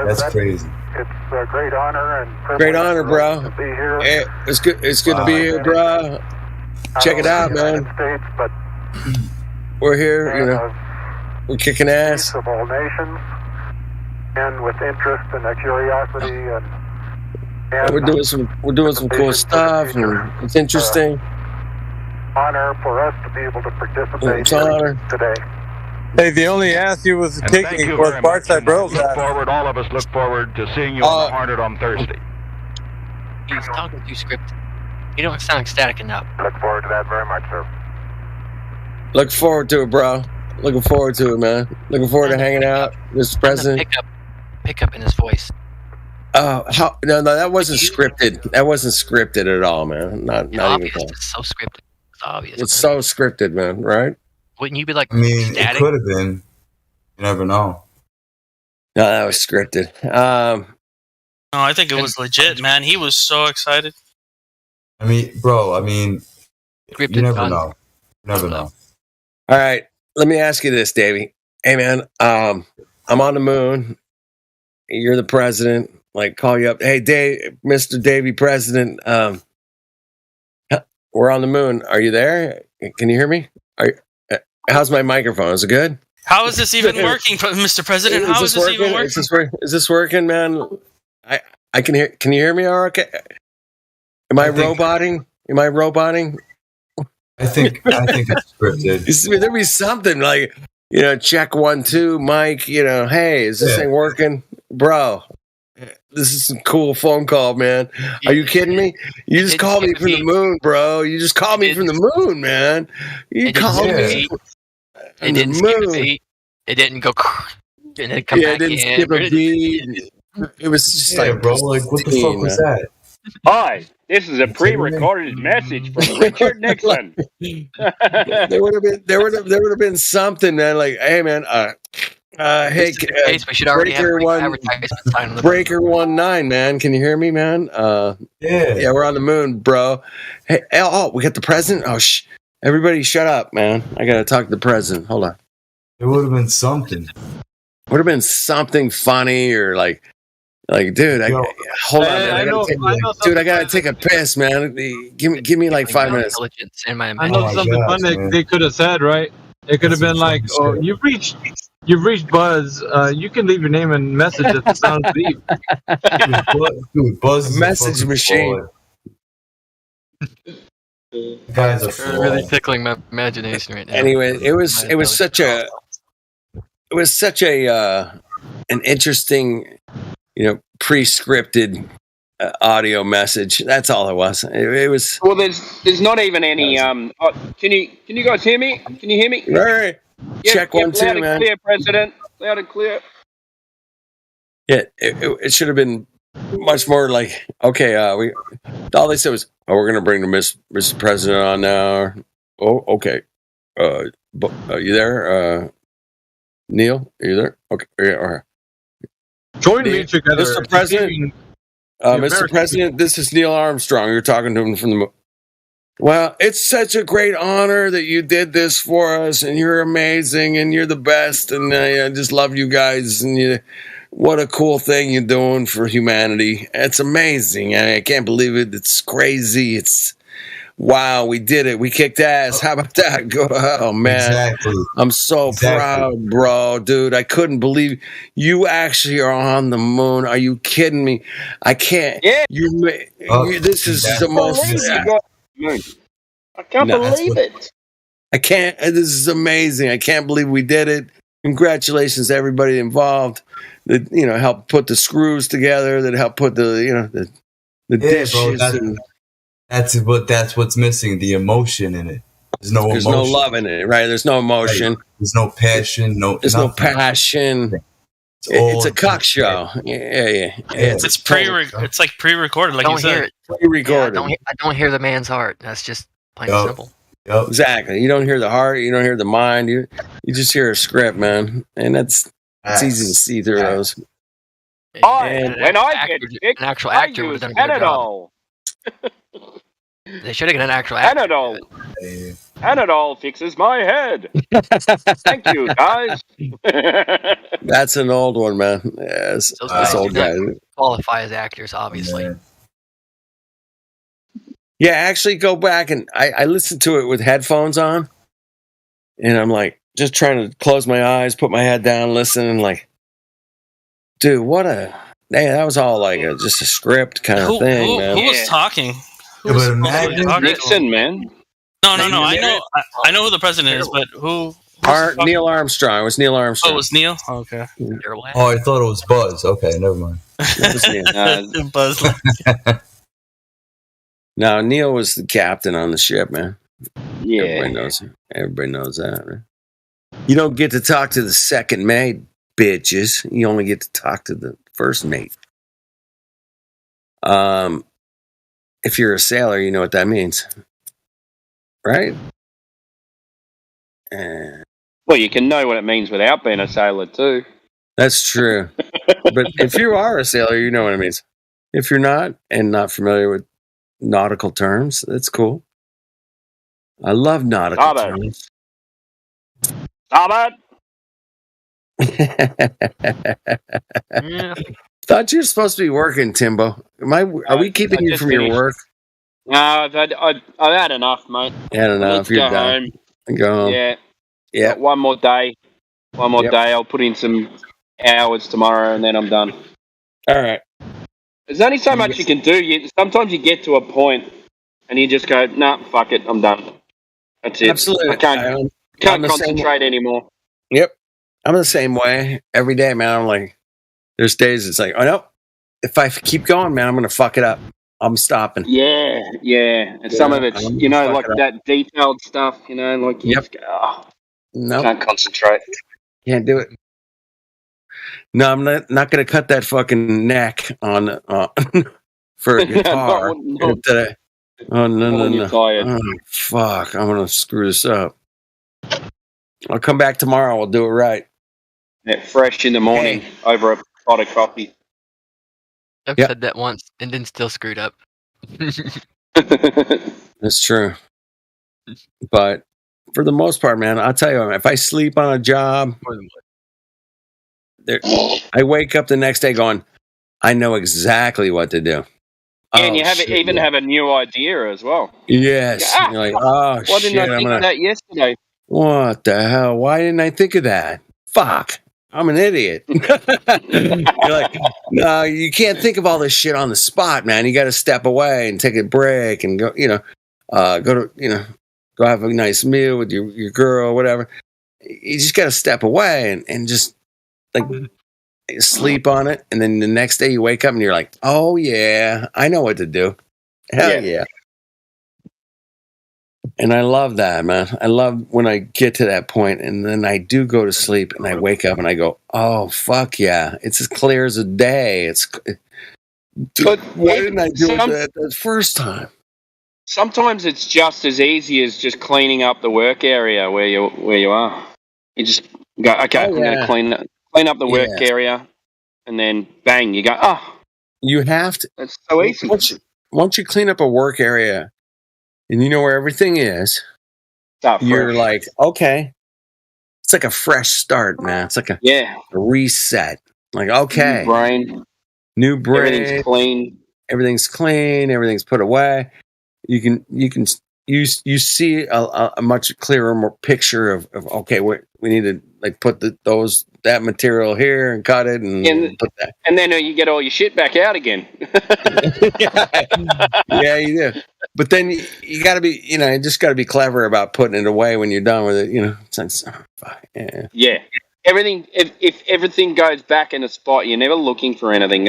That's crazy. It's a great honor and privilege. Great honor, bro. To be here. It's good. It's good to be here, bro. Check it out, man. States, but we're here. You know, we're kicking ass. Of all nations, and with interest and a curiosity, and we're doing some cool stuff, and it's interesting. Honor for us to be able to participate it's honor today. Hey, the only ass he was kicking was Bartside Bros. All of us look forward to seeing you on the Hornet on Thursday. He's talking too scripted. You don't sound ecstatic enough. Look forward to that very much, sir. Look forward to it, bro. Looking forward to it, man. Looking forward to hanging out, Mr. President. Pick up in his voice. No, that wasn't scripted. That wasn't scripted at all, man. Not even close. It's so scripted. It's obvious. It's so scripted, man. Right? Wouldn't you be like? I mean, ecstatic? it could have been. You never know. No, that was scripted. No, I think it was legit, man. He was so excited. I mean, bro. I mean, you never know. You never know. All right, let me ask you this, Davey. Hey, man, I'm on the moon. You're the president. Like, call you up. Hey, Mr. Davey, President. We're on the moon. Are you there? Can you hear me? How's my microphone? Is it good? How is this even working, Mr. President? How is this even working? Is this working, man? I can hear. Can you hear me? All okay. Am I roboting? I think it's scripted. There'd be something like, check 1 2, Mike. Hey, is this thing working, bro? This is some cool phone call, man. Are you kidding me? You just called me from the moon, bro. You just called me from the moon, man. You called me from the moon. It didn't go and then come back in. Skip a beat. It was just bro. Like, what the fuck was that? Hi, this is a pre-recorded message from Richard Nixon. There would have been something, man. Like, hey, man. Hey, we should already have advertisement sign on the Breaker 19, man. Can you hear me, man? Yeah, we're on the moon, bro. Hey, we got the president. Oh, everybody, shut up, man. I gotta talk to the president. Hold on. It would have been something. Would have been something funny or like, dude. Hold on, man. I gotta take a piss, man. Give me like 5 minutes. I know something funny they could have said, right? It could have been like, "Oh, you've reached Buzz. You can leave your name and message at the sound beep." Dude, Buzz is message machine. Guys are really tickling my imagination right now. Anyway, it was such an interesting, pre-scripted audio message. That's all it was. It was. Well, there's not even any. Can you guys hear me? Can you hear me? Right. Check 1 2, loud and man. Clear, President. Loud and clear. Yeah, it should have been much more like, okay, all they said was, we're gonna bring the Mr. President on now. Oh, okay. You there, Neil? Are you there? Okay. All right. Join me together, Mr. President. Mr. President, this is Neil Armstrong. You're talking to him from the moon. Well, it's such a great honor that you did this for us, and you're amazing, and you're the best, and I just love you guys, and what a cool thing you're doing for humanity. It's amazing. I can't believe it. It's crazy. Wow, we did it. We kicked ass. How about that? Oh, man. Exactly. I'm so proud, bro. Dude, I couldn't believe you actually are on the moon. Are you kidding me? I can't. Yeah. This is the most... I can't believe it. I can't. This is amazing. I can't believe we did it. Congratulations to everybody involved that helped put the screws together, that helped put the dishes. Bro, that's what's missing, the emotion in it. There's no love in it, right? There's no emotion. Right. There's no passion. There's no passion. It's a cock show. Yeah. It's like pre-recorded, like you said. Pre-recorded. I don't hear the man's heart. That's just plain and simple. Yep. Exactly. You don't hear the heart. You don't hear the mind. You just hear a script, man, and it's easy to see through those. When I get sick, an actual I actor would use have done a better job. Panadol. They should have got an actual Anadol. Anadol fixes my head. Thank you, guys. That's an old one, man. Yes, Those that's guys old do guy. not qualify as actors, obviously. Yeah, actually, go back and I listened to it with headphones on, and I'm like just trying to close my eyes, put my head down, listen, and like, dude, that was all like just a script kind of thing, man. Who was talking? Yeah, but imagine Nixon, man. No. I know who the president is, but who? Neil Armstrong. It was Neil Armstrong. Oh, it was Neil. Oh, okay. Oh, I thought it was Buzz. Okay, never mind. Buzz. No, Neil was the captain on the ship, man. Yeah, Everybody knows that. Right? You don't get to talk to the second mate, bitches. You only get to talk to the first mate. If you're a sailor, you know what that means, right? Well, you can know what it means without being a sailor too. That's true. But if you are a sailor, you know what it means. If you're not and not familiar with nautical terms, that's cool. I love nautical terms. Stop it! Thought you were supposed to be working, Timbo. Are we keeping you from your work? No, I've had enough, mate. Had enough. You're done. Go home. Yeah. One more day. Day. I'll put in some hours tomorrow, and then I'm done. All right. There's only so much you can do. Sometimes you get to a point, and you just go, "Nah, fuck it, I'm done." That's it. Absolutely. I can't concentrate anymore. Yep. I'm the same way every day, man. I'm like, there's days it's like, oh no, if I keep going, man, I'm gonna fuck it up. I'm stopping. Yeah. And some of it's, like that detailed stuff, like you just go, can't concentrate. Can't do it. No, I'm not gonna cut that fucking neck on for a guitar today. Oh no. Oh, fuck, I'm gonna screw this up. I'll come back tomorrow. We'll do it right. Yeah, fresh in the morning over a pot of coffee. I've said that once and then still screwed up. That's true. But for the most part, man, I'll tell you, if I sleep on a job, I wake up the next day going, I know exactly what to do. Yeah, and you have a new idea as well. Yes. You're like, oh, why didn't I think of that yesterday? What the hell? Why didn't I think of that? Fuck. I'm an idiot. You're like, no, you can't think of all this shit on the spot, man. You got to step away and take a break and go, go have a nice meal with your girl, whatever. You just got to step away and just like sleep on it. And then the next day you wake up and you're like, oh yeah, I know what to do. Hell yeah. And I love that, man. I love when I get to that point and then I do go to sleep and I wake up and I go, oh, fuck yeah. It's as clear as a day. But why didn't I do that the first time? Sometimes it's just as easy as just cleaning up the work area where you are. You just go, okay, I'm going to clean up the work area, and then bang, you go, you have to. It's so easy. Once you clean up a work area, and you know where everything is, you're like, okay. It's like a fresh start, man. It's like a reset. Like, okay. New brain. Everything's clean. Everything's put away. You see a much clearer picture of okay, we need to like put that material here and cut it and put that. And then you get all your shit back out again. Yeah, you do. But then you got to be, you just got to be clever about putting it away when you're done with it. Yeah. Everything. If everything goes back in a spot, you're never looking for anything.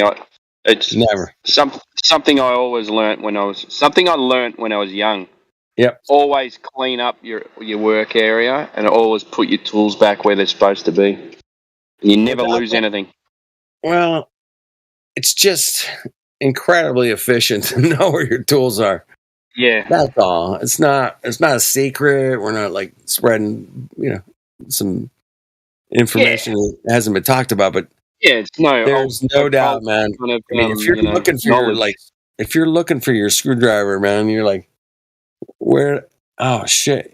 It's never something I always learnt when I was young. Yep. Always clean up your work area and always put your tools back where they're supposed to be. You never lose anything. Well, it's just incredibly efficient to know where your tools are. Yeah. That's all. It's not a secret. We're not like spreading, some information that hasn't been talked about, but there's no doubt, man. If you're looking for if you're looking for your screwdriver, man, you're like, where, oh shit,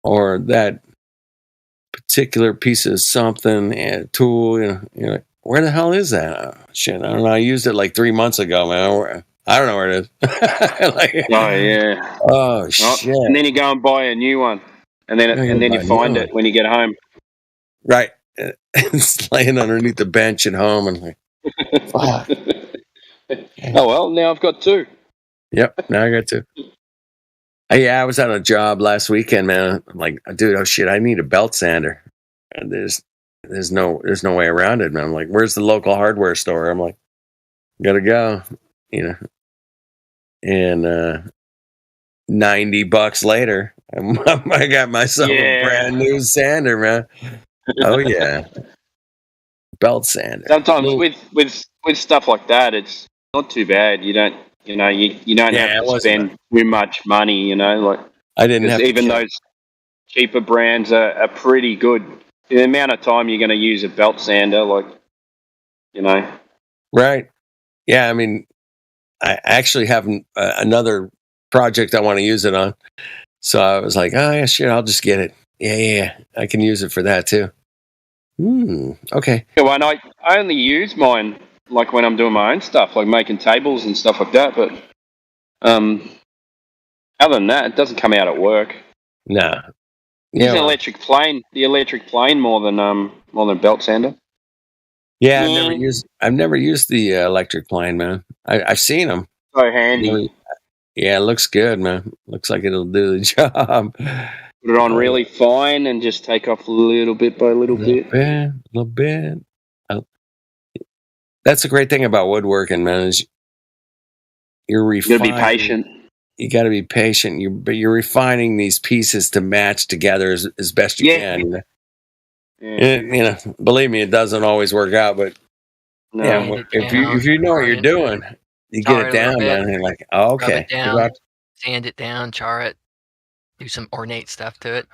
or that particular piece of something, tool, where the hell is that? Oh, shit, I don't know. I used it like 3 months ago, man. I don't know where it is. Oh yeah. Oh shit! And then you go and buy a new one, and then you find it when you get home. Right, it's laying underneath the bench at home, and like, fuck. Oh well, now I've got 2. Yep, now I got 2. Yeah, I was on a job last weekend, man. I'm like, dude, oh shit, I need a belt sander. And there's no way around it, man. I'm like, where's the local hardware store? I'm like, gotta go, And $90 later, I got myself a brand new sander, man. Oh yeah, belt sander. Sometimes with stuff like that, it's not too bad. You don't have to spend too much money. Like I didn't have. Even those cheaper brands are pretty good. The amount of time you're going to use a belt sander, Right. Yeah, I mean, I actually have another project I want to use it on. So I was like, oh, yeah, shit, I'll just get it. Yeah. I can use it for that, too. Okay. Yeah, well, I only use mine, like, when I'm doing my own stuff, like making tables and stuff like that. But other than that, it doesn't come out at work. No. Use an electric plane more than belt sander. Yeah, I've never used the electric plane, man. I've seen them. So handy. Yeah, it looks good, man. Looks like it'll do the job. Put it on really fine and just take off little bit by little bit. Little bit. That's the great thing about woodworking, man. Is you're refining. You gotta be patient. You got to be patient. But you're refining these pieces to match together as best you can. Yeah. Believe me, it doesn't always work out, but if you know what you're doing, you get it down, man. And you're like, oh, okay, rub it down, sand it down, char it, do some ornate stuff to it.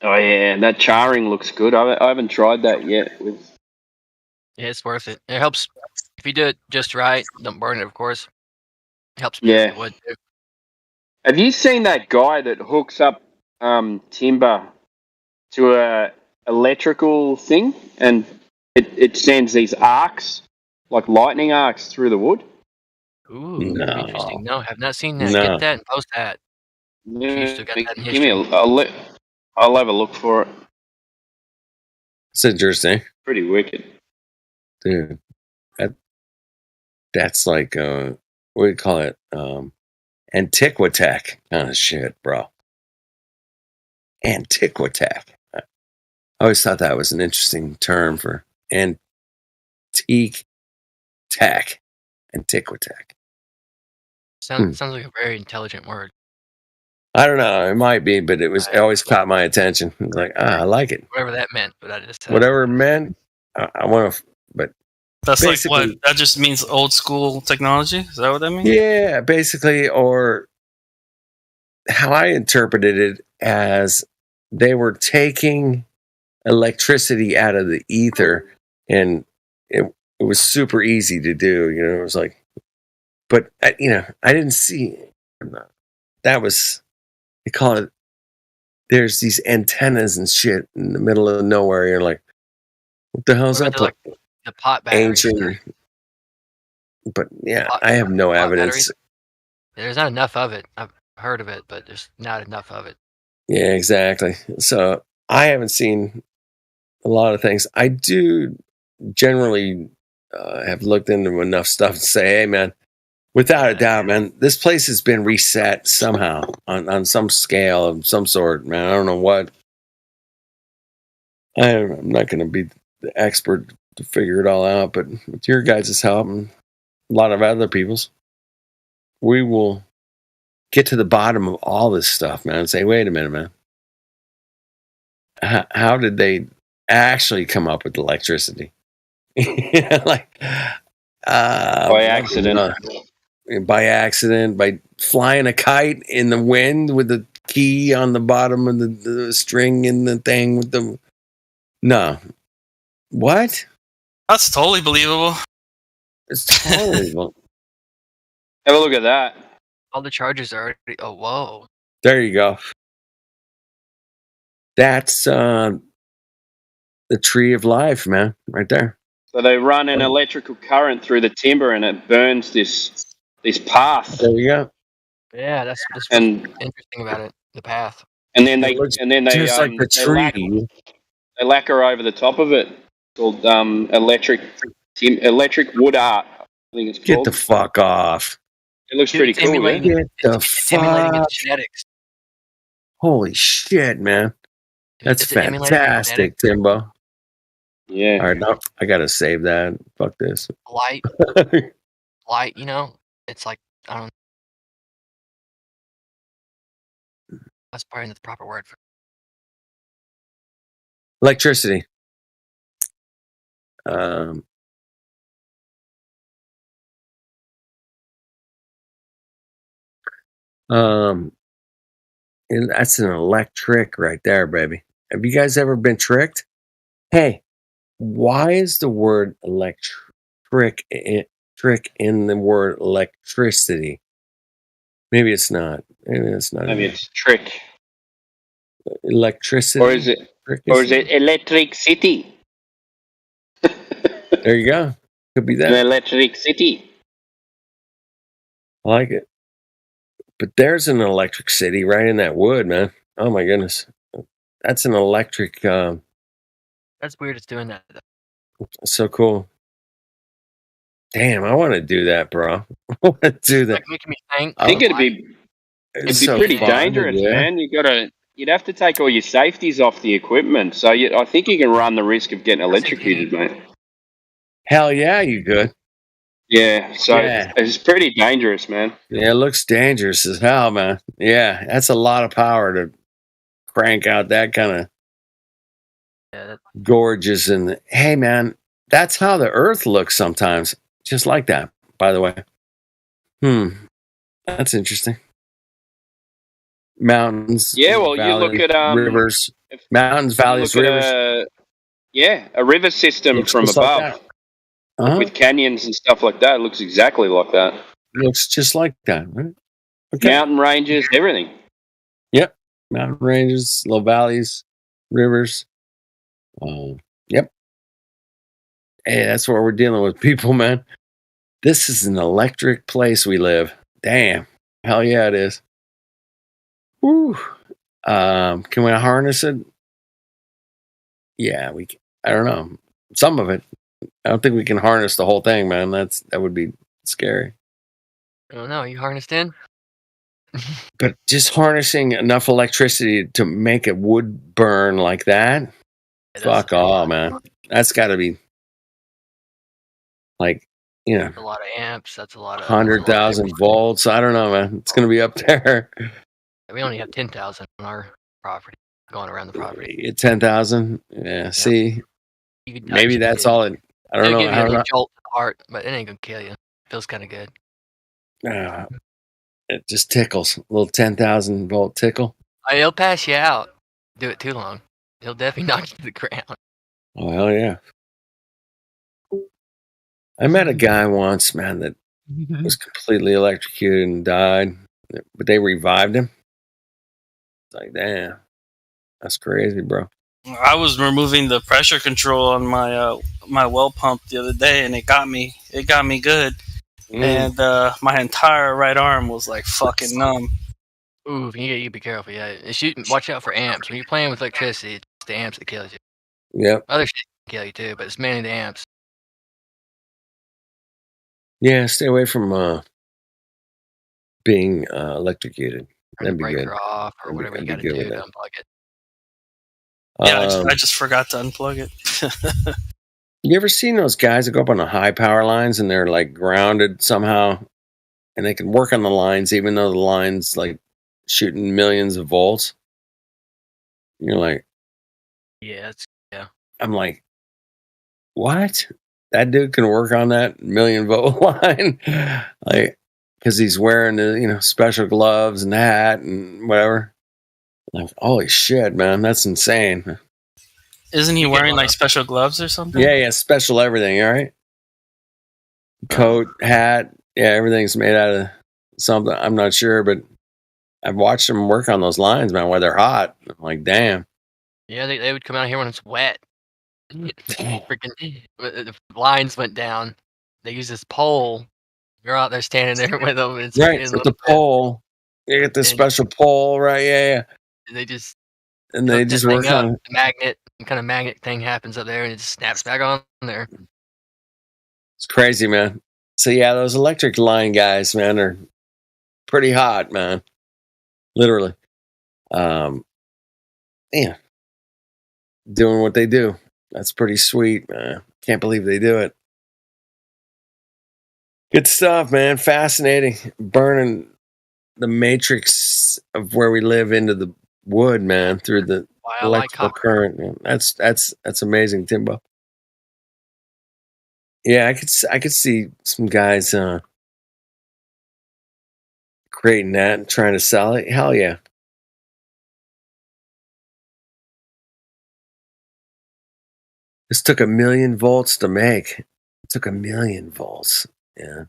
Oh yeah, that charring looks good. I haven't tried that yet. Yeah, it's worth it. It helps if you do it just right. Don't burn it, of course. It helps the wood too. Have you seen that guy that hooks up timber to a electrical thing, and it sends these arcs, like lightning arcs, through the wood? Ooh, interesting. No, have not seen that. Get that and post that. Give me I'll have a look for it. It's interesting. Pretty wicked, dude. That's like what do you call it? Antiquitech kind of shit, bro. Antiquitech. I always thought that was an interesting term for antique tech. Antiquitech. Sounds like a very intelligent word. I don't know. It might be, but it always caught my attention. It was like, I like it. Whatever that meant, but I just whatever it meant. I want to, but that's like what that just means. Old school technology. Is that what that means? Yeah, basically, or how I interpreted it as they were taking electricity out of the ether, and it was super easy to do. It was like, but I didn't see that was. They call it. There's these antennas and shit in the middle of nowhere. You're like, what the hell's that? Like the pot batteries. Ancient. But yeah, I have no evidence. Batteries. There's not enough of it. I've heard of it, but there's not enough of it. Yeah, exactly. So I haven't seen a lot of things. I do generally have looked into enough stuff to say, hey, man, without a doubt, man, this place has been reset somehow on some scale of some sort, man. I don't know what. I'm not going to be the expert to figure it all out, but with your guys' help and a lot of other people's, we will get to the bottom of all this stuff, man, and say, wait a minute, man. How did they actually come up with electricity? By accident. By accident, by flying a kite in the wind with the key on the bottom of the string in the thing with the... No. What? That's totally believable. It's totally believable. Have a look at that. All the charges are already. Oh, whoa. There you go. That's the tree of life, man, right there. So they run an electrical current through the timber, and it burns this path. There you go. Yeah, that's what's interesting about it. The path. And then they just like the tree. They lacquer over the top of it. It's called electric wood art. I think it's called. Get the fuck off. It looks pretty cool. Man. Get the fuck. Genetics. Holy shit, man. That's fantastic, Timbo. Yeah. All right, no, I gotta save that. Fuck this. Light, you know, it's like, I don't know. That's probably not the proper word for Electricity. And that's an electric right there, baby. Have you guys ever been tricked? Hey, why is the word trick in the word electricity? Maybe it's not. Maybe it's not. Maybe it's trick. Electricity. Or is it electric city? There you go. Could be that. An electric city. I like it. But there's an electric city right in that wood, man. Oh my goodness. That's an electric. That's weird. It's doing that. So cool. Damn, I want to do that, bro. I want to do that. Like making me think. I think it'd be pretty dangerous, man. You'd have to take all your safeties off the equipment. So I think you can run the risk of getting electrocuted, mate. Hell yeah, you could. Yeah, so it's pretty dangerous, man. Yeah, it looks dangerous as hell, man. Yeah, that's a lot of power to crank out that kind of gorgeous. And hey, man, that's how the Earth looks sometimes. Just like that, by the way. That's interesting. Mountains. Yeah, well, valleys, you look at rivers, mountains, valleys, rivers. A river system Looks from just above. like that. With canyons and stuff like that. It looks exactly like that. Looks just like that, right? Okay. Mountain ranges, everything. Yep. Mountain ranges, little valleys, rivers. Yep. Hey, that's what we're dealing with, people, man. This is an electric place we live. Damn. Hell yeah, it is. Woo. Can we harness it? Yeah, we can. I don't know. Some of it. I don't think we can harness the whole thing, man. That would be scary. I don't know. You harnessed in? But just harnessing enough electricity to make a wood burn like that? Fuck all, man. That's got to be like, you know. A lot of amps. That's a lot of 100,000 volts. I don't know, man. It's going to be up there. We only have 10,000 on our property, going around the property. 10,000? Yeah, see? Maybe that's all it. I don't know. It'll give you a little jolt to the heart, but it ain't going to kill you. Feels kind of good. It just tickles. A little 10,000 volt tickle. It'll pass you out. Do it too long. It'll definitely knock you to the ground. Oh, hell yeah. I met a guy once, man, that was completely electrocuted and died, but they revived him. It's like, damn, that's crazy, bro. I was removing the pressure control on my my well pump the other day, and it got me good. And my entire right arm was like fucking numb. Ooh, you be careful. Yeah, watch out for amps. When you're playing with electricity, it's the amps that kills you. Yep. Other shit can kill you too, but it's mainly the amps. Yeah, stay away from being electrocuted. That'd be good. Breaker off or whatever you got to do to unplug it. Yeah, I just forgot to unplug it. You ever seen those guys that go up on the high power lines and they're like grounded somehow, and they can work on the lines even though the line's like shooting millions of volts? You're like, yeah. I'm like, what? That dude can work on that 1,000,000 volt line, like, because he's wearing the special gloves and hat and whatever. Like, holy shit, man, that's insane. Isn't he wearing like special gloves or something? Yeah, special everything. All right, coat, hat, yeah, everything's made out of something. I'm not sure, but I've watched them work on those lines, man, where they're hot. I'm like, damn. Yeah, they would come out here when it's wet. Freaking the lines went down. They use this pole. You're out there standing there with them. It's Right, with the pole. You get this special pole, right? Yeah. And they just work on the magnet. Kind of magnet thing happens up there, and it just snaps back on there. It's crazy, man. So yeah, those electric line guys, man, are pretty hot, man. Literally. Yeah. Doing what they do. That's pretty sweet, man. Can't believe they do it. Good stuff, man. Fascinating. Burning the matrix of where we live into the wood, man, through the electrical current. Man. That's amazing, Timbo. Yeah, I could see some guys creating that and trying to sell it. Hell yeah. This took 1 million volts to make. It took 1 million volts. Yeah.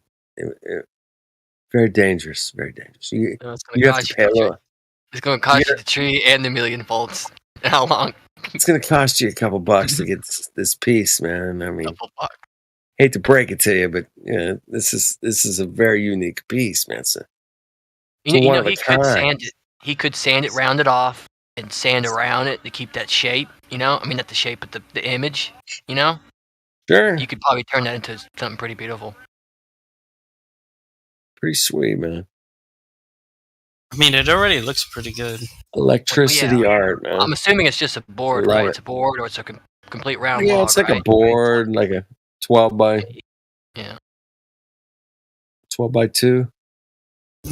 Very dangerous. Very dangerous. You have to pay a little. It's going to cost you the tree and the 1 million volts. How long? It's going to cost you a couple bucks to get this piece, man. I mean, hate to break it to you, but this is a very unique piece, man. You know, he could sand it. He could sand it, round it off, and sand around it to keep that shape. You know, I mean, not the shape, but the image. You know, sure. You could probably turn that into something pretty beautiful. Pretty sweet, man. I mean, it already looks pretty good. Electricity art, man. I'm assuming it's just a board, right? It's a board, or it's a complete round log. Yeah, it's like a board, like a 12 by 12 by 2.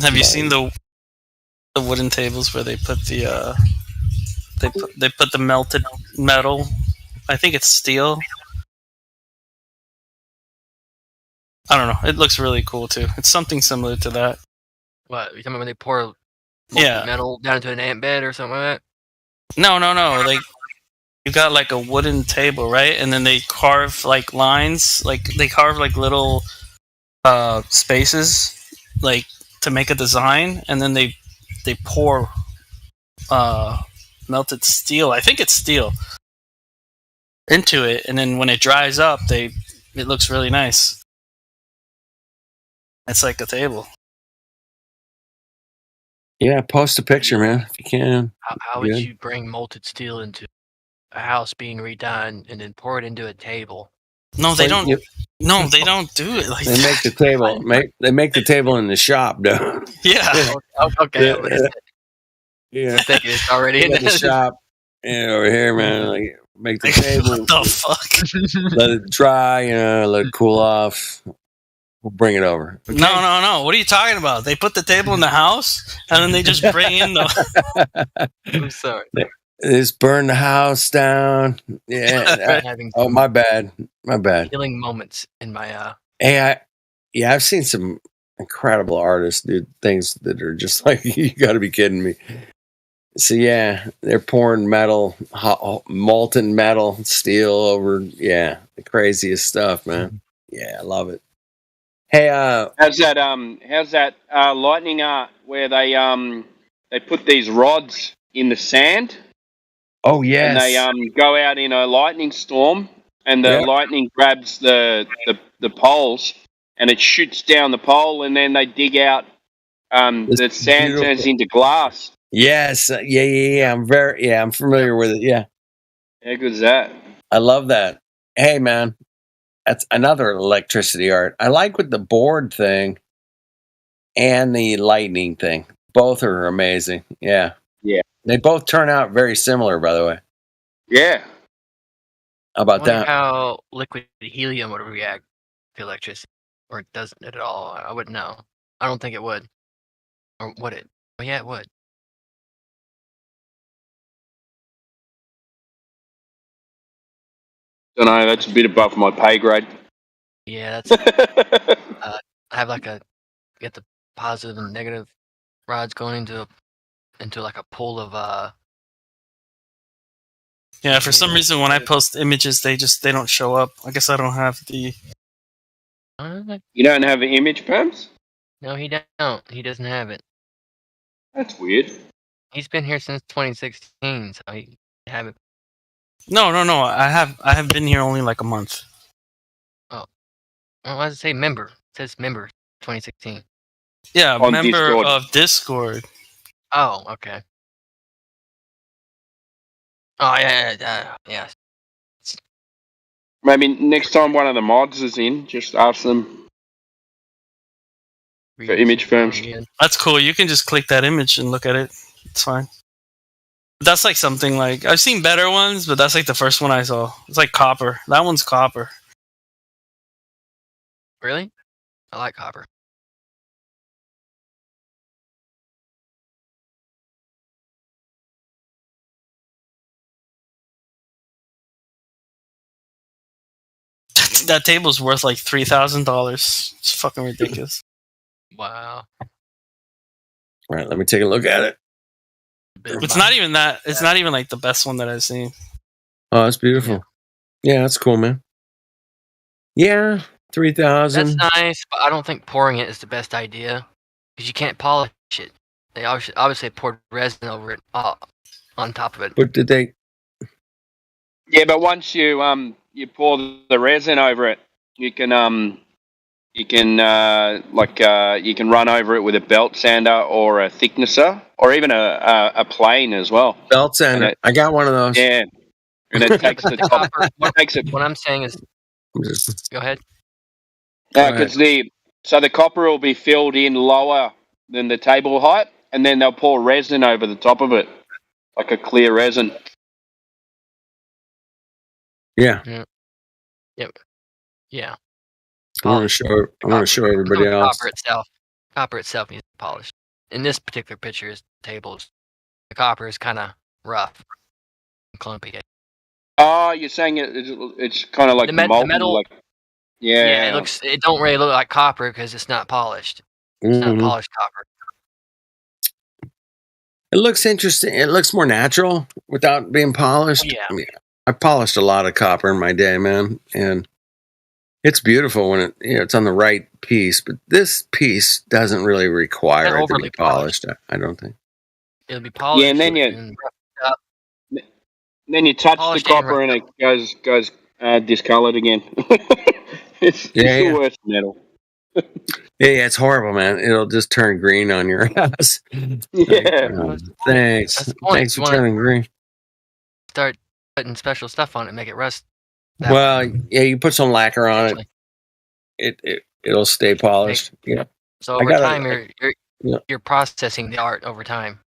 Have you seen the wooden tables where they put the they put the melted metal? I think it's steel. I don't know. It looks really cool too. It's something similar to that. What, you talking about when they pour metal down into an ant bed or something like that? No. Like, you got like a wooden table, right? And then they carve like lines, like they carve like little spaces, like to make a design, and then they pour melted steel. I think it's steel into it, and then when it dries up, it looks really nice. It's like a table. Yeah, post a picture, man, if you can. How would you bring molten steel into a house being redone and then pour it into a table? No, they don't. No, they don't do it like they that. make the table. They make the table in the shop, though. Yeah. Okay. Yeah. I think it's already in the shop. Yeah, over here, man. Like, make the table. What the fuck? Let it dry. Let it cool off. We'll bring it over. Okay? No. What are you talking about? They put the table in the house, and then they just bring in the... I'm sorry. They just burn the house down. Yeah. Oh, my bad. My bad. Healing moments in my... Hey, I've seen some incredible artists do things that are just like, you got to be kidding me. So, yeah, they're pouring metal, molten metal, steel over, the craziest stuff, man. Yeah, I love it. Hey, how's that lightning art where they put these rods in the sand? Oh yes. And they go out in a lightning storm, and the lightning grabs the poles, and it shoots down the pole, and then they dig out the sand turns into glass. Yes, yeah. I'm familiar with it. Yeah. How good is that? I love that. Hey, man. That's another electricity art. I like with the board thing and the lightning thing. Both are amazing. Yeah. Yeah. They both turn out very similar, by the way. Yeah. How about that? How liquid helium would react to electricity, or it doesn't at all. I wouldn't know. I don't think it would. Or would it? Oh, yeah, it would. Don't know. That's a bit above my pay grade. Yeah, that's. I have get the positive and negative rods going into like a pool of. Yeah, for some reason when I post images, they don't show up. I guess I don't have the. You don't have an image, Pams? No, he don't. He doesn't have it. That's weird. He's been here since 2016, so he haven't. No. I have been here only like a month. Oh, well, why does it say member? It says member 2016. Yeah, On member Discord. of Discord. Oh, okay. Oh yeah. Maybe next time one of the mods is in, just ask them for image firms. That's cool. You can just click that image and look at it. It's fine. That's like something like I've seen better ones, but that's like the first one I saw. It's like copper. That one's copper. Really? I like copper. That table's worth like $3,000. It's fucking ridiculous. Wow. All right, let me take a look at it. It's not even that. It's not even like the best one that I've seen. Oh, that's beautiful. Yeah, that's cool, man. Yeah, 3,000. That's nice, but I don't think pouring it is the best idea because you can't polish it. They obviously poured resin over it on top of it. But did they? Yeah, but once you pour the resin over it, you can run over it with a belt sander or a thicknesser or even a plane as well. Belt sander. I got one of those. Yeah, and it takes the top. What I'm saying is, go ahead. Because the copper will be filled in lower than the table height, and then they'll pour resin over the top of it, like a clear resin. Yeah. Yep. Yeah. I want to show everybody else. Copper itself needs to be polished. In this particular picture, the the copper is kind of rough and clumpy. Oh, you're saying it's kind of like the molten, metal. like, yeah. It don't really look like copper because it's not polished. It's not polished copper. It looks interesting. It looks more natural without being polished. Yeah. I mean, I polished a lot of copper in my day, man, and it's beautiful when it's on the right piece. But this piece doesn't really require it to be polished. I don't think. It'll be polished. Yeah, and then you touch the copper and it goes discolored again. it's the worst metal. Yeah, it's horrible, man. It'll just turn green on your ass. Yeah. Thanks for turning green. Start putting special stuff on it, make it rust. Well, yeah, you put some lacquer on it. It'll stay polished. Yeah. So over time, you're processing the art over time.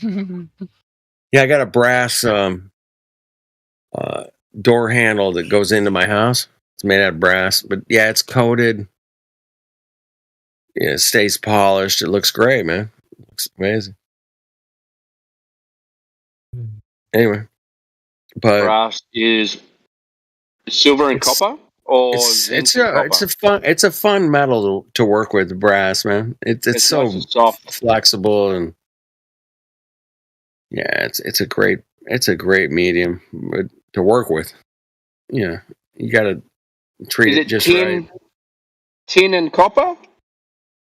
Yeah, I got a brass door handle that goes into my house. It's made out of brass, but yeah, it's coated. Yeah, it stays polished. It looks great, man. It looks amazing. Anyway, but brass is silver and copper, or it's a fun metal to work with. Brass, man. It's so nice and soft, flexible, and yeah, it's a great medium to work with. Yeah, you got to treat it just right. Tin and copper.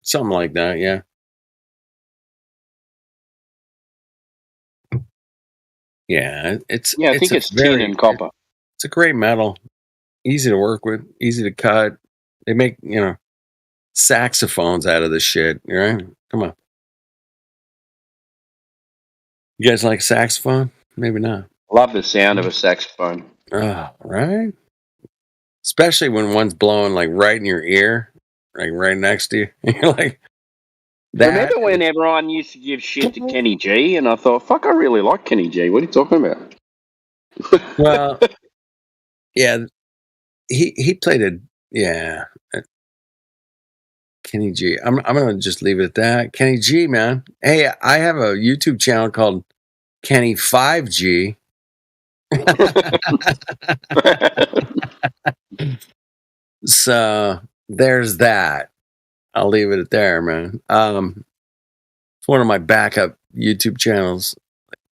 Something like that, yeah. Yeah, I think it's tin and copper. It's a great metal, easy to work with, easy to cut. They make saxophones out of this shit, right? Come on, you guys like saxophone? Maybe not. Love the sound of a saxophone. Right. Especially when one's blowing like right in your ear, like right next to you. You're like. Remember when everyone used to give shit to Kenny G, and I thought, fuck, I really like Kenny G. What are you talking about? Well, yeah, he played Kenny G. I'm gonna just leave it at that. Kenny G, man. Hey, I have a YouTube channel called Kenny 5G. So there's that. I'll leave it at there, man. It's one of my backup YouTube channels,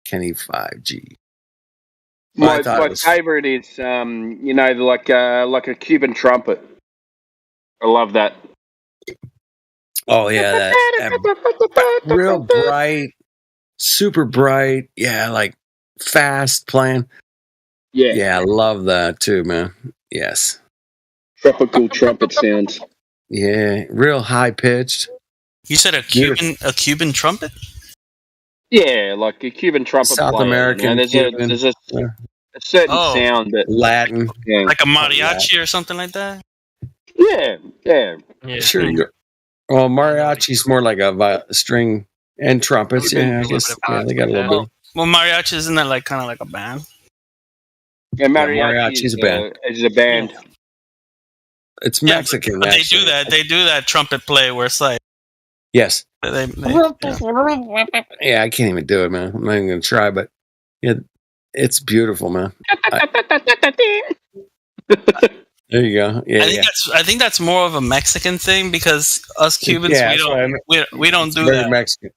Kenny 5G. My favorite is, like a Cuban trumpet. I love that. Oh yeah, that real bright, super bright. Yeah, like fast playing. Yeah, I love that too, man. Yes. Tropical trumpet sounds. Yeah, real high pitched. You said a Cuban trumpet? Yeah, like a Cuban trumpet South player. American, there's Cuban, a certain sound that Latin, like a mariachi or something like that. Yeah. Sure. Well, mariachi's more like a string and trumpets. Yeah, I guess. Yeah, they got a little bit. Well, mariachi isn't that like kind of like a band? Yeah, mariachi's a band. Is a band. Yeah. It's Mexican. But they do that. They do that trumpet play where it's like. Yes. Yeah, I can't even do it, man. I'm not even gonna try, but yeah, it's beautiful, man. There you go. Yeah, I think that's more of a Mexican thing because us Cubans we don't do that. Mexican.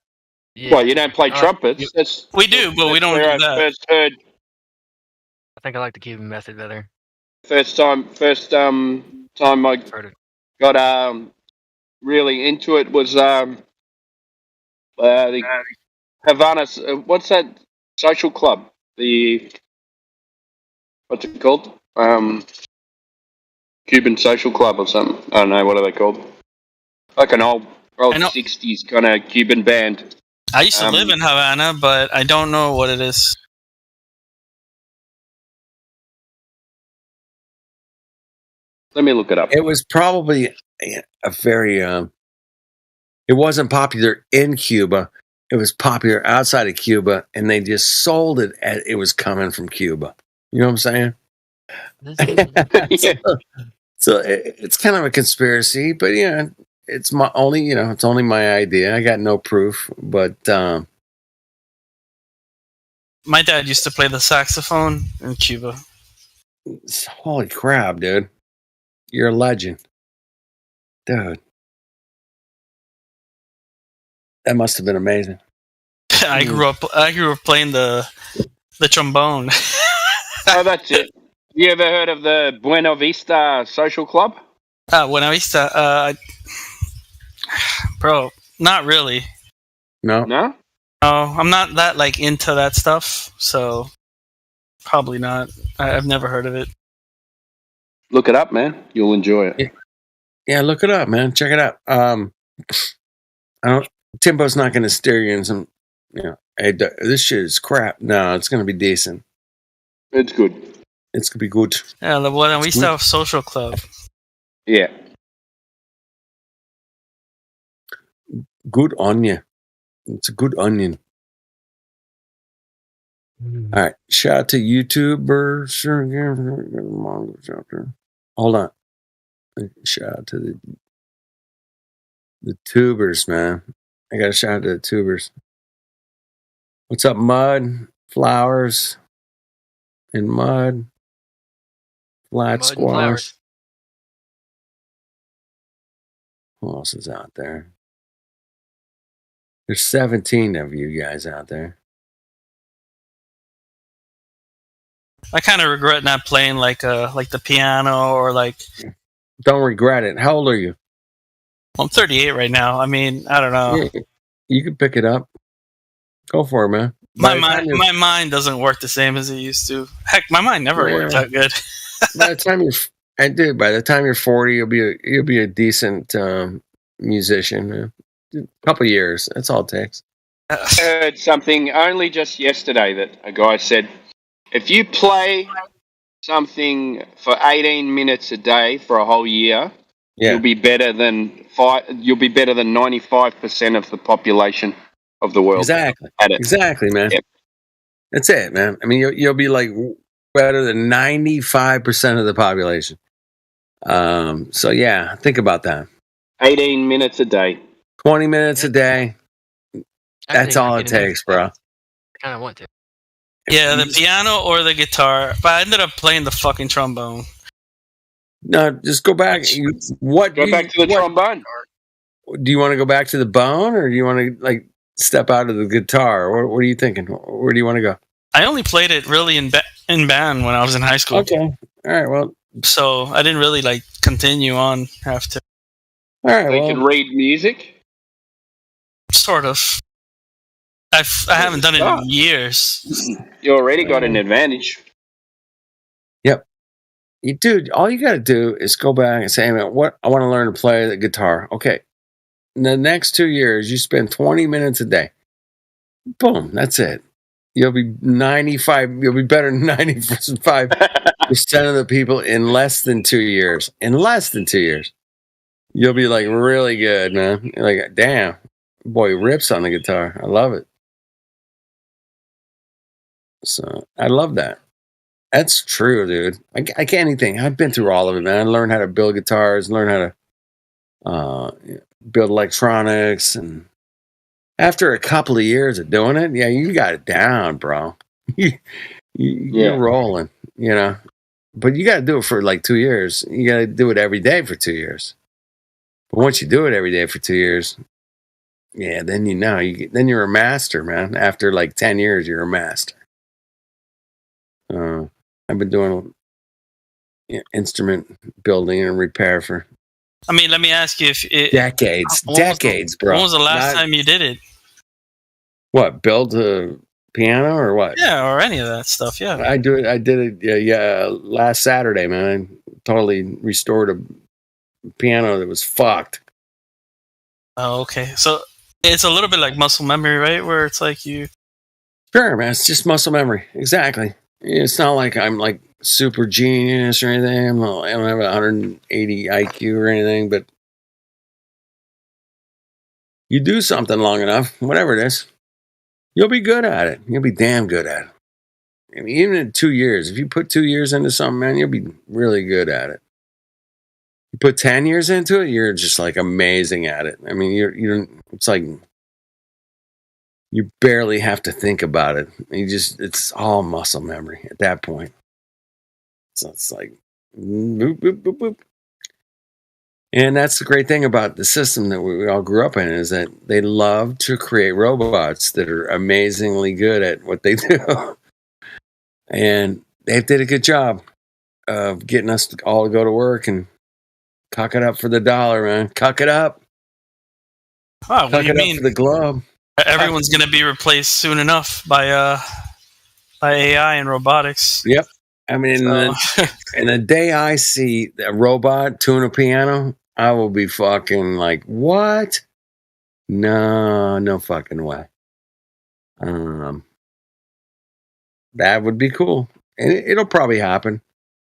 Yeah. Well, you don't play trumpets. We do, but we don't do that. I think I like the Cuban method better. First time I got really into it was the Havana. What's that social club? What's it called? Cuban social club or something. I don't know, what are they called? Like an old 60s kind of Cuban band. I used to live in Havana, but I don't know what it is. Let me look it up. It was probably a very. It wasn't popular in Cuba. It was popular outside of Cuba, and they just sold it as it was coming from Cuba. You know what I'm saying? So it's kind of a conspiracy, but yeah, it's my only. It's only my idea. I got no proof, but my dad used to play the saxophone in Cuba. Holy crap, dude! You're a legend, dude. That must have been amazing. I grew up playing the trombone. Oh, that's it. You ever heard of the Buena Vista Social Club? Buena Vista. Bro, not really. No. No, I'm not that like into that stuff, so probably not. I've never heard of it. Look it up, man. You'll enjoy it. Yeah, look it up, man. Check it out. Timbo's not going to steer you in some. Hey, this shit is crap. No, it's going to be decent. It's good. It's going to be good. Yeah, the Buena Vista Social Club. Yeah. Good onion. It's a good onion. All right. Shout out to YouTubers. Hold on. Shout out to the tubers, man. I got to shout out to the tubers. What's up, Mud? Flowers and Mud. Flat Squash. Who else is out there? There's 17 of you guys out there. I kind of regret not playing like the piano or like. Don't regret it. How old are you? I'm 38 right now. I mean, I don't know. Yeah, you can pick it up. Go for it, man. My mind doesn't work the same as it used to. Heck, my mind never worked that good. By the time you're 40, you'll be a decent musician. Man. A couple years. That's all it takes. I heard something only just yesterday that a guy said, if you play something for 18 minutes a day for a whole year, you'll be better than 95% of the population of the world. Exactly. At it. Exactly, man. Yep. That's it, man. I mean, you'll be like better than 95% of the population. So yeah, think about that. 18 minutes a day. 20 minutes a day. That's all it takes, bro. I kind of want to. Yeah, the piano or the guitar. But I ended up playing the fucking trombone. No, just go back. Go back to the trombone. Do you want to go back to the bone, or do you want to like step out of the guitar? What are you thinking? Where do you want to go? I only played it really in band when I was in high school. Okay. All right. Well, so I didn't really like continue on after. All right. You can read music. sort of. I haven't done it in years. You already got an advantage. Yep. Dude, all you got to do is go back and say, hey, man, what I want to learn to play the guitar. Okay. In the next 2 years, you spend 20 minutes a day. Boom. That's it. You'll be 95. You'll be better than 95% of the people in less than 2 years. In less than 2 years. You'll be like really good, man. You're like, damn, boy rips on the guitar. I love it. So I love that. That's true, dude. I can't anything. I've been through all of it, man. I learned how to build guitars, learn how to build electronics, and after a couple of years of doing it, yeah, you got it down, bro. You're rolling, you know. But you got to do it for like 2 years. You got to do it every day for 2 years. But once you do it every day for 2 years, yeah, then then you're a master, man. After like 10 years, you're a master. I've been doing instrument building and repair for. I mean, let me ask you decades, bro. When was the last time you did it? What, build a piano or what? Yeah, or any of that stuff. Yeah, I did it. Last Saturday, man. I totally restored a piano that was fucked. Oh, okay. So it's a little bit like muscle memory, right? Where it's like you. Sure, man. It's just muscle memory. Exactly. It's not like I'm like super genius or anything. I don't have 180 IQ or anything, but you do something long enough, whatever it is, you'll be good at it. You'll be damn good at it. I mean, even in 2 years, if you put 2 years into something, man, you'll be really good at it. You put 10 years into it, you're just like amazing at it. I mean, it's like you barely have to think about it. It's all muscle memory at that point. So it's like, boop, boop, boop, boop. And that's the great thing about the system that we all grew up in, is that they love to create robots that are amazingly good at what they do. And they did a good job of getting us all to go to work and cock it up for the dollar, man. Cock it up. Oh, what do you mean? Up for the globe. Everyone's going to be replaced soon enough by AI and robotics. Yep. I mean, in the day I see a robot tune a piano, I will be fucking like, what? No fucking way. That would be cool. And it'll probably happen,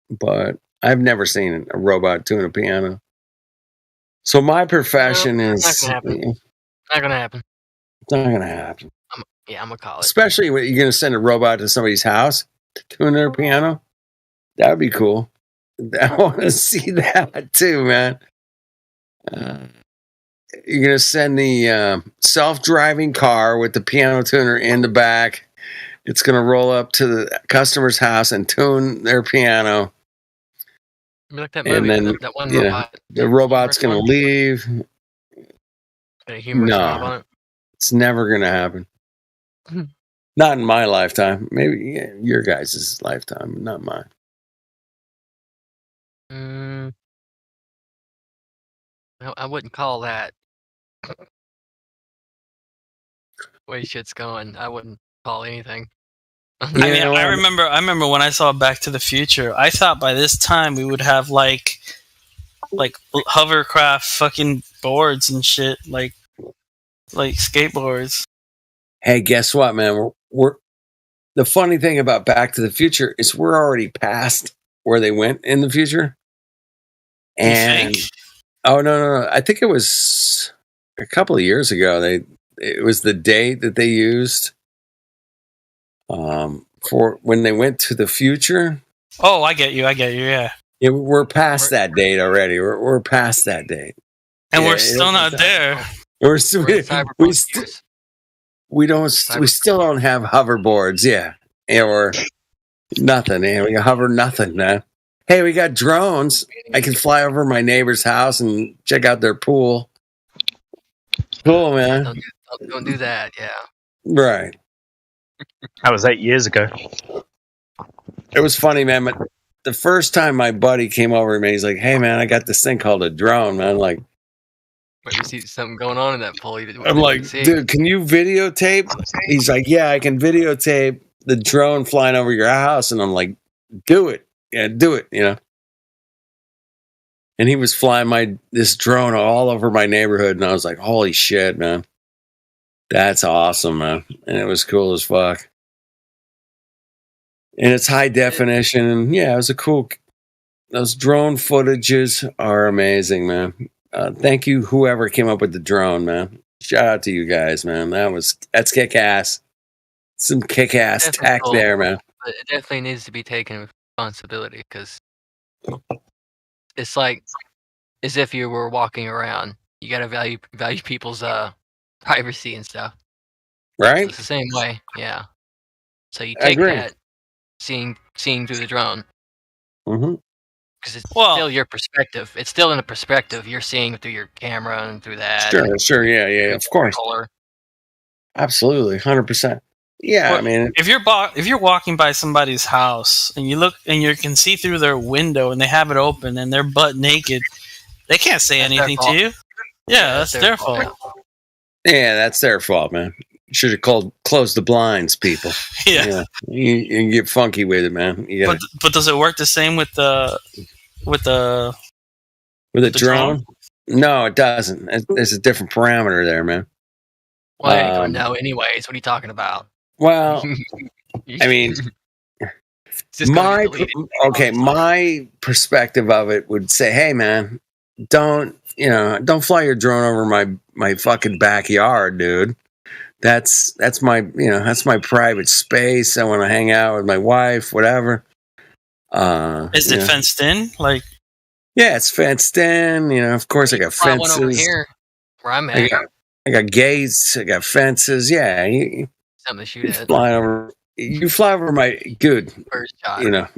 but I've never seen a robot tune a piano. So my profession is not going to happen. It's not going to happen. I'm going to call it. Especially when you're going to send a robot to somebody's house to tune their piano. That would be cool. I want to see that too, man. You're going to send the self-driving car with the piano tuner in the back. It's going to roll up to the customer's house and tune their piano. Like that movie, and then that one robot. The robot's going to leave. Got a humorous job on it. It's never going to happen. Not in my lifetime. Maybe your guys' lifetime, but not mine. I wouldn't call that. Way shit's going. I wouldn't call anything. I remember when I saw Back to the Future. I thought by this time we would have like hovercraft fucking boards and shit, like skateboards. Hey, guess what, man? We're the funny thing about Back to the Future is we're already past where they went in the future. And no, I think it was a couple of years ago. It was the date that they used for when they went to the future. Oh, I get you. Yeah. We're past that date already. We're past that date, and we're still not there. We still don't have hoverboards, or nothing. We hover nothing, man. Hey, we got drones. I can fly over my neighbor's house and check out their pool. Cool, man. Don't do that, yeah. Right. That was 8 years ago. It was funny, man. But the first time my buddy came over to me, he's like, "Hey, man, I got this thing called a drone, man." Like, Might be something going on in that pulley. I'm like, dude, can you videotape? He's like, yeah, I can videotape the drone flying over your house. And I'm like, do it. Yeah, do it, you know. And he was flying this drone all over my neighborhood. And I was like, holy shit, man. That's awesome, man. And it was cool as fuck. And it's high definition. And yeah, it was those drone footages are amazing, man. Thank you, whoever came up with the drone, man. Shout out to you guys, man. That's kick ass. Some kick ass tech cool, there, man. But it definitely needs to be taken responsibility because it's like as if you were walking around. You gotta value people's privacy and stuff. Right? So it's the same way, yeah. So you take that seeing through the drone. Mm-hmm. Because it's still your perspective. It's still in the perspective. You're seeing through your camera and through that. Sure, yeah, of course. Color. Absolutely, 100%. Yeah, Well, I mean, if you're walking by somebody's house and you look and you can see through their window and they have it open and they're butt naked, they can't say anything to you. Yeah, that's their fault. Yeah, that's their fault, man. You should have closed the blinds, people. Yeah. You get funky with it, man. But does it work the same with the drone? No, it doesn't. There's a different parameter there, man. Well, I don't know. Anyways, what are you talking about? Well, I mean, my perspective of it would say, hey, man, don't fly your drone over my fucking backyard, dude. That's my private space. I want to hang out with my wife, whatever. Is it fenced in? Like, yeah, it's fenced in. Of course, I got fences. One over here, where I'm at. I got gates. I got fences. Yeah, something to shoot at. You fly over my good. First shot.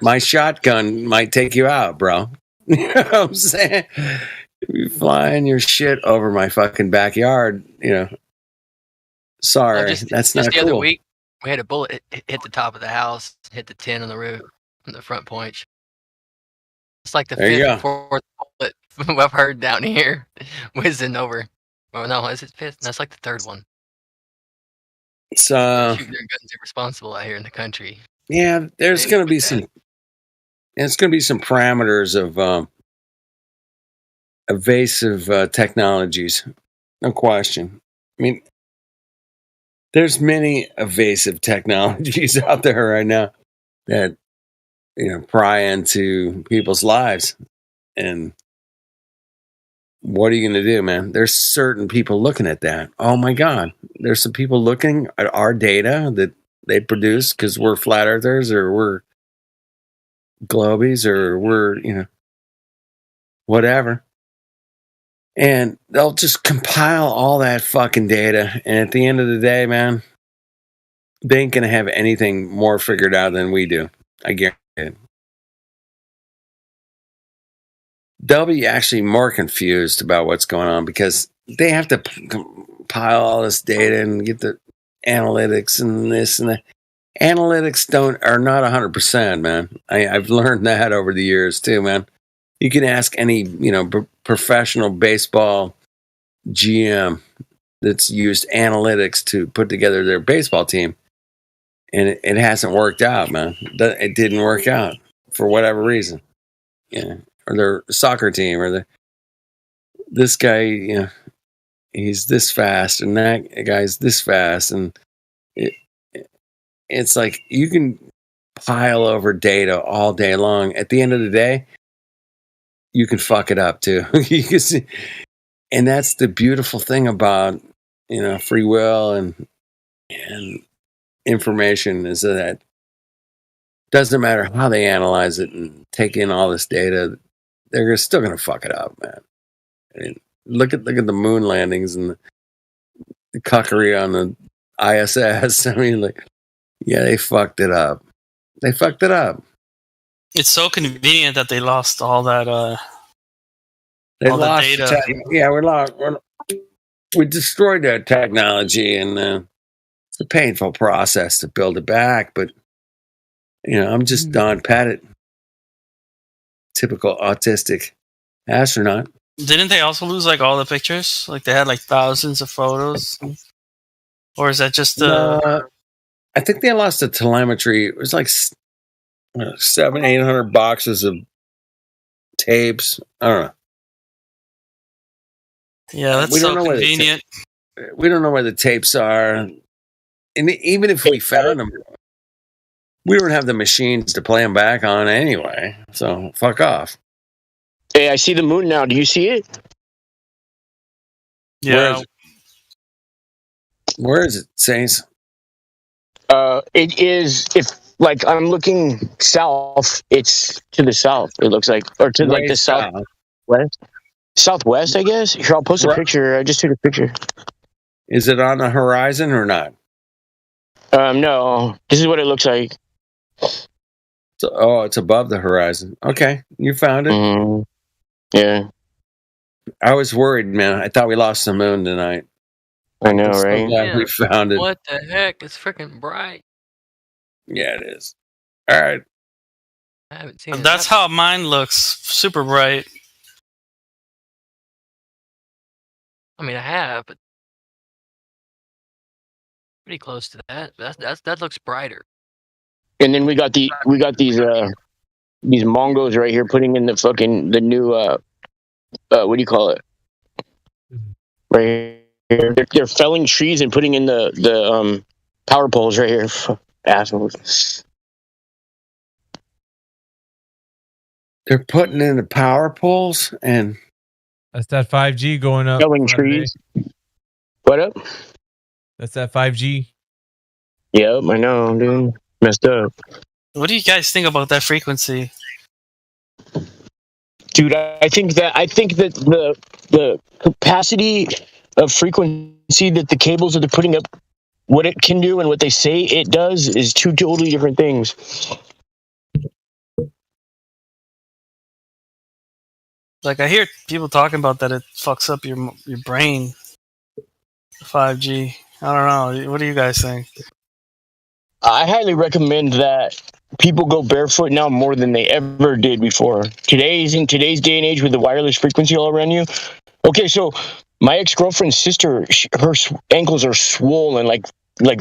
My shotgun might take you out, bro. You know what I'm saying? You flying your shit over my fucking backyard. Sorry, that's not cool. The other week, we had a bullet hit the top of the house, hit the tin on the roof, on the front porch. It's like the fifth or fourth bullet I've heard down here, whizzing over. Oh no, is it fifth? That's like the third one. It's shooting their guns irresponsible out here in the country. Yeah, there's going to be some. It's going to be some parameters of evasive technologies, no question. I mean, there's many evasive technologies out there right now that pry into people's lives, and what are you going to do, man? There's certain people looking at that. Oh my God, there's some people looking at our data that they produce because we're flat earthers or we're globies or we're whatever. And they'll just compile all that fucking data. And at the end of the day, man, they ain't going to have anything more figured out than we do. I guarantee it. They'll be actually more confused about what's going on because they have to compile all this data and get the analytics and this and that. Analytics are not 100%, man. I've learned that over the years too, man. You can ask any, professional baseball GM that's used analytics to put together their baseball team, and it hasn't worked out, man. It didn't work out for whatever reason. Yeah, or their soccer team, or this guy, he's this fast, and that guy's this fast, and it's like you can pile over data all day long. At the end of the day, you can fuck it up too. You can see, and that's the beautiful thing about free will and information is that it doesn't matter how they analyze it and take in all this data, they're still gonna fuck it up, man. I mean, look at the moon landings and the cuckery on the ISS. I mean, they fucked it up. They fucked it up. It's so convenient that they lost all that. They all lost the data. We destroyed that technology, and it's a painful process to build it back. But I'm just Don Pettit, typical autistic astronaut. Didn't they also lose like all the pictures? Like they had like thousands of photos, or is that just I think they lost the telemetry. It was like 700-800 boxes of tapes. I don't know. Yeah, that's so convenient. We don't know where the tapes are, and even if we found them, we don't have the machines to play them back on anyway. So fuck off. Hey, I see the moon now. Do you see it? Yeah. Where is it, Saints? It is, if like I'm looking south, it's to the south. It looks like, or to like the southwest, I guess. Here, I'll post a picture. I just took a picture. Is it on the horizon or not? No. This is what it looks like. So, it's above the horizon. Okay, you found it. Mm-hmm. Yeah. I was worried, man. I thought we lost the moon tonight. I know, right? Yeah, we found it. What the heck? It's freaking bright. Yeah, it is. All right. I haven't seen it. That's how mine looks. Super bright. I mean, I have, but pretty close to that. That looks brighter. And then we got these Mongos right here putting in the new what do you call it? Right here. They're felling trees and putting in the power poles right here. Assholes. They're putting in the power poles, and that's that 5G going up. Felling trees. What up? That's that 5G. Yep, I know, dude. Messed up. What do you guys think about that frequency? Dude, I think that the capacity of frequency that the cables that they're putting up, what it can do and what they say it does is two totally different things. Like I hear people talking about that it fucks up your brain. 5G. I don't know. What do you guys think? I highly recommend that people go barefoot now more than they ever did before. In today's day and age with the wireless frequency all around you. Okay, so my ex-girlfriend's sister, her ankles are swollen, like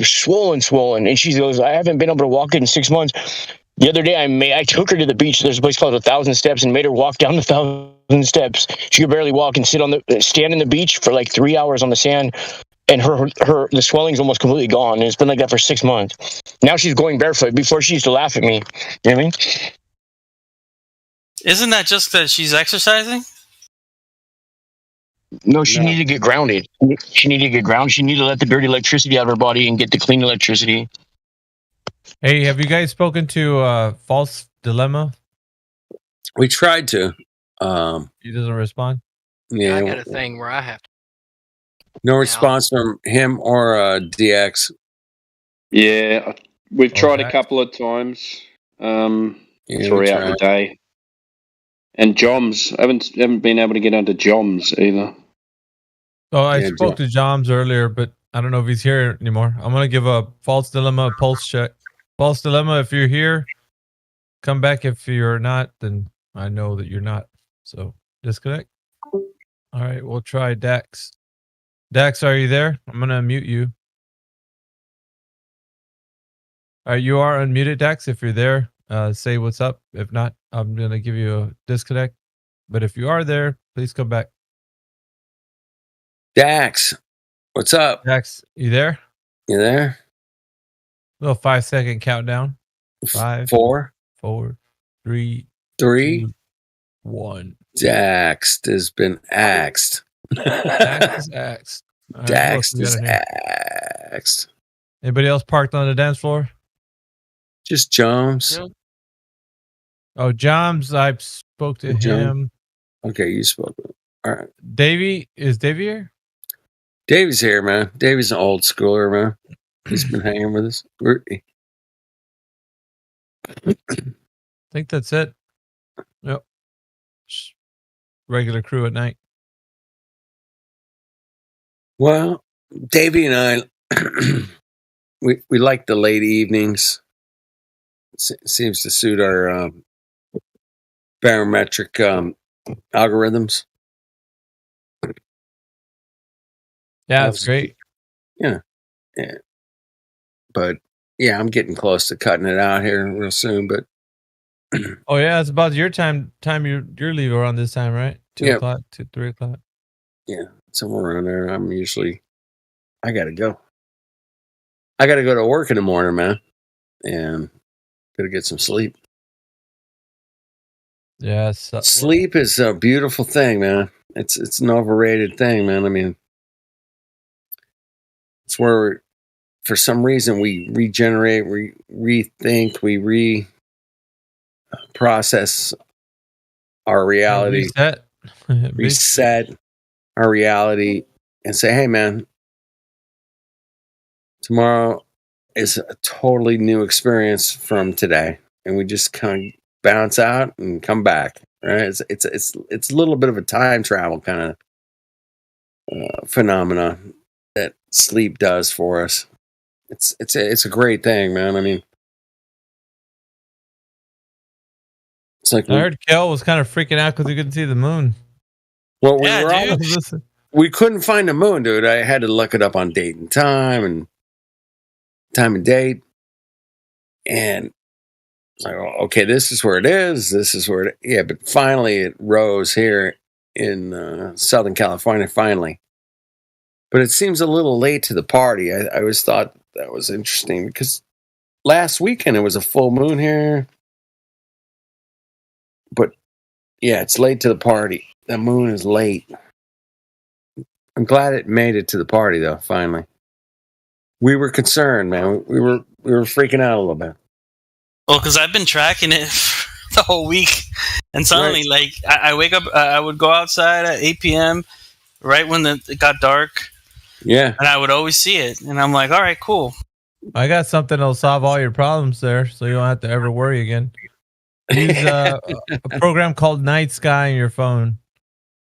swollen, and she goes, "I haven't been able to walk in 6 months." The other day, I took her to the beach. There's a place called 1,000 Steps, and made her walk down the 1,000 steps. She could barely walk and stand on the beach for like 3 hours on the sand, and the swelling's almost completely gone. And it's been like that for 6 months. Now she's going barefoot. Before she used to laugh at me. You know what I mean? Isn't that just that she's exercising? No, she needed to get grounded. She needed to get grounded. She needed to let the dirty electricity out of her body and get the clean electricity. Hey, have you guys spoken to False Dilemma? We tried to. He doesn't respond? Yeah. I got a thing where I have to. No response from him or DX. Yeah, we've tried a couple of times throughout the day. And Joms, haven't been able to get onto Joms either. Oh, I spoke to Joms earlier, but I don't know if he's here anymore. I'm going to give a False Dilemma a pulse check. False Dilemma, if you're here, come back. If you're not, then I know that you're not. So disconnect. All right, we'll try Dax. Dax, are you there? I'm going to unmute you. All right, you are unmuted, Dax. If you're there, say what's up. If not, I'm going to give you a disconnect. But if you are there, please come back. Dax, what's up? Dax, you there? You there? Little 5-second countdown. 5, 4, 3, 2, 1. Dax has been axed. Dax is axed. Right, Dax is axed. Anybody else parked on the dance floor? Just Jones. Nope. Oh, Joms, I spoke to him. Okay, you spoke. All right. Davey, is Davey here? Davey's here, man. Davey's an old schooler, man. He's been hanging with us. I think that's it. Yep. Just regular crew at night. Well, Davey and I, we like the late evenings. Seems to suit our barometric algorithms. Yeah, it's great. Yeah. But yeah, I'm getting close to cutting it out here real soon. But oh yeah, it's about your time you're leaving around this time, right? 2 Yep. o'clock, 3 o'clock. Yeah, somewhere around there. I gotta go. I gotta go to work in the morning, man, and gotta get some sleep. Yes, sleep is a beautiful thing, man. It's an overrated thing, man. I mean, it's where for some reason we regenerate, we rethink, we process our reality, reset our reality, and say, hey, man, tomorrow is a totally new experience from today, and we just kind of bounce out and come back. Right? It's a little bit of a time travel kind of phenomena that sleep does for us. It's a great thing, man. I mean, it's like I heard Kel was kind of freaking out because he couldn't see the moon. Well, we couldn't find the moon, dude. I had to look it up on date and time and date, and it's like, okay, this is where it is. This is where yeah. But finally, it rose here in Southern California. Finally, but it seems a little late to the party. I always thought that was interesting because last weekend it was a full moon here, but yeah, it's late to the party. The moon is late. I'm glad it made it to the party though. Finally, we were concerned, man. We were freaking out a little bit. Well, because I've been tracking it the whole week, and suddenly, like, I wake up, I would go outside at 8 p.m. right when it got dark. Yeah, and I would always see it, and I'm like, all right, cool. I got something that'll solve all your problems there, so you don't have to ever worry again. Use a program called Night Sky on your phone.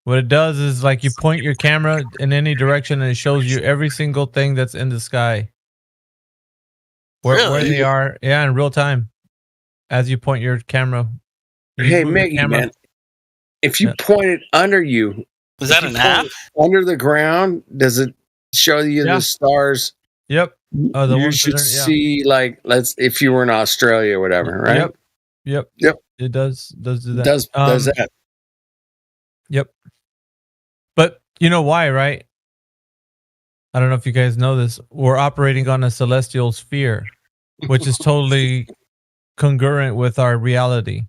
What it does is, like, you point your camera in any direction, and it shows you every single thing that's in the sky. Where they are, in real time, as you point your camera. Hey, Miggy, man, if you point it under you, is that an app? Under the ground, does it show you the stars? Yep. You should see, like, if you were in Australia or whatever, right? Yep. It does do that. Does that? Yep. But you know why, right? I don't know if you guys know this. We're operating on a celestial sphere, which is totally congruent with our reality.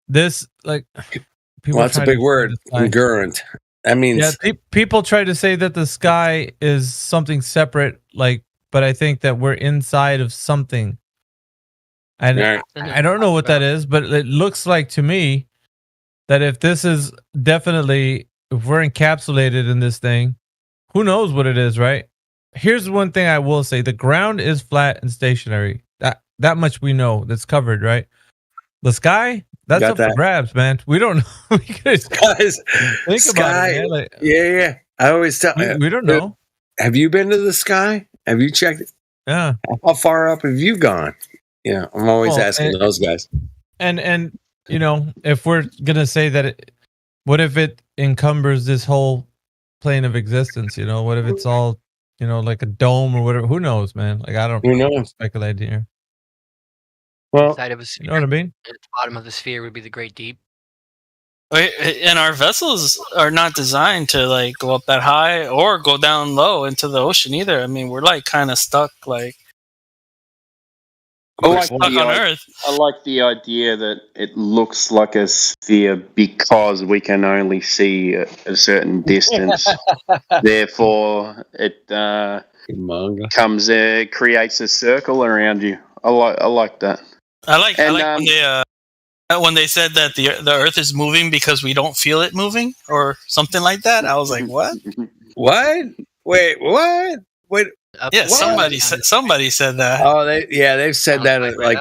This, like, well, that's a big word, congruent. That means people try to say that the sky is something separate, like, but I think that we're inside of something. And I don't know what that is, but it looks like to me that if this is definitely, if we're encapsulated in this thing, who knows what it is, right? Here's one thing I will say. The ground is flat and stationary. That much we know. That's covered, right? The sky, that's up for grabs, man. We don't know. Guys, think sky, about it, man. Like, yeah. I always tell we don't know. Have you been to the sky? Have you checked it? Yeah. How far up have you gone? Yeah, I'm always asking those guys. And you know, if we're gonna say that, what if it encumbers this whole plane of existence? You know, what if it's all, you know, like a dome or whatever? Who knows, man? Like, I don't speculate here. Well, inside of a sphere, you know what I mean? At the bottom of the sphere would be the great deep. And our vessels are not designed to, like, go up that high or go down low into the ocean either. I mean, we're, like, kind of stuck, like, stuck on Earth. I like the idea that it looks like a sphere because we can only see a certain distance. Therefore, it creates a circle around you. I like that. I like when they said that the Earth is moving because we don't feel it moving or something like that. I was like, what? What? Wait, what? Wait. Yeah, what? somebody said that. Oh, they've said that like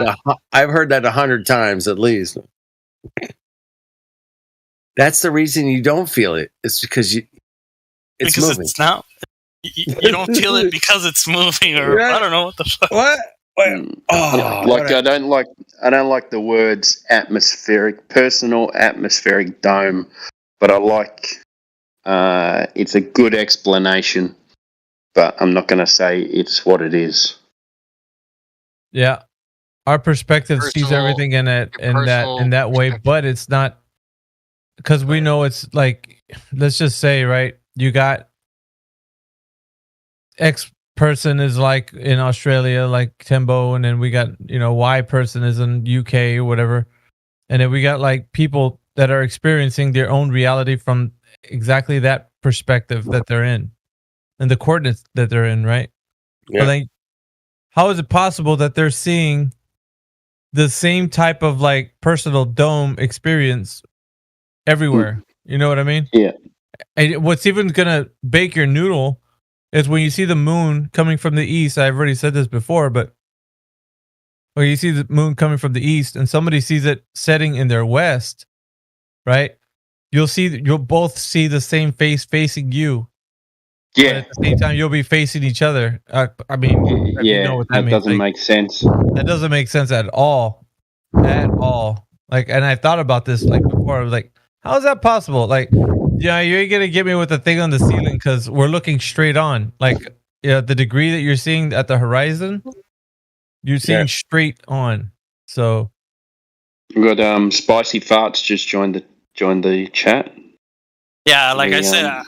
I've heard that 100 times at least. That's the reason you don't feel it. It's because it's moving. It's not. You don't feel it because it's moving, or I don't know what the fuck. What? I don't like the words personal atmospheric dome, but I like it's a good explanation, but I'm not going to say it's what it is. Yeah, our perspective sees everything in that way, but it's not, because we know it's like, let's just say, right, you got X person is like in Australia, like Timbo, and then we got, Y person is in UK or whatever, and then we got like people that are experiencing their own reality from exactly that perspective that they're in and the coordinates that they're in, right? Yeah. So like, how is it possible that they're seeing the same type of like personal dome experience everywhere? You know what I mean? Yeah. And what's even gonna bake your noodle is when you see the moon coming from the east. I've already said this before, but when you see the moon coming from the east and somebody sees it setting in their west, right? You'll both see the same face facing you. Yeah. But at the same time, you'll be facing each other. I mean, if you know what that means. Doesn't make sense. That doesn't make sense at all. At all. Like, and I thought about this like before. I was like, how is that possible? Like, yeah, you ain't gonna get me with the thing on the ceiling because we're looking straight on. Like, the degree that you're seeing at the horizon, you're seeing straight on. So we got Spicy Farts just joined the chat. Yeah, like I said, I've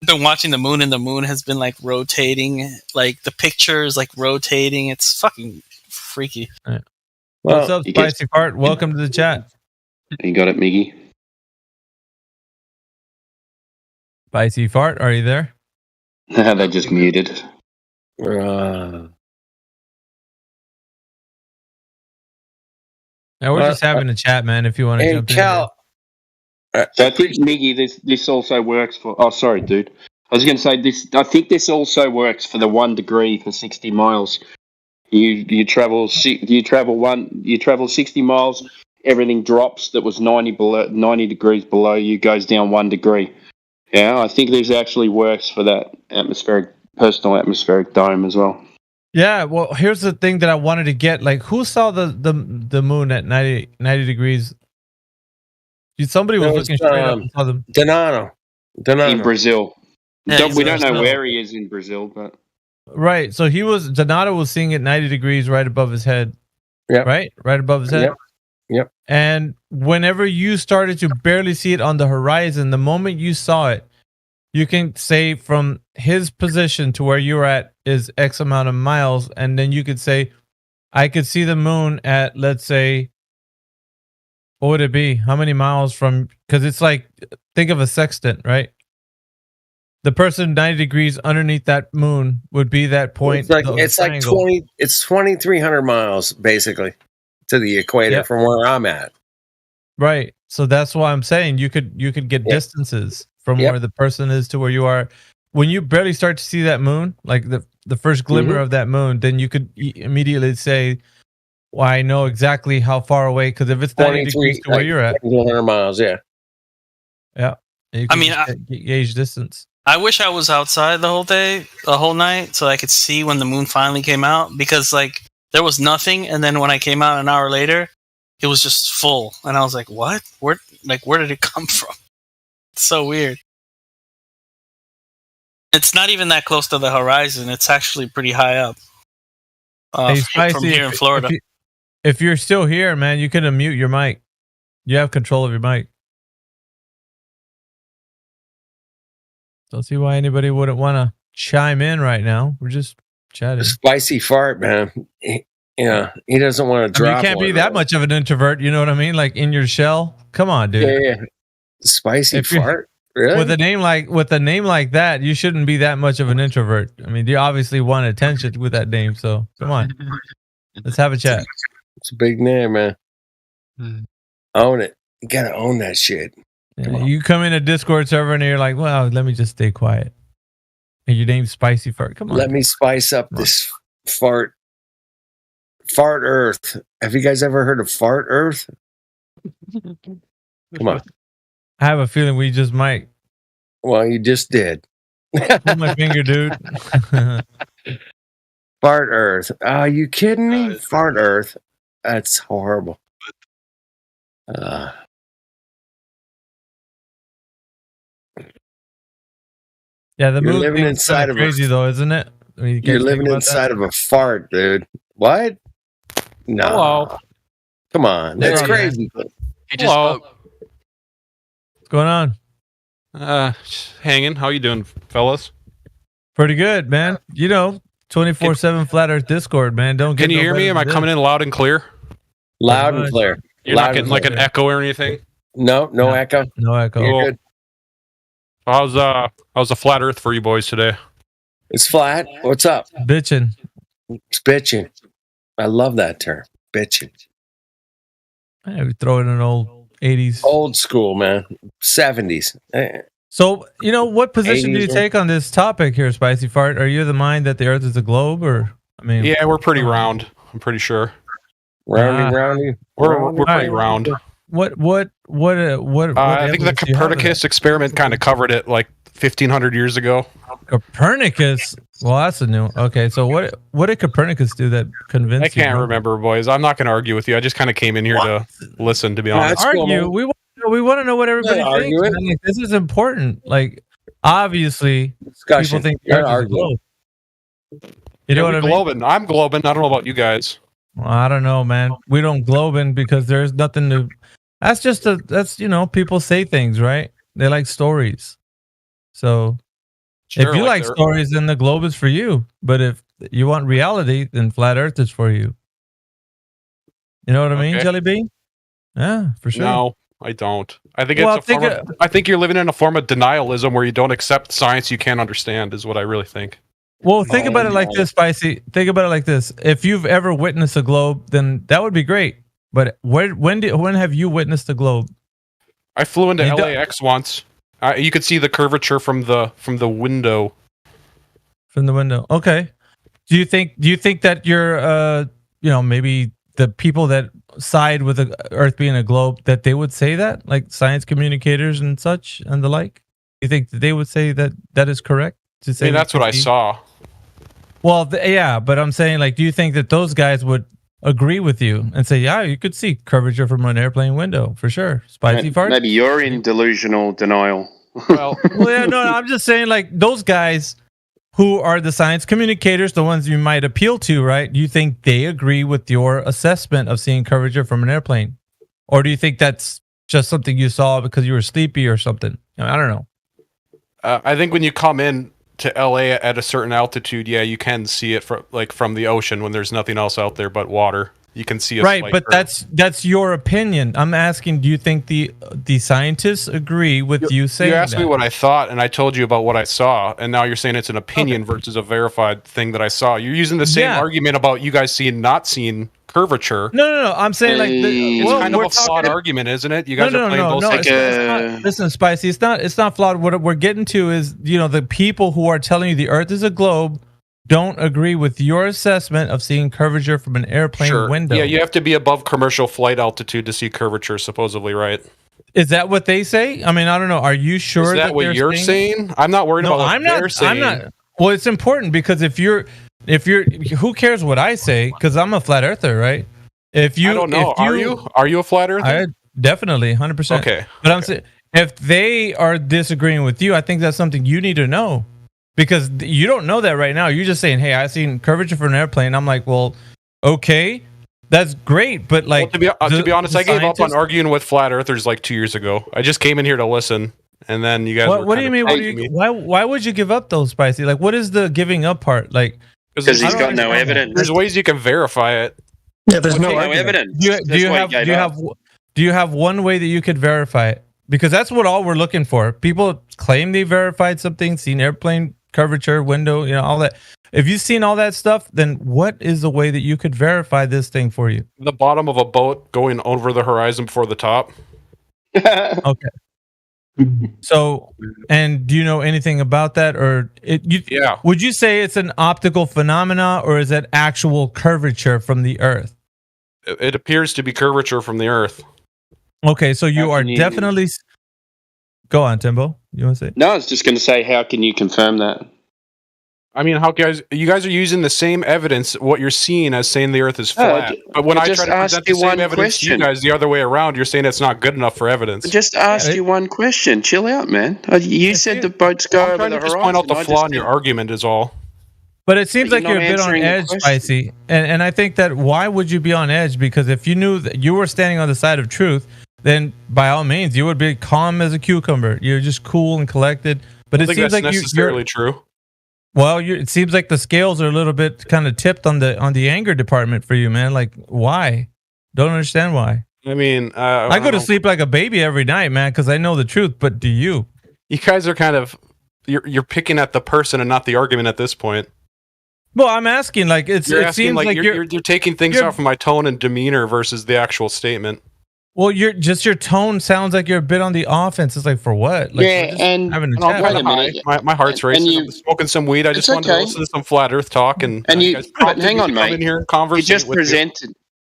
been watching the moon, and the moon has been like rotating. Like the picture is like rotating. It's fucking freaky. Right. What's up, Spicy Fart? Welcome to the chat. You got it, Miggy. Spicy Fart, are you there? They just muted. Yeah, we're just having a chat, man. If you want to jump in. So I think, Miggy, this also works for. Oh, sorry, dude. I was going to say this. I think this also works for the 1 degree for 60 miles. You travel 60 miles. Everything drops that was 90 degrees below you goes down 1 degree. Yeah, I think this actually works for that personal atmospheric dome as well. Yeah, well, here's the thing that I wanted to get. Like, who saw the moon at 90 degrees? Somebody was looking straight up and saw them. Donato. In Brazil. Yeah, we don't know where he is in Brazil, but right. So Donato was seeing it 90 degrees right above his head. Yeah. Right above his head. Yep. And whenever you started to barely see it on the horizon, the moment you saw it, you can say from his position to where you're at is X amount of miles, and then you could say, I could see the moon at, let's say, what would it be? How many miles from? Because it's like, think of a sextant, right? The person 90 degrees underneath that moon would be that point. It's like 20. It's 2,300 miles basically to the equator from where I'm at. Right. So that's why I'm saying you could get distances from where the person is to where you are. When you barely start to see that moon, like the first glimmer of that moon, then you could immediately say, well, I know exactly how far away, because if it's 90 degrees to where you're at, 100 miles, yeah. I mean, gauge distance. I wish I was outside the whole night, so I could see when the moon finally came out, because like there was nothing, and then when I came out an hour later, it was just full, and I was like, "What? Where did it come from?" It's so weird. It's not even that close to the horizon. It's actually pretty high up. From here in Florida. If you're still here, man, you can unmute your mic. You have control of your mic. Don't see why anybody wouldn't want to chime in right now. We're just chatting. Spicy Fart, man. He doesn't want to drop. You can't be that much of an introvert. You know what I mean? Like in your shell. Come on, dude. Yeah. Spicy Fart. Really? With a name like that, you shouldn't be that much of an introvert. I mean, you obviously want attention with that name. So come on, let's have a chat. It's a big name, man. Own it. You gotta own that shit. Yeah, you come in a Discord server and you're like, well, let me just stay quiet. And your name's Spicy Fart. Come on. Let me spice up this fart Earth. Have you guys ever heard of Fart Earth? Come on. I have a feeling we just might. Well, you just did. Pull my finger, dude. Fart Earth. Are you kidding me? Fart Earth. That's horrible. Yeah, the You're moon living thing's inside of crazy though, isn't it? I mean, You're living inside of a fart, dude. What? No. Hello. Come on. That's crazy. He just spoke. What's going on? Just hanging. How you doing, fellas? Pretty good, man. 24/7 Flat Earth Discord, man. Don't get. Can you hear me? Am I coming in loud and clear? Loud and clear. You're not getting like an echo or anything? No echo. No echo. Cool. Good. How's the flat Earth for you boys today? It's flat. What's up? Bitching. It's bitching. I love that term. Bitching. Hey, we throw in an old 80s. Old school, man. 70s. So, what position do you 80s, take on this topic here, Spicy Fart? Are you of the mind that the Earth is a globe, or Yeah, we're pretty round. I'm pretty sure. Roundy. We're pretty round. What I think the Copernicus experiment kind of covered it like 1,500 years ago. Copernicus? Well, that's a new. Okay, so what did Copernicus do that convinced you? I can't remember, boys. I'm not going to argue with you. I just kind of came in here to listen, to be honest. Argue? We want to know what everybody thinks. Man. Like, this is important. Like, obviously, discussion. People think the Earth is a globe. You know what I mean? Globing. I'm globing. I don't know about you guys. Well, I don't know, man. We don't globing because there's nothing to. That's people say things, right? They like stories. So Sure, if you like stories, then the globe is for you. But if you want reality, then flat Earth is for you. You know what I mean, Jelly Bean? Yeah, for sure. No, I don't. I think I think you're living in a form of denialism where you don't accept science you can't understand. Is what I really think. Well, think about it like this, Spicy. Think about it like this. If you've ever witnessed a globe, then that would be great. But when have you witnessed a globe? I flew into LAX once. You could see the curvature from the window. From the window. Okay. Do you think that you're maybe the people that side with the Earth being a globe, that they would say that, like science communicators and such and the like? You think that they would say that is correct to say? That's what I saw. Well, yeah, but I'm saying, like, do you think that those guys would agree with you and say, yeah, you could see curvature from an airplane window for sure? Spicy fart? Maybe you're in delusional denial. Well, I'm just saying, like, those guys who are the science communicators, the ones you might appeal to, right? Do you think they agree with your assessment of seeing curvature from an airplane? Or do you think that's just something you saw because you were sleepy or something? I don't know. I think when you come in to LA at a certain altitude, yeah, you can see it from the ocean when there's nothing else out there but water. You can see a right, slight but curve. that's your opinion. I'm asking, do you think the scientists agree with you saying that? You asked me what I thought, and I told you about what I saw, and now you're saying it's an opinion versus a verified thing that I saw. You're using the same argument about you guys not seeing curvature. No. I'm saying it's kind of a flawed argument, isn't it? You guys are playing both sides. It's not, listen, Spicy, it's not flawed. What we're getting to is, the people who are telling you the Earth is a globe don't agree with your assessment of seeing curvature from an airplane window. Yeah, you have to be above commercial flight altitude to see curvature, supposedly, right? Is that what they say? I mean, I don't know. Are you sure is that what you're saying? I'm not worried about what they're saying. I'm not. Well, it's important because if you're, who cares what I say? Because I'm a flat earther, right? I don't know. Are you a flat earther? Definitely, 100%. Okay. But I'm saying, if they are disagreeing with you, I think that's something you need to know. Because you don't know that right now. You're just saying, hey, I seen curvature for an airplane. I'm like, well, okay, that's great. But like, to be honest, I gave up on arguing with flat earthers like 2 years ago. I just came in here to listen. And then you guys what do you mean? Why would you give up those, Spicy? Like, what is the giving up part? Like, because he's got no evidence. There's ways you can verify it. Yeah, there's no evidence. Do you have one way that you could verify it? Because that's what all we're looking for. People claim they verified something, seen airplane curvature, window, all that. If you've seen all that stuff, then what is the way that you could verify this thing for you? The bottom of a boat going over the horizon before the top. Okay. So, and do you know anything about that, or yeah? Would you say it's an optical phenomena, or is it actual curvature from the Earth? It appears to be curvature from the Earth. Okay, so you are definitely. Go on, Timbo. You want to say? No, I was just going to say, how can you confirm that? I mean, you guys are using the same evidence, what you're seeing as saying the Earth is flat. But when I try to present the same evidence to you guys the other way around, you're saying it's not good enough for evidence. I just asked you one question. Chill out, man. You said the boats go over the horizon. Just point out the flaw in your argument is all. But it seems like you're a bit on edge, Spicy. And I think that why would you be on edge? Because if you knew that you were standing on the side of truth, then by all means, you would be calm as a cucumber. You're just cool and collected. But it seems like necessarily true. Well, it seems like the scales are a little bit kind of tipped on the anger department for you, man. Like, why? Don't understand why. I mean, I go to sleep like a baby every night, man, because I know the truth. But do you? You guys are kind of you're picking at the person and not the argument at this point. Well, I'm asking, like, it seems like you're taking things off of my tone and demeanor versus the actual statement. Well, your tone sounds like you're a bit on the offense. It's like, for what? Like, yeah, and wait a minute. My heart's racing. I'm smoking some weed. I just wanted to listen to some flat Earth talk, and but hang on, mate. Come in here and converse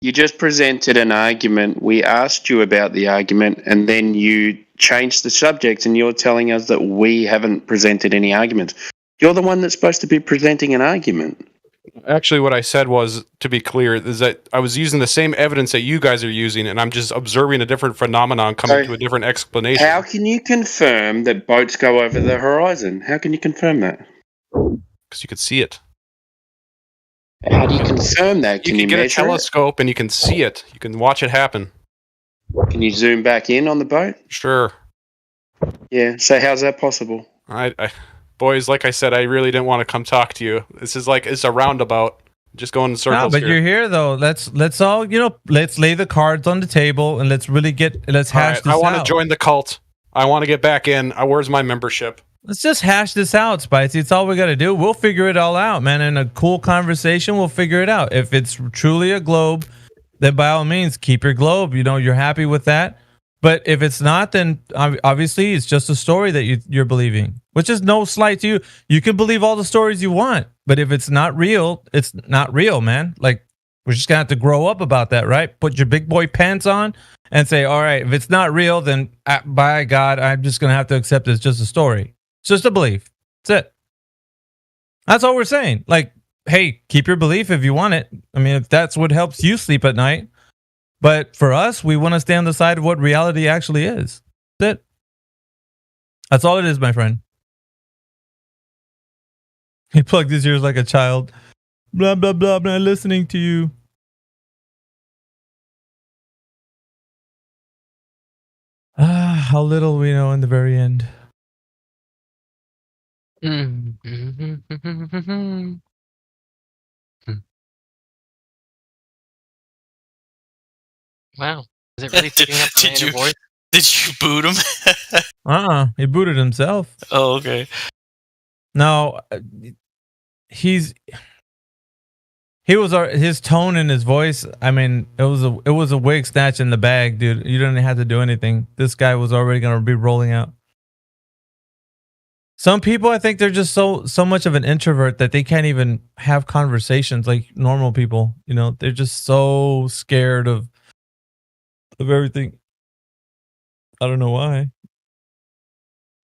You just presented an argument. We asked you about the argument, and then you changed the subject, and you're telling us that we haven't presented any arguments. You're the one that's supposed to be presenting an argument. Actually, what I said was, to be clear, is that I was using the same evidence that you guys are using, and I'm just observing a different phenomenon coming to a different explanation. How can you confirm that boats go over the horizon? How can you confirm that? Because you could see it. How do you confirm that? You can get a telescope and you can see it. You can watch it happen. Can you zoom back in on the boat? Sure. Yeah. So how's that possible? Boys, like I said, I really didn't want to come talk to you. This is like it's a roundabout. Just going in circles. No, but you're here though. Let's all let's lay the cards on the table and let's hash this out. I want to join the cult. I want to get back in. Where's my membership? Let's just hash this out, Spicy. It's all we got to do. We'll figure it all out, man. In a cool conversation, we'll figure it out. If it's truly a globe, then by all means, keep your globe. You're happy with that. But if it's not, then obviously it's just a story that you're believing, which is no slight to you. You can believe all the stories you want, but if it's not real, it's not real, man. Like, we're just going to have to grow up about that, right? Put your big boy pants on and say, all right, if it's not real, then by God, I'm just going to have to accept it's just a story. It's just a belief. That's it. That's all we're saying. Like, hey, keep your belief if you want it. I mean, if that's what helps you sleep at night. But for us, we want to stay on the side of what reality actually is. That's it. That's all it is, my friend. He plugged his ears like a child. Blah, blah, blah, I'm not listening to you. How little we know in the very end. Wow. Is it really picking up the inner voice? Did you boot him? He booted himself. Oh, okay. No, his tone and his voice. I mean, it was a wig snatch in the bag, dude. You didn't have to do anything. This guy was already gonna be rolling out. Some people, I think, they're just so much of an introvert that they can't even have conversations like normal people. They're just so scared of everything. I don't know why.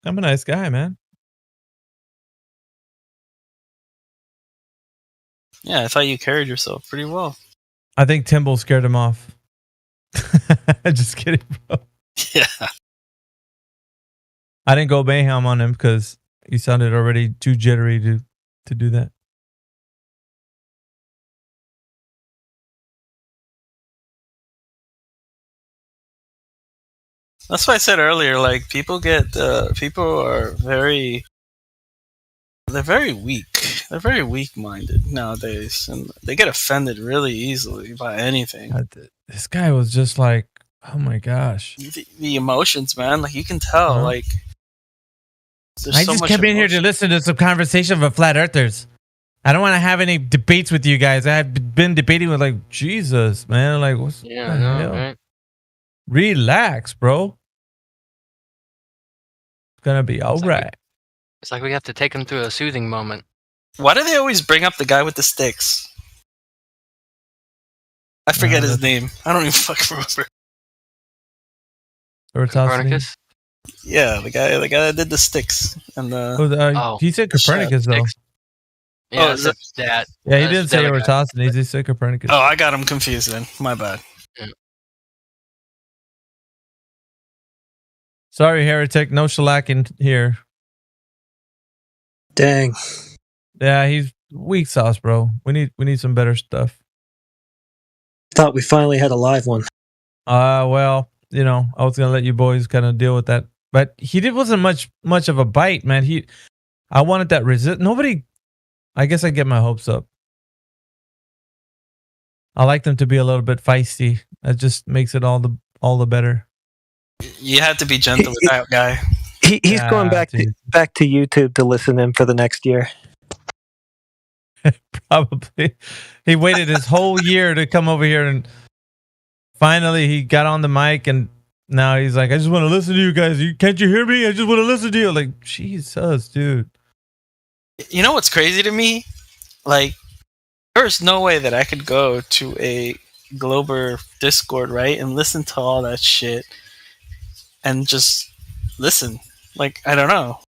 I'm a nice guy, man. Yeah, I thought you carried yourself pretty well. I think Timble scared him off. Just kidding, bro. Yeah. I didn't go mayhem on him because he sounded already too jittery to do that. That's why I said earlier, like, people are very weak. They're very weak-minded nowadays, and they get offended really easily by anything. This guy was just like, oh my gosh. The emotions, man, like, you can tell, like, I just came in here to listen to some conversation with flat earthers. I don't want to have any debates with you guys. I've been debating with, like, Jesus, man. Like, what's the hell? Right? Relax, bro. It's gonna be all right. It's like we have to take him through a soothing moment. Why do they always bring up the guy with the sticks? I forget his name. I don't even fucking remember. Copernicus? Yeah, the guy that did the sticks and the. He said Copernicus though. Yeah, that's that. Yeah, he didn't say Eratosthenes. He said Copernicus. Oh, I got him confused then. My bad. Yeah. Sorry, heretic. No shellacking here. Dang. Yeah, he's weak sauce, bro. We need some better stuff. Thought we finally had a live one. Well, you know, I was gonna let you boys kind of deal with that, but wasn't much of a bite, man. I wanted that resist. Nobody. I guess I get my hopes up. I like them to be a little bit feisty. That just makes it all the better. You had to be gentle with that guy. He's going back to YouTube to listen in for the next year. Probably. He waited his whole year to come over here, and finally he got on the mic, and now he's like, I just want to listen to you guys. Can't you hear me? I just want to listen to you. Like, Jesus, dude. You know what's crazy to me? Like, there's no way that I could go to a Glober Discord, right, and listen to all that shit and just listen. Like, I don't know.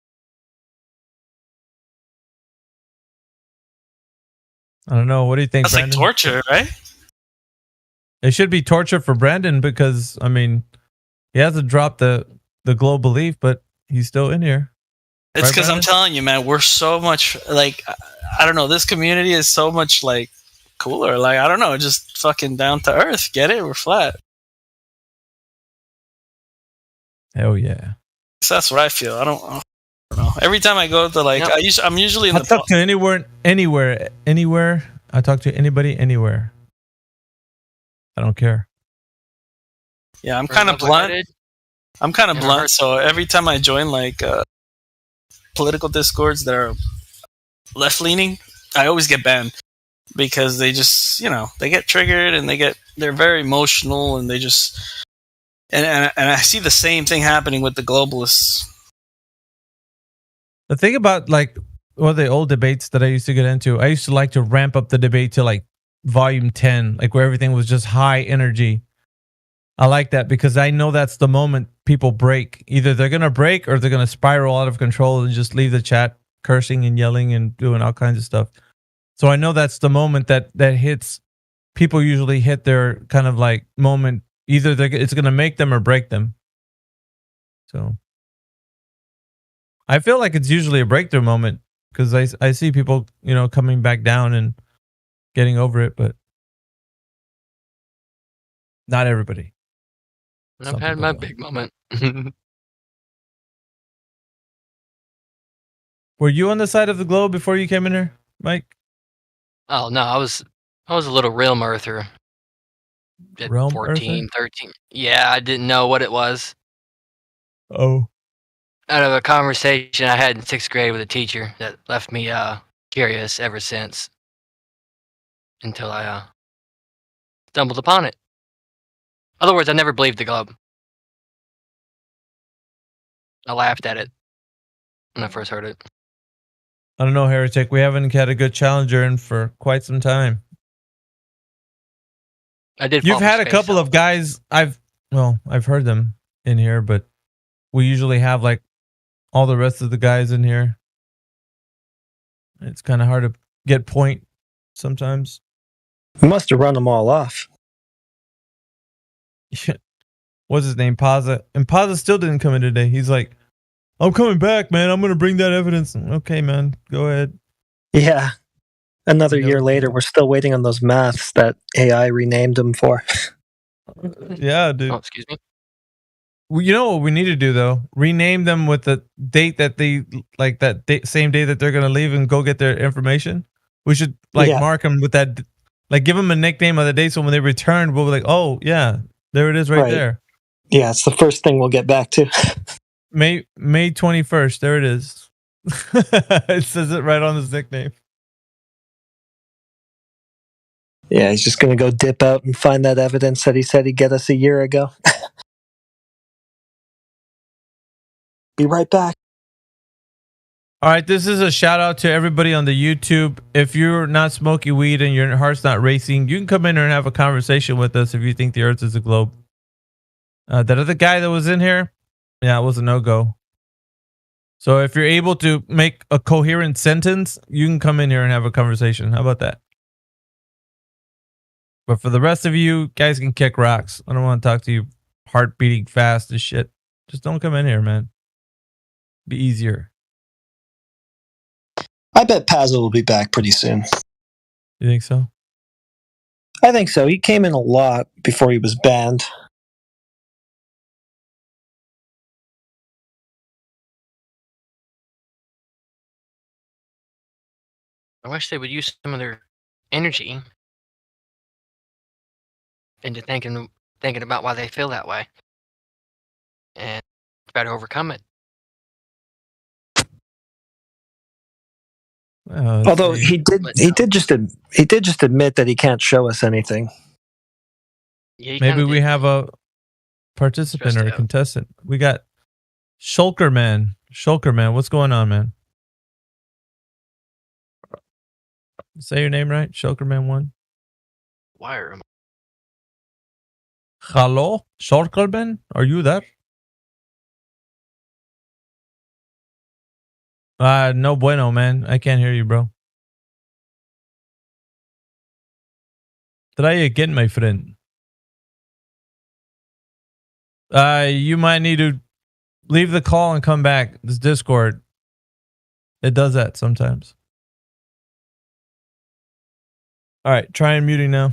I don't know. What do you think, That's Brandon? like torture, right? It should be torture for Brandon because, I mean, he hasn't dropped the globe belief, but he's still in here. It's because I'm telling you, man, we're so much, like, I don't know, this community is so much, like, cooler. Like, I don't know, just fucking down to earth. Get it? We're flat. Hell yeah. So that's what I feel. I don't know. Every time I go to, like, I'm usually in the... I talk to anywhere. I talk to anybody, anywhere. I don't care. Yeah, I'm kind of blunt. So every time I join, like, political discords that are left-leaning, I always get banned because they just, you know, they get triggered and they're very emotional and they just... And I see the same thing happening with the globalists. The thing about, like, one of the old debates that I used to get into, I used to like to ramp up the debate to, like, volume 10, like, where everything was just high energy. I like that because I know that's the moment people break. Either they're going to break or they're going to spiral out of control and just leave the chat cursing and yelling and doing all kinds of stuff. So I know that's the moment that hits. People usually hit their kind of like moment. Either it's going to make them or break them. So I feel like it's usually a breakthrough moment because I see people, you know, coming back down and getting over it, but not everybody. I've had my big moment. Were you on the side of the globe before you came in here, Mike? Oh no, I was a little realm earther. At Realm 14, earther? 13. Yeah, I didn't know what it was. Oh. Out of a conversation I had in 6th grade with a teacher that left me curious ever since. Until I stumbled upon it. In other words, I never believed the globe. I laughed at it when I first heard it. I don't know, Heretic. We haven't had a good challenger in for quite some time. I did. You've had a couple of guys. I've heard them in here, but we usually have like all the rest of the guys in here. It's kind of hard to get point sometimes. We must have run them all off. What's his name? Paza. And Paza still didn't come in today. He's like, I'm coming back, man. I'm going to bring that evidence. Okay, man. Go ahead. Yeah. Another year later, we're still waiting on those maths that AI renamed them for. Yeah, dude. Oh, excuse me. Well, you know what we need to do, though? Rename them with the date that they, like that same day that they're going to leave and go get their information. We should, like, mark them with that, like, give them a nickname of the date so when they return, we'll be like, oh, yeah, there it is right there. Yeah, it's the first thing we'll get back to. May 21st. There it is. It says it right on his nickname. Yeah, he's just going to go dip out and find that evidence that he said he'd get us a year ago. Be right back. All right, this is a shout out to everybody on the YouTube. If you're not smoking weed and your heart's not racing, you can come in here and have a conversation with us if you think the Earth is a globe. That other guy that was in here, yeah, it was a no-go. So if you're able to make a coherent sentence, you can come in here and have a conversation. How about that? But for the rest of you, guys can kick rocks. I don't want to talk to you heart beating fast as shit. Just don't come in here, man. Be easier. I bet Pazzo will be back pretty soon. You think so? I think so. He came in a lot before he was banned. I wish they would use some of their energy into thinking about why they feel that way and try to overcome it. Although he did just admit that he can't show us anything. Yeah, maybe we have a participant or a contestant. We got Shulkerman. Shulkerman, what's going on, man? Say your name right, Shulkerman 1. Wire. Hello, Shulkerman, are you there? No bueno, man. I can't hear you, bro. Try again, my friend. You might need to leave the call and come back. This Discord, it does that sometimes. All right, try unmuting now.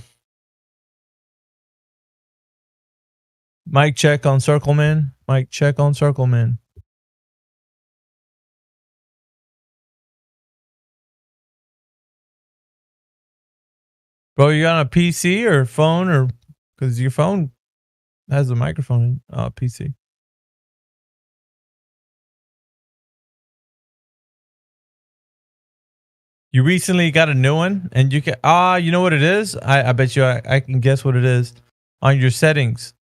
Mic check on Circleman. Mic check on Circleman. Bro, you on a PC or phone, or because your phone has a microphone in PC. You recently got a new one, and you can you know what it is? I bet you I can guess what it is. On your settings.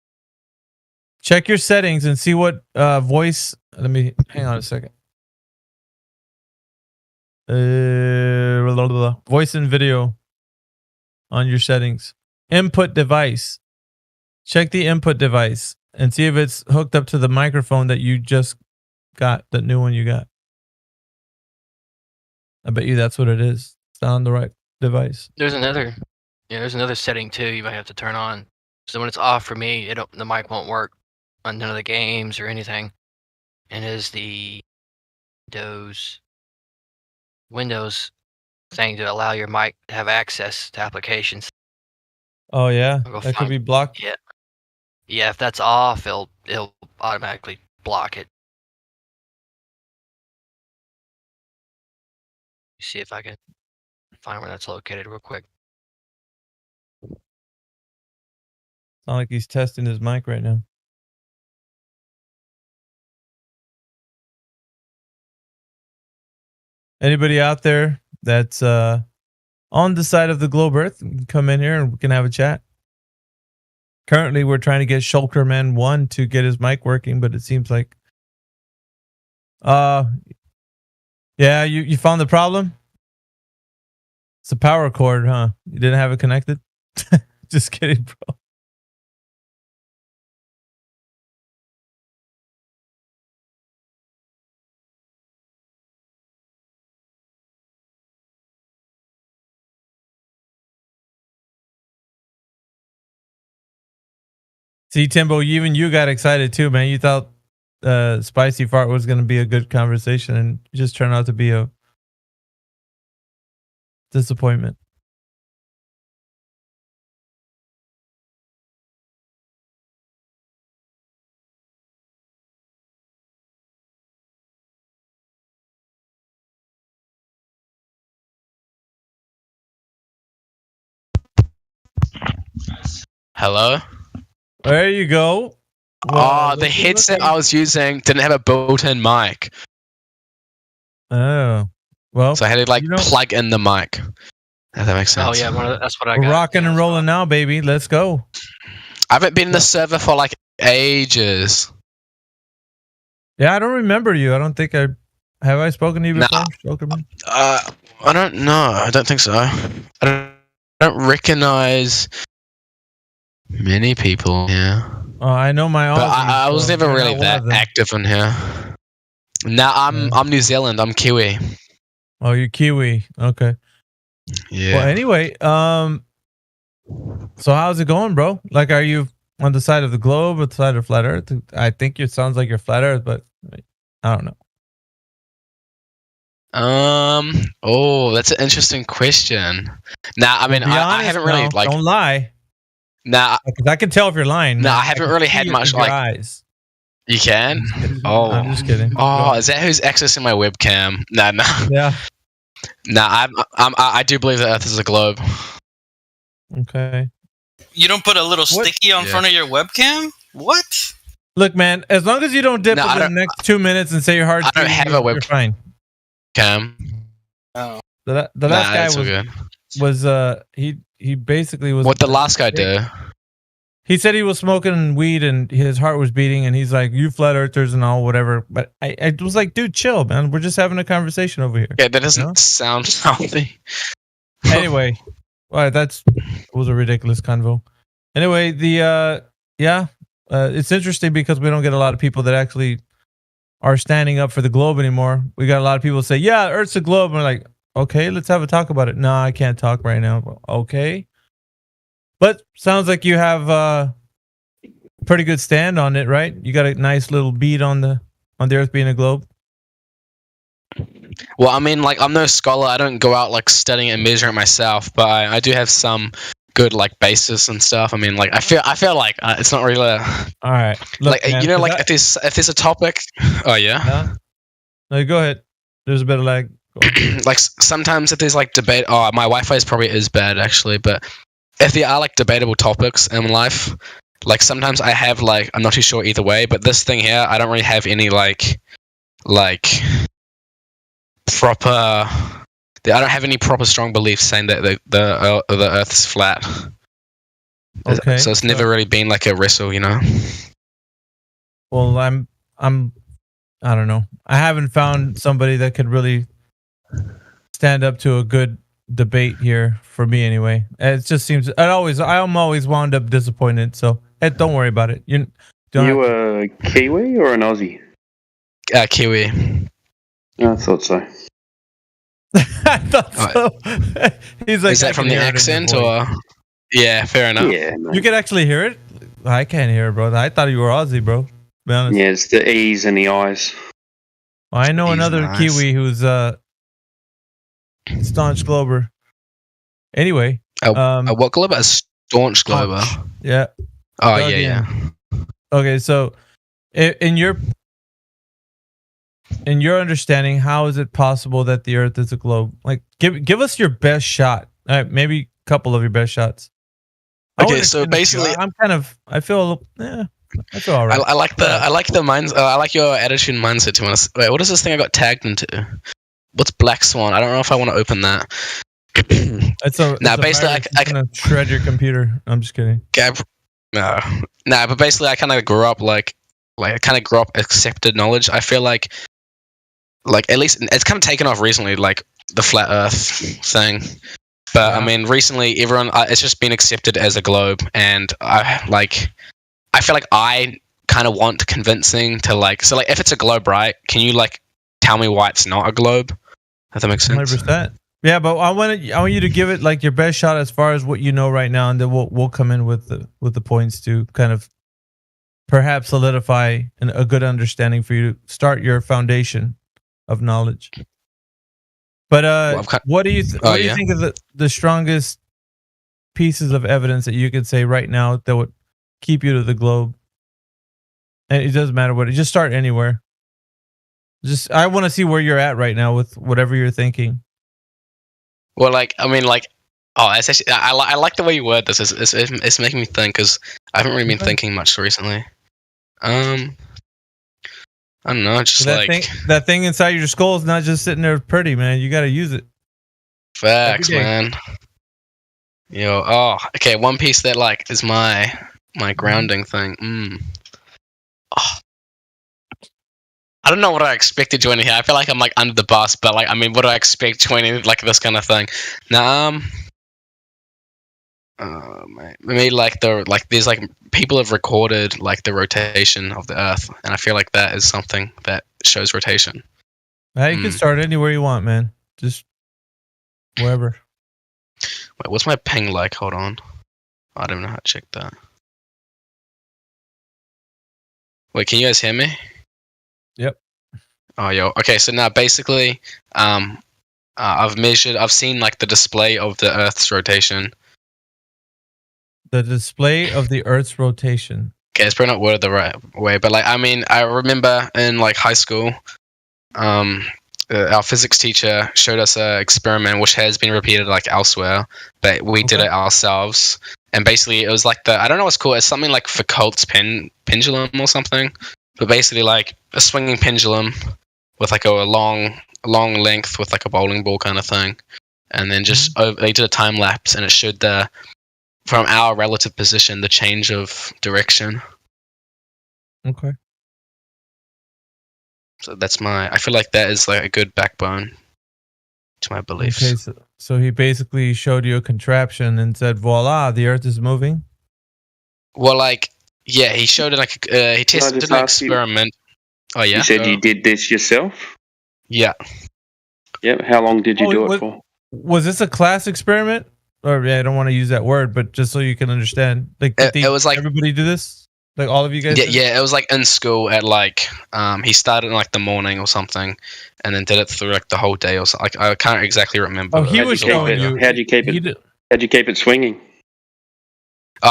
Check your settings and see what voice. Let me hang on a second. Voice and video on your settings. Input device. Check the input device and see if it's hooked up to the microphone that you just got, the new one you got. I bet you that's what it is. It's not on the right device. There's another setting too you might have to turn on. So when it's off for me, the mic won't work on none of the games or anything. And it is the Windows thing to allow your mic to have access to applications. Oh yeah, that could be blocked. Yeah. If that's off, it'll automatically block it. See if I can find where that's located real quick. It's not like he's testing his mic right now. Anybody out there that's on the side of the globe Earth, can come in here and we can have a chat. Currently, we're trying to get Shulkerman 1 to get his mic working, but it seems like... Yeah, you found the problem? It's a power cord, huh? You didn't have it connected? Just kidding, bro. See, Timbo, even you got excited too, man. You thought Spicy Fart was going to be a good conversation, and it just turned out to be a disappointment. Hello? There you go. Wow, the headset I was using didn't have a built-in mic. Oh. Well, so I had to plug in the mic. If that makes sense. Oh yeah, that's what I We're got. rocking and rolling now, baby. Let's go. I haven't been in the server for ages. Yeah, I don't remember you. I don't think have I spoken to you before, Shulkerman? I don't know. I don't think so. I don't recognize many people here. I know my But I was never really that active in here. No, I'm New Zealand. I'm Kiwi. Oh, you're Kiwi. Okay. Yeah. Well, anyway, so how's it going, bro? Like, are you on the side of the globe or the side of flat Earth? I think it sounds like you're flat Earth, but I don't know. Oh, that's an interesting question. Nah, I mean, I haven't really like. Don't lie. Nah, because I can tell if you're lying. Nah, I haven't really had much like. Eyes. You can? Oh, I'm just kidding. Oh, is that who's accessing my webcam? Nah. Yeah. Nah, I do believe the Earth is a globe. Okay. You don't put a little sticky on front of your webcam? What? Look, man, as long as you don't dip in the next 2 minutes and say your heart, I don't have a webcam. You're fine. Oh. The last guy was he basically was. What the last guy do? He said he was smoking weed and his heart was beating, and he's like, "You flat earthers and all, whatever." But I was like, "Dude, chill, man. We're just having a conversation over here." Yeah, that doesn't sound healthy. Anyway, well, was a ridiculous convo. Anyway, it's interesting because we don't get a lot of people that actually are standing up for the globe anymore. We got a lot of people say, "Yeah, Earth's a globe," and we're like, "Okay, let's have a talk about it." No, I can't talk right now. Well, okay. But sounds like you have a pretty good stand on it, right? You got a nice little beat on the Earth being a globe. Well, I mean, like, I'm no scholar. I don't go out like studying and measuring it myself, but I do have some good like basis and stuff. I mean, like, I feel like it's not really. All right, look, like, man, you know, like if there's a topic. Oh yeah. No, go ahead. There's a bit of lag. Like sometimes if there's like debate. Oh, my Wi-Fi probably is bad actually, but. If there are like debatable topics in life, like sometimes I have like I'm not too sure either way, but this thing here I don't really have any like proper. I don't have any proper strong beliefs saying that the Earth is flat. Okay. So it's never really been like a wrestle, you know. Well, I don't know. I haven't found somebody that could really stand up to a good debate here for me anyway. It just seems I'm always wound up disappointed, so don't worry about it. You a Kiwi or an Aussie? Kiwi. I thought so. I thought so. He's like, is that from the accent or? Yeah, fair enough. Yeah, you can actually hear it. I can't hear it, bro. I thought you were Aussie, bro. To be honest. Yeah, it's the E's in the eyes. Well, I know another Kiwi who's staunch glober. Anyway, what glober? A staunch glober. Yeah. Oh yeah. Okay, so in your understanding, how is it possible that the Earth is a globe? Like, give us your best shot. Maybe a couple of your best shots. Okay, so basically, I feel all right. I like the minds. I like your attitude and mindset. To us. Wait, what is this thing I got tagged into? What's Black Swan? I don't know if I want to open that. Basically, I can shred your computer. I'm just kidding. But basically, I kind of grew up accepted knowledge. I feel like at least it's kind of taken off recently, like the flat Earth thing. But I mean, recently, everyone it's just been accepted as a globe, and I feel like I kind of want convincing to so if it's a globe, right? Can you tell me why it's not a globe? If that makes sense. 100%. Yeah, but I want you to give it your best shot as far as what you know right now, and then we'll come in with the points to kind of perhaps solidify a good understanding for you to start your foundation of knowledge. But what do you think of the strongest pieces of evidence that you could say right now that would keep you to the globe? And it doesn't matter what. Just start anywhere. I want to see where you're at right now with whatever you're thinking. Well, it's actually I like the way you word this. It's making me think because I haven't really been thinking much recently. I don't know. Just that thing inside your skull is not just sitting there pretty, man. You got to use it. Facts, man. Okay. One piece that is my grounding thing. Oh. I don't know what I expected joining here. I feel like I'm under the bus, but what do I expect joining this kind of thing? Nah, maybe there's people have recorded the rotation of the Earth, and I feel like that is something that shows rotation. You can start anywhere you want, man. Just wherever. Wait, what's my ping like? Hold on. I don't know how to check that. Wait, can you guys hear me? Yep. Oh, yo. Okay, so now basically, I've seen like the display of the Earth's rotation. The display of the Earth's rotation. Okay, it's probably not worded the right way, but like, I mean, I remember in like high school, our physics teacher showed us an experiment which has been repeated like elsewhere, but we did it ourselves. And basically, it was like I don't know what's called. It's something like Foucault's pendulum or something. But basically, like a swinging pendulum with like a long length with like a bowling ball kind of thing. And then just they did a time lapse, and it showed from our relative position the change of direction. Okay. So I feel like that is like a good backbone to my beliefs. Okay, so he basically showed you a contraption and said, voila, the Earth is moving? Well, like, yeah, he showed it like, he tested an experiment. Oh, yeah? You said you did this yourself? Yeah. Yeah, how long did you do it for? Was this a class experiment? Or, I don't want to use that word, but just so you can understand. Like, it was like... Everybody do this? Like, all of you guys? Yeah, it was like in school at like, he started in like the morning or something, and then did it through like the whole day or something. Like, I can't exactly remember. Oh, he was showing you. How'd you keep it swinging?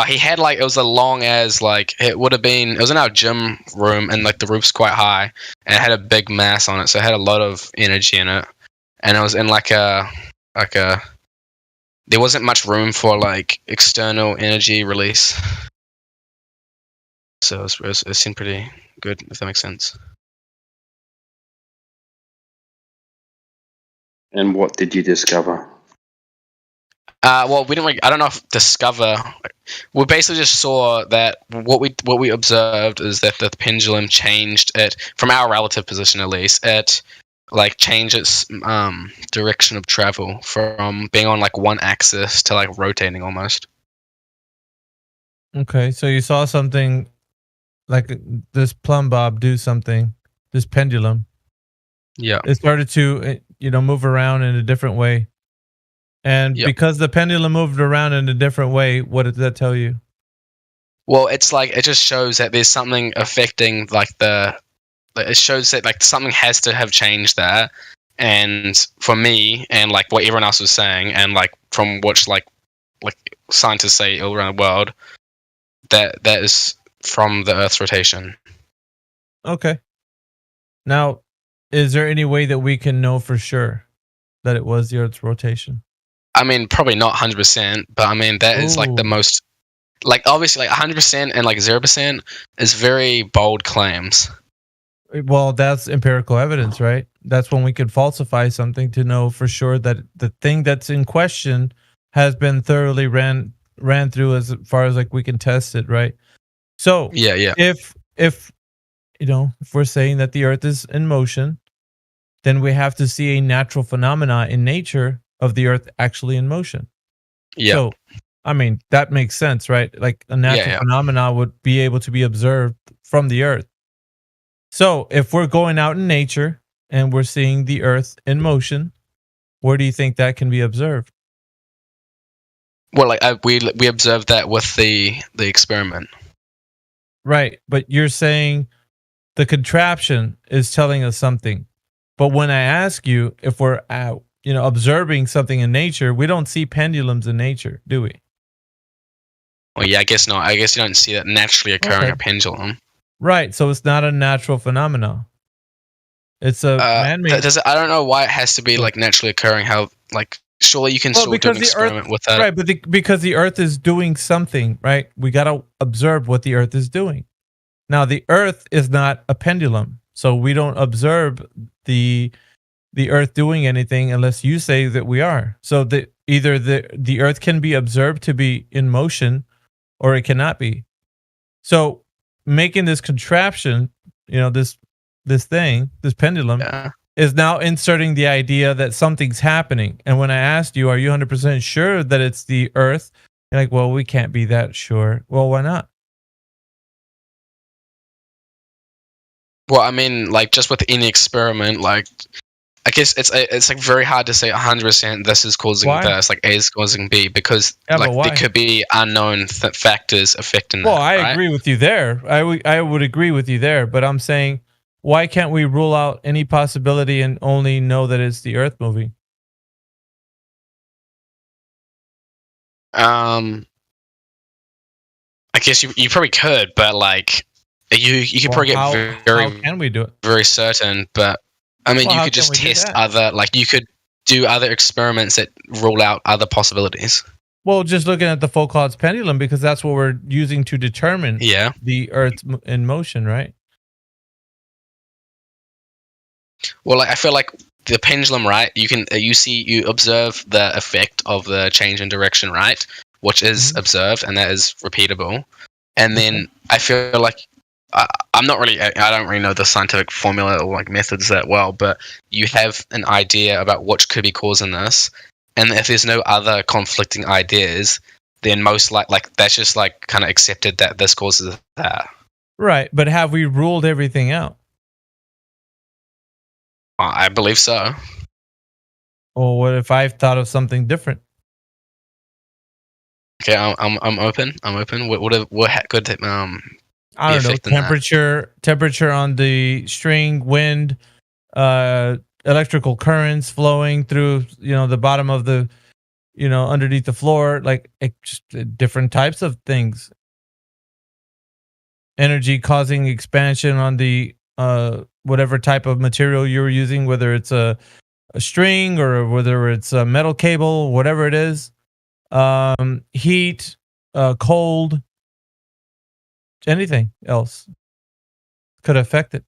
He had like, it was as long as like, it was in our gym room, and like the roof's quite high, and it had a big mass on it, so it had a lot of energy in it. And it was in like a, there wasn't much room for like external energy release. So it seemed pretty good, if that makes sense. And what did you discover? Well, we didn't. I don't know if discover. We basically just saw that what we observed is that the pendulum changed it from our relative position, at least. It like changed its direction of travel from being on like one axis to like rotating almost. Okay, so you saw something like this plumb bob do something. This pendulum. Yeah. It started to move around in a different way. And because the pendulum moved around in a different way, what did that tell you? Well, it's like, it just shows that there's something affecting like it shows that like something has to have changed there. And for me, and like what everyone else was saying, and like from which like scientists say all around the world, that is from the Earth's rotation. Okay. Now, is there any way that we can know for sure that it was the Earth's rotation? I mean, probably not 100%, but I mean, that is like the most, like obviously like 100% and like 0% is very bold claims. Well, that's empirical evidence, right? That's when we could falsify something to know for sure that the thing that's in question has been thoroughly ran through as far as like we can test it, right? So yeah. If we're saying that the Earth is in motion, then we have to see a natural phenomena in nature of the Earth actually in motion. Yeah. So, I mean, that makes sense, right? Like a natural phenomena would be able to be observed from the Earth. So, if we're going out in nature and we're seeing the Earth in motion, where do you think that can be observed? Well, like we observed that with the experiment. Right, but you're saying the contraption is telling us something. But when I ask you if we're out, observing something in nature, we don't see pendulums in nature, do we? Well, yeah, I guess not. I guess you don't see that naturally occurring a pendulum. Right, so it's not a natural phenomenon. It's a man-made. I don't know why it has to be like naturally occurring. How like surely you can still do an experiment with that, right? But because the Earth is doing something, right? We gotta observe what the Earth is doing. Now, the Earth is not a pendulum, so we don't observe the Earth doing anything unless you say that we are. So either the Earth can be observed to be in motion, or it cannot be. So making this contraption, this thing, this pendulum, is now inserting the idea that something's happening. And when I asked you, are you 100% sure that it's the Earth? You're like, well, we can't be that sure. Well, why not? Well, I mean, like just with any experiment, like I guess it's like very hard to say 100% this is causing this, like A is causing B, because like there could be unknown factors affecting that. Well, I right? agree with you there. I would agree with you there, but I'm saying, why can't we rule out any possibility and only know that it's the Earth moving? I guess you probably could, but like you could probably get very how can we do it? Very certain, but I mean, you could just test other, like you could do other experiments that rule out other possibilities. Well, just looking at the Foucault's pendulum, because that's what we're using to determine the Earth in motion, right? Well, like, I feel like the pendulum, right? You observe the effect of the change in direction, right? Which is observed, and that is repeatable. And then I feel like I don't really know the scientific formula or like methods that well, but you have an idea about which could be causing this, and if there's no other conflicting ideas, then most like that's just like kind of accepted that this causes that. Right, but have we ruled everything out? I believe so. Well, what if I've thought of something different? Okay, I'm open. I'm open. What could I don't know, temperature on the string, wind, electrical currents flowing through, the bottom of the, underneath the floor, like just different types of things. Energy causing expansion on the whatever type of material you're using, whether it's a string or whether it's a metal cable, whatever it is. Heat, cold, anything else could affect it.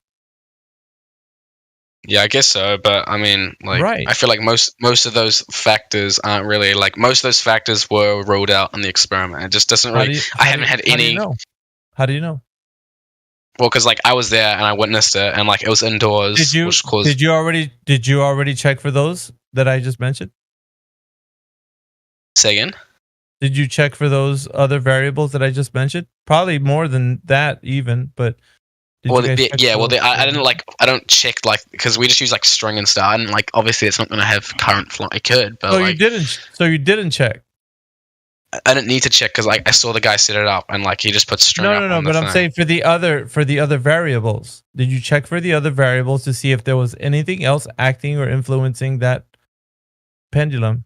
Yeah, I guess so, but I mean, like, right. I feel like most of those factors aren't really like most of those factors were ruled out in the experiment. It just doesn't really. I haven't had any. How do you know? Well, because like I was there and I witnessed it, and like it was indoors. Did you already check for those that I just mentioned? Say again. Did you check for those other variables that I just mentioned? Probably more than that, even. But I don't check like because we just use like string and stuff. And like obviously it's not going to have current flow. It could, but you didn't check. I didn't need to check because like I saw the guy set it up and like he just put string. No. But I'm saying for the other variables, did you check for the other variables to see if there was anything else acting or influencing that pendulum?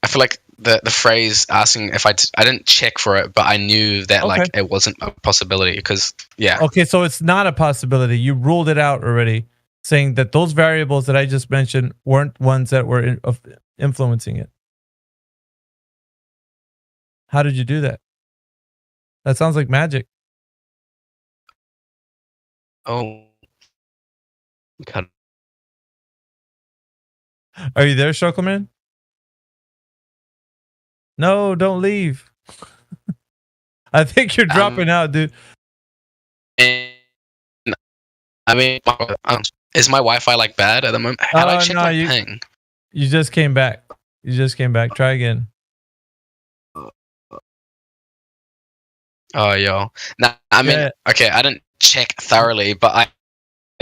I feel like the phrase asking if I didn't check for it, but I knew that like it wasn't a possibility because Okay, so it's not a possibility. You ruled it out already, saying that those variables that I just mentioned weren't ones that were influencing it. How did you do that? That sounds like magic. Oh. God. Are you there, Shuckleman? No, don't leave. I think you're dropping out, dude. I mean, is my Wi-Fi like bad at the moment? How do I check my ping? You just came back. Try again. Oh, yo. Nah, I mean, okay, I didn't check thoroughly, but I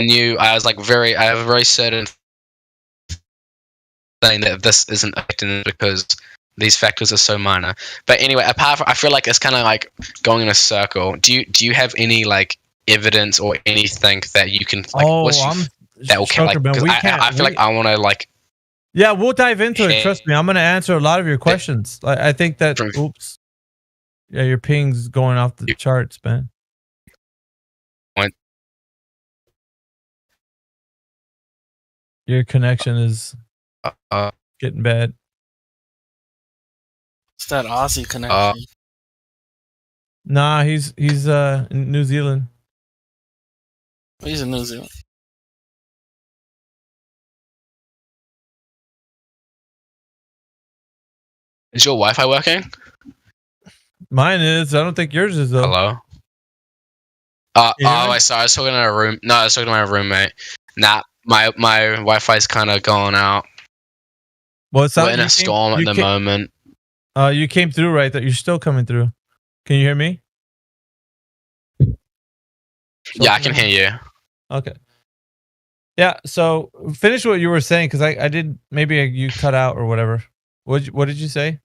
knew I have a very certain thing that this isn't affecting because these factors are so minor. But anyway, I feel like it's kind of like going in a circle. Do you have any like evidence or anything that you can like? That will count? Like, I feel like I want to like. Yeah, we'll dive into it. Trust me, I'm going to answer a lot of your questions. I think that. Oops. Yeah, your ping's going off the charts, man. What? Your connection is getting bad. It's that Aussie connection. Nah, he's in New Zealand. He's in New Zealand. Is your Wi-Fi working? Mine is. I don't think yours is though. Hello. I saw. I was talking to a room. No, I was talking to my roommate. Nah, my Wi-Fi's kind of going out. Well, we're in a storm at the moment. You came through right. That you're still coming through. Can you hear me? Yeah, I can hear you. Okay. Yeah, so finish what you were saying, because I did, maybe you cut out or whatever. What did you say?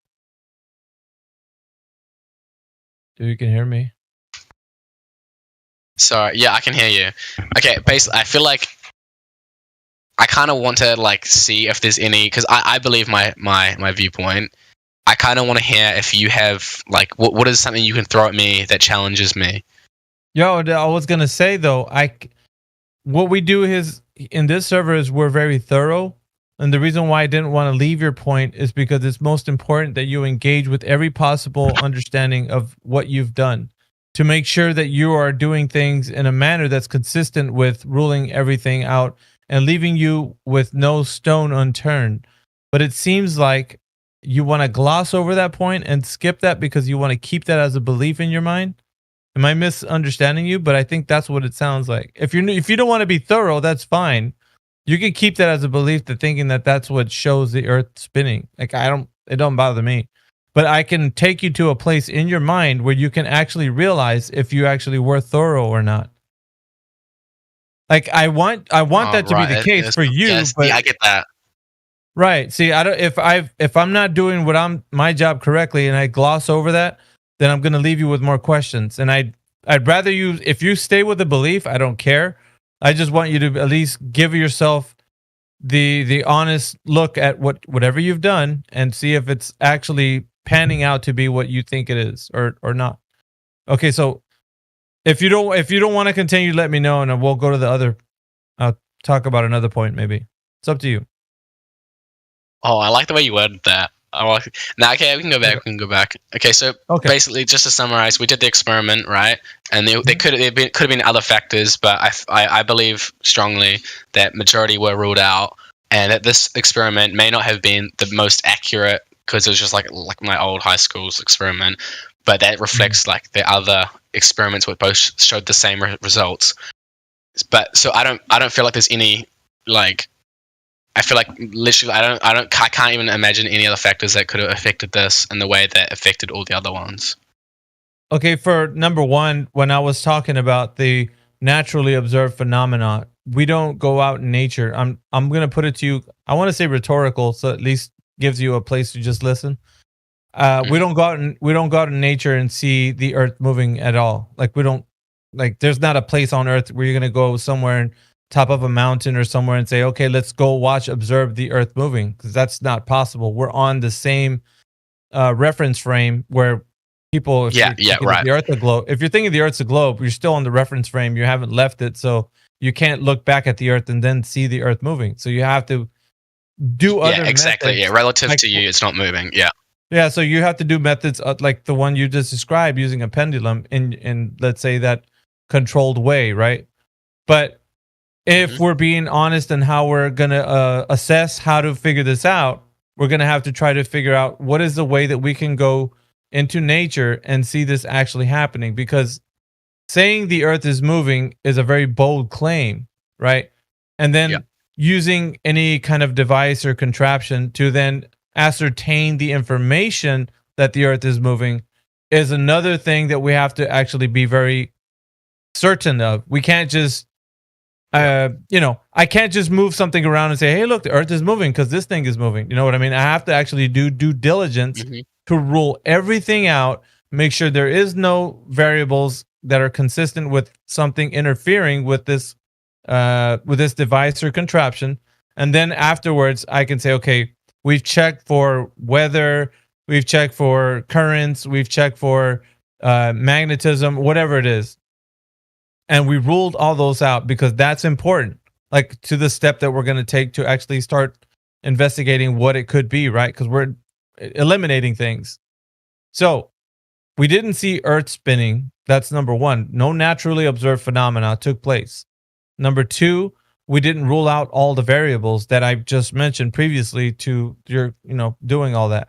You can hear me? Sorry, yeah, I can hear you. Okay, basically, I feel like I kind of want to like see if there's any, because I believe my viewpoint. I kind of want to hear if you have like what is something you can throw at me that challenges me. Yo, I was gonna say though, what we do is in this server is we're very thorough, and the reason why I didn't want to leave your point is because it's most important that you engage with every possible understanding of what you've done to make sure that you are doing things in a manner that's consistent with ruling everything out and leaving you with no stone unturned. But it seems like you want to gloss over that point and skip that because you want to keep that as a belief in your mind. Am I misunderstanding you? But I think that's what it sounds like. If you don't want to be thorough, that's fine. You can keep that as a belief, that thinking that that's what shows the Earth spinning. Like it don't bother me. But I can take you to a place in your mind where you can actually realize if you actually were thorough or not. Like I want that to be the case for you. Yes, but, yeah, I get that. Right. See, I don't. If I'm not doing my job correctly and I gloss over that, then I'm going to leave you with more questions. And I'd rather you, if you stay with the belief, I don't care. I just want you to at least give yourself the honest look at whatever you've done and see if it's actually panning out to be what you think it is or not. Okay, so if you don't want to continue, let me know and we'll go to the other. I'll talk about another point maybe. It's up to you. Oh, I like the way you worded that. Now, okay, we can go back. Okay, so basically, just to summarize, we did the experiment, right? And there could have been other factors, but I believe strongly that majority were ruled out, and that this experiment may not have been the most accurate because it was just like my old high school's experiment, but that reflects like the other experiments which both showed the same results. But so I don't feel like there's any like. I feel like literally I can't even imagine any other factors that could have affected this in the way that affected all the other ones. Okay, for number one, when I was talking about the naturally observed phenomena, we don't go out in nature. I'm gonna put it to you. I want to say rhetorical, so at least gives you a place to just listen. We don't go out in nature and see the Earth moving at all. Like there's not a place on Earth where you're gonna go somewhere and top of a mountain or somewhere and say, okay, let's go observe the Earth moving, because that's not possible. We're on the same reference frame where people, right. The Earth a globe. If you're thinking the Earth's a globe, you're still on the reference frame. You haven't left it, so you can't look back at the Earth and then see the Earth moving. So you have to do other exactly. methods. Yeah, relative to you, it's not moving. Yeah. Yeah, so you have to do methods like the one you just described, using a pendulum in let's say that controlled way, right? But if we're being honest in how we're going to assess how to figure this out, we're going to have to try to figure out what is the way that we can go into nature and see this actually happening. Because saying the Earth is moving is a very bold claim, right? And then using any kind of device or contraption to then ascertain the information that the Earth is moving is another thing that we have to actually be very certain of. We can't just I can't just move something around and say, hey, look, the Earth is moving because this thing is moving. You know what I mean? I have to actually do due diligence to rule everything out, make sure there is no variables that are consistent with something interfering with this device or contraption. And then afterwards, I can say, okay, we've checked for weather, we've checked for currents, we've checked for magnetism, whatever it is. And we ruled all those out because that's important, like to the step that we're going to take to actually start investigating what it could be, right? Because we're eliminating things. So we didn't see Earth spinning. That's number one. No naturally observed phenomena took place. Number two, we didn't rule out all the variables that I just mentioned previously to your, doing all that.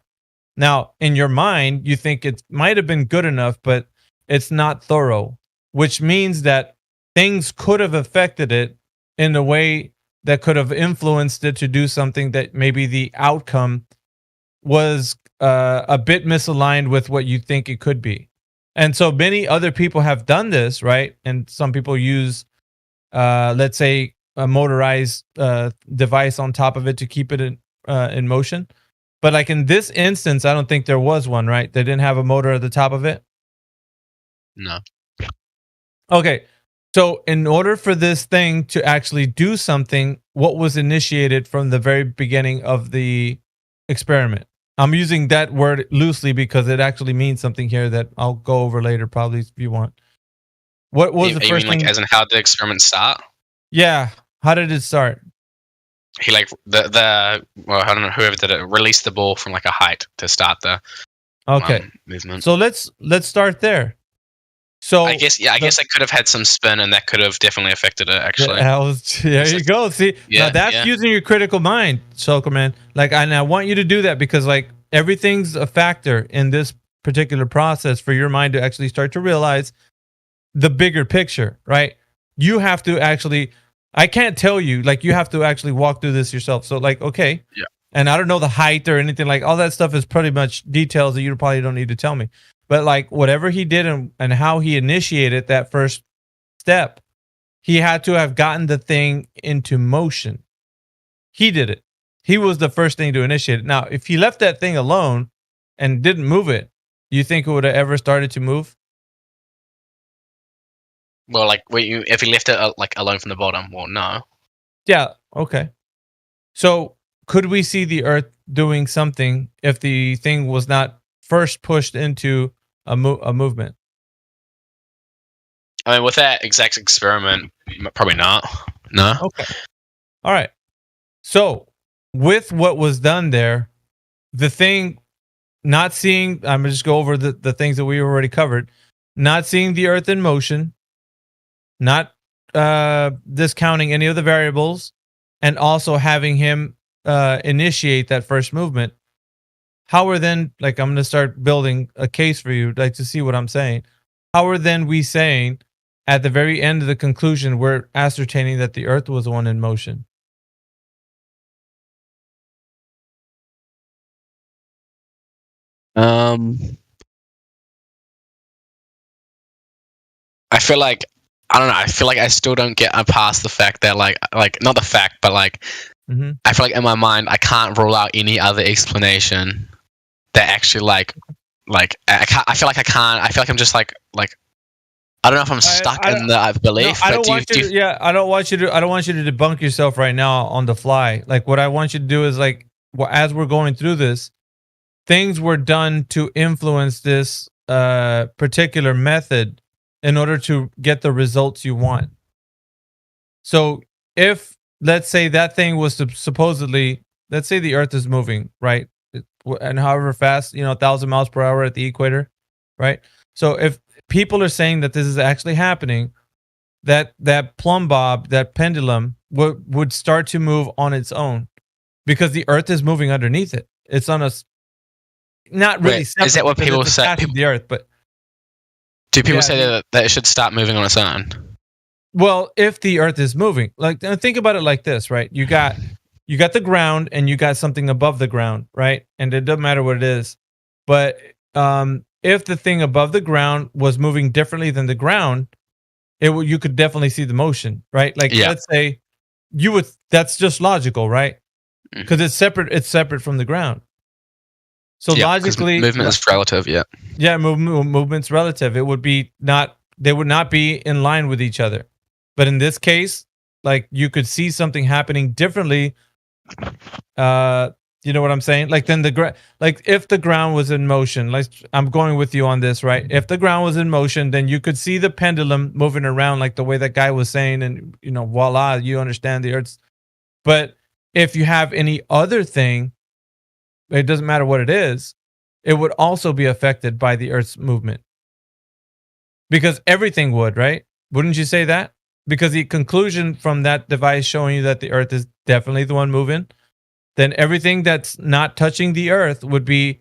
Now, in your mind, you think it might have been good enough, but it's not thorough. Which means that things could have affected it in a way that could have influenced it to do something that maybe the outcome was a bit misaligned with what you think it could be. And so many other people have done this, right? And some people use, let's say, a motorized device on top of it to keep it in motion. But like in this instance, I don't think there was one, right? They didn't have a motor at the top of it. No. Okay. So in order for this thing to actually do something, what was initiated from the very beginning of the experiment? I'm using that word loosely because it actually means something here that I'll go over later, probably, if you want. What was the first thing? Like, as in how did the experiment start? Yeah. How did it start? He like well, I don't know, whoever did it released the ball from like a height to start the movement. So let's start there. So I guess I could have had some spin, and that could have definitely affected it. Actually, there you go. See, now that's using your critical mind, Sokerman. Like, and I want you to do that because like everything's a factor in this particular process for your mind to actually start to realize the bigger picture, right? You have to actually. I can't tell you, like, you have to actually walk through this yourself. So, like, okay. Yeah. And I don't know the height or anything, like, all that stuff is pretty much details that you probably don't need to tell me. But, like, whatever he did and how he initiated that first step, he had to have gotten the thing into motion. He did it. He was the first thing to initiate it. Now, if he left that thing alone and didn't move it, do you think it would have ever started to move? Well, like, if he left it like alone from the bottom, well, no. Yeah. Okay. So, could we see the Earth doing something if the thing was not first pushed into a movement? I mean, with that exact experiment, probably not. No. Okay. All right. So, with what was done there, the thing not seeing, I'm going to just go over the things that we already covered, not seeing the Earth in motion, not discounting any of the variables, and also having him initiate that first movement. How are then, like, I'm going to start building a case for you, like, to see what I'm saying. How are then we saying at the very end of the conclusion, we're ascertaining that the Earth was the one in motion? I feel like I don't know. I feel like I still don't get past the fact that like not the fact, but like I feel like in my mind I can't rule out any other explanation that actually like I can't. I feel like I can't. I feel like I'm just like I don't know if I'm stuck in the belief. No, I don't want you to. I don't want you to debunk yourself right now on the fly. Like, what I want you to do is like, as we're going through this, things were done to influence this particular method in order to get the results you want. So if, let's say, that thing was supposedly, let's say the Earth is moving, right? And however fast, 1,000 miles per hour at the equator, right? So if people are saying that this is actually happening, that plumb bob, that pendulum would start to move on its own because the Earth is moving underneath it. It's on a, not really separate. Is that what people say? The Earth, but do people say that it should stop moving on its own? Well, if the Earth is moving, like, think about it like this, right? You got the ground and you got something above the ground, right? And it doesn't matter what it is, but if the thing above the ground was moving differently than the ground, you could definitely see the motion, right? Like, let's say you would. That's just logical, right? Because it's separate. It's separate from the ground. So logically, movement is relative. Yeah, movement's relative. It would be not. They would not be in line with each other. But in this case, like, you could see something happening differently. You know what I'm saying? Like, then if the ground was in motion, like, I'm going with you on this, right? If the ground was in motion, then you could see the pendulum moving around like the way that guy was saying, and voila, you understand the Earth's. But if you have any other thing, it doesn't matter what it is, it would also be affected by the Earth's movement. Because everything would, right? Wouldn't you say that? Because the conclusion from that device showing you that the Earth is definitely the one moving, then everything that's not touching the Earth would be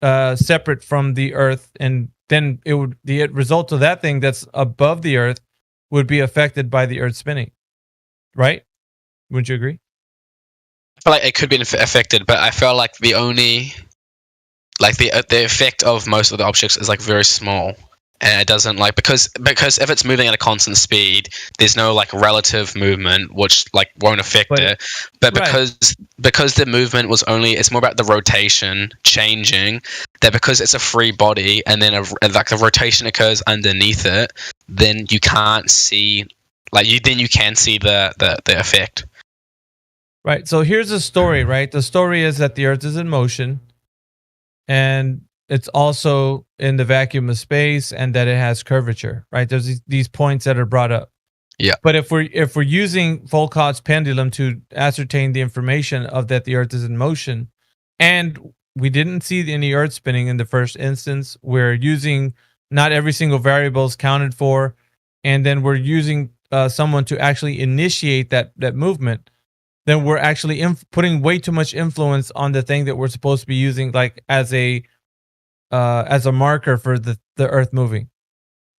separate from the Earth, and then the result of that thing that's above the Earth would be affected by the Earth spinning, right? Wouldn't you agree? I feel like it could be affected, but I feel like the effect of most of the objects is like very small. and it doesn't like because if it's moving at a constant speed, there's no like relative movement which like won't affect it. But because the movement was it's more about the rotation changing, that because it's a free body and then like the rotation occurs underneath it, then you can't see you can see the effect. Right. So here's the story, right? The story is that the Earth is in motion, and it's also in the vacuum of space, and that it has curvature, right? There's these points that are brought up. Yeah. But if we're using Foucault's pendulum to ascertain the information of that the Earth is in motion, and we didn't see any Earth spinning in the first instance, we're using not every single variable is counted for, and then we're using someone to actually initiate that movement, then we're actually putting way too much influence on the thing that we're supposed to be using, like as a marker for the Earth moving.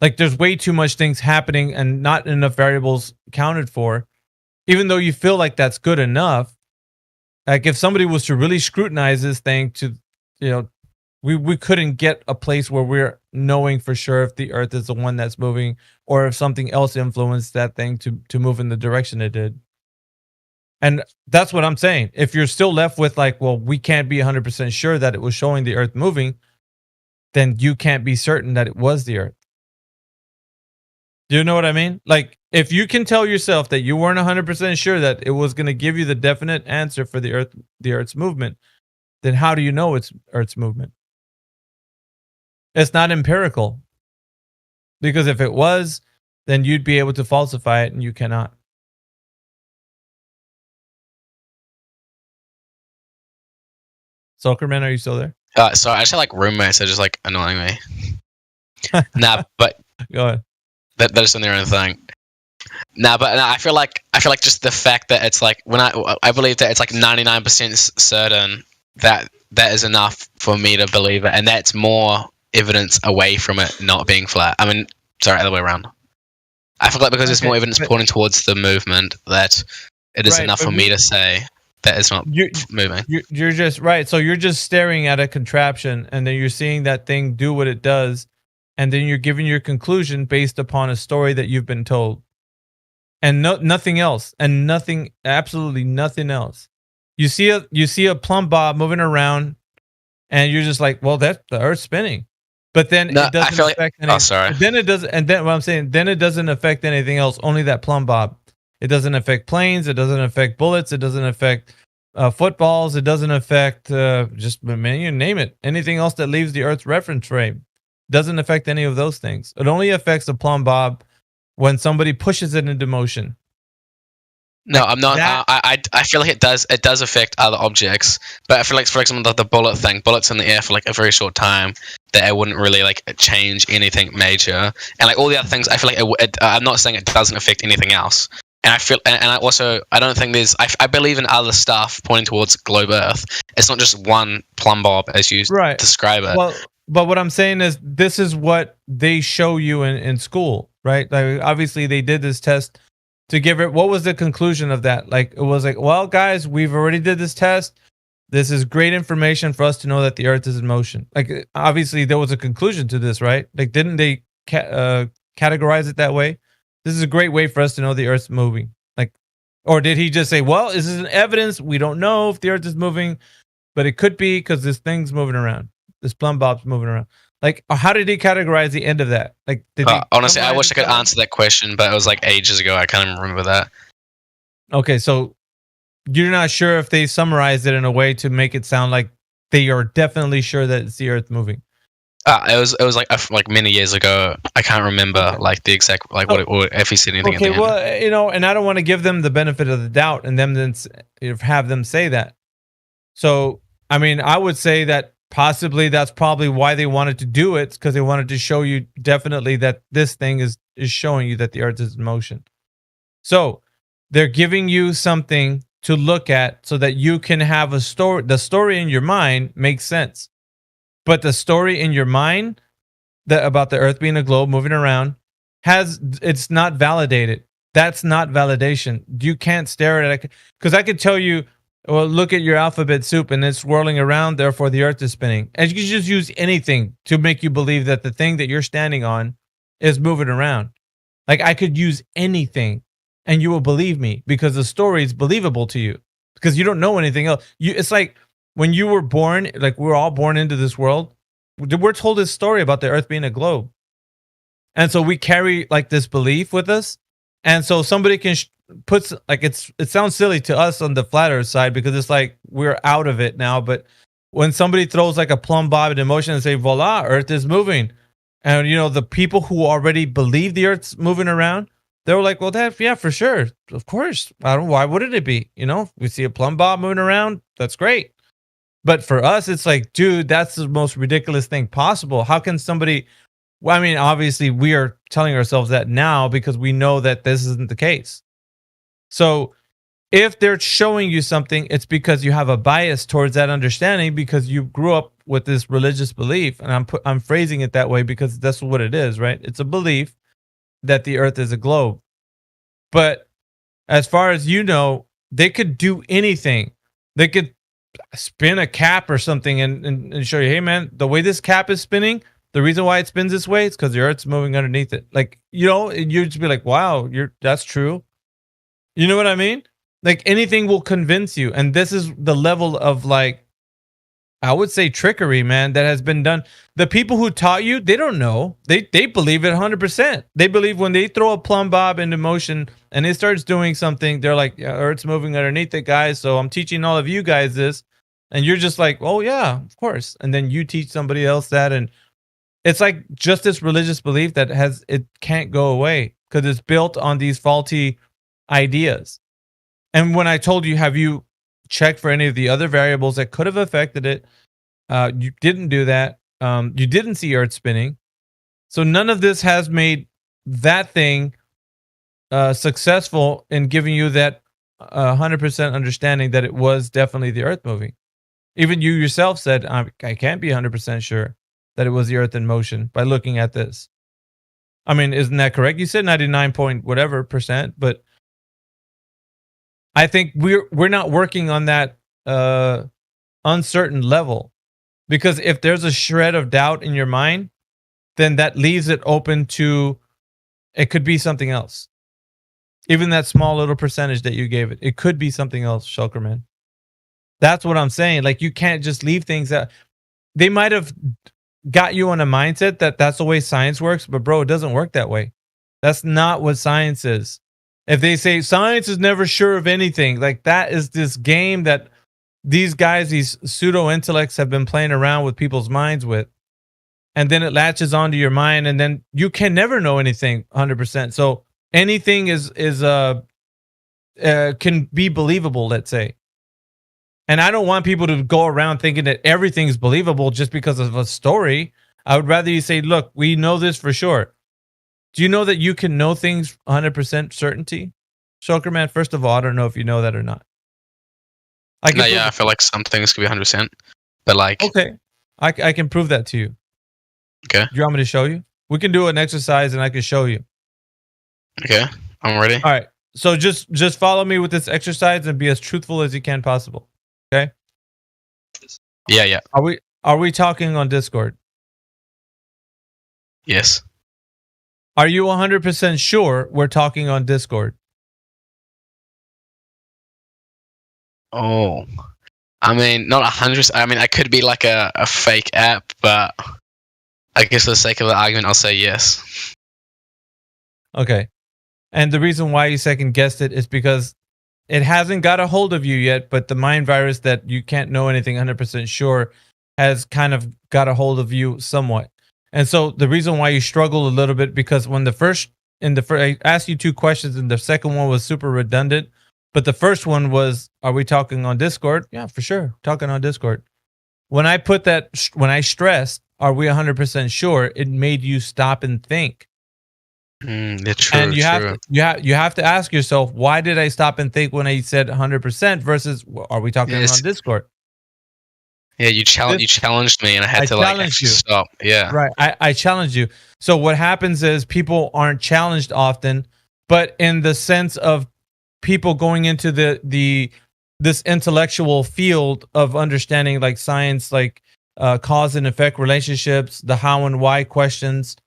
Like there's way too much things happening and not enough variables counted for, even though you feel like that's good enough. Like if somebody was to really scrutinize this thing to, we couldn't get a place where we're knowing for sure if the Earth is the one that's moving or if something else influenced that thing to move in the direction it did. And that's what I'm saying. If you're still left with like, well, we can't be 100% sure that it was showing the Earth moving, then you can't be certain that it was the Earth. Do you know what I mean? Like, if you can tell yourself that you weren't 100% sure that it was going to give you the definite answer for the Earth's movement, then how do you know it's Earth's movement? It's not empirical. Because if it was, then you'd be able to falsify it, and you cannot. Sokerman, are you still there? Sorry, I just like roommates are just like annoying me. Nah, but go ahead. They're just on their own thing. Nah, but I feel like just the fact that it's like when I believe that it's like 99% certain that is enough for me to believe it, and that's more evidence away from it not being flat. I mean, sorry, other way around. I feel like because there's more evidence pointing towards the movement that it is enough for me to say that it's not moving. You're just right. So you're just staring at a contraption, and then you're seeing that thing do what it does, and then you're giving your conclusion based upon a story that you've been told, and nothing else, and absolutely nothing else. You see a plumb bob moving around, and you're just like, well, that's the Earth's spinning. But then it doesn't affect anything. Oh, sorry. Then it does, and then what I'm saying, then it doesn't affect anything else. Only that plumb bob. It doesn't affect planes. It doesn't affect bullets. It doesn't affect footballs. It doesn't affect just you name it. Anything else that leaves the Earth's reference frame doesn't affect any of those things. It only affects the plumb bob when somebody pushes it into motion. No, I'm not. I feel like it does affect other objects, but I feel like, for example, the bullet thing, bullets in the air for like a very short time, that it wouldn't really like change anything major, and like all the other things, I feel like I'm not saying it doesn't affect anything else. And I feel, and I also, I don't think there's, I believe in other stuff pointing towards globe Earth. It's not just one plumb bob as you describe it. Well, but what I'm saying is, this is what they show you in school, right? Like, obviously, they did this test to give it. What was the conclusion of that? Like, it was like, well, guys, we've already did this test. This is great information for us to know that the Earth is in motion. Like, obviously, there was a conclusion to this, right? Like, didn't they categorize it that way? This is a great way for us to know the Earth's moving. Like, or did he just say, well, this is an evidence. We don't know if the Earth is moving, but it could be because this thing's moving around. This plumb bob's moving around. Like, how did he categorize the end of that? Like, honestly, I wish I could answer that question, but it was like ages ago. I can't even remember that. Okay, so you're not sure if they summarized it in a way to make it sound like they are definitely sure that it's the Earth moving. It was like many years ago. I can't remember like the exact what if he said anything. Okay, well, and I don't want to give them the benefit of the doubt and then have them say that. So, I mean, I would say that possibly that's probably why they wanted to do it, because they wanted to show you definitely that this thing is showing you that the Earth is in motion. So they're giving you something to look at so that you can have a story. The story in your mind makes sense. But the story in your mind about the Earth being a globe moving around it's not validated. That's not validation. You can't stare at it, because I could tell you Well, look at your alphabet soup and it's swirling around, therefore the earth is spinning. And you can just use anything to make you believe that the thing that you're standing on is moving around. Like I could use anything and you will believe me because the story is believable to you because you don't know anything else. It's like when you were born, like we're all born into this world. We're told this story about the earth being a globe. And so we carry like this belief with us. And so somebody can put like it sounds silly to us on the flat earth side because it's like we're out of it now. But when somebody throws like a plumb bob in motion and say, voila, earth is moving. And you know, the people who already believe the earth's moving around, they were like, well, yeah, for sure. Of course. Why wouldn't it be? You know, we see a plumb bob moving around. That's great. But for us, it's like, dude, that's the most ridiculous thing possible. How can somebody, well, I mean, obviously we are telling ourselves that now because we know that this isn't the case. So if they're showing you something, it's because you have a bias towards that understanding because you grew up with this religious belief. And I'm phrasing it that way because that's what it is, right? It's a belief that the earth is a globe. But as far as you know, they could do anything. They could spin a cap or something and show you, hey man, the way this cap is spinning, the reason why it spins this way is because the earth's moving underneath it. Like, you know, you'd just be like, wow, that's true. You know what I mean? Like anything will convince you. And this is the level of like, I would say trickery, man, that has been done. The people who taught you, they don't know. They believe it 100%. They believe when they throw a plumb bob into motion and it starts doing something, they're like, yeah, Earth's moving underneath it, guys. So I'm teaching all of you guys this. And you're just like, oh, yeah, of course. And then you teach somebody else that. And it's like just this religious belief that it can't go away because it's built on these faulty ideas. And when I told you, have you checked for any of the other variables that could have affected it? You didn't do that. You didn't see Earth spinning. So none of this has made that thing successful in giving you that 100% understanding that it was definitely the Earth moving. Even you yourself said, I can't be 100% sure that it was the Earth in motion by looking at this. I mean, isn't that correct? You said 99 point whatever percent, but I think we're not working on that uncertain level. Because if there's a shred of doubt in your mind, then that leaves it open to, it could be something else. Even that small little percentage that you gave it, it could be something else, Shulkerman. That's what I'm saying. Like, you can't just leave things out. They might have got you on a mindset that that's the way science works, but bro, it doesn't work that way. That's not what science is. If they say science is never sure of anything, like that is this game that these guys, these pseudo intellects have been playing around with people's minds with. And then it latches onto your mind and then you can never know anything 100%. So anything can be believable, let's say. And I don't want people to go around thinking that everything's believable just because of a story. I would rather you say, look, we know this for sure. Do you know that you can know things 100% certainty? Shulkerman, first of all, I don't know if you know that or not. I feel like some things could be 100%, but like, okay, I can prove that to you. Okay, do you want me to show you? We can do an exercise, and I can show you. Okay, I'm ready. All right, so just follow me with this exercise and be as truthful as you can possible. Okay. Yeah. Are we talking on Discord? Yes. Are you 100% sure we're talking on Discord? Oh, I mean, not 100%. I mean, I could be like a fake app, but I guess for the sake of the argument, I'll say yes. Okay. And the reason why you second guessed it is because it hasn't got a hold of you yet, but the mind virus that you can't know anything 100% sure has kind of got a hold of you somewhat. And so the reason why you struggle a little bit, because when I asked you two questions and the second one was super redundant, but the first one was, are we talking on Discord? Yeah, for sure. Talking on Discord. When I stressed, are we 100% sure, it made you stop and think. That's true. And you have to ask yourself, why did I stop and think when I said 100% versus are we talking on Discord? Yeah, you challenged me, and I had to actually stop. Yeah, right. I challenged you. So what happens is people aren't challenged often, but in the sense of people going into the this intellectual field of understanding, like science, like cause and effect relationships, the how and why questions.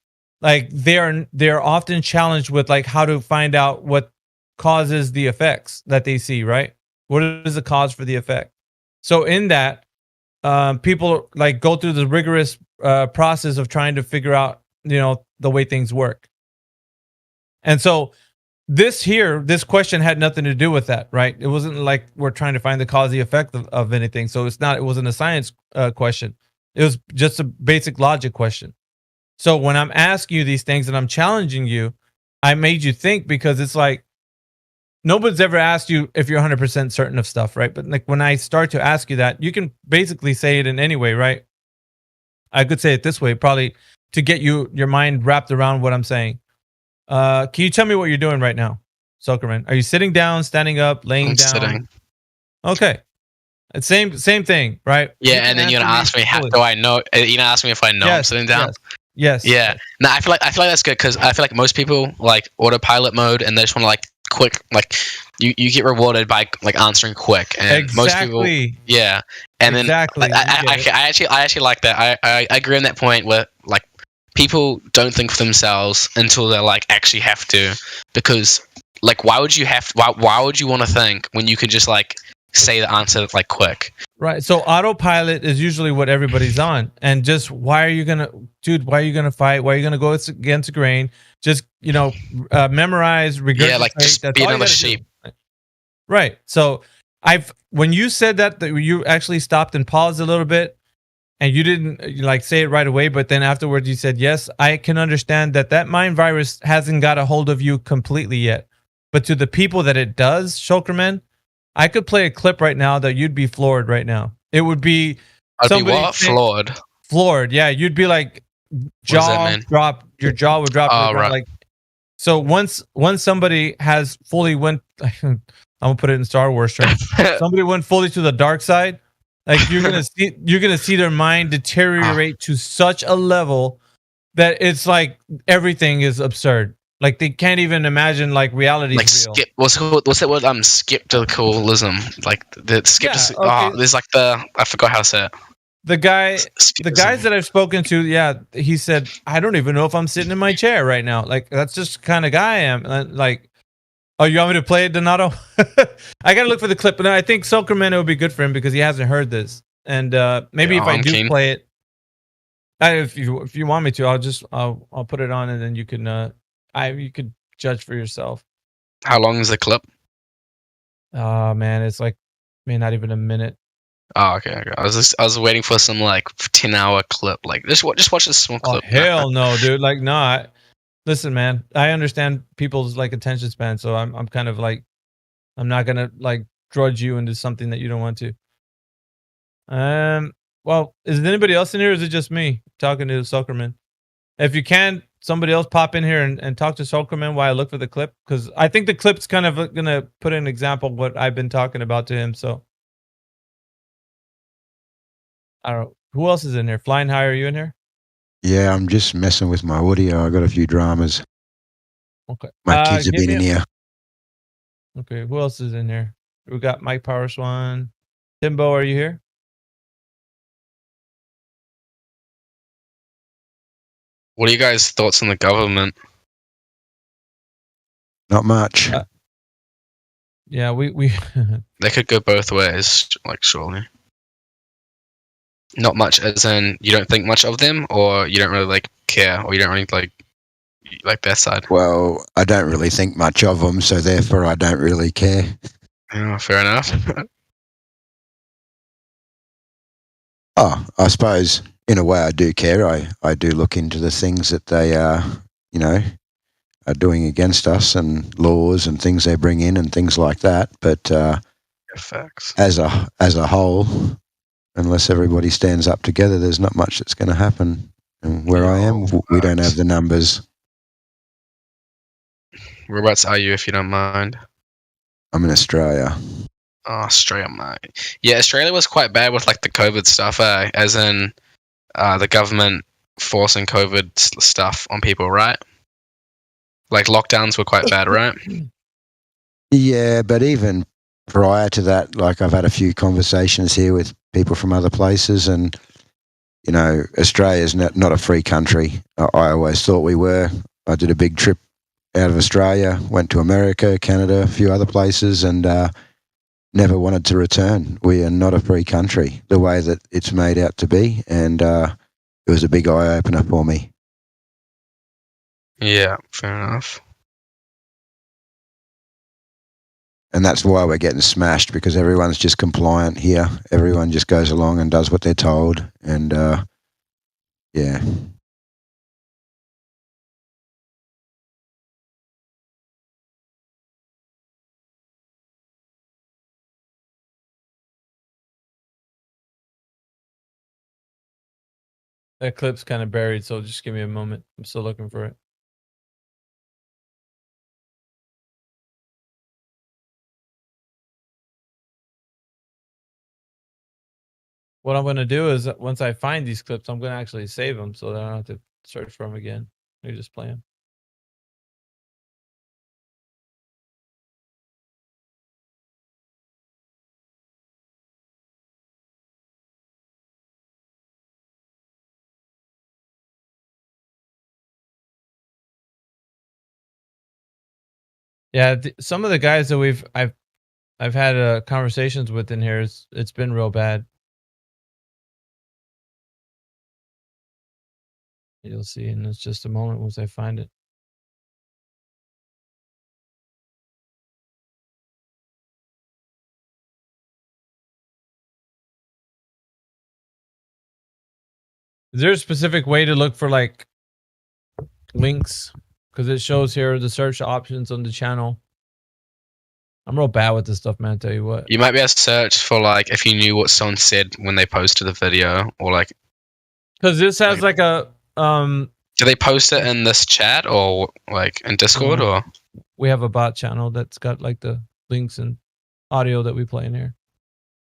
Like they're often challenged with like how to find out what causes the effects that they see, right? What is the cause for the effect? So in that, people like go through the rigorous process of trying to figure out, the way things work. And so this question had nothing to do with that, right? It wasn't like we're trying to find the cause, the effect of anything. So it wasn't a science question. It was just a basic logic question. So when I'm asking you these things and I'm challenging you, I made you think, because it's like nobody's ever asked you if you're 100% certain of stuff, right? But like when I start to ask you that, you can basically say it in any way, right? I could say it this way, probably to get your mind wrapped around what I'm saying. Can you tell me what you're doing right now, Zuckerman? Are you sitting down, standing up, laying down? Sitting. Okay. It's same thing, right? Yeah, and then you're gonna ask me how do I know? You're gonna ask me if I know I'm sitting down. Yes. Yeah. No, I feel like that's good, because I feel like most people like autopilot mode and they just want to like quick, like you get rewarded by like answering quick, and most people, yeah. And then I actually like that. I agree on that point where like people don't think for themselves until they like actually have to, because like why would you want to think when you could just like say the answer like quick? Right. So autopilot is usually what everybody's on. And just why are you going to fight? Why are you going to go against the grain? Just, memorize, regurgitate. Yeah, like just be another sheep. Right. So when you said that you actually stopped and paused a little bit, and you didn't like say it right away, but then afterwards you said, yes, I can understand that mind virus hasn't got a hold of you completely yet. But to the people that it does, Shulkerman, I could play a clip right now that you'd be floored right now. It would be floored. Floored, yeah. You'd be like jaw drop. Your jaw would drop. Right. Like, so once somebody has fully went, I'm gonna put it in Star Wars terms. Somebody went fully to the dark side. Like you're gonna see their mind deteriorate to such a level that it's like everything is absurd. Like they can't even imagine like reality. Like what's that word? Skepticalism. Like the skepticism. Yeah, okay. There's like I forgot how to say it. The guys that I've spoken to, yeah, he said, I don't even know if I'm sitting in my chair right now. Like that's just the kind of guy I am. Like, oh, you want me to play it, Donato? I gotta look for the clip, but I think Zuckerman would be good for him because he hasn't heard this. And maybe if I do play it, if you want me to, I'll put it on and then you can you could judge for yourself. How long is the clip? Oh man, it's like not even a minute. Oh, okay. I was waiting for some like 10-hour clip. Like just watch this small clip. Hell no, dude. Like not. Listen, man. I understand people's like attention span, so I'm kind of like I'm not gonna like drudge you into something that you don't want to. Well, is there anybody else in here? Or is it just me talking to Zuckerman? If you can, somebody else pop in here and talk to Zuckerman while I look for the clip, because I think the clip's kind of gonna put an example of what I've been talking about to him. So I don't know. Who else is in here? Flying High, are you in here? Yeah, I'm just messing with my audio. I got a few dramas. Okay. My kids have been in here. Okay, who else is in here? We got Mike Power Swan. Timbo, are you here? What are you guys' thoughts on the government? Not much. Yeah, we They could go both ways, like surely. Not much, as in you don't think much of them, or you don't really like care, or you don't really like their side. Well, I don't really think much of them, so therefore I don't really care. Oh, fair enough. Oh, I suppose in a way I do care. I do look into the things that they are doing against us, and laws and things they bring in and things like that. But facts. As a whole, unless everybody stands up together, there's not much that's going to happen. And where I am, we don't have the numbers. Whereabouts are you, if you don't mind? I'm in Australia. Oh, Australia, mate. Yeah, Australia was quite bad with like the COVID stuff, as in the government forcing COVID stuff on people, right? Like lockdowns were quite bad, right? Yeah, but even prior to that, like I've had a few conversations here with people from other places, and you know, Australia's not a free country. I always thought we were. I did a big trip out of Australia, went to America, Canada, a few other places, and never wanted to return. We are not a free country the way that it's made out to be, and it was a big eye opener for me. Yeah, fair enough. And that's why we're getting smashed, because everyone's just compliant here. Everyone just goes along and does what they're told. And, yeah. That clip's kind of buried, so just give me a moment. I'm still looking for it. What I'm going to do is once I find these clips, I'm going to actually save them so that I don't have to search for them again. You just play them. Yeah, some of the guys that I've had conversations with in here, it's been real bad. You'll see in just a moment once I find it. Is there a specific way to look for like links? Because it shows here the search options on the channel. I'm real bad with this stuff, man. I tell you what. You might be able to search for like if you knew what someone said when they posted the video, or like. Because this has like a Do they post it in this chat or like in Discord or? We have a bot channel that's got like the links and audio that we play in here.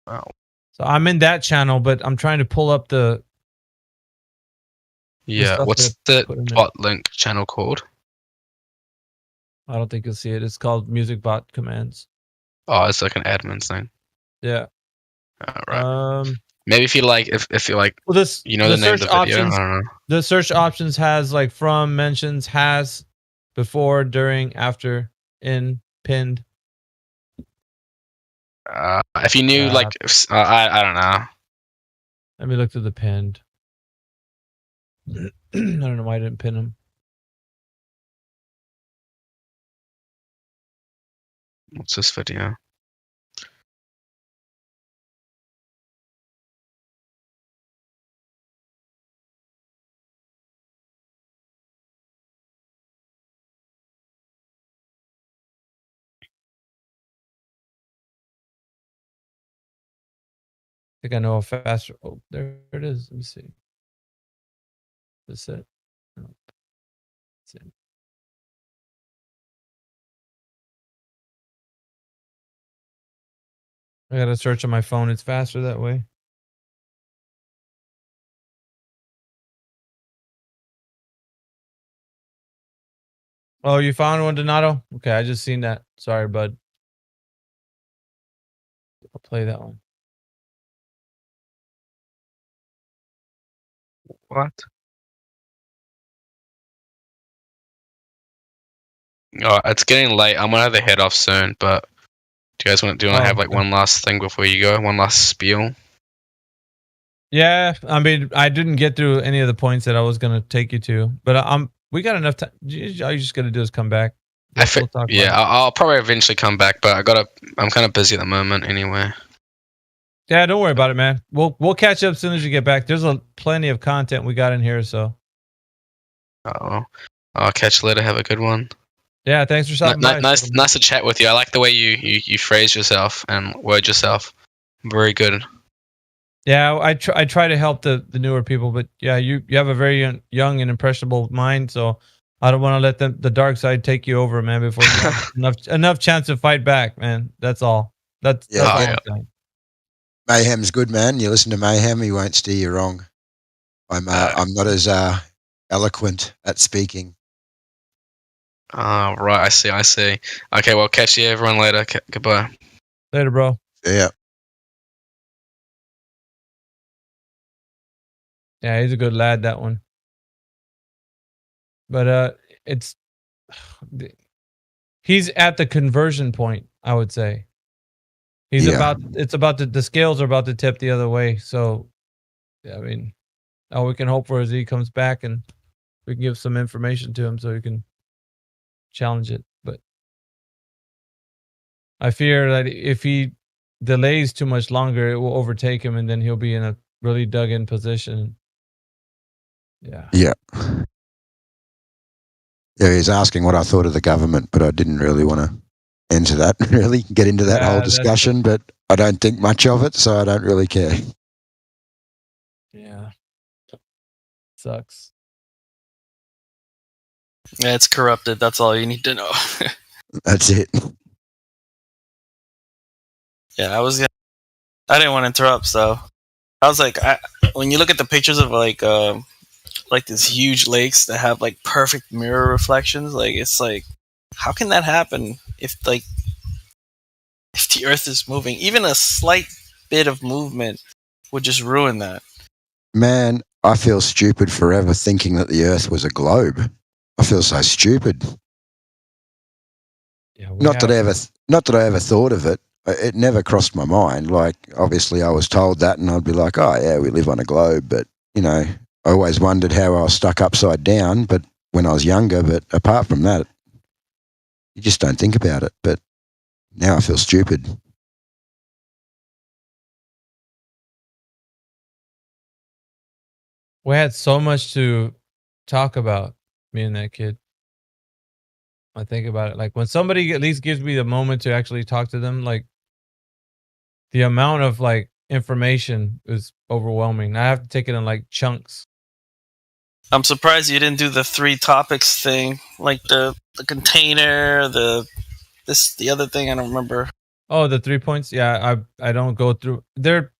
Wow. So I'm in that channel, but I'm trying to pull up the. Yeah. What's the bot link channel called? I don't think you'll see it. It's called Music Bot Commands. Oh, it's like an admin thing. Yeah. Right. Maybe if you like, if you like, well, this you know the name of the video. Options, I don't know. The search options has like from, mentions, has, before, during, after, in, pinned. If you knew, like, I don't know. Let me look through the pinned. I don't know why I didn't pin them. What's this video? I think I know a faster. Oh, there it is. Let me see. That's it. Nope. That's it. I gotta search on my phone. It's faster that way. Oh, you found one, Donato? Okay, I just seen that. Sorry, bud. I'll play that one. What? Oh, it's getting late. I'm gonna have to head off soon, but do you guys want to have like one last thing before you go? One last spiel? Yeah, I mean, I didn't get through any of the points that I was gonna take you to, but we got enough time. All you just gotta do is come back. We'll I'll probably eventually come back, but I'm kind of busy at the moment anyway. Yeah, don't worry about it, man. We'll catch up as soon as you get back. There's plenty of content we got in here, so. I'll catch you later. Have a good one. Yeah, thanks for stopping by. Nice to chat with you. I like the way you phrase yourself and word yourself. Very good. Yeah, I try to help the newer people, but yeah, you have a very young and impressionable mind, so I don't want to let the dark side take you over, man. Before you have enough chance to fight back, man. That's all. That's all I'm saying. Mayhem's good, man. You listen to Mayhem, he won't steer you wrong. I'm not as eloquent at speaking. Right, I see. Okay, well, catch you everyone later. Goodbye. Later, bro. Yeah. Yeah, he's a good lad, that one. But it's he's at the conversion point, I would say. He's Yeah. it's about the scales are about to tip the other way. So, I mean, all we can hope for is he comes back and we can give some information to him so he can challenge it. But I fear that if he delays too much longer, it will overtake him and then he'll be in a really dug in position. Yeah. Yeah. Yeah, he's asking what I thought of the government, but I didn't really want to enter that, really, get into that whole discussion, but I don't think much of it, so I don't really care. Yeah. Sucks. Yeah, it's corrupted. That's all you need to know. That's it. Yeah, I didn't want to interrupt, so I was like, when you look at the pictures of like these huge lakes that have like perfect mirror reflections, like it's like, how can that happen if the Earth is moving? Even a slight bit of movement would just ruin that. Man, I feel stupid forever thinking that the Earth was a globe. I feel so stupid. Yeah, not that I ever thought of it. It never crossed my mind. Like, obviously, I was told that, and I'd be like, "Oh, yeah, we live on a globe." But I always wondered how I was stuck upside down. But when I was younger, but apart from that, you just don't think about it. But now I feel stupid. We had so much to talk about, me and that kid. I think about it. Like when somebody at least gives me the moment to actually talk to them, like the amount of like information is overwhelming. I have to take it in like chunks. I'm surprised you didn't do the 3 topics thing, like the container, the other thing. I don't remember. Oh, the 3 points. Yeah, I don't go through. They're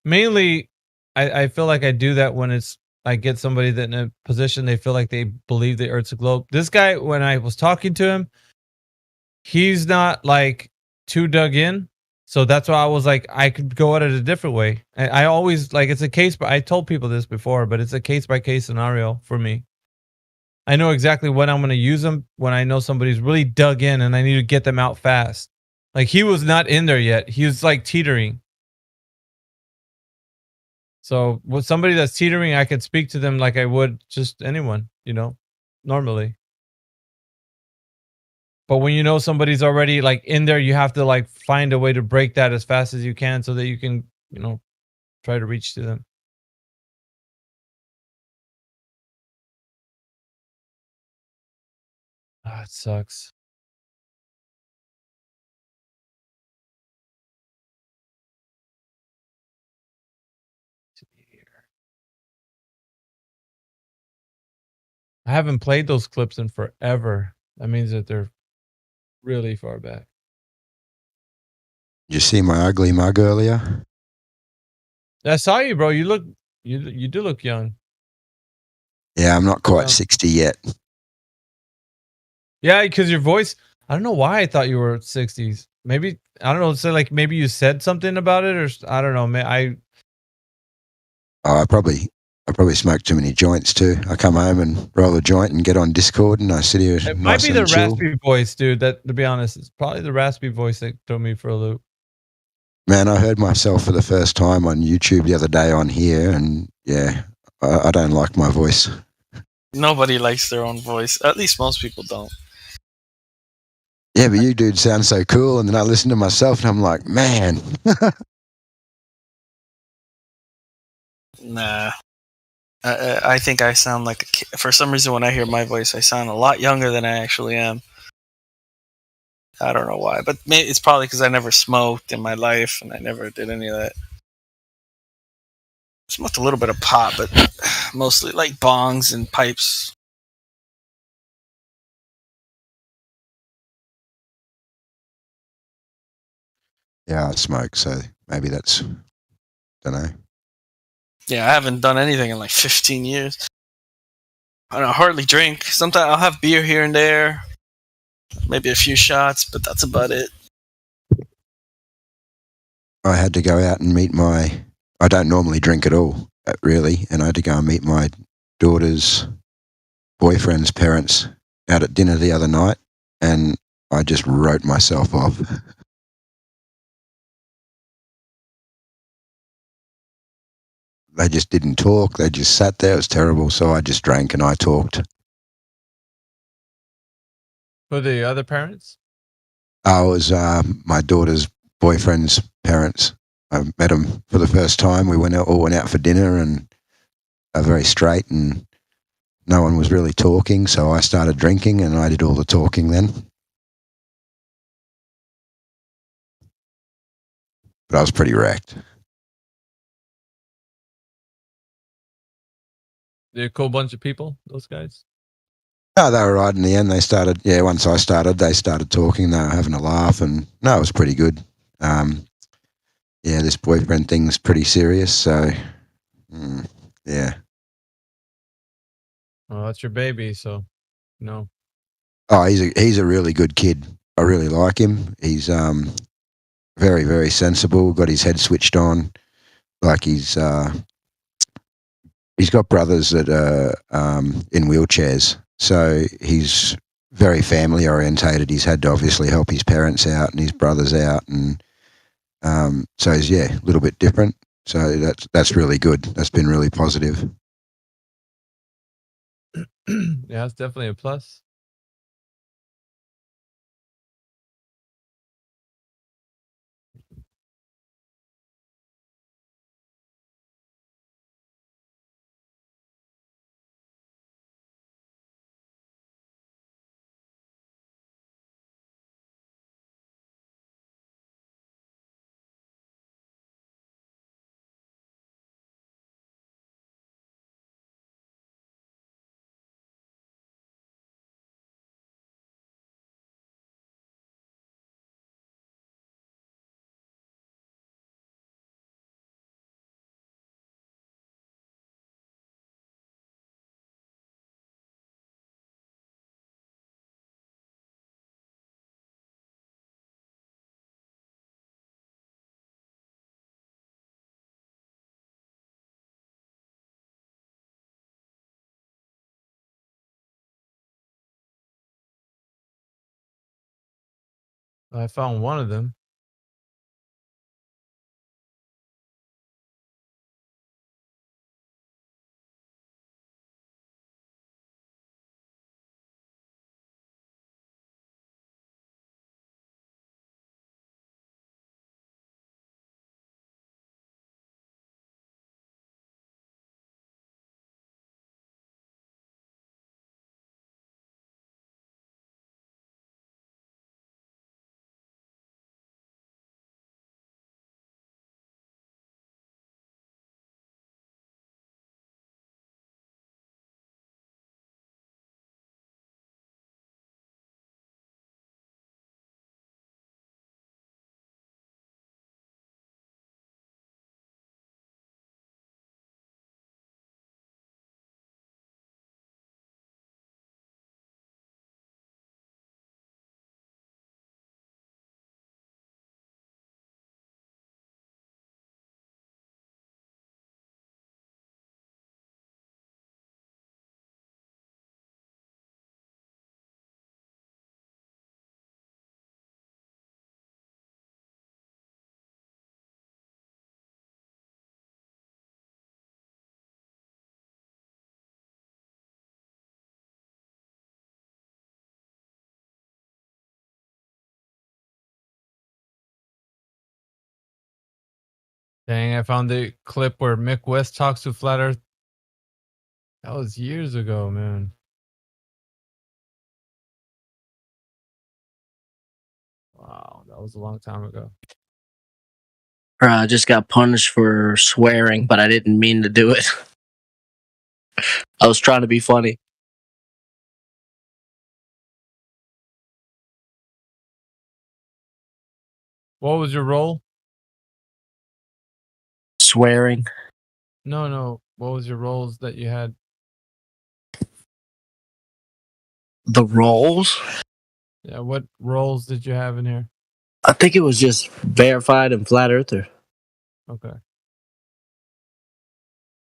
mainly. I feel like I do that when I get somebody that in a position they feel like they believe the Earth's a globe. This guy, when I was talking to him, he's not like too dug in. So that's why I was like, I could go at it a different way. I always like, it's a case, but I told people this before, but it's a case by case scenario for me. I know exactly when I'm going to use them when I know somebody's really dug in and I need to get them out fast. Like he was not in there yet. He was like teetering. So with somebody that's teetering, I could speak to them like I would just anyone, normally. But when you know somebody's already like in there, you have to like find a way to break that as fast as you can so that you can, try to reach to them. It sucks. I haven't played those clips in forever. That means that they're really far back. Did you see my ugly mug earlier? I saw you, bro. You do look young. Yeah, I'm not quite 60 yet. Yeah, because your voice, I don't know why I thought you were 60s. Maybe, I don't know, so like maybe you said something about it or I don't know. I probably smoked too many joints too. I come home and roll a joint and get on Discord and I sit here. It might be the raspy voice, dude. That, to be honest, it's probably the raspy voice that threw me for a loop. Man, I heard myself for the first time on YouTube the other day on here, and yeah, I don't like my voice. Nobody likes their own voice. At least most people don't. Yeah, but you dude sound so cool, and then I listen to myself and I'm like, man. Nah. I think I sound like a kid. For some reason, when I hear my voice, I sound a lot younger than I actually am. I don't know why, but maybe it's probably because I never smoked in my life and I never did any of that. Smoked a little bit of pot, but mostly like bongs and pipes. Yeah, I smoke, so maybe that's, don't know. Yeah, I haven't done anything in like 15 years. I don't hardly drink. Sometimes I'll have beer here and there, maybe a few shots, but that's about it. I had to go out and meet I don't normally drink at all, really, and I had to go and meet my daughter's boyfriend's parents out at dinner the other night, and I just wrote myself off. They just didn't talk. They just sat there. It was terrible. So I just drank and I talked. Who are the other parents? I was my daughter's boyfriend's parents. I met them for the first time. We all went out for dinner, and they're very straight, and no one was really talking. So I started drinking, and I did all the talking then. But I was pretty wrecked. They're a cool bunch of people, those guys. No, they were right in the end. They started, once I started, they started talking. They were having a laugh, and no, it was pretty good. This boyfriend thing's pretty serious, so yeah. Well, that's your baby, so no. Oh, he's a really good kid. I really like him. He's very, very sensible. Got his head switched on. Like he's got brothers that are in wheelchairs, so he's very family orientated. He's had to obviously help his parents out and his brothers out, and so he's a little bit different. So that's really good. That's been really positive. Yeah, it's definitely a plus. I found one of them. Dang, I found the clip where Mick West talks to Flat Earth. That was years ago, man. Wow, that was a long time ago. I just got punished for swearing, but I didn't mean to do it. I was trying to be funny. What was your role? Swearing. No. What was your roles that you had? The roles? Yeah, what roles did you have in here? I think it was just verified and flat earther. Okay.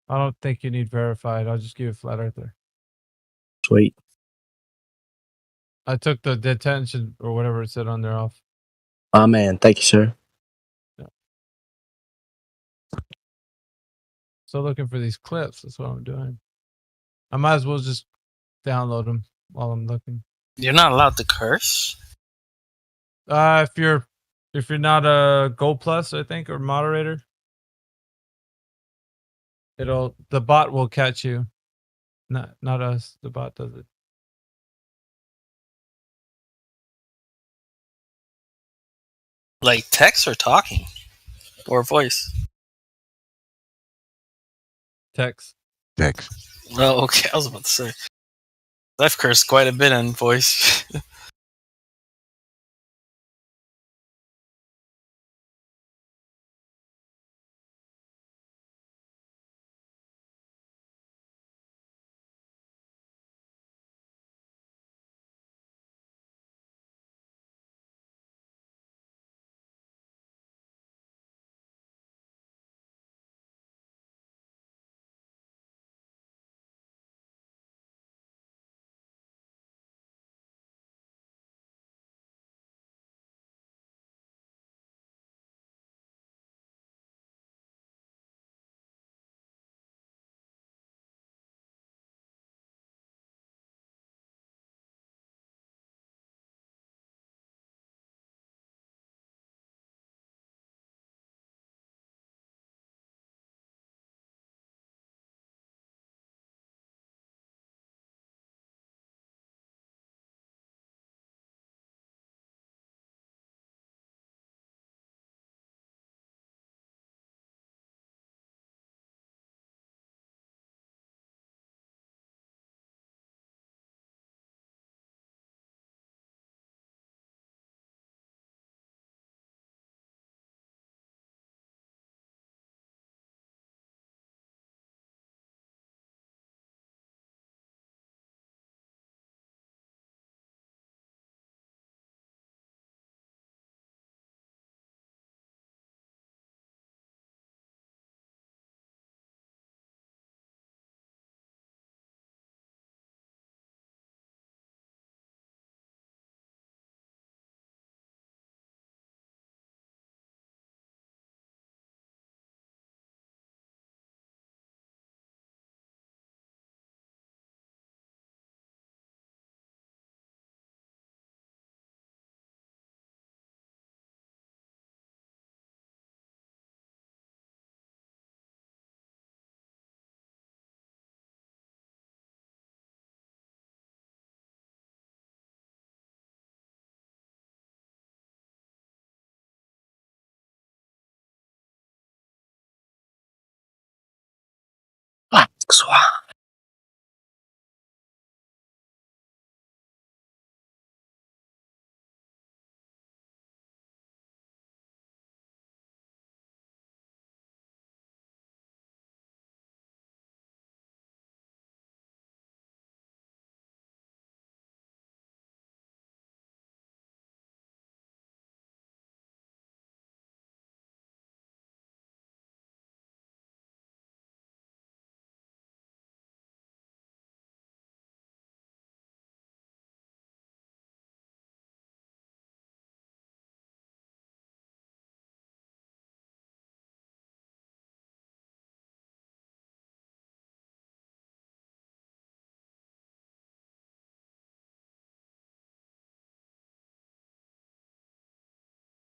I don't think you need verified. I'll just give you flat earther. Sweet. I took the detention or whatever it said on there off. Oh man, thank you, sir. Yeah. So looking for these clips. That's what I'm doing. I might as well just download them while I'm looking. You're not allowed to curse? If you're not a Gold Plus, I think, or moderator, the bot will catch you. Not us. The bot does it. Like text or talking? Or voice? Text. Oh, okay. I was about to say. I've cursed quite a bit in voice.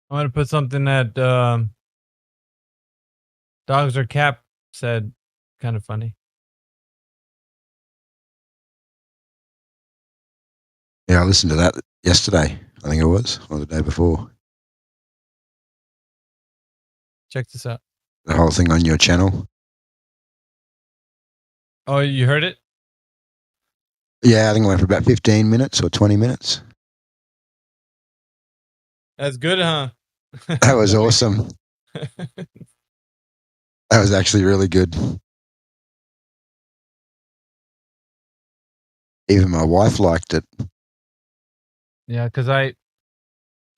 I'm gonna put something that Dogs or Cap said, kind of funny. Yeah, I listened to that yesterday. I think it was, or the day before. Check this out. The whole thing on your channel. Oh, you heard it? Yeah, I think it went for about 15 minutes or 20 minutes. That's good, huh? That was awesome. That was actually really good. Even my wife liked it. Yeah, because I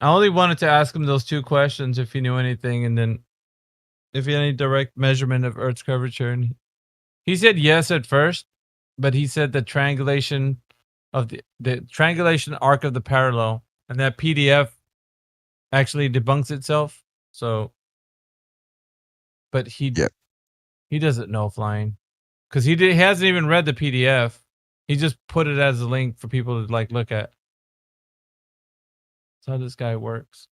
only wanted to ask him those two questions if he knew anything, and then if he had any direct measurement of Earth's curvature, and he said yes at first, but he said the triangulation of the triangulation arc of the parallel, and that PDF actually debunks itself. So, but he doesn't know flying because he hasn't even read the PDF. He just put it as a link for people to like look at. That's how this guy works.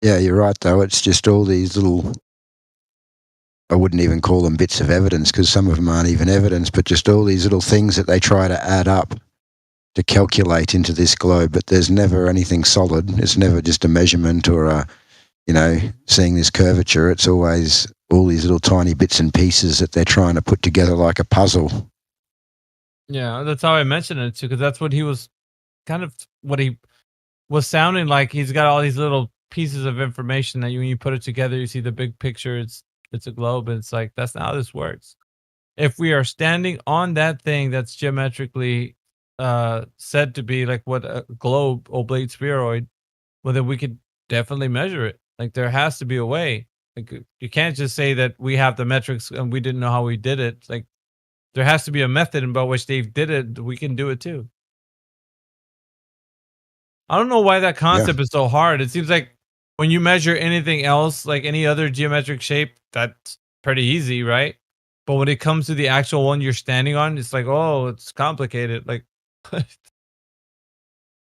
Yeah, you're right, though. It's just all these little, I wouldn't even call them bits of evidence because some of them aren't even evidence, but just all these little things that they try to add up to calculate into this globe. But there's never anything solid. It's never just a measurement or a, seeing this curvature. It's always all these little tiny bits and pieces that they're trying to put together like a puzzle. Yeah, that's how I mentioned it too, because that's what he was kind of what he was sounding like. He's got all these little pieces of information that when you put it together, you see the big picture. It's a globe, and it's like that's not how this works. If we are standing on that thing that's geometrically said to be like what a globe, oblate spheroid, well then we could definitely measure it. Like there has to be a way. Like you can't just say that we have the metrics and we didn't know how we did it. Like there has to be a method by which they did it. We can do it too. I don't know why that concept is so hard. It seems like when you measure anything else, like any other geometric shape, that's pretty easy, right? But when it comes to the actual one you're standing on, it's like, oh, it's complicated. Like,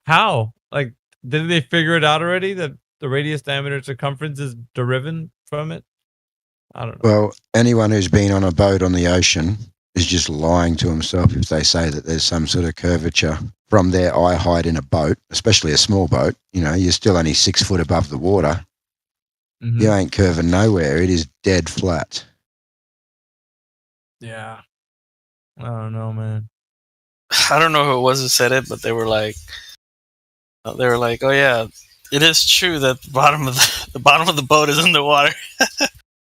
how? Like, didn't they figure it out already that the radius, diameter, circumference is derived from it? I don't know. Well, anyone who's been on a boat on the ocean is just lying to himself if they say that there's some sort of curvature from their eye height in a boat, especially a small boat. You're still only 6 foot above the water. Mm-hmm. You ain't curving nowhere. It is dead flat. Yeah. I don't know, man. I don't know who it was that said it, but they were like, oh yeah, it is true that the bottom of the boat is underwater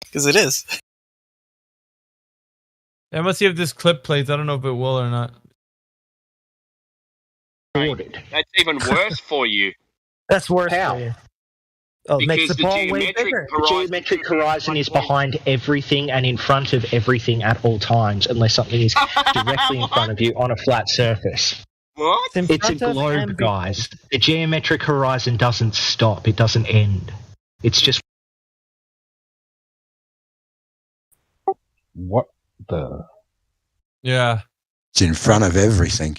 because it is. I must see if this clip plays. I don't know if it will or not. That's even worse for you. That's worse for you. Oh, it makes Because the ball way bigger. The geometric horizon is behind everything and in front of everything at all times, unless something is directly in front of you on a flat surface. What? It's a globe, guys. The geometric horizon doesn't stop. It doesn't end. It's just... What the? Yeah. It's in front of everything.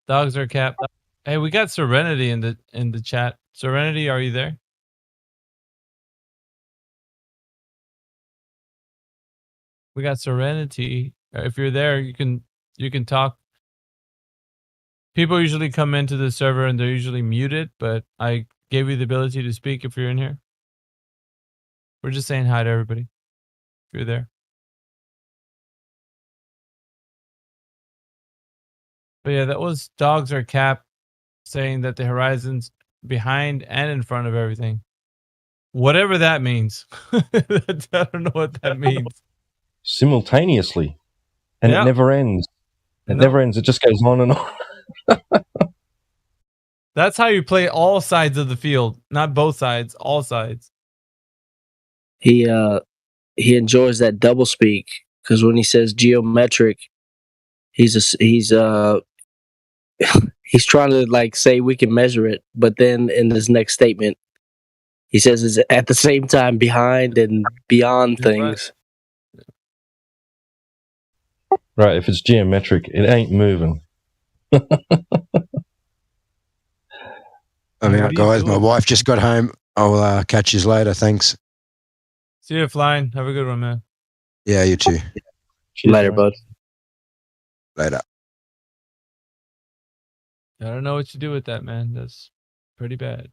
Dogs are capped. Hey, we got Serenity in the chat. Serenity, are you there? We got Serenity. If you're there, you can talk. People usually come into the server and they're usually muted, but I gave you the ability to speak if you're in here. We're just saying hi to everybody. If you're there. But yeah, that was Dogs Are Capped saying that the horizon's behind and in front of everything. Whatever that means. I don't know what that means. Simultaneously. And Yeah. it never ends. It never ends. It just goes on and on. That's how you play all sides of the field. Not both sides, all sides. He enjoys that double speak because when he says geometric, he's trying to like say we can measure it, but then in his next statement, he says it's at the same time behind and beyond things. Right, if it's geometric, it ain't moving. Guys, my wife just got home. I'll catch you later. Thanks. See you flying. Have a good one, man. Yeah, you too. Later, bud. Later. I don't know what you do with that, man. That's pretty bad.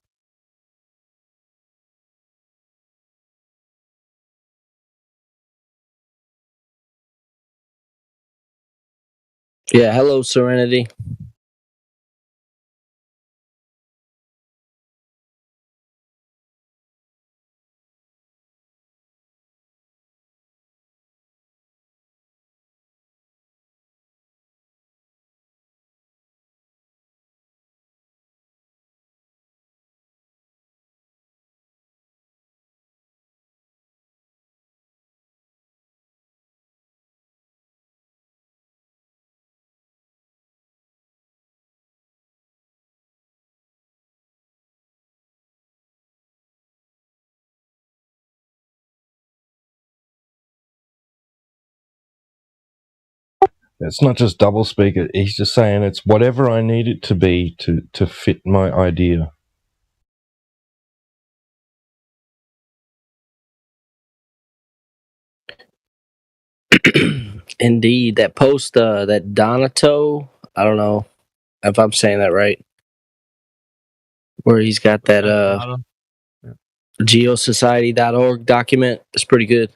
Yeah, hello, Serenity. It's not just doublespeak. He's just saying it's whatever I need it to be to fit my idea. Indeed, that post, that Donato, I don't know if I'm saying that right, where he's got that geosociety.org document. It's pretty good.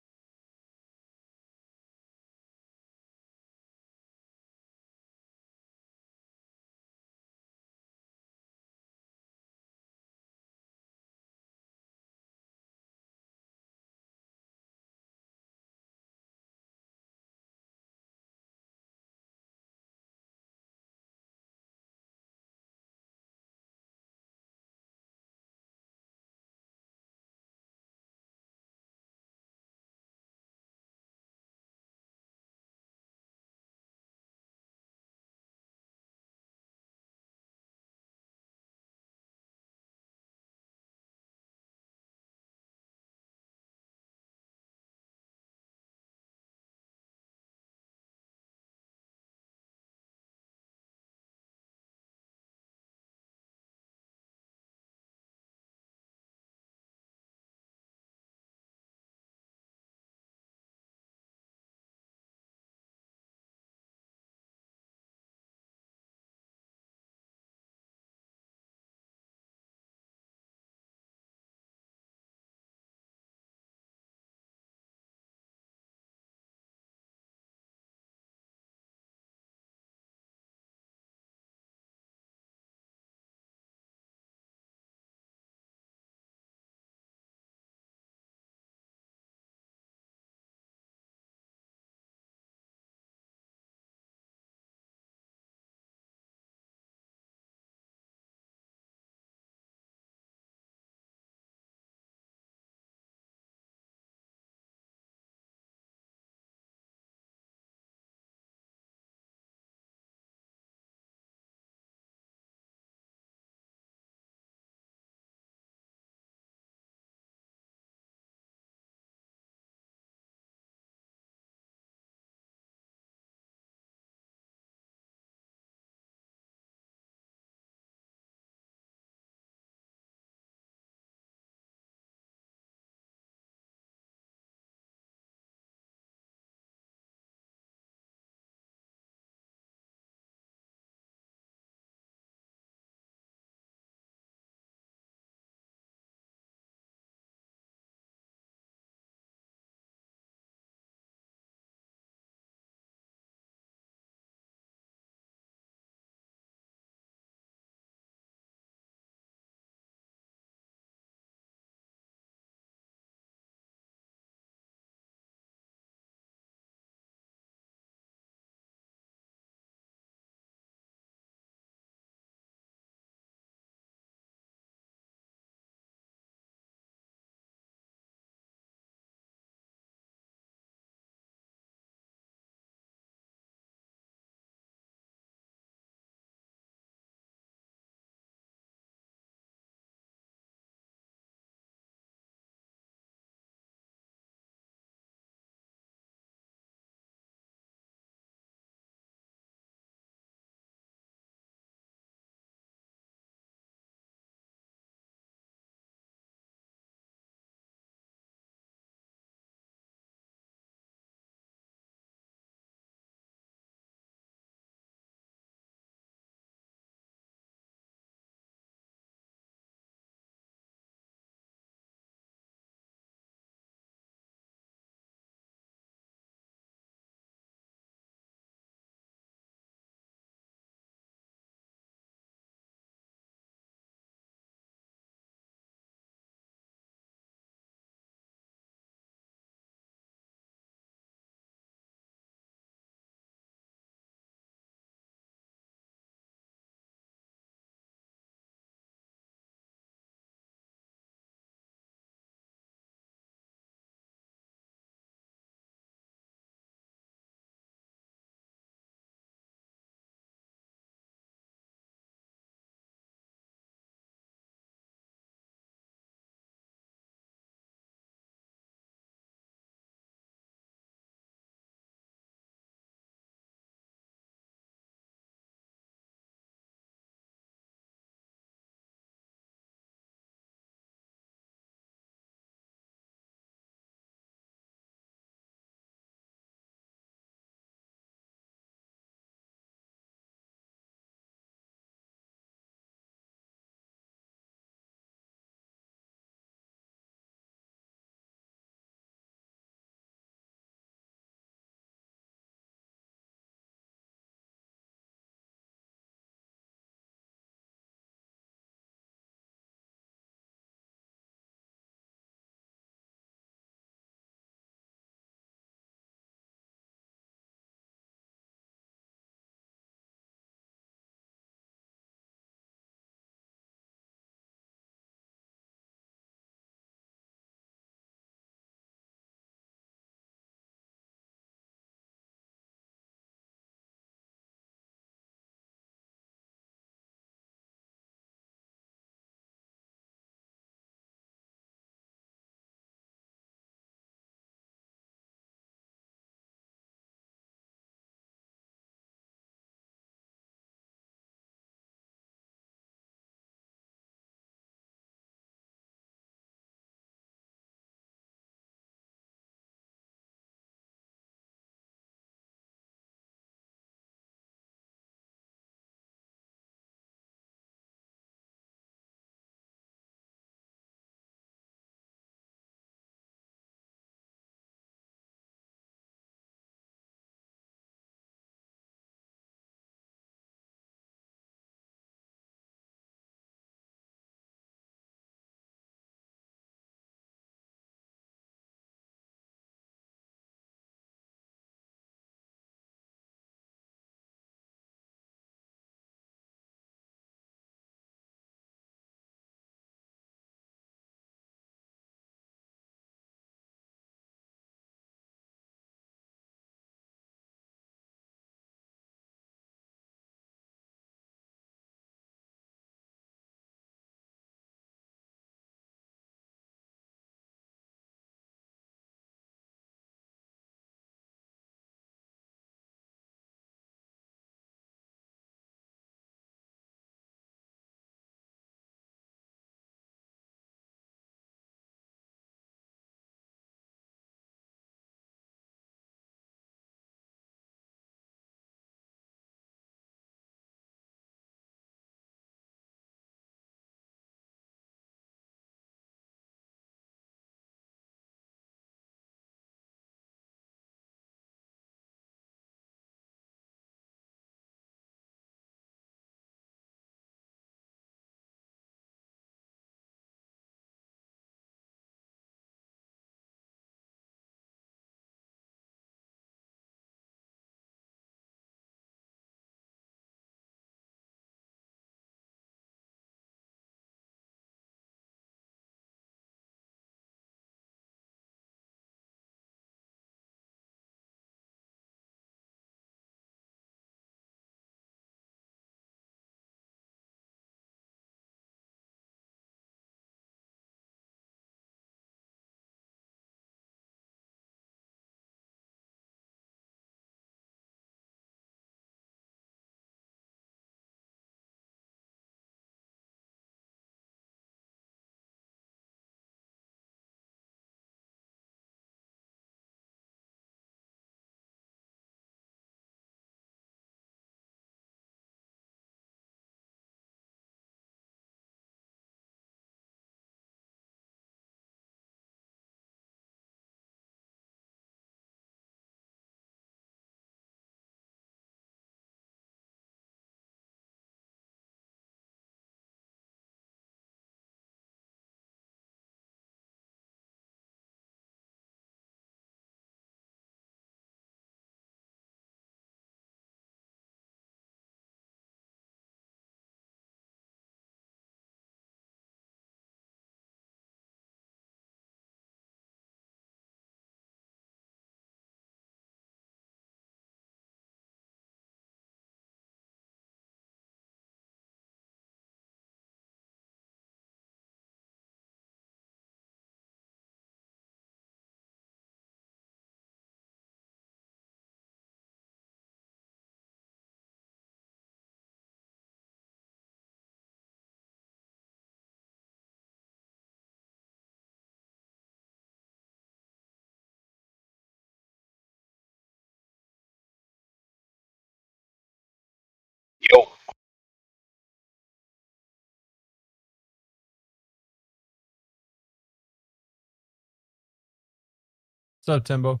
What's up, Timbo?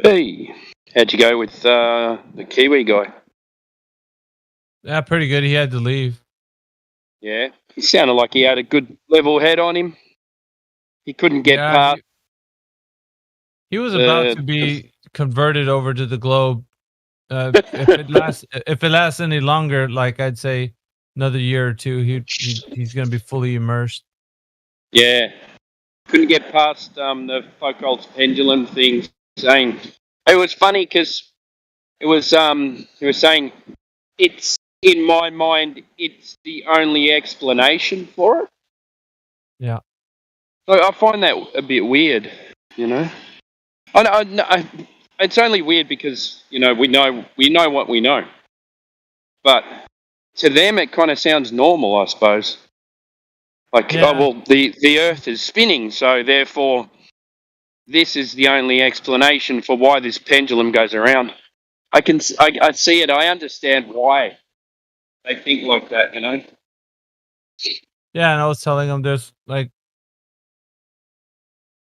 Hey, how'd you go with the Kiwi guy? Yeah, pretty good. He had to leave. Yeah, he sounded like he had a good level head on him. He couldn't get past. He was about to be converted over to the globe. If it lasts any longer, like I'd say another year or two, he's going to be fully immersed. Yeah, couldn't get past the Foucault's pendulum thing. Saying it was funny because it was he was saying it's in my mind it's the only explanation for it. Yeah. So I find that a bit weird, you know. It's only weird because we know what we know, but to them it kind of sounds normal, I suppose. Like, yeah. Oh well, the Earth is spinning, so therefore this is the only explanation for why this pendulum goes around. I see it. I understand why they think like that, you know. Yeah, and I was telling him there's like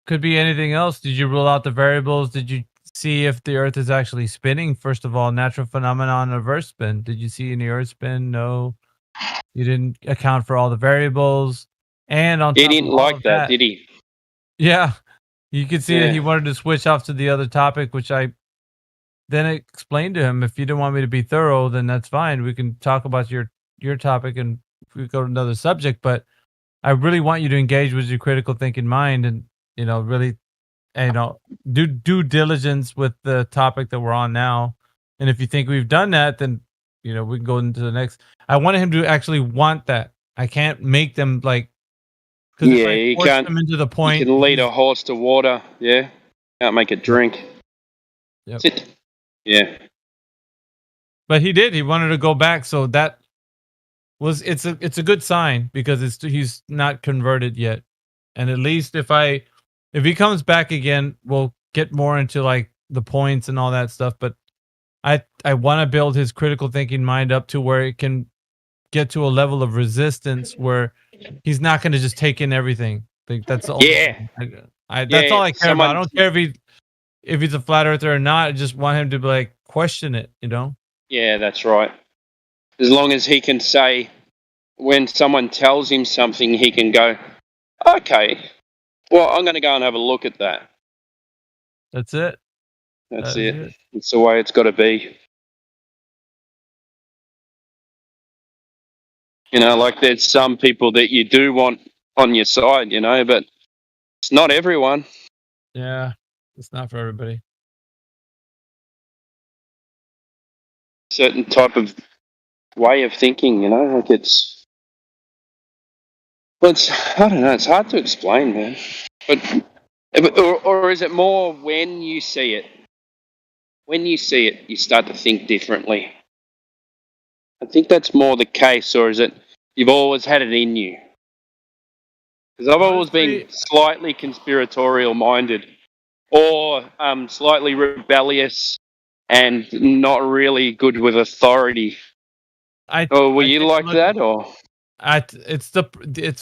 could be anything else. Did you rule out the variables? Did you see if the Earth is actually spinning? First of all, natural phenomenon, reverse spin. Did you see any Earth spin? No. You didn't account for all the variables. And on He top didn't of all like of that, did he? Yeah. You could see that Yeah. he wanted to switch off to the other topic, which I then explained to him, if you didn't want me to be thorough, then that's fine. We can talk about your topic and we go to another subject, but I really want you to engage with your critical thinking mind and, really, do due diligence with the topic that we're on now. And if you think we've done that, then, we can go into the next. I wanted him to actually want that. I can't make them like, because if I You force can't. them into the point, You can lead a horse to water. Yeah, can't make it drink. Yep. That's it. Yeah. But he did. He wanted to go back, so that was it's a good sign because he's not converted yet. And at least if he comes back again, we'll get more into like the points and all that stuff. But I want to build his critical thinking mind up to where it can get to a level of resistance where he's not going to just take in everything. Like that's the only thing. That's all I care about. I don't care if he's a flat earther or not. I just want him to like question it. Yeah, that's right. As long as he can say, when someone tells him something, he can go, okay, well, I'm going to go and have a look at that. That's it. That's it. It's the way it's got to be. Like there's some people that you do want on your side, but it's not everyone. Yeah, it's not for everybody. Certain type of way of thinking, like it's I don't know, it's hard to explain, man. But or is it more when you see it? When you see it, you start to think differently. I think that's more the case, or is it you've always had it in you? Because I've always been slightly conspiratorial minded, or slightly rebellious, and not really good with authority. Were you like that, or? It's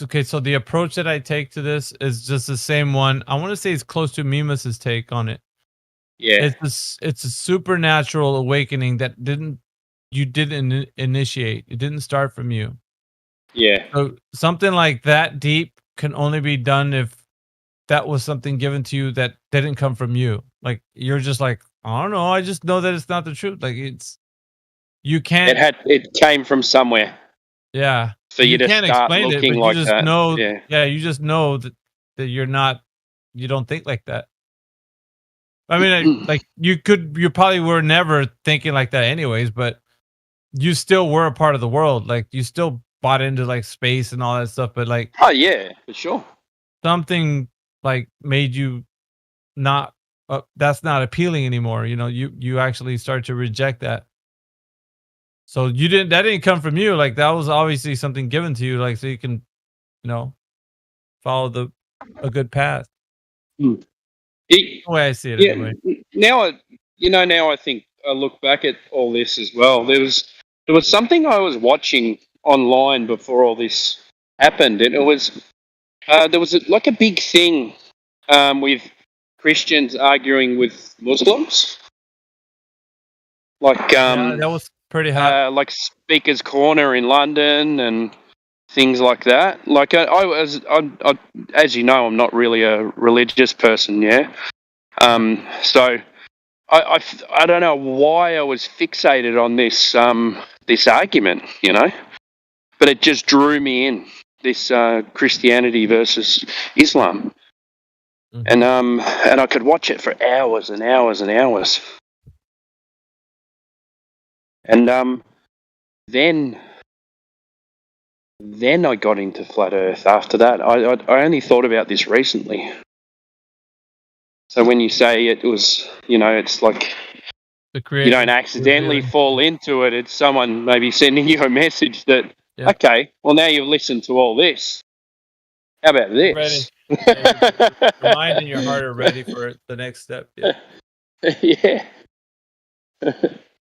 okay. So the approach that I take to this is just the same one. I want to say it's close to Mimas's take on it. Yeah, it's a supernatural awakening that you didn't initiate. It didn't start from you. Yeah. So something like that deep can only be done if that was something given to you that didn't come from you. Like you're just like, I don't know. I just know that it's not the truth. Like you can't. It came from somewhere. Yeah. For you to can't start explain looking it, but like you just that. know. Yeah. You just know that you don't think like that. I mean, you probably were never thinking like that anyways, but you still were a part of the world. Like you still bought into like space and all that stuff, but like, oh yeah, for sure. Something like made you not, that's not appealing anymore. You actually start to reject that. So that didn't come from you. Like that was obviously something given to you. Like, so you can, follow a good path. The way I see it, anyway. Now I think I look back at all this as well. There was something I was watching online before all this happened, and it was there was like a big thing with Christians arguing with Muslims, like Yeah, that was pretty hot. like Speaker's Corner in London and things like that. Like as you know, I'm not really a religious person, yeah. So I don't know why I was fixated on this this argument, you know, but it just drew me in, this Christianity versus Islam, and I could watch it for hours and hours and hours, and then I got into flat Earth. After that, I only thought about this recently. So when you say it was, you know, it's like you don't accidentally fall into it. It's someone maybe sending you a message that, okay, well, now you've listened to all this. How about this? Your mind and your heart are ready for the next step. Yeah. Yeah.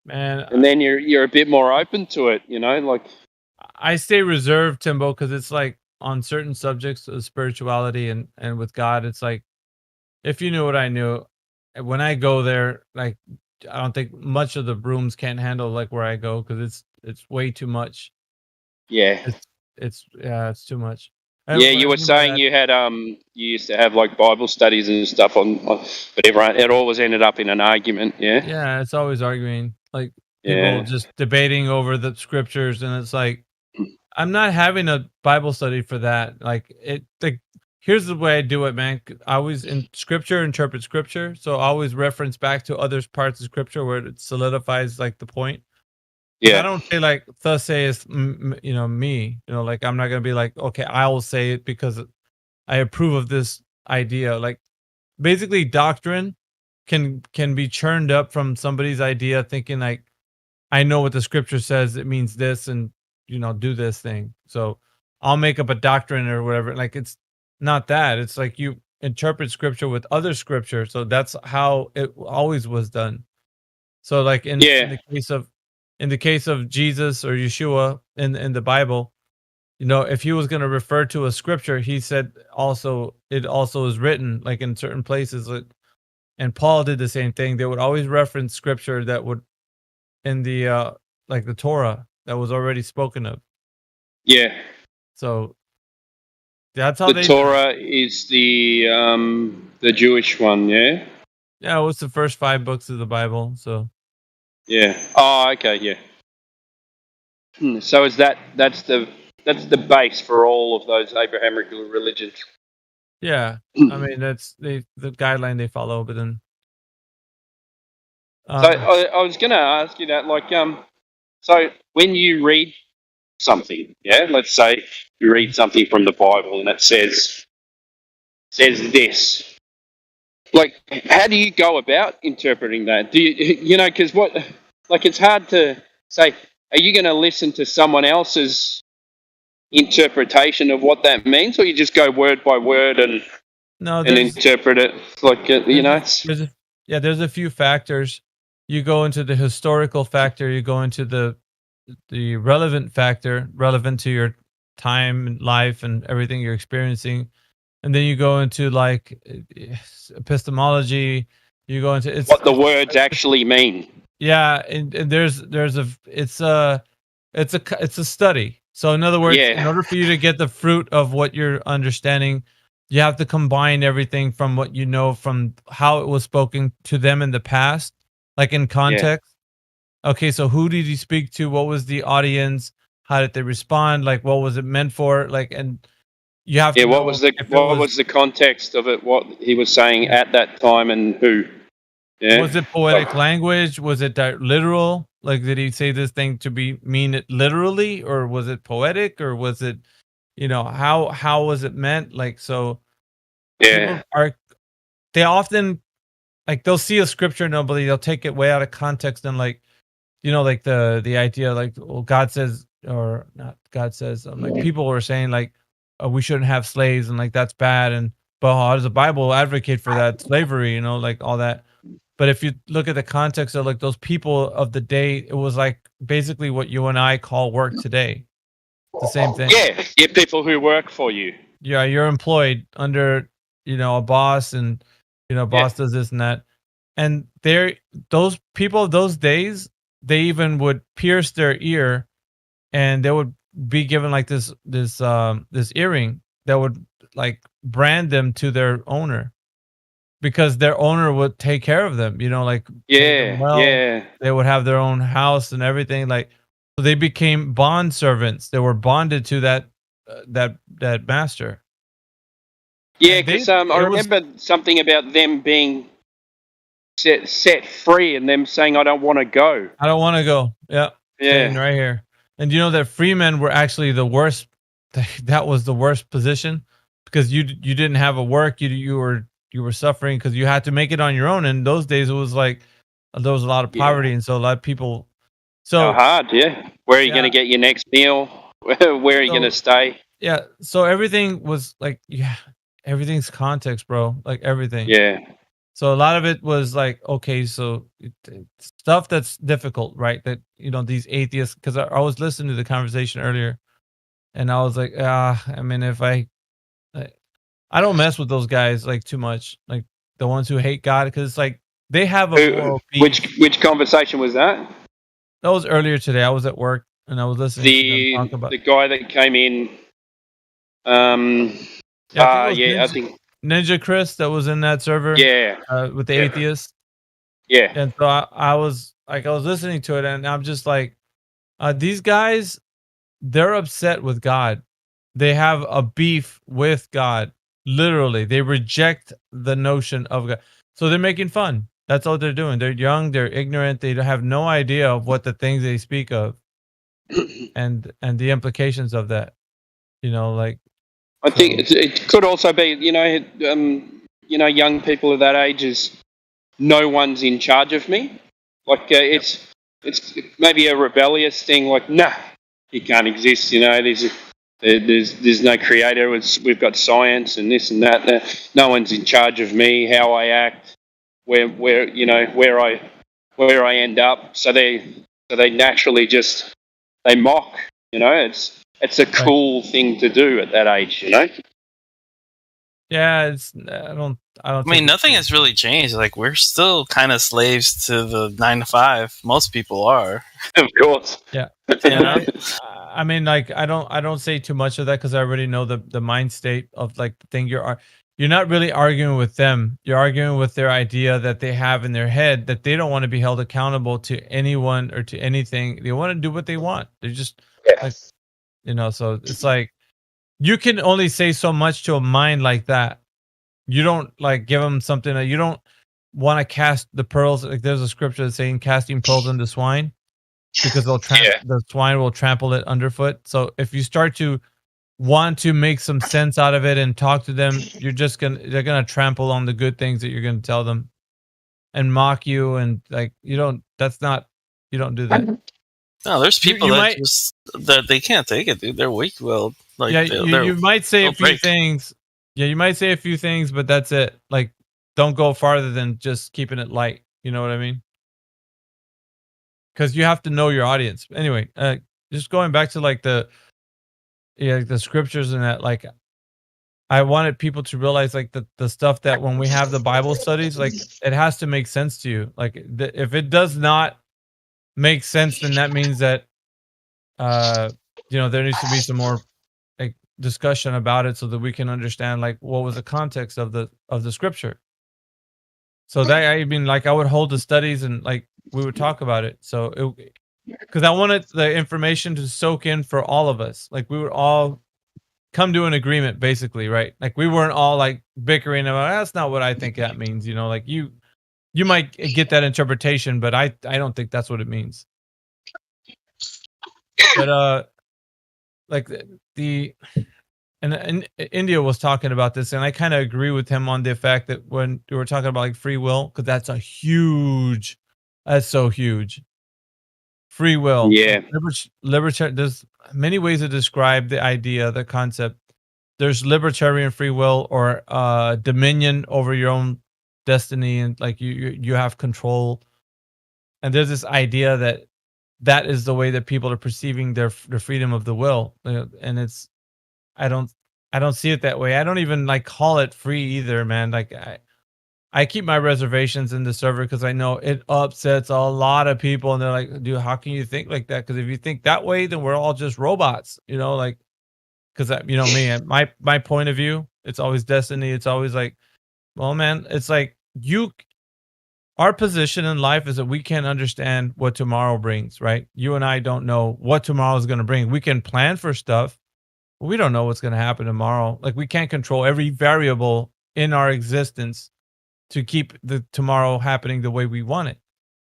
Man. And then you're a bit more open to it, you know, like. I stay reserved, Timbo, because it's like on certain subjects of spirituality and with God, it's like, if you knew what I knew, when I go there, like, I don't think much of the rooms can't handle like where I go, because it's way too much. Yeah. It's too much. Yeah, you were saying you had you used to have like Bible studies and stuff on, but it always ended up in an argument. Yeah. Yeah, it's always arguing, like people just debating over the scriptures, and it's like, I'm not having a Bible study for that. Like here's the way I do it, man. I always in scripture interpret scripture, so I always reference back to other parts of scripture where it solidifies like the point. Yeah, I don't say like thus saith me, like I'm not gonna be like, okay, I will say it because I approve of this idea. Like basically, doctrine can be churned up from somebody's idea, thinking like, I know what the scripture says, it means this, and do this thing. So I'll make up a doctrine or whatever. Like it's not that. It's like you interpret scripture with other scripture. So that's how it always was done. So like in the case of Jesus or Yeshua in the Bible, if he was going to refer to a scripture, he said it also is written, like in certain places. And Paul did the same thing. They would always reference scripture that would in the like the Torah that was already spoken of. Yeah. So that's how the Torah is the Jewish one, yeah. Yeah, it was the first 5 books of the Bible. So. Yeah. Oh, okay. Yeah. So is that's the base for all of those Abrahamic religions? Yeah, I mean that's the guideline they follow, but then. So I was going to ask you that, like, so when you read something, yeah, let's say you read something from the Bible and it says this, like, how do you go about interpreting that? Do you know, because it's hard to say, are you going to listen to someone else's interpretation of what that means, or you just go word by word and interpret it, like, there's a few factors. You go into the historical factor, you go into the relevant factor, relevant to your time and life and everything you're experiencing, and then you go into like epistemology. You go into what the words actually mean. Yeah, and it's a study. So in other words, in order for you to get the fruit of what you're understanding, you have to combine everything from what you know from how it was spoken to them in the past, like in context. Okay, so who did he speak to? What was the audience? How did they respond? Like, what was it meant for? Like, and you have to. What was the context of it? What he was saying at that time, and who? Yeah. Was it poetic language? Was it literal? Like, did he say this thing to mean it literally, or was it poetic, or was it, how was it meant? Like, so. Yeah. They often, like, they'll see a scripture and they'll take it way out of context and like. Like the idea, like, well, God says, or not God says, like people were saying like, we shouldn't have slaves and like that's bad, but how does the Bible advocate for that slavery? Like all that. But if you look at the context of like those people of the day, it was like basically what you and I call work today. It's the same thing. Yeah, people who work for you. Yeah, you're employed under a boss, and boss does this and that. And those people of those days, they even would pierce their ear, and they would be given like this earring that would like brand them to their owner, because their owner would take care of them, like pay them well. They would have their own house and everything. Like, so they became bond servants. They were bonded to that master. Yeah, because I remember something about them being set free and them saying, "I don't want to go." I don't want to go. Yeah. Staying right here. And you know that free men were actually the worst. That was the worst position, because you didn't have a work. You were suffering because you had to make it on your own. And in those days, it was like there was a lot of poverty, and so a lot of people. So hard, yeah. Where are you going to get your next meal? Where are you going to stay? Yeah. So everything was like, everything's context, bro. Like everything. Yeah. So a lot of it was like, okay, so stuff that's difficult, right? That, these atheists, because I was listening to the conversation earlier, and I was like, I mean, if I don't mess with those guys like too much, like the ones who hate God, because it's like they have a moral beef. Which conversation was that? That was earlier today. I was at work and I was listening to them talk about the guy that came in. I think Ninja Chris that was in that server. Yeah. With the atheists. Yeah. And so I was listening to it, and I'm just like, these guys, they're upset with God. They have a beef with God. Literally, they reject the notion of God. So they're making fun. That's all they're doing. They're young. They're ignorant. They have no idea of what the things they speak of, and the implications of that. Like. I think it could also be, young people of that age is no one's in charge of me. Like it's maybe a rebellious thing. Like, nah, he can't exist. There's no creator. We've got science and this and that. No one's in charge of me, how I act, where I end up. So they naturally just they mock. It's a cool thing to do at that age. Yeah, I mean, nothing has really changed. Like, we're still kind of slaves to the 9 to 5. Most people are, of course. Yeah. And I mean, like, I don't say too much of that, because I already know the mind state of like the thing you're not really arguing with them. You're arguing with their idea that they have in their head, that they don't want to be held accountable to anyone or to anything. They want to do what they want. They're just like, so it's like, you can only say so much to a mind like that. You don't like give them something that you don't want to cast the pearls. Like, there's a scripture that's saying casting pearls into swine, because the swine will trample it underfoot. So if you start to want to make some sense out of it and talk to them, they're gonna trample on the good things that you're gonna tell them and mock you, and like you don't do that. No, there's people that they can't take it, dude. They're weak-willed. Like, you might say a few things. Yeah, you might say a few things, but that's it. Like, don't go farther than just keeping it light. You know what I mean? Because you have to know your audience. Anyway, just going back to like the scriptures and that. Like, I wanted people to realize like the stuff that when we have the Bible studies, like it has to make sense to you. Like, if it does not make sense, then that means that there needs to be some more like discussion about it, so that we can understand like what was the context of the scripture. So that, I mean, like, I would hold the studies and like we would talk about it. So because I wanted the information to soak in for all of us. Like, we would all come to an agreement, basically, right? Like, we weren't all like bickering about, that's not what I think that means. Like you might get that interpretation, but I don't think that's what it means. But like and India was talking about this, and I kind of agree with him on the fact that when we were talking about like free will, because that's so huge. Free will. Yeah. Libertarian. There's many ways to describe the idea, the concept. There's libertarian free will, or dominion over your own destiny, and like you have control. And there's this idea that is the way that people are perceiving their freedom of the will, and it's I don't see it that way. I don't even like call it free either, man. Like I keep my reservations in the server because I know it upsets a lot of people, and they're like, "Dude, how can you think like that? Because if you think that way, then we're all just robots." Like, because me, my point of view, it's always destiny. It's always like, well, man, it's like our position in life is that we can't understand what tomorrow brings, right? You and I don't know what tomorrow is going to bring. We can plan for stuff, but we don't know what's going to happen tomorrow. Like, we can't control every variable in our existence to keep the tomorrow happening the way we want it.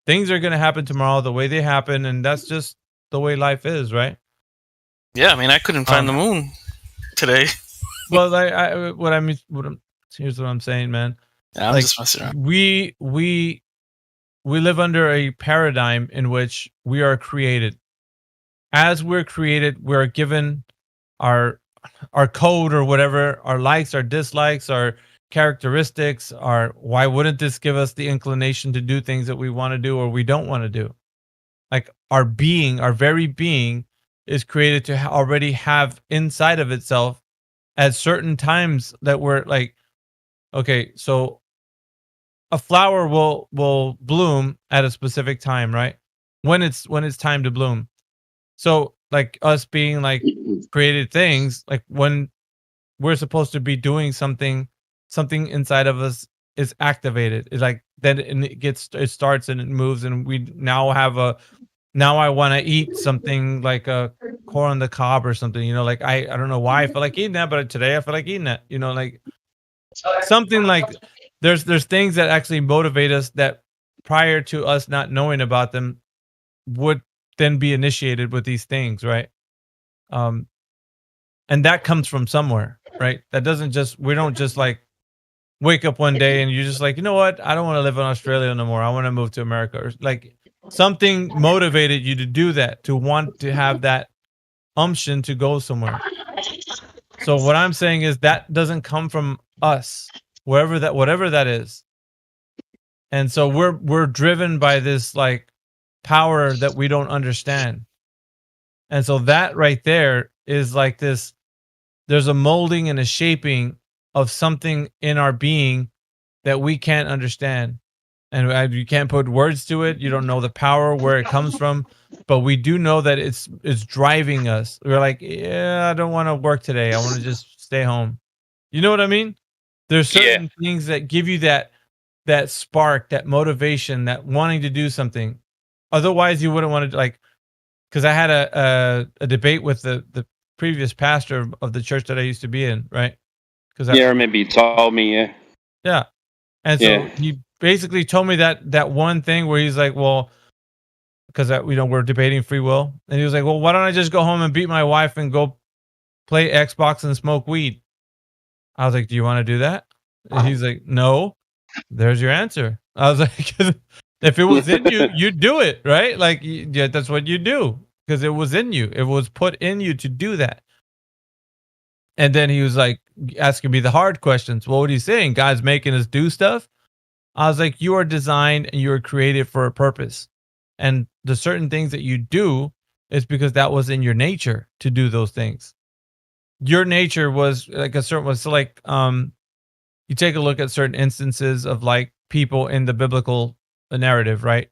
Things are going to happen tomorrow the way they happen, and that's just the way life is, right? Yeah, I mean, I couldn't find the moon today. Well, here's what I'm saying, man. Yeah, I'm just messing around. We live under a paradigm in which we are created. As we're created, we're given our code or whatever, our likes, our dislikes, our characteristics, why wouldn't this give us the inclination to do things that we want to do or we don't want to do? Like, our being, our very being, is created to already have inside of itself at certain times that we're like, okay, so a flower will bloom at a specific time, right? When it's time to bloom. So, like, us being like created things, like when we're supposed to be doing something inside of us is activated. It's like then it starts and it moves, and we now have now I want to eat something like a corn on the cob or something. Like I don't know why I feel like eating that, but today I feel like eating that. Like something like there's things that actually motivate us that prior to us not knowing about them would then be initiated with these things, right? And that comes from somewhere, right? That doesn't just, we don't just like wake up one day and you're just like, you know what? I don't want to live in Australia no more. I want to move to America. Or like something motivated you to do that, to want to have that umption to go somewhere. So what I'm saying is that doesn't come from us, whatever that is. And so we're driven by this like power that we don't understand. And so that right there is like this, there's a molding and a shaping of something in our being that we can't understand. And you can't put words to it. You don't know the power, where it comes from, but we do know that it's driving us. We're like, yeah, I don't want to work today. I want to just stay home. You know what I mean? There's certain things that give you that spark, that motivation, that wanting to do something. Otherwise, you wouldn't want to, like, because I had a debate with the previous pastor of the church that I used to be in, right? I remember you told me, yeah. And so he basically told me that one thing where he's like, well, because we're debating free will, and he was like, well, why don't I just go home and beat my wife and go play Xbox and smoke weed? I was like, do you want to do that? And he's like, no. There's your answer. I was like, if it was in you, you'd do it, right? Like, yeah, that's what you do because it was in you. It was put in you to do that. And then he was like asking me the hard questions. Well, what are you saying? God's making us do stuff? I was like, you are designed and you are created for a purpose. And the certain things that you do is because that was in your nature to do those things. Your nature was like you take a look at certain instances of like people in the biblical narrative, right?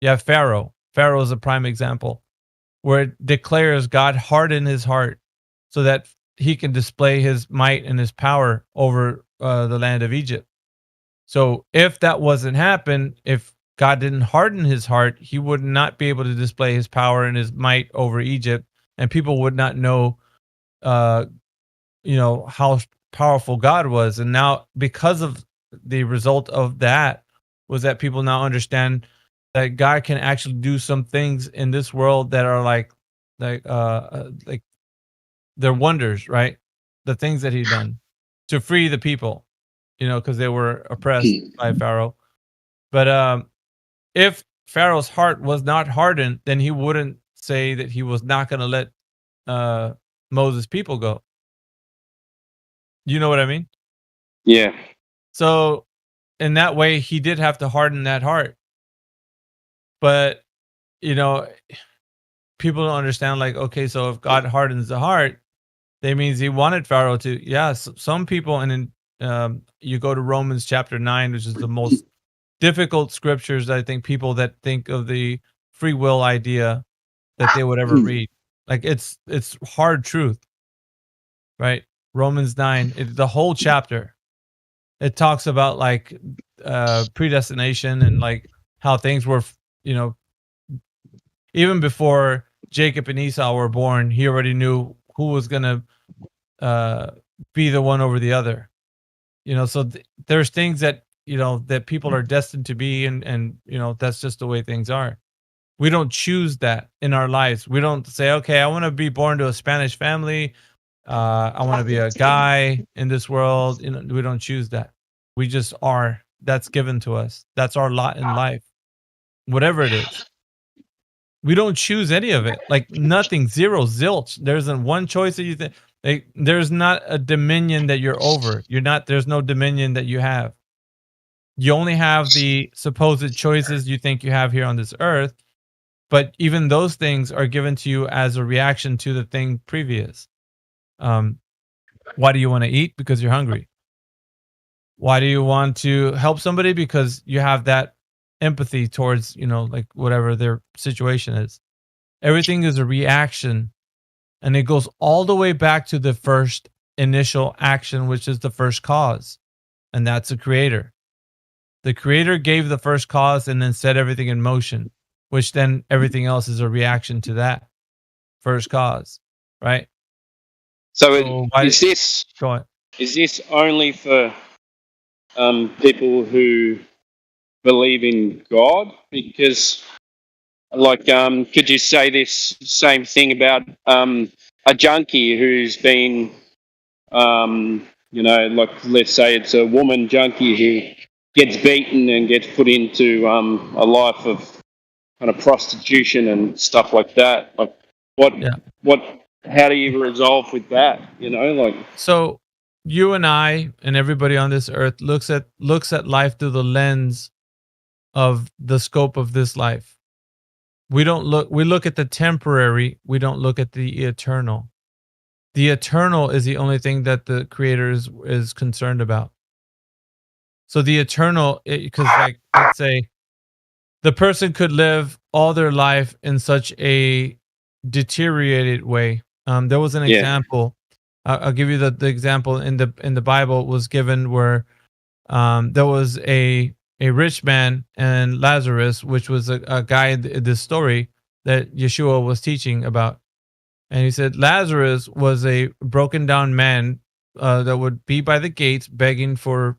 You have Pharaoh. Pharaoh is a prime example where it declares God hardened his heart so that he can display his might and his power over the land of Egypt. So if that wasn't happen, if God didn't harden his heart, he would not be able to display his power and his might over Egypt, and people would not know, how powerful God was. And now, because of the result of that, was that people now understand that God can actually do some things in this world that are like they're wonders, right? The things that he's done to free the people, because they were oppressed by Pharaoh. But if Pharaoh's heart was not hardened, then he wouldn't say that he was not going to let Moses' people go. You know what I mean? Yeah. So in that way, he did have to harden that heart. But, people don't understand, like, okay, so if God hardens the heart, that means he wanted Pharaoh to, some people, and you go to Romans chapter 9, which is the most difficult scriptures I think people that think of the free will idea that they would ever read. Like it's hard truth, right? Romans 9, the whole chapter, it talks about like predestination and like how things were, even before Jacob and Esau were born, he already knew who was going to be the one over the other. So there's things that, that people are destined to be, and that's just the way things are. We don't choose that in our lives. We don't say, okay, I want to be born to a Spanish family. I want to be a guy in this world. We don't choose that. We just are. That's given to us. That's our lot in life, whatever it is. We don't choose any of it. Like nothing, zero, zilch. There isn't one choice that you think. There's not a dominion that you're over. There's no dominion that you have. You only have the supposed choices you think you have here on this earth. But even those things are given to you as a reaction to the thing previous. Why do you want to eat? Because you're hungry. Why do you want to help somebody? Because you have that empathy towards, like whatever their situation is. Everything is a reaction, and it goes all the way back to the first initial action, which is the first cause, and that's the creator. The creator gave the first cause and then set everything in motion, which then everything else is a reaction to that first cause, right? Is this only for people who believe in God? Because, could you say this same thing about a junkie who's been, let's say it's a woman junkie who gets beaten and gets put into a life of kind of prostitution and stuff like that. How do you resolve with that? So you and I and everybody on this earth looks at life through the lens of the scope of this life. We look at the temporary, we don't look at the eternal. The eternal is the only thing that the creator is concerned about. So the eternal, because let's say the person could live all their life in such a deteriorated way. There was an example. I'll give you the example in the Bible was given where there was a rich man and Lazarus, which was a guy in this story that Yeshua was teaching about. And he said Lazarus was a broken down man that would be by the gates begging for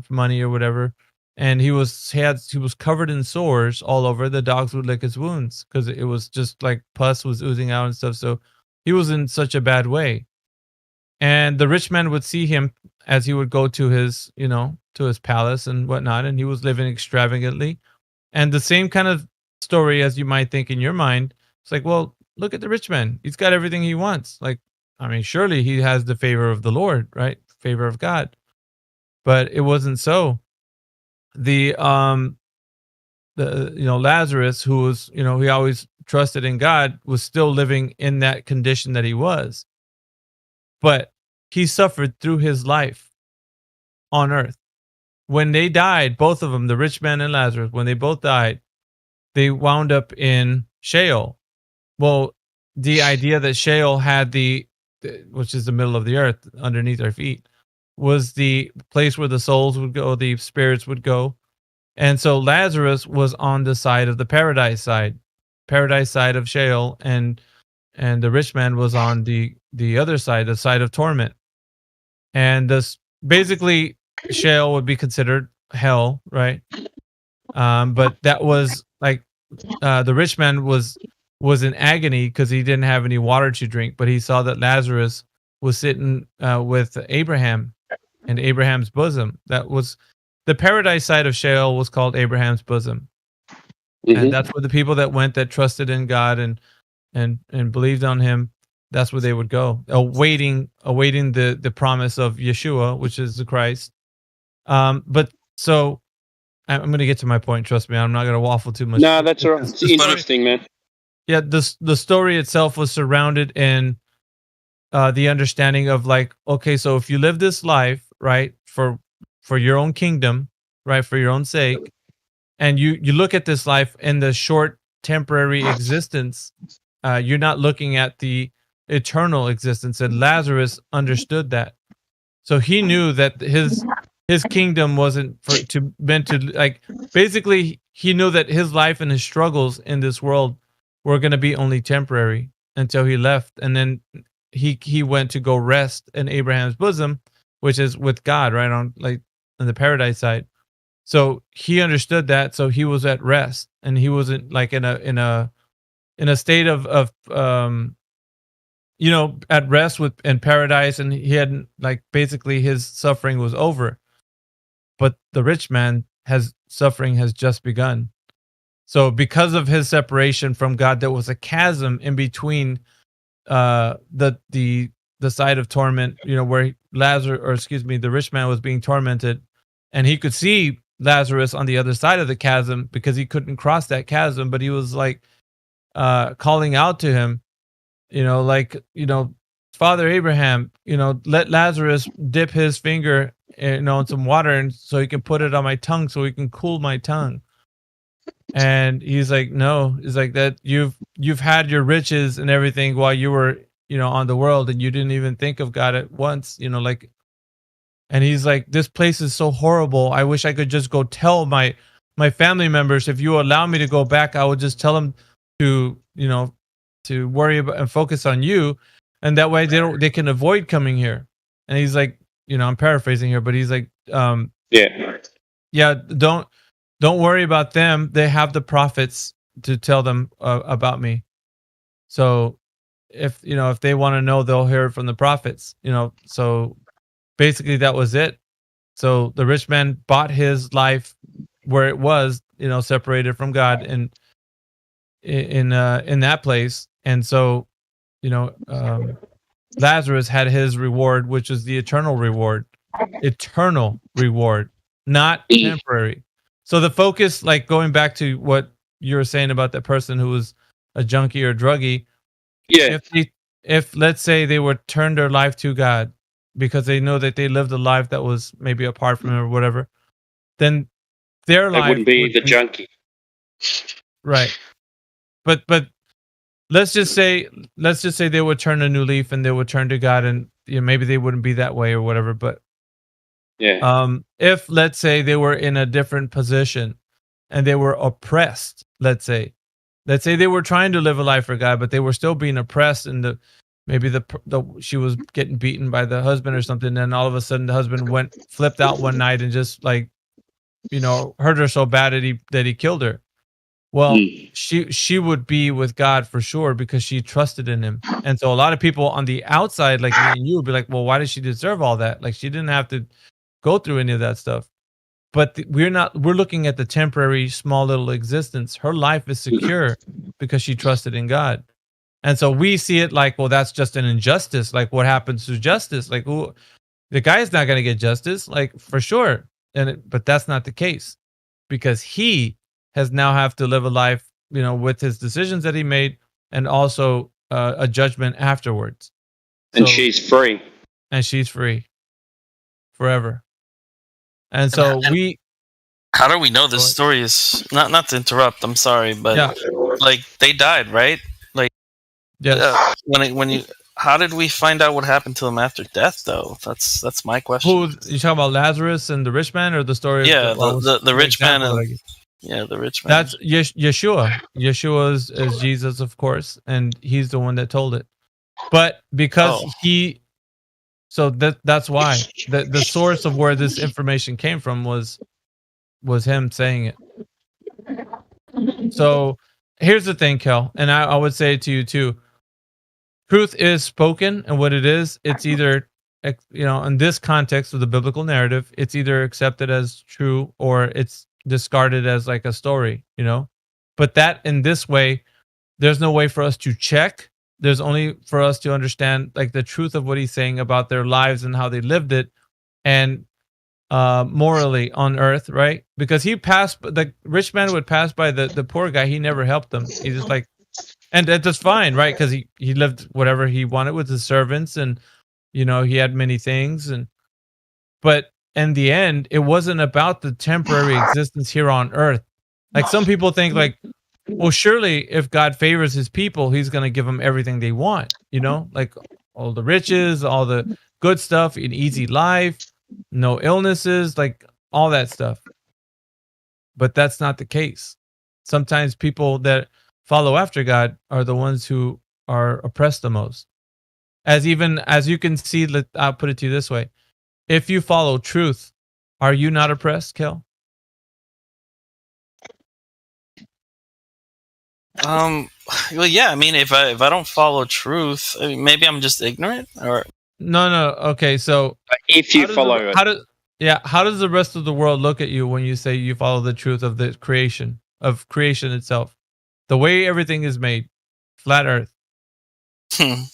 money or whatever. And he was covered in sores all over. The dogs would lick his wounds because it was just like pus was oozing out and stuff. So he was in such a bad way. And the rich man would see him as he would go to his, to his palace and whatnot. And he was living extravagantly. And the same kind of story as you might think in your mind. It's like, well, look at the rich man. He's got everything he wants. Like, I mean, surely he has the favor of the Lord, right? Favor of God. But it wasn't so. The Lazarus, who was, he always trusted in God, was still living in that condition that he was. But he suffered through his life on earth. When they died, both of them, the rich man and Lazarus, when they both died, they wound up in Sheol. Well, the idea that Sheol had which is the middle of the earth underneath our feet, was the place where the souls would go, the spirits would go. And so Lazarus was on the side of the paradise side of Sheol, and the rich man was on the other side, the side of torment. And this basically Sheol would be considered hell, right? But that was like the rich man was in agony because he didn't have any water to drink, but he saw that Lazarus was sitting with Abraham in Abraham's bosom. That was the paradise side of Sheol, was called Abraham's bosom. Mm-hmm. And that's where the people that went, that trusted in God and believed on him, that's where they would go, awaiting the promise of Yeshua, which is the Christ. But so I'm going to get to my point. Trust me, I'm not going to waffle too much. No, that's all right. It's interesting, man. Yeah, the story itself was surrounded in the understanding of like, okay, so if you live this life, right, for your own kingdom, right, for your own sake, and you look at this life in the short temporary existence, you're not looking at the eternal existence. And Lazarus understood that, so he knew that his kingdom wasn't meant to, like, basically he knew that his life and his struggles in this world were going to be only temporary until he left, and then he went to go rest in Abraham's bosom, which is with God, right on, like, on the paradise side. So he understood that, so he was at rest, and he wasn't like in a state of at rest in paradise, and he hadn't, like, basically his suffering was over. But the rich man suffering has just begun. So because of his separation from God, there was a chasm in between the side of torment, where the rich man was being tormented, and he could see Lazarus on the other side of the chasm because he couldn't cross that chasm, but he was like calling out to him, Father Abraham, let Lazarus dip his finger, in some water, and so he can put it on my tongue so he can cool my tongue. And he's like, no, it's like that. You've had your riches and everything while you were, on the world, and you didn't even think of God at once, and he's like, this place is so horrible. I wish I could just go tell my family members, if you allow me to go back, I would just tell them to, to worry about and focus on you. And that way they can avoid coming here. And he's like, I'm paraphrasing here, but he's like, yeah, don't worry about them. They have the prophets to tell them about me. So if they want to know, they'll hear it from the prophets, so basically that was it. So the rich man bought his life where it was, separated from God, and in that place. And so, Lazarus had his reward, which is the eternal reward, not temporary. So the focus, like going back to what you were saying about that person who was a junkie or druggie, if let's say they would turn their life to God because they know that they lived a life that was maybe apart from him or whatever, then their life wouldn't be the junkie, right? But let's just say they would turn a new leaf and they would turn to God, and maybe they wouldn't be that way or whatever. But if let's say they were in a different position and they were oppressed, let's say they were trying to live a life for God, but they were still being oppressed, and maybe she was getting beaten by the husband or something. And all of a sudden the husband flipped out one night and just hurt her so bad that he killed her. Well, she would be with God for sure because she trusted in him. And so a lot of people on the outside, like me and you, would be like, well, why did she deserve all that? Like, she didn't have to go through any of that stuff. But we're looking at the temporary small little existence. Her life is secure because she trusted in God. And so we see it like, well, that's just an injustice. Like, what happens to justice? Like, the guy's not going to get justice, like, for sure. But that's not the case, because he has now have to live a life, with his decisions that he made, and also a judgment afterwards. And she's free. And she's free forever. And so how do we know this story is not to interrupt? I'm sorry, but like, they died, right? Like, how did we find out what happened to them after death, though? That's my question. Who you talking about, Lazarus and the rich man, or the story? Yeah, the rich man. The rich man. That's Yeshua. Yeshua is Jesus, of course, and he's the one that told it. But because that's why the source of where this information came from was him saying it. So here's the thing, Kel, and I would say to you too. Truth is spoken, and what it is, it's either, in this context of the biblical narrative, it's either accepted as true or it's discarded as like a story, But that, in this way, there's no way for us to check. There's only for us to understand, like, the truth of what he's saying about their lives and how they lived it, and morally on earth, right? Because the rich man would pass by the poor guy. He never helped them. He just like. And that's fine, right? Because he lived whatever he wanted with his servants, and he had many things. But in the end, it wasn't about the temporary existence here on Earth. Like some people think, like, well, surely if God favors His people, He's going to give them everything they want. You know, like all the riches, all the good stuff, an easy life, no illnesses, like all that stuff. But that's not the case. Sometimes people that follow after God are the ones who are oppressed the most. As you can see, I'll put it to you this way. If you follow truth, are you not oppressed, Kel? Well, yeah. I mean, if I don't follow truth, I mean, maybe I'm just ignorant, or No. Okay, so if you follow it, how does the rest of the world look at you when you say you follow the truth of the creation itself, the way everything is made, flat Earth? I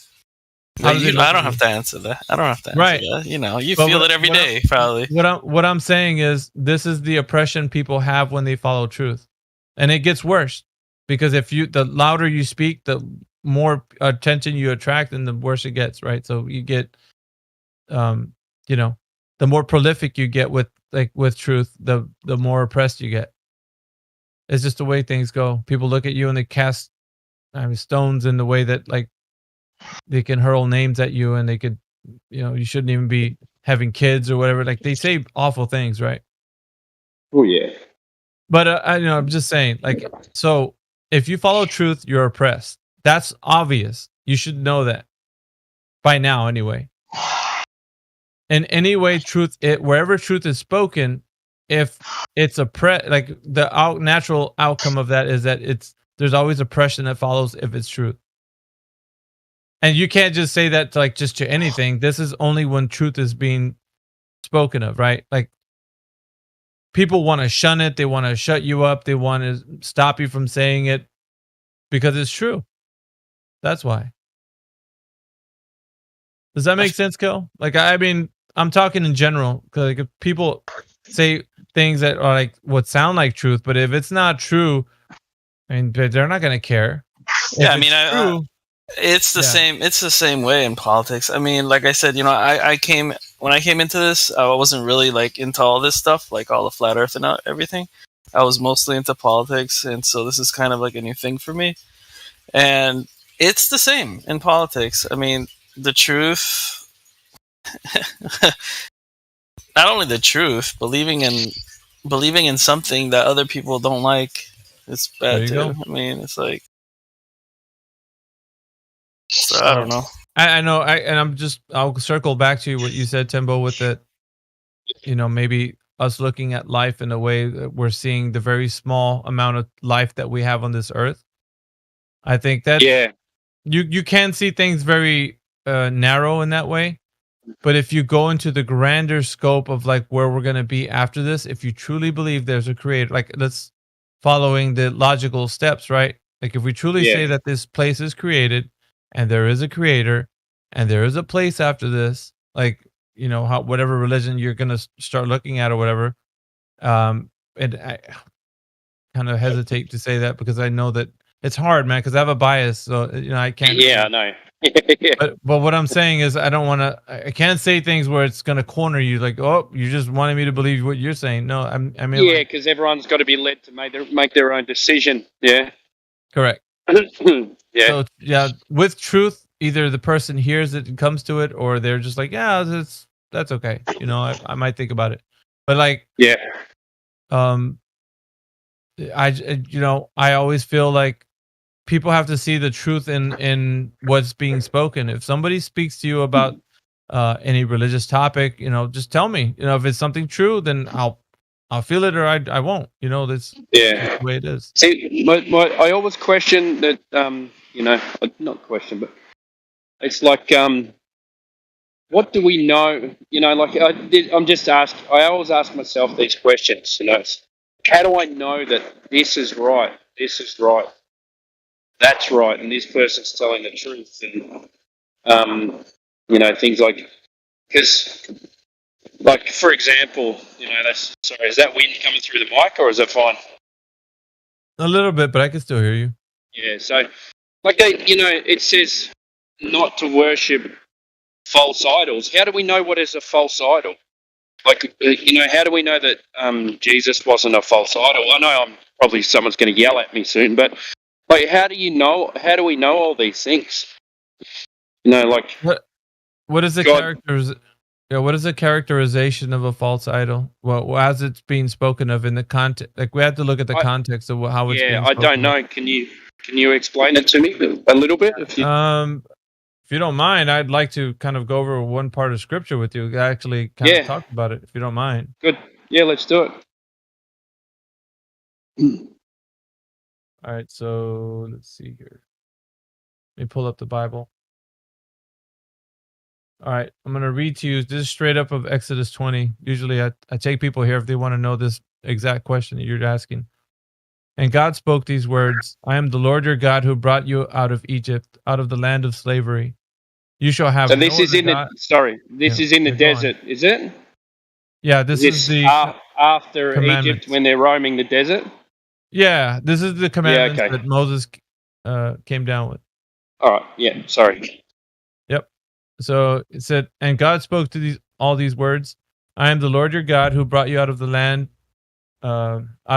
don't have to answer that. I don't have to answer that. You know, you feel it every day, probably. What I'm saying is, this is the oppression people have when they follow truth, and it gets worse because the louder you speak, the more attention you attract, and the worse it gets, right? So you get, you know, the more prolific you get with truth, the more oppressed you get. It's just the way things go. People look at you and they cast stones in the way that, like, they can hurl names at you, and they could, you know, you shouldn't even be having kids or whatever. Like, they say awful things, right? Oh yeah. But I'm just saying, like, so if you follow truth, you're oppressed. That's obvious. You should know that by now, anyway. In any way, wherever truth is spoken, if it's like the natural outcome of that is that there's always oppression that follows if it's truth. And you can't just say that just to anything. This is only when truth is being spoken of, right? Like, people want to shun it. They want to shut you up. They want to stop you from saying it because it's true. That's why. Does that make sense, Kel? Like, I mean, I'm talking in general, because like, if people say things that are like what sound like truth, but if it's not true, I mean, they're not going to care. Yeah, I mean, it's the same. It's the same way in politics. I mean, like I said, you know, when I came into this, I wasn't really like into all this stuff, like all the flat Earth and everything. I was mostly into politics, and so this is kind of like a new thing for me. And it's the same in politics. I mean, the truth. Not only the truth, believing in something that other people don't like, it's bad too. Go. I mean, it's like, so I don't know. I know. I'll circle back to what you said, Timbo, with it. You know, maybe us looking at life in a way that we're seeing the very small amount of life that we have on this earth. I think that you can see things very narrow in that way. But if you go into the grander scope of like where we're going to be after this, if you truly believe there's a creator, like let's following the logical steps, right? Like if we truly say that this place is created and there is a creator and there is a place after this, like, you know, whatever religion you're going to start looking at or whatever. And I kind of hesitate to say that because I know that it's hard, man, because I have a bias. So, you know, I can't. Yeah, I know. But what I'm saying is I can't say things where it's going to corner you, like, oh, you just wanted me to believe what you're saying. No, I mean, yeah, because everyone's got to be led to make their own decision. Yeah. Correct. Yeah. So yeah, with truth, either the person hears it and comes to it, or they're just like, yeah, that's okay. You know, I might think about it. But like, I always feel like people have to see the truth in what's being spoken. If somebody speaks to you about any religious topic, you know, just tell me. You know, if it's something true, then I'll feel it or I won't. You know, that's the way it is. See, I always question that. You know, not question, but it's like, what do we know? You know, like I'm just asking. I always ask myself these questions. You know, how do I know that this is right? This is right. That's right, and this person's telling the truth, and you know, things like, because, like, for example, you know, sorry, is that wind coming through the mic, or is it fine? A little bit, but I can still hear you. Yeah, so, like, you know, it says not to worship false idols. How do we know what is a false idol? Like, how do we know that Jesus wasn't a false idol? I know probably someone's going to yell at me soon, but like, how do we know all these things? Like what is the characters? Yeah, what is the characterization of a false idol? Well, as it's being spoken of in the context, like we have to look at the context of how it's being spoken. I don't know. Can you explain it to me a little bit? If you don't mind, I'd like to kind of go over one part of scripture with you. Actually, kind of talk about it, if you don't mind. Good. Yeah, let's do it. All right. So let's see here. Let me pull up the Bible. All right, I'm going to read to you. This is straight up of Exodus 20. Usually I take people here if they want to know this exact question that you're asking. And God spoke these words, I am the Lord your God who brought you out of Egypt, out of the land of slavery. You shall have so this is in the desert, is it? Yeah, this is the after Egypt when they're roaming the desert? Yeah, this is the commandments that Moses came down with. All right, yeah, sorry. Yep. So it said, and God spoke to all these words. I am the Lord your God who brought you out of the land, out